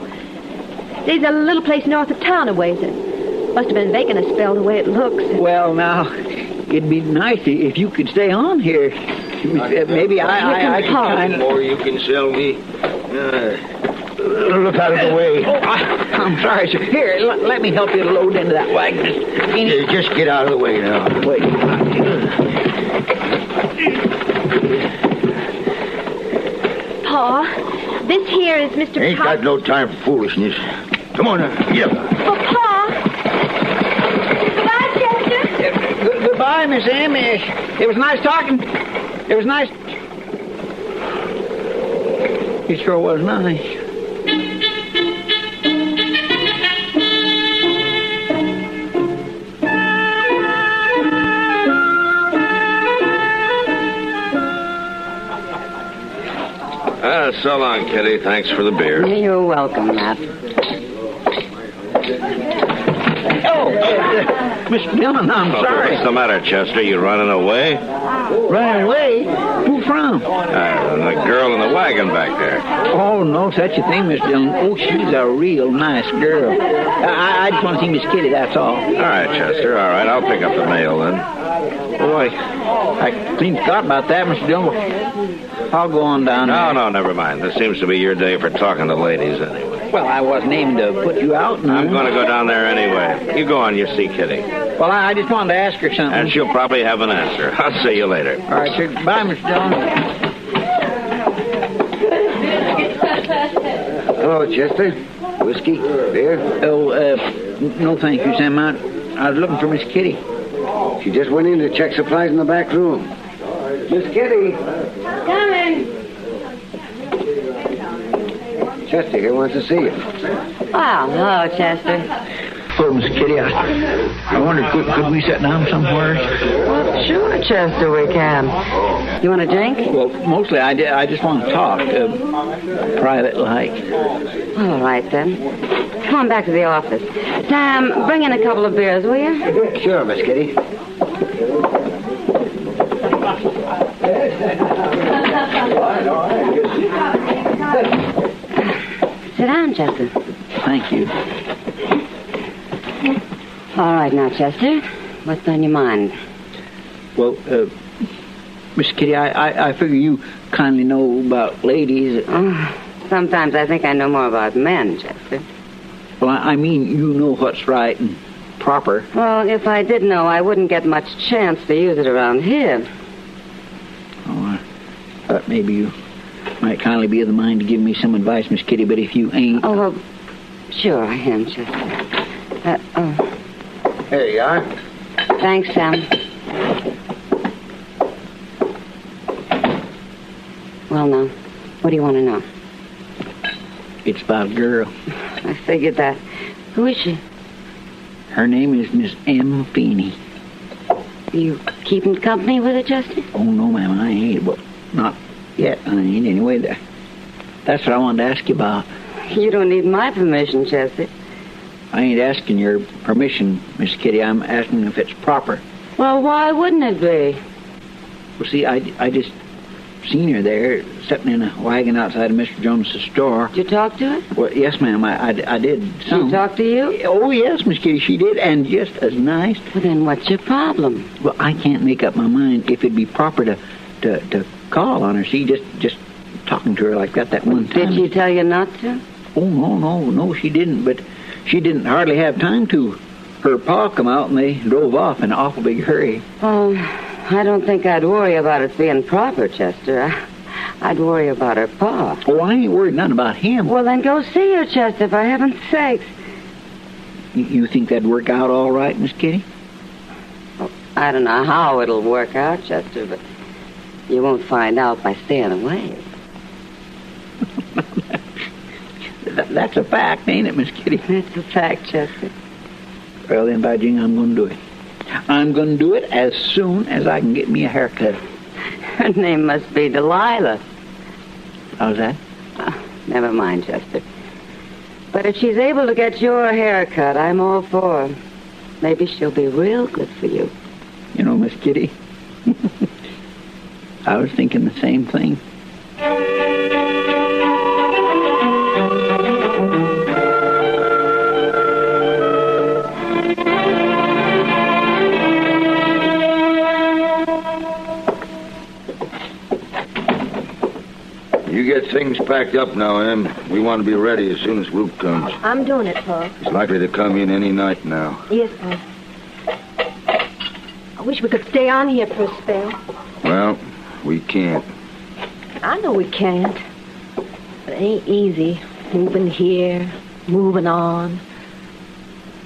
There's a little place north of town a ways. It must have been vacant a spell the way it looks. Well, now, it'd be nice if you could stay on here. Maybe I can kind more you can sell me. Look out of the way. Oh, I'm sorry, sir. Here, let me help you load into that wagon. Just get out of the way now. Wait. Pa, this here is Mr. Ain't got no time for foolishness. Come on now, get up. Oh, Pa. Goodbye, Chester. Goodbye, Miss M. It was nice talking. It was nice. It sure was nice. So long, Kitty. Thanks for the beer. You're welcome, Matt. Oh, Mr. Dillon, I'm sorry. What's the matter, Chester? You running away? Running away? Who from? The girl in the wagon back there. Oh, no such a thing, Mr. Dillon. Oh, she's a real nice girl. I just want to see Miss Kitty, that's all. All right, Chester. All right, I'll pick up the mail then. Boy, I clean forgot about that, Mr. Dillon. I'll go on down there. No, never mind. This seems to be your day for talking to ladies anyway. Well, I wasn't aiming to put you out. I'm going to go down there anyway. You go on, you see Kitty. Well, I just wanted to ask her something. And she'll probably have an answer. I'll see you later. All right, sir. Bye, Mr. Dillon. Hello, Chester. Whiskey? Beer? Oh, no thank you, Sam. I was looking for Miss Kitty. She just went in to check supplies in the back room. Miss Kitty! Coming. Chester here wants to see you. Well, hello, Chester. Oh, Miss Kitty, I wondered, could we sit down somewhere? Well, sure, Chester, we can. You want a drink? Well, mostly I just want to talk, private-like. All right, then. Come on back to the office. Sam, bring in a couple of beers, will you? Sure, Miss Kitty. Sit down, Chester. Thank you. All right, now, Chester. What's on your mind? Well, Miss Kitty, I figure you kindly know about ladies. Sometimes I think I know more about men, Chester. Well, I mean, you know what's right and proper. Well, if I did know, I wouldn't get much chance to use it around here. Oh, I thought maybe you might kindly be of the mind to give me some advice, Miss Kitty, but if you ain't... Oh, well, sure I am, Chester. Here you are. Thanks, Sam. Well, now, what do you want to know? It's about a girl. I figured that. Who is she? Her name is Miss M. Feeney. You keeping company with her, Chester? Oh, no, ma'am, I ain't. Well, not yet. I ain't anyway. That's what I wanted to ask you about. You don't need my permission, Chester. I ain't asking your permission, Miss Kitty. I'm asking if it's proper. Well, why wouldn't it be? Well, see, I just seen her there, sitting in a wagon outside of Mr. Jones's store. Did you talk to her? Well, yes, ma'am, I did. Some. She talked to you? Oh, yes, Miss Kitty, she did, and just as nice. Well, then what's your problem? Well, I can't make up my mind if it'd be proper to call on her. See, just talking to her like that one time. Did she tell you not to? Oh, no, she didn't, but she didn't hardly have time to. Her pa come out and they drove off in an awful big hurry. Oh, I don't think I'd worry about it being proper, Chester. I'd worry about her pa. Oh, I ain't worried none about him. Well, then go see her, Chester, for heaven's sakes. You think that'd work out all right, Miss Kitty? Well, I don't know how it'll work out, Chester, but you won't find out by staying away. That's a fact, ain't it, Miss Kitty? That's a fact, Chester. Well, then, by jing, I'm going to do it. I'm going to do it as soon as I can get me a haircut. Her name must be Delilah. How's that? Oh, never mind, Chester. But if she's able to get your haircut, I'm all for her. Maybe she'll be real good for you. You know, Miss Kitty, I was thinking the same thing. You get things packed up now, Em. We want to be ready as soon as Luke comes. I'm doing it, Pa. He's likely to come in any night now. Yes, Pa. I wish we could stay on here for a spell. Well, we can't. I know we can't. But it ain't easy. Moving here, moving on.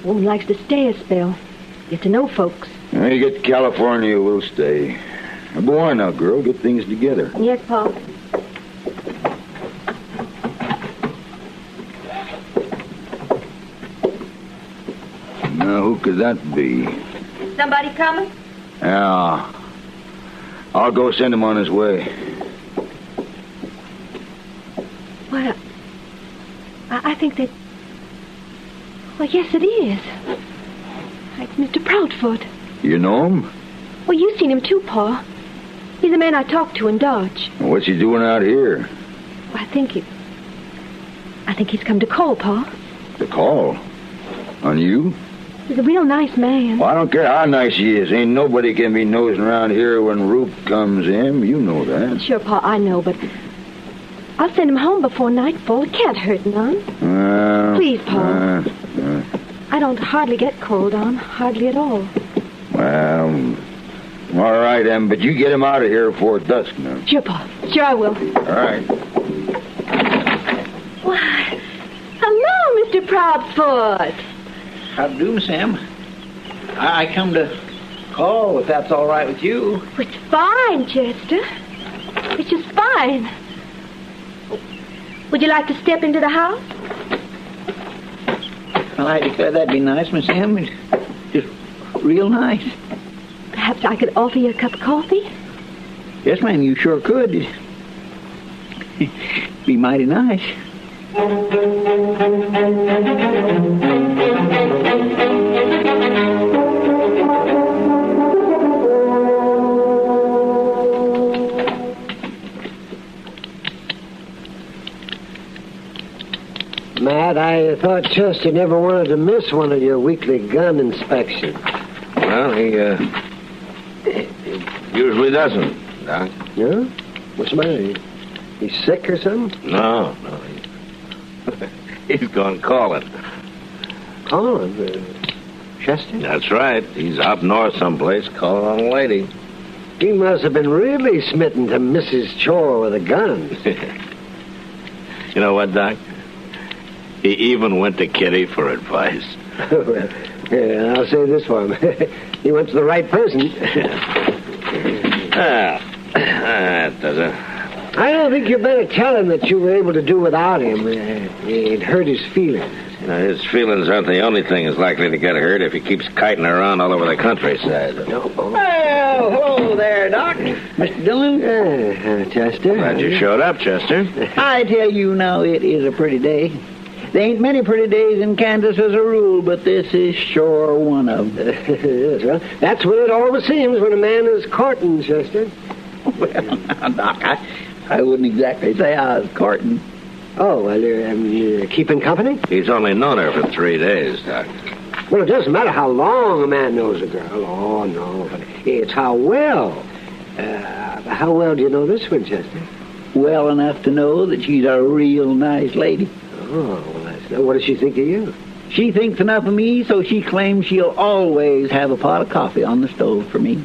Woman likes to stay a spell. Get to know folks. When you get to California, we'll stay. Now, go on now, girl. Get things together. Yes, Pa. Now, who could that be? Somebody coming? Yeah. I'll go send him on his way. I think that... Well, yes, it is. It's Mr. Proudfoot. You know him? Well, you've seen him too, Pa. He's the man I talked to in Dodge. What's he doing out here? Well, I think he's come to call, Pa. To call? On you? He's a real nice man. Well, I don't care how nice he is. Ain't nobody can be nosing around here when Roop comes in. You know that. Sure, Pa, I know, but I'll send him home before nightfall. It can't hurt none. Please, Pa. I don't hardly get called on. Hardly at all. Well, all right, then, but you get him out of here before dusk now. Sure, Pa. Sure, I will. All right. Why, hello, Mr. Proudfoot. How do, Miss Em? I come to call, if that's all right with you. It's fine, Chester. It's just fine. Would you like to step into the house? Well, I declare that'd be nice, Miss Em. It's just real nice. Perhaps I could offer you a cup of coffee? Yes, ma'am, you sure could. Be mighty nice. Matt, I thought Chester never wanted to miss one of your weekly gun inspections. Well, he usually doesn't, Doc. Yeah? What's the matter? He's sick or something? No. He's gone calling. Calling? Chester? That's right. He's up north someplace calling on a lady. He must have been really smitten to Mrs. Chore with a gun. You know what, Doc? He even went to Kitty for advice. Well, yeah, I'll say this for him. He went to the right person. That does it. I don't think you better tell him that you were able to do without him. It hurt his feelings. You know, his feelings aren't the only thing that's likely to get hurt if he keeps kiting around all over the countryside. Well, hello there, Doc. Mr. Dillon. Chester. Glad you showed up, Chester. I tell you now, it is a pretty day. There ain't many pretty days in Kansas as a rule, but this is sure one of them. Yes, well, that's what it always seems when a man is courting, Chester. Well, now, Doc, I wouldn't exactly say I was courting. Oh, well, you're keeping company? He's only known her for 3 days, Doc. Well, it doesn't matter how long a man knows a girl. Oh, no, but it's how well. How well do you know this one, Chester? Well enough to know that she's a real nice lady. Oh, well, what does she think of you? She thinks enough of me, so she claims she'll always have a pot of coffee on the stove for me.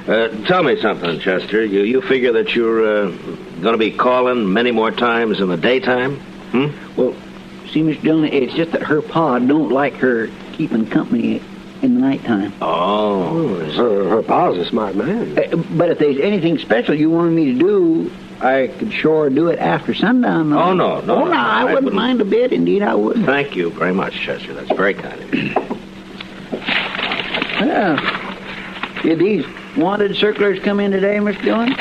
Tell me something, Chester. You figure that you're going to be calling many more times in the daytime? Well, see, Mr. Dillon, it's just that her pa don't like her keeping company in the nighttime. Oh. Her pa's a smart man. But if there's anything special you wanted me to do, I could sure do it after sundown. Oh, no. I wouldn't mind a bit. Indeed, I wouldn't. Thank you very much, Chester. That's very kind of you. Well, did these wanted circulars come in today, Mr. Dillon?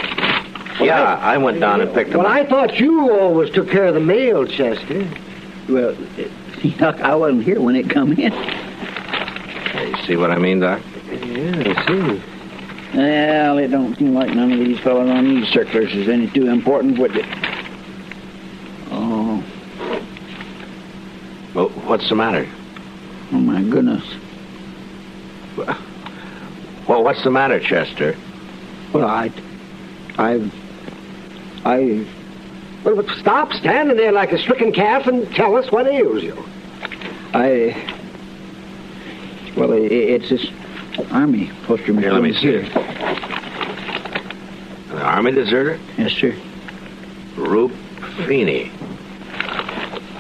Yeah, I went down and picked them up. Well, I thought you always took care of the mail, Chester. Well, see, Doc, I wasn't here when it come in. You see what I mean, Doc? Yeah, I see. Well, it don't seem like none of these fellas on these circulars is any too important, would it? Oh. Well, what's the matter? Oh, my goodness. Well, what's the matter, Chester? Well, Well, stop standing there like a stricken calf and tell us what ails you. Well, it's this Army poster. Here, let me see it. An Army deserter? Yes, sir. Roop Feeney.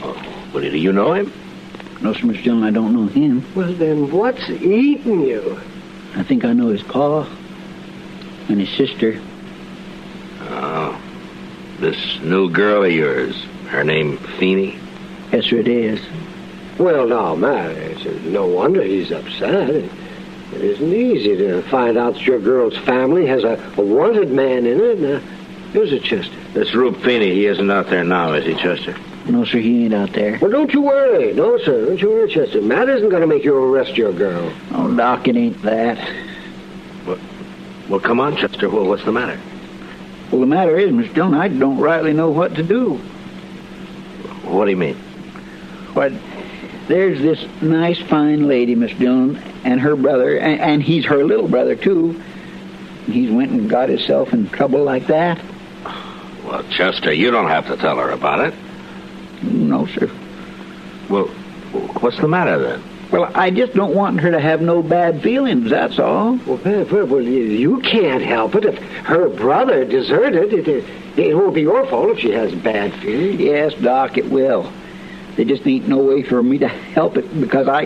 Oh, well, do you know him? No, sir, Mr. Dillon, I don't know him. Well, then what's eating you? I think I know his pa and his sister. Oh, this new girl of yours, her name Feeney? Yes, sir, it is. Well, now, Matt, it's no wonder he's upset. It isn't easy to find out that your girl's family has a wanted man in it. Here's a Chester. This Roop Feeney, he isn't out there now, is he, Chester? No, sir, he ain't out there. Well, don't you worry. No, sir, don't you worry, Chester. Matt isn't going to make you arrest your girl. Oh, Doc, it ain't that. Well, come on, Chester. Well, what's the matter? Well, the matter is, Mr. Dillon, I don't rightly know what to do. What do you mean? Why, there's this nice, fine lady, Mr. Dillon, and her brother, and he's her little brother, too. He's went and got himself in trouble like that. Well, Chester, you don't have to tell her about it. No, sir. Well, what's the matter, then? Well, I just don't want her to have no bad feelings, that's all. Well, you can't help it. If her brother deserted, it won't be your fault if she has bad feelings. Yes, Doc, it will. There just ain't no way for me to help it because I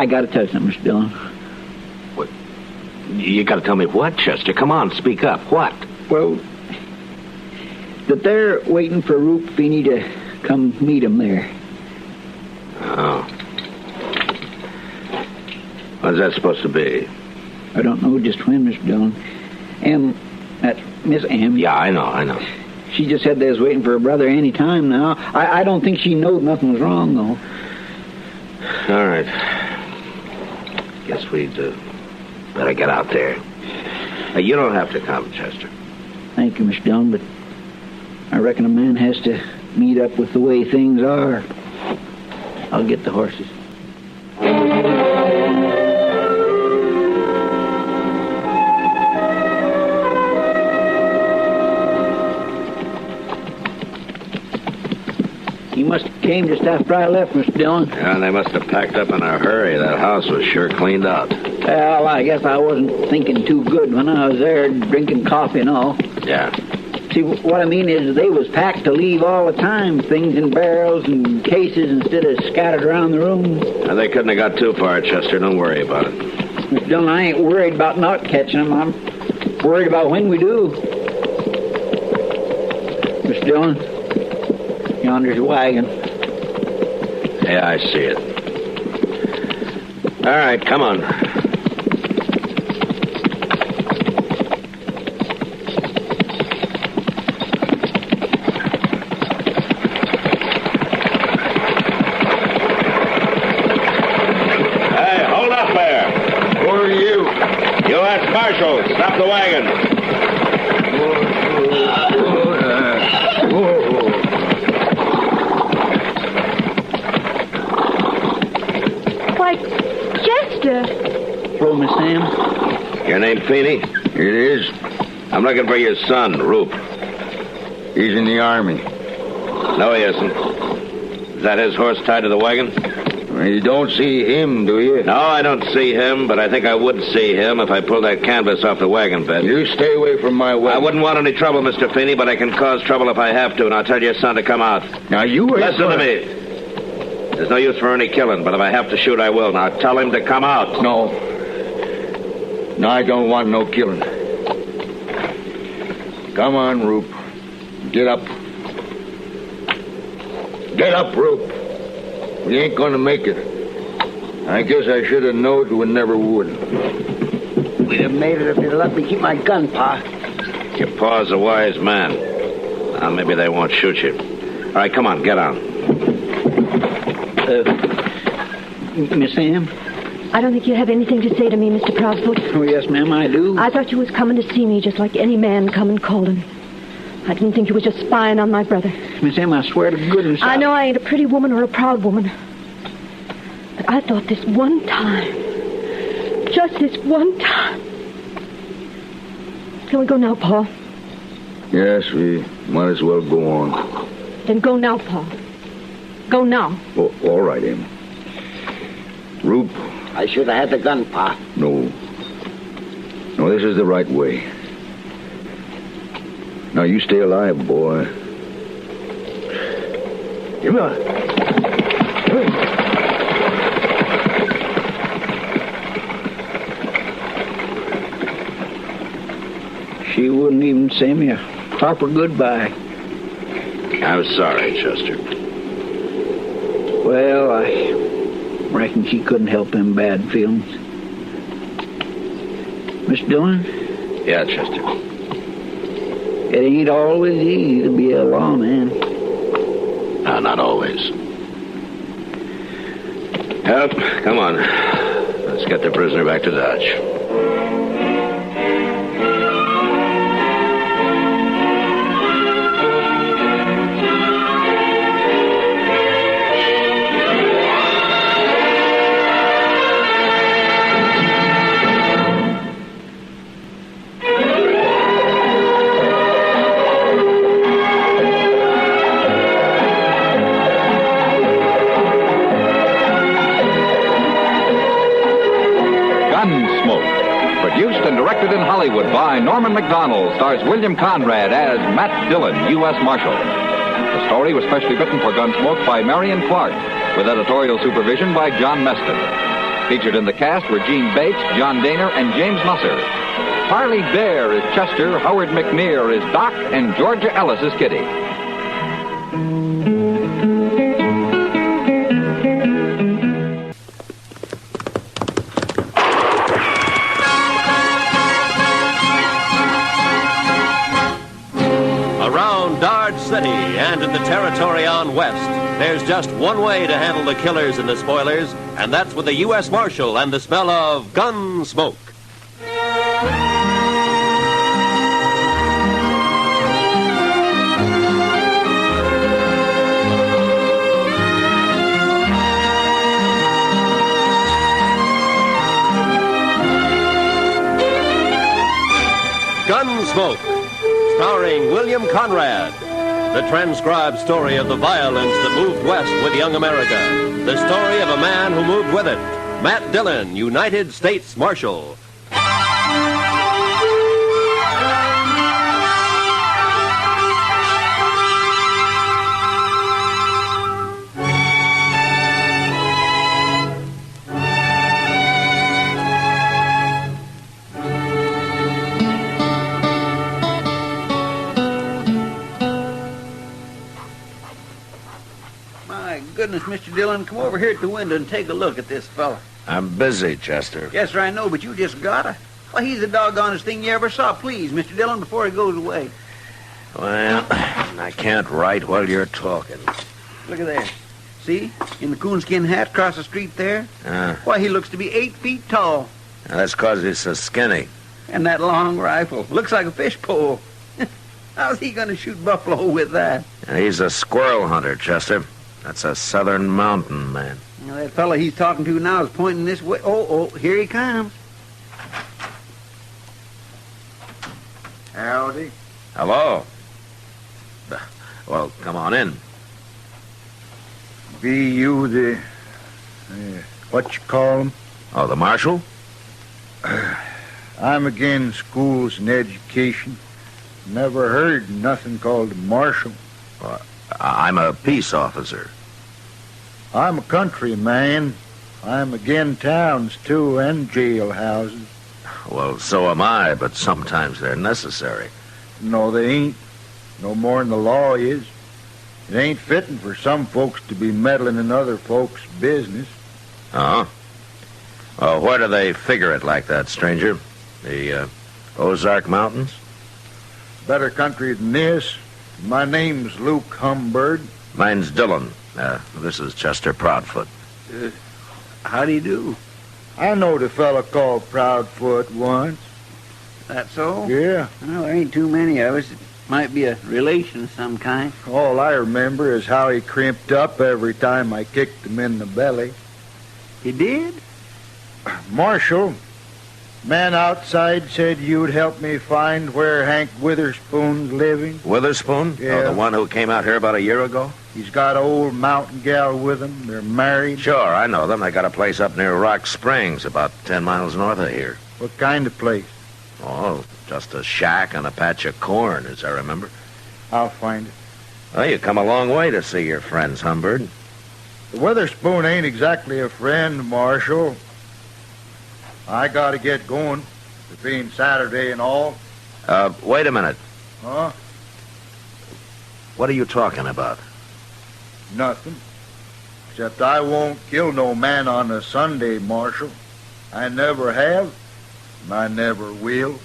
got to tell you something, Mr. Dillon. What? You got to tell me what, Chester? Come on, speak up. What? Well, that they're waiting for Rupe Feeney to come meet him there. Oh. When's that supposed to be? I don't know just when, Mr. Dillon. That's Miss M. Yeah, I know. She just said they was waiting for her brother any time now. I don't think she knowed nothing was wrong, though. All right. Guess we'd better get out there. You don't have to come, Chester. Thank you, Mr. Dillon, but I reckon a man has to meet up with the way things are. I'll get the horses. You must have came just after I left, Mr. Dillon. Yeah, they must have packed up in a hurry. That house was sure cleaned out. Well, I guess I wasn't thinking too good when I was there drinking coffee and all. Yeah. See, what I mean is they was packed to leave all the time. Things in barrels and cases instead of scattered around the room. They couldn't have got too far, Chester. Don't worry about it. Mr. Dillon, I ain't worried about not catching them. I'm worried about when we do. Mr. Dillon, yonder's a wagon. Yeah, I see it. All right, come on. Marshal, stop the wagon. Why, Chester. Hello, Miss Sam. Your name Feeney? It is. I'm looking for your son, Rupe. He's in the Army. No, he isn't. Is that his horse tied to the wagon? You don't see him, do you? No, I don't see him, but I think I would see him if I pulled that canvas off the wagon bed. You stay away from my wagon. I wouldn't want any trouble, Mr. Feeney, but I can cause trouble if I have to, and I'll tell your son to come out. Now, you wait. Listen to me. There's no use for any killing, but if I have to shoot, I will. Now, tell him to come out. No, I don't want no killing. Come on, Rupe. Get up. Get up, Rupe. We ain't gonna make it. I guess I should have known we never would. We'd have made it if you'd let me keep my gun, Pa. Your pa's a wise man. Now, maybe they won't shoot you. All right, come on, get on. Miss Sam? I don't think you have anything to say to me, Mr. Proudfoot. Oh, yes, ma'am, I do. I thought you was coming to see me just like any man come and callin'. I didn't think you was just spying on my brother. Miss Em, I swear to goodness. I know I ain't a pretty woman or a proud woman. But I thought this one time, just this one time. Can we go now, Pa? Yes, we might as well go on. Then go now, Pa. Go now. Oh, all right, Em. Rupe. I should have had the gun, Pa. No, this is the right way. Now, you stay alive, boy. Come on. She wouldn't even say me a proper goodbye. I'm sorry, Chester. Well, I reckon she couldn't help them bad feelings. Miss Dillon? Yeah, Chester. It ain't always easy to be a lawman. No, not always. Yep, come on. Let's get the prisoner back to Dodge. Produced and directed in Hollywood by Norman Macdonald, stars William Conrad as Matt Dillon, U.S. Marshal. The story was specially written for Gunsmoke by Marion Clark, with editorial supervision by John Meston. Featured in the cast were Gene Bates, John Daner, and James Musser. Harley Bear is Chester, Howard McNear is Doc, and Georgia Ellis is Kitty. City and in the territory on west, there's just one way to handle the killers and the spoilers, and that's with the U.S. Marshal and the smell of Gunsmoke. Gunsmoke, starring William Conrad. The transcribed story of the violence that moved west with young America. The story of a man who moved with it. Matt Dillon, United States Marshal. Goodness, Mr. Dillon, come over here at the window and take a look at this fella. I'm busy, Chester. Yes, sir, I know, but you just gotta. Why, he's the doggonest thing you ever saw. Please, Mr. Dillon, before he goes away. Well, I can't write while you're talking. Look at there. See? In the coonskin hat across the street there? Why, he looks to be 8 feet tall. That's 'cause he's so skinny. And that long rifle. Looks like a fish pole. How's he going to shoot buffalo with that? He's a squirrel hunter, Chester. That's a southern mountain man. Now, that fella he's talking to now is pointing this way. Oh, here he comes. Howdy. Hello. Well, come on in. Be you the... what you call him? Oh, the marshal? I'm against schools and education. Never heard nothing called a marshal. I'm a peace officer. I'm a country man. I'm again towns, too, and jailhouses. Well, so am I, but sometimes they're necessary. No, they ain't. No more than the law is. It ain't fitting for some folks to be meddling in other folks' business. Uh-huh. Where do they figure it like that, stranger? The Ozark Mountains? Better country than this. My name's Luke Humbird. Mine's Dillon. This is Chester Proudfoot. How do you do? I knowed a fella called Proudfoot once. That so? Yeah. Well, there ain't too many of us. It might be a relation of some kind. All I remember is how he crimped up every time I kicked him in the belly. He did? Marshal, man outside said you'd help me find where Hank Witherspoon's living. Witherspoon? Yeah. Oh, the one who came out here about a year ago? He's got an old mountain gal with him. They're married. Sure, I know them. They got a place up near Rock Springs, about 10 miles north of here. What kind of place? Oh, just a shack and a patch of corn, as I remember. I'll find it. Well, you come a long way to see your friends, Humbird. The Witherspoon ain't exactly a friend, Marshal. I gotta get going. It being Saturday and all. Wait a minute. Huh? What are you talking about? Nothing. Except I won't kill no man on a Sunday, Marshal. I never have, and I never will.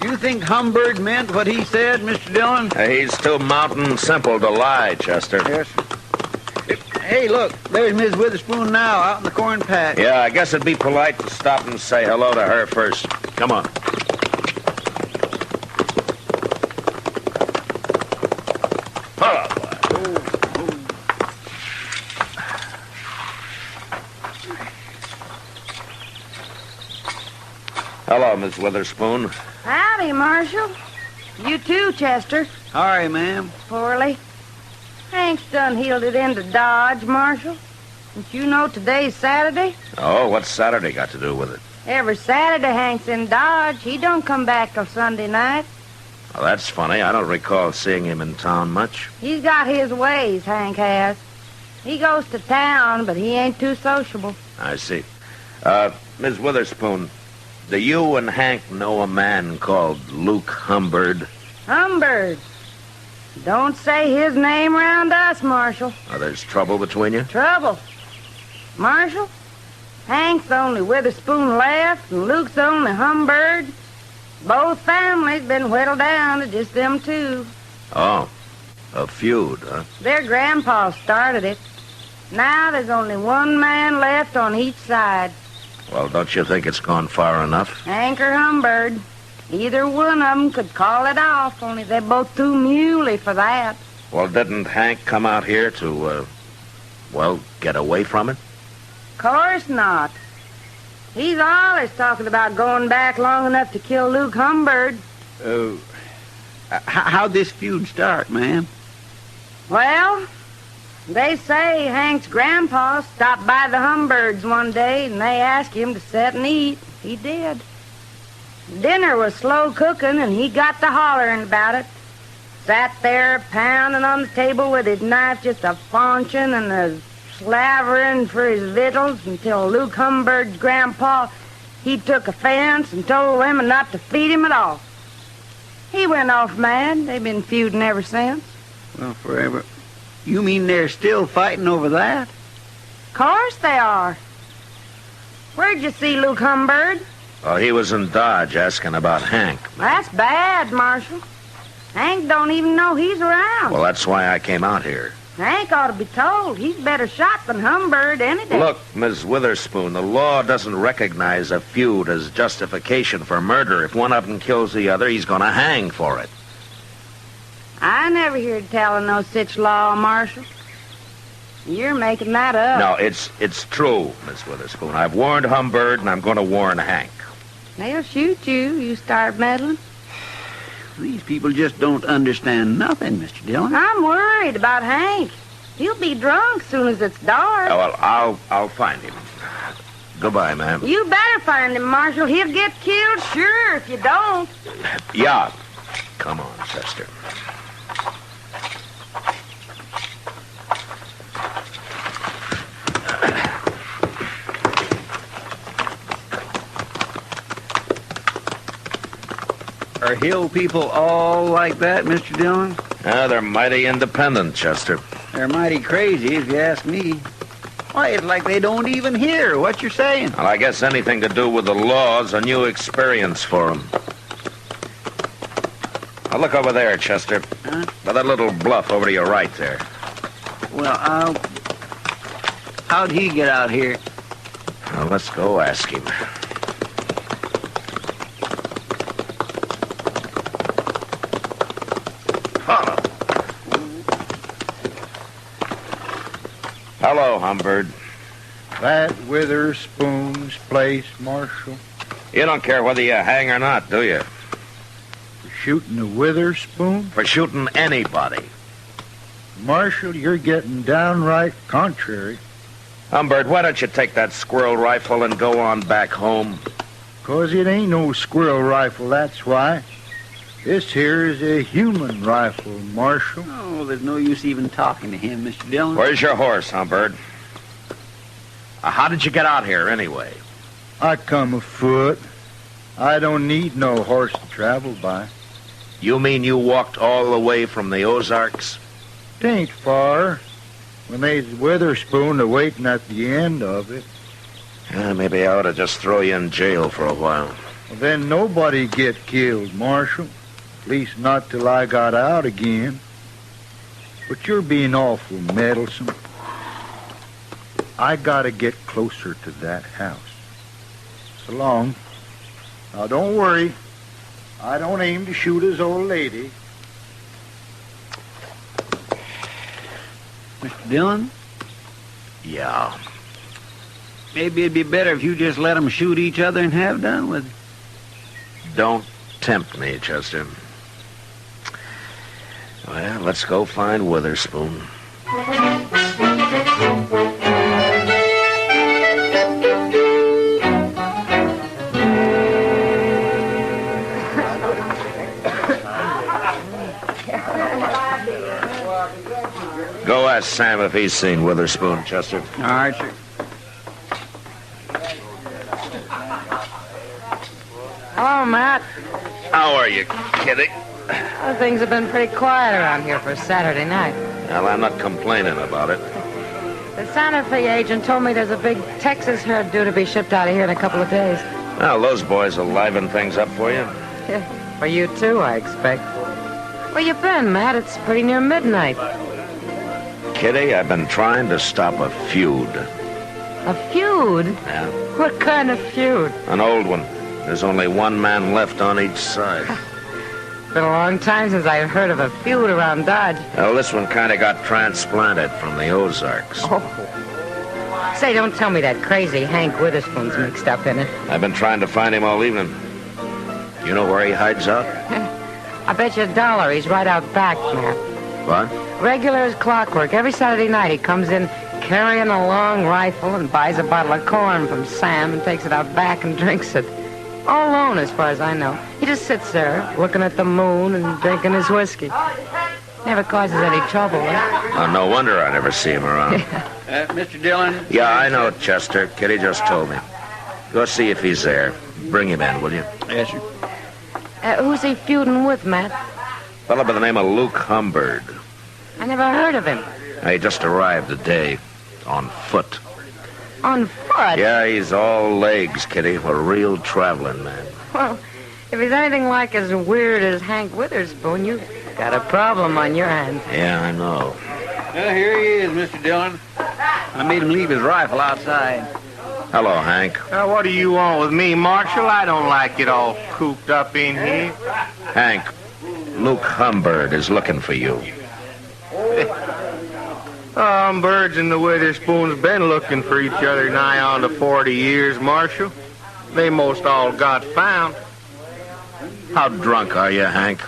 You think Humbird meant what he said, Mr. Dillon? He's too mountain simple to lie, Chester. Yes. Hey, look, there's Miss Witherspoon now, out in the corn patch. Yeah, I guess it'd be polite to stop and say hello to her first. Come on. Hello, Miss Witherspoon. Howdy, Marshal. You too, Chester. Sorry, ma'am. Poorly. Hank's done healed it into Dodge, Marshal. Don't you know today's Saturday? Oh, what's Saturday got to do with it? Every Saturday Hank's in Dodge. He don't come back till Sunday night. Well, that's funny. I don't recall seeing him in town much. He's got his ways, Hank has. He goes to town, but he ain't too sociable. I see. Miss Witherspoon, do you and Hank know a man called Luke Humbird? Humbird? Don't say his name round us, Marshal. Oh, there's trouble between you? Trouble? Marshal, Hank's the only Witherspoon left, and Luke's the only Humbird. Both families been whittled down to just them two. Oh, a feud, huh? Their grandpa started it. Now there's only one man left on each side. Well, don't you think it's gone far enough? Hank or Humbird. Either one of them could call it off, only they're both too muley for that. Well, didn't Hank come out here to, get away from it? Course not. He's always talking about going back long enough to kill Luke Humbird. How'd this feud start, ma'am? Well, they say Hank's grandpa stopped by the Humbirds one day and they asked him to sit and eat. He did. Dinner was slow cooking and he got to hollering about it. Sat there pounding on the table with his knife just a-faunching and a-slavering for his victuals until Luke Humbird's grandpa, he took offense and told women not to feed him at all. He went off mad. They've been feuding ever since. Well, forever. You mean they're still fighting over that? Course they are. Where'd you see Luke Humbird? Well, he was in Dodge asking about Hank. That's bad, Marshal. Hank don't even know he's around. Well, that's why I came out here. Hank ought to be told. He's better shot than Humbird any day. Look, Miss Witherspoon, the law doesn't recognize a feud as justification for murder. If one of them kills the other, he's going to hang for it. I never heard tell of no such law, Marshal. You're making that up. No, it's true, Miss Witherspoon. I've warned Humbird, and I'm going to warn Hank. They'll shoot you start meddling. These people just don't understand nothing, Mr. Dillon. I'm worried about Hank. He'll be drunk soon as it's dark. Oh, well, I'll find him. Goodbye, ma'am. You better find him, Marshal. He'll get killed, sure, if you don't. Yeah. Come on, Chester. Are hill people all like that, Mr. Dillon? They're mighty independent, Chester. They're mighty crazy, if you ask me. Why, it's like they don't even hear what you're saying. Well, I guess anything to do with the law's a new experience for them. Now, look over there, Chester. Huh? By that little bluff over to your right there. Well, how'd he get out here? Well, let's go ask him. Hello, Humbird. That Witherspoon's place, Marshal? You don't care whether you hang or not, do you? For shooting a Witherspoon? For shooting anybody. Marshal, you're getting downright contrary. Humbird, why don't you take that squirrel rifle and go on back home? 'Cause it ain't no squirrel rifle, that's why. This here is a human rifle, Marshal. Oh, there's no use even talking to him, Mr. Dillon. Where's your horse, Humbird? How did you get out here, anyway? I come afoot. I don't need no horse to travel by. You mean you walked all the way from the Ozarks? 'Tain't far. When they's Witherspoon a-waiting at the end of it. Maybe I ought to just throw you in jail for a while. Well, then nobody get killed, Marshal. At least not till I got out again. But you're being awful meddlesome. I gotta get closer to that house. So long. Now, don't worry. I don't aim to shoot his old lady. Mr. Dillon? Yeah. Maybe it'd be better if you just let them shoot each other and have done with it. Don't tempt me, Chester. Well, let's go find Witherspoon. Go ask Sam if he's seen Witherspoon, Chester. All right, sir. Hello, Matt. How are you, Kitty? Well, things have been pretty quiet around here for Saturday night. Well, I'm not complaining about it. The Santa Fe agent told me there's a big Texas herd due to be shipped out of here in a couple of days. Well, those boys will liven things up for you. For you, too, I expect. Where you been, Matt? It's pretty near midnight. Kitty, I've been trying to stop a feud. A feud? Yeah. What kind of feud? An old one. There's only one man left on each side. Been a long time since I've heard of a feud around Dodge. Well, this one kind of got transplanted from the Ozarks. Oh. Say, don't tell me that crazy Hank Witherspoon's mixed up in it. I've been trying to find him all evening. You know where he hides out? I bet you $1 he's right out back, Matt. What? Regular as clockwork. Every Saturday night he comes in carrying a long rifle and buys a bottle of corn from Sam and takes it out back and drinks it. All alone, as far as I know. He just sits there, looking at the moon and drinking his whiskey. Never causes any trouble, huh? Oh, no wonder I never see him around. Mr. Dillon? Yeah, I know, Chester. Kitty just told me. Go see if he's there. Bring him in, will you? Yes, sir. Who's he feuding with, Matt? Fellow by the name of Luke Humbird. I never heard of him. He just arrived today. On foot. On foot? Yeah, he's all legs, Kitty. A real traveling man. Well, if he's anything like as weird as Hank Witherspoon, you've got a problem on your hands. Yeah, I know. Well, here he is, Mr. Dillon. I made him leave his rifle outside. Hello, Hank. What do you want with me, Marshal? I don't like it all cooped up in here. Hank, Luke Humbird is looking for you. Birds and the Witherspoons been looking for each other nigh on to 40 years, Marshal. They most all got found. How drunk are you, Hank?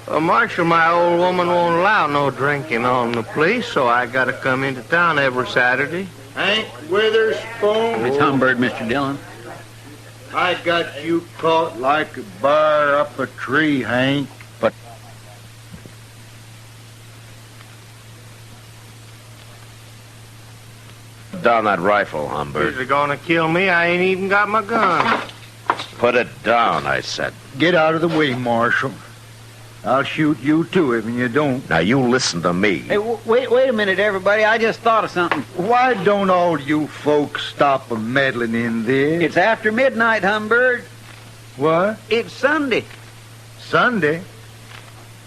Marshal, my old woman won't allow no drinking on the place, so I gotta come into town every Saturday. Hank Witherspoon? It's Humbird, Mr. Dillon. I got you caught like a bear up a tree, Hank. But down that rifle, Humbird. If you're gonna kill me, I ain't even got my gun. Put it down, I said. Get out of the way, Marshal. I'll shoot you, too, if you don't. Now, you listen to me. Hey, wait a minute, everybody. I just thought of something. Why don't all you folks stop meddling in this? It's after midnight, Humbird. What? It's Sunday. Sunday?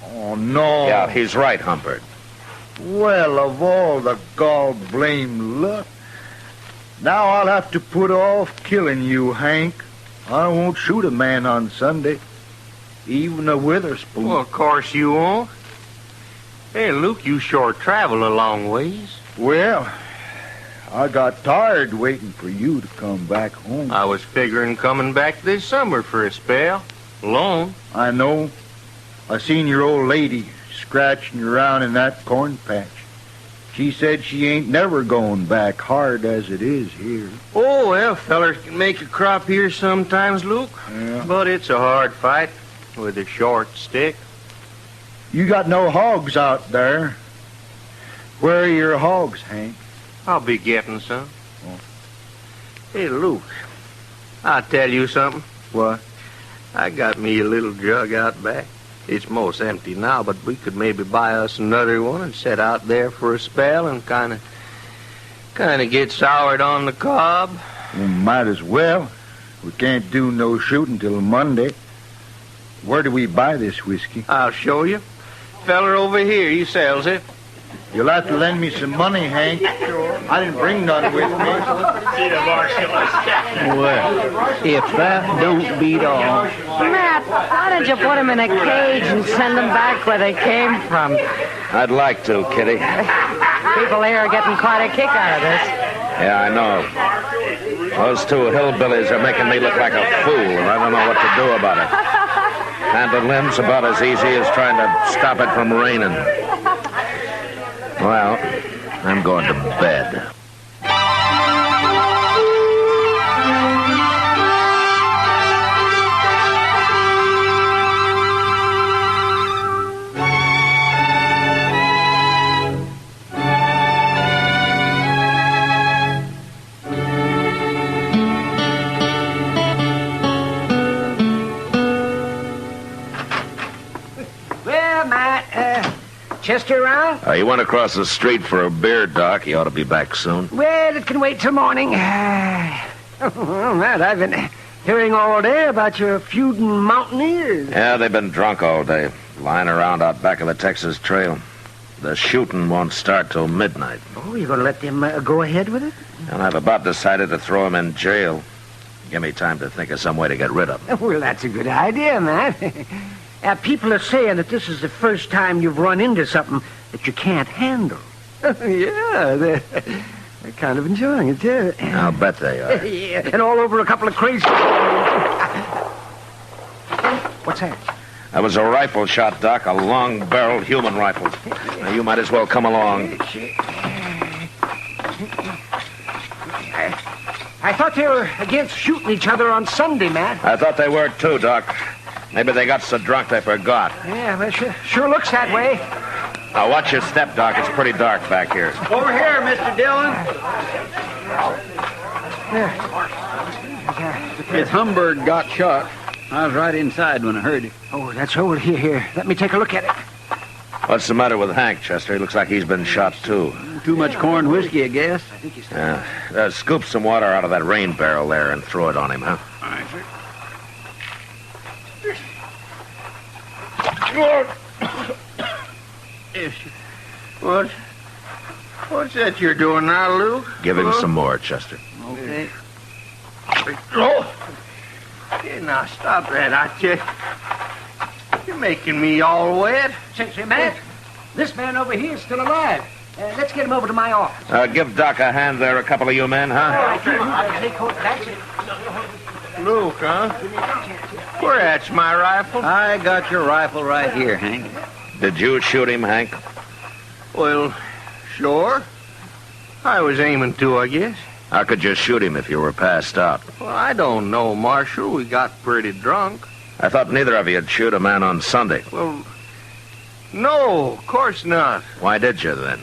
Oh, no. Yeah, he's right, Humbird. Well, of all the gall-blamed luck. Now I'll have to put off killing you, Hank. I won't shoot a man on Sunday. Even a Witherspoon. Well, of course you won't. Hey, Luke, you sure travel a long ways. Well, I got tired waiting for you to come back home. I was figuring coming back this summer for a spell. Alone. I know. I seen your old lady scratching around in that corn patch. She said she ain't never going back, hard as it is here. Oh, well, fellers can make a crop here sometimes, Luke. Yeah. But it's a hard fight with a short stick. You got no hogs out there. Where are your hogs, Hank? I'll be getting some. Oh. Hey, Luke, I'll tell you something. What? I got me a little jug out back. It's most empty now, but we could maybe buy us another one and set out there for a spell and kind of get soured on the cob. Well, might as well. We can't do no shooting till Monday. Where do we buy this whiskey? I'll show you. Feller over here, he sells it. You'll have to lend me some money, Hank. I didn't bring none with me. Well, if that don't beat all. Matt, why don't you put them in a cage and send them back where they came from? I'd like to, Kitty. People here are getting quite a kick out of this. Yeah, I know. Those two hillbillies are making me look like a fool, and I don't know what to do about it. Handling's about as easy as trying to stop it from raining. Well, I'm going to bed. Well, Matt, Chester around? You went across the street for a beer, Doc. He ought to be back soon. Well, it can wait till morning. Well, Matt, I've been hearing all day about your feuding mountaineers. Yeah, they've been drunk all day, lying around out back of the Texas Trail. The shooting won't start till midnight. Oh, you're going to let them go ahead with it? And I've about decided to throw him in jail. Give me time to think of some way to get rid of him. Well, that's a good idea, Matt. People are saying that this is the first time you've run into something that you can't handle. Yeah, they're kind of enjoying it, too. I'll bet they are. Yeah, and all over a couple of crazy... What's that? That was a rifle shot, Doc, a long-barreled human rifle. Now, you might as well come along. I thought they were against shooting each other on Sunday, Matt. I thought they were, too, Doc. Maybe they got so drunk they forgot. Yeah, well, sure looks that way. Now, watch your step, Doc. It's pretty dark back here. Over here, Mr. Dillon. Miss Humberg got shot. I was right inside when I heard it. Oh, that's over here. Let me take a look at it. What's the matter with Hank, Chester? He looks like he's been shot, too. Too much corn whiskey, I guess. Yeah. Scoop some water out of that rain barrel there and throw it on him, huh? All right, sir. What's that you're doing now, Luke? Give him some more, Chester. Okay. Oh! Hey, now, stop that, I tell you. You're making me all wet. Say, Matt, this man over here is still alive. Let's get him over to my office. Give Doc a hand there, a couple of you men, huh? That's it. Luke, huh? Where at's my rifle? I got your rifle right here, Hank. Did you shoot him, Hank? Well, sure. I was aiming to, I guess. How could you shoot him if you were passed out? Well, I don't know, Marshal. We got pretty drunk. I thought neither of you'd shoot a man on Sunday. Well, no, of course not. Why did you, then?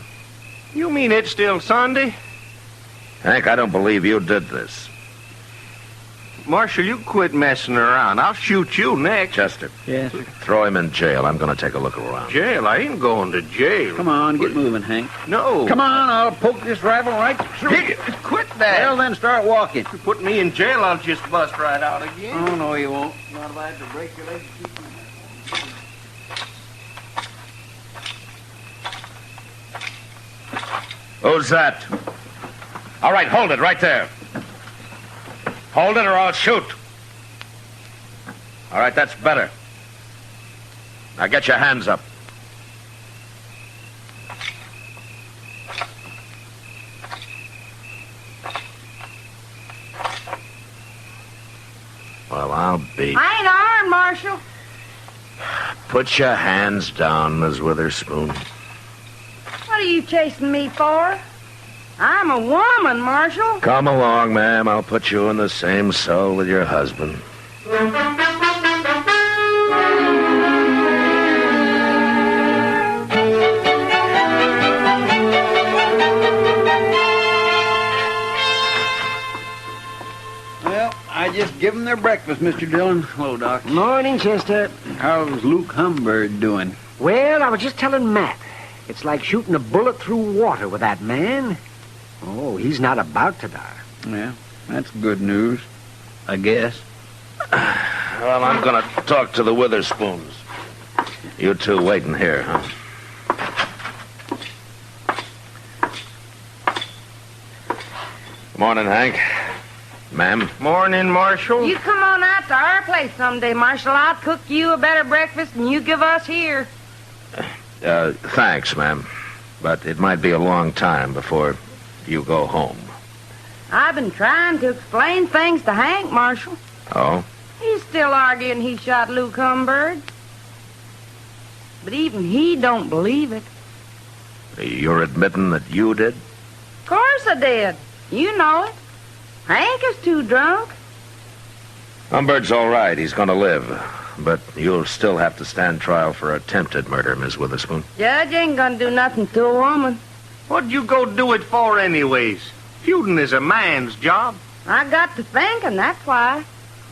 You mean it's still Sunday? Hank, I don't believe you did this. Marshal, you quit messing around. I'll shoot you next. Chester. Yes, sir. Throw him in jail. I'm going to take a look around. Jail? I ain't going to jail. Come on, get moving, Hank. No. Come on, I'll poke this rifle right through. Quit that. Well, then start walking. If you put me in jail, I'll just bust right out again. Oh, no, you won't. Not if I had to break your leg to keep you. Who's that? All right, hold it right there. Hold it or I'll shoot. All right, that's better. Now get your hands up. Well, I'll be... I ain't armed, Marshal. Put your hands down, Miss Witherspoon. What are you chasing me for? I'm a woman, Marshal. Come along, ma'am. I'll put you in the same cell with your husband. Well, I just give them their breakfast, Mr. Dillon. Hello, Doc. Morning, Chester. How's Luke Humberg doing? Well, I was just telling Matt. It's like shooting a bullet through water with that man. Oh, he's not about to die. Yeah, that's good news. I guess. Well, I'm going to talk to the Witherspoons. You two waiting here, huh? Morning, Hank. Ma'am. Morning, Marshal. You come on out to our place someday, Marshal. I'll cook you a better breakfast than you give us here. Thanks, ma'am. But it might be a long time before you go home. I've been trying to explain things to Hank, Marshal. Oh? He's still arguing he shot Luke Humbird. But even he don't believe it. You're admitting that you did? Of course I did. You know it. Hank is too drunk. Humbird's all right. He's going to live. But you'll still have to stand trial for attempted murder, Miss Witherspoon. Judge ain't gonna do nothing to a woman. What'd you go do it for anyways? Feuding is a man's job. I got to thinking, that's why.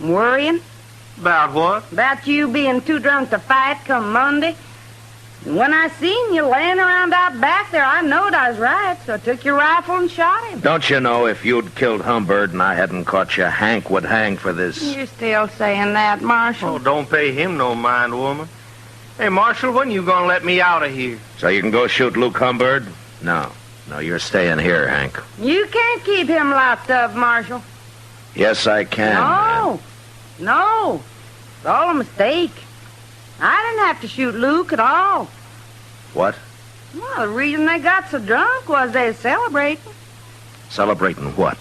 I'm worrying. About what? About you being too drunk to fight come Monday. And when I seen you laying around out back there, I knowed I was right, so I took your rifle and shot him. Don't you know if you'd killed Humbird and I hadn't caught you, Hank would hang for this? You're still saying that, Marshal. Oh, don't pay him no mind, woman. Hey, Marshal, when you gonna let me out of here? So you can go shoot Luke Humbird? No, you're staying here, Hank. You can't keep him locked up, Marshal. Yes, I can. No. It's all a mistake. I didn't have to shoot Luke at all. What? Well, the reason they got so drunk was they were celebrating. Celebrating what?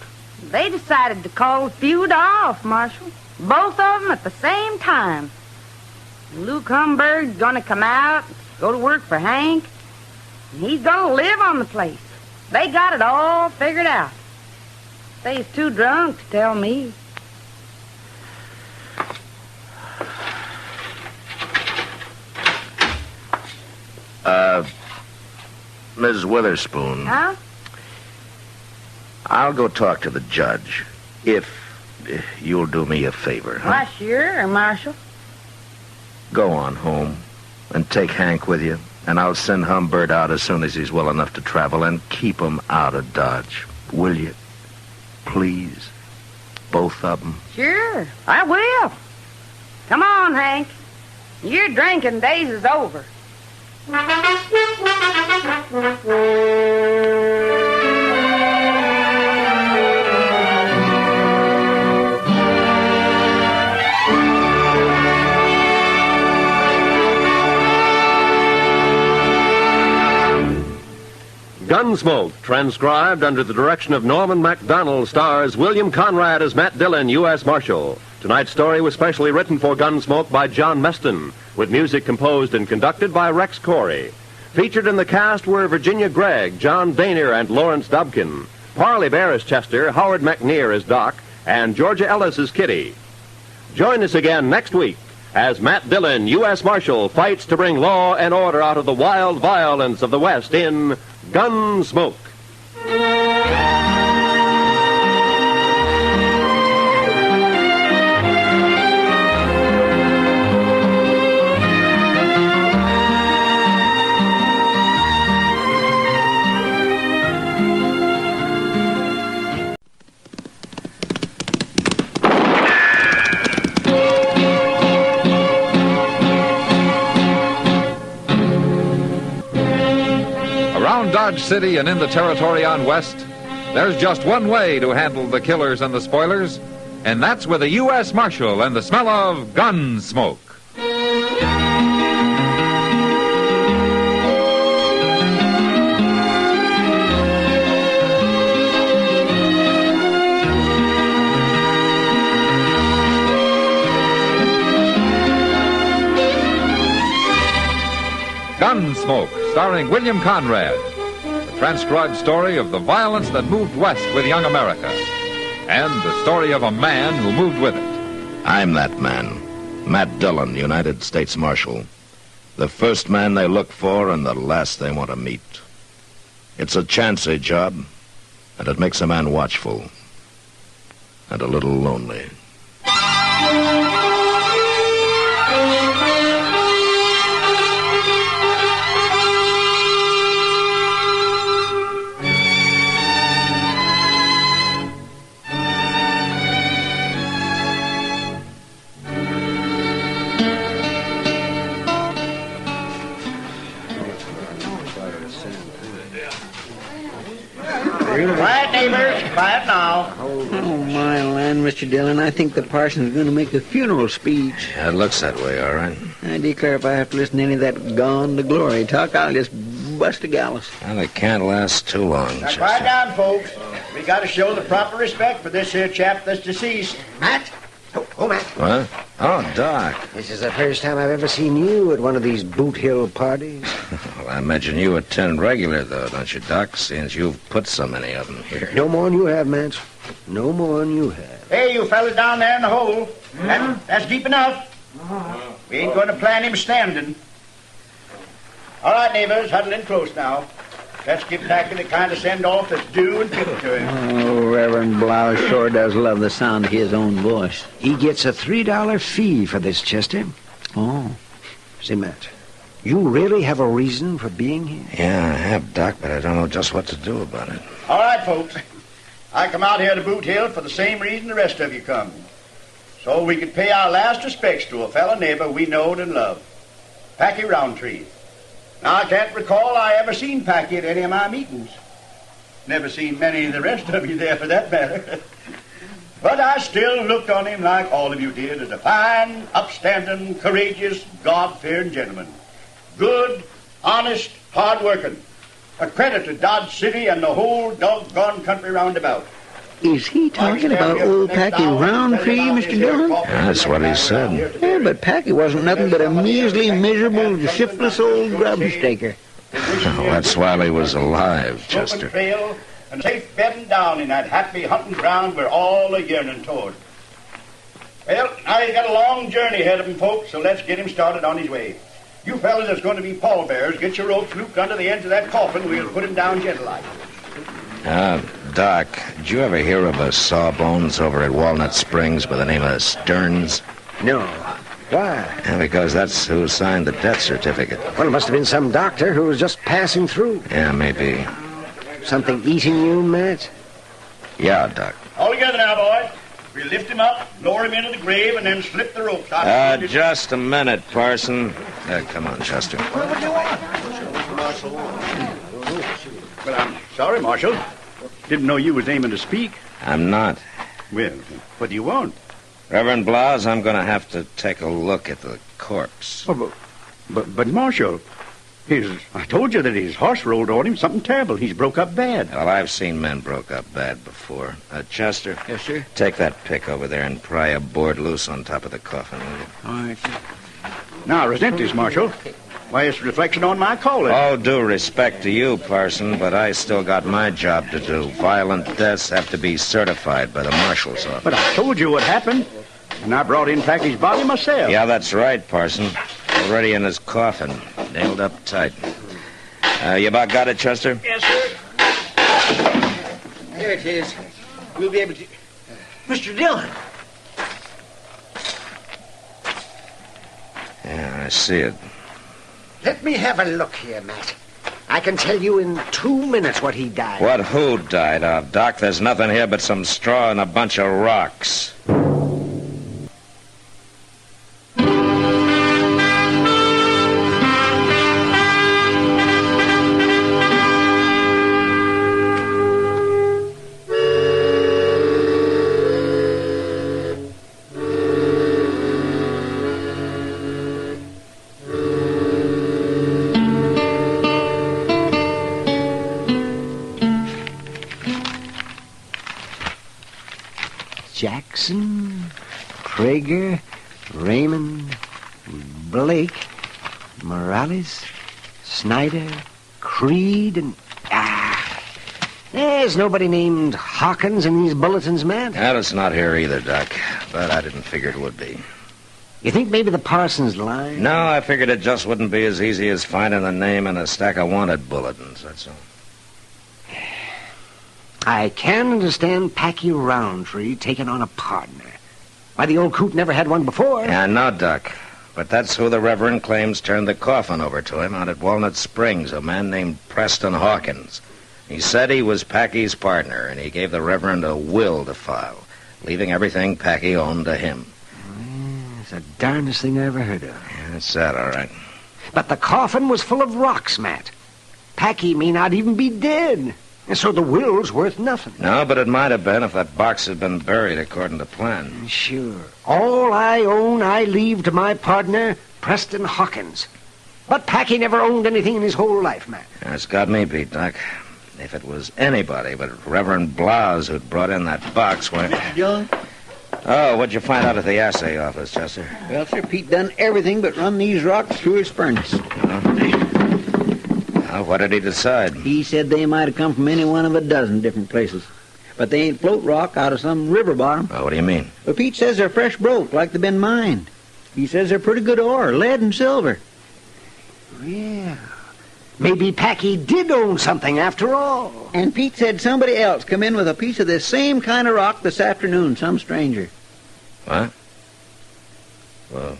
They decided to call the feud off, Marshal. Both of them at the same time. Luke Humbird's gonna come out, go to work for Hank, and he's gonna live on the place. They got it all figured out. They's too drunk to tell me. Ms. Witherspoon. Huh? I'll go talk to the judge, if you'll do me a favor, huh? Why, sure, Marshal. Go on home and take Hank with you, and I'll send Humbird out as soon as he's well enough to travel, and keep him out of Dodge. Will you? Please? Both of them? Sure, I will. Come on, Hank. Your drinking days is over. Gunsmoke, transcribed under the direction of Norman MacDonald, stars William Conrad as Matt Dillon, U.S. Marshal. Tonight's story was specially written for Gunsmoke by John Meston, with music composed and conducted by Rex Corey. Featured in the cast were Virginia Gregg, John Daner, and Lawrence Dobkin. Parley Bear as Chester, Howard McNear as Doc, and Georgia Ellis as Kitty. Join us again next week as Matt Dillon, U.S. Marshal, fights to bring law and order out of the wild violence of the West in Gunsmoke. Dodge City and in the territory on West, there's just one way to handle the killers and the spoilers, and that's with a U.S. Marshal and the smell of Gunsmoke. Gunsmoke, starring William Conrad. Transcribed story of the violence that moved west with young America, and the story of a man who moved with it. I'm that man, Matt Dillon, United States Marshal. The first man they look for and the last they want to meet. It's a chancy job, and it makes a man watchful and a little lonely. quiet now. Oh, my land, Mr. Dillon. I think the parson's going to make a funeral speech. Yeah, it looks that way, all right. I declare if I have to listen to any of that gone to glory talk, I'll just bust a gallus. Well, it can't last too long, Now, Chester. quiet down, folks. We got to show the proper respect for this here chap that's deceased. Matt? Oh, Matt. What? Oh, Doc. This is the first time I've ever seen you at one of these Boot Hill parties. Well, I imagine you attend regular, though, don't you, Doc, since you've put so many of them here. No more than you have, Matt. No more than you have. Hey, you fellas down there in the hole. That's deep enough. We ain't going to plan him standing. All right, neighbors, huddle in close now. Let's give Packy the kind of send-off that's due and fitting to him. Oh, Reverend Blouse sure does love the sound of his own voice. He gets a $3 fee for this, Chester. Oh. Say, Matt, you really have a reason for being here? Yeah, I have, Doc, but I don't know just what to do about it. All right, folks. I come out here to Boot Hill for the same reason the rest of you come. So we could pay our last respects to a fellow neighbor we knowed and loved, Packy Roundtree. Now, I can't recall I ever seen Packy at any of my meetings. Never seen many of the rest of you there, for that matter. But I still looked on him like all of you did, as a fine, upstanding, courageous, God-fearing gentleman. Good, honest, hard-working. A credit to Dodge City and the whole doggone country roundabout. Is he talking about old Packy Roundtree, Mr. Dillon? Yeah, that's what he said. Yeah, but Packy wasn't nothing but a measly, miserable, shiftless old grub-staker. Oh, that's while he was alive, Chester. Trail and safe bedding down in that happy hunting ground we're all a yearning toward. Well, now he's got a long journey ahead of him, folks, so let's get him started on his way. You fellas that's going to be pallbearers, get your ropes looped under the ends of that coffin. We'll put him down gentle-like. Doc, did you ever hear of a sawbones over at Walnut Springs by the name of Stearns? No. Why? Yeah, because that's who signed the death certificate. Well, it must have been some doctor who was just passing through. Yeah, maybe. Something eating you, Matt? Yeah, Doc. All together now, boys. We'll lift him up, lower him into the grave, and then slip the ropes out. Just a minute, Parson. Come on, Chester. What do you want? Well, I'm sorry, Marshal. Didn't know you was aiming to speak. I'm not. Well, what do you want? Reverend Blouse, I'm going to have to take a look at the corpse. Oh, but Marshal, I told you that his horse rolled on him. Something terrible. He's broke up bad. Well, I've seen men broke up bad before. Chester. Yes, sir? Take that pick over there and pry a board loose on top of the coffin, will you? All right, sir. Now, resent this, Marshal. Why, it's a reflection on my calling. All due respect to you, Parson, but I still got my job to do. Violent deaths have to be certified by the Marshal's office. But I told you what happened, and I brought in Packy's body myself. Yeah, that's right, Parson. Already in his coffin, nailed up tight. You about got it, Chester? Yes, sir. There it is. We'll be able to... Mr. Dillon! Yeah, I see it. Let me have a look here, Matt. I can tell you in 2 minutes what he died. What who died of, Doc? There's nothing here but some straw and a bunch of rocks. Jackson, Prager, Raymond, Blake, Morales, Snyder, Creed, and... There's nobody named Hawkins in these bulletins, man. That is not here either, Doc, but I didn't figure it would be. You think maybe the parson's lying? No, I figured it just wouldn't be as easy as finding the name in a stack of wanted bulletins, that's all. I can understand Packy Roundtree taking on a partner. Why, the old coot never had one before. Yeah, no, Doc. But that's who the Reverend claims turned the coffin over to him out at Walnut Springs, a man named Preston Hawkins. He said he was Packy's partner, and he gave the Reverend a will to file, leaving everything Packy owned to him. It's the darndest thing I ever heard of. Yeah, that's that, all right. But the coffin was full of rocks, Matt. Packy may not even be dead. And so the will's worth nothing. No, but it might have been if that box had been buried according to plan. Sure. All I own, I leave to my partner, Preston Hawkins. But Packy never owned anything in his whole life, Matt. That's got me beat, Doc. If it was anybody but Reverend Blouse who'd brought in that box, why... Mr. Dillon? Oh, what'd you find out at the assay office, Chester? Well, sir, Pete done everything but run these rocks through his furnace. What did he decide? He said they might have come from any one of a dozen different places. But they ain't float rock out of some river bottom. Oh, what do you mean? Well, Pete says they're fresh broke, like they've been mined. He says they're pretty good ore, lead and silver. Yeah. Maybe Packy did own something after all. And Pete said somebody else come in with a piece of this same kind of rock this afternoon, some stranger. What? Well,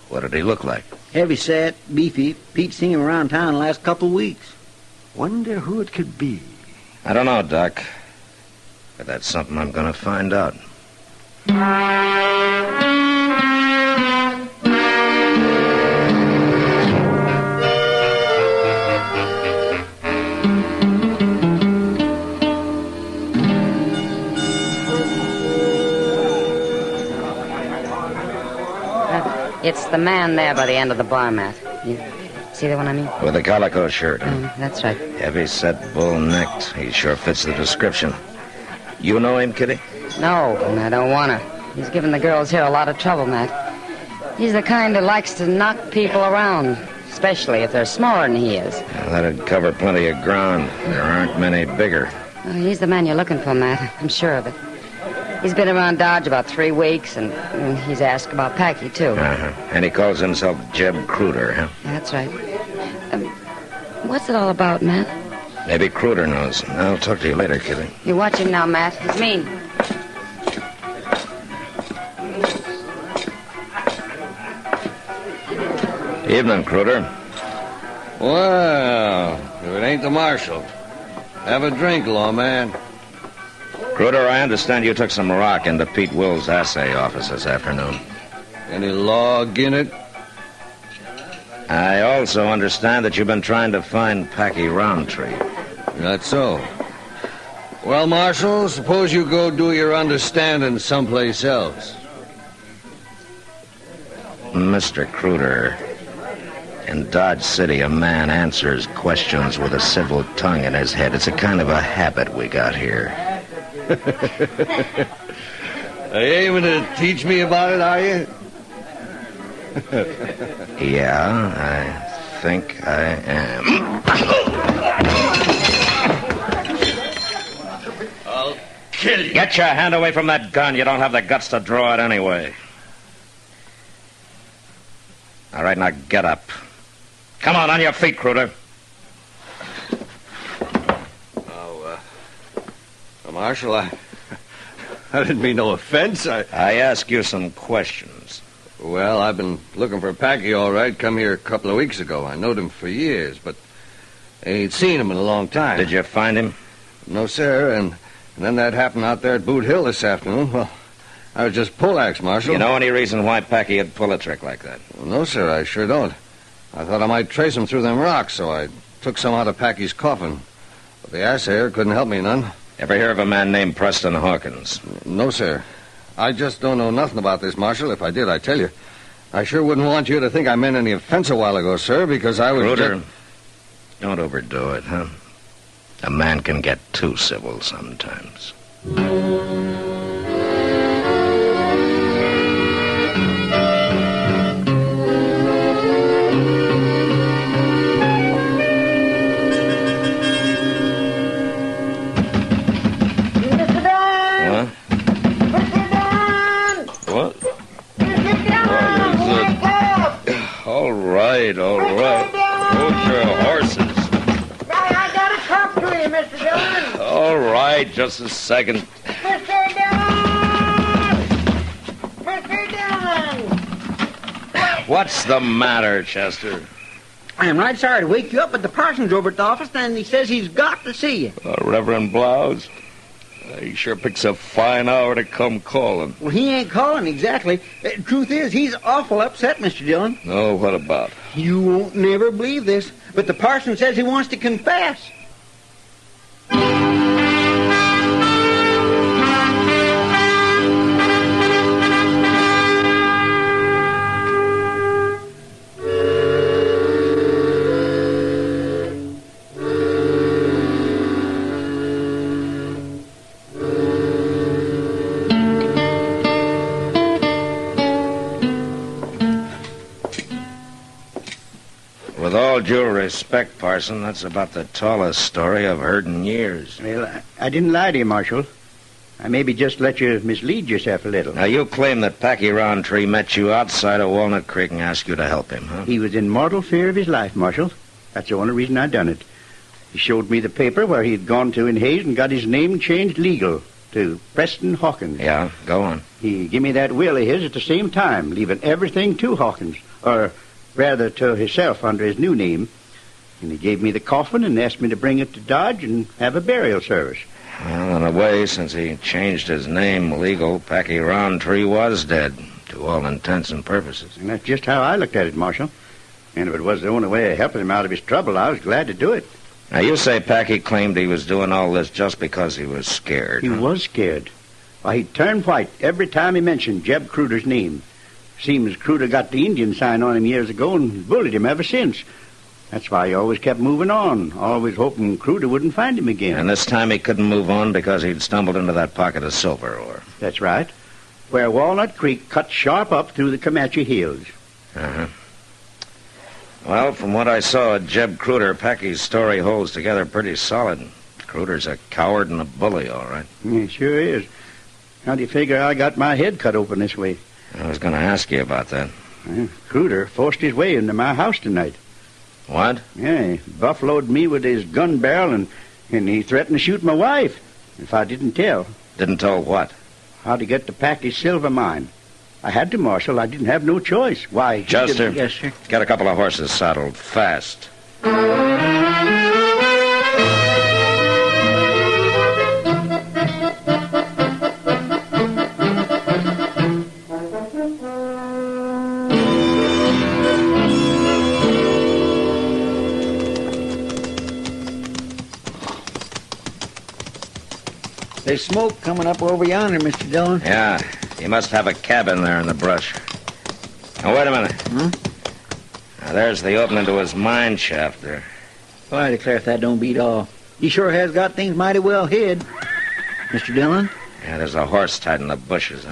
what did he look like? Heavy set, beefy. Pete's seen him around town the last couple of weeks. Wonder who it could be. I don't know, Doc. But that's something I'm going to find out. It's the man there by the end of the bar mat. You see the one I mean? With a calico shirt. That's right. Heavy-set, bull-necked. He sure fits the description. You know him, Kitty? No, and I don't want to. He's giving the girls here a lot of trouble, Matt. He's the kind that likes to knock people around, especially if they're smaller than he is. Well, that'd cover plenty of ground. There aren't many bigger. Well, he's the man you're looking for, Matt. I'm sure of it. He's been around Dodge about 3 weeks, and he's asked about Packy, too. And he calls himself Jeb Cruder, huh? That's right. What's it all about, Matt? Maybe Cruder knows. I'll talk to you later, Kitty. You watch him now, Matt. He's mean. Evening, Cruder. Well, if it ain't the Marshal. Have a drink, lawman. Cruder, I understand you took some rock into Pete Will's assay office this afternoon. Any log in it? I also understand that you've been trying to find Packy Roundtree. That's so. Well, Marshal, suppose you go do your understanding someplace else. Mr. Cruder, in Dodge City, a man answers questions with a civil tongue in his head. It's a kind of a habit we got here. Are you aiming to teach me about it, are you? Yeah, I think I am. I'll kill you. Get your hand away from that gun. You don't have the guts to draw it anyway. All right, now get up. Come on your feet, Cruder. Marshal, I didn't mean no offense. I ask you some questions. Well, I've been looking for Packy, all right. Come here a couple of weeks ago. I knowed him for years, but I ain't seen him in a long time. Did you find him? No, sir, and then that happened out there at Boot Hill this afternoon. Well, I was just poleaxed, Marshal. You know any reason why Packy would pull a trick like that? Well, no, sir, I sure don't. I thought I might trace him through them rocks, so I took some out of Packy's coffin. But the assayer couldn't help me none. Ever hear of a man named Preston Hawkins? No, sir. I just don't know nothing about this, Marshal. If I did, I'd tell you. I sure wouldn't want you to think I meant any offense a while ago, sir, because I was... Cruder, don't overdo it, huh? A man can get too civil sometimes. All right. Hold your horses. I gotta talk to you, Mr. Dillon. All right, just a second. Mr. Dillon! What's the matter, Chester? I'm right sorry to wake you up, but the parson's over at the office, and he says he's got to see you. Reverend Blouse? He sure picks a fine hour to come calling. Well, he ain't calling exactly. Truth is, he's awful upset, Mr. Dillon. Oh, what about? You won't never believe this, but the parson says he wants to confess. With all due respect, Parson, that's about the tallest story I've heard in years. Well, I didn't lie to you, Marshal. I maybe just let you mislead yourself a little. Now, you claim that Packy Roundtree met you outside of Walnut Creek and asked you to help him, huh? He was in mortal fear of his life, Marshal. That's the only reason I done it. He showed me the paper where he'd gone to in Hayes and got his name changed legal to Preston Hawkins. Yeah, go on. He give me that will of his at the same time, leaving everything to Hawkins, or rather to himself under his new name. And he gave me the coffin and asked me to bring it to Dodge and have a burial service. Well, in a way, since he changed his name legal, Packy Roundtree was dead, to all intents and purposes. And that's just how I looked at it, Marshal. And if it was the only way of helping him out of his trouble, I was glad to do it. Now, you say Packy claimed he was doing all this just because he was scared. He was scared. Why, he turned white every time he mentioned Jeb Cruder's name. Seems Cruder got the Indian sign on him years ago and bullied him ever since. That's why he always kept moving on, always hoping Cruder wouldn't find him again. And this time he couldn't move on because he'd stumbled into that pocket of silver ore. That's right. Where Walnut Creek cut sharp up through the Comanche Hills. Uh-huh. Well, from what I saw at Jeb Cruder, Packy's story holds together pretty solid. Cruder's a coward and a bully, all right. He sure is. How do you figure I got my head cut open this way? I was going to ask you about that. Cruder forced his way into my house tonight. What? Yeah, he buffaloed me with his gun barrel, and he threatened to shoot my wife if I didn't tell. Didn't tell what? How to get to Packy's silver mine. I had to, Marshal. I didn't have no choice. Why? Chester. Yes, sir. Get a couple of horses saddled fast. There's smoke coming up over yonder, Mr. Dillon. Yeah, he must have a cabin there in the brush. Now, wait a minute. Now, there's the opening to his mine shaft there. Well, I declare if that don't beat all. He sure has got things mighty well hid. Mr. Dillon? Yeah, there's a horse tied in the bushes.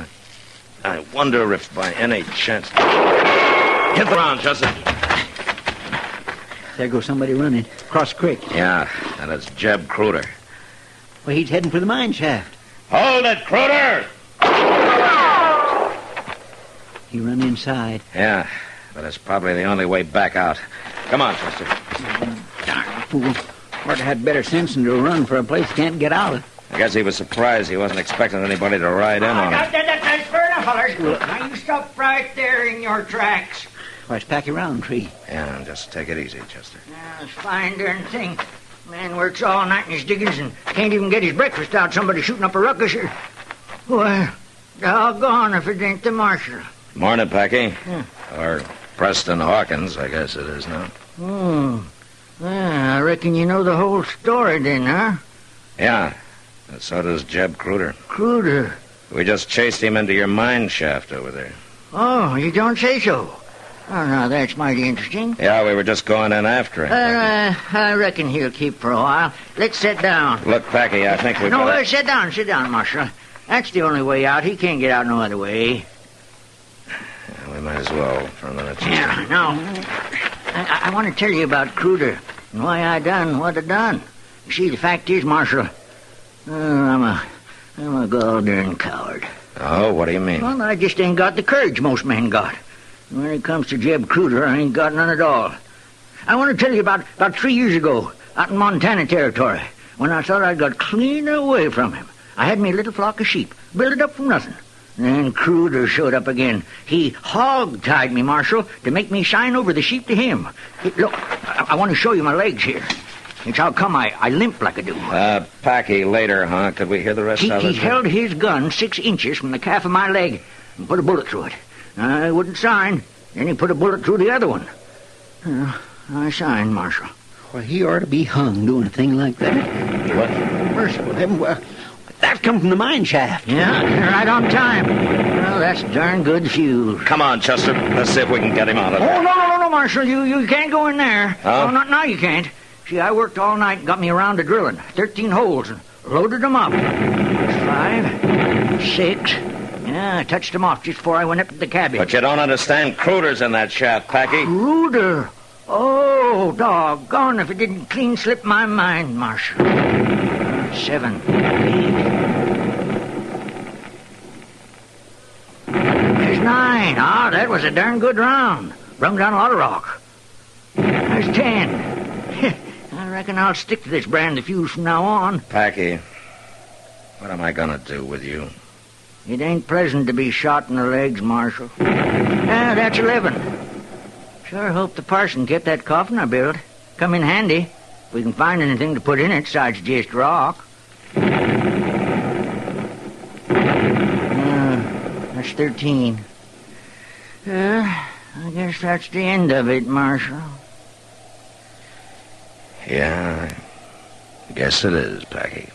I wonder if by any chance... Get around, Chester. There goes somebody running. Across the creek. Yeah, and it's Jeb Cruder. Well, he's heading for the mine shaft. Hold it, Cruder! He run inside. Yeah, but it's probably the only way back out. Come on, Chester. Darn fool. Ought to had better sense than to run for a place he can't get out of. I guess he was surprised he wasn't expecting anybody to ride in on him. That's fair enough, fellers. Now you stop right there in your tracks. Why, it's Packy Roundtree. Yeah, just take it easy, Chester. It's a fine darn thing. Man works all night in his diggings and can't even get his breakfast without somebody shooting up a ruckus. Well, doggone if it ain't the marshal. Morning, Packy. Or Preston Hawkins, I guess it is now. Oh, yeah, I reckon you know the whole story then, huh? Yeah, and so does Jeb Cruder. Cruder? We just chased him into your mine shaft over there. Oh, you don't say so. Oh, now that's mighty interesting. Yeah, we were just going in after him. I reckon he'll keep for a while. Let's sit down. Look, Packy, I think we've got... Sit down, Marshal. That's the only way out. He can't get out no other way. Yeah, we might as well for a minute. Yeah, now, I want to tell you about Cruder and why I done what I done. You see, the fact is, Marshal, I'm a goddamn coward. Oh, what do you mean? Well, I just ain't got the courage most men got. When it comes to Jeb Cruder, I ain't got none at all. I want to tell you about 3 years ago, out in Montana Territory, when I thought I'd got clean away from him. I had me little flock of sheep, built it up from nothing. Then Cruder showed up again. He hog-tied me, Marshal, to make me sign over the sheep to him. Look, I want to show you my legs here. It's how come I limp like I do. Packy, later, huh? Could we hear the rest of it? He held his gun 6 inches from the calf of my leg and put a bullet through it. I wouldn't sign. Then he put a bullet through the other one. I signed, Marshal. Well, he ought to be hung doing a thing like that. What? Merciful heaven, well, that come from the mine shaft. Yeah, right on time. Well, that's darn good fuel. Come on, Chester. Let's see if we can get him out of there. Oh, no, Marshal. You can't go in there. Huh? Oh, not now you can't. See, I worked all night and got me around to drilling. 13 holes and loaded them up. 5, 6... Yeah, I touched him off just before I went up to the cabin. But you don't understand. Cruder's in that shaft, Packy. Cruder? Oh, doggone if it didn't clean slip my mind, Marshal. 7, 8. There's 9. Ah, that was a darn good round. Brung down a lot of rock. There's 10. I reckon I'll stick to this brand of fuse from now on. Packy, what am I gonna do with you? It ain't pleasant to be shot in the legs, Marshal. That's 11. Sure hope the parson kept that coffin I built. Come in handy if we can find anything to put in it besides just rock. That's 13. I guess that's the end of it, Marshal. Yeah, I guess it is, Packy.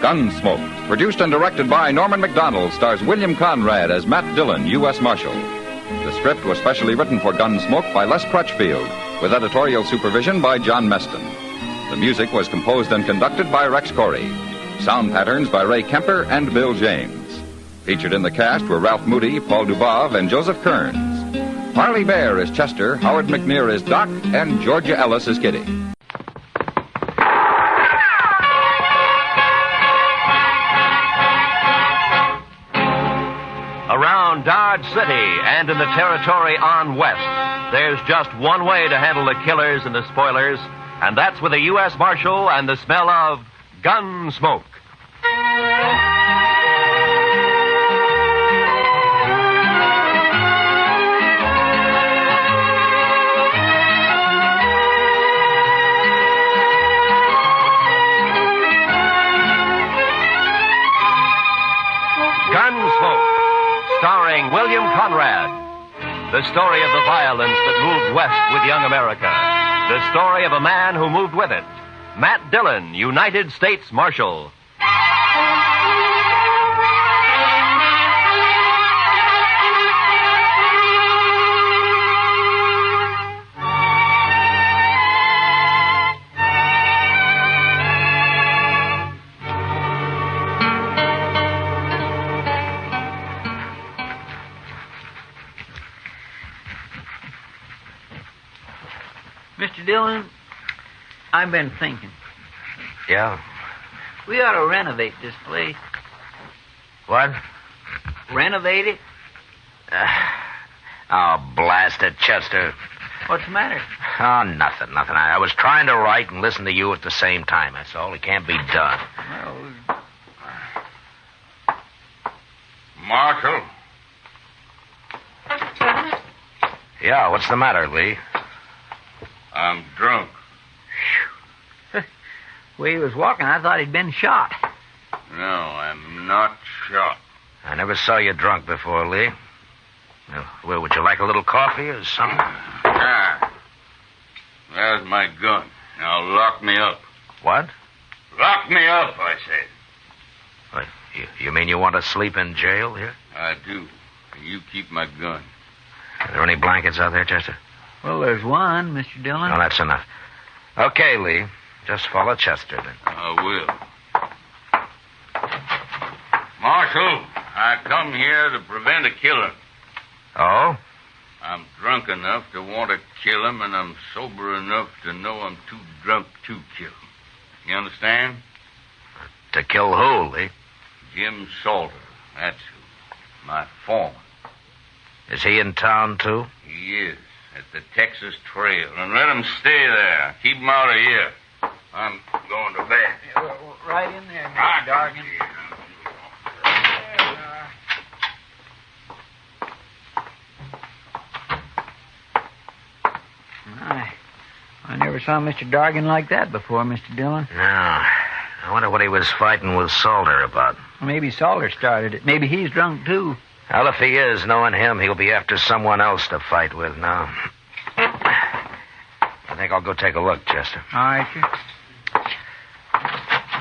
Gunsmoke, produced and directed by Norman Macdonald, stars William Conrad as Matt Dillon, U.S. Marshal. The script was specially written for Gunsmoke by Les Crutchfield, with editorial supervision by John Meston. The music was composed and conducted by Rex Corey. Sound patterns by Ray Kemper and Bill James. Featured in the cast were Ralph Moody, Paul Dubov, and Joseph Kearns. Harley Bear is Chester, Howard McNear is Doc, and Georgia Ellis is Kitty. Around Dodge City and in the territory on west, there's just one way to handle the killers and the spoilers, and that's with a U.S. Marshal and the smell of Gunsmoke. Gunsmoke, starring William Conrad. The story of the violence that moved west with young America. The story of a man who moved with it. Matt Dillon, United States Marshal. Mr. Dillon, I've been thinking. Yeah? We ought to renovate this place. What? Renovate it? Oh, blast it, Chester. What's the matter? Oh, nothing. I was trying to write and listen to you at the same time. That's all. It can't be done. Well, Marshal? Yeah, what's the matter, Lee? I'm drunk. The way he was walking, I thought he'd been shot. No, I'm not shot. I never saw you drunk before, Lee. Well, would you like a little coffee or something? Ah, there's my gun. Now lock me up. What? Lock me up, I said. What, you mean you want to sleep in jail here? I do. You keep my gun. Are there any blankets out there, Chester? Well, there's one, Mr. Dillon. No, that's enough. Okay, Lee. Just follow Chester, then. I will. Marshal, I come here to prevent a killing. Oh? I'm drunk enough to want to kill him, and I'm sober enough to know I'm too drunk to kill him. You understand? To kill who, Lee? Jim Salter. That's who. My foreman. Is he in town, too? He is. At the Texas Trail. And let him stay there. Keep him out of here. I'm going to bed. Yeah, right in there, Mr. Dargan. I never saw Mr. Dargan like that before, Mr. Dillon. No. I wonder what he was fighting with Salter about. Maybe Salter started it. Maybe he's drunk, too. Well, if he is, knowing him, he'll be after someone else to fight with now. I think I'll go take a look, Chester. All right, sir.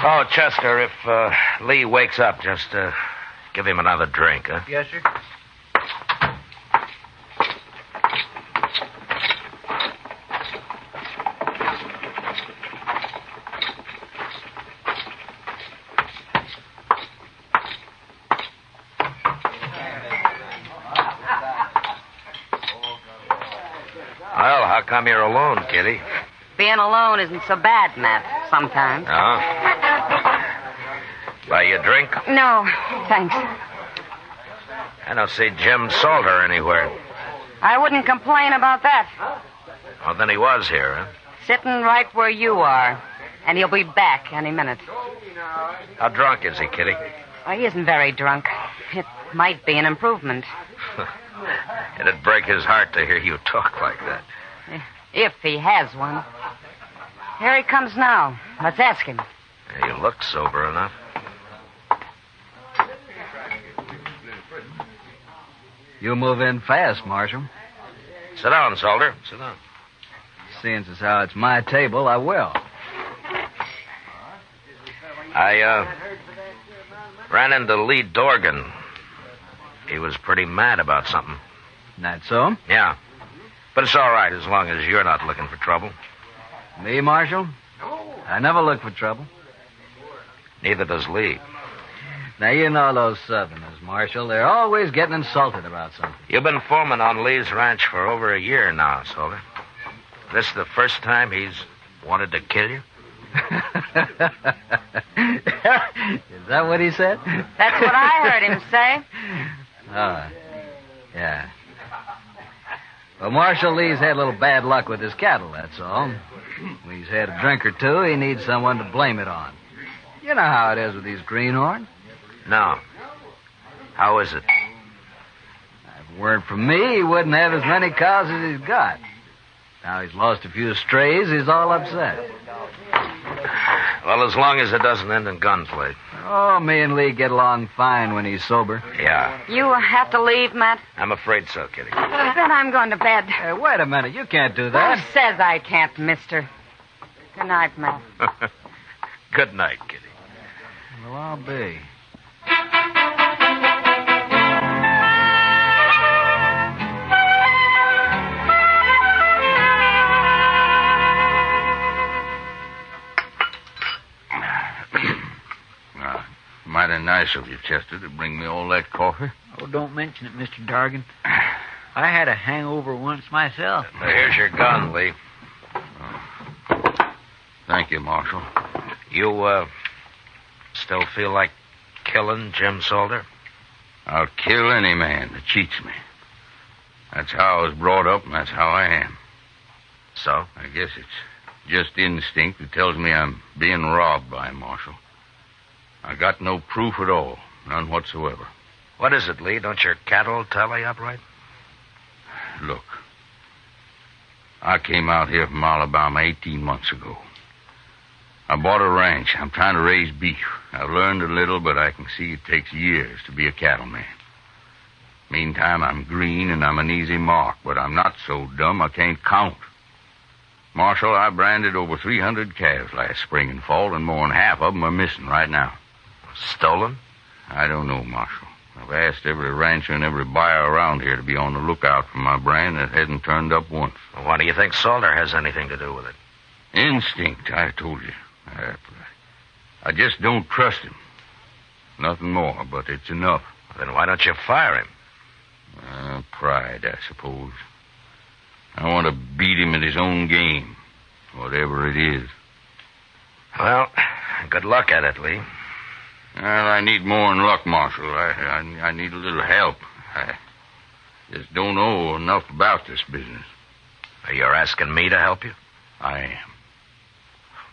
Oh, Chester, if Lee wakes up, just give him another drink, huh? Yes, sir. Well, how come you're alone, Kitty? Being alone isn't so bad, Matt, sometimes. Oh? Buy you a drink? No, thanks. I don't see Jim Salter anywhere. I wouldn't complain about that. Well, then he was here, huh? Sitting right where you are. And he'll be back any minute. How drunk is he, Kitty? Well, he isn't very drunk. It might be an improvement. It'd break his heart to hear you talk like that. If he has one. Here he comes now. Let's ask him. You look sober enough. You move in fast, Marshal. Sit down, Salter. Sit down. Seeing as how it's my table, I will. I ran into Lee Dorgan. He was pretty mad about something. That so? Yeah. But it's all right as long as you're not looking for trouble. Me, Marshal? I never look for trouble. Neither does Lee. Now, you know those Southerners, Marshal. They're always getting insulted about something. You've been foreman on Lee's ranch for over a year now, Salter. This the first time he's wanted to kill you? Is that what he said? That's what I heard him say. Oh, yeah. Well, Marshal Lee's had a little bad luck with his cattle, that's all. When he's had a drink or two, he needs someone to blame it on. You know how it is with these greenhorns. No. How is it? If it weren't for me, he wouldn't have as many cows as he's got. Now he's lost a few strays, he's all upset. Well, as long as it doesn't end in gunplay. Oh, me and Lee get along fine when he's sober. Yeah. You have to leave, Matt? I'm afraid so, Kitty. Then I'm going to bed. Hey, wait a minute. You can't do that. Who says I can't, mister? Good night, Matt. Good night, Kitty. Well, I'll be. Mighty nice of you, Chester, to bring me all that coffee. Oh, don't mention it, Mr. Dargan. I had a hangover once myself. Here's your gun, Lee. Thank you, Marshal. You, still feel like killing Jim Salter? I'll kill any man that cheats me. That's how I was brought up, and that's how I am. So? I guess it's just instinct that tells me I'm being robbed by him, Marshal. I got no proof at all. None whatsoever. What is it, Lee? Don't your cattle tally up right? Look. I came out here from Alabama 18 months ago. I bought a ranch. I'm trying to raise beef. I've learned a little, but I can see it takes years to be a cattleman. Meantime, I'm green and I'm an easy mark, but I'm not so dumb I can't count. Marshal, I branded over 300 calves last spring and fall, and more than half of them are missing right now. Stolen? I don't know, Marshal. I've asked every rancher and every buyer around here to be on the lookout for my brand that hasn't turned up once. Well, why do you think Salter has anything to do with it? Instinct, I told you. I just don't trust him. Nothing more, but it's enough. Then why don't you fire him? Pride, I suppose. I want to beat him at his own game, whatever it is. Well, good luck at it, Lee. Well, I need more than luck, Marshal. I need a little help. I just don't know enough about this business. You're asking me to help you? I am.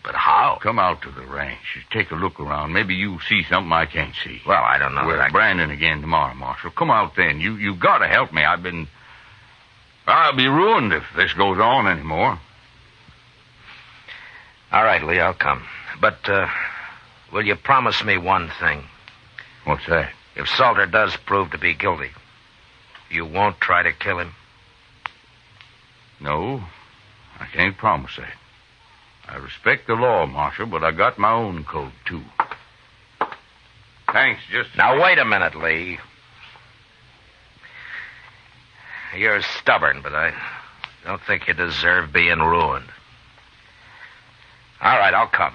But how? Come out to the ranch. Take a look around. Maybe you see something I can't see. Well, I don't know. We're branding again tomorrow, Marshal. Come out then. You got to help me. I'll be ruined if this goes on anymore. All right, Lee, I'll come. But, will you promise me one thing? What's that? If Salter does prove to be guilty, you won't try to kill him? No, I can't promise that. I respect the law, Marshal, but I got my own code, too. Thanks, just... Now, wait a minute, Lee. You're stubborn, but I don't think you deserve being ruined. All right, I'll come.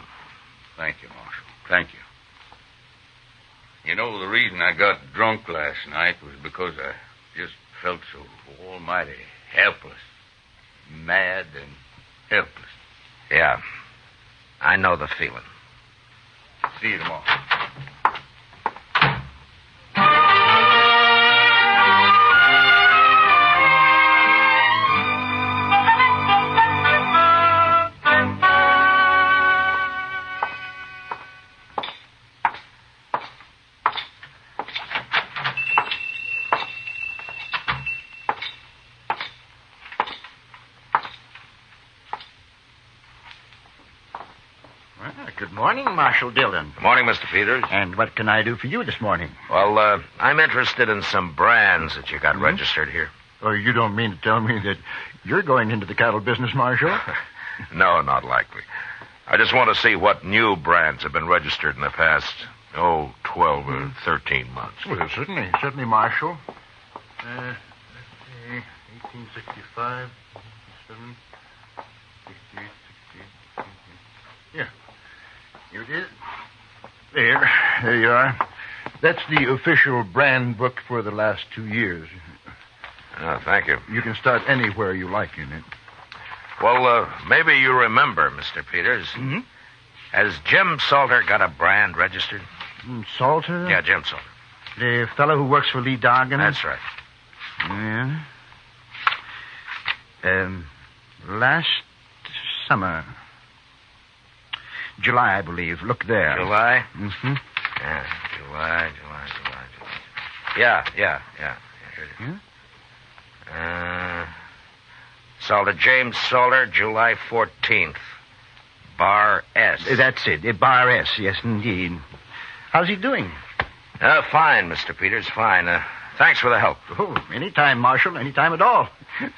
Thank you, Marshal. Thank you. You know, the reason I got drunk last night was because I just felt so almighty helpless. Mad and helpless. Yeah. I know the feeling. See you tomorrow. Good morning, Marshal Dillon. Good morning, Mr. Peters. And what can I do for you this morning? Well, I'm interested in some brands that you got registered here. Oh, you don't mean to tell me that you're going into the cattle business, Marshal? No, not likely. I just want to see what new brands have been registered in the past, 12 or 13 months. Well, certainly, Marshal. 1865, 67, 68, 68, yeah. Here it is. There you are. That's the official brand book for the last 2 years. Oh, thank you. You can start anywhere you like in it. Well, maybe you remember, Mr. Peters. Mm-hmm. Has Jim Salter got a brand registered? Salter? Yeah, Jim Salter. The fellow who works for Lee Dargan? That's right. Yeah. Last summer. July, I believe. Look there. July? Mm-hmm. Yeah, July. Yeah. Here it is. Salter, James Salter, July 14th. Bar S. That's it. Bar S, yes, indeed. How's he doing? Fine, Mr. Peters, fine. Thanks for the help. Oh, anytime, Marshal, anytime at all.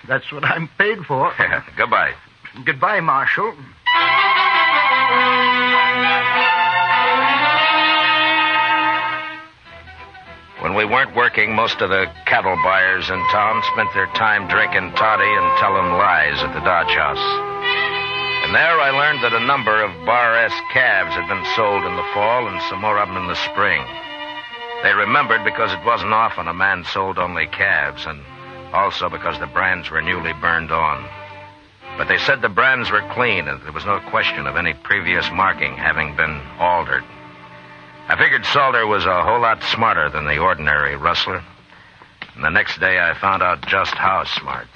That's what I'm paid for. Goodbye. Goodbye, Marshal. When we weren't working, most of the cattle buyers in town spent their time drinking toddy and telling lies at the Dodge House. And there I learned that a number of Bar S calves had been sold in the fall and some more of them in the spring. They remembered because it wasn't often a man sold only calves, and also because the brands were newly burned on. But they said the brands were clean, and there was no question of any previous marking having been altered. I figured Salter was a whole lot smarter than the ordinary rustler. And the next day I found out just how smart.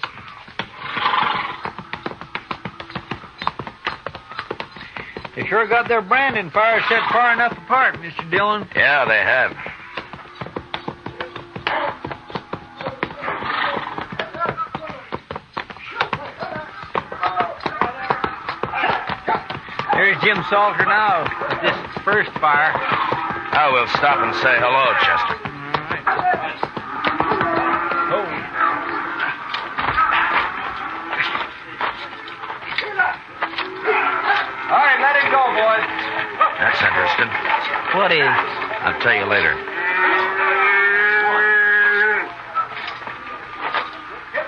They sure got their branding fire set far enough apart, Mr. Dillon. Yeah, they have. There's Jim Salter now at this first fire. Oh, we'll stop and say hello, Chester. All right, let it go, boys. That's interesting. What is? I'll tell you later.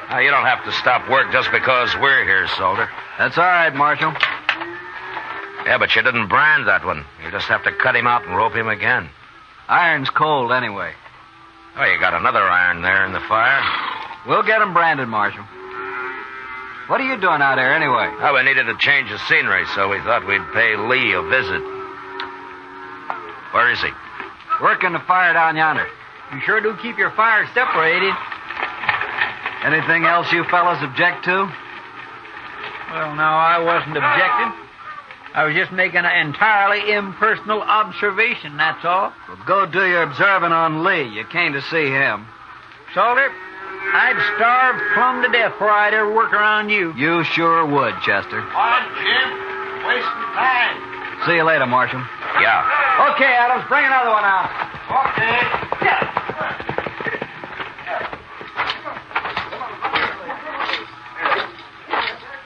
Now, you don't have to stop work just because we're here, Salter. That's all right, Marshal. Yeah, but you didn't brand that one. You just have to cut him out and rope him again. Iron's cold anyway. Oh, you got another iron there in the fire. We'll get him branded, Marshal. What are you doing out there anyway? Oh, we needed to change the scenery, so we thought we'd pay Lee a visit. Where is he? Working the fire down yonder. You sure do keep your fire separated. Anything else you fellas object to? Well, no, I wasn't objecting. I was just making an entirely impersonal observation, that's all. Well, go do your observing on Lee. You came to see him. Salter, I'd starve plumb to death before I'd ever work around you. You sure would, Chester. On, Jim. Wasting time. See you later, Marshal. Yeah. Okay, Adams, bring another one out. Okay. Yeah.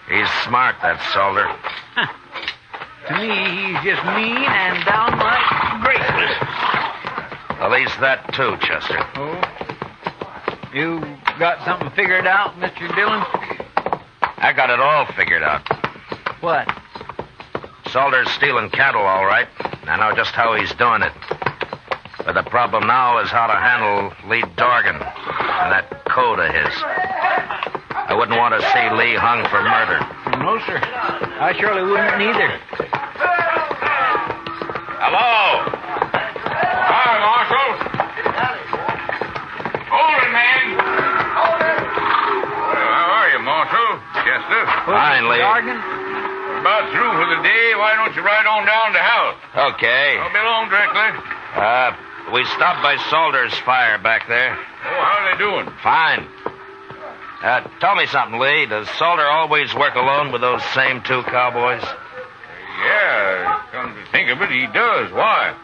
He's smart, that Solder. To me, he's just mean and downright graceless. At least that, too, Chester. Oh? You got something figured out, Mr. Dillon? I got it all figured out. What? Solder's stealing cattle, all right. I know just how he's doing it. But the problem now is how to handle Lee Dorgan and that code of his. I wouldn't want to see Lee hung for murder. No, sir. I surely wouldn't either. Hello. Hi, Marshal. Hold it, man. Well, how are you, Marshal? Chester? Fine, Lee. Dorgan? About through for the day. Why don't you ride on down to house? Okay. I'll be along directly. We stopped by Solder's fire back there. Oh, how are they doing? Fine. Tell me something, Lee. Does Solder always work alone with those same two cowboys? Yeah, come to think of it, he does. Why?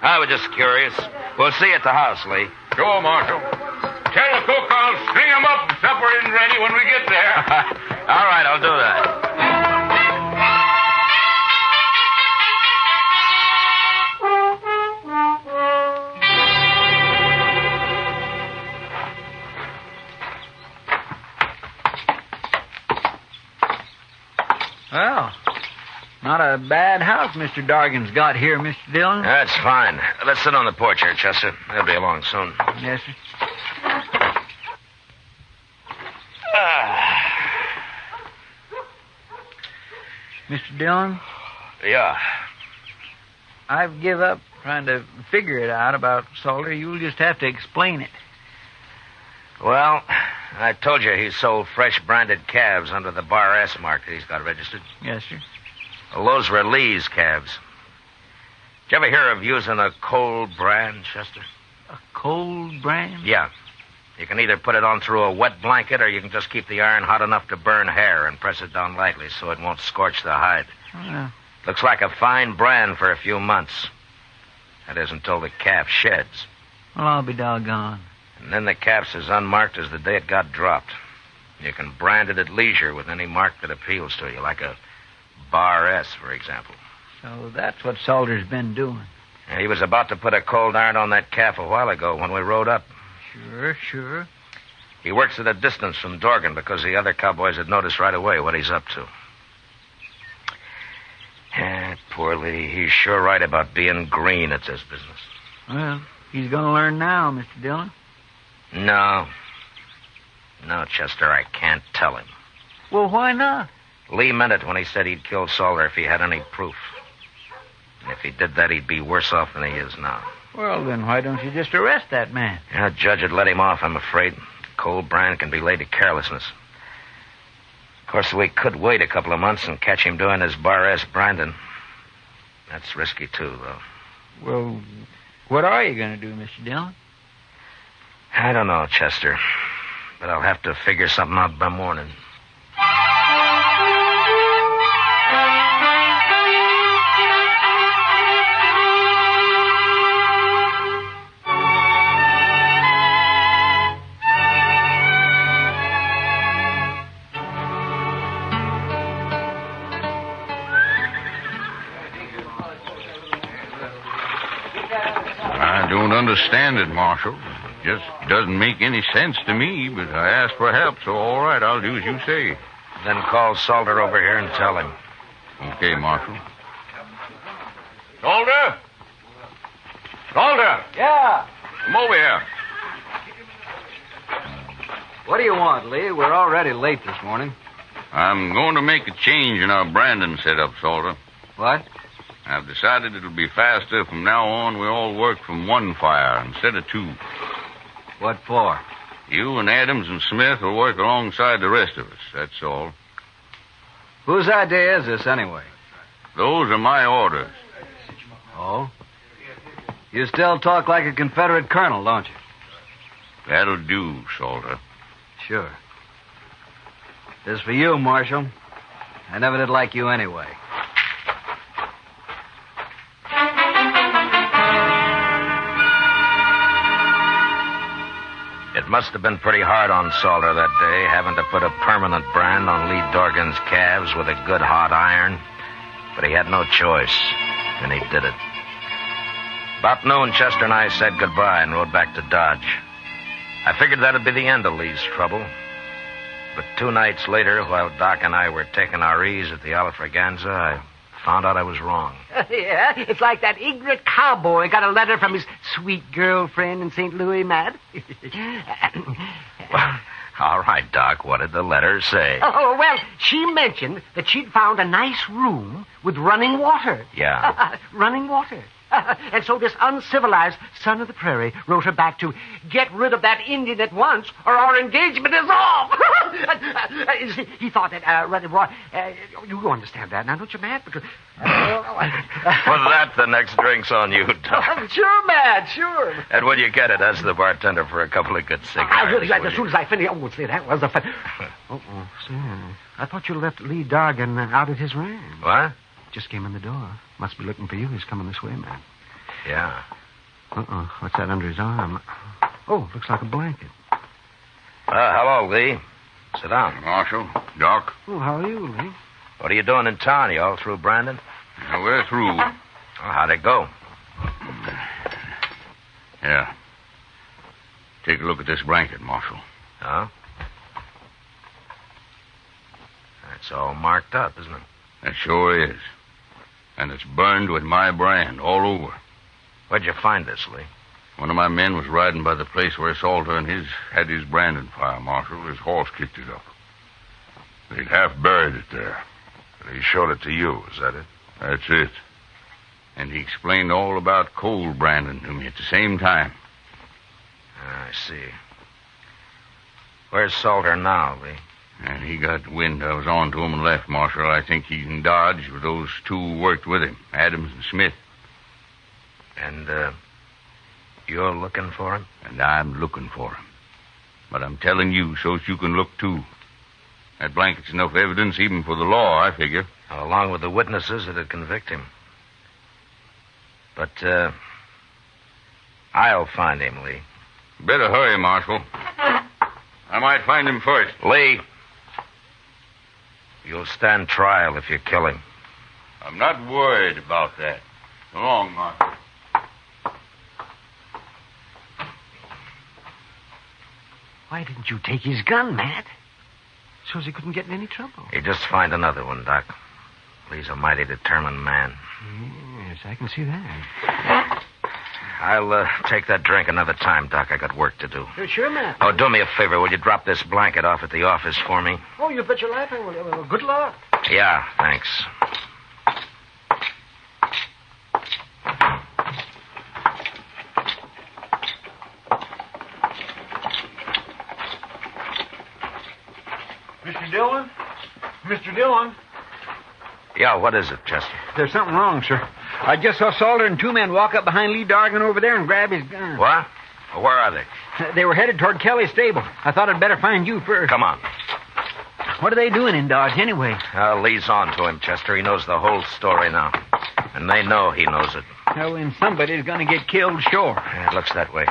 I was just curious. We'll see you at the house, Lee. Sure, Marshal. Tell the cook I'll string him up and supper isn't ready when we get there. All right, I'll do that. Well, not a bad house Mr. Dorgan's got here, Mr. Dillon. That's fine. Let's sit on the porch here, Chester. They'll be along soon. Yes, sir. Mr. Dillon? Yeah. I've give up trying to figure it out about Solder. You'll just have to explain it. Well, I told you he sold fresh branded calves under the Bar S mark that he's got registered. Yes, sir. Well, those were Lee's calves. Did you ever hear of using a cold brand, Chester? A cold brand? Yeah. You can either put it on through a wet blanket or you can just keep the iron hot enough to burn hair and press it down lightly so it won't scorch the hide. Oh, Looks like a fine brand for a few months. That is until the calf sheds. well, I'll be doggone. And then the calf's as unmarked as the day it got dropped. You can brand it at leisure with any mark that appeals to you, like a Bar S, for example. So that's what Solder's been doing. And he was about to put a cold iron on that calf a while ago when we rode up. Sure. He works at a distance from Dorgan because the other cowboys had noticed right away what he's up to. Poor Lee. He's sure right about being green at this business. Well, he's going to learn now, Mr. Dillon. No, Chester, I can't tell him. Well, why not? Lee meant it when he said he'd kill Solder if he had any proof. And if he did that, he'd be worse off than he is now. Well, then why don't you just arrest that man? Yeah, Judge would let him off, I'm afraid. Cold brand can be laid to carelessness. Of course, we could wait a couple of months and catch him doing his Bar S branding. That's risky, too, though. Well, what are you going to do, Mr. Dillon? I don't know, Chester. But I'll have to figure something out by morning. I don't understand it, Marshal. It just doesn't make any sense to me, but I asked for help, so all right, I'll do as you say. Then call Solder over here and tell him. Okay, Marshal. Solder? Solder! Yeah? Come over here. What do you want, Lee? We're already late this morning. I'm going to make a change in our branding setup, Solder. What? I've decided it'll be faster. From now on, we all work from one fire instead of two. What for? You and Adams and Smith will work alongside the rest of us, that's all. Whose idea is this, anyway? Those are my orders. Oh? You still talk like a Confederate colonel, don't you? That'll do, Solder. Sure. This is for you, Marshal. I never did like you anyway. It It must have been pretty hard on Salter that day, having to put a permanent brand on Lee Dorgan's calves with a good hot iron. But he had no choice, and he did it. About noon, Chester and I said goodbye and rode back to Dodge. I figured that'd be the end of Lee's trouble. But 2 nights later, while Doc and I were taking our ease at the Alfraganza, I found out I was wrong. Yeah, it's like that ignorant cowboy got a letter from his sweet girlfriend in St. Louis, Matt. Well, all right, Doc, what did the letter say? Oh, well, she mentioned that she'd found a nice room with running water. Yeah. Running water. And so this uncivilized son of the prairie wrote her back to get rid of that Indian at once or our engagement is off. He thought that running water... you understand that now, don't you, Matt? Because... For that, the next drink's on you, Doc. Sure, Matt, sure. And will you get it? Ask the bartender for a couple of good cigars. As soon as I finish... Oh, see, that was a fun... See, I thought you left Lee Dorgan out at his ranch. What? Just came in the door. Must be looking for you. He's coming this way, man. Yeah. What's that under his arm? Oh, looks like a blanket. Hello, Lee. Sit down. Marshal, Doc. Oh, how are you, Lee? What are you doing in town? You all through, Brandon? Yeah, we're through. Oh, how'd it go? Yeah. Take a look at this blanket, Marshal. Huh? It's all marked up, isn't it? It sure is. And it's burned with my brand all over. Where'd you find this, Lee? One of my men was riding by the place where Salter and his had his branding fire, Marshal. His horse kicked it up. They'd half buried it there. And he showed it to you, is that it? That's it. And he explained all about cold branding to me at the same time. I see. Where's Salter now, Lee? And he got wind I was on to him and left, Marshal. I think he's in Dodge with those 2 who worked with him, Adams and Smith. And, you're looking for him? And I'm looking for him. But I'm telling you so you can look, too. That blanket's enough evidence even for the law, I figure. Along with the witnesses that'd convict him. But, I'll find him, Lee. Better hurry, Marshal. I might find him first. Lee. You'll stand trial if you kill him. I'm not worried about that. So long, Marshal. Why didn't you take his gun, Matt? Shows he couldn't get in any trouble. You just find another one, Doc. Lee's a mighty determined man. Yes, I can see that. I'll take that drink another time, Doc. I got work to do. Sure, Matt. Oh, do me a favor. Will you drop this blanket off at the office for me? Oh, you bet your life I will. Well, good luck. Yeah, thanks. Mr. Dillon? Mr. Dillon? Yeah, what is it, Chester? There's something wrong, sir. I just saw Salter and 2 men walk up behind Lee Dorgan over there and grab his gun. What? Well, where are they? They were headed toward Kelly's stable. I thought I'd better find you first. Come on. What are they doing in Dodge, anyway? Lee's on to him, Chester. He knows the whole story now. And they know he knows it. Well, then somebody's going to get killed, sure. It looks that way.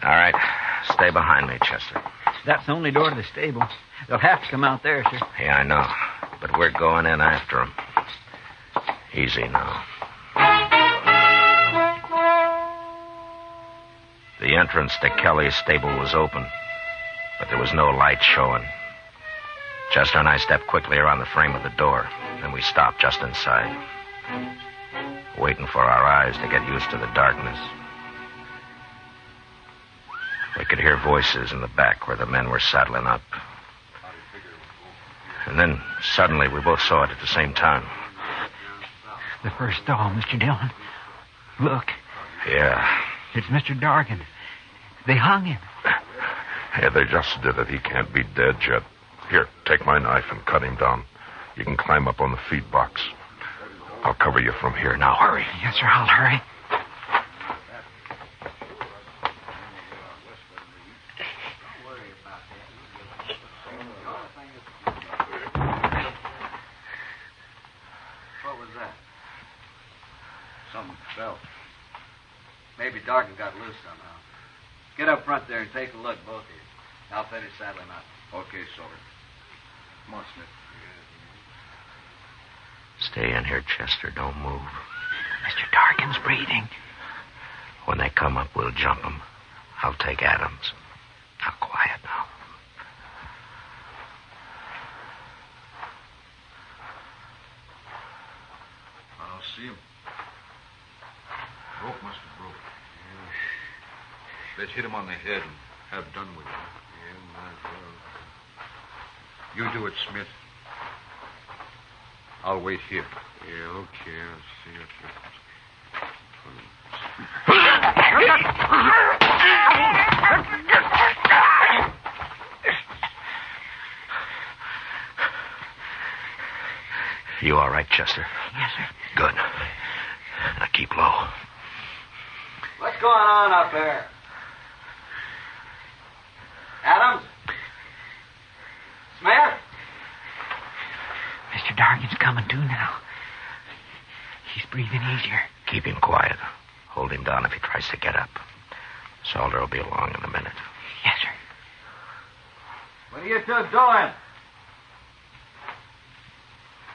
All right. Stay behind me, Chester. That's the only door to the stable. They'll have to come out there, sir. Yeah, I know. But we're going in after them. Easy now. The entrance to Kelly's stable was open, but there was no light showing. Chester and I stepped quickly around the frame of the door, and we stopped just inside, waiting for our eyes to get used to the darkness. We could hear voices in the back where the men were saddling up. And then, suddenly, we both saw it at the same time. The first stall, Mr. Dillon. Look. Yeah. It's Mr. Dorgan. They hung him. Yeah, they just did it. He can't be dead yet. Here, take my knife and cut him down. You can climb up on the feed box. I'll cover you from here. Now, hurry. Yes, sir, I'll hurry. Maybe Darkin got loose somehow. Get up front there and take a look, both of you. I'll finish saddling up. Okay, Sawyer. Come on, Smith. Stay in here, Chester. Don't move. Mr. Darkin's breathing. When they come up, we'll jump them. I'll take Adams. Now, quiet now. I'll see him. Rope must have broke. Yeah. Let's hit him on the head and have done with it. Yeah, might as well. You do it, Smith. I'll wait here. Yeah, okay. I'll see if You all right, Chester? Yes, sir. Good. Now keep low. What's going on up there? Adams? Smith? Mr. Darkin's coming to now. He's breathing easier. Keep him quiet. Hold him down if he tries to get up. Sutler will be along in a minute. Yes, sir. What are you two doing?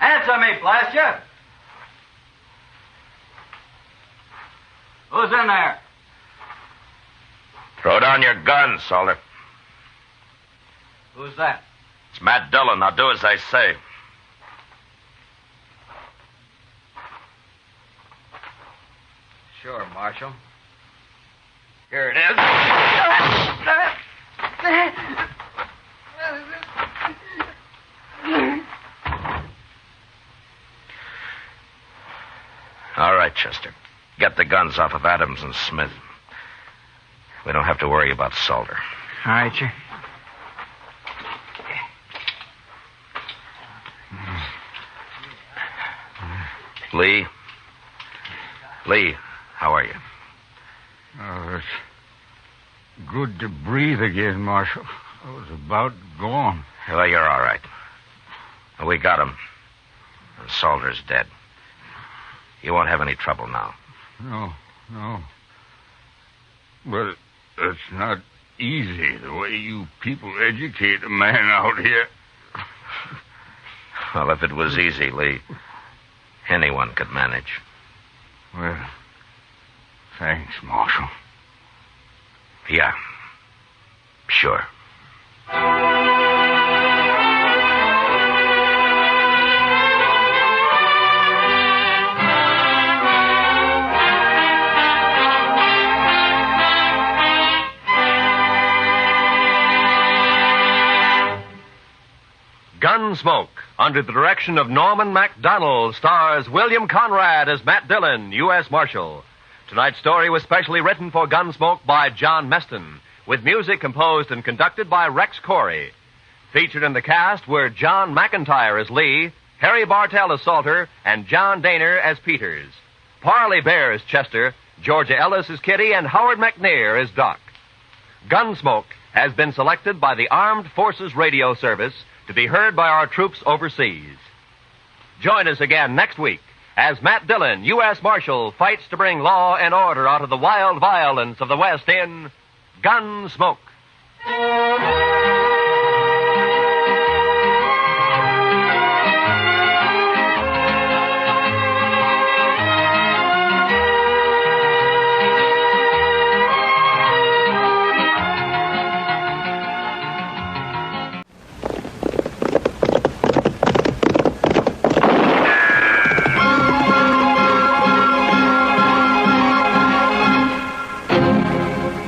Answer me, blast you! Who's in there? Throw down your gun, Sutler. Who's that? It's Matt Dillon. Now do as I say. Sure, Marshal. Here it is. All right, Chester. Get the guns off of Adams and Smith. We don't have to worry about Sutler. All right, sir. Lee? Lee, how are you? Oh, it's good to breathe again, Marshal. I was about gone. Well, you're all right. We got him. And Sutler's dead. You won't have any trouble now. No. But it's not easy the way you people educate a man out here. Well, if it was easy, Lee, anyone could manage. Well, thanks, Marshal. Yeah, sure. Gunsmoke, under the direction of Norman MacDonald, stars William Conrad as Matt Dillon, U.S. Marshal. Tonight's story was specially written for Gunsmoke by John Meston, with music composed and conducted by Rex Corey. Featured in the cast were John McIntyre as Lee, Harry Bartell as Salter, and John Daner as Peters. Parley Bear as Chester, Georgia Ellis as Kitty, and Howard McNair as Doc. Gunsmoke has been selected by the Armed Forces Radio Service to be heard by our troops overseas. Join us again next week as Matt Dillon, U.S. Marshal, fights to bring law and order out of the wild violence of the West in Gunsmoke.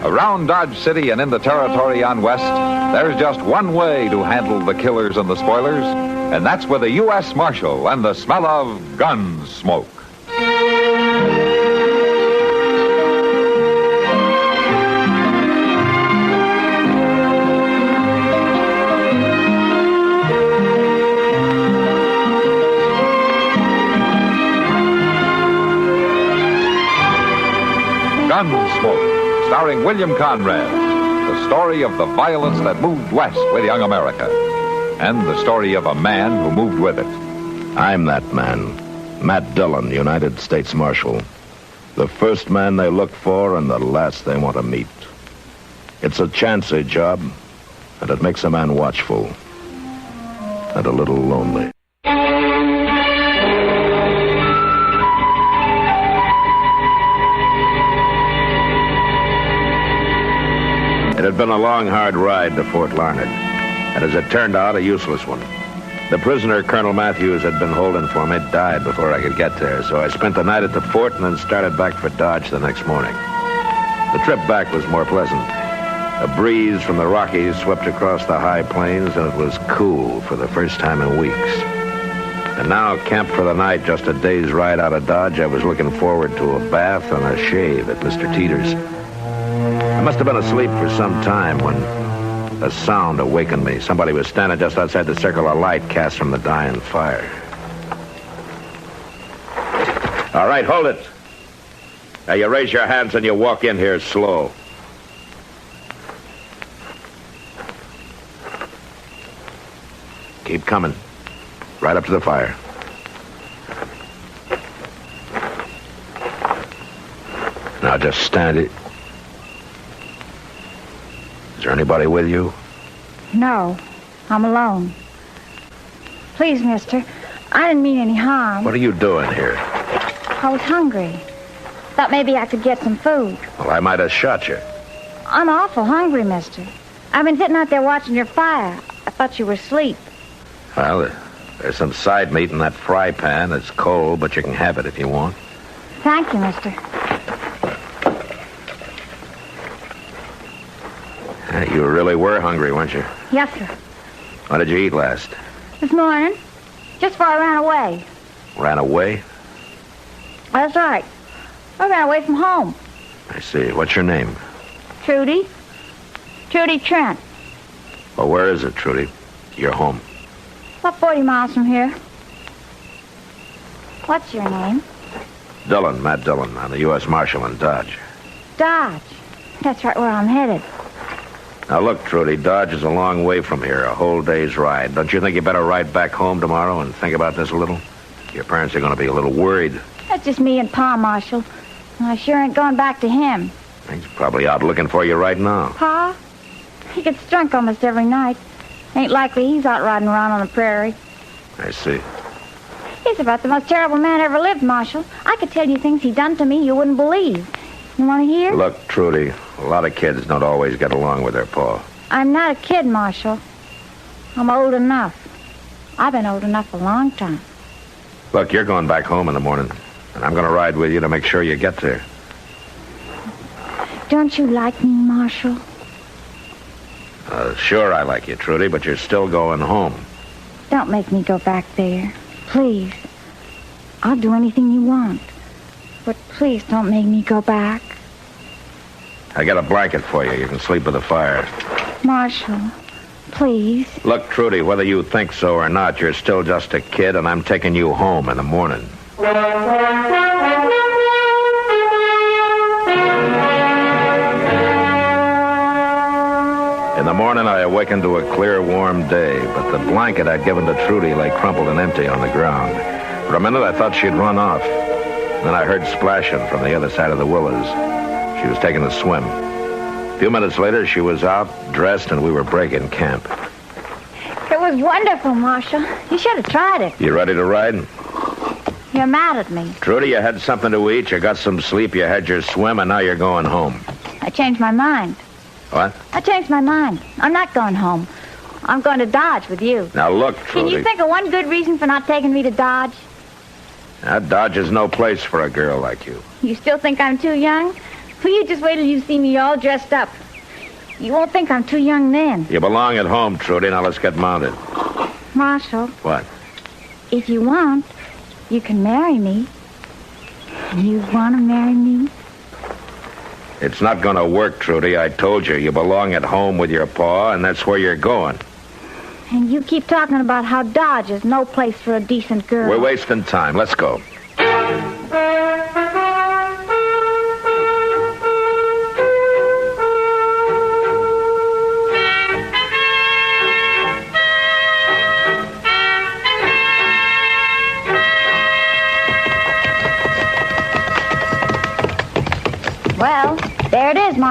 Around Dodge City and in the territory on West, there's just one way to handle the killers and the spoilers, and that's with a U.S. Marshal and the smell of Gunsmoke. Gunsmoke, starring William Conrad, the story of the violence that moved west with young America, and the story of a man who moved with it. I'm that man, Matt Dillon, United States Marshal. The first man they look for and the last they want to meet. It's a chancy job, and it makes a man watchful and a little lonely. It had been a long, hard ride to Fort Larned, and as it turned out, a useless one. The prisoner Colonel Matthews had been holding for me died before I could get there, so I spent the night at the fort and then started back for Dodge the next morning. The trip back was more pleasant. A breeze from the Rockies swept across the high plains, and it was cool for the first time in weeks. And now, camped for the night just a day's ride out of Dodge, I was looking forward to a bath and a shave at Mr. Teeter's. I must have been asleep for some time when a sound awakened me. Somebody was standing just outside the circle of light cast from the dying fire. All right, hold it. Now you raise your hands and you walk in here slow. Keep coming. Right up to the fire. Now just stand it. Is there anybody with you? No, I'm alone. Please, mister, I didn't mean any harm. What are you doing here? I was hungry. Thought maybe I could get some food. Well, I might have shot you. I'm awful hungry, mister. I've been sitting out there watching your fire. I thought you were asleep. Well, there's some side meat in that fry pan. It's cold, but you can have it if you want. Thank you, mister. You really were hungry, weren't you? Yes, sir. What did you eat last? This morning, just before I ran away. Ran away? That's right. I ran away from home. I see. What's your name? Trudy. Trudy Trent. Well, where is it, Trudy? Your home? About 40 miles from here. What's your name? Dillon, Matt Dillon. I'm the U.S. Marshal in Dodge. Dodge. That's right where I'm headed. Now, look, Trudy, Dodge is a long way from here, a whole day's ride. Don't you think you better ride back home tomorrow and think about this a little? Your parents are going to be a little worried. That's just me and Pa, Marshal. I sure ain't going back to him. He's probably out looking for you right now. Pa? He gets drunk almost every night. Ain't likely he's out riding around on the prairie. I see. He's about the most terrible man ever lived, Marshal. I could tell you things he done to me you wouldn't believe. You want to hear? Look, Trudy, a lot of kids don't always get along with their pa. I'm not a kid, Marshal. I'm old enough. I've been old enough a long time. Look, you're going back home in the morning, and I'm going to ride with you to make sure you get there. Don't you like me, Marshal? Sure I like you, Trudy, but you're still going home. Don't make me go back there. Please. I'll do anything you want. But please don't make me go back. I got a blanket for you. You can sleep with the fire. Marshal, please. Look, Trudy, whether you think so or not, you're still just a kid, and I'm taking you home in the morning. In the morning, I awakened to a clear, warm day, but the blanket I'd given to Trudy lay crumpled and empty on the ground. For a minute, I thought she'd run off. Then I heard splashing from the other side of the willows. She was taking a swim. A few minutes later, she was out, dressed, and we were breaking camp. It was wonderful, Marshal. You should have tried it. You ready to ride? You're mad at me. Trudy, you had something to eat, you got some sleep, you had your swim, and now you're going home. I changed my mind. What? I changed my mind. I'm not going home. I'm going to Dodge with you. Now look, Trudy. Can you think of one good reason for not taking me to Dodge? Now, Dodge is no place for a girl like you. You still think I'm too young? Well, you just wait till you see me all dressed up. You won't think I'm too young then. You belong at home, Trudy. Now let's get mounted. Marshal. What? If you want, you can marry me. You want to marry me? It's not going to work, Trudy. I told you. You belong at home with your pa, and that's where you're going. And you keep talking about how Dodge is no place for a decent girl. We're wasting time. Let's go.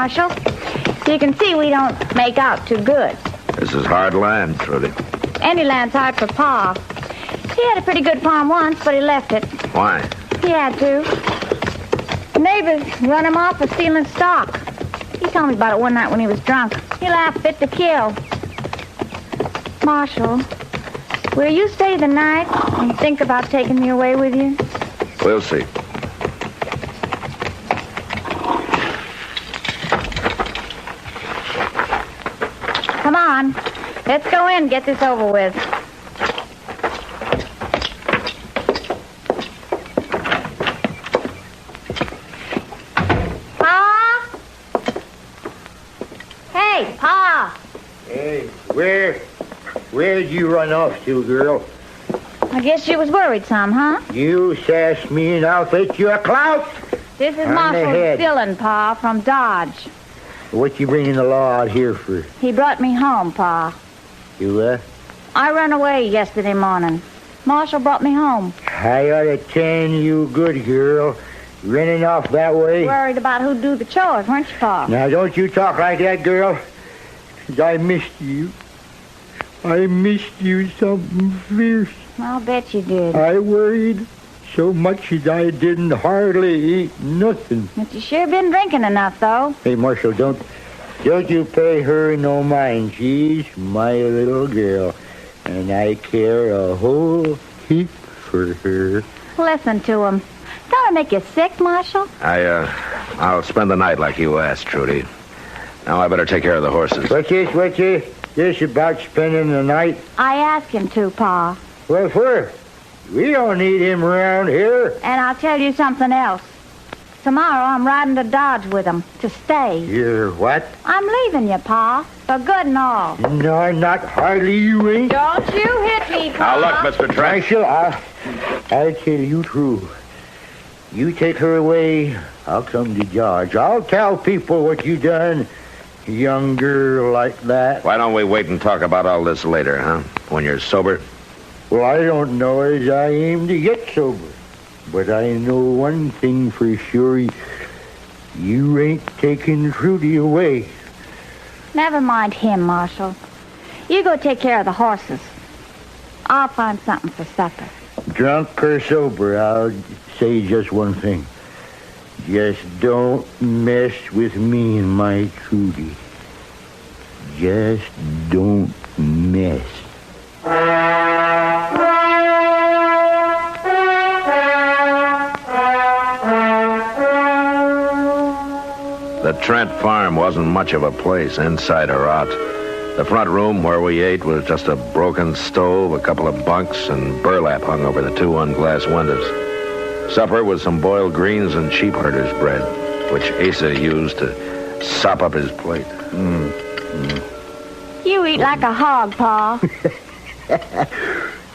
Marshal. You can see we don't make out too good. This is hard land, Trudy. Any land's hard for Pa. He had a pretty good farm once, but he left it. Why? He had to. The neighbors run him off for stealing stock. He told me about it one night when he was drunk. He laughed fit to kill. Marshal, will you stay the night and think about taking me away with you? We'll see. Come on. Let's go in and get this over with. Pa? Hey, Pa. Hey, where'd you run off to, girl? I guess you was worried some, huh? You sass me and I'll fetch you a clout. This is On the Marshal head. Dillon, Pa, from Dodge. What you bringing the law out here for? He brought me home, Pa. You, I run away yesterday morning. Marshal brought me home. I ought to tell you good, girl. Running off that way. Worried about who'd do the chores, weren't you, Pa? Now, don't you talk like that, girl. 'Cause I missed you. I missed you something fierce. I'll bet you did. I worried so much that I didn't hardly eat nothing. But you sure been drinking enough, though. Hey, Marshal, don't you pay her no mind. She's my little girl, and I care a whole heap for her. Listen to him. Don't it make you sick, Marshal? I'll spend the night like you asked, Trudy. Now I better take care of the horses. What's this about spending the night? I asked him to, Pa. Well, for we don't need him around here. And I'll tell you something else. Tomorrow I'm riding to Dodge with him to stay. You're what? I'm leaving you, Pa, for good and all. No, not hardly you ain't. Don't you hit me, Pa. Now look, Mr. Trent. Marshal, I'll tell you true. You take her away, I'll come to Dodge. I'll tell people what you done. Young girl like that. Why don't we wait and talk about all this later, huh? When you're sober? Well, I don't know as I aim to get sober. But I know one thing for sure. You ain't taking Trudy away. Never mind him, Marshal. You go take care of the horses. I'll find something for supper. Drunk or sober, I'll say just one thing. Just don't mess with me and my Trudy. Just don't mess. The Trent farm wasn't much of a place, inside or out. The front room where we ate was just a broken stove, a couple of bunks, and burlap hung over the two unglassed windows. Supper was some boiled greens and sheep herder's bread, which Asa used to sop up his plate. You eat like a hog, Pa.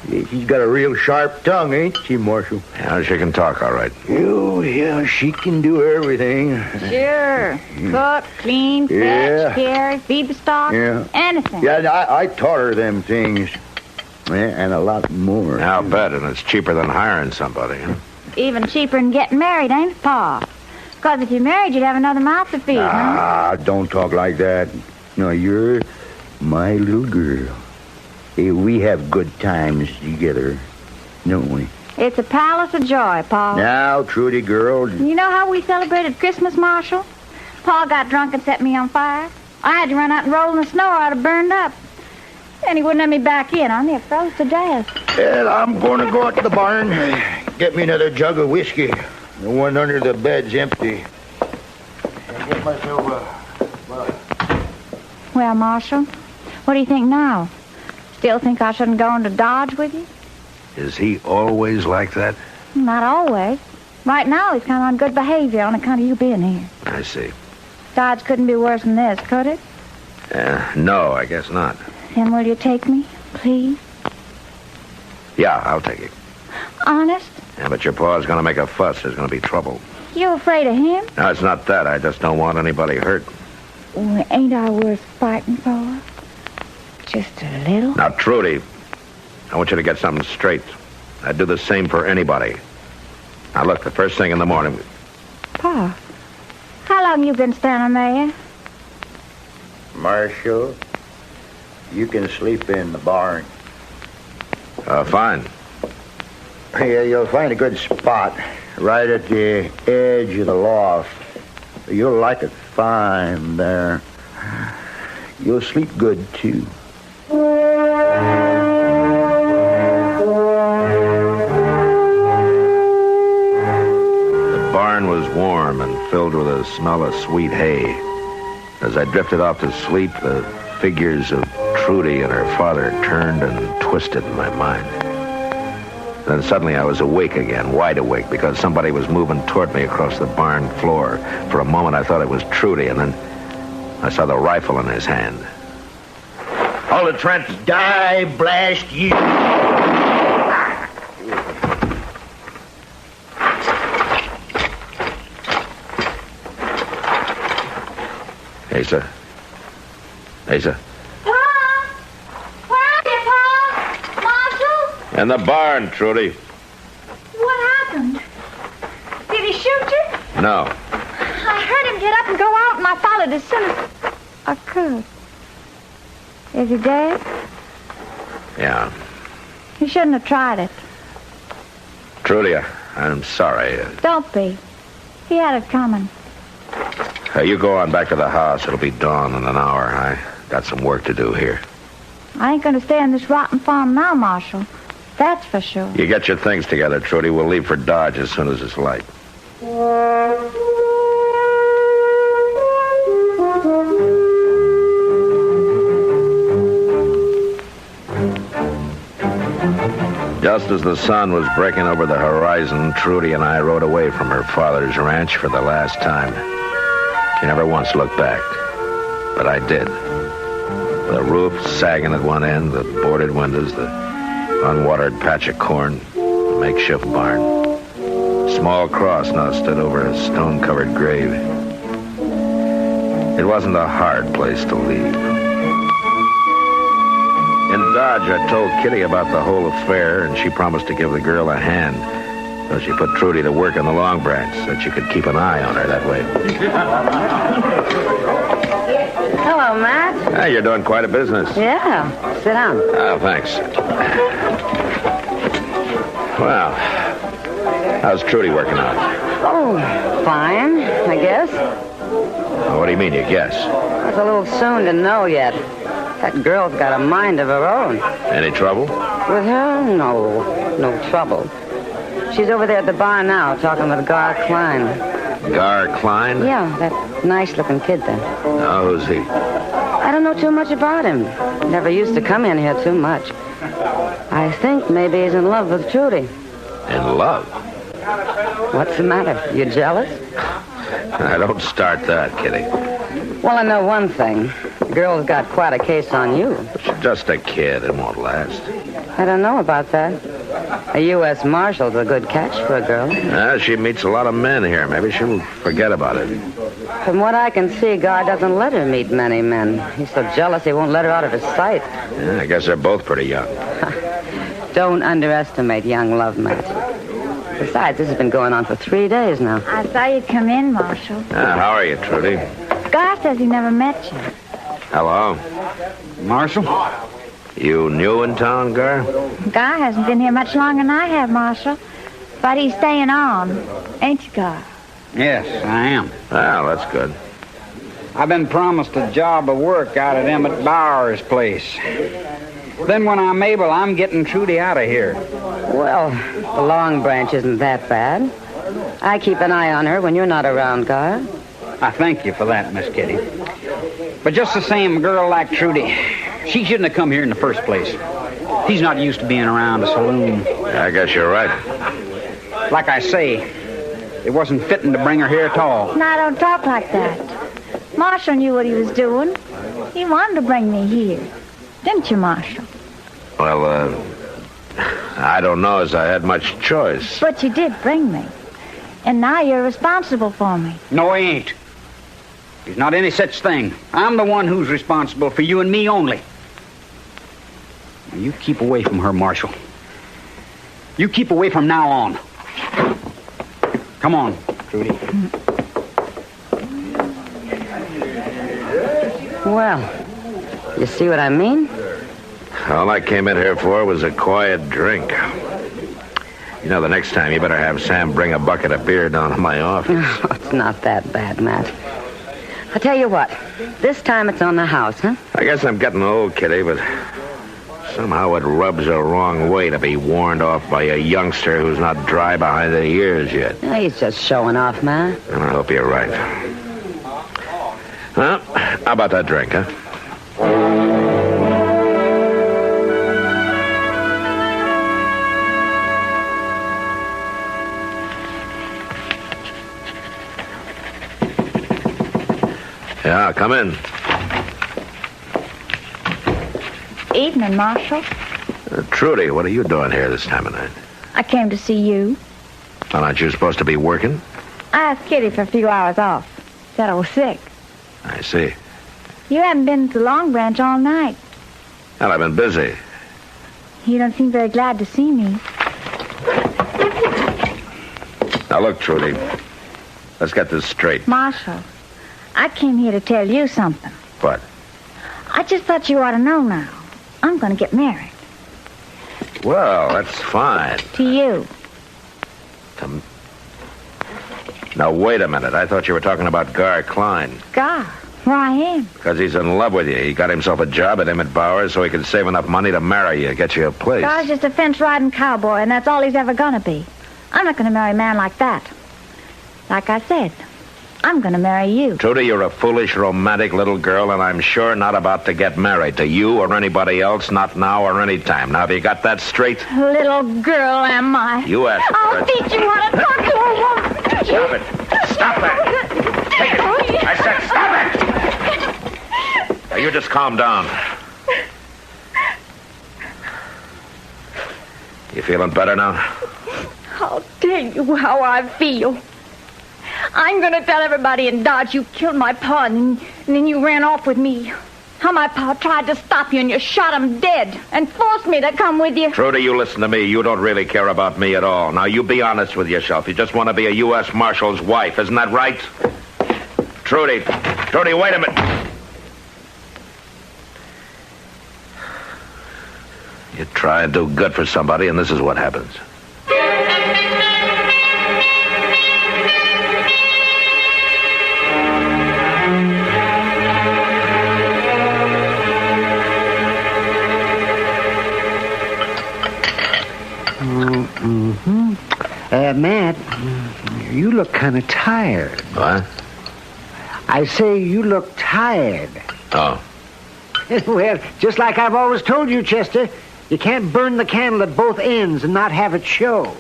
She's got a real sharp tongue, ain't she, Marshal? Yeah, she can talk all right. Oh, yeah, she can do everything. Sure. Cook, clean, fetch, Yeah. carry, feed the stock. Yeah. Anything. Yeah, I taught her them things. Yeah, and a lot more. I'll bet, and it's cheaper than hiring somebody. Huh? Even cheaper than getting married, ain't it, Pa? Because if you're married, you'd have another mouth to feed, huh? Ah, don't talk like that. No, you're my little girl. Hey, we have good times together, don't we? It's a palace of joy, Pa. Now, Trudy, girl. You know how we celebrated Christmas, Marshal? Pa got drunk and set me on fire. I had to run out and roll in the snow or I'd have burned up. Then he wouldn't let me back in. I near froze to death. Well, I'm going to go out to the barn, get me another jug of whiskey. The one under the bed's empty. I'll get myself Well, Marshal, what do you think now? Still think I shouldn't go into Dodge with you? Is he always like that? Not always. Right now, he's kind of on good behavior on account of you being here. I see. Dodge couldn't be worse than this, could it? No, I guess not. Then will you take me, please? Yeah, I'll take it. Honest? Yeah, but your pa's going to make a fuss. There's going to be trouble. You afraid of him? No, it's not that. I just don't want anybody hurt. Well, ain't I worth fighting for? Just a little? Now, Trudy, I want you to get something straight. I'd do the same for anybody. Now, look, the first thing in the morning... Pa, how long you been standing there? Marshal, you can sleep in the barn. Fine. Yeah, you'll find a good spot right at the edge of the loft. You'll like it fine there. You'll sleep good, too. The barn was warm and filled with a smell of sweet hay. As I drifted off to sleep, the figures of Trudy and her father turned and twisted in my mind. Then suddenly I was awake again, wide awake, because somebody was moving toward me across the barn floor. For a moment I thought it was Trudy, and then I saw the rifle in his hand. All the tramps die, blast you. Asa. Asa. Pa! Where are you, Pa? Marshal? In the barn, Trudy. What happened? Did he shoot you? No. I heard him get up and go out, and I followed as soon as I could. Is he dead? Yeah. You shouldn't have tried it. Trudy, I'm sorry. Don't be. He had it coming. You go on back to the house. It'll be dawn in an hour. I got some work to do here. I ain't going to stay on this rotten farm now, Marshal. That's for sure. You get your things together, Trudy. We'll leave for Dodge as soon as it's light. Just as the sun was breaking over the horizon, Trudy and I rode away from her father's ranch for the last time. She never once looked back, but I did. The roof sagging at one end, the boarded windows, the unwatered patch of corn, the makeshift barn. A small cross now stood over a stone-covered grave. It wasn't a hard place to leave. In Dodge, I told Kitty about the whole affair, and she promised to give the girl a hand. So she put Trudy to work in the Long Branch so that she could keep an eye on her that way. Hello, Matt. Hey, you're doing quite a business. Yeah. Sit down. Oh, thanks. Well, how's Trudy working out? Oh, fine, I guess. Oh, what do you mean, you guess? It's a little soon to know yet. That girl's got a mind of her own. Any trouble? With her? No trouble. She's over there at the bar now, talking with Gar Klein. Gar Klein? Yeah, that nice-looking kid there. Oh, who's he? I don't know too much about him. Never used to come in here too much. I think maybe he's in love with Trudy. In love? What's the matter? You jealous? I don't start that, Kitty. Well, I know one thing. The girl's got quite a case on you. She's just a kid. It won't last. I don't know about that. A U.S. Marshal's a good catch for a girl. She meets a lot of men here. Maybe she'll forget about it. From what I can see, Gar doesn't let her meet many men. He's so jealous he won't let her out of his sight. Yeah, I guess they're both pretty young. Don't underestimate young love, Matt. Besides, this has been going on for 3 days now. I saw you come in, Marshal. How are you, Trudy? Gar says he never met you. Hello. Marshal? You new in town, Gar? Gar hasn't been here much longer than I have, Marshal. But he's staying on. Ain't you, Gar? Yes, I am. Well, that's good. I've been promised a job of work out at Emmett Bower's place. Then when I'm able, I'm getting Trudy out of here. Well, the Long Branch isn't that bad. I keep an eye on her when you're not around, Gar. I thank you for that, Miss Kitty. But just the same, a girl like Trudy, she shouldn't have come here in the first place. She's not used to being around a saloon. I guess you're right. Like I say, it wasn't fitting to bring her here at all. Now, don't talk like that. Marshal knew what he was doing. He wanted to bring me here. Didn't you, Marshal? Well, I don't know as I had much choice. But you did bring me. And now you're responsible for me. No, he ain't. There's not any such thing. I'm the one who's responsible for you and me only. Now, you keep away from her, Marshal. You keep away from now on. Come on, Trudy. Well, you see what I mean? All I came in here for was a quiet drink. You know, the next time you better have Sam bring a bucket of beer down to my office. Oh, it's not that bad, Matt. I tell you what, this time it's on the house, huh? I guess I'm getting old, Kitty, but somehow it rubs the wrong way to be warned off by a youngster who's not dry behind the ears yet. Yeah, he's just showing off, Matt. And I hope you're right. Well, how about that drink, huh? Yeah, come in. Evening, Marshal. Trudy, what are you doing here this time of night? I came to see you. Well, aren't you supposed to be working? I asked Kitty for a few hours off. Said I was sick. I see. You haven't been to the Long Branch all night. Well, I've been busy. You don't seem very glad to see me. Now, look, Trudy. Let's get this straight. Marshal, I came here to tell you something. What? I just thought you ought to know now. I'm going to get married. Well, that's fine. To you. Now, wait a minute. I thought you were talking about Gar Klein. Gar? Why him? Because he's in love with you. He got himself a job at Emmett Bowers so he could save enough money to marry you, get you a place. Gar's just a fence-riding cowboy, and that's all he's ever going to be. I'm not going to marry a man like that. Like I said, I'm going to marry you. Trudy, you're a foolish, romantic little girl, and I'm sure not about to get married to you or anybody else, not now or any time. Now, have you got that straight? Little girl, am I? You asked for I'll it. teach you how to talk to a woman. Stop it. Stop that. Take it. I said stop it. Now, you just calm down. You feeling better now? I'll tell you how I feel. I'm going to tell everybody in Dodge you killed my pa and then you ran off with me. How my pa tried to stop you and you shot him dead and forced me to come with you. Trudy, you listen to me. You don't really care about me at all. Now, you be honest with yourself. You just want to be a U.S. Marshal's wife. Isn't that right? Trudy, wait a minute. You try and do good for somebody, and this is what happens. Matt, you look kind of tired. What? I say you look tired. Oh. Well, just like I've always told you, Chester, you can't burn the candle at both ends and not have it show.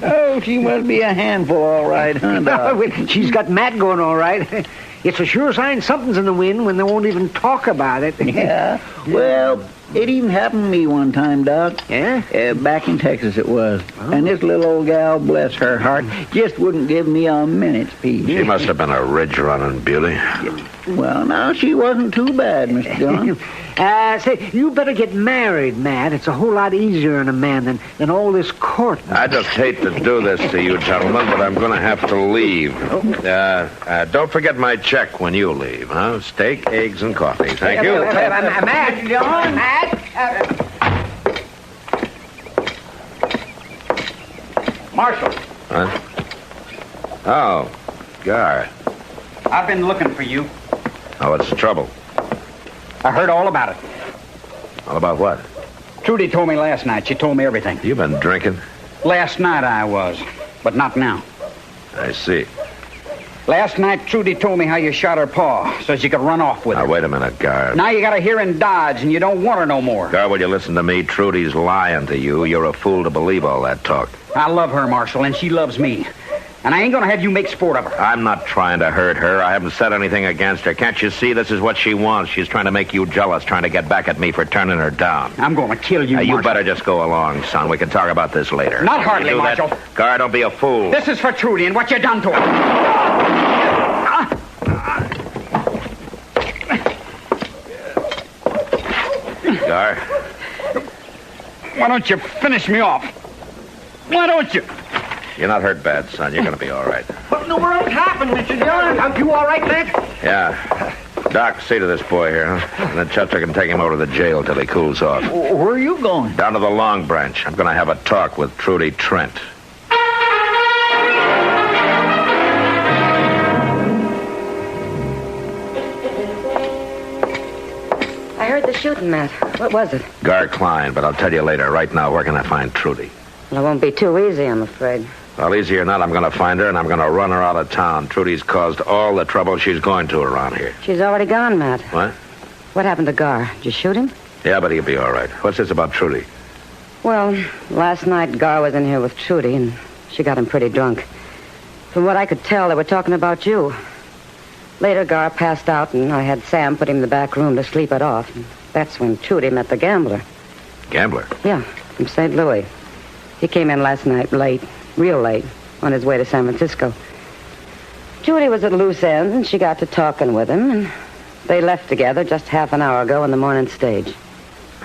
Oh, she must be a handful, all right, huh, Doc? She's got Matt going all right. It's a sure sign something's in the wind when they won't even talk about it. Yeah, well, it even happened to me one time, Doc. Yeah? Back in Texas it was. Oh. And this little old gal, bless her heart, just wouldn't give me a minute's peace. She must have been a ridge-running beauty. Well, now, she wasn't too bad, Mr. Dillon. Say, you better get married, Matt. It's a whole lot easier on a man than all this court. I just hate to do this to you, gentlemen, but I'm going to have to leave. Don't forget my check when you leave, huh? Steak, eggs, and coffee. Thank you. Matt, Dillon, Matt. Marshal. Huh? Oh, Gar. I've been looking for you. Oh, what's the trouble? I heard all about it. All about what? Trudy told me last night. She told me everything. You been drinking? Last night I was, but not now. I see. Last night, Trudy told me how you shot her paw so she could run off with her. Now, wait a minute, Gar. Now you got her here in Dodge, and you don't want her no more. Gar, will you listen to me? Trudy's lying to you. You're a fool to believe all that talk. I love her, Marshal, and she loves me. And I ain't gonna have you make sport of her. I'm not trying to hurt her. I haven't said anything against her. Can't you see this is what she wants? She's trying to make you jealous, trying to get back at me for turning her down. I'm gonna kill you, You Marshal. better just go along, son. We can talk about this later. Not hardly, You do that? Marshal. Gar, don't be a fool. This is for Trudy and what you done to her. Gar. Why don't you finish me off? Why don't you? You're not hurt bad, son. You're going to be all right. What in the world happened, Mr. Dillon? Are you all right, Matt? Yeah. Doc, see to this boy here, huh? And then Chester can take him over to the jail till he cools off. Where are you going? Down to the Long Branch. I'm going to have a talk with Trudy Trent. I heard the shooting, Matt. What was it? Gar Klein, but I'll tell you later. Right now, where can I find Trudy? Well, it won't be too easy, I'm afraid. Well, easy or not, I'm going to find her, and I'm going to run her out of town. Trudy's caused all the trouble she's going to around here. She's already gone, Matt. What? What happened to Gar? Did you shoot him? Yeah, but he'll be all right. What's this about Trudy? Well, last night Gar was in here with Trudy, and she got him pretty drunk. From what I could tell, they were talking about you. Later, Gar passed out, and I had Sam put him in the back room to sleep it off. And that's when Trudy met the gambler. Gambler? Yeah, from St. Louis. He came in last night late, real late, on his way to San Francisco. Trudy was at loose ends, and she got to talking with him, and they left together just half an hour ago on the morning stage.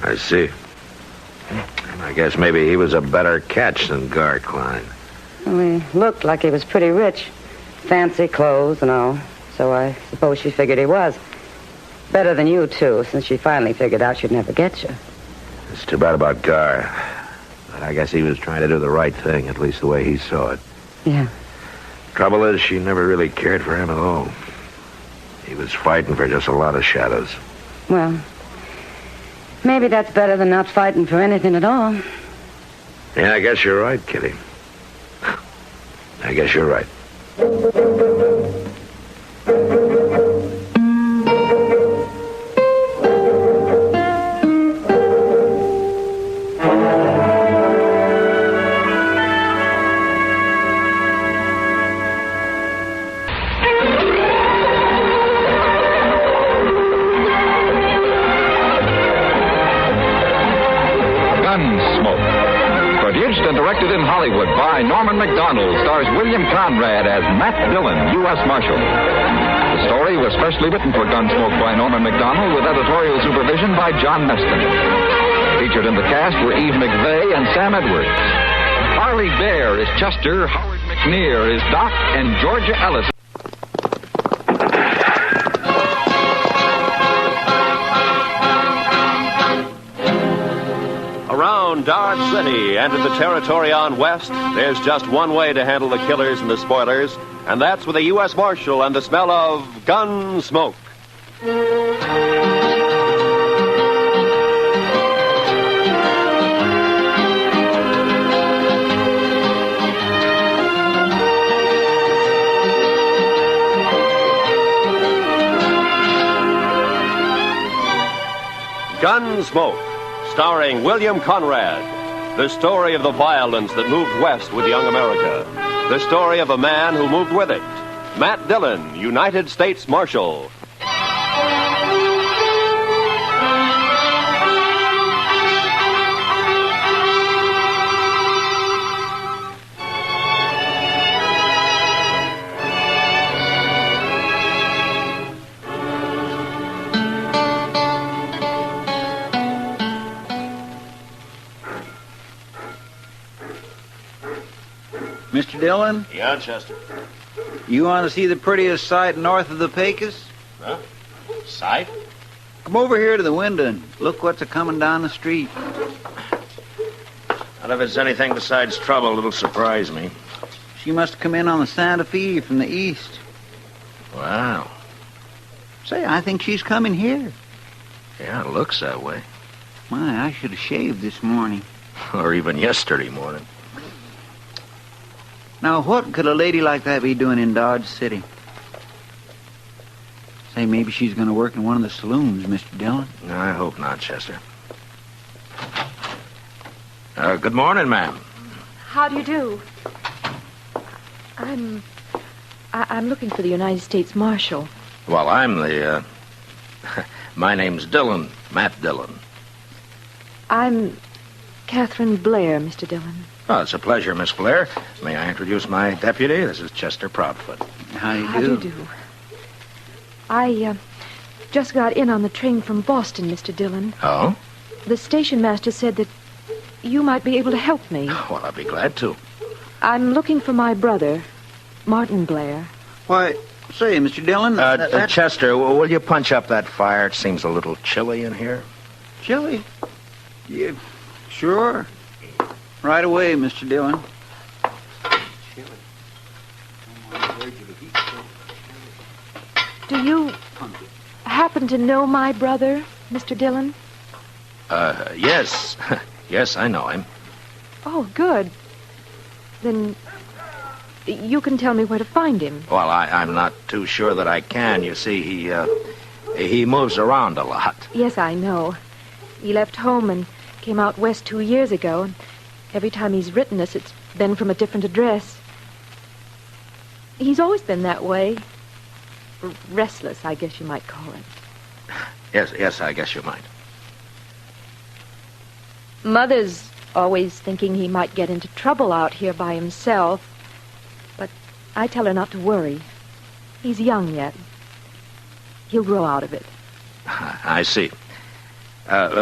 I see. I guess maybe he was a better catch than Gar Klein. Well, he looked like he was pretty rich. Fancy clothes and all. So I suppose she figured he was. Better than you, too, since she finally figured out she'd never get you. It's too bad about Gar. But I guess he was trying to do the right thing, at least the way he saw it. Yeah. Trouble is, she never really cared for him at all. He was fighting for just a lot of shadows. Well, maybe that's better than not fighting for anything at all. Yeah, I guess you're right, Kitty. I guess you're right. Gunsmoke. Produced and directed in Hollywood by Norman Macdonald, stars William Conrad as Matt Dillon, U.S. Marshal. The story was specially written for Gunsmoke by Norman Macdonald with editorial supervision by John Meston. Featured in the cast were Eve McVeigh and Sam Edwards. Harley Bear is Chester, Howard McNear is Doc, and Georgia Ellis. Around Dodge City and in the territory on west, there's just one way to handle the killers and the spoilers, and that's with a U.S. Marshal and the smell of Gunsmoke. Gunsmoke, starring William Conrad. The story of the violence that moved west with young America. The story of a man who moved with it. Matt Dillon, United States Marshal. Mr. Dillon? Yeah, Chester. You want to see the prettiest sight north of the Pecos? Huh? Sight? Come over here to the window and look what's a-coming down the street. Well, if it's anything besides trouble, it'll surprise me. She must have come in on the Santa Fe from the east. Wow. Say, I think she's coming here. Yeah, it looks that way. My, I should have shaved this morning. Or even yesterday morning. Now, what could a lady like that be doing in Dodge City? Say, maybe she's going to work in one of the saloons, Mr. Dillon. No, I hope not, Chester. Good morning, ma'am. How do you do? I'm looking for the United States Marshal. Well, I'm the, my name's Dillon, Matt Dillon. I'm Catherine Blair, Mr. Dillon. Oh, it's a pleasure, Miss Blair. May I introduce my deputy? This is Chester Proudfoot. How do you do? How do you do? I just got in on the train from Boston, Mr. Dillon. Oh? The station master said that you might be able to help me. Well, I'll be glad to. I'm looking for my brother, Martin Blair. Why, Say, Mr. Dillon... Chester, will you punch up that fire? It seems a little chilly in here. Chilly? Yeah, sure. Right away, Mr. Dillon. Do you happen to know my brother, Mr. Dillon? Yes. Yes, I know him. Oh, good. Then you can tell me where to find him. Well, I'm not too sure that I can. You see, he moves around a lot. Yes, I know. He left home and came out west 2 years ago, and every time he's written us, it's been from a different address. He's always been that way. Restless, I guess you might call it. Yes, I guess you might. Mother's always thinking he might get into trouble out here by himself, but I tell her not to worry. He's young yet. He'll grow out of it. I see.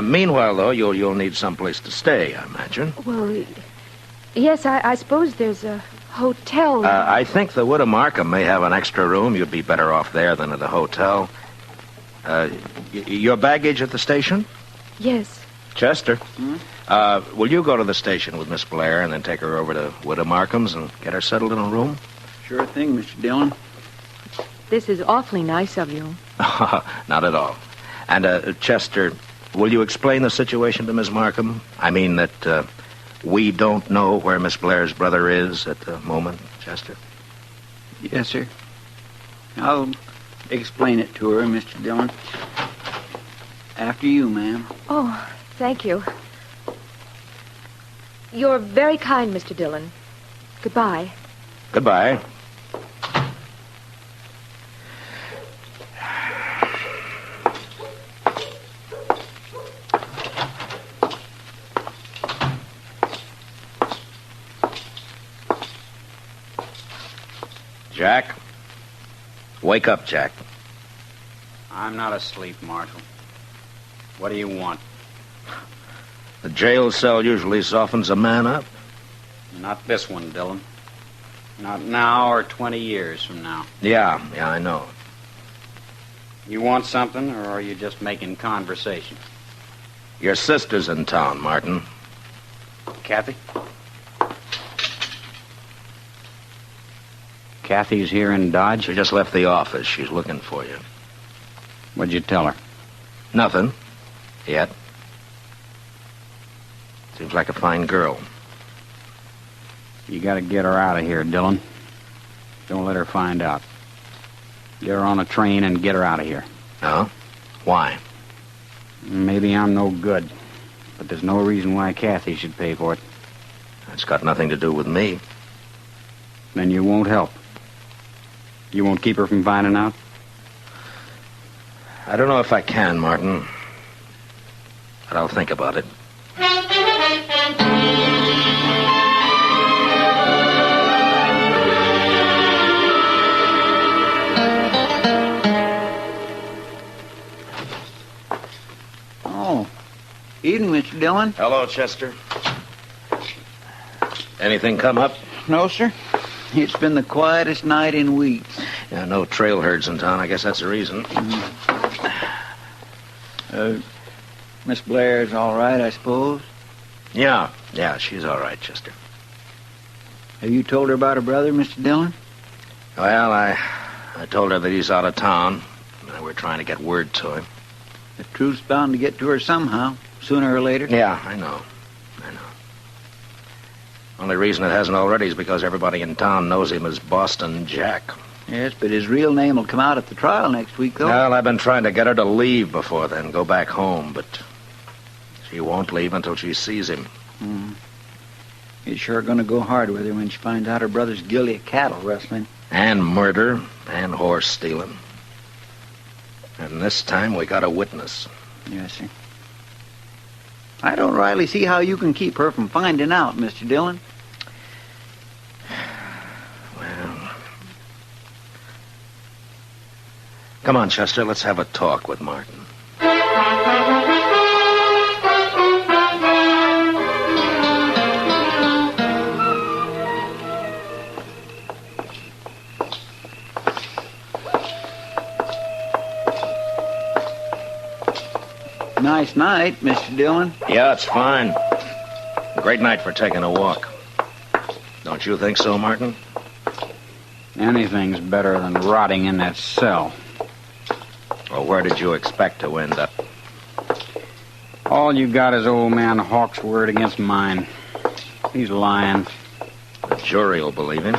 Meanwhile, though, you'll need someplace to stay, I imagine. Well, yes, I suppose there's a hotel. I think the Widow Markham may have an extra room. You'd be better off there than at the hotel. Your baggage at the station? Yes. Chester, will you go to the station with Miss Blair and then take her over to Widow Markham's and get her settled in a room? Sure thing, Mr. Dillon. This is awfully nice of you. Not at all. And, Chester, will you explain the situation to Miss Markham? I mean that we don't know where Miss Blair's brother is at the moment, Chester? Yes, sir. I'll explain it to her, Mr. Dillon. After you, ma'am. Oh, thank you. You're very kind, Mr. Dillon. Goodbye. Goodbye. Jack? Wake up, Jack. I'm not asleep, Marshal. What do you want? The jail cell usually softens a man up. Not this one, Dillon. Not now or 20 years from now. Yeah, I know. You want something, or are you just making conversation? Your sister's in town, Martin. Kathy? Kathy's here in Dodge? She just left the office. She's looking for you. What'd you tell her? Nothing. Yet. Seems like a fine girl. You gotta get her out of here, Dillon. Don't let her find out. Get her on a train and get her out of here. Oh? Why? Maybe I'm no good, but there's no reason why Kathy should pay for it. It's got nothing to do with me. Then you won't help. You won't keep her from finding out? I don't know if I can, Martin. But I'll think about it. Oh. Evening, Mr. Dillon. Hello, Chester. Anything come up? No, sir. It's been the quietest night in weeks. Yeah, no trail herds in town. I guess that's the reason. Miss Blair's all right, I suppose? Yeah, she's all right, Chester. Have you told her about her brother, Mr. Dillon? Well, I told her that he's out of town. We're trying to get word to him. The truth's bound to get to her somehow, sooner or later. Yeah, I know. Only reason it hasn't already is because everybody in town knows him as Boston Jack. Yes, but his real name will come out at the trial next week, though. Well, I've been trying to get her to leave before then, go back home, but she won't leave until she sees him. He's sure going to go hard with her when she finds out her brother's guilty of cattle rustling. And murder, and horse stealing. And this time we got a witness. Yes, sir. I don't rightly see how you can keep her from finding out, Mr. Dillon. Well, come on, Chester, let's have a talk with Martin. night, Mr. Dillon. Yeah, it's fine. Great night for taking a walk. Don't you think so, Martin? Anything's better than rotting in that cell. Well, where did you expect to end up? All you got is old man Hawk's word against mine. He's lying. The jury will believe him.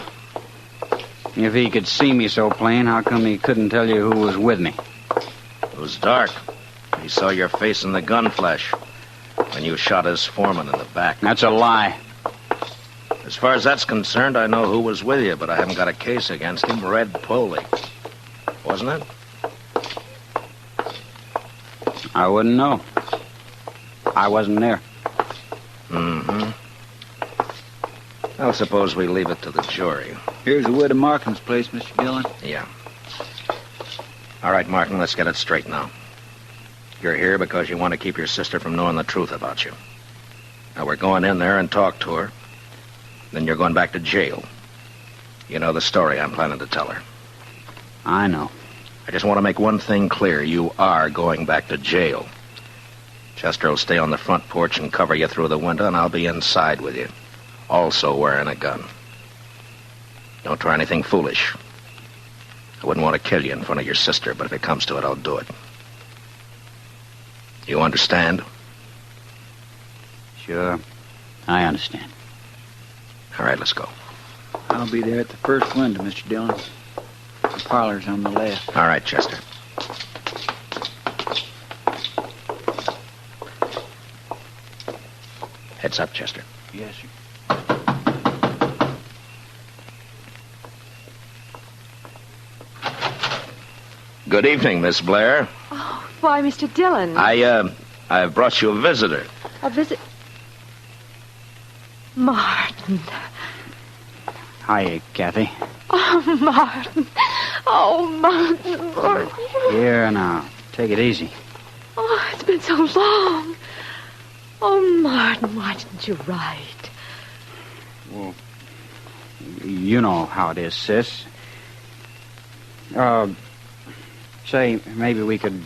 If he could see me so plain, how come he couldn't tell you who was with me? It was dark. He saw your face in the gun flash when you shot his foreman in the back. That's a lie. As far as that's concerned, I know who was with you, but I haven't got a case against him. Red Poley. Wasn't it? I wouldn't know. I wasn't there. Mm-hmm. Well, suppose we leave it to the jury. Here's the wood of Markham's place, Mr. Dillon. Yeah. All right, Martin, let's get it straight now. You're here because you want to keep your sister from knowing the truth about you. Now, we're going in there and talk to her. Then you're going back to jail. You know the story I'm planning to tell her. I know. I just want to make one thing clear. You are going back to jail. Chester will stay on the front porch and cover you through the window, and I'll be inside with you, also wearing a gun. Don't try anything foolish. I wouldn't want to kill you in front of your sister, but if it comes to it, I'll do it. You understand? Sure. I understand. All right, let's go. I'll be there at the first window, Mr. Dillon. The parlor's on the left. All right, Chester. Heads up, Chester. Yes, sir. Good evening, Miss Blair. Oh, why, Mr. Dillon? I've brought you a visitor. A visit? Martin. Hiya, Kathy. Oh, Martin. Oh, Martin. Here now. Take it easy. Oh, it's been so long. Oh, Martin, why didn't you write? Well, you know how it is, sis. Say, maybe we could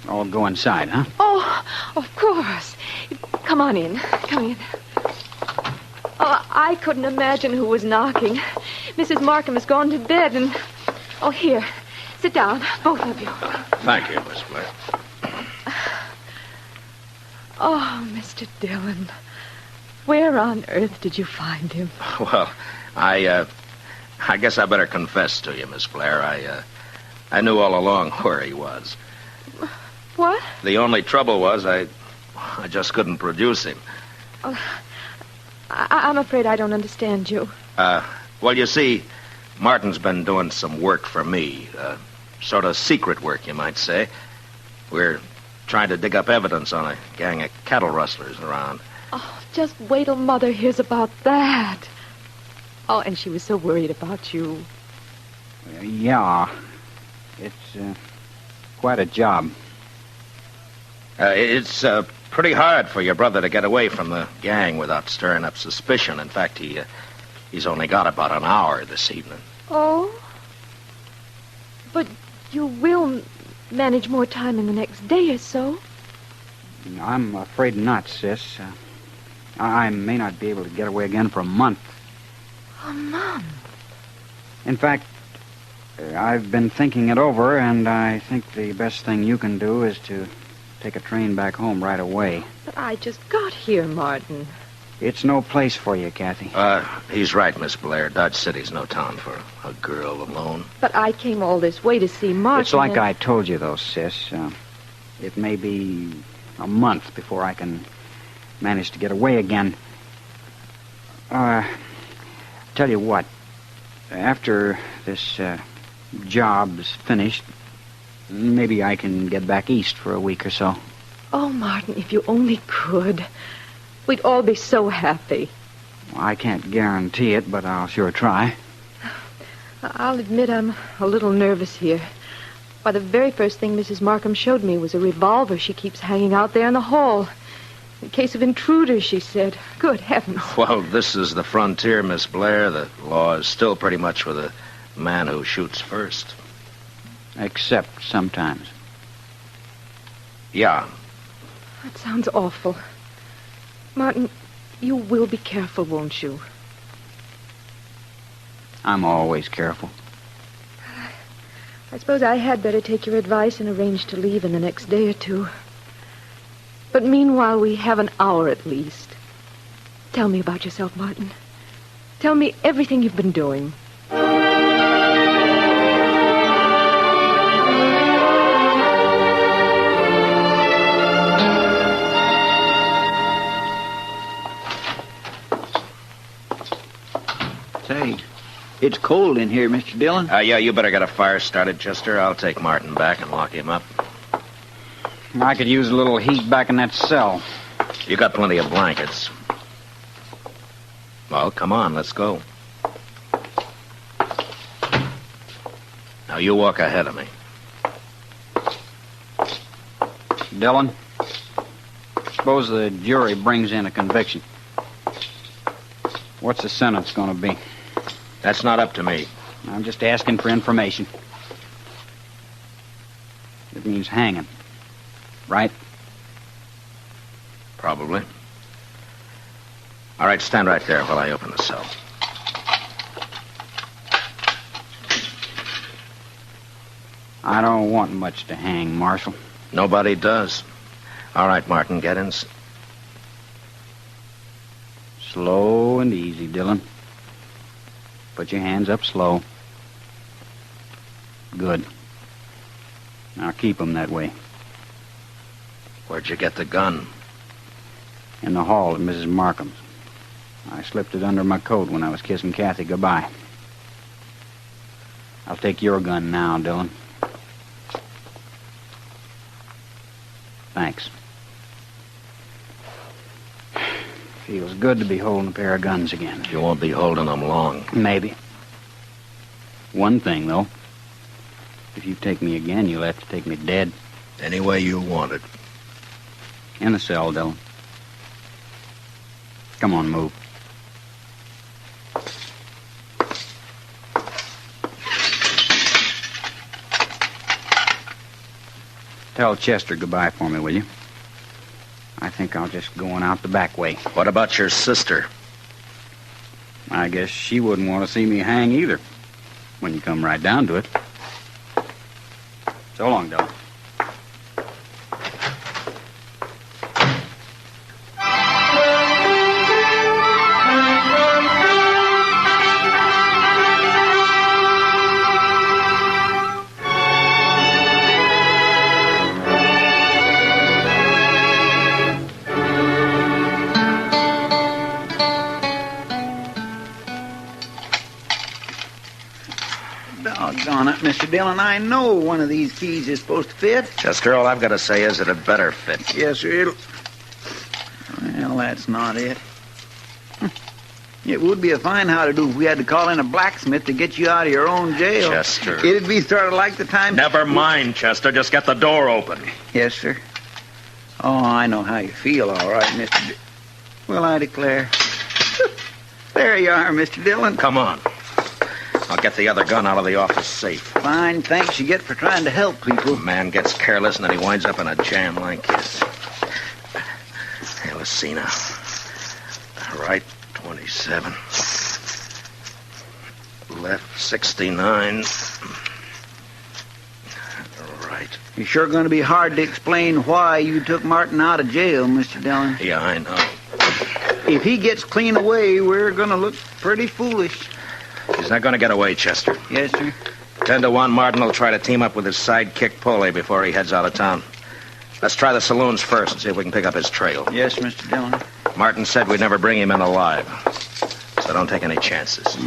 all go inside, huh? Oh, of course. Come on in. Come in. Oh, I couldn't imagine who was knocking. Mrs. Markham has gone to bed and... Oh, here. Sit down, both of you. Thank you, Miss Blair. Oh, Mr. Dillon. Where on earth did you find him? Well, I guess I better confess to you, Miss Blair. I knew all along where he was. What? The only trouble was I just couldn't produce him. Oh, I'm afraid I don't understand you. Well, you see, Martin's been doing some work for me. Sort of secret work, you might say. We're trying to dig up evidence on a gang of cattle rustlers around. Oh, just wait till Mother hears about that. Oh, and she was so worried about you. Yeah. It's quite a job. It's pretty hard for your brother to get away from the gang without stirring up suspicion. In fact, he's only got about an hour this evening. Oh? But you will manage more time in the next day or so. I'm afraid not, sis. I may not be able to get away again for a month. A month? In fact, I've been thinking it over, and I think the best thing you can do is to take a train back home right away. But I just got here, Martin. It's no place for you, Kathy. He's right, Miss Blair. Dodge City's no town for a girl alone. But I came all this way to see Martin. It's like I told you, though, sis. It may be a month before I can manage to get away again. Tell you what. After this job's finished, maybe I can get back east for a week or so. Oh, Martin, if you only could. We'd all be so happy. Well, I can't guarantee it, but I'll sure try. I'll admit I'm a little nervous here. Why, the very first thing Mrs. Markham showed me was a revolver she keeps hanging out there in the hall. In case of intruders, she said. Good heavens. Well, this is the frontier, Miss Blair. The law is still pretty much with the man who shoots first. Except sometimes. Yeah. That sounds awful. Martin, you will be careful, won't you? I'm always careful. I suppose I had better take your advice and arrange to leave in the next day or two. But meanwhile, we have an hour at least. Tell me about yourself, Martin. Tell me everything you've been doing. Say, it's cold in here, Mr. Dillon. Yeah, you better get a fire started, Chester. I'll take Martin back and lock him up. I could use a little heat back in that cell. You got plenty of blankets. Well, come on, let's go. Now, you walk ahead of me. Dillon, suppose the jury brings in a conviction. What's the sentence going to be? That's not up to me. I'm just asking for information. It means hanging, right? Probably. All right, stand right there while I open the cell. I don't want much to hang, Marshal. Nobody does. All right, Martin, get in. Slow and easy, Dillon. Put your hands up slow. Good. Now keep them that way. Where'd you get the gun? In the hall at Mrs. Markham's. I slipped it under my coat when I was kissing Kathy goodbye. I'll take your gun now, Dillon. Thanks. Feels good to be holding a pair of guns again. You won't be holding them long. Maybe. One thing, though. If you take me again, you'll have to take me dead. Any way you want it. In the cell, Dillon. Come on, move. Tell Chester goodbye for me, will you? I think I'll just go on out the back way. What about your sister? I guess she wouldn't want to see me hang either, when you come right down to it. So long, Dillon. Doggone it, Mr. Dillon. I know one of these keys is supposed to fit. Chester, all I've got to say is that it better fit. Yes, sir. Well, that's not it. It would be a fine how-to-do if we had to call in a blacksmith to get you out of your own jail. Chester. It'd be sort of like the time... Never mind, Chester. Just get the door open. Yes, sir. Oh, I know how you feel, all right, Mr. Well, I declare. There you are, Mr. Dillon. Come on. I'll get the other gun out of the office safe. Fine thanks you get for trying to help people. A man gets careless and then he winds up in a jam like this. Hey, let's see now. Right, 27. Left, 69. Right. It's sure going to be hard to explain why you took Martin out of jail, Mr. Dillon. Yeah, I know. If he gets clean away, we're going to look pretty foolish. He's not going to get away, Chester. Yes, sir. 10-1, Martin will try to team up with his sidekick Polly before he heads out of town. Let's try the saloons first and see if we can pick up his trail. Yes, Mr. Dillon. Martin said we'd never bring him in alive, so don't take any chances.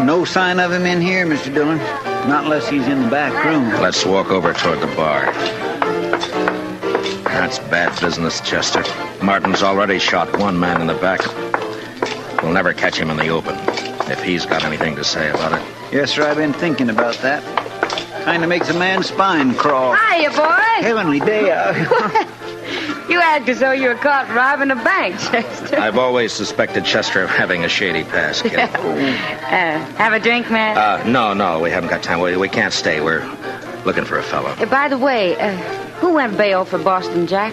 No sign of him in here, Mr. Dillon. Not unless he's in the back room. Let's walk over toward the bar. That's bad business, Chester. Martin's already shot one man in the back. We'll never catch him in the open, if he's got anything to say about it. Yes, sir, I've been thinking about that. Kind of makes a man's spine crawl. Hiya, boy. Heavenly day out. You act as though you were caught robbing a bank, Chester. I've always suspected Chester of having a shady past, kid. Have a drink, man? No, we haven't got time. We can't stay. We're looking for a fellow. By the way, who went bail for Boston Jack?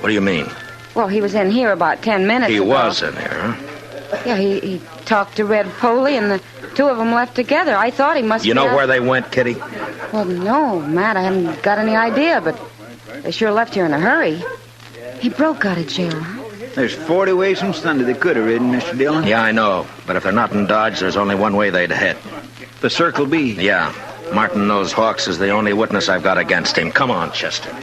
What do you mean? Well, he was in here about 10 minutes He ago. was in here, huh? Yeah, he talked to Red Foley, and the two of them left together. I thought he must You be know out- where they went, Kitty? Well, no, Matt, I haven't got any idea, but they sure left here in a hurry. He broke out of jail, huh? There's 40 ways from Sunday they could have ridden, Mr. Dillon. Yeah, I know. But if they're not in Dodge, there's only one way they'd head. The Circle B. Yeah. Martin knows Hawks is the only witness I've got against him. Come on, Chester.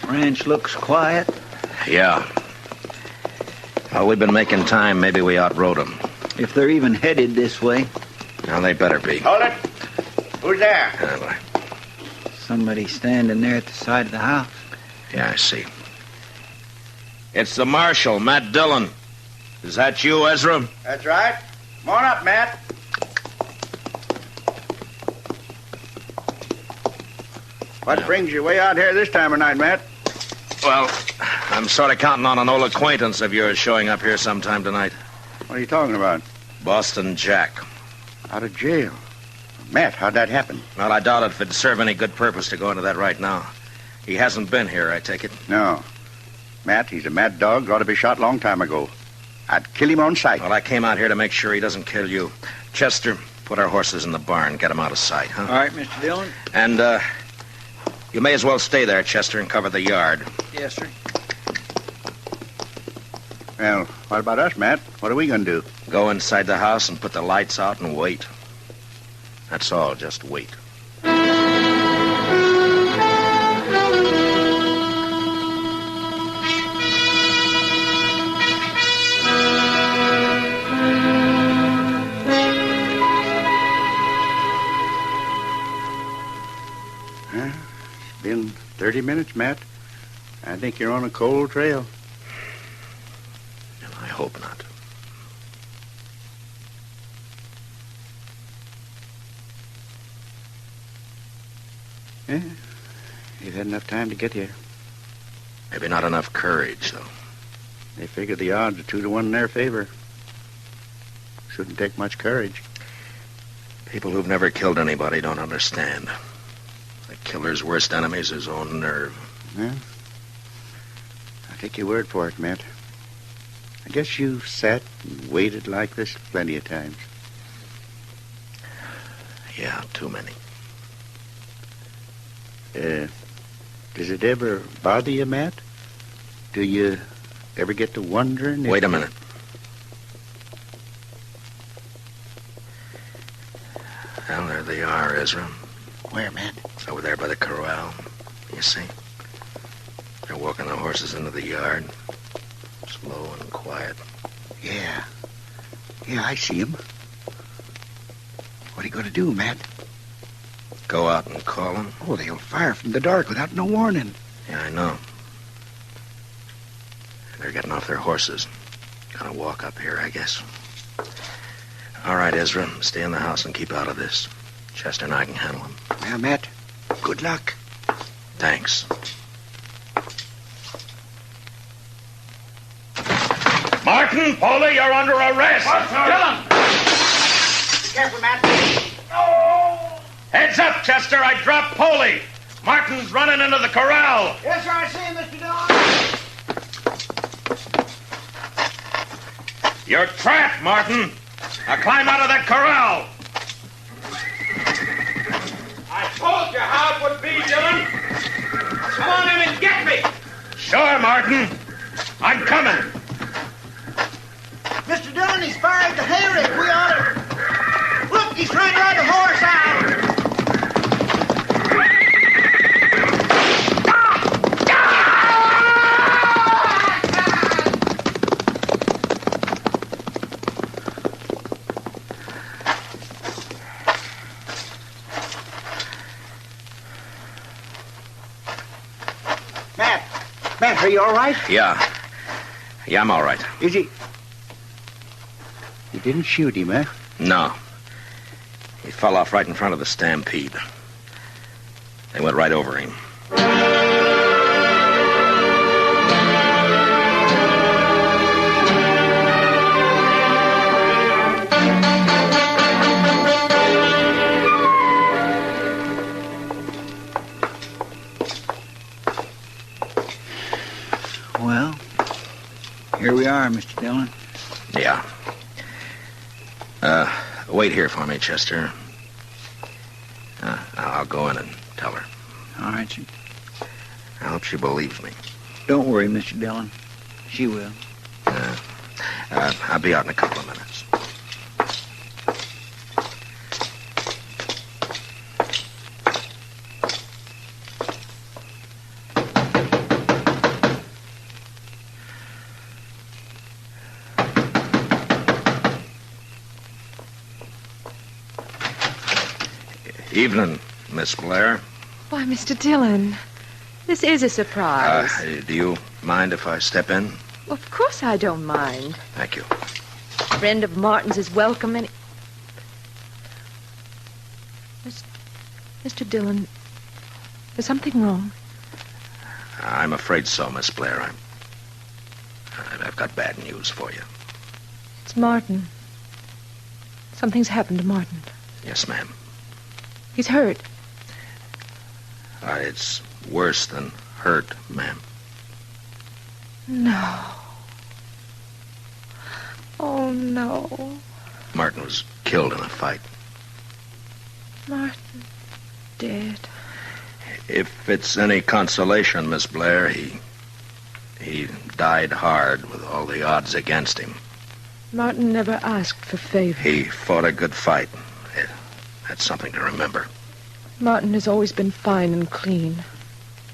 Ranch looks quiet. Yeah. Well, we've been making time. Maybe we outrode them. If they're even headed this way. Now, they better be. Hold it. Who's there? Somebody standing there at the side of the house. Yeah, I see. It's the Marshal, Matt Dillon. Is that you, Ezra? That's right. Come on up, Matt. What brings you way out here this time of night, Matt? Well, I'm sort of counting on an old acquaintance of yours showing up here sometime tonight. What are you talking about? Boston Jack. Out of jail. Matt, how'd that happen? Well, I doubt if it'd serve any good purpose to go into that right now. He hasn't been here, I take it. No. Matt, he's a mad dog, ought to be shot long time ago. I'd kill him on sight. Well, I came out here to make sure he doesn't kill you. Chester, put our horses in the barn. Get them out of sight, huh? All right, Mr. Dillon. And, you may as well stay there, Chester, and cover the yard. Yes, sir. Well, what about us, Matt? What are we going to do? Go inside the house and put the lights out and wait. That's all, just wait. It's been 30 minutes, Matt. I think you're on a cold trail. I hope not. Yeah, you've had enough time to get here. Maybe not enough courage, though. They figure the odds are 2-1 in their favor. Shouldn't take much courage. People who've never killed anybody don't understand. The killer's worst enemy is his own nerve. Yeah. I'll take your word for it, Matt. I guess you've sat and waited like this plenty of times. Yeah, too many. Does it ever bother you, Matt? Do you ever get to wondering? Wait a minute. Well, there they are, Ezra. Where, Matt? It's over there by the corral. You see? They're walking the horses into the yard. Slow and quiet. Yeah. Yeah, I see 'em. What are you going to do, Matt? Go out and call them. Oh, they'll fire from the dark without no warning. Yeah, I know. They're getting off their horses. Gonna walk up here, I guess. All right, Ezra, stay in the house and keep out of this. Chester and I can handle them. Well, Matt, good luck. Thanks. Martin, Foley, you're under arrest. Dillon! Careful, Matt. Heads up, Chester. I dropped Foley. Martin's running into the corral. Yes, sir, I see him, Mr. Dillon. You're trapped, Martin. Now climb out of that corral. I told you how it would be, Dillon. Come on in and get me. Sure, Martin. I'm coming. Mr. Dillon, he's fired the hayrick. We ought to... Look, he's trying to ride the horse out. Matt, are you all right? Yeah. Yeah, I'm all right. Is he... You didn't shoot him, eh? No. He fell off right in front of the stampede. They went right over him. Well, here we are, Mr. Dillon. Yeah. Wait here for me, Chester. I'll go in and tell her. All right, sir. I hope she believes me. Don't worry, Mr. Dillon. She will. I'll be out in a couple of minutes. Evening, Miss Blair. Why, Mr. Dillon, this is a surprise. Do you mind if I step in? Of course I don't mind. Thank you. A friend of Martin's is welcome any... Mr. Dillon, is something wrong? I'm afraid so, Miss Blair. I've got bad news for you. It's Martin. Something's happened to Martin. Yes, ma'am. He's hurt. It's worse than hurt, ma'am. No. Oh, no. Martin was killed in a fight. Martin dead. If it's any consolation, Miss Blair, he died hard with all the odds against him. Martin never asked for favor. He fought a good fight. That's something to remember. Martin has always been fine and clean.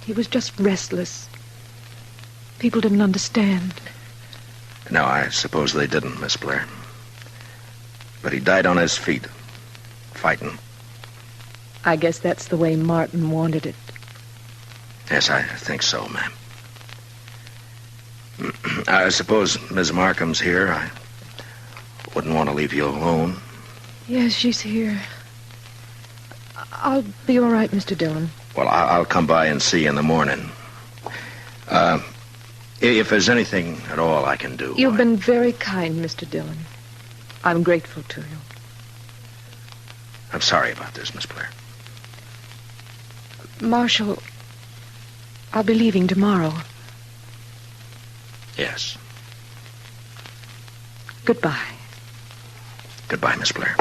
He was just restless. People didn't understand. No, I suppose they didn't, Miss Blair. But he died on his feet, fighting. I guess that's the way Martin wanted it. Yes, I think so, ma'am. I suppose Miss Markham's here. I wouldn't want to leave you alone. Yes, she's here. I'll be all right, Mr. Dillon. Well, I'll come by and see you in the morning. If there's anything at all I can do... You've been very kind, Mr. Dillon. I'm grateful to you. I'm sorry about this, Miss Blair. Marshal, I'll be leaving tomorrow. Yes. Goodbye. Goodbye, Miss Blair.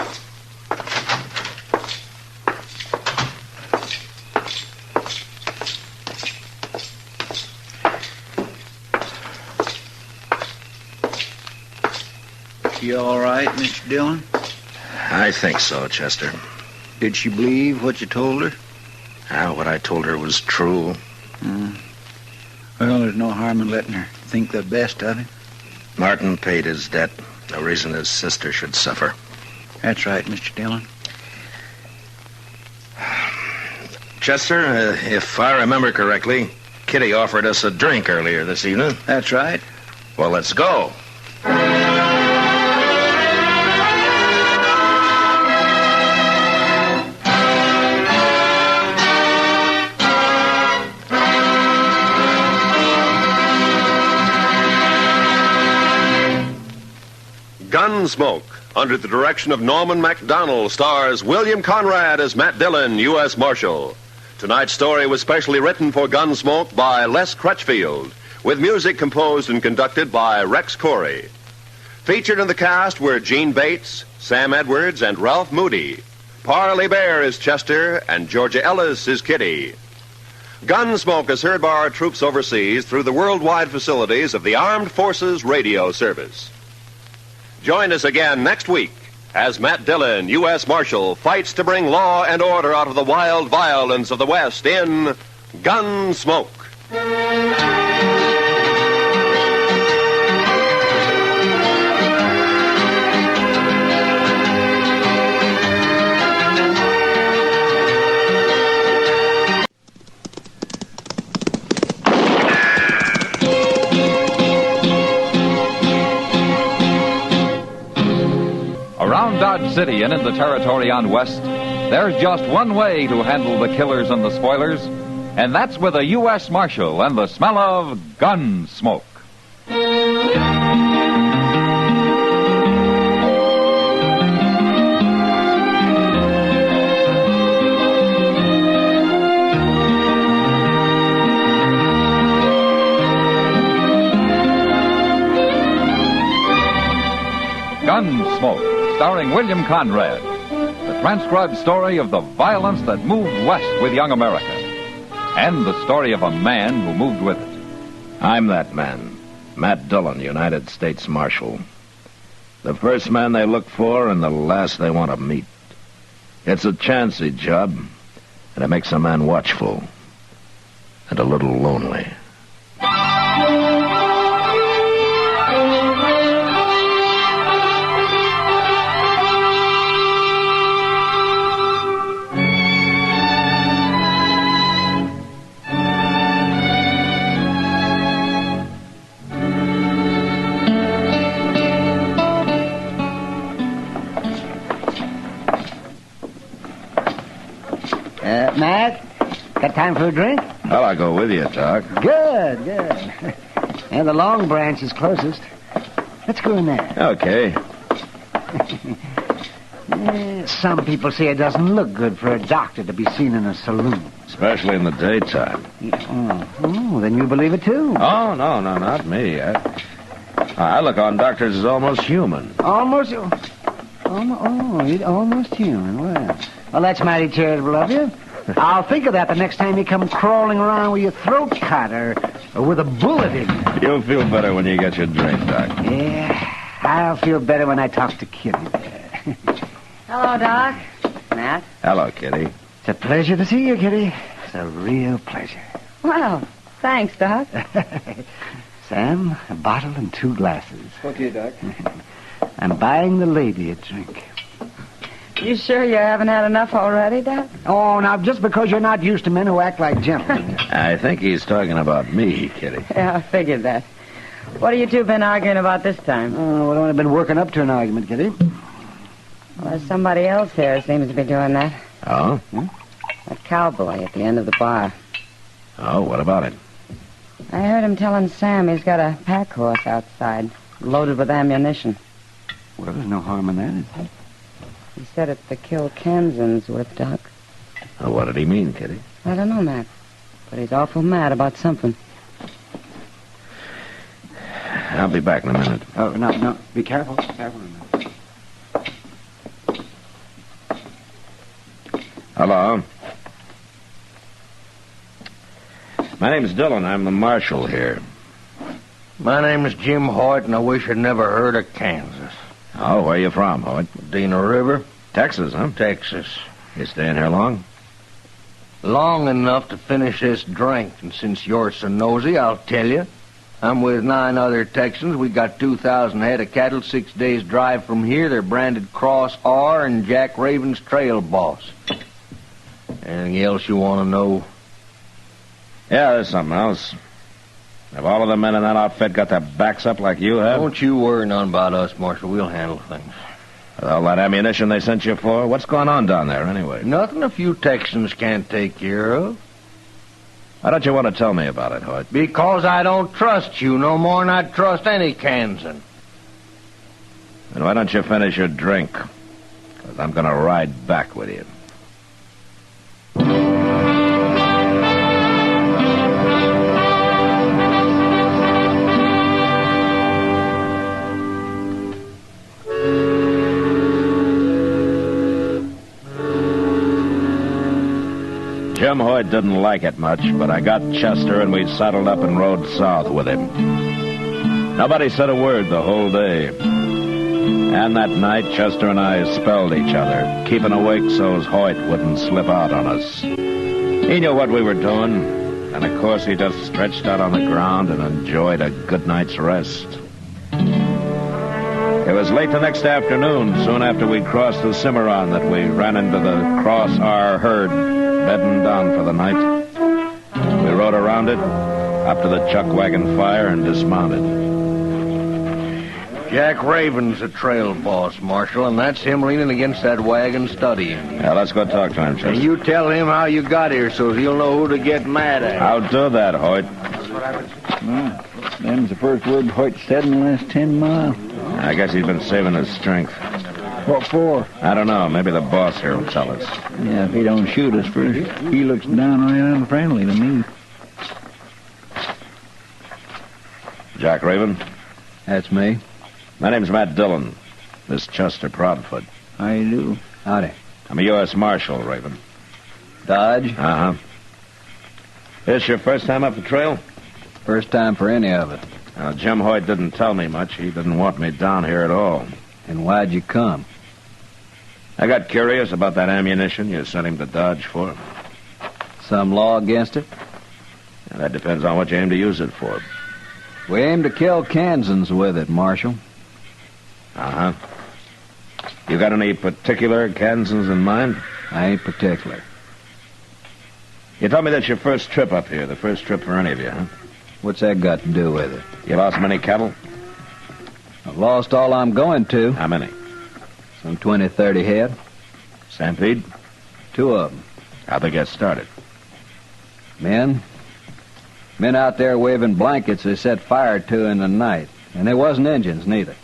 You all right, Mr. Dillon? I think so, Chester. Did she believe what you told her? What I told her was true. Well, there's no harm in letting her think the best of him. Martin paid his debt. No reason his sister should suffer. That's right, Mr. Dillon. Chester, if I remember correctly, Kitty offered us a drink earlier this evening. That's right. Well, let's go. Gunsmoke, under the direction of Norman Macdonald, stars William Conrad as Matt Dillon, U.S. Marshal. Tonight's story was specially written for Gunsmoke by Les Crutchfield, with music composed and conducted by Rex Corey. Featured in the cast were Gene Bates, Sam Edwards, and Ralph Moody. Parley Bear is Chester, and Georgia Ellis is Kitty. Gunsmoke is heard by our troops overseas through the worldwide facilities of the Armed Forces Radio Service. Join us again next week as Matt Dillon, U.S. Marshal, fights to bring law and order out of the wild violence of the West in Gunsmoke. City and in the territory on West, there's just one way to handle the killers and the spoilers, and that's with a U.S. Marshal and the smell of Gunsmoke. Gunsmoke, starring William Conrad. The transcribed story of the violence that moved west with young America. And the story of a man who moved with it. I'm that man, Matt Dillon, United States Marshal. The first man they look for and the last they want to meet. It's a chancy job, and it makes a man watchful and a little lonely. Matt, got time for a drink? Well, I'll go with you, Doc. Good. And the Long Branch is closest. Let's go in there. Okay. Some people say it doesn't look good for a doctor to be seen in a saloon. Especially in the daytime. Oh, then you believe it too? Oh, no, not me. I look on doctors as almost human. Almost human. Well, that's mighty charitable of you. I'll think of that the next time you come crawling around with your throat cut or with a bullet in you. You'll feel better when you get your drink, Doc. Yeah, I'll feel better when I talk to Kitty there. Hello, Doc. Matt. Hello, Kitty. It's a pleasure to see you, Kitty. It's a real pleasure. Well, thanks, Doc. Sam, a bottle and 2 glasses. Okay, Doc. I'm buying the lady a drink. You sure you haven't had enough already, Doc? Oh, now, just because you're not used to men who act like gentlemen. I think he's talking about me, Kitty. Yeah, I figured that. What have you two been arguing about this time? Oh, well, I've been working up to an argument, Kitty. Well, there's somebody else here who seems to be doing that. Oh? That cowboy at the end of the bar. Oh, what about it? I heard him telling Sam he's got a pack horse outside, loaded with ammunition. Well, there's no harm in that, is there? He said it's to kill Kansans with, Doc. Oh, what did he mean, Kitty? I don't know, Matt. But he's awful mad about something. I'll be back in a minute. Oh, no. Be careful. Hello. My name's Dillon. I'm the marshal here. My name is Jim Hoyt, and I wish I'd never heard of Kansas. Oh, where you from, Hoyt? Dina River. Texas, huh? Texas. You staying here long? Long enough to finish this drink, and since you're so nosy, I'll tell you. I'm with 9 other Texans. We got 2,000 head of cattle 6 days' drive from here. They're branded Cross R and Jack Raven's Trail Boss. Anything else you want to know? Yeah, there's something else. Have all of the men in that outfit got their backs up like you have? Don't you worry none about us, Marshal. We'll handle things. With all that ammunition they sent you for? What's going on down there, anyway? Nothing a few Texans can't take care of. Why don't you want to tell me about it, Hoyt? Because I don't trust you no more than I trust any Kansan. Then why don't you finish your drink? Because I'm going to ride back with you. Jim Hoyt didn't like it much, but I got Chester and we saddled up and rode south with him. Nobody said a word the whole day. And that night, Chester and I spelled each other, keeping awake so's Hoyt wouldn't slip out on us. He knew what we were doing, and of course he just stretched out on the ground and enjoyed a good night's rest. It was late the next afternoon, soon after we'd crossed the Cimarron, that we ran into the Cross R herd, bedding down for the night. We rode around it, up to the chuck wagon fire, and dismounted. Jack Raven's the trail boss, Marshal, and that's him leaning against that wagon studying. Yeah, let's go talk to him, Chester. And you tell him how you got here so he'll know who to get mad at. I'll do that, Hoyt. Well, them's the first word Hoyt said in the last 10 miles. I guess he's been saving his strength. What for? I don't know. Maybe the boss here will tell us. Yeah, if he don't shoot us first. He looks downright unfriendly to me. Jack Raven? That's me. My name's Matt Dillon. This Chester Proudfoot. How you do? Howdy. I'm a U.S. Marshal, Raven. Dodge? Uh-huh. This your first time up the trail? First time for any of it. Now, Jim Hoyt didn't tell me much. He didn't want me down here at all. And why'd you come? I got curious about that ammunition you sent him to Dodge for. Some law against it? Yeah, that depends on what you aim to use it for. We aim to kill Kansans with it, Marshal. Uh-huh. You got any particular Kansans in mind? I ain't particular. You told me that's your first trip up here, the first trip for any of you, huh? What's that got to do with it? You lost many cattle? I've lost all I'm going to. How many? Some 20, 30 head. Stampede? 2 of them. How'd they get started? Men out there waving blankets they set fire to in the night. And they wasn't Injuns, neither.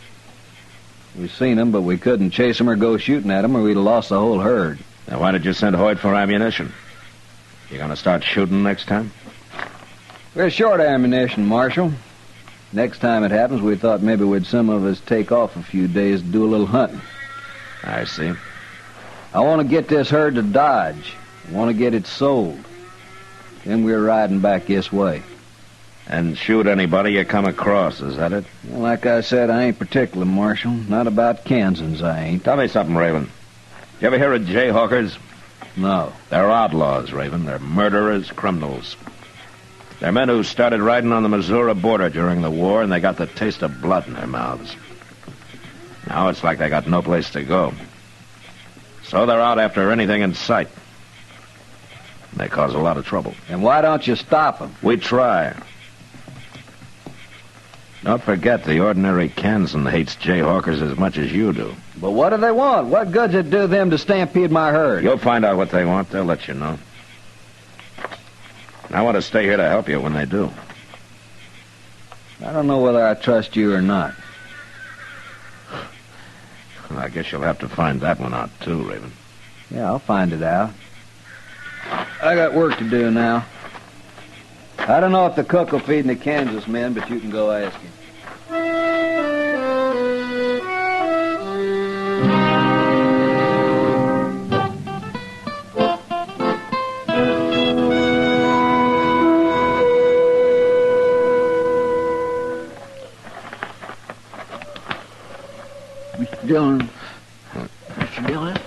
We seen them, but we couldn't chase them or go shooting at them, or we'd have lost the whole herd. Now, why did you send Hoyt for ammunition? You gonna start shooting next time? We're short of ammunition, Marshal. Next time it happens, we thought maybe we'd some of us take off a few days to do a little hunting. I see. I want to get this herd to Dodge. I want to get it sold. Then we're riding back this way. And shoot anybody you come across, is that it? Well, like I said, I ain't particular, Marshal. Not about Kansans, I ain't. Tell me something, Raven. You ever hear of Jayhawkers? No. They're outlaws, Raven. They're murderers, criminals. They're men who started riding on the Missouri border during the war, and they got the taste of blood in their mouths. Now it's like they got no place to go. So they're out after anything in sight. They cause a lot of trouble. And why don't you stop them? We try. Don't forget, the ordinary Kansan hates Jayhawkers as much as you do. But what do they want? What good's it do them to stampede my herd? You'll find out what they want. They'll let you know. I want to stay here to help you when they do. I don't know whether I trust you or not. Well, I guess you'll have to find that one out, too, Raven. Yeah, I'll find it out. I got work to do now. I don't know if the cook will feed the Kansas men, but you can go ask him. Mr. Dillon. Mr. Dillon?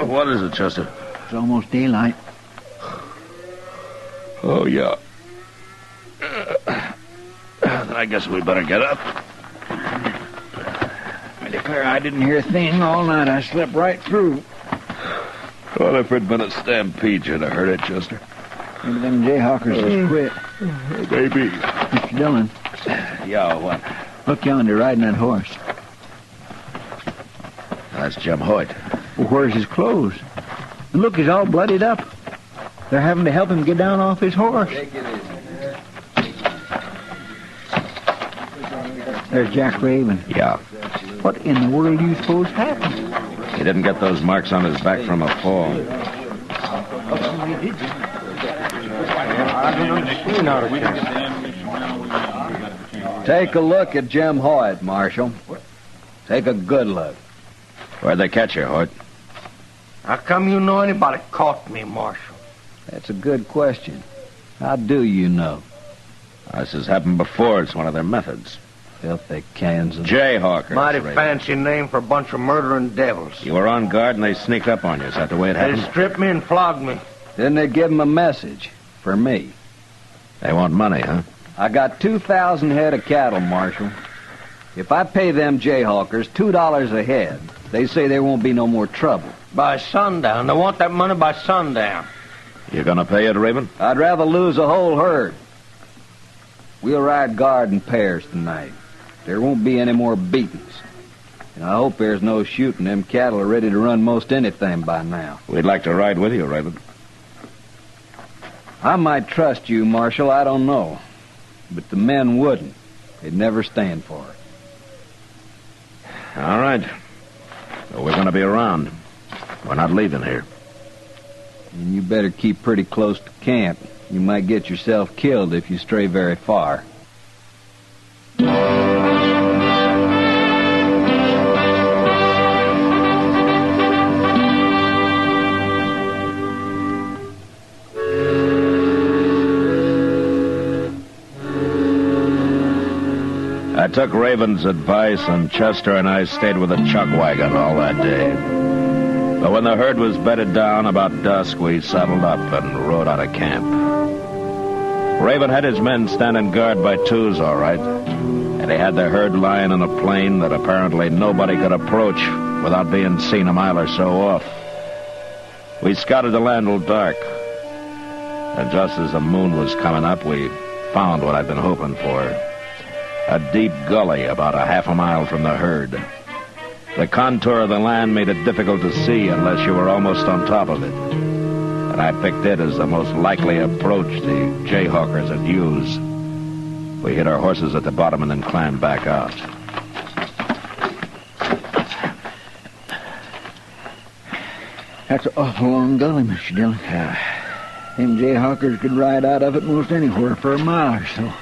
What is it, Chester? It's almost daylight. Oh, yeah. I guess we better get up. I declare I didn't hear a thing all night. I slept right through. Well, if it'd been a stampede, you'd have heard it, Chester. Maybe them Jayhawkers has quit. Maybe. Mr. Dillon. Yeah, what? Look yonder, riding that horse. That's Jim Hoyt. Well, where's his clothes? And look, he's all bloodied up. They're having to help him get down off his horse. There's Jack Raven. Yeah. What in the world do you suppose happened? He didn't get those marks on his back from a fall. Take a look at Jim Hoyt, Marshal. Take a good look. Where'd they catch you, Hoyt? How come you know anybody caught me, Marshal? That's a good question. How do you know? This has happened before. It's one of their methods. Filthy Kansas. Jayhawkers. Mighty Raven. fancy name for a bunch of murdering devils. You were on guard and they sneaked up on you. Is that the way it happened? They stripped me and flogged me. Didn't they give him a message? For me. They want money, huh? I got 2,000 head of cattle, Marshal. If I pay them Jayhawkers $2 a head, they say there won't be no more trouble. By sundown. They want that money by sundown. You gonna pay it, Raven? I'd rather lose a whole herd. We'll ride guard in pairs tonight. There won't be any more beatings. And I hope there's no shooting. Them cattle are ready to run most anything by now. We'd like to ride with you, Raven. I might trust you, Marshal, I don't know. But the men wouldn't. They'd never stand for it. All right. Well, we're going to be around. We're not leaving here. And you better keep pretty close to camp. You might get yourself killed if you stray very far. I took Raven's advice, and Chester and I stayed with the chuck wagon all that day. But when the herd was bedded down about dusk, we saddled up and rode out of camp. Raven had his men standing guard by twos, all right, and he had the herd lying in a plain that apparently nobody could approach without being seen a mile or so off. We scouted the land till dark, and just as the moon was coming up, we found what I'd been hoping for. A deep gully about a half a mile from the herd. The contour of the land made it difficult to see unless you were almost on top of it. And I picked it as the most likely approach the jayhawkers would use. We hid our horses at the bottom and then climbed back out. That's an awful long gully, Mr. Dillon. Yeah. Them jayhawkers could ride out of it most anywhere for a mile or so.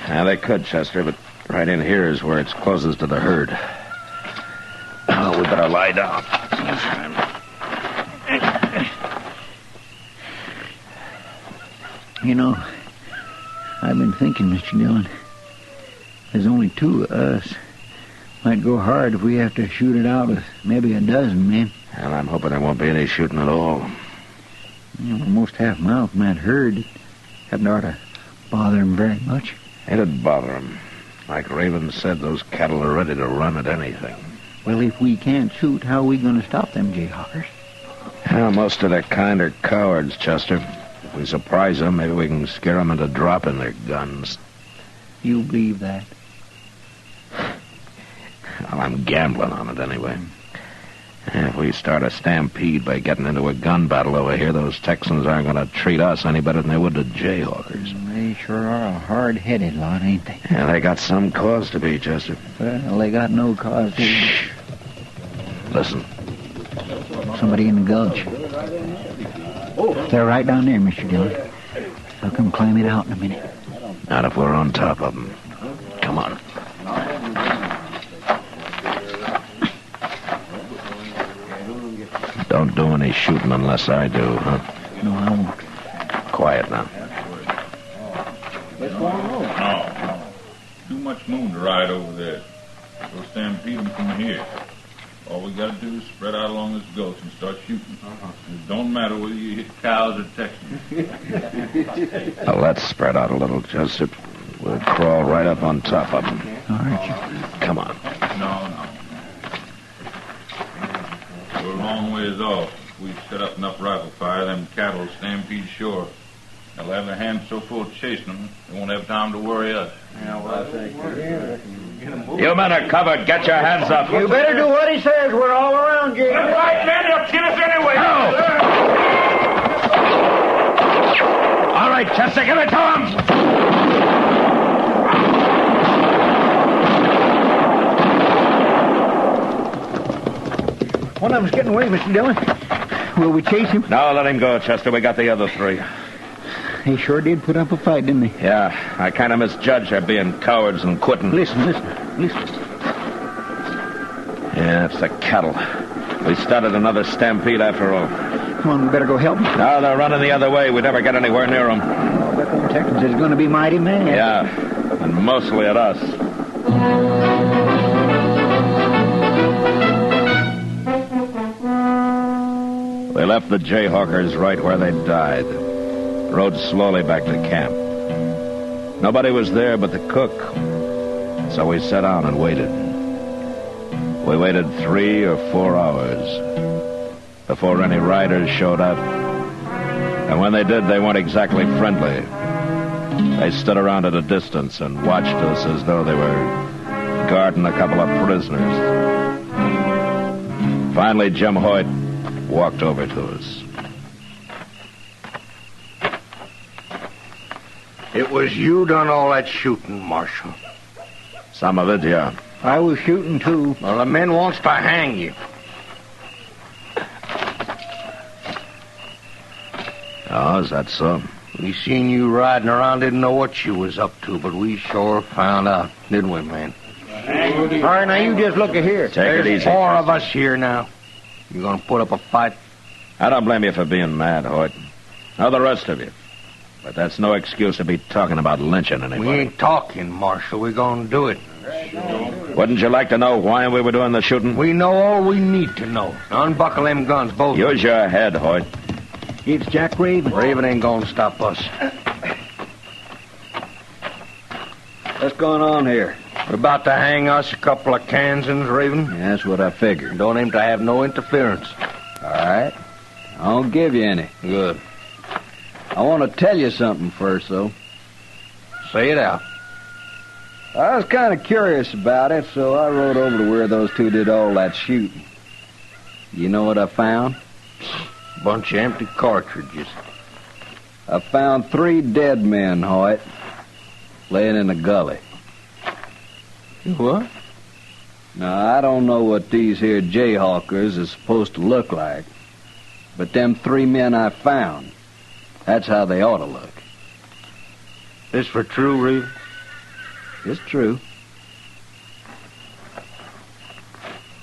Yeah, they could, Chester, but right in here is where it's closest to the herd. Oh, we better lie down. You know, I've been thinking, Mr. Dillon, there's only two of us. Might go hard if we have to shoot it out with maybe a dozen men. And I'm hoping there won't be any shooting at all. You know, almost half a mile from that herd. It hadn't ought to bother him very much. It'd bother him. Like Raven said, those cattle are ready to run at anything. Well, if we can't shoot, how are we going to stop them jayhawkers? Well, most of their kind are cowards, Chester. If we surprise them, maybe we can scare them into dropping their guns. You believe that? Well, I'm gambling on it anyway. If we start a stampede by getting into a gun battle over here, those Texans aren't going to treat us any better than they would the jayhawkers. They sure are a hard-headed lot, ain't they? Yeah, they got some cause to be, Chester. Well, they got no cause to. Shh. Listen. Somebody in the gulch. They're right down there, Mr. Dillon. They'll come climbing out in a minute. Not if we're on top of them. Come on. Don't do any shooting unless I do, huh? No, I won't. Quiet now. No. Too much moon to ride over there. We'll stampede them from here. All we got to do is spread out along this gulch and start shooting. It don't matter whether you hit cows or Texans. Well, let's spread out a little, Chester. We'll crawl right up on top of them. All right. Come on. No. We're a long ways off. If we set up enough rifle fire, them cattle will stampede shore. They'll have their hands so full of chasing them, they won't have time to worry us. Yeah, well, I think You men are covered. Get your hands up. You better do what he says. We're all around you. That's right, man. They'll kill us anyway. No. All right, Chester, give it to him. One of them's getting away, Mr. Dillon. Will we chase him? No, let him go, Chester. We got the other three. They sure did put up a fight, didn't they? Yeah, I kind of misjudged their being cowards and quitting. Listen. Yeah, it's the cattle. We started another stampede after all. Come on, we better go help them. No, they're running the other way. We never get anywhere near them. I bet them Texans is going to be mighty mad. Yeah, and mostly at us. We left the jayhawkers right where they died. Rode slowly back to camp. Nobody was there but the cook, so we sat down and waited. We waited 3 or 4 hours before any riders showed up. And when they did, they weren't exactly friendly. They stood around at a distance and watched us as though they were guarding a couple of prisoners. Finally, Jim Hoyt walked over to us. It was you done all that shooting, Marshal. Some of it, yeah. I was shooting, too. Well, the men wants to hang you. Oh, is that so? We seen you riding around, didn't know what you was up to, but we sure found out, didn't we, man? All right, now you just look at here. Take it easy. 4 of us here now. You gonna put up a fight? I don't blame you for being mad, Hoyt. Now the rest of you. But that's no excuse to be talking about lynching anybody. We ain't talking, Marshal. We're gonna do it. Wouldn't you like to know why we were doing the shooting? We know all we need to know. Now unbuckle them guns, both. Use your head, Hoyt. It's Jack Raven. Raven ain't gonna stop us. What's going on here? We're about to hang us a couple of Kansans, Raven. Yeah, that's what I figured. Don't aim to have no interference. All right. I won't give you any. Good. I want to tell you something first, though. Say it out. I was kind of curious about it, so I rode over to where those two did all that shooting. You know what I found? Bunch of empty cartridges. I found 3 dead men, Hoyt, laying in a gully. What? Now, I don't know what these here jayhawkers is supposed to look like, but them 3 men I found, that's how they ought to look. This for true, Reeve? It's true.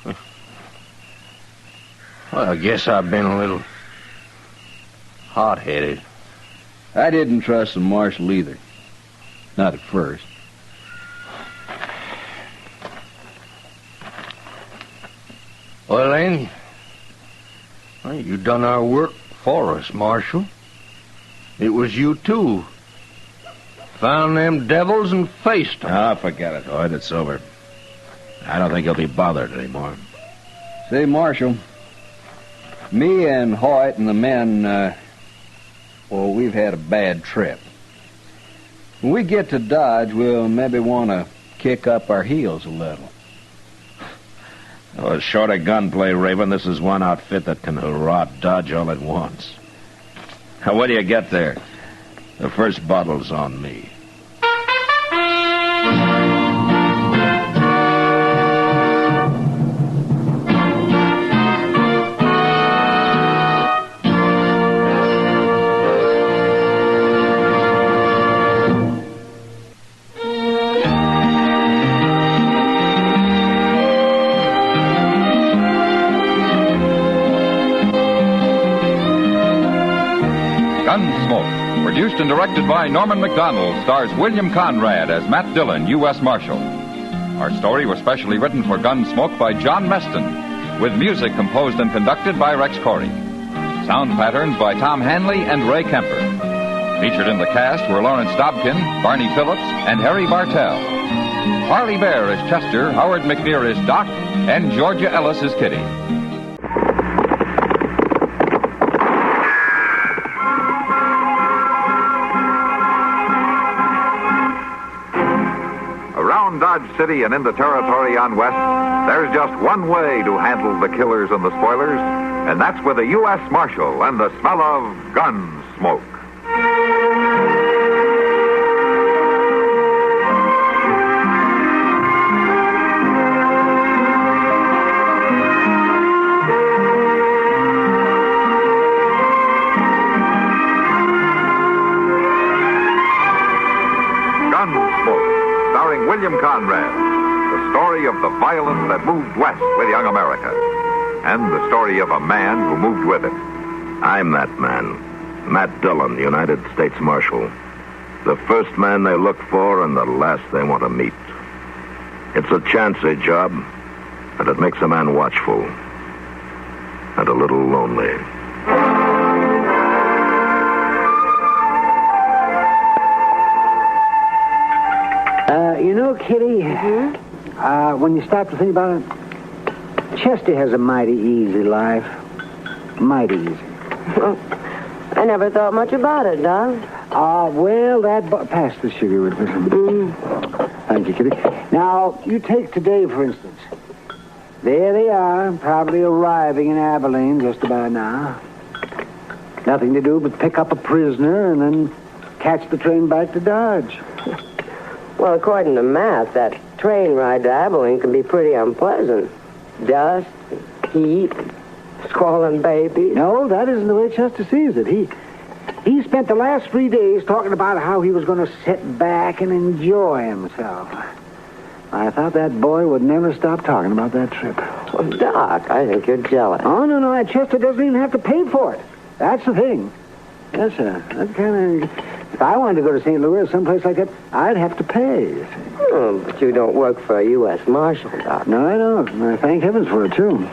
Well, I guess I've been a little hot-headed. I didn't trust the Marshal either. Not at first. Well, then, you done our work for us, Marshal. It was you, too. Found them devils and faced them. Ah, forget it, Hoyt. It's over. I don't think you'll be bothered anymore. Say, Marshal, me and Hoyt and the men, well, we've had a bad trip. When we get to Dodge, we'll maybe want to kick up our heels a little. Oh, short of gunplay, Raven, this is one outfit that can hurrah Dodge all at once. Now, when do you get there? The first bottle's on me. Gunsmoke, produced and directed by Norman Macdonald, stars William Conrad as Matt Dillon, U.S. Marshal. Our story was specially written for Gunsmoke by John Meston, with music composed and conducted by Rex Corey. Sound patterns by Tom Hanley and Ray Kemper. Featured in the cast were Lawrence Dobkin, Barney Phillips, and Harry Bartell. Harley Bear as Chester, Howard McNear as Doc, and Georgia Ellis as Kitty. Dodge City and in the territory on West, there's just one way to handle the killers and the spoilers, and that's with a U.S. Marshal and the smell of Gunsmoke. William Conrad, the story of the violence that moved west with young America, and the story of a man who moved with it. I'm that man, Matt Dillon, United States Marshal. The first man they look for and the last they want to meet. It's a chancy job, and it makes a man watchful and a little lonely. You know, Kitty, when you stop to think about it, Chester has a mighty easy life. Mighty easy. I never thought much about it, Doc. Well, pass the sugar with me. Thank you, Kitty. Now, you take today, for instance. There they are, probably arriving in Abilene just about now. Nothing to do but pick up a prisoner and then catch the train back to Dodge. Well, according to Matt, that train ride to Abilene can be pretty unpleasant. Dust, heat, squalling babies. No, that isn't the way Chester sees it. He spent the last 3 days talking about how he was going to sit back and enjoy himself. I thought that boy would never stop talking about that trip. Well, Doc, I think you're jealous. Oh, no, Chester doesn't even have to pay for it. That's the thing. Yes, sir. That kind of... If I wanted to go to St. Louis or someplace like that, I'd have to pay, you see. Oh, but you don't work for a U.S. Marshal, Doc. No, I don't. I thank heavens for it, too.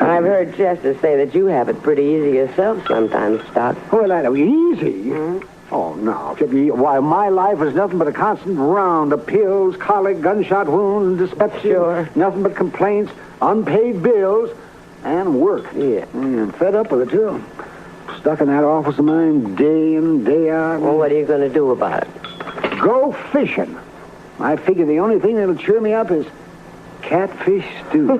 I've heard Chester say that you have it pretty easy yourself sometimes, Doc. Well, I know. Easy? Mm-hmm. Oh, no. Why, my life is nothing but a constant round of pills, colic, gunshot wounds, dyspepsia. Sure. Nothing but complaints, unpaid bills, and work. Yeah. I'm fed up with it, too. Stuck in that office of mine day in, day out. Well, what are you going to do about it? Go fishing. I figure the only thing that'll cheer me up is catfish stew.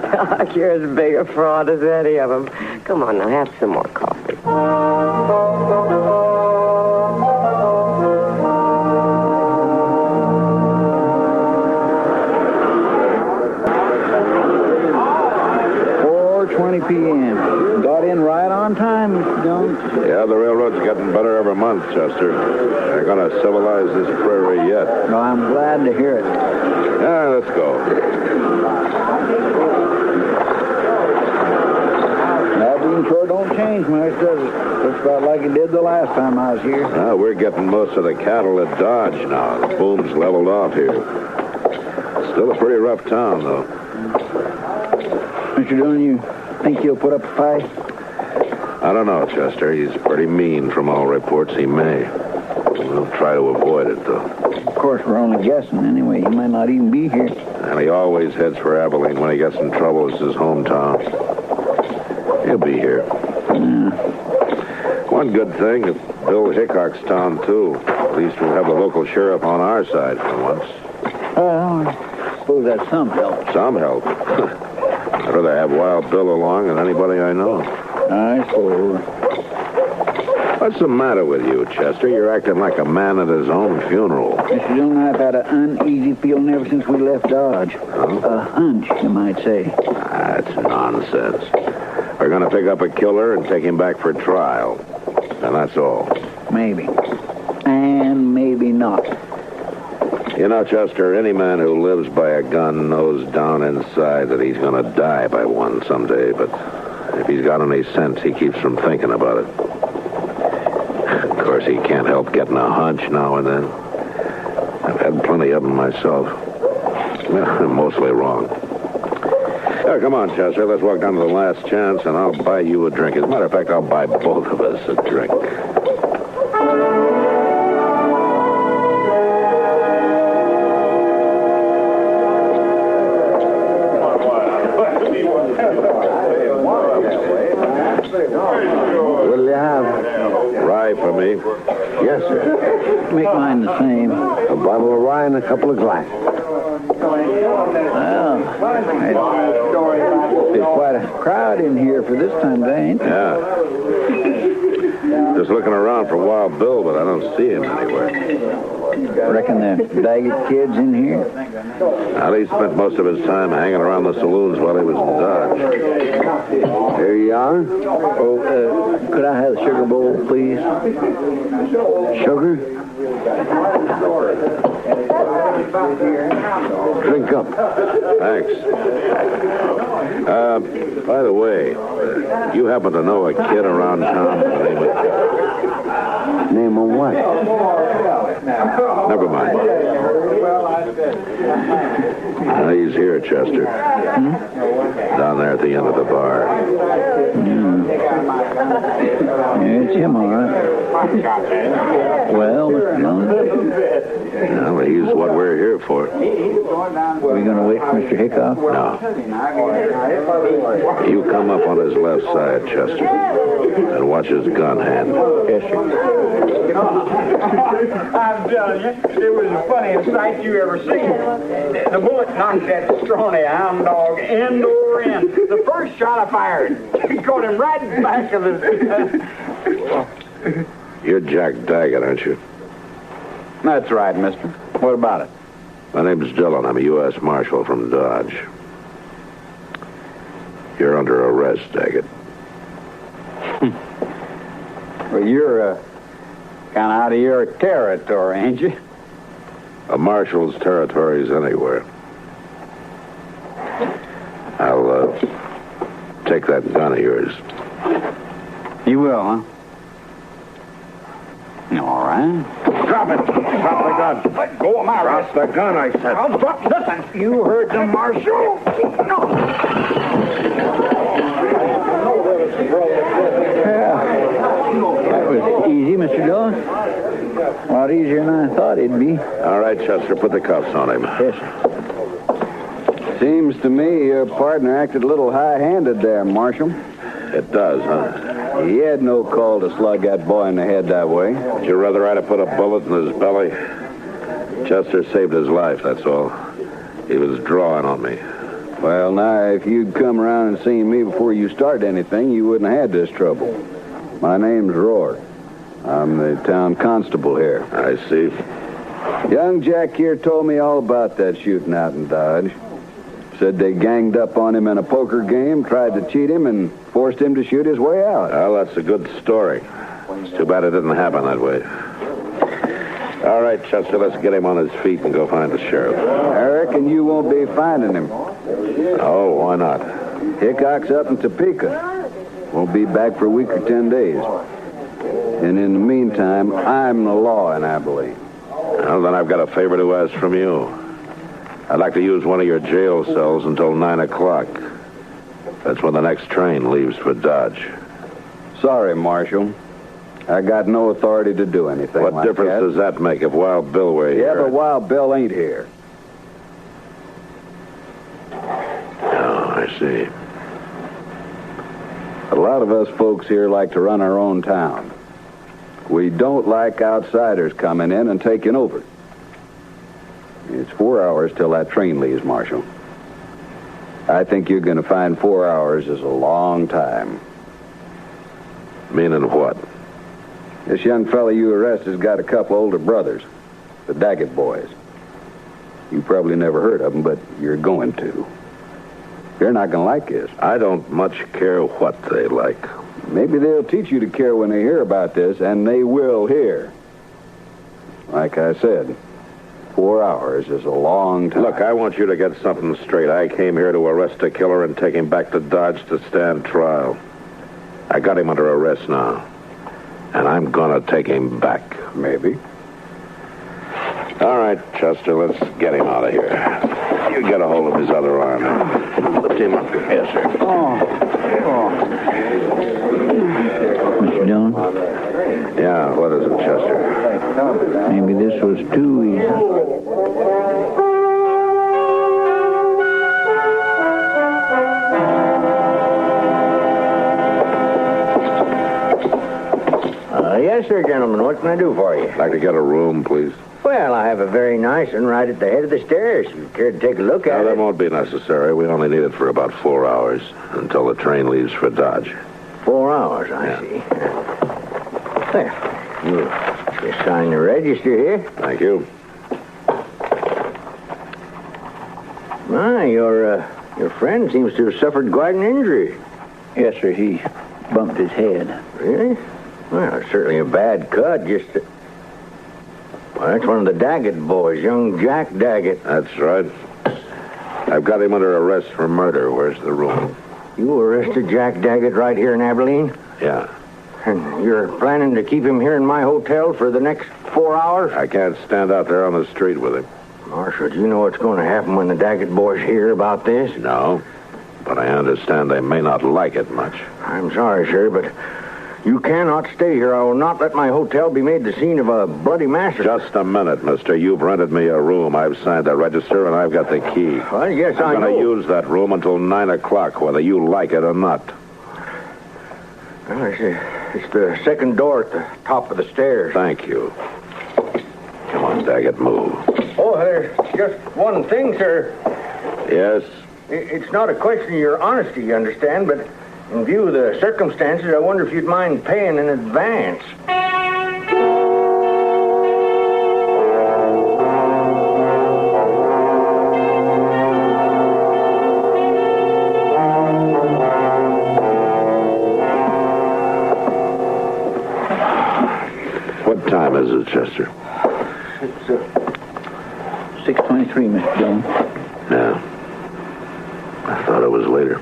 Doc, you're as big a fraud as any of them. Come on now, have some more coffee. 4:20 p.m. Got in right on time, Mr. Jones. Yeah, the railroad's getting better every month, Chester. They're going to civilize this prairie yet. Well, I'm glad to hear it. Yeah, let's go. Sure don't change much, does it? Looks about like it did the last time I was here. We're getting most of the cattle at Dodge now. The boom's leveled off here. Still a pretty rough town, though. Mr. Dillon, you think he'll put up a fight? I don't know, Chester. He's pretty mean from all reports. He may. We'll try to avoid it, though. Of course, we're only guessing anyway. He might not even be here. And he always heads for Abilene when he gets in trouble. It's his hometown. He'll be here. Yeah. One good thing, it's Bill Hickok's town, too. At least we'll have the local sheriff on our side for once. Well, I suppose that's some help. Some help? I'd rather have Wild Bill along than anybody I know. I suppose. What's the matter with you, Chester? You're acting like a man at his own funeral. Mr. Dillon, I've had an uneasy feeling ever since we left Dodge. Huh? A hunch, you might say. That's nonsense. We're going to pick up a killer and take him back for trial. And that's all. Maybe. And maybe not. You know, Chester, any man who lives by a gun knows down inside that he's going to die by one someday. But if he's got any sense, he keeps from thinking about it. Of course, he can't help getting a hunch now and then. I've had plenty of them myself. Well, mostly wrong. Come on, Chester. Let's walk down to the last chance, and I'll buy you a drink. As a matter of fact, I'll buy both of us a drink. What'll you have? Rye for me. Yes, sir. Make mine the same. A bottle of rye and a couple of glasses. Well, there's quite a crowd in here for this time of day, ain't there? Yeah. Just looking around for Wild Bill, but I don't see him anywhere. Reckon the Daggett kid's in here? Well, he spent most of his time hanging around the saloons while he was in Dodge. Here you are. Oh, could I have a sugar bowl, please? Sugar? Drink up. Thanks. By the way, you happen to know a kid around town by the name of... Name of what? Never mind. He's here, Chester. Down there at the end of the bar. Yeah, it's him, all right. Well, Mr. Dillon? Well, he's what we're here for. Are we going to wait for Mr. Hickok? No. You come up on his left side, Chester, and watch his gun hand. Yes, sir. I'm telling you, it was the funniest sight you ever seen. The bullet knocked that scrawny hound dog end over end. The first shot I fired, caught him right in the back of the... You're Jack Daggett, aren't you? That's right, mister. What about it? My name's Dillon. I'm a U.S. Marshal from Dodge. You're under arrest, Daggett. Well, you're kind of out of your territory, ain't you? A marshal's territory is anywhere. I'll take that gun of yours. You will, huh? All right. Drop it. Drop the gun. Let go of my wrist. Drop the gun, I said. I'll drop nothing. You heard the marshal. No. Yeah. That was easy, Mr. Dillon. A lot easier than I thought it'd be. All right, Chester, put the cuffs on him. Yes, sir. Seems to me your partner acted a little high-handed there, Marshal. It does, huh? He had no call to slug that boy in the head that way. Would you rather I'd have put a bullet in his belly? Chester saved his life, that's all. He was drawing on me. Well, now, if you'd come around and seen me before you started anything, you wouldn't have had this trouble. My name's Rourke. I'm the town constable here. I see. Young Jack here told me all about that shooting out in Dodge. Said they ganged up on him in a poker game, tried to cheat him, and forced him to shoot his way out. Well, that's a good story. It's too bad it didn't happen that way. All right, Chester, let's get him on his feet and go find the sheriff. I reckon you won't be finding him. Oh, why not? Hickok's up in Topeka. Won't be back for a week or 10 days. And in the meantime, I'm the law in Abilene. Well, then I've got a favor to ask from you. I'd like to use one of your jail cells until 9 o'clock. That's when the next train leaves for Dodge. Sorry, Marshal. I got no authority to do anything What like difference that. does that make if Wild Bill were here? Yeah, but Wild Bill ain't here. Oh, I see. A lot of us folks here like to run our own town. We don't like outsiders coming in and taking over. It's 4 hours till that train leaves, Marshal. I think you're going to find 4 hours is a long time. Meaning what? This young fella you arrested's got a couple older brothers, the Daggett boys. You probably never heard of them, but you're going to. They're not going to like this. I don't much care what they like. Maybe they'll teach you to care when they hear about this, and they will hear. Like I said, 4 hours is a long time. Look, I want you to get something straight. I came here to arrest a killer and take him back to Dodge to stand trial. I got him under arrest now. And I'm gonna take him back. Maybe. All right, Chester, let's get him out of here. You get a hold of his other arm. Lift him up. Yes, sir. Mr. Dillon? Yeah, what is it, Chester? Maybe this was too easy. Yes, sir, gentlemen. What can I do for you? I'd like to get a room, please. Well, I have a very nice one right at the head of the stairs. If you care to take a look at No, it. that won't be necessary. We only need it for about 4 hours until the train leaves for Dodge. 4 hours, I see. There. You just sign the register here. Thank you. My, your friend seems to have suffered quite an injury. Yes, sir, he bumped his head. Really? Well, it's certainly a bad cut, Well, that's one of the Daggett boys, young Jack Daggett. That's right. I've got him under arrest for murder. Where's the room? You arrested Jack Daggett right here in Abilene? Yeah. And you're planning to keep him here in my hotel for the next 4 hours? I can't stand out there on the street with him. Marshal, do you know what's going to happen when the Daggett boys hear about this? No, but I understand they may not like it much. I'm sorry, sir, but you cannot stay here. I will not let my hotel be made the scene of a bloody massacre. Just a minute, mister. You've rented me a room. I've signed the register, and I've got the key. Well, yes, I know. I'm going to use that room until 9 o'clock, whether you like it or not. Well, it's the second door at the top of the stairs. Thank you. Come on, Daggett, move. Oh, there's just one thing, sir. Yes? It's not a question of your honesty, you understand, but in view of the circumstances, I wonder if you'd mind paying in advance. What time is it, Chester? It's 6:23, Mr. Dillon. Yeah. I thought it was later.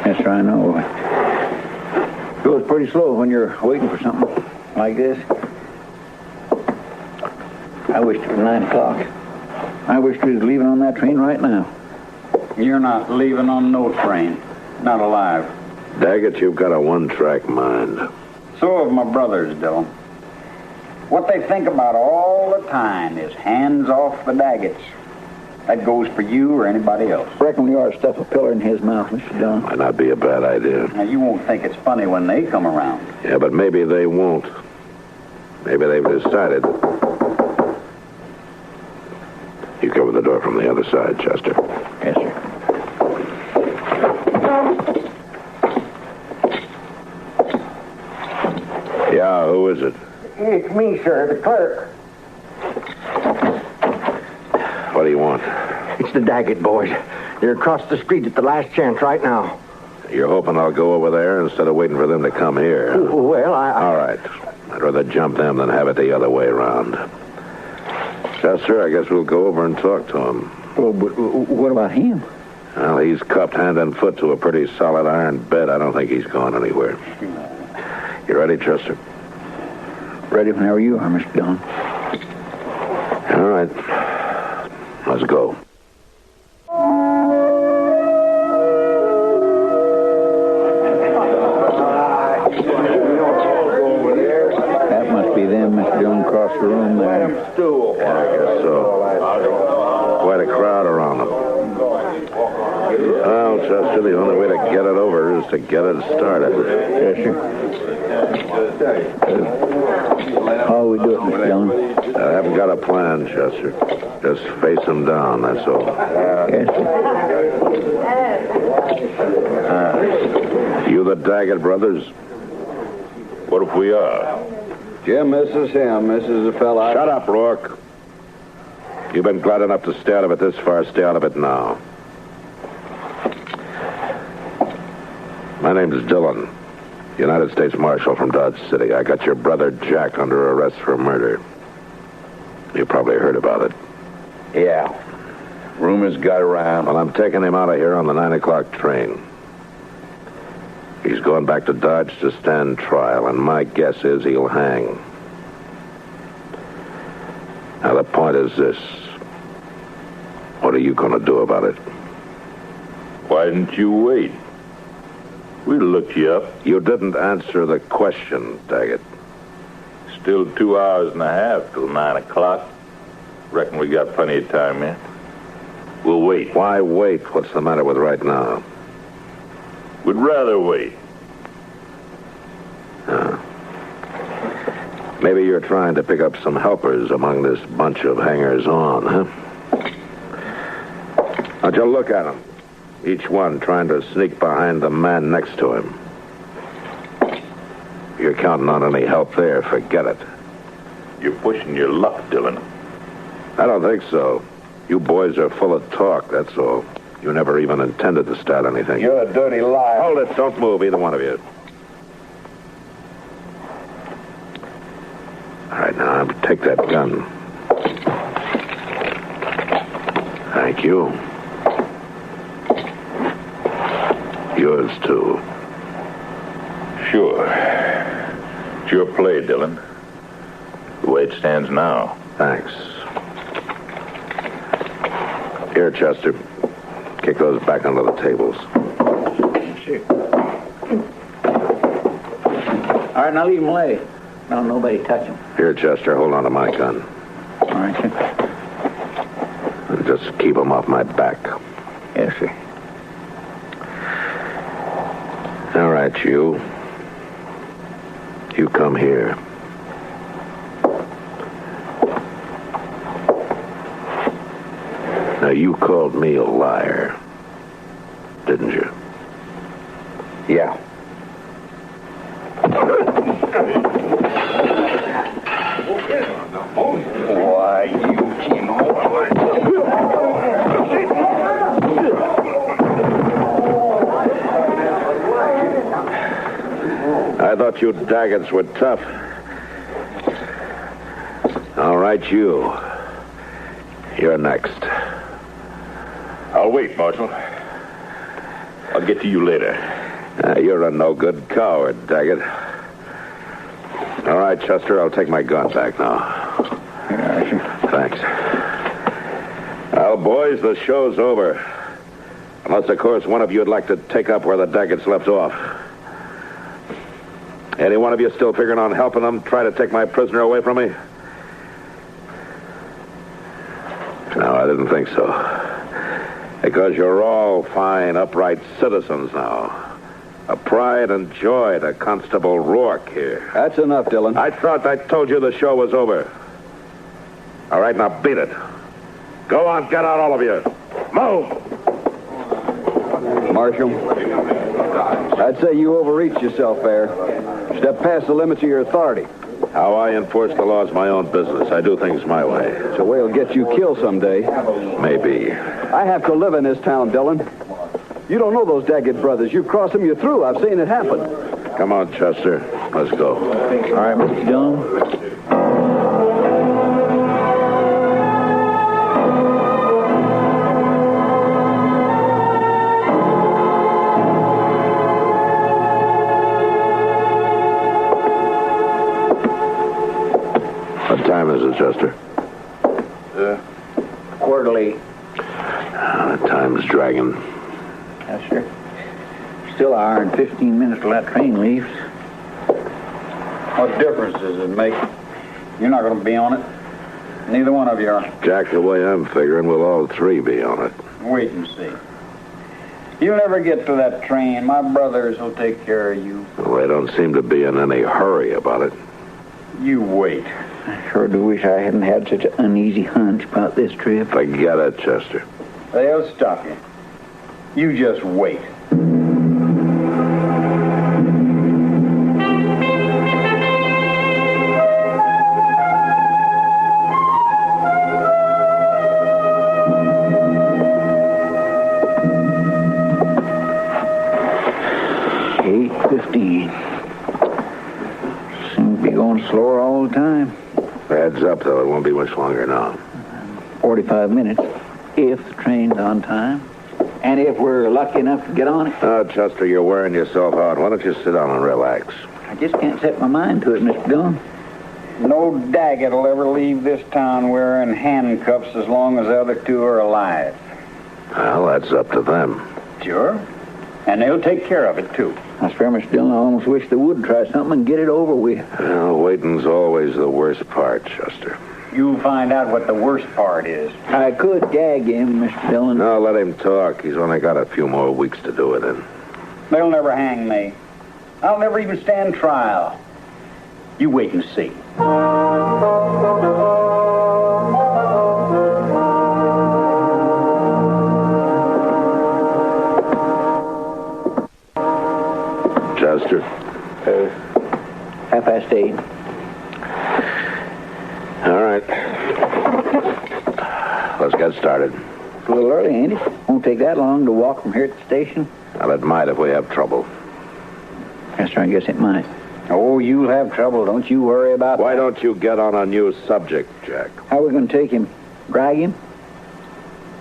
Yes, sir, I know. It goes pretty slow when you're waiting for something like this. I wish it was 9 o'clock. I wish we was leaving on that train right now. You're not leaving on no train. Not alive. Daggett, you've got a one-track mind. So have my brothers, Dillon. What they think about all the time is hands off the Daggets. That goes for you or anybody else. Reckon we ought to stuff a pillar in his mouth, Mr. Dillon. Might not be a bad idea. Now, you won't think it's funny when they come around. Yeah, but maybe they won't. Maybe they've decided. You cover the door from the other side, Chester. Yes, sir. Yeah, who is it? It's me, sir, the clerk. What do you want? It's the Daggett boys. They're across the street at the last chance right now. You're hoping I'll go over there instead of waiting for them to come here? Well, All right. I'd rather jump them than have it the other way around. Chester, I guess we'll go over and talk to him. Well, but what about him? Well, he's cuffed hand and foot to a pretty solid iron bed. I don't think he's gone anywhere. You ready, Chester? Ready whenever you are, Mr. Dillon. All right. Let's go. That must be them, Mr. Dillon, across the room there. Yeah, I guess so. Quite a crowd around them. Well, Chester, the only way to get it over is to get it started. Yes, sir. How do we do it, Mr. Dillon? I haven't got a plan, Chester. Just face them down, that's all. Yes, sir. You the Daggett brothers? What if we are? Jim, this is him. This is the fella. Shut up, Rourke. You've been glad enough to stay out of it this far. Stay out of it now. My name's Dillon, United States Marshal from Dodge City. I got your brother Jack under arrest for murder. You probably heard about it. Yeah. Rumors got around. Well, I'm taking him out of here on the 9 o'clock train. He's going back to Dodge to stand trial, and my guess is he'll hang. Now, the point is this. What are you going to do about it? Why didn't you wait? We looked you up. You didn't answer the question, Daggett. Still 2 hours and a half till 9 o'clock. Reckon we got plenty of time yet. We'll wait. Why wait? What's the matter with right now? We'd rather wait. Maybe you're trying to pick up some helpers among this bunch of hangers-on, huh? How'd you look at them? Each one trying to sneak behind the man next to him. If you're counting on any help there, forget it. You're pushing your luck, Dillon. I don't think so. You boys are full of talk, that's all. You never even intended to start anything. You're a dirty liar. Hold it. Don't move, either one of you. All right, now, take that gun. Thank you. Yours, too. Sure. It's your play, Dillon. The way it stands now. Thanks. Here, Chester. Kick those back under the tables. Sure. All right, now leave him lay. Don't nobody touch him. Here, Chester, hold on to my gun. All right, sir. And just keep him off my back. Yes, sir. All right, you. You come here. Now, you called me a liar, didn't you? Yeah. Why, you came I thought you Daggetts were tough. All right, you. You're next. I'll wait, Marshal. I'll get to you later. You're a no-good coward, Daggett. All right, Chester, I'll take my gun back now. Thanks. Well, boys, the show's over. Unless, of course, one of you would like to take up where the Daggetts left off. Any one of you still figuring on helping them try to take my prisoner away from me? No, I didn't think so. Because you're all fine, upright citizens now. A pride and joy to Constable Rourke here. That's enough, Dillon. I thought I told you the show was over. All right, now beat it. Go on, get out, all of you. Move! Marshal, I'd say you overreached yourself there. Step past the limits of your authority. How I enforce the law is my own business. I do things my way. It's a way it'll get you killed someday. Maybe. I have to live in this town, Dillon. You don't know those Daggett brothers. You cross them, you're through. I've seen it happen. Come on, Chester. Let's go. All right, Mr. Dillon. What time is it, Chester? Quarterly. The time's dragging. Yes, sir. Still an hour and 15 minutes till that train leaves. What difference does it make? You're not going to be on it. Neither one of you are. Jack, the way I'm figuring, we'll all three be on it. Wait and see. You'll never get to that train. My brothers will take care of you. Well, they don't seem to be in any hurry about it. You wait. I sure do wish I hadn't had such an uneasy hunch about this trip. Forget it, Chester. They'll stop you. You just wait. 8:15. Seems to be going slower all the time. Heads up, though. It won't be much longer now. 45 minutes, if the train's on time. And if we're lucky enough to get on it. Oh, Chester, you're wearing yourself out. Why don't you sit down and relax? I just can't set my mind to it, Mr. Dillon. No Daggett will ever leave this town wearing handcuffs as long as the other two are alive. Well, that's up to them. Sure. And they'll take care of it, too. I swear, Mr. Dillon, I almost wish they would try something and get it over with. Well, waiting's always the worst part, Chester. You'll find out what the worst part is. I could gag him, Mr. Dillon. No, let him talk. He's only got a few more weeks to do it in. They'll never hang me. I'll never even stand trial. You wait and see. Chester? 8:30. All right. Let's get started. It's a little early, ain't it? Won't take that long to walk from here to the station. Well, it might if we have trouble. Yes, sir, I guess it might. Oh, you'll have trouble. Don't you worry about Why that. don't you get on a new subject, Jack? How are we going to take him? Drag him?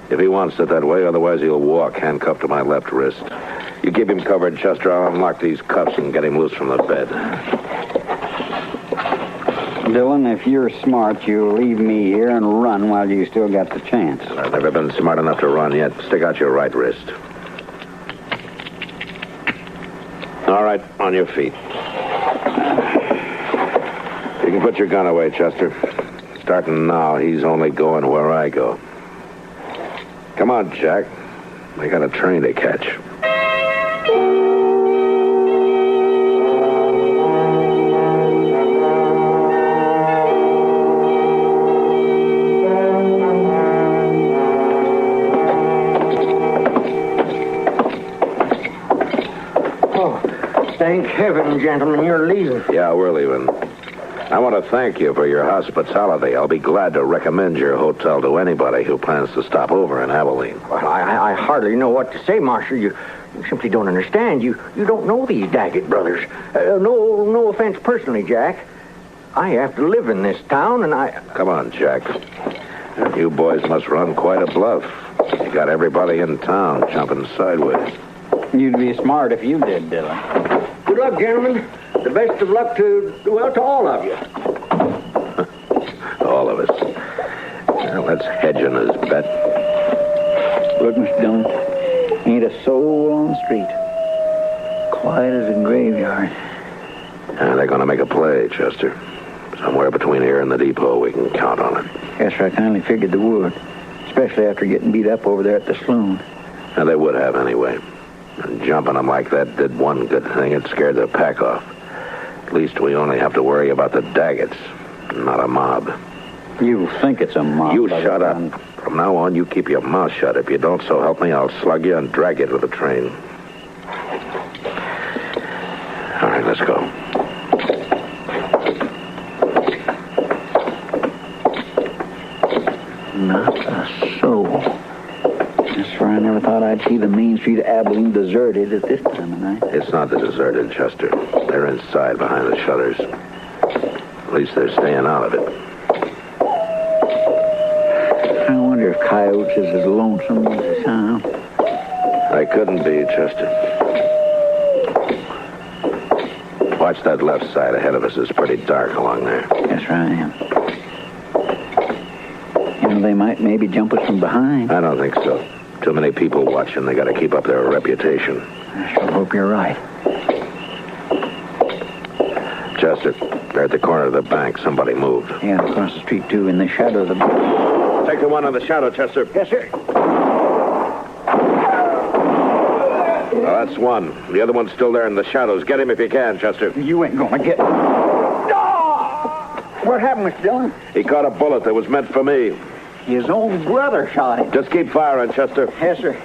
If he wants it that way, otherwise he'll walk handcuffed to my left wrist. You keep him covered, Chester. I'll unlock these cuffs and get him loose from the bed. Dillon, if you're smart, you'll leave me here and run while you still got the chance. I've never been smart enough to run yet. Stick out your right wrist. All right, on your feet. You can put your gun away, Chester. Starting now, he's only going where I go. Come on, Jack. I got a train to catch. Thank heaven, gentlemen, you're leaving. Yeah, we're leaving. I want to thank you for your hospitality. I'll be glad to recommend your hotel to anybody who plans to stop over in Abilene. Well, I hardly know what to say, Marshal. You simply don't understand. You don't know these Daggett brothers. No offense personally, Jack. I have to live in this town, and I... Come on, Jack. You boys must run quite a bluff. You got everybody in town jumping sideways. You'd be smart if you did, Dillon. Good luck, gentlemen. The best of luck to all of you. All of us. Well, let's hedge on his bet. Look, Mr. Dillon, ain't a soul on the street. Quiet as a graveyard. They're going to make a play, Chester. Somewhere between here and the depot, we can count on it. Yes, sir, I kindly figured they would. Especially after getting beat up over there at the saloon. And they would have anyway. And jumping them like that did one good thing. It scared the pack off. At least we only have to worry about the Daggets, not a mob. You think it's a mob? You shut up. From now on, you keep your mouth shut. If you don't, so help me, I'll slug you and drag you to the train. All right, let's go. Not a soul. That's why I never thought I'd see the main street of Abilene deserted at this time of night. It's not deserted, Chester. They're inside behind the shutters. At least they're staying out of it. I wonder if Coyotes is as lonesome as they sound. I couldn't be, Chester. Watch that left side ahead of us. It's pretty dark along there. Yes, sir, I am. You know, they might maybe jump us from behind. I don't think so. Too many people watching. They got to keep up their reputation. I sure hope you're right. Chester, they're at the corner of the bank. Somebody moved. Yeah, across the street, too, in the shadow of the... Take the one on the shadow, Chester. Yes, sir. Well, that's one. The other one's still there in the shadows. Get him if you can, Chester. You ain't gonna get... What happened, Mr. Dillon? He caught a bullet that was meant for me. His own brother shot him. Just keep firing, Chester. Yes, sir.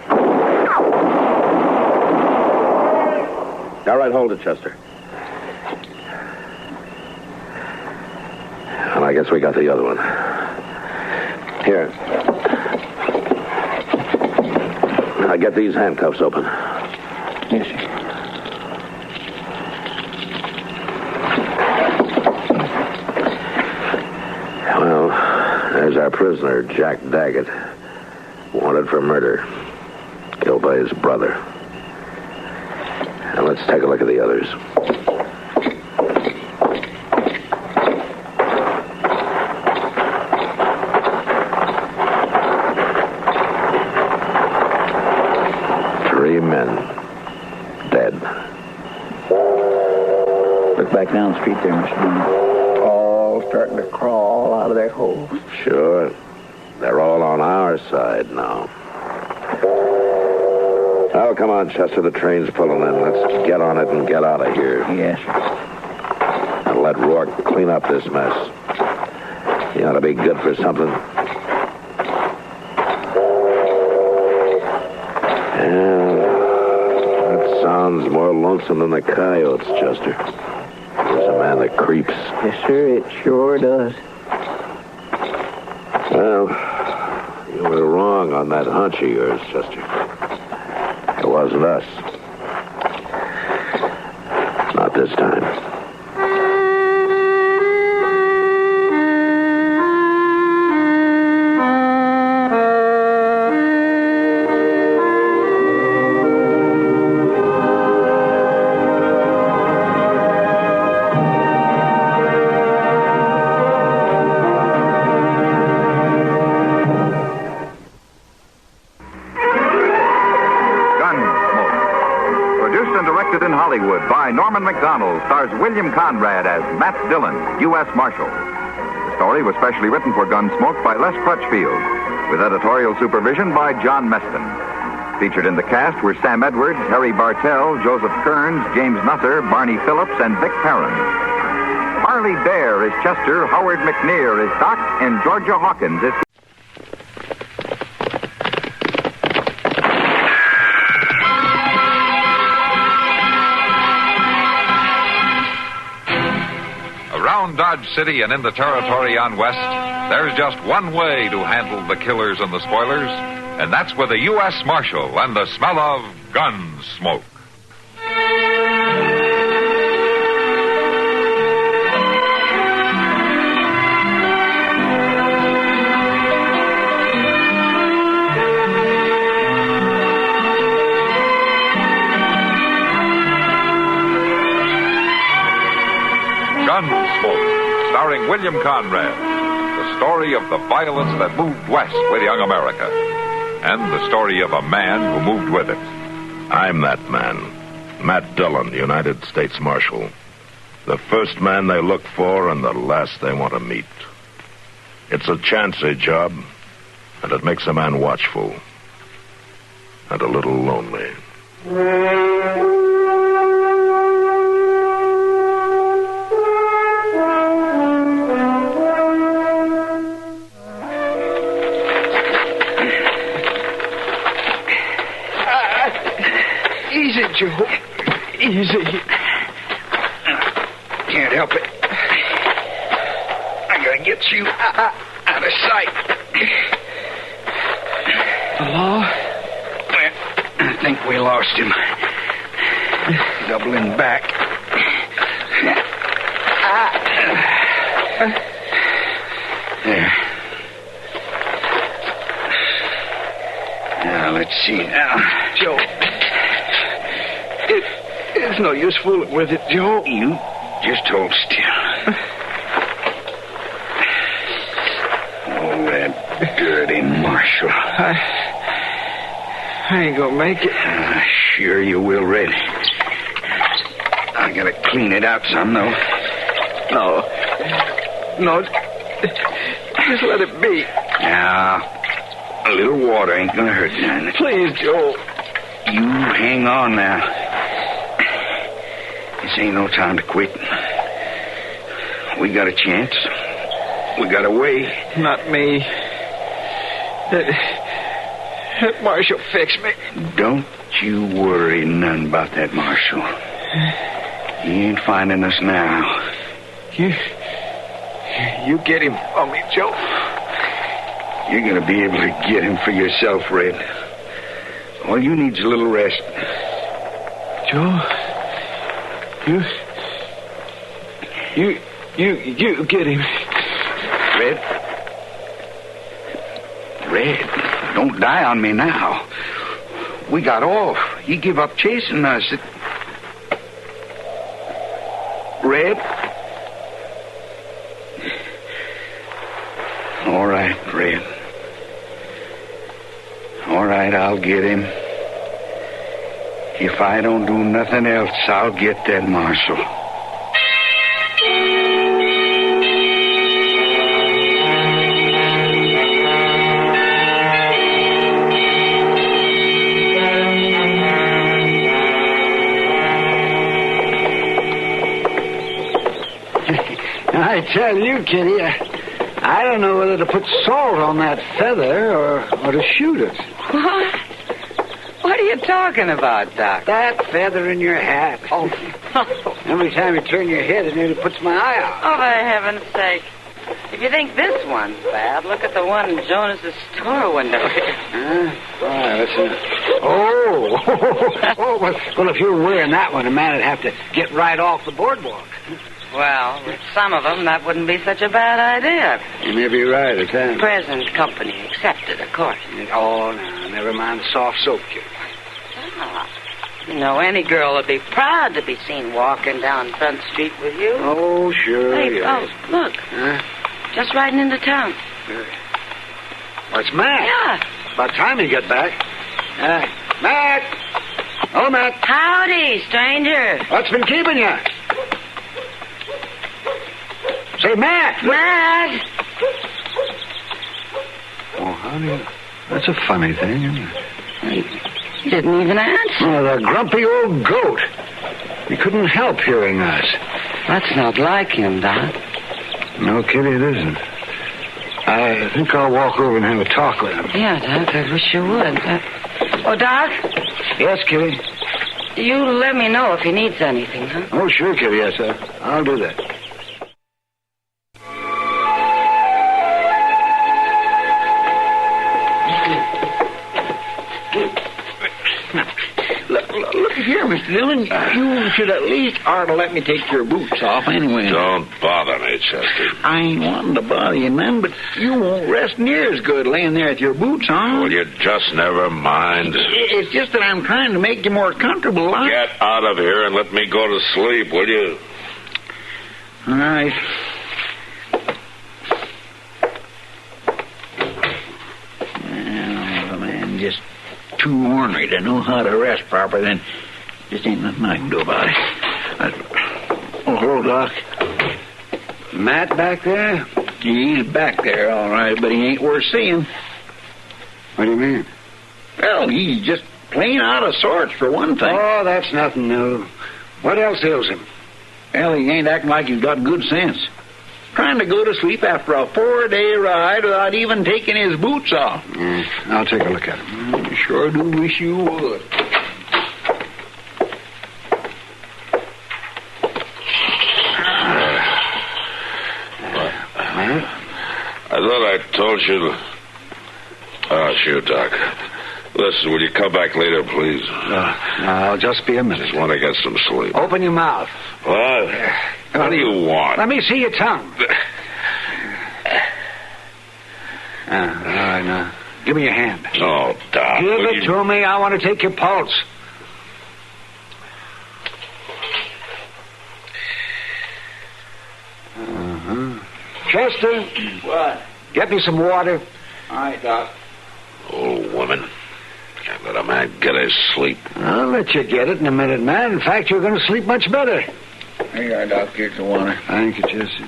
All right, hold it, Chester. And I guess we got the other one. Here. Now get these handcuffs open. Yes, sir. Well, there's our prisoner, Jack Daggett. Wanted for murder. Killed by his brother. Now let's take a look at the others. Three men. Dead. Look back down the street there, Mr. Dillon. All starting to crawl out of their holes. Sure. They're all on our side now. Oh, come on, Chester. The train's pulling in. Let's get on it and get out of here. Yes, sir. And let Rourke clean up this mess. He ought to be good for something. Yeah, that sounds more lonesome than the coyotes, Chester. There's a man that creeps. Yes, sir, it sure does. Well, you were wrong on that hunch of yours, Chester. It wasn't us. Not this time. directed in Hollywood by Norman Macdonald, stars William Conrad as Matt Dillon, U.S. Marshal. The story was specially written for Gunsmoke by Les Crutchfield, with editorial supervision by John Meston. Featured in the cast were Sam Edwards, Harry Bartell, Joseph Kearns, James Nusser, Barney Phillips, and Vic Perrin. Harley Dare is Chester, Howard McNear is Doc, and Georgia Hawkins is... Around Dodge City and in the territory on West, there's just one way to handle the killers and the spoilers, and that's with a U.S. Marshal and the smell of gun smoke. Gunsmoke, starring William Conrad. The story of the violence that moved west with young America. And the story of a man who moved with it. I'm that man. Matt Dillon, United States Marshal. The first man they look for and the last they want to meet. It's a chancy job, and it makes a man watchful. And a little lonely. Easy, Joe. Easy. Can't help it. I gotta get you out of sight. The law? I think we lost him. Doubling back. There. Now, let's see. Now, Joe. It's no use fooling with it, Joe. You just hold still. Oh, that dirty Marshal. I ain't gonna make it. Sure you will, Red. I gotta clean it out some, though. No, just let it be. Now, a little water ain't gonna hurt none. Please, Joe. You hang on now. This ain't no time to quit. We got a chance. We got a way. Not me. That Marshal fixed me. Don't you worry none about that Marshal. He ain't finding us now. You get him for me, Joe. You're gonna be able to get him for yourself, Red. All you need's a little rest. Joe, you get him. Red, don't die on me now. We got off. He give up chasing us. Red? All right, Red. All right, I'll get him. If I don't do nothing else, I'll get that Marshal. I tell you, Kitty, I don't know whether to put salt on that feather or to shoot it. What? What are you talking about, Doc? That feather in your hat. Oh. Every time you turn your head, it nearly puts my eye out. Oh, for heaven's sake. If you think this one's bad, look at the one in Jonas's store window here. Why, listen. Oh, well, if you were wearing that one, a man would have to get right off the boardwalk. Well, with some of them, that wouldn't be such a bad idea. You may be right at that. Present company accepted, of course. Oh, no, never mind the soft soap, kid. You know, any girl would be proud to be seen walking down Front Street with you. Oh, sure. Hey, yes. Oh, look. Huh? Just riding into town. What's Matt? Yeah. About time he got back. Matt! Oh, Matt. Howdy, stranger. What's been keeping you? Say, Matt. Matt. Oh, honey, that's a funny thing, isn't it? He didn't even answer. Oh, the grumpy old goat. He couldn't help hearing us. That's not like him, Doc. No, Kitty, it isn't. I think I'll walk over and have a talk with him. Yeah, Doc, I wish you would. Oh, Doc? Yes, Kitty? You let me know if he needs anything, huh? Oh, sure, Kitty, yes, sir. I'll do that. Look here, Mr. Dillon. You should at least ought to let me take your boots off anyway. Don't bother me, Chester. I ain't wanting to bother you none, but you won't rest near as good laying there with your boots on. Will you just never mind? It's just that I'm trying to make you more comfortable. Get out of here and let me go to sleep, will you? All right. Well, the man just too ornery to know how to rest proper, then just ain't nothing I can do about it. Oh, hello, Doc. Matt back there? He's back there, all right, but he ain't worth seeing. What do you mean? Well, he's just plain out of sorts, for one thing. Oh, that's nothing new. What else ails him? Well, he ain't acting like he's got good sense. Trying to go to sleep after a 4-day ride without even taking his boots off. I'll take a look at him. I sure do wish you would. I thought I told you. Oh, sure, Doc. Listen, will you come back later, please? I'll just be a minute. Just want to get some sleep. Open your mouth. What? What do you want? Let me see your tongue. All right, now. Give me your hand. Oh, Doc. Give it to me. I want to take your pulse. Chester. What? Get me some water. All right, Doc. Old woman. Can't let a man get his sleep. I'll let you get it in a minute, man. In fact, you're going to sleep much better. Here you are, Doc. Here's the water. Thank you, Chester.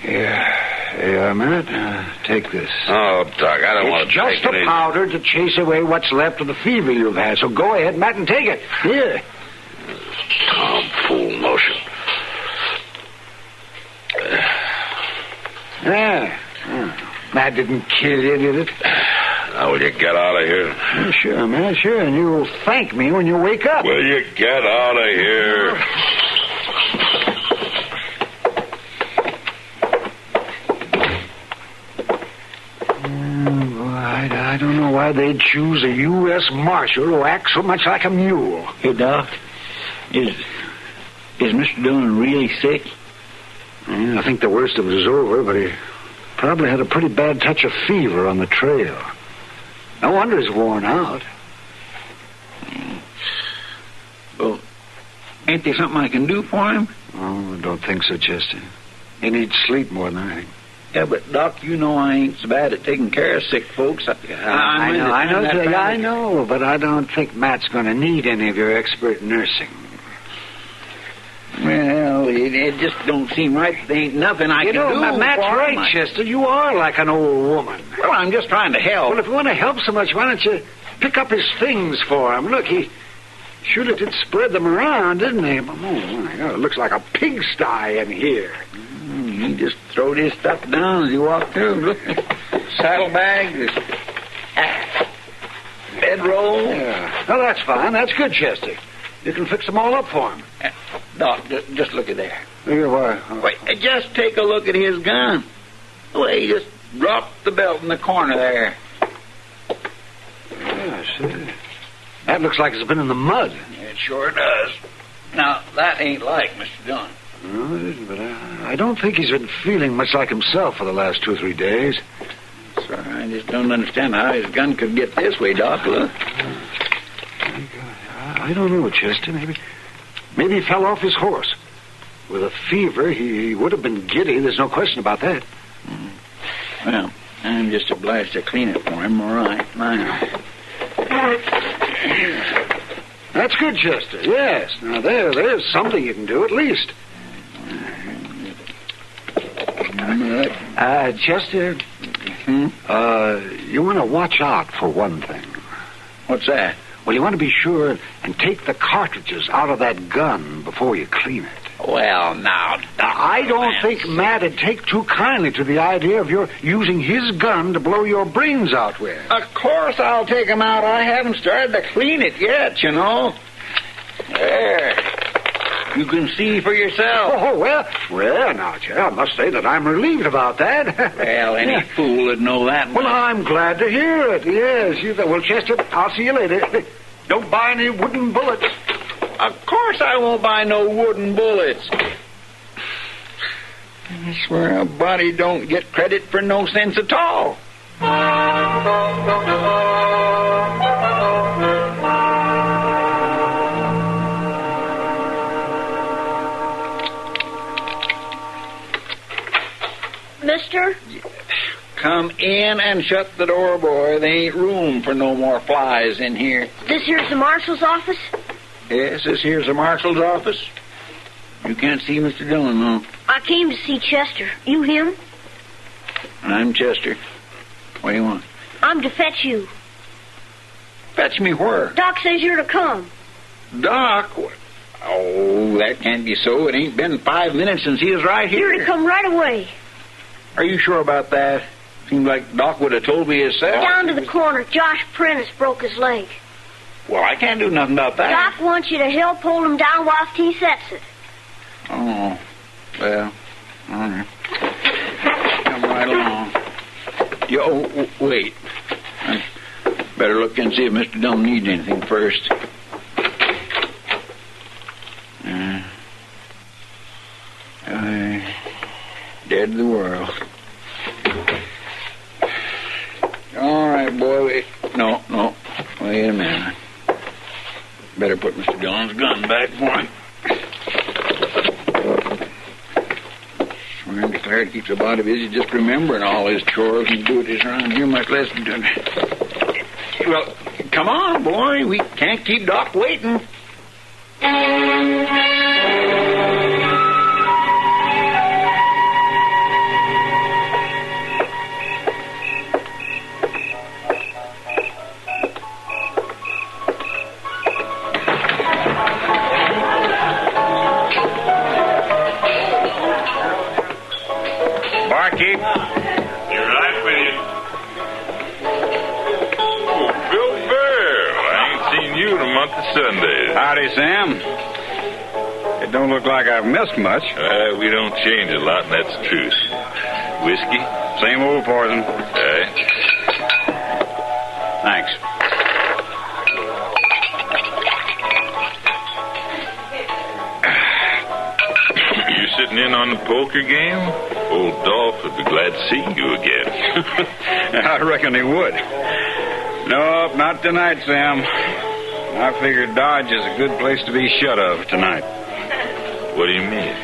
Here you are, Matt. Take this. Oh, Doc, I don't want to take it. It's just a powder to chase away what's left of the fever you've had. So go ahead, Matt, and take it. Here. Tomfool notion. There. Matt didn't kill you, did it? Now, will you get out of here? Yeah, sure, man, sure. And you'll thank me when you wake up. Will you get out of here? I don't know why they'd choose a U.S. Marshal who acts so much like a mule. Hey, Doc, is Mr. Dillon really sick? Yeah, I think the worst of it is over, but he probably had a pretty bad touch of fever on the trail. No wonder he's worn out. Well, ain't there something I can do for him? Oh, I don't think so, Chester. He needs sleep more than anything. Yeah, but, Doc, you know I ain't so bad at taking care of sick folks. I know, but I don't think Matt's going to need any of your expert nursing. Well, it just don't seem right. There ain't nothing I can do. Matt's right, Chester. You are like an old woman. Well, I'm just trying to help. Well, if you want to help so much, why don't you pick up his things for him? Look, he surely did spread them around, didn't he? Oh, my God, it looks like a pigsty in here. He just throwed his stuff down as he walked through. Look, saddlebags, bedroll. Yeah. Oh, that's fine. That's good, Chester. You can fix them all up for him. Doc, just look at there. Here, why? Wait, just take a look at his gun. Well, he just dropped the belt in the corner there. Yeah, see. That looks like it's been in the mud. It sure does. Now, that ain't like Mr. Dillon. No, it isn't, but I don't think he's been feeling much like himself for the last 2 or 3 days. Sir, I just don't understand how his gun could get this way, Doc. Look. I don't know, Chester. Maybe he fell off his horse. With a fever, he would have been giddy. There's no question about that. Well, I'm just obliged to clean it for him, all right. That's good, Chester. Yes. Now, there's something you can do, at least. Chester, you want to watch out for one thing. What's that? Well, you want to be sure and take the cartridges out of that gun before you clean it. Well, now, I don't think Matt'd take too kindly to the idea of your using his gun to blow your brains out with. Of course I'll take them out. I haven't started to clean it yet, you know. There. You can see for yourself. Oh, well, now, Jay, I must say that I'm relieved about that. Well, any fool would know that. Well, I'm glad to hear it. Yes. Well, Chester, I'll see you later. Don't buy any wooden bullets. Of course I won't buy no wooden bullets. I swear a body don't get credit for no sense at all. Mister? Come in and shut the door, boy. There ain't room for no more flies in here. This here's the marshal's office? Yes, this here's the marshal's office. You can't see Mr. Dillon, no? I came to see Chester. You him? I'm Chester. What do you want? I'm to fetch you. Fetch me where? Doc says you're to come. Doc? Oh, that can't be so. It ain't been 5 minutes since he was right here. You're to come right away. Are you sure about that? Seems like Doc would have told me himself. Down to the corner. Josh Prentice broke his leg. Well, I can't do nothing about that. Doc wants you to help hold him down whilst he sets it. Oh, well, all right. Come right along. Wait. I better look and see if Mr. Dillon needs anything first. Dead to the world. All right, boy. Wait. No. Wait a minute. Better put Mr. Dillon's gun back for him. Swear and declare it keeps the body busy just remembering all his chores and duties around here much less than... Well, come on, boy. We can't keep Doc waiting. Barkeep. You're right with you. Oh, Bill Bear. I ain't seen you in a month of Sundays. Howdy, Sam. It don't look like I've missed much. We don't change a lot, and that's the truth. Whiskey? Same old poison. Thanks. You sitting in on the poker game? Old Dolph would be glad to see you again. I reckon he would. Nope, not tonight, Sam. I figured Dodge is a good place to be shut of tonight. What do you mean?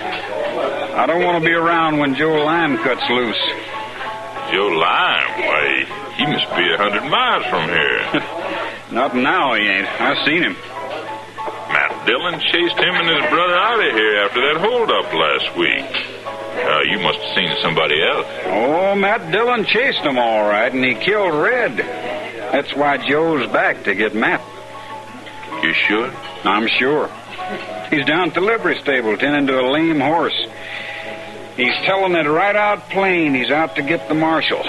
I don't want to be around when Joe Lime cuts loose. Joe Lime? Why, he must be 100 miles from here. Not now, he ain't. I've seen him. Matt Dillon chased him and his brother out of here after that holdup last week. You must have seen somebody else. Oh, Matt Dillon chased him all right, and he killed Red. That's why Joe's back to get Matt. You sure? I'm sure. He's down at the livery stable tending to a lame horse. He's telling it right out plain he's out to get the marshal.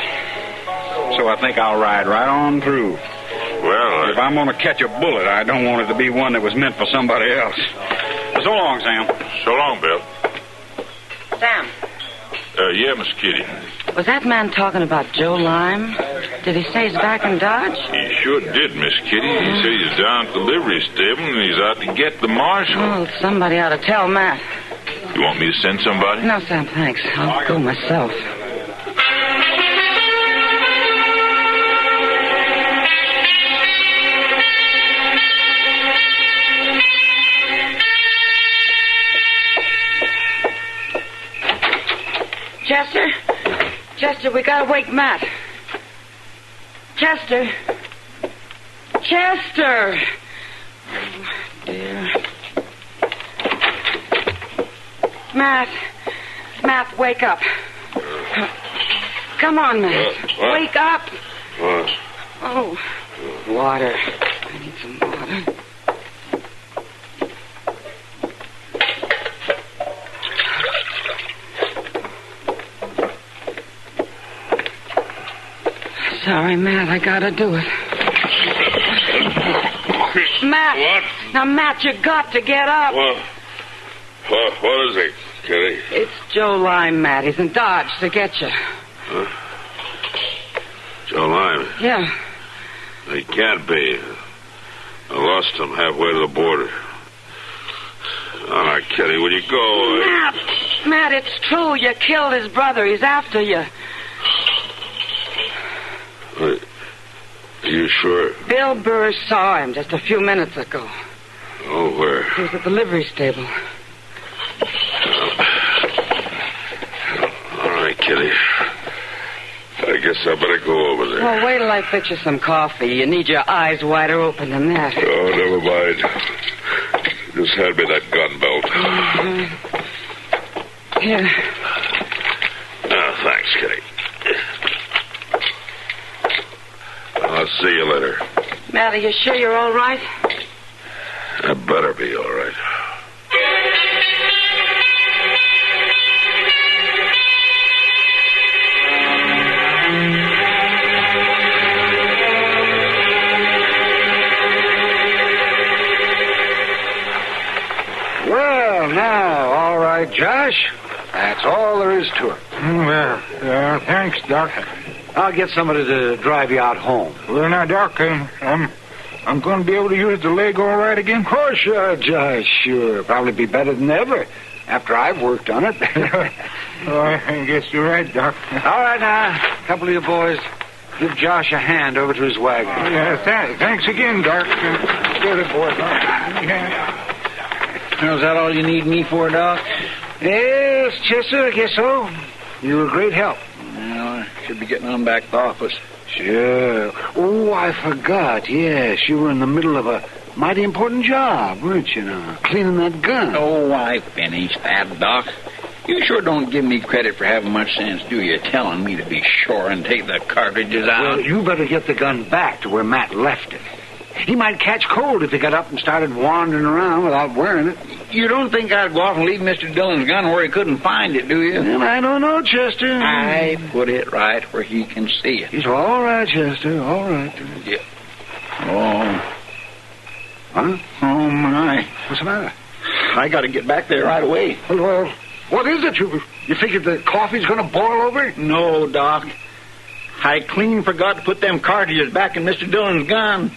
So I think I'll ride right on through. Well, if I'm going to catch a bullet, I don't want it to be one that was meant for somebody else. So long, Sam. So long, Bill. Sam. Yeah, Miss Kitty. Was that man talking about Joe Lime? Did he say he's back in Dodge? He sure did, Miss Kitty. He said he's down at the livery stable and he's out to get the marshal. Well, somebody ought to tell Matt. You want me to send somebody? No, Sam, thanks. I'll go myself. Chester, we gotta wake Matt. Chester. Matt, wake up. Come on, Matt. What? Wake up. What? Oh, water. I need some water. Sorry, Matt, I gotta do it. Matt! What? Now, Matt, you got to get up. What is it, Kitty? It's Joe Lime, Matt. He's in Dodge to get you. Huh? Joe Lime? Yeah. He can't be. I lost him halfway to the border. All right, Kitty, will you go? Matt, it's true. You killed his brother. He's after you. Are you sure? Bill Burr saw him just a few minutes ago. Oh, where? He was at the livery stable. All right, Kitty. I guess I better go over there. Well, wait till I fix you some coffee. You need your eyes wider open than that. Oh, never mind. Just hand me that gun belt. Here. Thanks, Kitty. I'll see you later. Matt, are you sure you're all right? I better be all right. Well, now, all right, Josh. That's all there is to it. Well, thanks, Doc. I'll get somebody to drive you out home. Well, now, Doc, I'm going to be able to use the leg all right again? Oh, sure, Josh, sure. Probably be better than ever after I've worked on it. Oh, I guess you're right, Doc. All right, now, a couple of you boys, give Josh a hand over to his wagon. Yeah, thanks again, Doc. Get it, boy. Now, is that all you need me for, Doc? Yes, Chester, I guess so. You were a great help. Well, I should be getting on back to the office. Sure. Oh, I forgot. Yes, you were in the middle of a mighty important job, weren't you, now? Cleaning that gun. Oh, I finished that, Doc. You sure don't give me credit for having much sense, do you? Telling me to be sure and take the cartridges out. Well, you better get the gun back to where Matt left it. He might catch cold if he got up and started wandering around without wearing it. You don't think I'd go off and leave Mr. Dillon's gun where he couldn't find it, do you? And I don't know, Chester. I put it right where he can see it. It's all right, Chester, all right. Yeah. Oh. Huh? Oh, my. What's the matter? I got to get back there right away. Well, what is it? You figured the coffee's going to boil over? No, Doc. I clean forgot to put them cartridges back in Mr. Dillon's gun.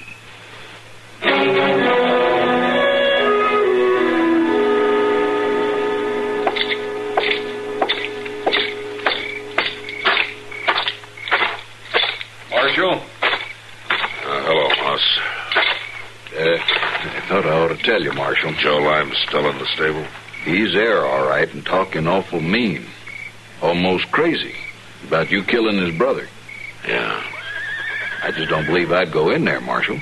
Marshal? Hello, Moss. I thought I ought to tell you, Marshal. Joe Lime's still in the stable? He's there, all right, and talking awful mean. Almost crazy about you killing his brother. Yeah. I just don't believe I'd go in there, Marshal.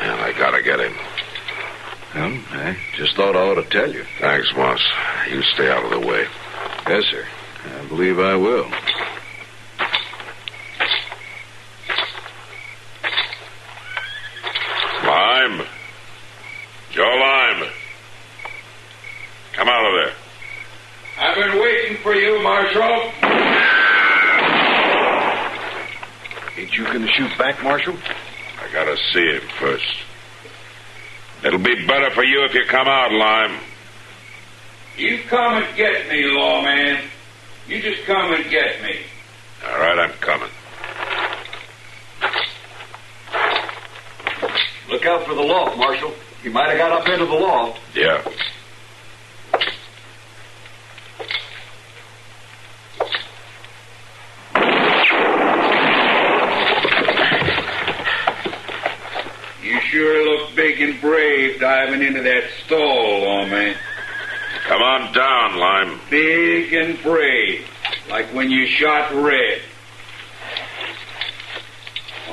And I gotta get him. Well, I just thought I ought to tell you. Thanks, Moss. You stay out of the way. Yes, sir. I believe I will. Lime. Joe Lime. Come out of there. I've been waiting for you, Marshal. Ain't you going to shoot back, Marshal? I gotta see him first. It'll be better for you if you come out, Lime. You come and get me, lawman. You just come and get me. All right, I'm coming. Look out for the loft, Marshal. He might have got up into the loft. Yeah. You sure look big and brave diving into that stall, lawman. Come on down, Lime. Big and brave, like when you shot Red.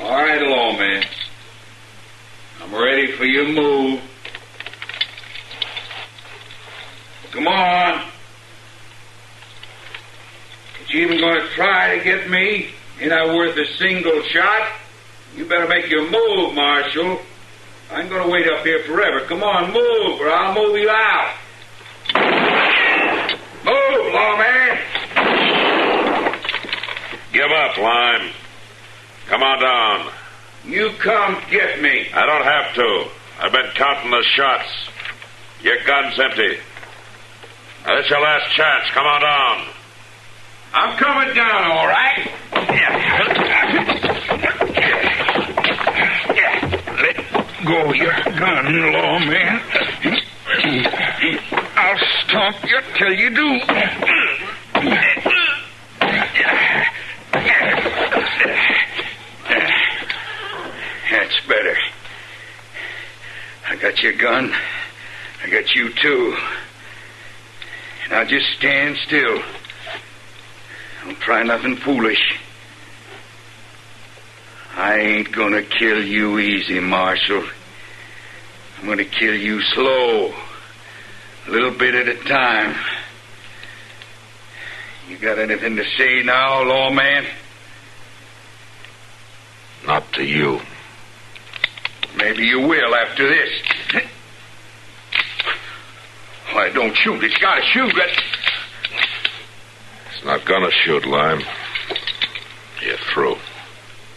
All right, lawman. I'm ready for your move. Come on. You even going to try to get me? Ain't I worth a single shot? You better make your move, Marshal. I ain't going to wait up here forever. Come on, move, or I'll move you out. Move, lawman. Give up, Lime. Come on down. You come get me. I don't have to. I've been counting the shots. Your gun's empty. Now, this is your last chance. Come on down. I'm coming down, all right. Let go of your gun, lawman. I'll stomp you till you do. That's better. I got your gun. I got you, too. Now just stand still. Don't try nothing foolish. I ain't gonna kill you easy, Marshal. I'm gonna kill you slow. A little bit at a time. You got anything to say now, lawman? Not to you. Maybe you will after this. Why, don't shoot. It's gotta shoot. It's not gonna shoot, Lime. You're through.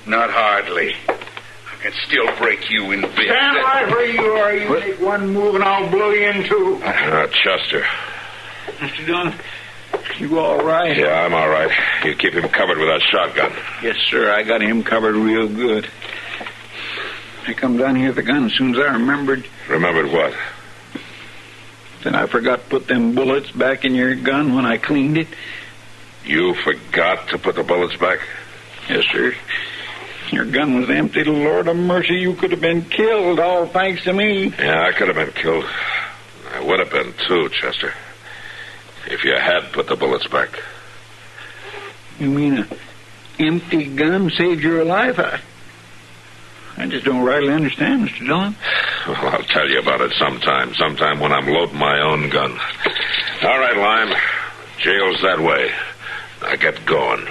Not hardly. I can still break you in bits. Stand right where you are. You make one move and I'll blow you in two. Chester. Mr. Dillon, you all right? Yeah, I'm all right. You keep him covered with that shotgun. Yes, sir. I got him covered real good. I come down here with the gun as soon as I remembered. Remembered what? Then I forgot to put them bullets back in your gun when I cleaned it. You forgot to put the bullets back? Yes, sir. Your gun was empty. Lord of mercy, you could have been killed, all thanks to me. Yeah, I could have been killed. I would have been, too, Chester. If you had put the bullets back. You mean an empty gun saved your life? I just don't rightly understand, Mr. Dillon. Well, I'll tell you about it sometime when I'm loading my own gun. All right, Lime. Jail's that way. Now get going.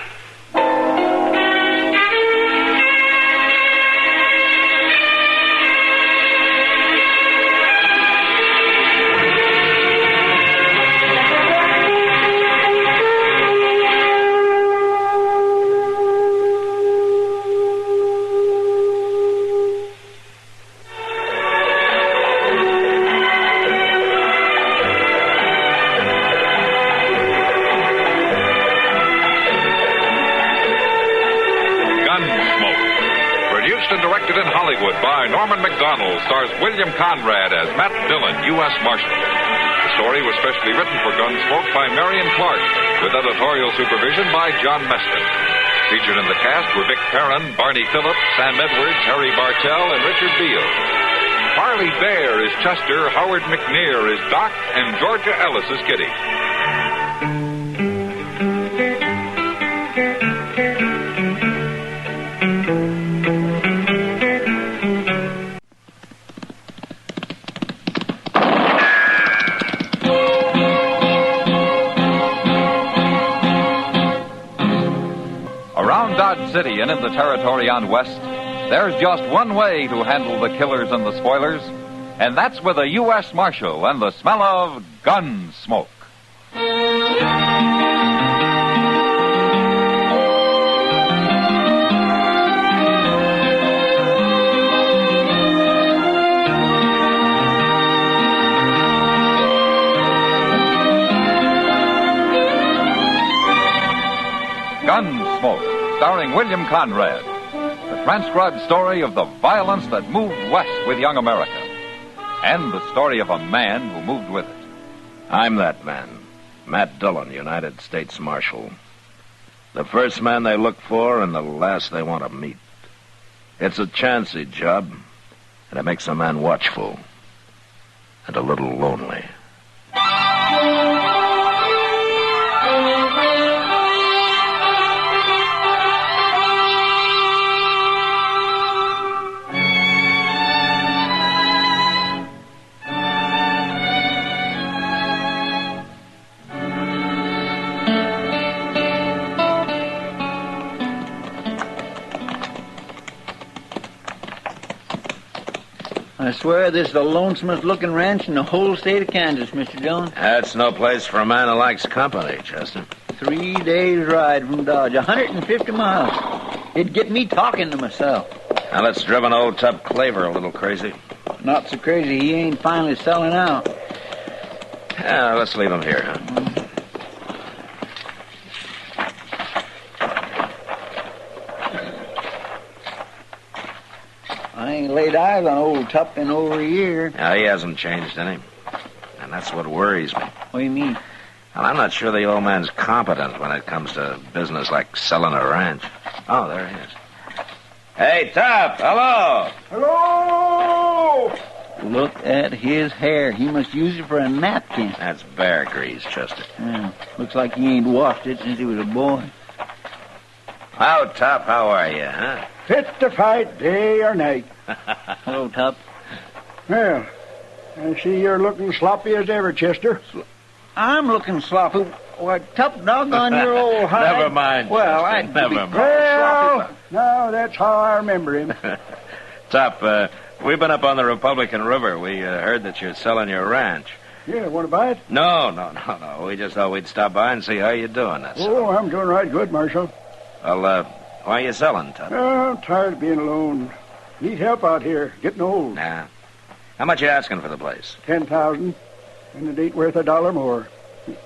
Stars William Conrad as Matt Dillon, U.S. Marshal. The story was specially written for Gunsmoke by Marion Clark, with editorial supervision by John Meston. Featured in the cast were Vic Perrin, Barney Phillips, Sam Edwards, Harry Bartell, and Richard Beale. Harley Bear is Chester, Howard McNear is Doc, and Georgia Ellis is Kitty. City and in the territory on West, there's just one way to handle the killers and the spoilers, and that's with a U.S. Marshal and the smell of gun smoke. Gunsmoke, starring William Conrad, the transcribed story of the violence that moved west with young America, and the story of a man who moved with it. I'm that man, Matt Dillon, United States Marshal. The first man they look for and the last they want to meet. It's a chancy job, and it makes a man watchful and a little lonely. swear this is the lonesomest looking ranch in the whole state of Kansas, Mr. Dillon. That's no place for a man who likes company, Chester. 3 days ride from Dodge, 150 miles. It'd get me talking to myself. Now let's driven old Tub Claver a little crazy. Not so crazy he ain't finally selling out. Yeah, let's leave him here, huh? I ain't laid eyes on old Tup in over a year. Yeah, he hasn't changed any. And that's what worries me. What do you mean? Well, I'm not sure the old man's competent when it comes to business like selling a ranch. Oh, there he is. Hey, Tup, hello. Hello! Look at his hair. He must use it for a napkin. That's bear grease, Chester. Yeah, looks like he ain't washed it since he was a boy. Oh, Tup, how are you, huh? Fit to fight day or night. Hello, Tup. Well, I see you're looking sloppy as ever, Chester. I'm looking sloppy. Why, Tup, doggone your old hide. Never mind, Well, Chester, I'd never be mind. Well, no, that's how I remember him. Tup, we've been up on the Republican River. We heard that you're selling your ranch. Yeah, want to buy it? No. We just thought we'd stop by and see how you're doing. That's all. Oh, I'm doing right good, Marshal. Well, why are you selling, Tup? Oh, I'm tired of being alone. Need help out here, getting old. Nah. How much you asking for the place? 10,000, and it ain't worth $1 more.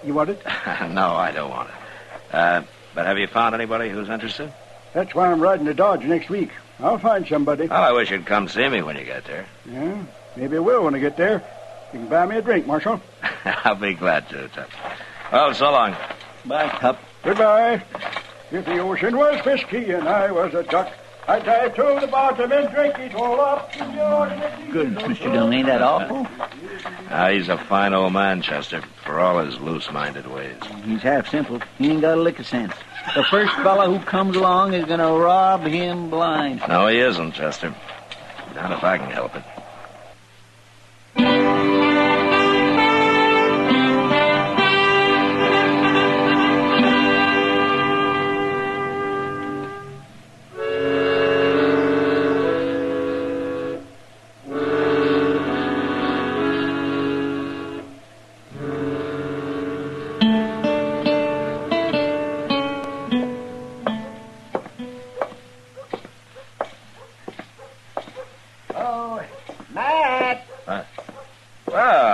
You want it? No, I don't want it. But have you found anybody who's interested? That's why I'm riding to Dodge next week. I'll find somebody. Well, I wish you'd come see me when you get there. Yeah, maybe I will when I get there. You can buy me a drink, Marshal. I'll be glad to, Tup. Well, so long. Bye, Tup. Goodbye. If the ocean was whiskey and I was a duck, I'd dive to the bottom and drink it all up. Good, Mr. Dillon. Ain't that awful? He's a fine old man, Chester, for all his loose-minded ways. He's half simple. He ain't got a lick of sense. The first fella who comes along is going to rob him blind. No, he isn't, Chester. Not if I can help it.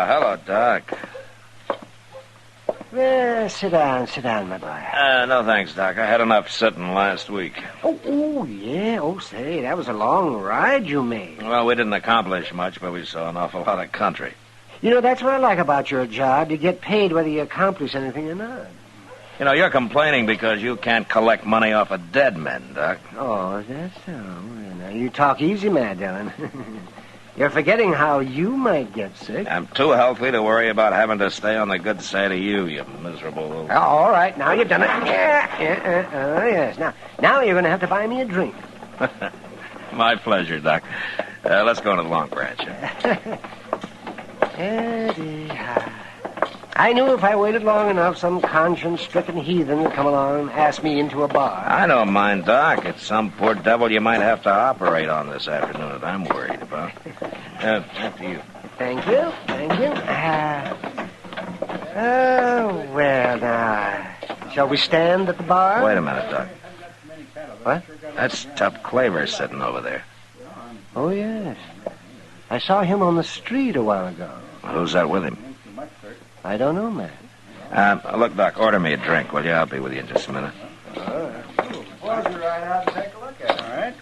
Hello, Doc. Well, sit down, my boy. No thanks, Doc. I had enough sitting last week. Oh, yeah. Oh, say, that was a long ride you made. Well, we didn't accomplish much, but we saw an awful lot of country. You know, that's what I like about your job. You get paid whether you accomplish anything or not. You know, you're complaining because you can't collect money off of dead men, Doc. Oh, is that so? Well, now, you talk easy, Matt Dillon. You're forgetting how you might get sick. I'm too healthy to worry about having to stay on the good side of you miserable little... Oh, all right, now you've done it. Yes. Now you're going to have to buy me a drink. My pleasure, Doc. Let's go to the Long Branch. I knew if I waited long enough, some conscience-stricken heathen would come along and ask me into a bar. I don't mind, Doc. It's some poor devil you might have to operate on this afternoon that I'm worried about. After you. Thank you. Well, now, shall we stand at the bar? Wait a minute, Doc. What? That's Tup Claver sitting over there. Oh, yes. I saw him on the street a while ago. Who's that with him? I don't know, man. Look, Doc, order me a drink, will you? I'll be with you in just a minute. All right.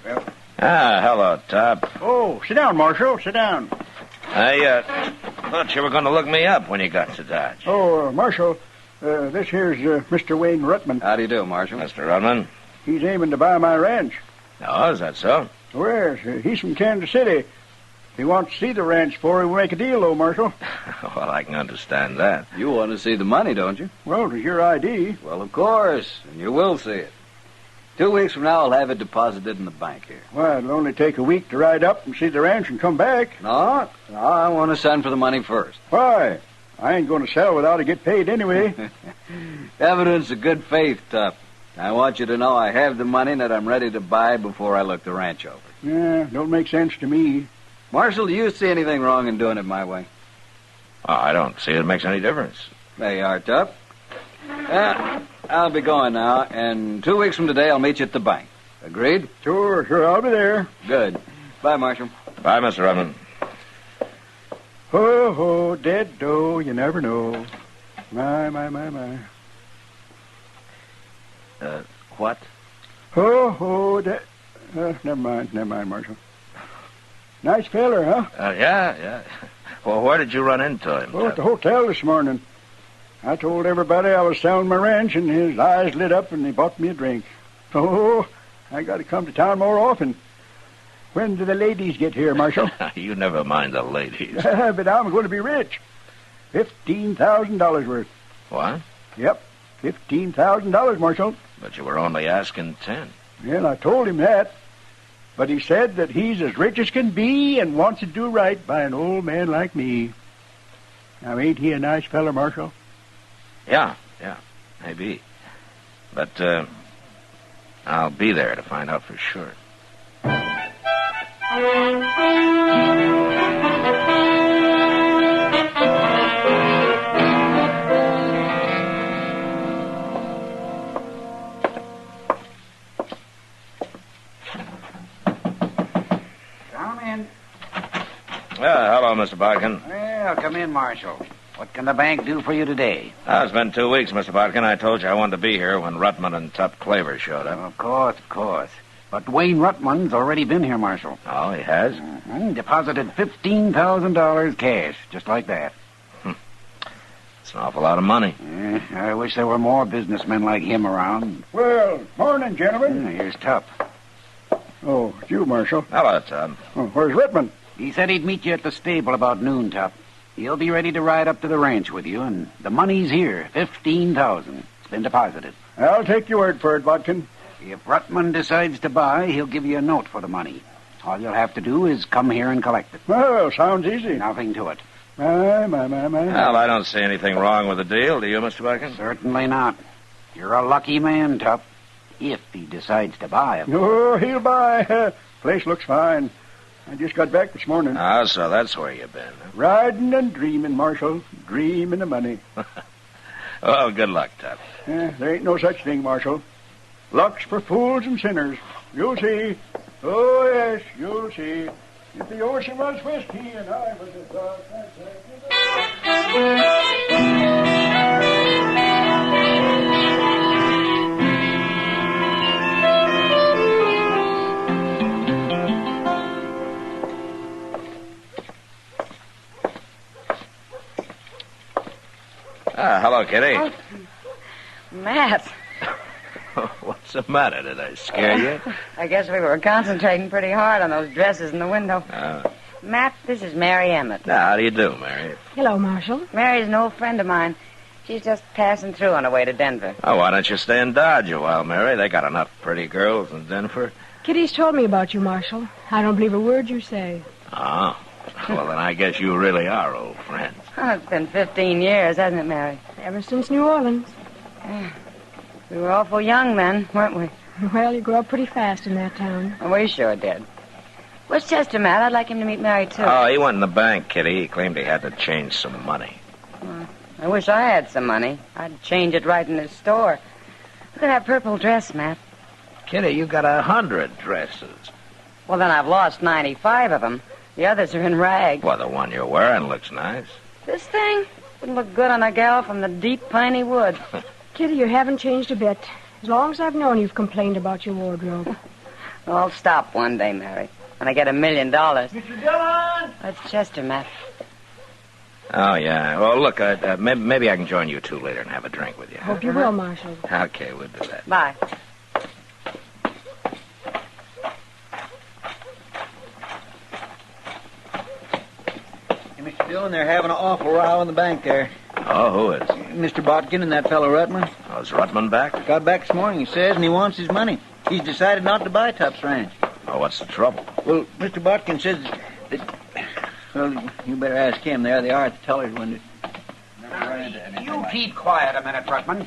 Well. Hello, Tup. Oh, sit down, Marshal. Sit down. I thought you were going to look me up when you got to Dodge. Oh, Marshal, this here's Mr. Wayne Ruttman. How do you do, Marshal? Mr. Ruttman. He's aiming to buy my ranch. Oh, is that so? Well, he's from Kansas City. He wants to see the ranch before we make a deal, though, Marshal. Well, I can understand that. You want to see the money, don't you? Well, it's your ID. Well, of course, and you will see it. 2 weeks from now, I'll have it deposited in the bank here. Well, it'll only take a week to ride up and see the ranch and come back. No, I want to send for the money first. Why? I ain't going to sell without I get paid anyway. Evidence of good faith, Tup. I want you to know I have the money and that I'm ready to buy before I look the ranch over. Yeah, don't make sense to me. Marshal, do you see anything wrong in doing it my way? Oh, I don't see it makes any difference. There you are, Tup. I'll be going now, and 2 weeks from today I'll meet you at the bank. Agreed? Sure, I'll be there. Good. Bye, Marshal. Bye, Mr. Redmond. Ho, dead doe, you never know. My. What? Ho, dead... never mind, Marshal. Nice feller, huh? Yeah. Well, where did you run into him? At the hotel this morning. I told everybody I was selling my ranch, and his eyes lit up, and he bought me a drink. Oh, I got to come to town more often. When do the ladies get here, Marshal? You never mind the ladies. But I'm going to be rich. $15,000 worth. What? Yep, $15,000, Marshal. But you were only asking 10. Well, I told him that. But he said that he's as rich as can be and wants to do right by an old man like me. Now, ain't he a nice feller, Marshal? Yeah, maybe. But, I'll be there to find out for sure. Come in. Hello, Mr. Bodkin. Well, come in, Marshal. What can the bank do for you today? It's been 2 weeks, Mr. Bodkin. I told you I wanted to be here when Rutman and Tup Claver showed up. Of course. But Wayne Rutman's already been here, Marshal. Oh, he has? Mm-hmm. Deposited $15,000 cash, just like that. It's an awful lot of money. I wish there were more businessmen like him around. Well, morning, gentlemen. Here's Tup. Oh, it's you, Marshal. Hello, Tup. Oh, where's Rutman? He said he'd meet you at the stable about noon, Tup. He'll be ready to ride up to the ranch with you, and the money's here, $15,000. It's been deposited. I'll take your word for it, Bodkin. If Rutman decides to buy, he'll give you a note for the money. All you'll have to do is come here and collect it. Well, sounds easy. Nothing to it. My. Well, I don't see anything wrong with the deal, do you, Mr. Bodkin? Certainly not. You're a lucky man, Tup. If he decides to buy it. Oh, he'll buy. Place looks fine. I just got back this morning. Ah, so that's where you've been, huh? Riding and dreaming, Marshal. Dreaming of money. Well, good luck, Tup. There ain't no such thing, Marshal. Luck's for fools and sinners. You'll see. Oh, yes, you'll see. If the ocean was whiskey and I was a dog, Hello, Kitty. Oh, Matt. What's the matter? Did I scare you? I guess we were concentrating pretty hard on those dresses in the window. Matt, this is Mary Emmett. How do you do, Mary? Hello, Marshal. Mary's an old friend of mine. She's just passing through on her way to Denver. Oh, why don't you stay in Dodge a while, Mary? They got enough pretty girls in Denver. Kitty's told me about you, Marshal. I don't believe a word you say. Oh. Well, then I guess you really are old friends. Oh, it's been 15 years, hasn't it, Mary? Ever since New Orleans. We were awful young then, weren't we? Well, you grew up pretty fast in that town. We sure did. Where's Chester, Matt? I'd like him to meet Mary, too. Oh, he went in the bank, Kitty. He claimed he had to change some money. I wish I had some money. I'd change it right in his store. Look at that purple dress, Matt. Kitty, you got 100 dresses. Well, then I've lost 95 of them. The others are in rags. Well, the one you're wearing looks nice. This thing wouldn't look good on a gal from the deep piney woods. Kitty, you haven't changed a bit. As long as I've known you've complained about your wardrobe. Well, I'll stop one day, Mary, when I get $1 million. Mr. Dillon! That's Chester, Matt. Oh, yeah. Well, look, maybe I can join you two later and have a drink with you. Hope you will, Marshal. Okay, we'll do that. Bye. Mr. Dillon, they're having an awful row in the bank there. Oh, who is? Mr. Bodkin and that fellow Rutman. Oh, is Rutman back? Got back this morning, he says, and he wants his money. He's decided not to buy Tup's ranch. Oh, what's the trouble? Well, Mr. Bodkin says that... Well, you better ask him. There they are at the teller's window. You keep quiet a minute, Rutman.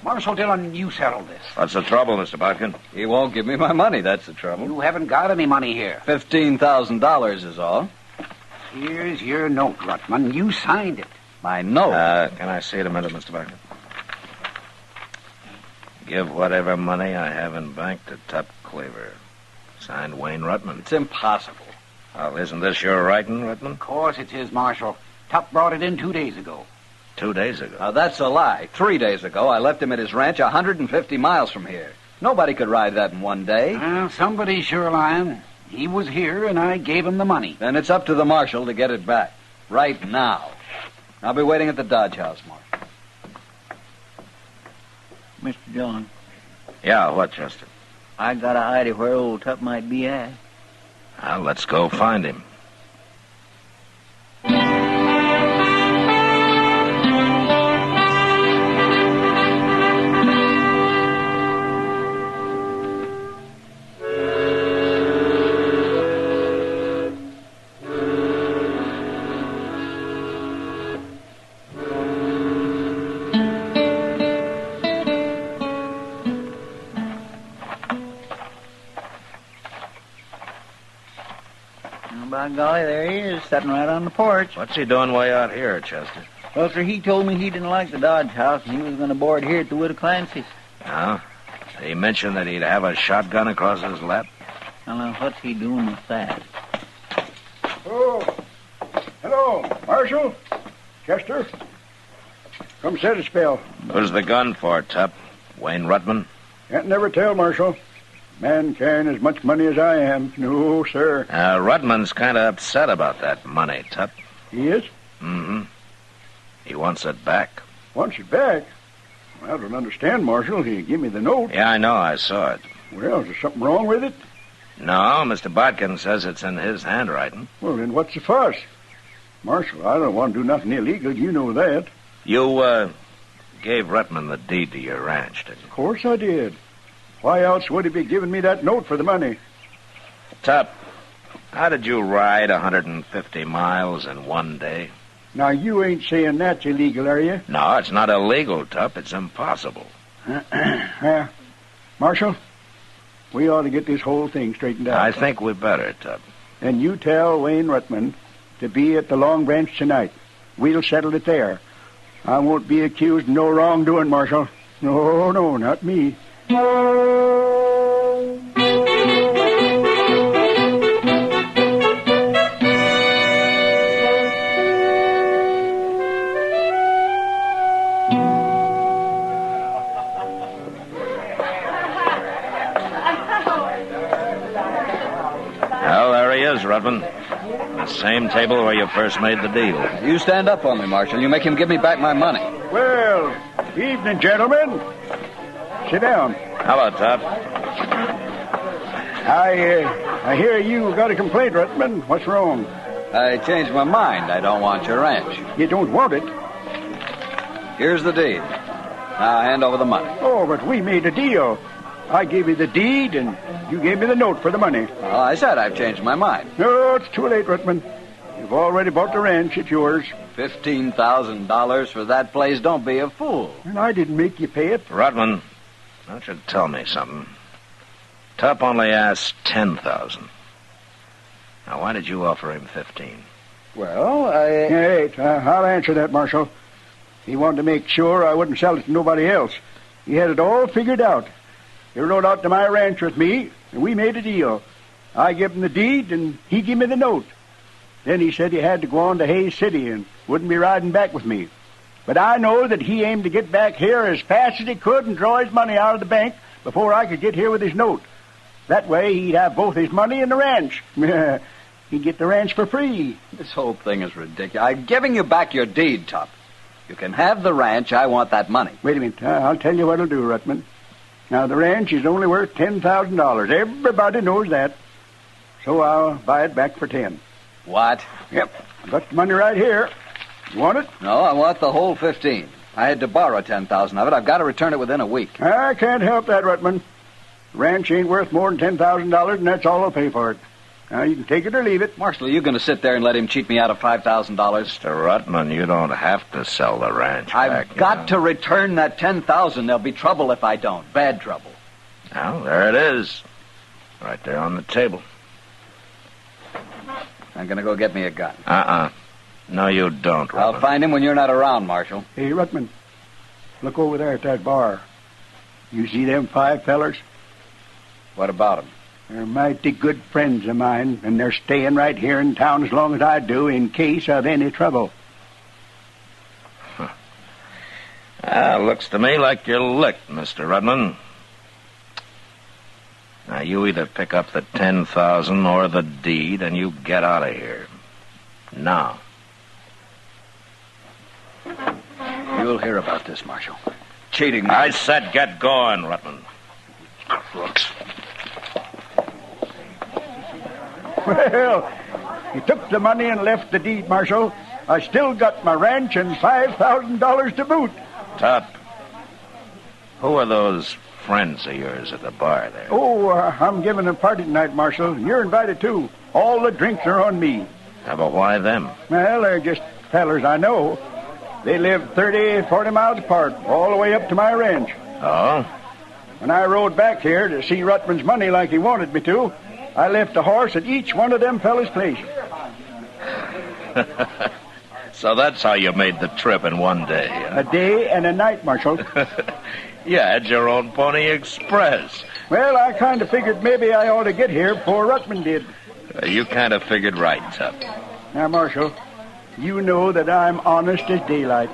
Marshal Dillon, you settle this. What's the trouble, Mr. Bodkin? He won't give me my money, that's the trouble. You haven't got any money here. $15,000 is all. Here's your note, Rutman. You signed it. My note? Can I see it a minute, Mr. Bodkin? Give whatever money I have in bank to Tup Cleaver. Signed Wayne Rutman. It's impossible. Well, isn't this your writing, Rutman? Of course it's his, Marshal. Tup brought it in 2 days ago. 2 days ago? Now, that's a lie. 3 days ago, I left him at his ranch 150 miles from here. Nobody could ride that in one day. Well, somebody's sure lying. He was here, and I gave him the money. Then it's up to the marshal to get it back. Right now. I'll be waiting at the Dodge House, Marshal. Mr. Dillon, Yeah, what, Chester? I got an idea where old Tup might be at. Well, let's go find him. By golly, there he is, sitting right on the porch. What's he doing way out here, Chester? Well, sir, he told me he didn't like the Dodge House, and he was going to board here at the Wood of Clancy's. Yeah? He mentioned that he'd have a shotgun across his lap? Well, now, what's he doing with that? Oh, hello, Marshal, Chester. Come sit a spell. Who's the gun for, Tup? Wayne Rutman? Can't never tell, Marshal. Man carrying as much money as I am. No, sir. Rutman's kind of upset about that money, Tup. He is? Mm-hmm. He wants it back. Wants it back? Well, I don't understand, Marshal. He gave me the note. Yeah, I know. I saw it. Well, is there something wrong with it? No, Mr. Bodkin says it's in his handwriting. Well, then what's the fuss? Marshal, I don't want to do nothing illegal. You know that. You, gave Rutman the deed to your ranch, didn't you? Of course I did. Why else would he be giving me that note for the money? Tup, how did you ride 150 miles in one day? Now, you ain't saying that's illegal, are you? No, it's not illegal, Tup. It's impossible. Marshal, we ought to get this whole thing straightened out. I think we better, Tup. And you tell Wayne Rutman to be at the Long Branch tonight. We'll settle it there. I won't be accused of no wrongdoing, Marshal. No, not me. Well, there he is, Rutman. The same table where you first made the deal. You stand up on me, Marshal. You make him give me back my money. Well, evening, gentlemen. Sit down. Hello, Tup. I hear you got a complaint, Rutman. What's wrong? I changed my mind. I don't want your ranch. You don't want it? Here's the deed. Now hand over the money. Oh, but we made a deal. I gave you the deed, and you gave me the note for the money. Well, I said I've changed my mind. No, it's too late, Rutman. You've already bought the ranch. It's yours. $15,000 for that place. Don't be a fool. And I didn't make you pay it. Rutman, why don't you tell me something? Tup only asked $10,000. Now, why did you offer him $15,000? Well, I'll answer that, Marshal. He wanted to make sure I wouldn't sell it to nobody else. He had it all figured out. He rode out to my ranch with me, and we made a deal. I gave him the deed, and he gave me the note. Then he said he had to go on to Hayes City and wouldn't be riding back with me. But I know that he aimed to get back here as fast as he could and draw his money out of the bank before I could get here with his note. That way, he'd have both his money and the ranch. He'd get the ranch for free. This whole thing is ridiculous. I'm giving you back your deed, Tup. You can have the ranch. I want that money. Wait a minute. I'll tell you what I'll do, Rutman. Now, the ranch is only worth $10,000. Everybody knows that. So I'll buy it back for $10,000. What? Yep. I've got the money right here. You want it? No, I want the whole $15,000. I had to borrow $10,000 of it. I've got to return it within a week. I can't help that, Rutman. The ranch ain't worth more than $10,000, and that's all I'll pay for it. Now, you can take it or leave it. Marshal, are you going to sit there and let him cheat me out of $5,000? Mr. Rutman, you don't have to sell the ranch back. I've got to return that $10,000. There'll be trouble if I don't. Bad trouble. Well, there it is. Right there on the table. I'm going to go get me a gun. No, you don't, Rutman. I'll find him when you're not around, Marshal. Hey, Rutman, look over there at that bar. You see them 5 fellers? What about them? They're mighty good friends of mine, and they're staying right here in town as long as I do in case of any trouble. Looks to me like you're licked, Mr. Rutman. Now, you either pick up the $10,000 or the deed, and you get out of here. Now. You'll hear about this, Marshal. Cheating me. I said get going, Rutman. Crooks. Well, he took the money and left the deed, Marshal. I still got my ranch and $5,000 to boot. Tut. Who are those friends of yours at the bar there? Oh, I'm giving a party tonight, Marshal. You're invited, too. All the drinks are on me. Yeah, but why them? Well, they're just fellers I know. They live 30, 40 miles apart, all the way up to my ranch. Oh? When I rode back here to see Rutman's money like he wanted me to, I left a horse at each one of them fellas' place. So that's how you made the trip in one day, huh? A day and a night, Marshal. You had your own Pony Express. Well, I kind of figured maybe I ought to get here before Rutman did. You kind of figured right, Tup. Now, Marshal, you know that I'm honest as daylight.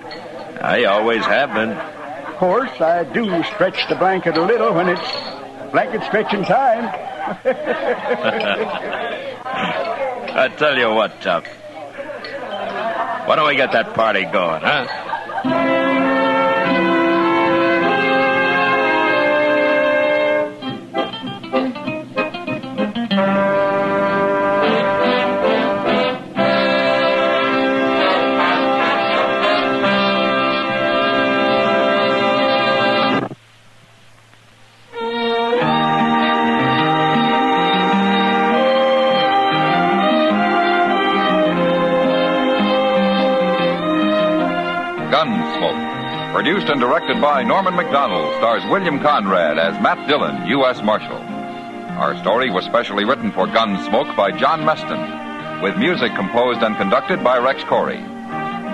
I always have been. Of course, I do stretch the blanket a little when it's blanket stretching time. I tell you what, Tup. Why don't we get that party going, huh? Gunsmoke, produced and directed by Norman Macdonald, stars William Conrad as Matt Dillon, U.S. Marshal. Our story was specially written for Gunsmoke by John Meston, with music composed and conducted by Rex Corey.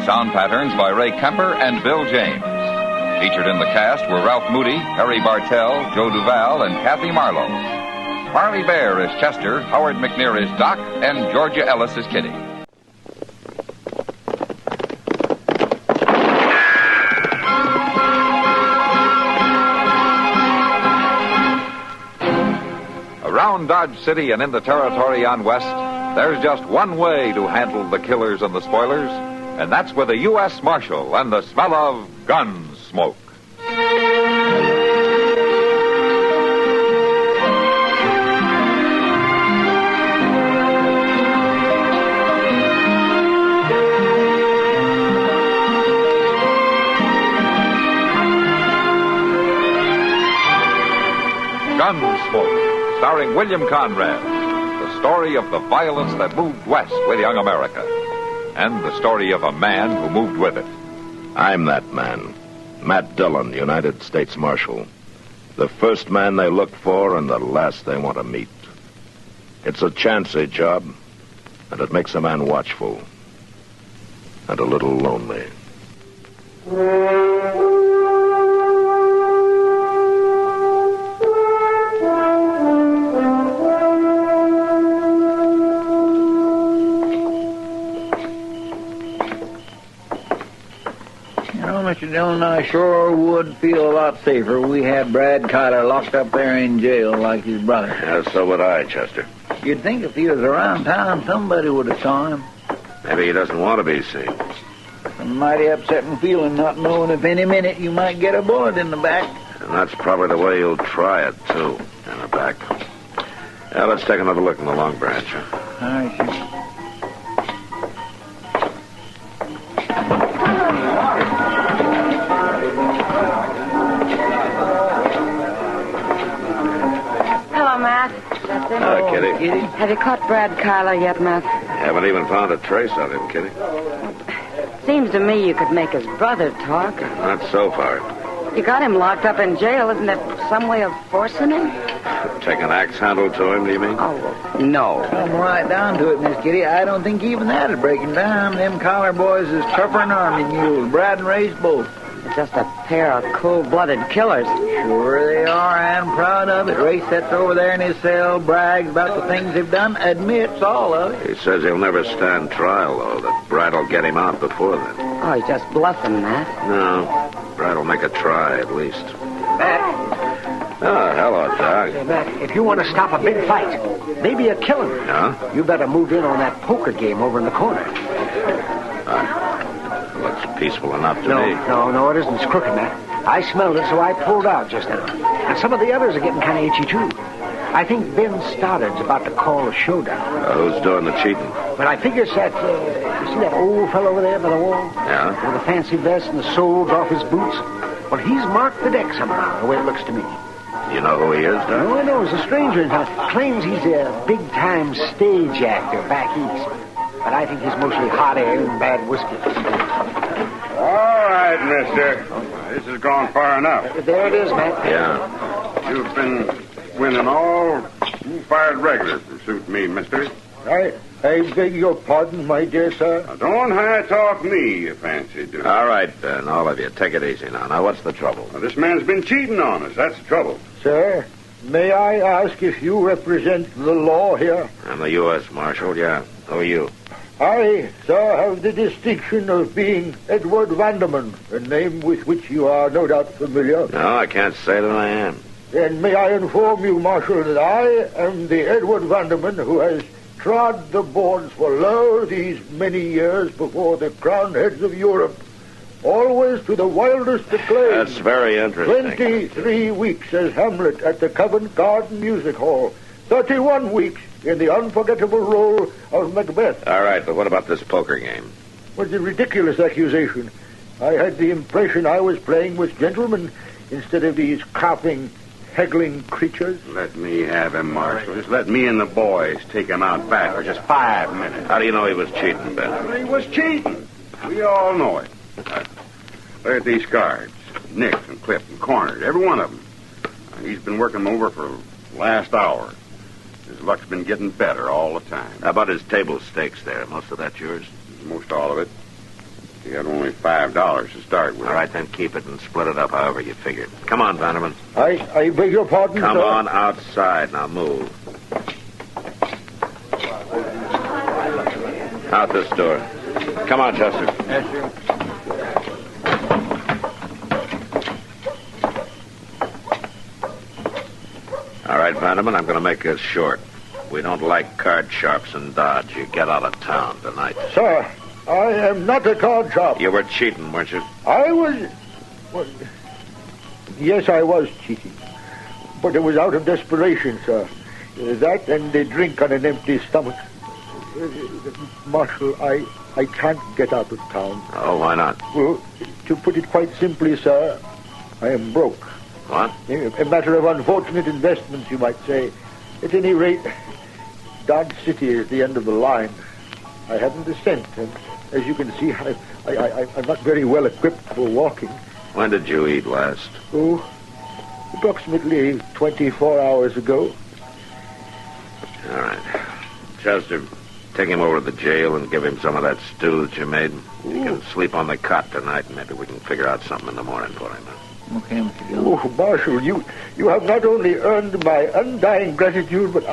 Sound patterns by Ray Kemper and Bill James. Featured in the cast were Ralph Moody, Harry Bartell, Joe Duval, and Kathy Marlowe. Marley Bear is Chester, Howard McNear is Doc, and Georgia Ellis is Kitty. Around Dodge City and in the territory on West, there's just one way to handle the killers and the spoilers, and that's with a U.S. Marshal and the smell of Gunsmoke. Gunsmoke, starring William Conrad, the story of the violence that moved west with young America, and the story of a man who moved with it. I'm that man, Matt Dillon, United States Marshal. The first man they look for and the last they want to meet. It's a chancy job, and it makes a man watchful and a little lonely. Mr. Dillon, I sure would feel a lot safer if we had Brad Kyler locked up there in jail like his brother. Yeah, so would I, Chester. You'd think if he was around town, somebody would have saw him. Maybe he doesn't want to be seen. A mighty upsetting feeling not knowing if any minute you might get a bullet in the back. And that's probably the way he'll try it, too, in the back. Yeah, let's take another look in the Long Branch. All right, sir. Hello, Kitty. Have you caught Brad Kyler yet, Matt? Haven't even found a trace of him, Kitty. Seems to me you could make his brother talk. Not so far. You got him locked up in jail. Isn't there some way of forcing him? Take an axe handle to him, do you mean? Oh, no. Come right down to it, Miss Kitty. I don't think even that'd break him down. Them collar boys is tougher than army mules. Brad and Ray's both. They're just a pair of cold-blooded killers. Sure they are. I'm proud of it. Ray sits over there in his cell, brags about the things they've done, admits all of it. He says he'll never stand trial, though, that Brad will get him out before then. Oh, he's just bluffing, Matt. No, Brad will make a try, at least. Matt. Oh, hello, Doc. Hey, Matt, if you want to stop a big fight, maybe a killing, Yeah? you better move in on that poker game over in the corner. Looks peaceful enough to me. No, it isn't. It's crooked, Matt. I smelled it, so I pulled out just now. And some of the others are getting kind of itchy, too. I think Ben Stoddard's about to call a showdown. Who's doing the cheating? But I figure that, you see that old fellow over there by the wall? Yeah? With the fancy vest and the soles off his boots? Well, he's marked the deck somehow, the way it looks to me. You know who he is, Doc? No, I know. He's a stranger in town. Claims he's a big-time stage actor back east. But I think he's mostly hot air and bad whiskey. All right, mister. This has gone far enough. There it is, Matt. Yeah. You've been winning all. You fired regular to suit me, mister. I beg your pardon, my dear sir. Now, don't high-talk me, you fancy, do. All right, Ben, all of you. Take it easy now. Now, what's the trouble? Now, this man's been cheating on us. That's the trouble. Sir, may I ask if you represent the law here? I'm the U.S. Marshal, yeah. Who are you? I, sir, have the distinction of being Edward Vanderman, a name with which you are no doubt familiar. No, I can't say that I am. Then may I inform you, Marshal, that I am the Edward Vanderman who has trod the boards for lo these many years before the crowned heads of Europe, always to the wildest acclaim. That's very interesting. 23 weeks as Hamlet at the Covent Garden Music Hall. 31 weeks in the unforgettable role of Macbeth. All right, but what about this poker game? Was a ridiculous accusation. I had the impression I was playing with gentlemen instead of these coughing, haggling creatures. Let me have him, Marshal. Just let me and the boys take him out back for just 5 minutes. How do you know he was cheating, Ben? He was cheating. We all know it. Look at these cards. Nicked and clipped and cornered, every one of them. He's been working them over for the last hour. His luck's been getting better all the time. How about his table stakes there? Most of that yours? Most all of it. He had only $5 to start with. All right, then keep it and split it up however you figured. Come on, Vanderman. I beg your pardon, Come sir. on outside. Now move. Out this door. Come on, Chester. Yes, sir. All right, Vanderman, I'm going to make this short. We don't like card sharps in Dodge. You get out of town tonight. Sir, I am not a card sharp. You were cheating, weren't you? I was... Well, yes, I was cheating. But it was out of desperation, sir. That and the drink on an empty stomach. Marshal, I can't get out of town. Oh, why not? Well, to put it quite simply, sir, I am broke. What? A matter of unfortunate investments, you might say. At any rate, Dodge City is the end of the line. I haven't a cent, and as you can see, I'm not very well equipped for walking. When did you eat last? Oh, approximately 24 hours ago. All right. Chester, take him over to the jail and give him some of that stew that you made. He can sleep on the cot tonight, and maybe we can figure out something in the morning for him. Okay, Mr. Dillon. Oh, Marshal, you have not only earned my undying gratitude, but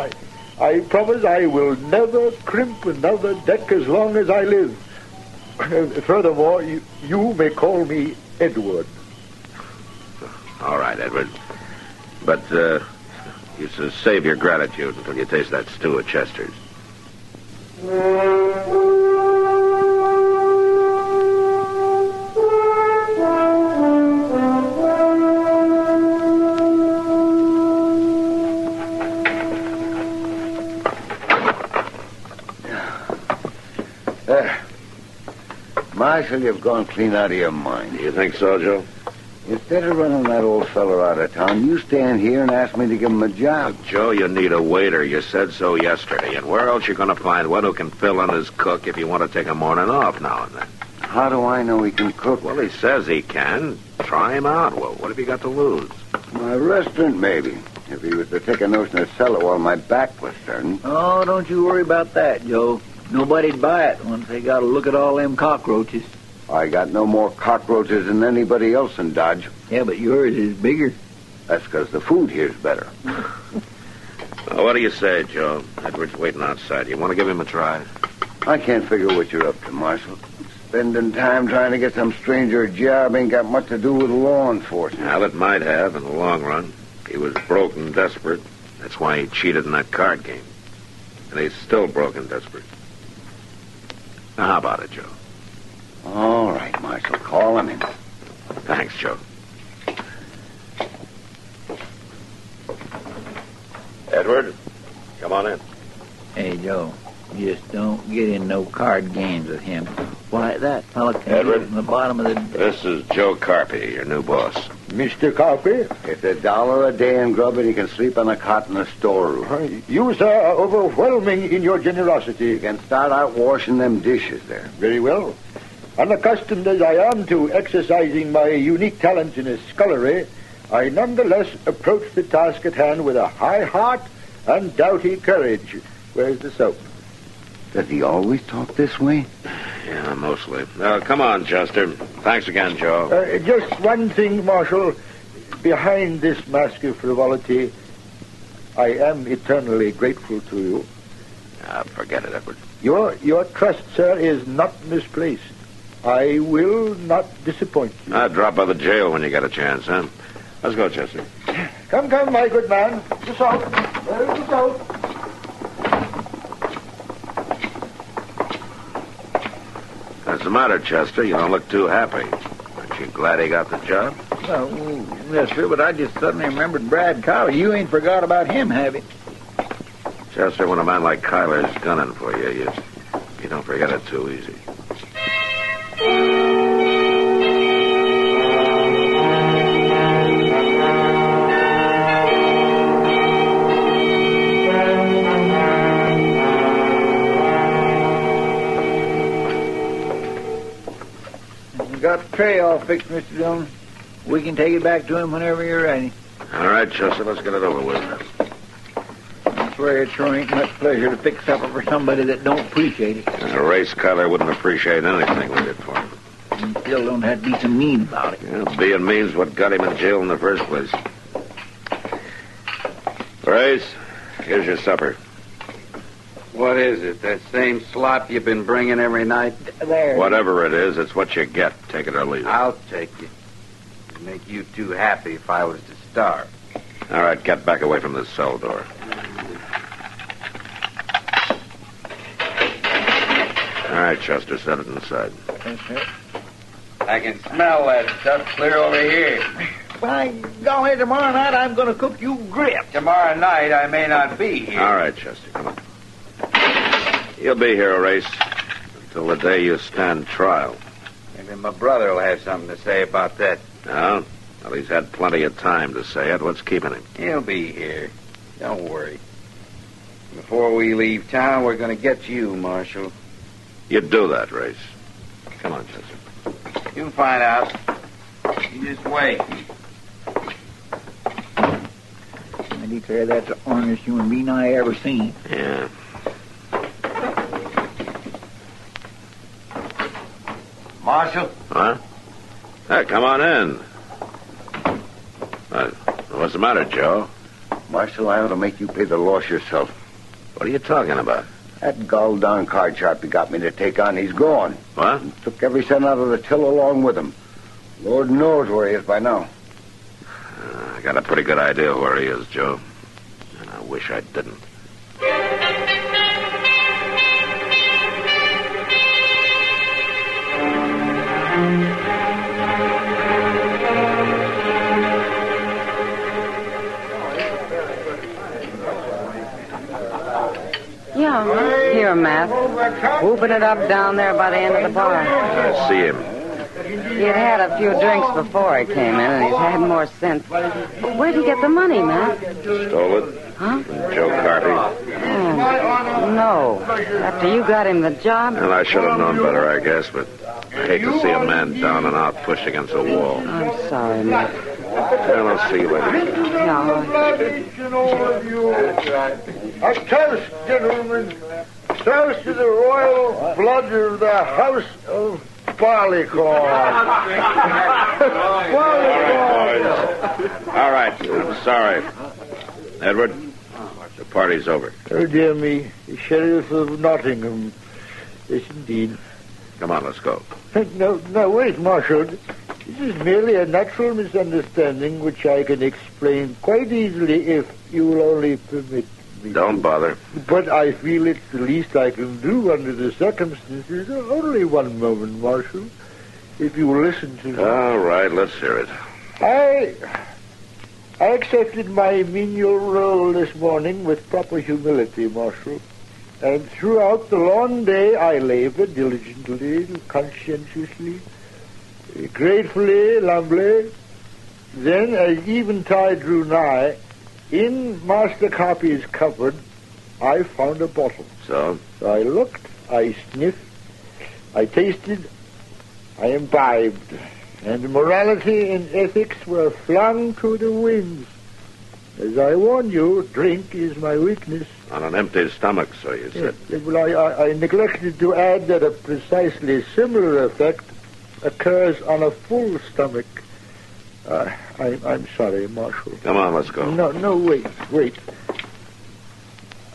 I promise I will never crimp another deck as long as I live. Furthermore, you may call me Edward. All right, Edward. But you should save your gratitude until you taste that stew at Chester's. Marshal, you've gone clean out of your mind. You think so, Joe? Instead of running that old feller out of town, you stand here and ask me to give him a job. Joe, you need a waiter. You said so yesterday. And where else you going to find one who can fill in as cook if you want to take a morning off now and then? How do I know he can cook? Well, he says he can. Try him out. Well, what have you got to lose? My restaurant, maybe. If he was to take a notion to sell it while my back was turned. Oh, don't you worry about that, Joe. Nobody'd buy it once they got to look at all them cockroaches. I got no more cockroaches than anybody else in Dodge. Yeah, but yours is bigger. That's because the food here's better. Well, what do you say, Joe? Edward's waiting outside. You want to give him a try? I can't figure what you're up to, Marshal. Spending time trying to get some stranger a job ain't got much to do with law enforcement. Well, it might have in the long run. He was broke and desperate. That's why he cheated in that card game. And he's still broke and desperate. Now, how about it, Joe? All right, Marshal. Call him in. Thanks, Joe. Edward, come on in. Hey, Joe, just don't get in no card games with him. Why, that fella can Edward, get in the bottom of the... This is Joe Carpy, your new boss. Mr. Carpy? It's $1 a day in grub and he can sleep on a cot in the storeroom. You, sir, are overwhelming in your generosity. You can start out washing them dishes there. Very well. Unaccustomed as I am to exercising my unique talents in scullery, I nonetheless approach the task at hand with a high heart and doughty courage. Where's the soap? Does he always talk this way? Yeah, mostly. Come on, Chester. Thanks again, Joe. Just one thing, Marshal. Behind this mask of frivolity, I am eternally grateful to you. Forget it, Edward. Your trust, sir, is not misplaced. I will not disappoint you. Drop by the jail when you get a chance, huh? Let's go, Chester. Come, my good man. The salt. There's the salt. What's the matter, Chester? You don't look too happy. Aren't you glad he got the job? Well, yes, sir, but I just suddenly remembered Brad Kyler. You ain't forgot about him, have you? Chester, when a man like Kyler's gunning for you, you don't forget it too easy. Got the tray all fixed, Mr. Dillon. We can take it back to him whenever you're ready. All right, Chester, let's get it over with. I swear it sure ain't much pleasure to fix supper for somebody that don't appreciate it. A race Kyler wouldn't appreciate anything we did for him. You still don't have to be so mean about it. Yeah, being mean's what got him in jail in the first place. Race, here's your supper. What is it? That same slop you've been bringing every night? There. Whatever it is, it's what you get. Take it or leave it. I'll take it. It'd make you too happy if I was to starve. All right, get back away from this cell door. All right, Chester, set it inside. Yes, sir. I can smell that stuff clear over here. By golly, tomorrow night I'm going to cook you grits. Tomorrow night I may not be here. All right, Chester, come on. You'll be here, Horace, until the day you stand trial. Maybe my brother will have something to say about that. No? Well, he's had plenty of time to say it. What's keeping him? He'll be here. Don't worry. Before we leave town, we're going to get you, Marshal. You do that, Race. Come on, Chester. You'll find out. You just wait. I declare that's the honest human being I ever seen. Yeah. Marshal? Huh? Hey, come on in. What's the matter, Joe? Marshal, I ought to make you pay the loss yourself. What are you talking about? That gall-darn card sharp you got me to take on, he's gone. What? He took every cent out of the till along with him. Lord knows where he is by now. I got a pretty good idea where he is, Joe. And I wish I didn't. Yeah, here, Matt. Whooping it up down there by the end of the bar. I see him. He'd had a few drinks before he came in, and he's had more since. Where'd he get the money, Matt? Stole it. Huh? From Joe Carty. Oh, no. After you got him the job? And I should have known better, I guess, but I hate to see a man down and out pushed against a wall. I'm sorry, Matt. Well, I'll see you later. No. A toast, gentlemen. Toast to the royal blood of the House of Barleycorn. All right, I'm sorry. Edward, the party's over. Oh, dear me. The Sheriff of Nottingham. Yes, indeed. Come on, let's go. No, wait, Marshal. This is merely a natural misunderstanding which I can explain quite easily if you will only permit me. Don't bother. But I feel it's the least I can do under the circumstances. Only one moment, Marshal. If you will listen to me. All right, let's hear it. I accepted my menial role this morning with proper humility, Marshal. And throughout the long day I labored diligently, conscientiously, gratefully, humbly. Then, as eventide drew nigh, in Master Copy's cupboard, I found a bottle. So I looked, I sniffed, I tasted, I imbibed, and morality and ethics were flung to the winds. As I warn you, drink is my weakness. On an empty stomach, so you said. Yes, well, I neglected to add that a precisely similar effect occurs on a full stomach. I'm sorry, Marshal. Come on, let's go. No, wait.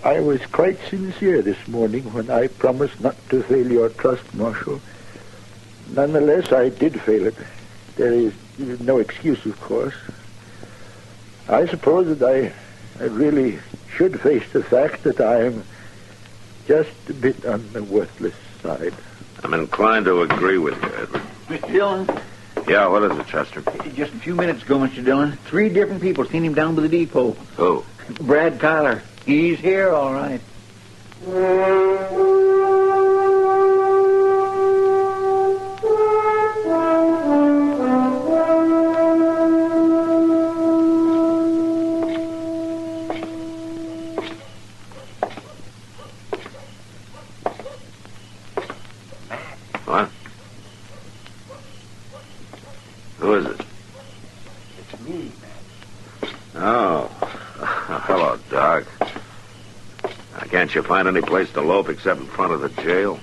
I was quite sincere this morning when I promised not to fail your trust, Marshal. Nonetheless, I did fail it. There is no excuse, of course. I suppose that I really should face the fact that I am just a bit on the worthless side. I'm inclined to agree with you, Edward. Mr. Dillon? Yeah, what is it, Chester? Just a few minutes ago, Mr. Dillon. 3 different people seen him down to the depot. Who? Brad Kyler. He's here, all right. What? Who is it? It's me, Oh. Hello, Doc. Can't you find any place to loaf except in front of the jail?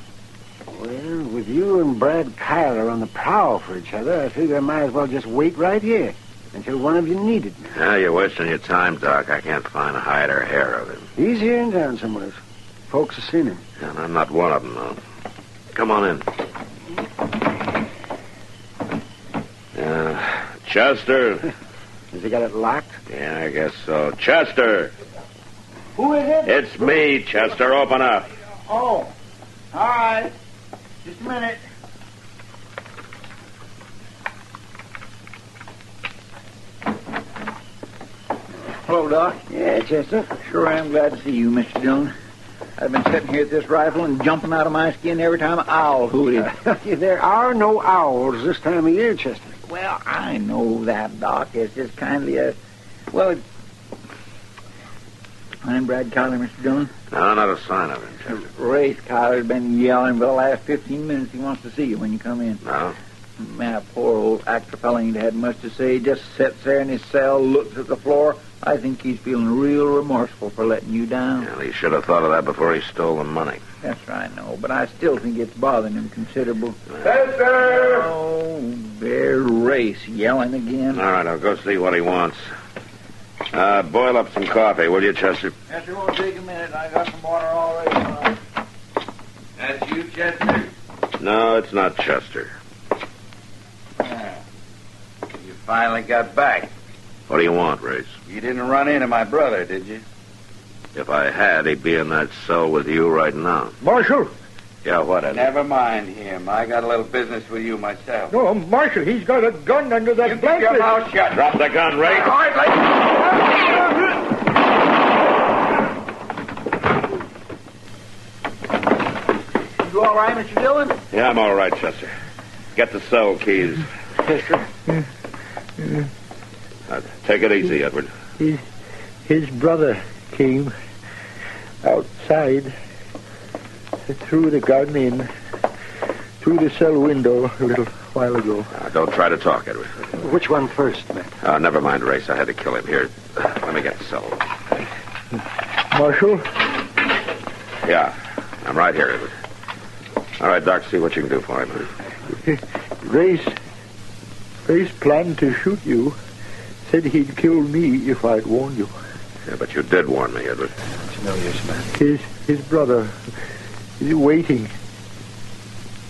Well, with you and Brad Kyler on the prowl for each other, I figure I might as well just wait right here until one of you needed me. Yeah, you're wasting your time, Doc. I can't find a hide or hair of him. He's here in town somewhere. Folks have seen him. And I'm not one of them, though. Come on in. Chester. Has he got it locked? Yeah, I guess so. Chester! Who is it? It's me, Chester. Open up. Oh, all right. Just a minute. Hello, Doc. Yeah, Chester. Sure am glad to see you, Mr. Dillon. I've been sitting here at this rifle and jumping out of my skin every time an owl hooted. There are no owls this time of year, Chester. Well, I know that, Doc. It's just kindly I'm Brad Kyler, Mr. Dillon. No, not a sign of him, Chester. Race Kyler's been yelling for the last 15 minutes. He wants to see you when you come in. No? Man, poor old actor fella ain't had much to say. He just sits there in his cell, looks at the floor. I think he's feeling real remorseful for letting you down. Well, he should have thought of that before he stole the money. That's right, no, but I still think it's bothering him considerable. Chester! Oh, there's Race yelling again. All right, I'll go see what he wants. Boil up some coffee, will you, Chester? Yes, it won't take a minute. I got some water already. That's you, Chester? No, it's not Chester. You finally got back. What do you want, Race? You didn't run into my brother, did you? If I had, he'd be in that cell with you right now. Marshal! Yeah, what, Eddie? Never mind him. I got a little business with you myself. No, Marshal, he's got a gun under that You keep blanket. your mouth shut. Drop the gun, Race. All right, You all right, Mr. Dillon? Yeah, I'm all right, Chester. Get the cell keys. Yes, sir. Take it easy, Edward. His brother came outside, through the garden in, through the cell window a little while ago. Don't try to talk, Edward. Which one first, Matt? Never mind, Race. I had to kill him. Here, let me get the cell. Marshal? Yeah, I'm right here, Edward. All right, Doc, see what you can do for him. Race planned to shoot you. Said he'd kill me if I'd warned you. Yeah, but you did warn me, Edward. It's no use, man. His brother is waiting.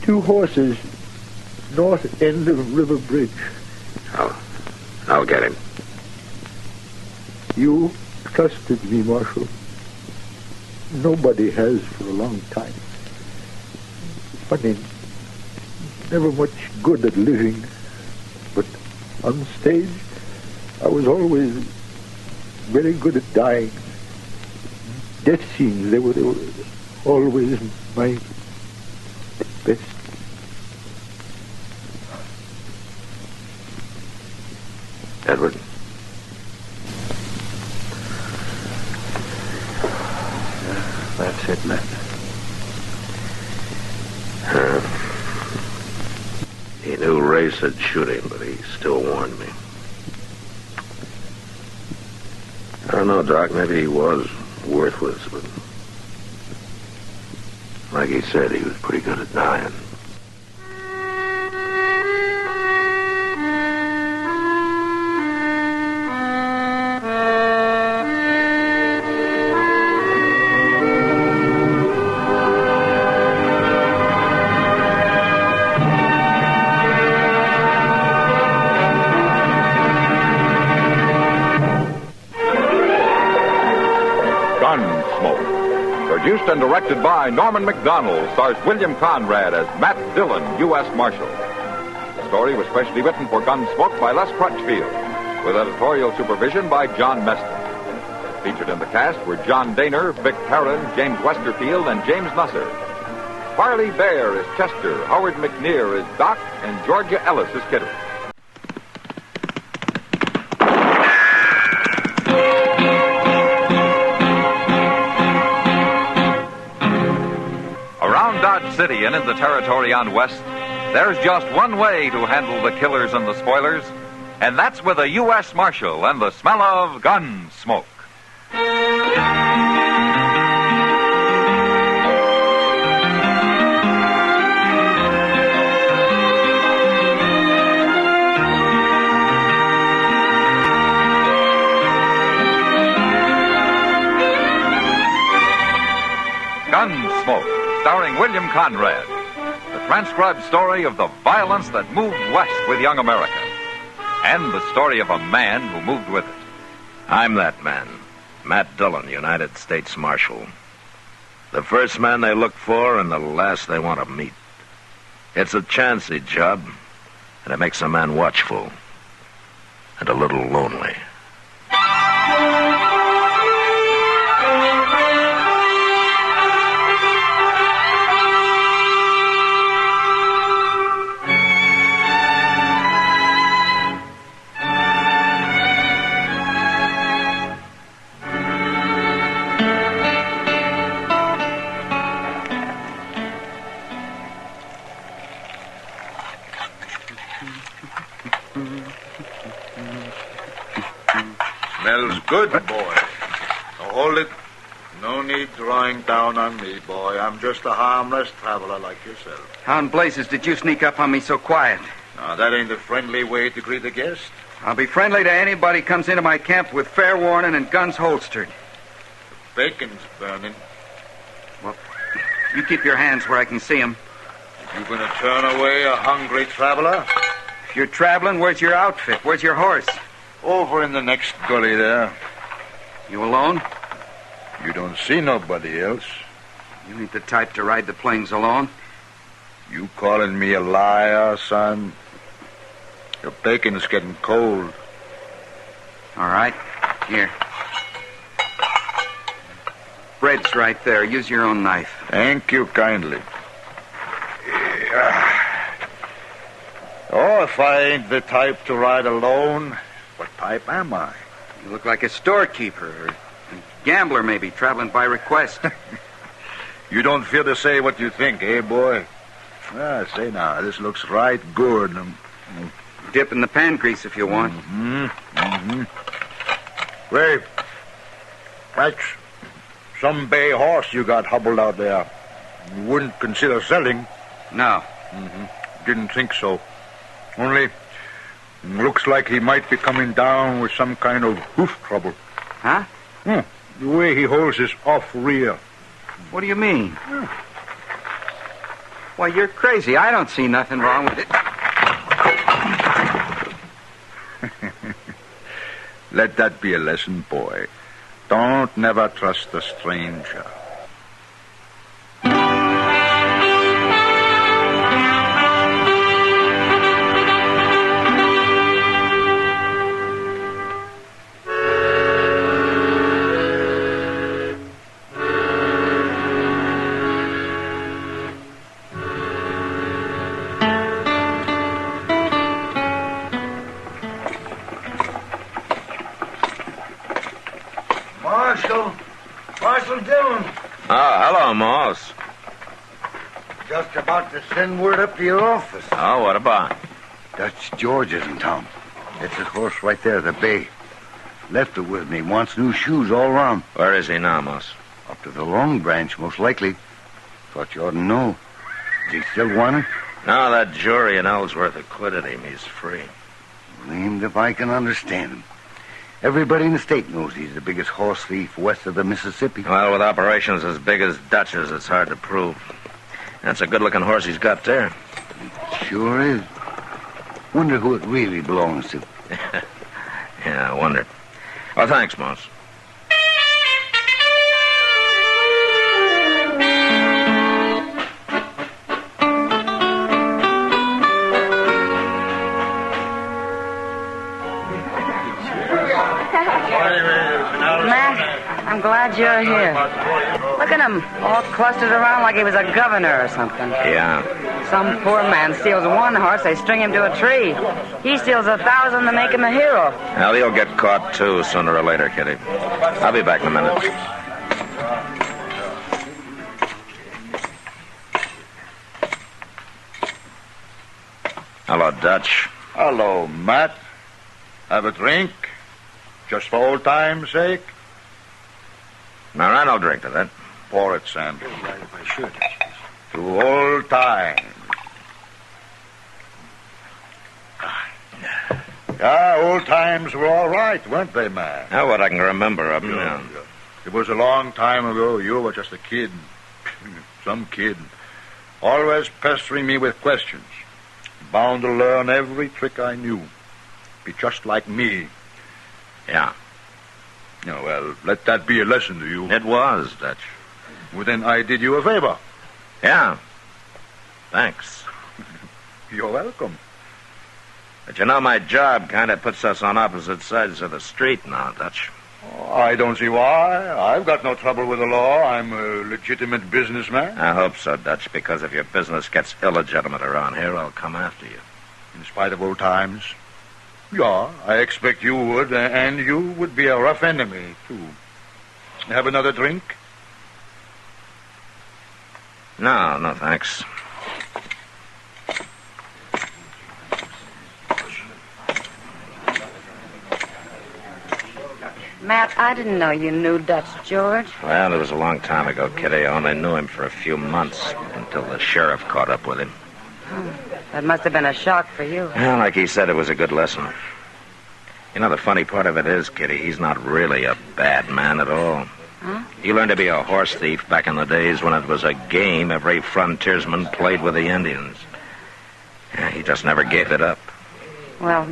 2 horses, north end of River Bridge. I'll get him. You trusted me, Marshal. Nobody has for a long time. Funny, never much good at living, but on stage, I was always very good at dying. Death scenes, they were always my best. Edward. That's it, Matt. He knew Race had shoot him, but he still warned me. I don't know, Doc. Maybe he was worthless, but like he said, he was pretty good at dying. Gunsmoke. Produced and directed by Norman McDonald, stars William Conrad as Matt Dillon, U.S. Marshal. The story was specially written for Gunsmoke by Les Crutchfield, with editorial supervision by John Meston. Featured in the cast were John Daner, Vic Perrin, James Westerfield, and James Nusser. Farley Bear is Chester, Howard McNear is Doc, and Georgia Ellis is Kitty. Dodge City and in the territory on West, there's just one way to handle the killers and the spoilers, and that's with a U.S. Marshal and the smell of gun smoke. Gunsmoke, starring William Conrad, the transcribed story of the violence that moved west with young America, and the story of a man who moved with it. I'm that man, Matt Dillon, United States Marshal. The first man they look for and the last they want to meet. It's a chancy job, and it makes a man watchful and a little lonely. Smells good, boy. Now hold it. No need drawing down on me, boy. I'm just a harmless traveler like yourself. How in blazes did you sneak up on me so quiet? Now, that ain't a friendly way to greet a guest. I'll be friendly to anybody comes into my camp with fair warning and guns holstered. Bacon's burning. Well, you keep your hands where I can see them. You gonna turn away a hungry traveler? If you're traveling, where's your outfit? Where's your horse? Over in the next gully there. You alone? You don't see nobody else. You ain't the type to ride the plains alone. You calling me a liar, son? Your bacon's getting cold. All right. Here. Bread's right there. Use your own knife. Thank you kindly. Oh, if I ain't the type to ride alone, what type am I? You look like a storekeeper or a gambler, maybe, traveling by request. You don't fear to say what you think, eh, boy? Say now, this looks right good. Dip in the pan grease if you want. Wait, that's some bay horse you got hobbled out there. You wouldn't consider selling? No. Didn't think so. Only, looks like he might be coming down with some kind of hoof trouble. Huh? The way he holds his off rear. What do you mean? Why, you're crazy. I don't see nothing wrong with it. Let that be a lesson, boy. Don't never trust a stranger. Marshal Dillon. Hello, Moss. Just about to send word up to your office. Oh, what about? Dutch George is in town. It's his horse right there at the bay. Left it with me. Wants new shoes all around. Where is he now, Moss? Up to the Long Branch, most likely. Thought you ought to know. Does he still want it? No, that jury in Ellsworth acquitted him. He's free. Blamed if I can understand him. Everybody in the state knows he's the biggest horse thief west of the Mississippi. Well, with operations as big as Dutch's, it's hard to prove. That's a good-looking horse he's got there. Sure is. Wonder who it really belongs to. Yeah, I wonder. Well, thanks, Moss. I'm glad you're here. Look at him, all clustered around like he was a governor or something. Yeah. Some poor man steals one horse, they string him to a tree. He steals 1,000 to make him a hero. Well, he'll get caught, too, sooner or later, Kitty. I'll be back in a minute. Hello, Dutch. Hello, Matt. Have a drink? Just for old time's sake? All right, I'll drink to that. Pour it, Sandy. If I should. To old times. Yeah, old times were all right, weren't they, man? Oh, what I can remember of them, yeah. It was a long time ago. You were just a kid. Some kid. Always pestering me with questions. Bound to learn every trick I knew. Be just like me. Yeah. Oh, well, let that be a lesson to you. It was, Dutch. Well, then I did you a favor. Yeah. Thanks. You're welcome. But you know, my job kind of puts us on opposite sides of the street now, Dutch. Oh, I don't see why. I've got no trouble with the law. I'm a legitimate businessman. I hope so, Dutch, because if your business gets illegitimate around here, I'll come after you. In spite of old times? Yeah, I expect you would, and you would be a rough enemy, too. Have another drink? No, thanks. Matt, I didn't know you knew Dutch George. Well, it was a long time ago, Kitty. I only knew him for a few months until the sheriff caught up with him. That must have been a shock for you. Well, like he said, it was a good lesson. You know, the funny part of it is, Kitty, he's not really a bad man at all. Huh? He learned to be a horse thief back in the days when it was a game every frontiersman played with the Indians. Yeah, he just never gave it up. Well,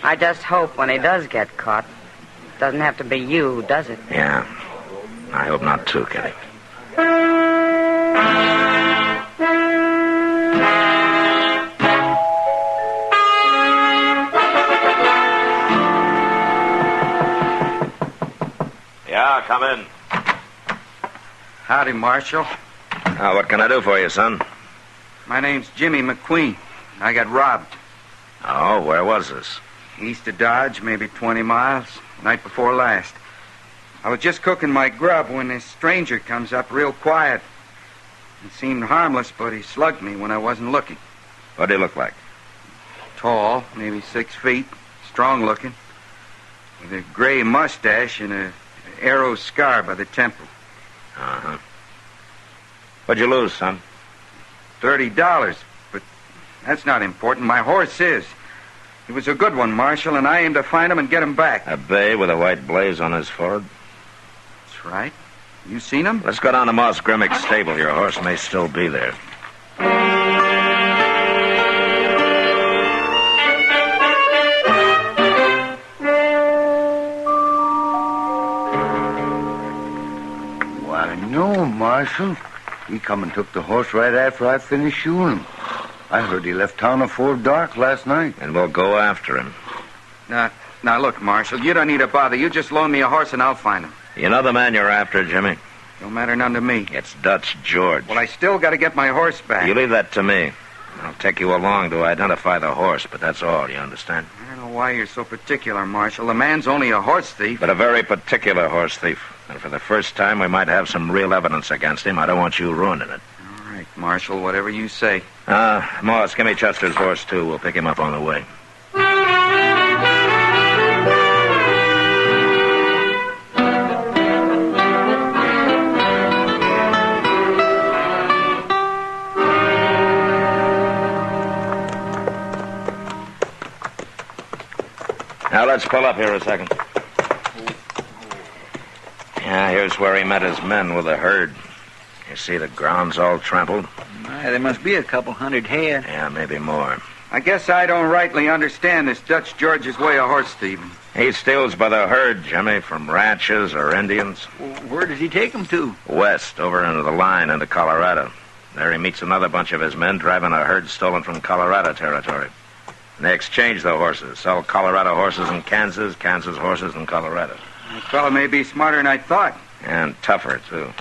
I just hope when he does get caught, it doesn't have to be you, does it? Yeah. I hope not, too, Kitty. Yeah, come in. Howdy, Marshal. What can I do for you, son? My name's Jimmy McQueen. I got robbed. Oh, where was this? East of Dodge, maybe 20 miles. Night before last. I was just cooking my grub when this stranger comes up real quiet. It seemed harmless, but he slugged me when I wasn't looking. What did he look like? Tall, maybe 6 feet, strong looking, with a gray mustache and an arrow scar by the temple. Uh-huh. What'd you lose, son? $30, but that's not important. My horse is. He was a good one, Marshal, and I aim to find him and get him back. A bay with a white blaze on his forehead? That's right. You seen him? Let's go down to Moss Grimmick's stable. Your horse may still be there. Why, no, Marshal. He come and took the horse right after I finished shooting him. I heard he left town before dark last night. And we'll go after him. Now, look, Marshal, you don't need to bother. You just loan me a horse and I'll find him. You know the man you're after, Jimmy? Don't matter none to me. It's Dutch George. Well, I still got to get my horse back. You leave that to me. I'll take you along to identify the horse, but that's all, you understand? I don't know why you're so particular, Marshal. The man's only a horse thief. But a very particular horse thief. And for the first time, we might have some real evidence against him. I don't want you ruining it. All right, Marshal, whatever you say. Moss, give me Chester's horse, too. We'll pick him up on the way. Now, let's pull up here a second. Yeah, here's where he met his men with the herd. You see the ground's all trampled? There must be a couple hundred head. Yeah, maybe more. I guess I don't rightly understand this Dutch George's way of horse thieving. He steals by the herd, Jimmy, from ranches or Indians. Where does he take them to? West, over into the line into Colorado. There he meets another bunch of his men driving a herd stolen from Colorado territory. And they exchange the horses, sell Colorado horses in Kansas, Kansas horses in Colorado. This fellow may be smarter than I thought. And tougher, too.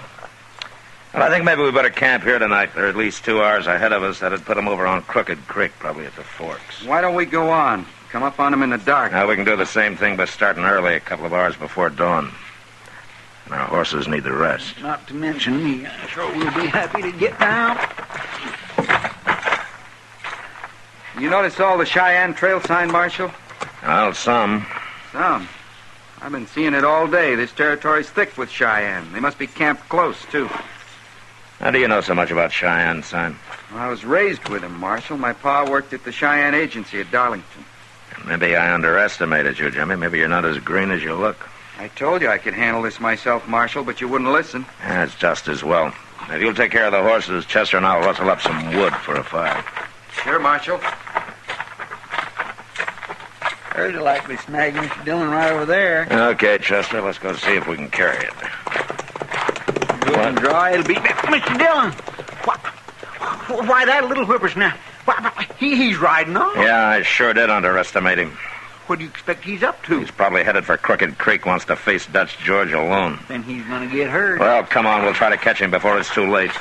Well, I think maybe we better camp here tonight. They're at least 2 hours ahead of us. That'd put them over on Crooked Creek, probably at the forks. Why don't we go on? Come up on them in the dark. Now, we can do the same thing by starting early, a couple of hours before dawn. And our horses need the rest. Not to mention me. I'm sure we'll be happy to get down. You notice all the Cheyenne trail sign, Marshal? Well, some. Some? I've been seeing it all day. This territory's thick with Cheyenne. They must be camped close, too. How do you know so much about Cheyenne, son? Well, I was raised with him, Marshal. My pa worked at the Cheyenne Agency at Darlington. Maybe I underestimated you, Jimmy. Maybe you're not as green as you look. I told you I could handle this myself, Marshal, but you wouldn't listen. That's just as well. If you'll take care of the horses, Chester and I'll rustle up some wood for a fire. Sure, Marshal. There's a likely snag, Mr. Dillon, right over there. Okay, Chester, let's go see if we can carry it. Good and dry, it'll be... Mr. Dillon! Why, that little whippersnapper... He's riding on. Yeah, I sure did underestimate him. What do you expect he's up to? He's probably headed for Crooked Creek, wants to face Dutch George alone. Then he's going to get hurt. Well, come on, we'll try to catch him before it's too late.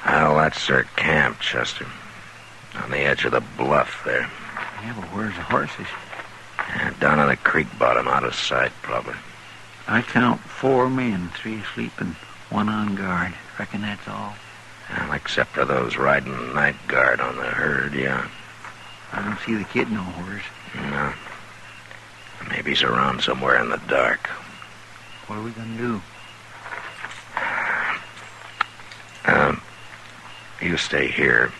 Well, that's their camp, Chester. On the edge of the bluff there. Yeah, but where's the horses? Down on the creek bottom, out of sight, probably. I count 4 men, 3 asleep and 1 on guard. Reckon that's all. Well, except for those riding night guard on the herd, yeah. I don't see the kid nowhere. No. Maybe he's around somewhere in the dark. What are we going to do? You stay here.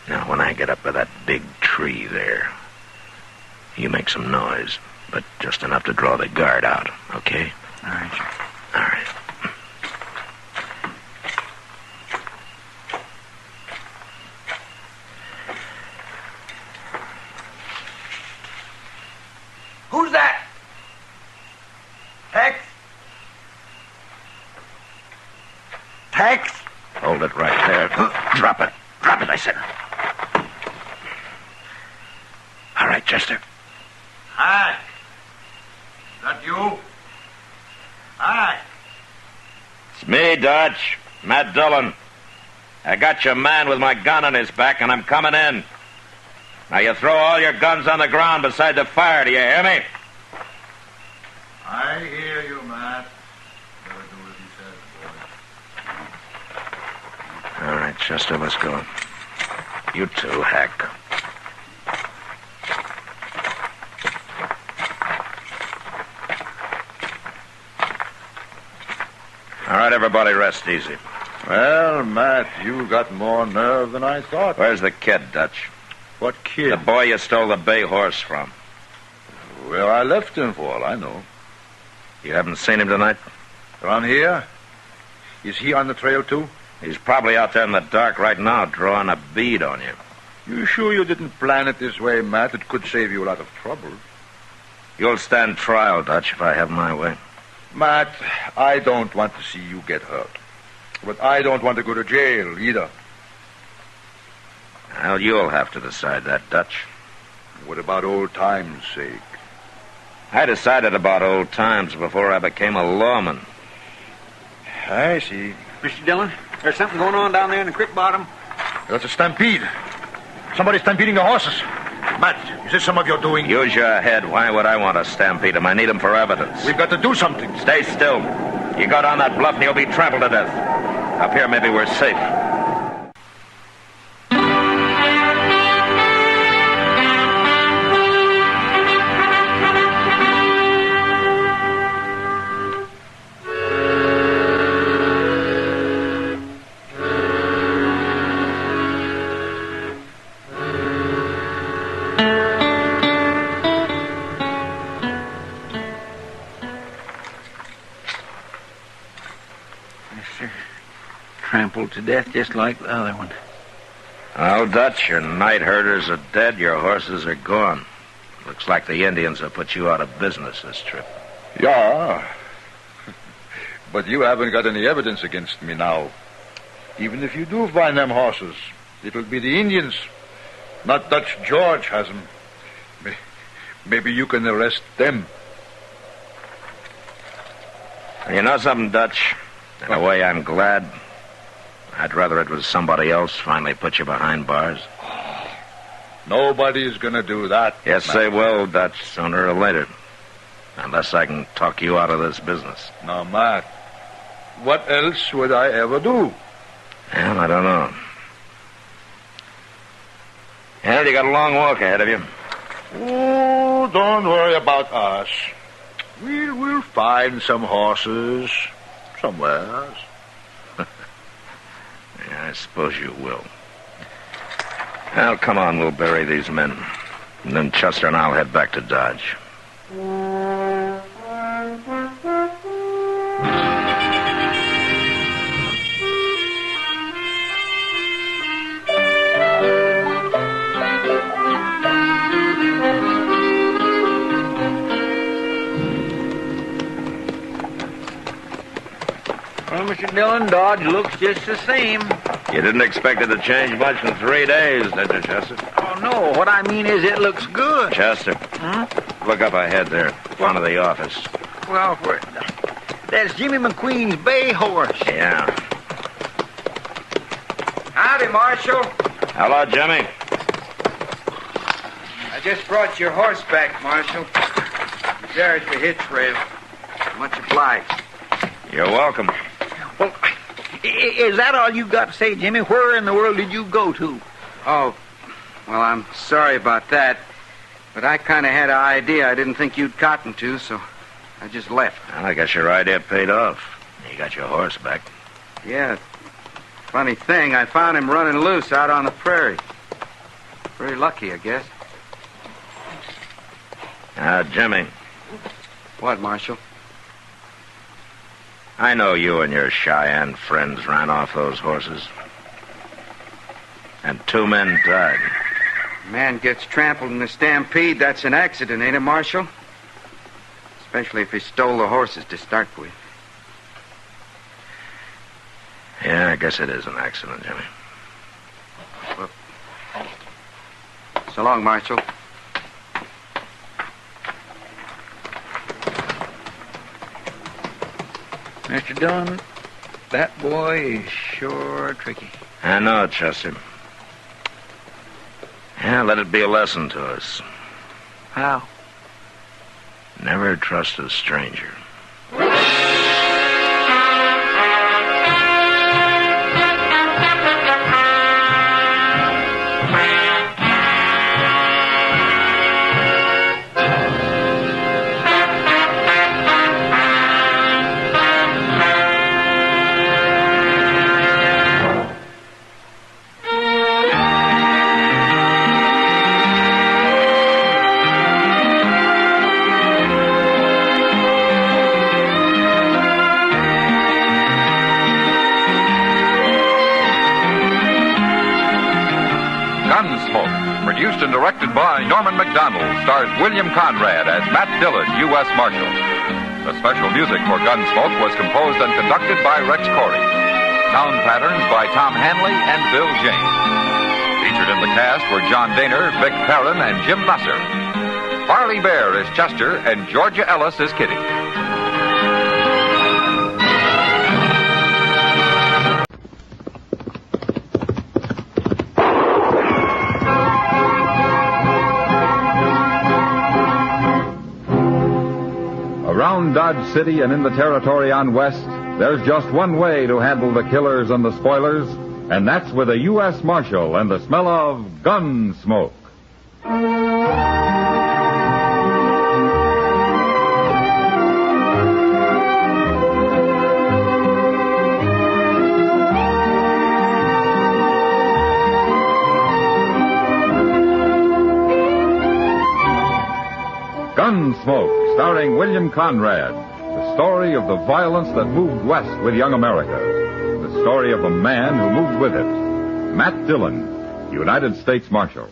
Now, when I get up by that big tree there, you make some noise, but just enough to draw the guard out, okay? All right, sir. All right. Who's that? Tex? Tex? Hold it right there. Drop it. Drop it, I said. Chester. Hi. Is that you? Hi. It's me, Dodge. Matt Dillon. I got your man with my gun on his back, and I'm coming in. Now you throw all your guns on the ground beside the fire, do you hear me? I hear you, Matt. Better do as he says, boy. All right, Chester, let's go. You too, Hack. All right, everybody, rest easy. Well, Matt, you got more nerve than I thought. Where's the kid, Dutch? What kid? The boy you stole the bay horse from. Where I left him, for all I know. You haven't seen him tonight? Around here? Is he on the trail, too? He's probably out there in the dark right now, drawing a bead on you. You sure you didn't plan it this way, Matt? It could save you a lot of trouble. You'll stand trial, Dutch, if I have my way. Matt, I don't want to see you get hurt. But I don't want to go to jail, either. Well, you'll have to decide that, Dutch. What about old times' sake? I decided about old times before I became a lawman. I see. Mr. Dillon, there's something going on down there in the creek bottom. That's a stampede. Somebody's stampeding the horses. Matt, is this some of your doing? Use your head. Why would I want to stampede him? I need him for evidence. We've got to do something. Stay still. You go down that bluff and you'll be trampled to death. Up here, maybe we're safe. Trampled to death just like the other one. Well, Dutch, your night herders are dead, your horses are gone. Looks like the Indians have put you out of business this trip. Yeah. But you haven't got any evidence against me now. Even if you do find them horses, it'll be the Indians. Not Dutch George has them. Maybe you can arrest them. You know something, Dutch? In a way, I'm glad. I'd rather it was somebody else finally put you behind bars. Nobody's going to do that. Yes, Matt. they will, Dutch, sooner or later. Unless I can talk you out of this business. Now, Matt, what else would I ever do? Well, I don't know. Well, you got a long walk ahead of you. Oh, don't worry about us. We'll find some horses somewhere. Yeah, I suppose you will. Well, come on, we'll bury these men. And then Chester and I'll head back to Dodge. Well, Mr. Dillon, Dodge looks just the same. You didn't expect it to change much in 3 days, did you, Chester? Oh, no. What I mean is it looks good. Chester, look up ahead there, in front of the office. Well, that's Jimmy McQueen's bay horse. Yeah. Howdy, Marshal. Hello, Jimmy. I just brought your horse back, Marshal. There's the hitch rail. Much obliged. You're welcome. Well, is that all you got to say, Jimmy? Where in the world did you go to? Oh, well, I'm sorry about that. But I kind of had an idea I didn't think you'd cotton to, so I just left. Well, I guess your idea paid off. You got your horse back. Yeah. Funny thing, I found him running loose out on the prairie. Very lucky, I guess. Jimmy. What, Marshal? I know you and your Cheyenne friends ran off those horses. And 2 men died. Man gets trampled in a stampede, that's an accident, ain't it, Marshal? Especially if he stole the horses to start with. Yeah, I guess it is an accident, Jimmy. Well, so long, Marshal. Mr. Dillon, that boy is sure tricky. I know, Chester. Yeah, let it be a lesson to us. How? Never trust a stranger. Gunsmoke, produced and directed by Norman Macdonald, stars William Conrad as Matt Dillon, U.S. Marshal. The special music for Gunsmoke was composed and conducted by Rex Corey. Sound patterns by Tom Hanley and Bill James. Featured in the cast were John Daner, Vic Perrin, and Jim Nusser. Farley Bear is Chester, and Georgia Ellis is Kitty. Around Dodge City and in the territory on West, there's just one way to handle the killers and the spoilers, and that's with a U.S. Marshal and the smell of Gunsmoke. Gunsmoke, starring William Conrad. The story of the violence that moved west with young America. The story of the man who moved with it. Matt Dillon, United States Marshal.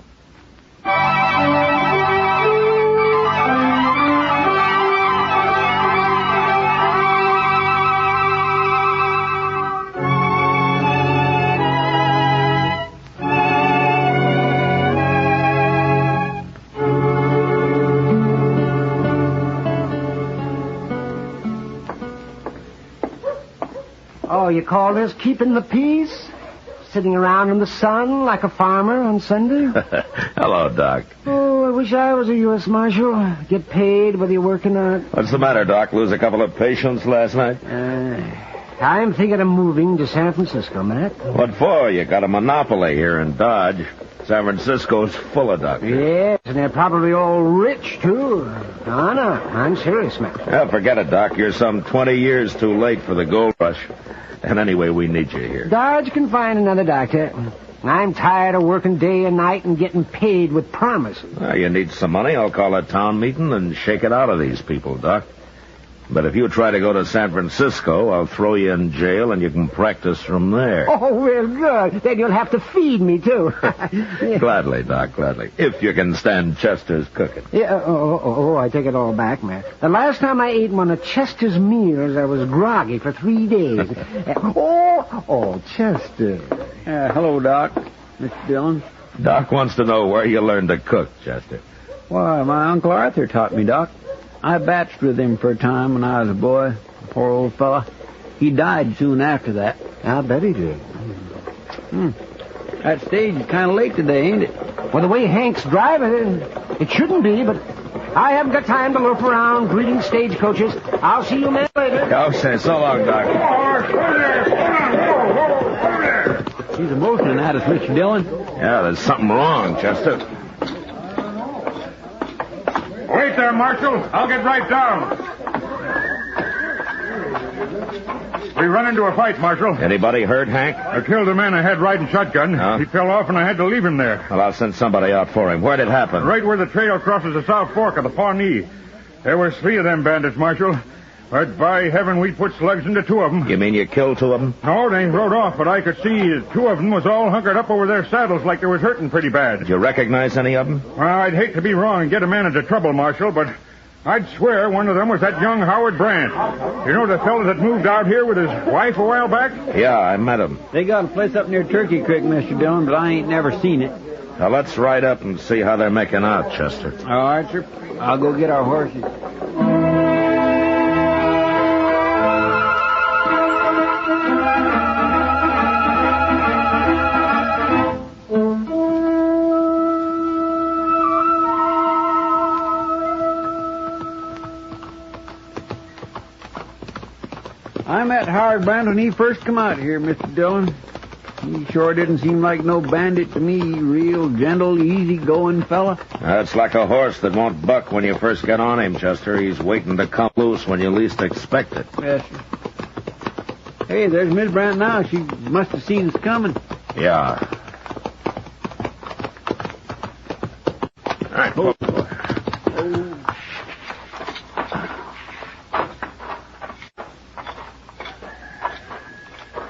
Oh, you call this keeping the peace? Sitting around in the sun like a farmer on Sunday? Hello, Doc. Oh, I wish I was a U.S. Marshal. Get paid whether you're working or not. What's the matter, Doc? Lose a couple of patients last night? I'm thinking of moving to San Francisco, Matt. What for? You got a monopoly here in Dodge. San Francisco's full of doctors. Yes, and they're probably all rich, too. No, I'm serious, Matt. Yeah, forget it, Doc. You're some 20 years too late for the gold rush. And anyway, we need you here. Dodge can find another doctor. I'm tired of working day and night and getting paid with promises. Well, you need some money. I'll call a town meeting and shake it out of these people, Doc. But if you try to go to San Francisco, I'll throw you in jail and you can practice from there. Oh, well, good. Then you'll have to feed me, too. Gladly, Doc, gladly. If you can stand Chester's cooking. Yeah, I take it all back, Matt. The last time I ate one of Chester's meals, I was groggy for 3 days. Chester. Hello, Doc. Mr. Dillon. Doc wants to know where you learned to cook, Chester. Why, my Uncle Arthur taught me, Doc. I batched with him for a time when I was a boy. Poor old fella. He died soon after that. I bet he did. That stage is kind of late today, ain't it? Well, the way Hank's driving, it shouldn't be, but I haven't got time to loaf around greeting stagecoaches. I'll see you men later. Okay, so long, Doc. He's emotioning at us, Mr. Dillon. Yeah, there's something wrong, Chester. Wait there, Marshal. I'll get right down. We run into a fight, Marshal. Anybody hurt, Hank? I killed a man I had riding shotgun. He fell off and I had to leave him there. Well, I'll send somebody out for him. Where'd it happen? Right where the trail crosses the South Fork of the Pawnee. There was 3 of them bandits, Marshal. But by heaven, we put slugs into 2 of them. You mean you killed 2 of them? No, they rode off, but I could see 2 of them was all hunkered up over their saddles like they was hurting pretty bad. Did you recognize any of them? Well, I'd hate to be wrong and get a man into trouble, Marshal, but I'd swear one of them was that young Howard Brandt. You know the fellow that moved out here with his wife a while back? Yeah, I met him. They got a place up near Turkey Creek, Mr. Dillon, but I ain't never seen it. Now, let's ride up and see how they're making out, Chester. All right, sir. I'll go get our horses. I met Howard Brand when he first come out here, Mr. Dillon. He sure didn't seem like no bandit to me. Real gentle, easy-going fella. That's like a horse that won't buck when you first get on him, Chester. He's waiting to come loose when you least expect it. Yes, sir. Hey, there's Miss Brand now. She must have seen us coming. Yeah. All right, oh.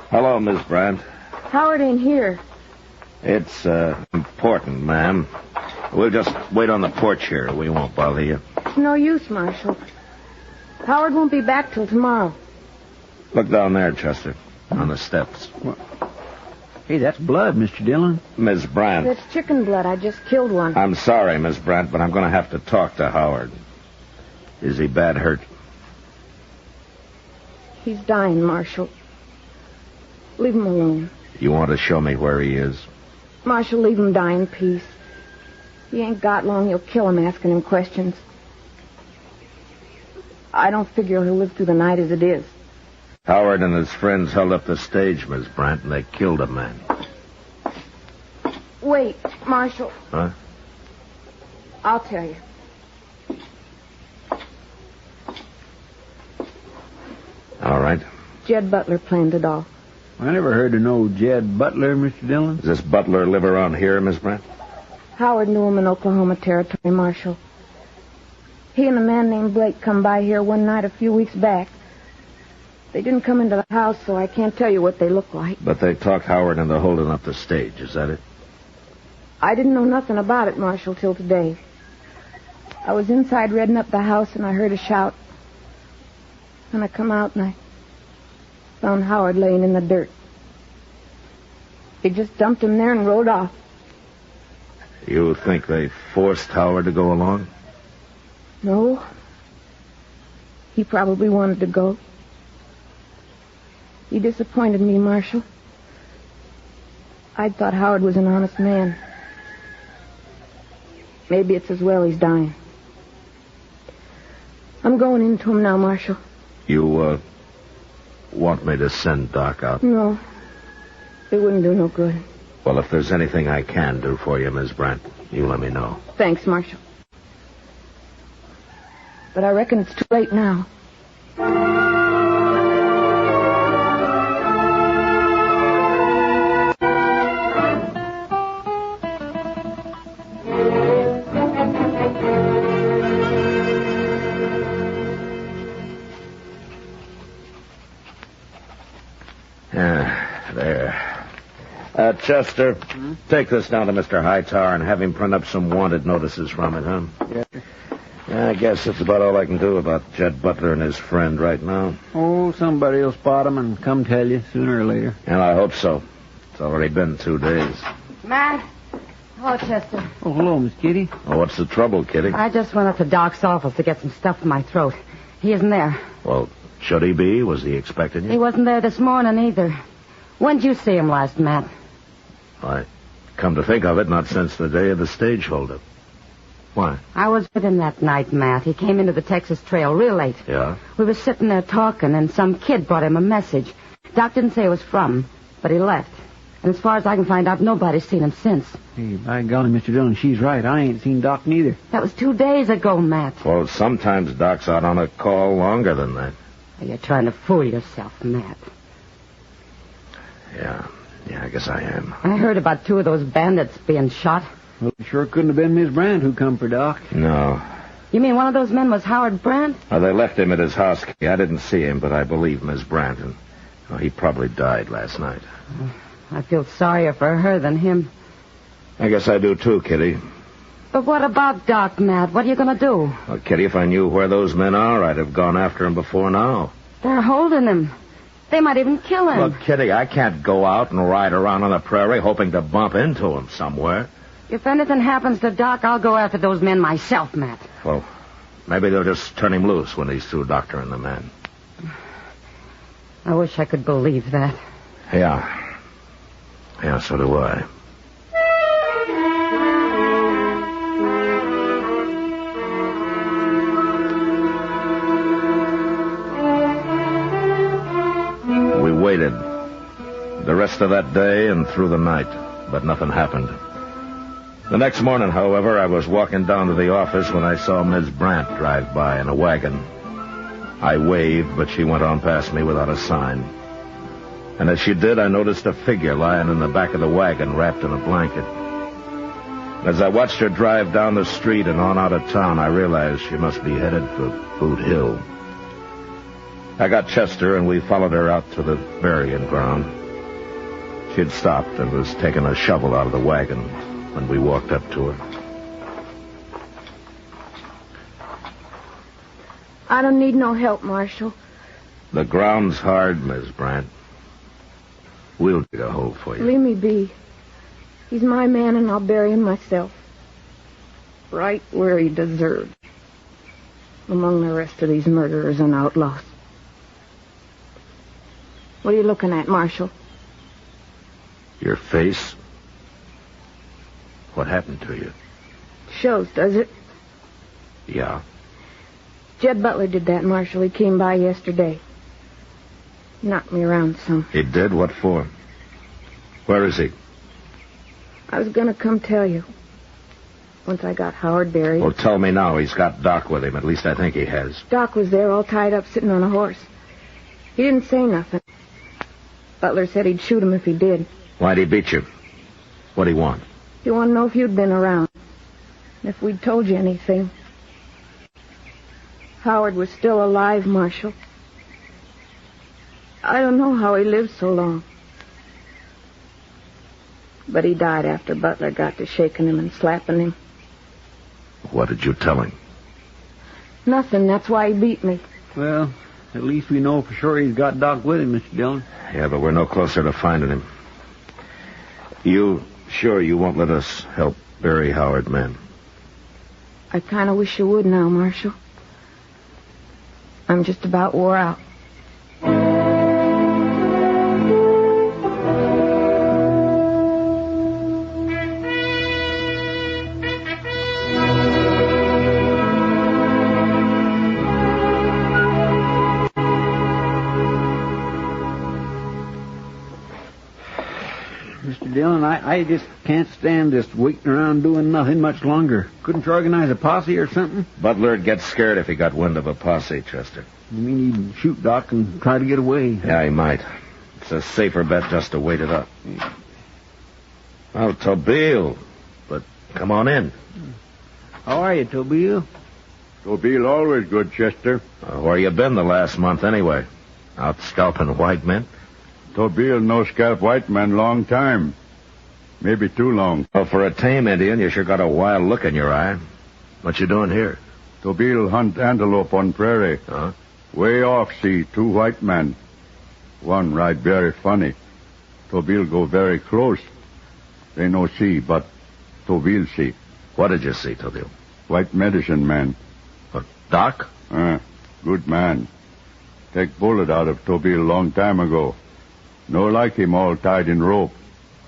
Hello, Miss Brand. Howard ain't here. It's important, ma'am. We'll just wait on the porch here. We won't bother you. It's no use, Marshal. Howard won't be back till tomorrow. Look down there, Chester, on the steps. What? Hey, that's blood, Mr. Dillon. Miss Brand. That's chicken blood. I just killed one. I'm sorry, Miss Brand, but I'm going to have to talk to Howard. Is he bad hurt? He's dying, Marshal. Leave him alone. You want to show me where he is? Marshal, leave him die in peace. He ain't got long. You'll kill him asking him questions. I don't figure he'll live through the night as it is. Howard and his friends held up the stage, Miss Brant, and they killed a man. Wait, Marshal. Huh? I'll tell you. All right. Jed Butler planned it all. I never heard of no Jed Butler, Mr. Dillon. Does this Butler live around here, Miss Brant? Howard knew him in Oklahoma Territory, Marshal. He and a man named Blake come by here one night a few weeks back. They didn't come into the house, so I can't tell you what they look like. But they talked Howard into holding up the stage, is that it? I didn't know nothing about it, Marshal, till today. I was inside redding up the house, and I heard a shout. And I come out, and I found Howard laying in the dirt. They just dumped him there and rode off. You think they forced Howard to go along? No. He probably wanted to go. He disappointed me, Marshal. I thought Howard was an honest man. Maybe it's as well he's dying. I'm going into him now, Marshal. You, want me to send Doc out? No. It wouldn't do no good. Well, if there's anything I can do for you, Miss Brant, you let me know. Thanks, Marshal. But I reckon it's too late now. Chester, take this down to Mr. Hightower and have him print up some wanted notices from it, huh? Yes, sir. Yeah, I guess that's about all I can do about Jed Butler and his friend right now. Oh, somebody will spot him and come tell you sooner or later. And I hope so. It's already been 2 days. Matt? Hello, Chester. Oh, hello, Miss Kitty. Oh, what's the trouble, Kitty? I just went up to Doc's office to get some stuff in my throat. He isn't there. Well, should he be? Was he expecting He you? wasn't there this morning either. When did you see him last, Matt? Why, come to think of it, not since the day of the stage holdup. Why? I was with him that night, Matt. He came into the Texas Trail real late. Yeah? We were sitting there talking, and some kid brought him a message. Doc didn't say it was from, but he left. And as far as I can find out, nobody's seen him since. Hey, by golly, Mr. Dillon, she's right. I ain't seen Doc neither. That was 2 days ago, Matt. Well, sometimes Doc's out on a call longer than that. You're trying to fool yourself, Matt. Yeah, I guess I am. I heard about 2 of those bandits being shot. Well, it sure couldn't have been Miss Brand who come for Doc. No. You mean one of those men was Howard Brandt? They left him at his house. I didn't see him, but I believe Miss Brant. And he probably died last night. I feel sorrier for her than him. I guess I do too, Kitty. But what about Doc, Matt? What are you going to do? Well, Kitty, if I knew where those men are, I'd have gone after him before now. They're holding him. They might even kill him. Look, Kitty, I can't go out and ride around on the prairie hoping to bump into him somewhere. If anything happens to Doc, I'll go after those men myself, Matt. Well, maybe they'll just turn him loose when he's through doctoring the man. I wish I could believe that. Yeah. Yeah, so do I. The rest of that day and through the night, but nothing happened. The next morning, however, I was walking down to the office when I saw Ms. Brandt drive by in a wagon. I waved, but she went on past me without a sign. And as she did, I noticed a figure lying in the back of the wagon wrapped in a blanket. As I watched her drive down the street and on out of town, I realized she must be headed for Boot Hill. I got Chester, and we followed her out to the burying ground. She had stopped and was taking a shovel out of the wagon when we walked up to her. I don't need no help, Marshal. The ground's hard, Miss Brandt. We'll dig a hole for you. Leave me be. He's my man, and I'll bury him myself. Right where he deserves. Among the rest of these murderers and outlaws. What are you looking at, Marshal? Your face? What happened to you? Shows, does it? Yeah. Jed Butler did that, Marshal. He came by yesterday. Knocked me around some. He did? What for? Where is he? I was going to come tell you. Once I got Howard buried. Well, tell me now. He's got Doc with him. At least I think he has. Doc was there all tied up sitting on a horse. He didn't say nothing. Butler said he'd shoot him if he did. Why'd he beat you? What'd he want? He wanted to know if you'd been around. And if we'd told you anything. Howard was still alive, Marshal. I don't know how he lived so long. But he died after Butler got to shaking him and slapping him. What did you tell him? Nothing. That's why he beat me. Well, at least we know for sure he's got Doc with him, Mr. Dillon. Yeah, but we're no closer to finding him. You sure you won't let us help bury Howard, man? I kind of wish you would now, Marshal. I'm just about wore out. Mr. Dillon, I just can't stand this waiting around doing nothing much longer. Couldn't you organize a posse or something? Butler'd get scared if he got wind of a posse, Chester. You mean he'd shoot Doc and try to get away? Yeah, he might. It's a safer bet just to wait it up. Well, Tobile, but come on in. How are you, Tobile? Tobile always good, Chester. Where you been the last month, anyway? Out scalping white men? Tobile no scalp white man long time. Maybe too long. Well, for a tame Indian, you sure got a wild look in your eye. What you doing here? Tobile hunt antelope on prairie. Huh? Way off see two white men. One ride very funny. Tobile go very close. They no see, but Tobile see. What did you see, Tobile? White medicine man. What, Doc? Good man. Take bullet out of Tobile long time ago. No like him all tied in rope.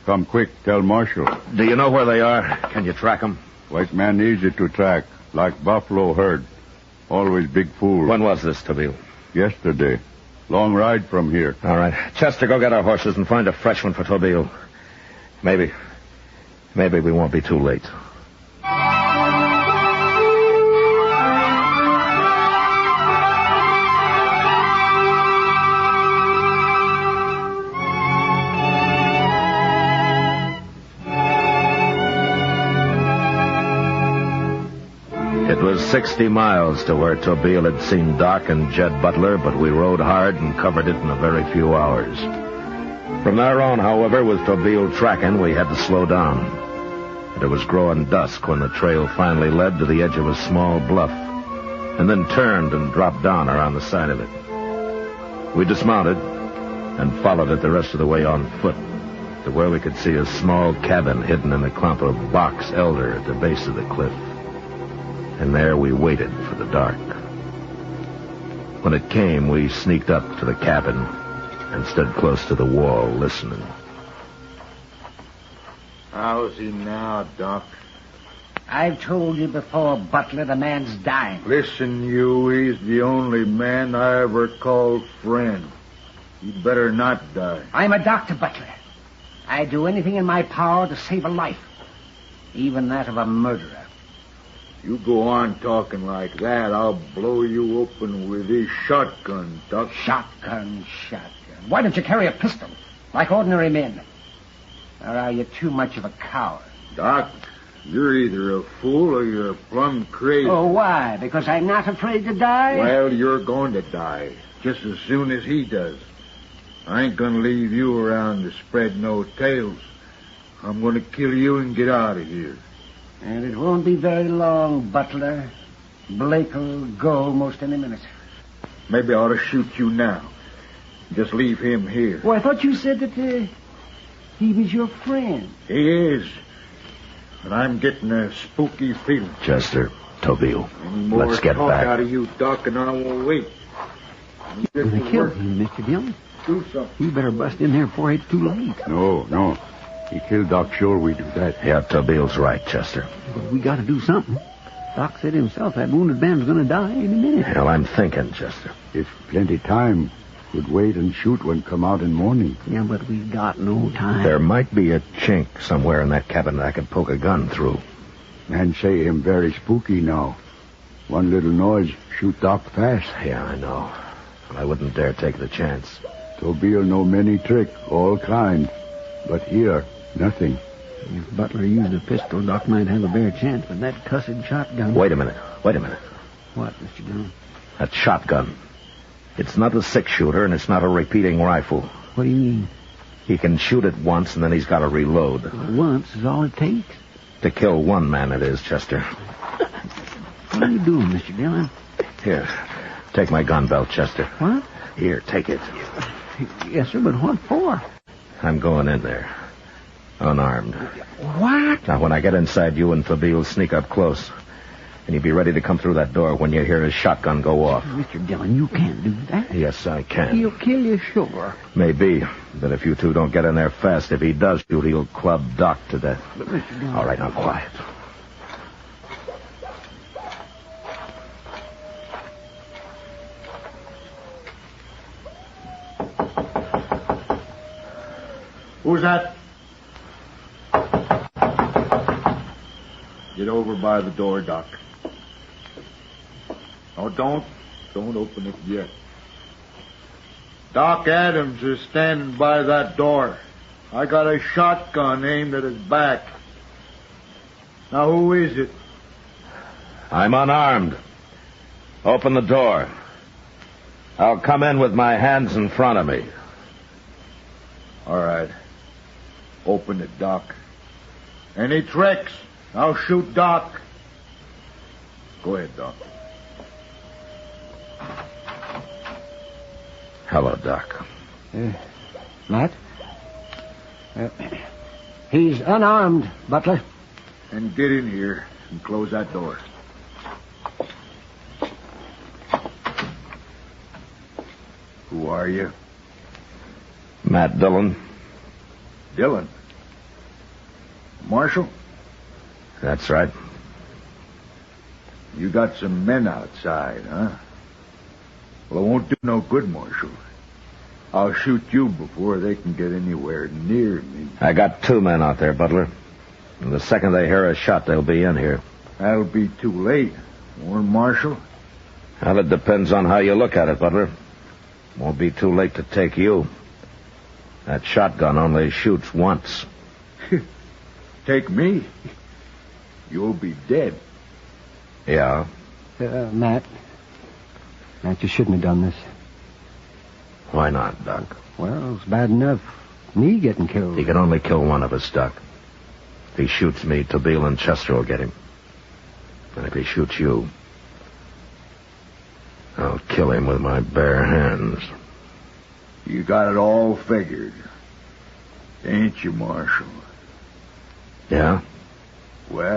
Come quick, tell Marshal. Do you know where they are? Can you track them? White man easy to track, like buffalo herd. Always big fool. When was this, Tobile? Yesterday. Long ride from here. All right. Chester, go get our horses and find a fresh one for Tobile. Maybe we won't be too late. It was 60 miles to where Tobile had seen Doc and Jed Butler, but we rode hard and covered it in a very few hours. From there on, however, with Tobile tracking, we had to slow down. It was growing dusk when the trail finally led to the edge of a small bluff, and then turned and dropped down around the side of it. We dismounted and followed it the rest of the way on foot to where we could see a small cabin hidden in a clump of box elder at the base of the cliff. And there we waited for the dark. When it came, we sneaked up to the cabin and stood close to the wall, listening. How's he now, Doc? I've told you before, Butler, the man's dying. Listen, you, he's the only man I ever called friend. You'd better not die. I'm a doctor, Butler. I'd do anything in my power to save a life, even that of a murderer. You go on talking like that, I'll blow you open with this shotgun, Doc. Shotgun. Why don't you carry a pistol, like ordinary men? Or are you too much of a coward? Doc, you're either a fool or you're plumb crazy. Oh, why? Because I'm not afraid to die? Well, you're going to die, just as soon as he does. I ain't gonna leave you around to spread no tales. I'm gonna kill you and get out of here. And it won't be very long, Butler. Blake'll go most any minute. Maybe I ought to shoot you now. Just leave him here. Well, I thought you said that he was your friend. He is. But I'm getting a spooky feeling. Chester, Tobile, Any more let's get talk back. out of you, Doc, and I won't wait. You're going to kill him, Mr. Dillon. Do something. You better bust in there before it's too late. No. He killed Doc. Sure we do that. Yeah, Tobile's right, Chester. But we got to do something. Doc said himself that wounded man's going to die any minute. Hell, I'm thinking, Chester. If plenty time, could wait and shoot when come out in morning. Yeah, but we got no time. There might be a chink somewhere in that cabin that I could poke a gun through. Man say him very spooky now. One little noise, shoot Doc fast. Yeah, I know. But I wouldn't dare take the chance. Tobile know many trick, all kind. But here, nothing. If Butler used a pistol, Doc might have a bare chance, but that cussed shotgun... Wait a minute. What, Mr. Dillon? That shotgun. It's not a six-shooter, and it's not a repeating rifle. What do you mean? He can shoot it once, and then he's got to reload. Once is all it takes. To kill one man it is, Chester. What are you doing, Mr. Dillon? Here, take my gun belt, Chester. What? Here, take it. Yes, sir, but what for? I'm going in there. Unarmed. What? Now, when I get inside, you and Tobile sneak up close. And you'll be ready to come through that door when you hear his shotgun go off. Mr. Dillon, you can't do that. Yes, I can. He'll kill you, sure. Maybe. But if you two don't get in there fast, if he does shoot, he'll club Doc to death. But, Mr. Dillon... All right, now, quiet. Who's that? Get over by the door, Doc. Oh, don't open it yet. Doc Adams is standing by that door. I got a shotgun aimed at his back. Now, who is it? I'm unarmed. Open the door. I'll come in with my hands in front of me. All right. Open it, Doc. Any tricks? I'll shoot Doc. Go ahead, Doc. Hello, Doc. Matt? He's unarmed, Butler. And get in here and close that door. Who are you? Matt Dillon. Dillon? Marshal? That's right. You got some men outside, huh? Well, it won't do no good, Marshal. I'll shoot you before they can get anywhere near me. I got 2 men out there, Butler. And the second they hear a shot, they'll be in here. That'll be too late. Won't it, Marshal? Well, it depends on how you look at it, Butler. Won't be too late to take you. That shotgun only shoots once. Take me? You'll be dead. Yeah? Matt, you shouldn't have done this. Why not, Doc? Well, it's bad enough me getting killed. He can only kill one of us, Doc. If he shoots me, Tobile and Chester will get him. And if he shoots you, I'll kill him with my bare hands. You got it all figured. Ain't you, Marshal? Yeah? Well...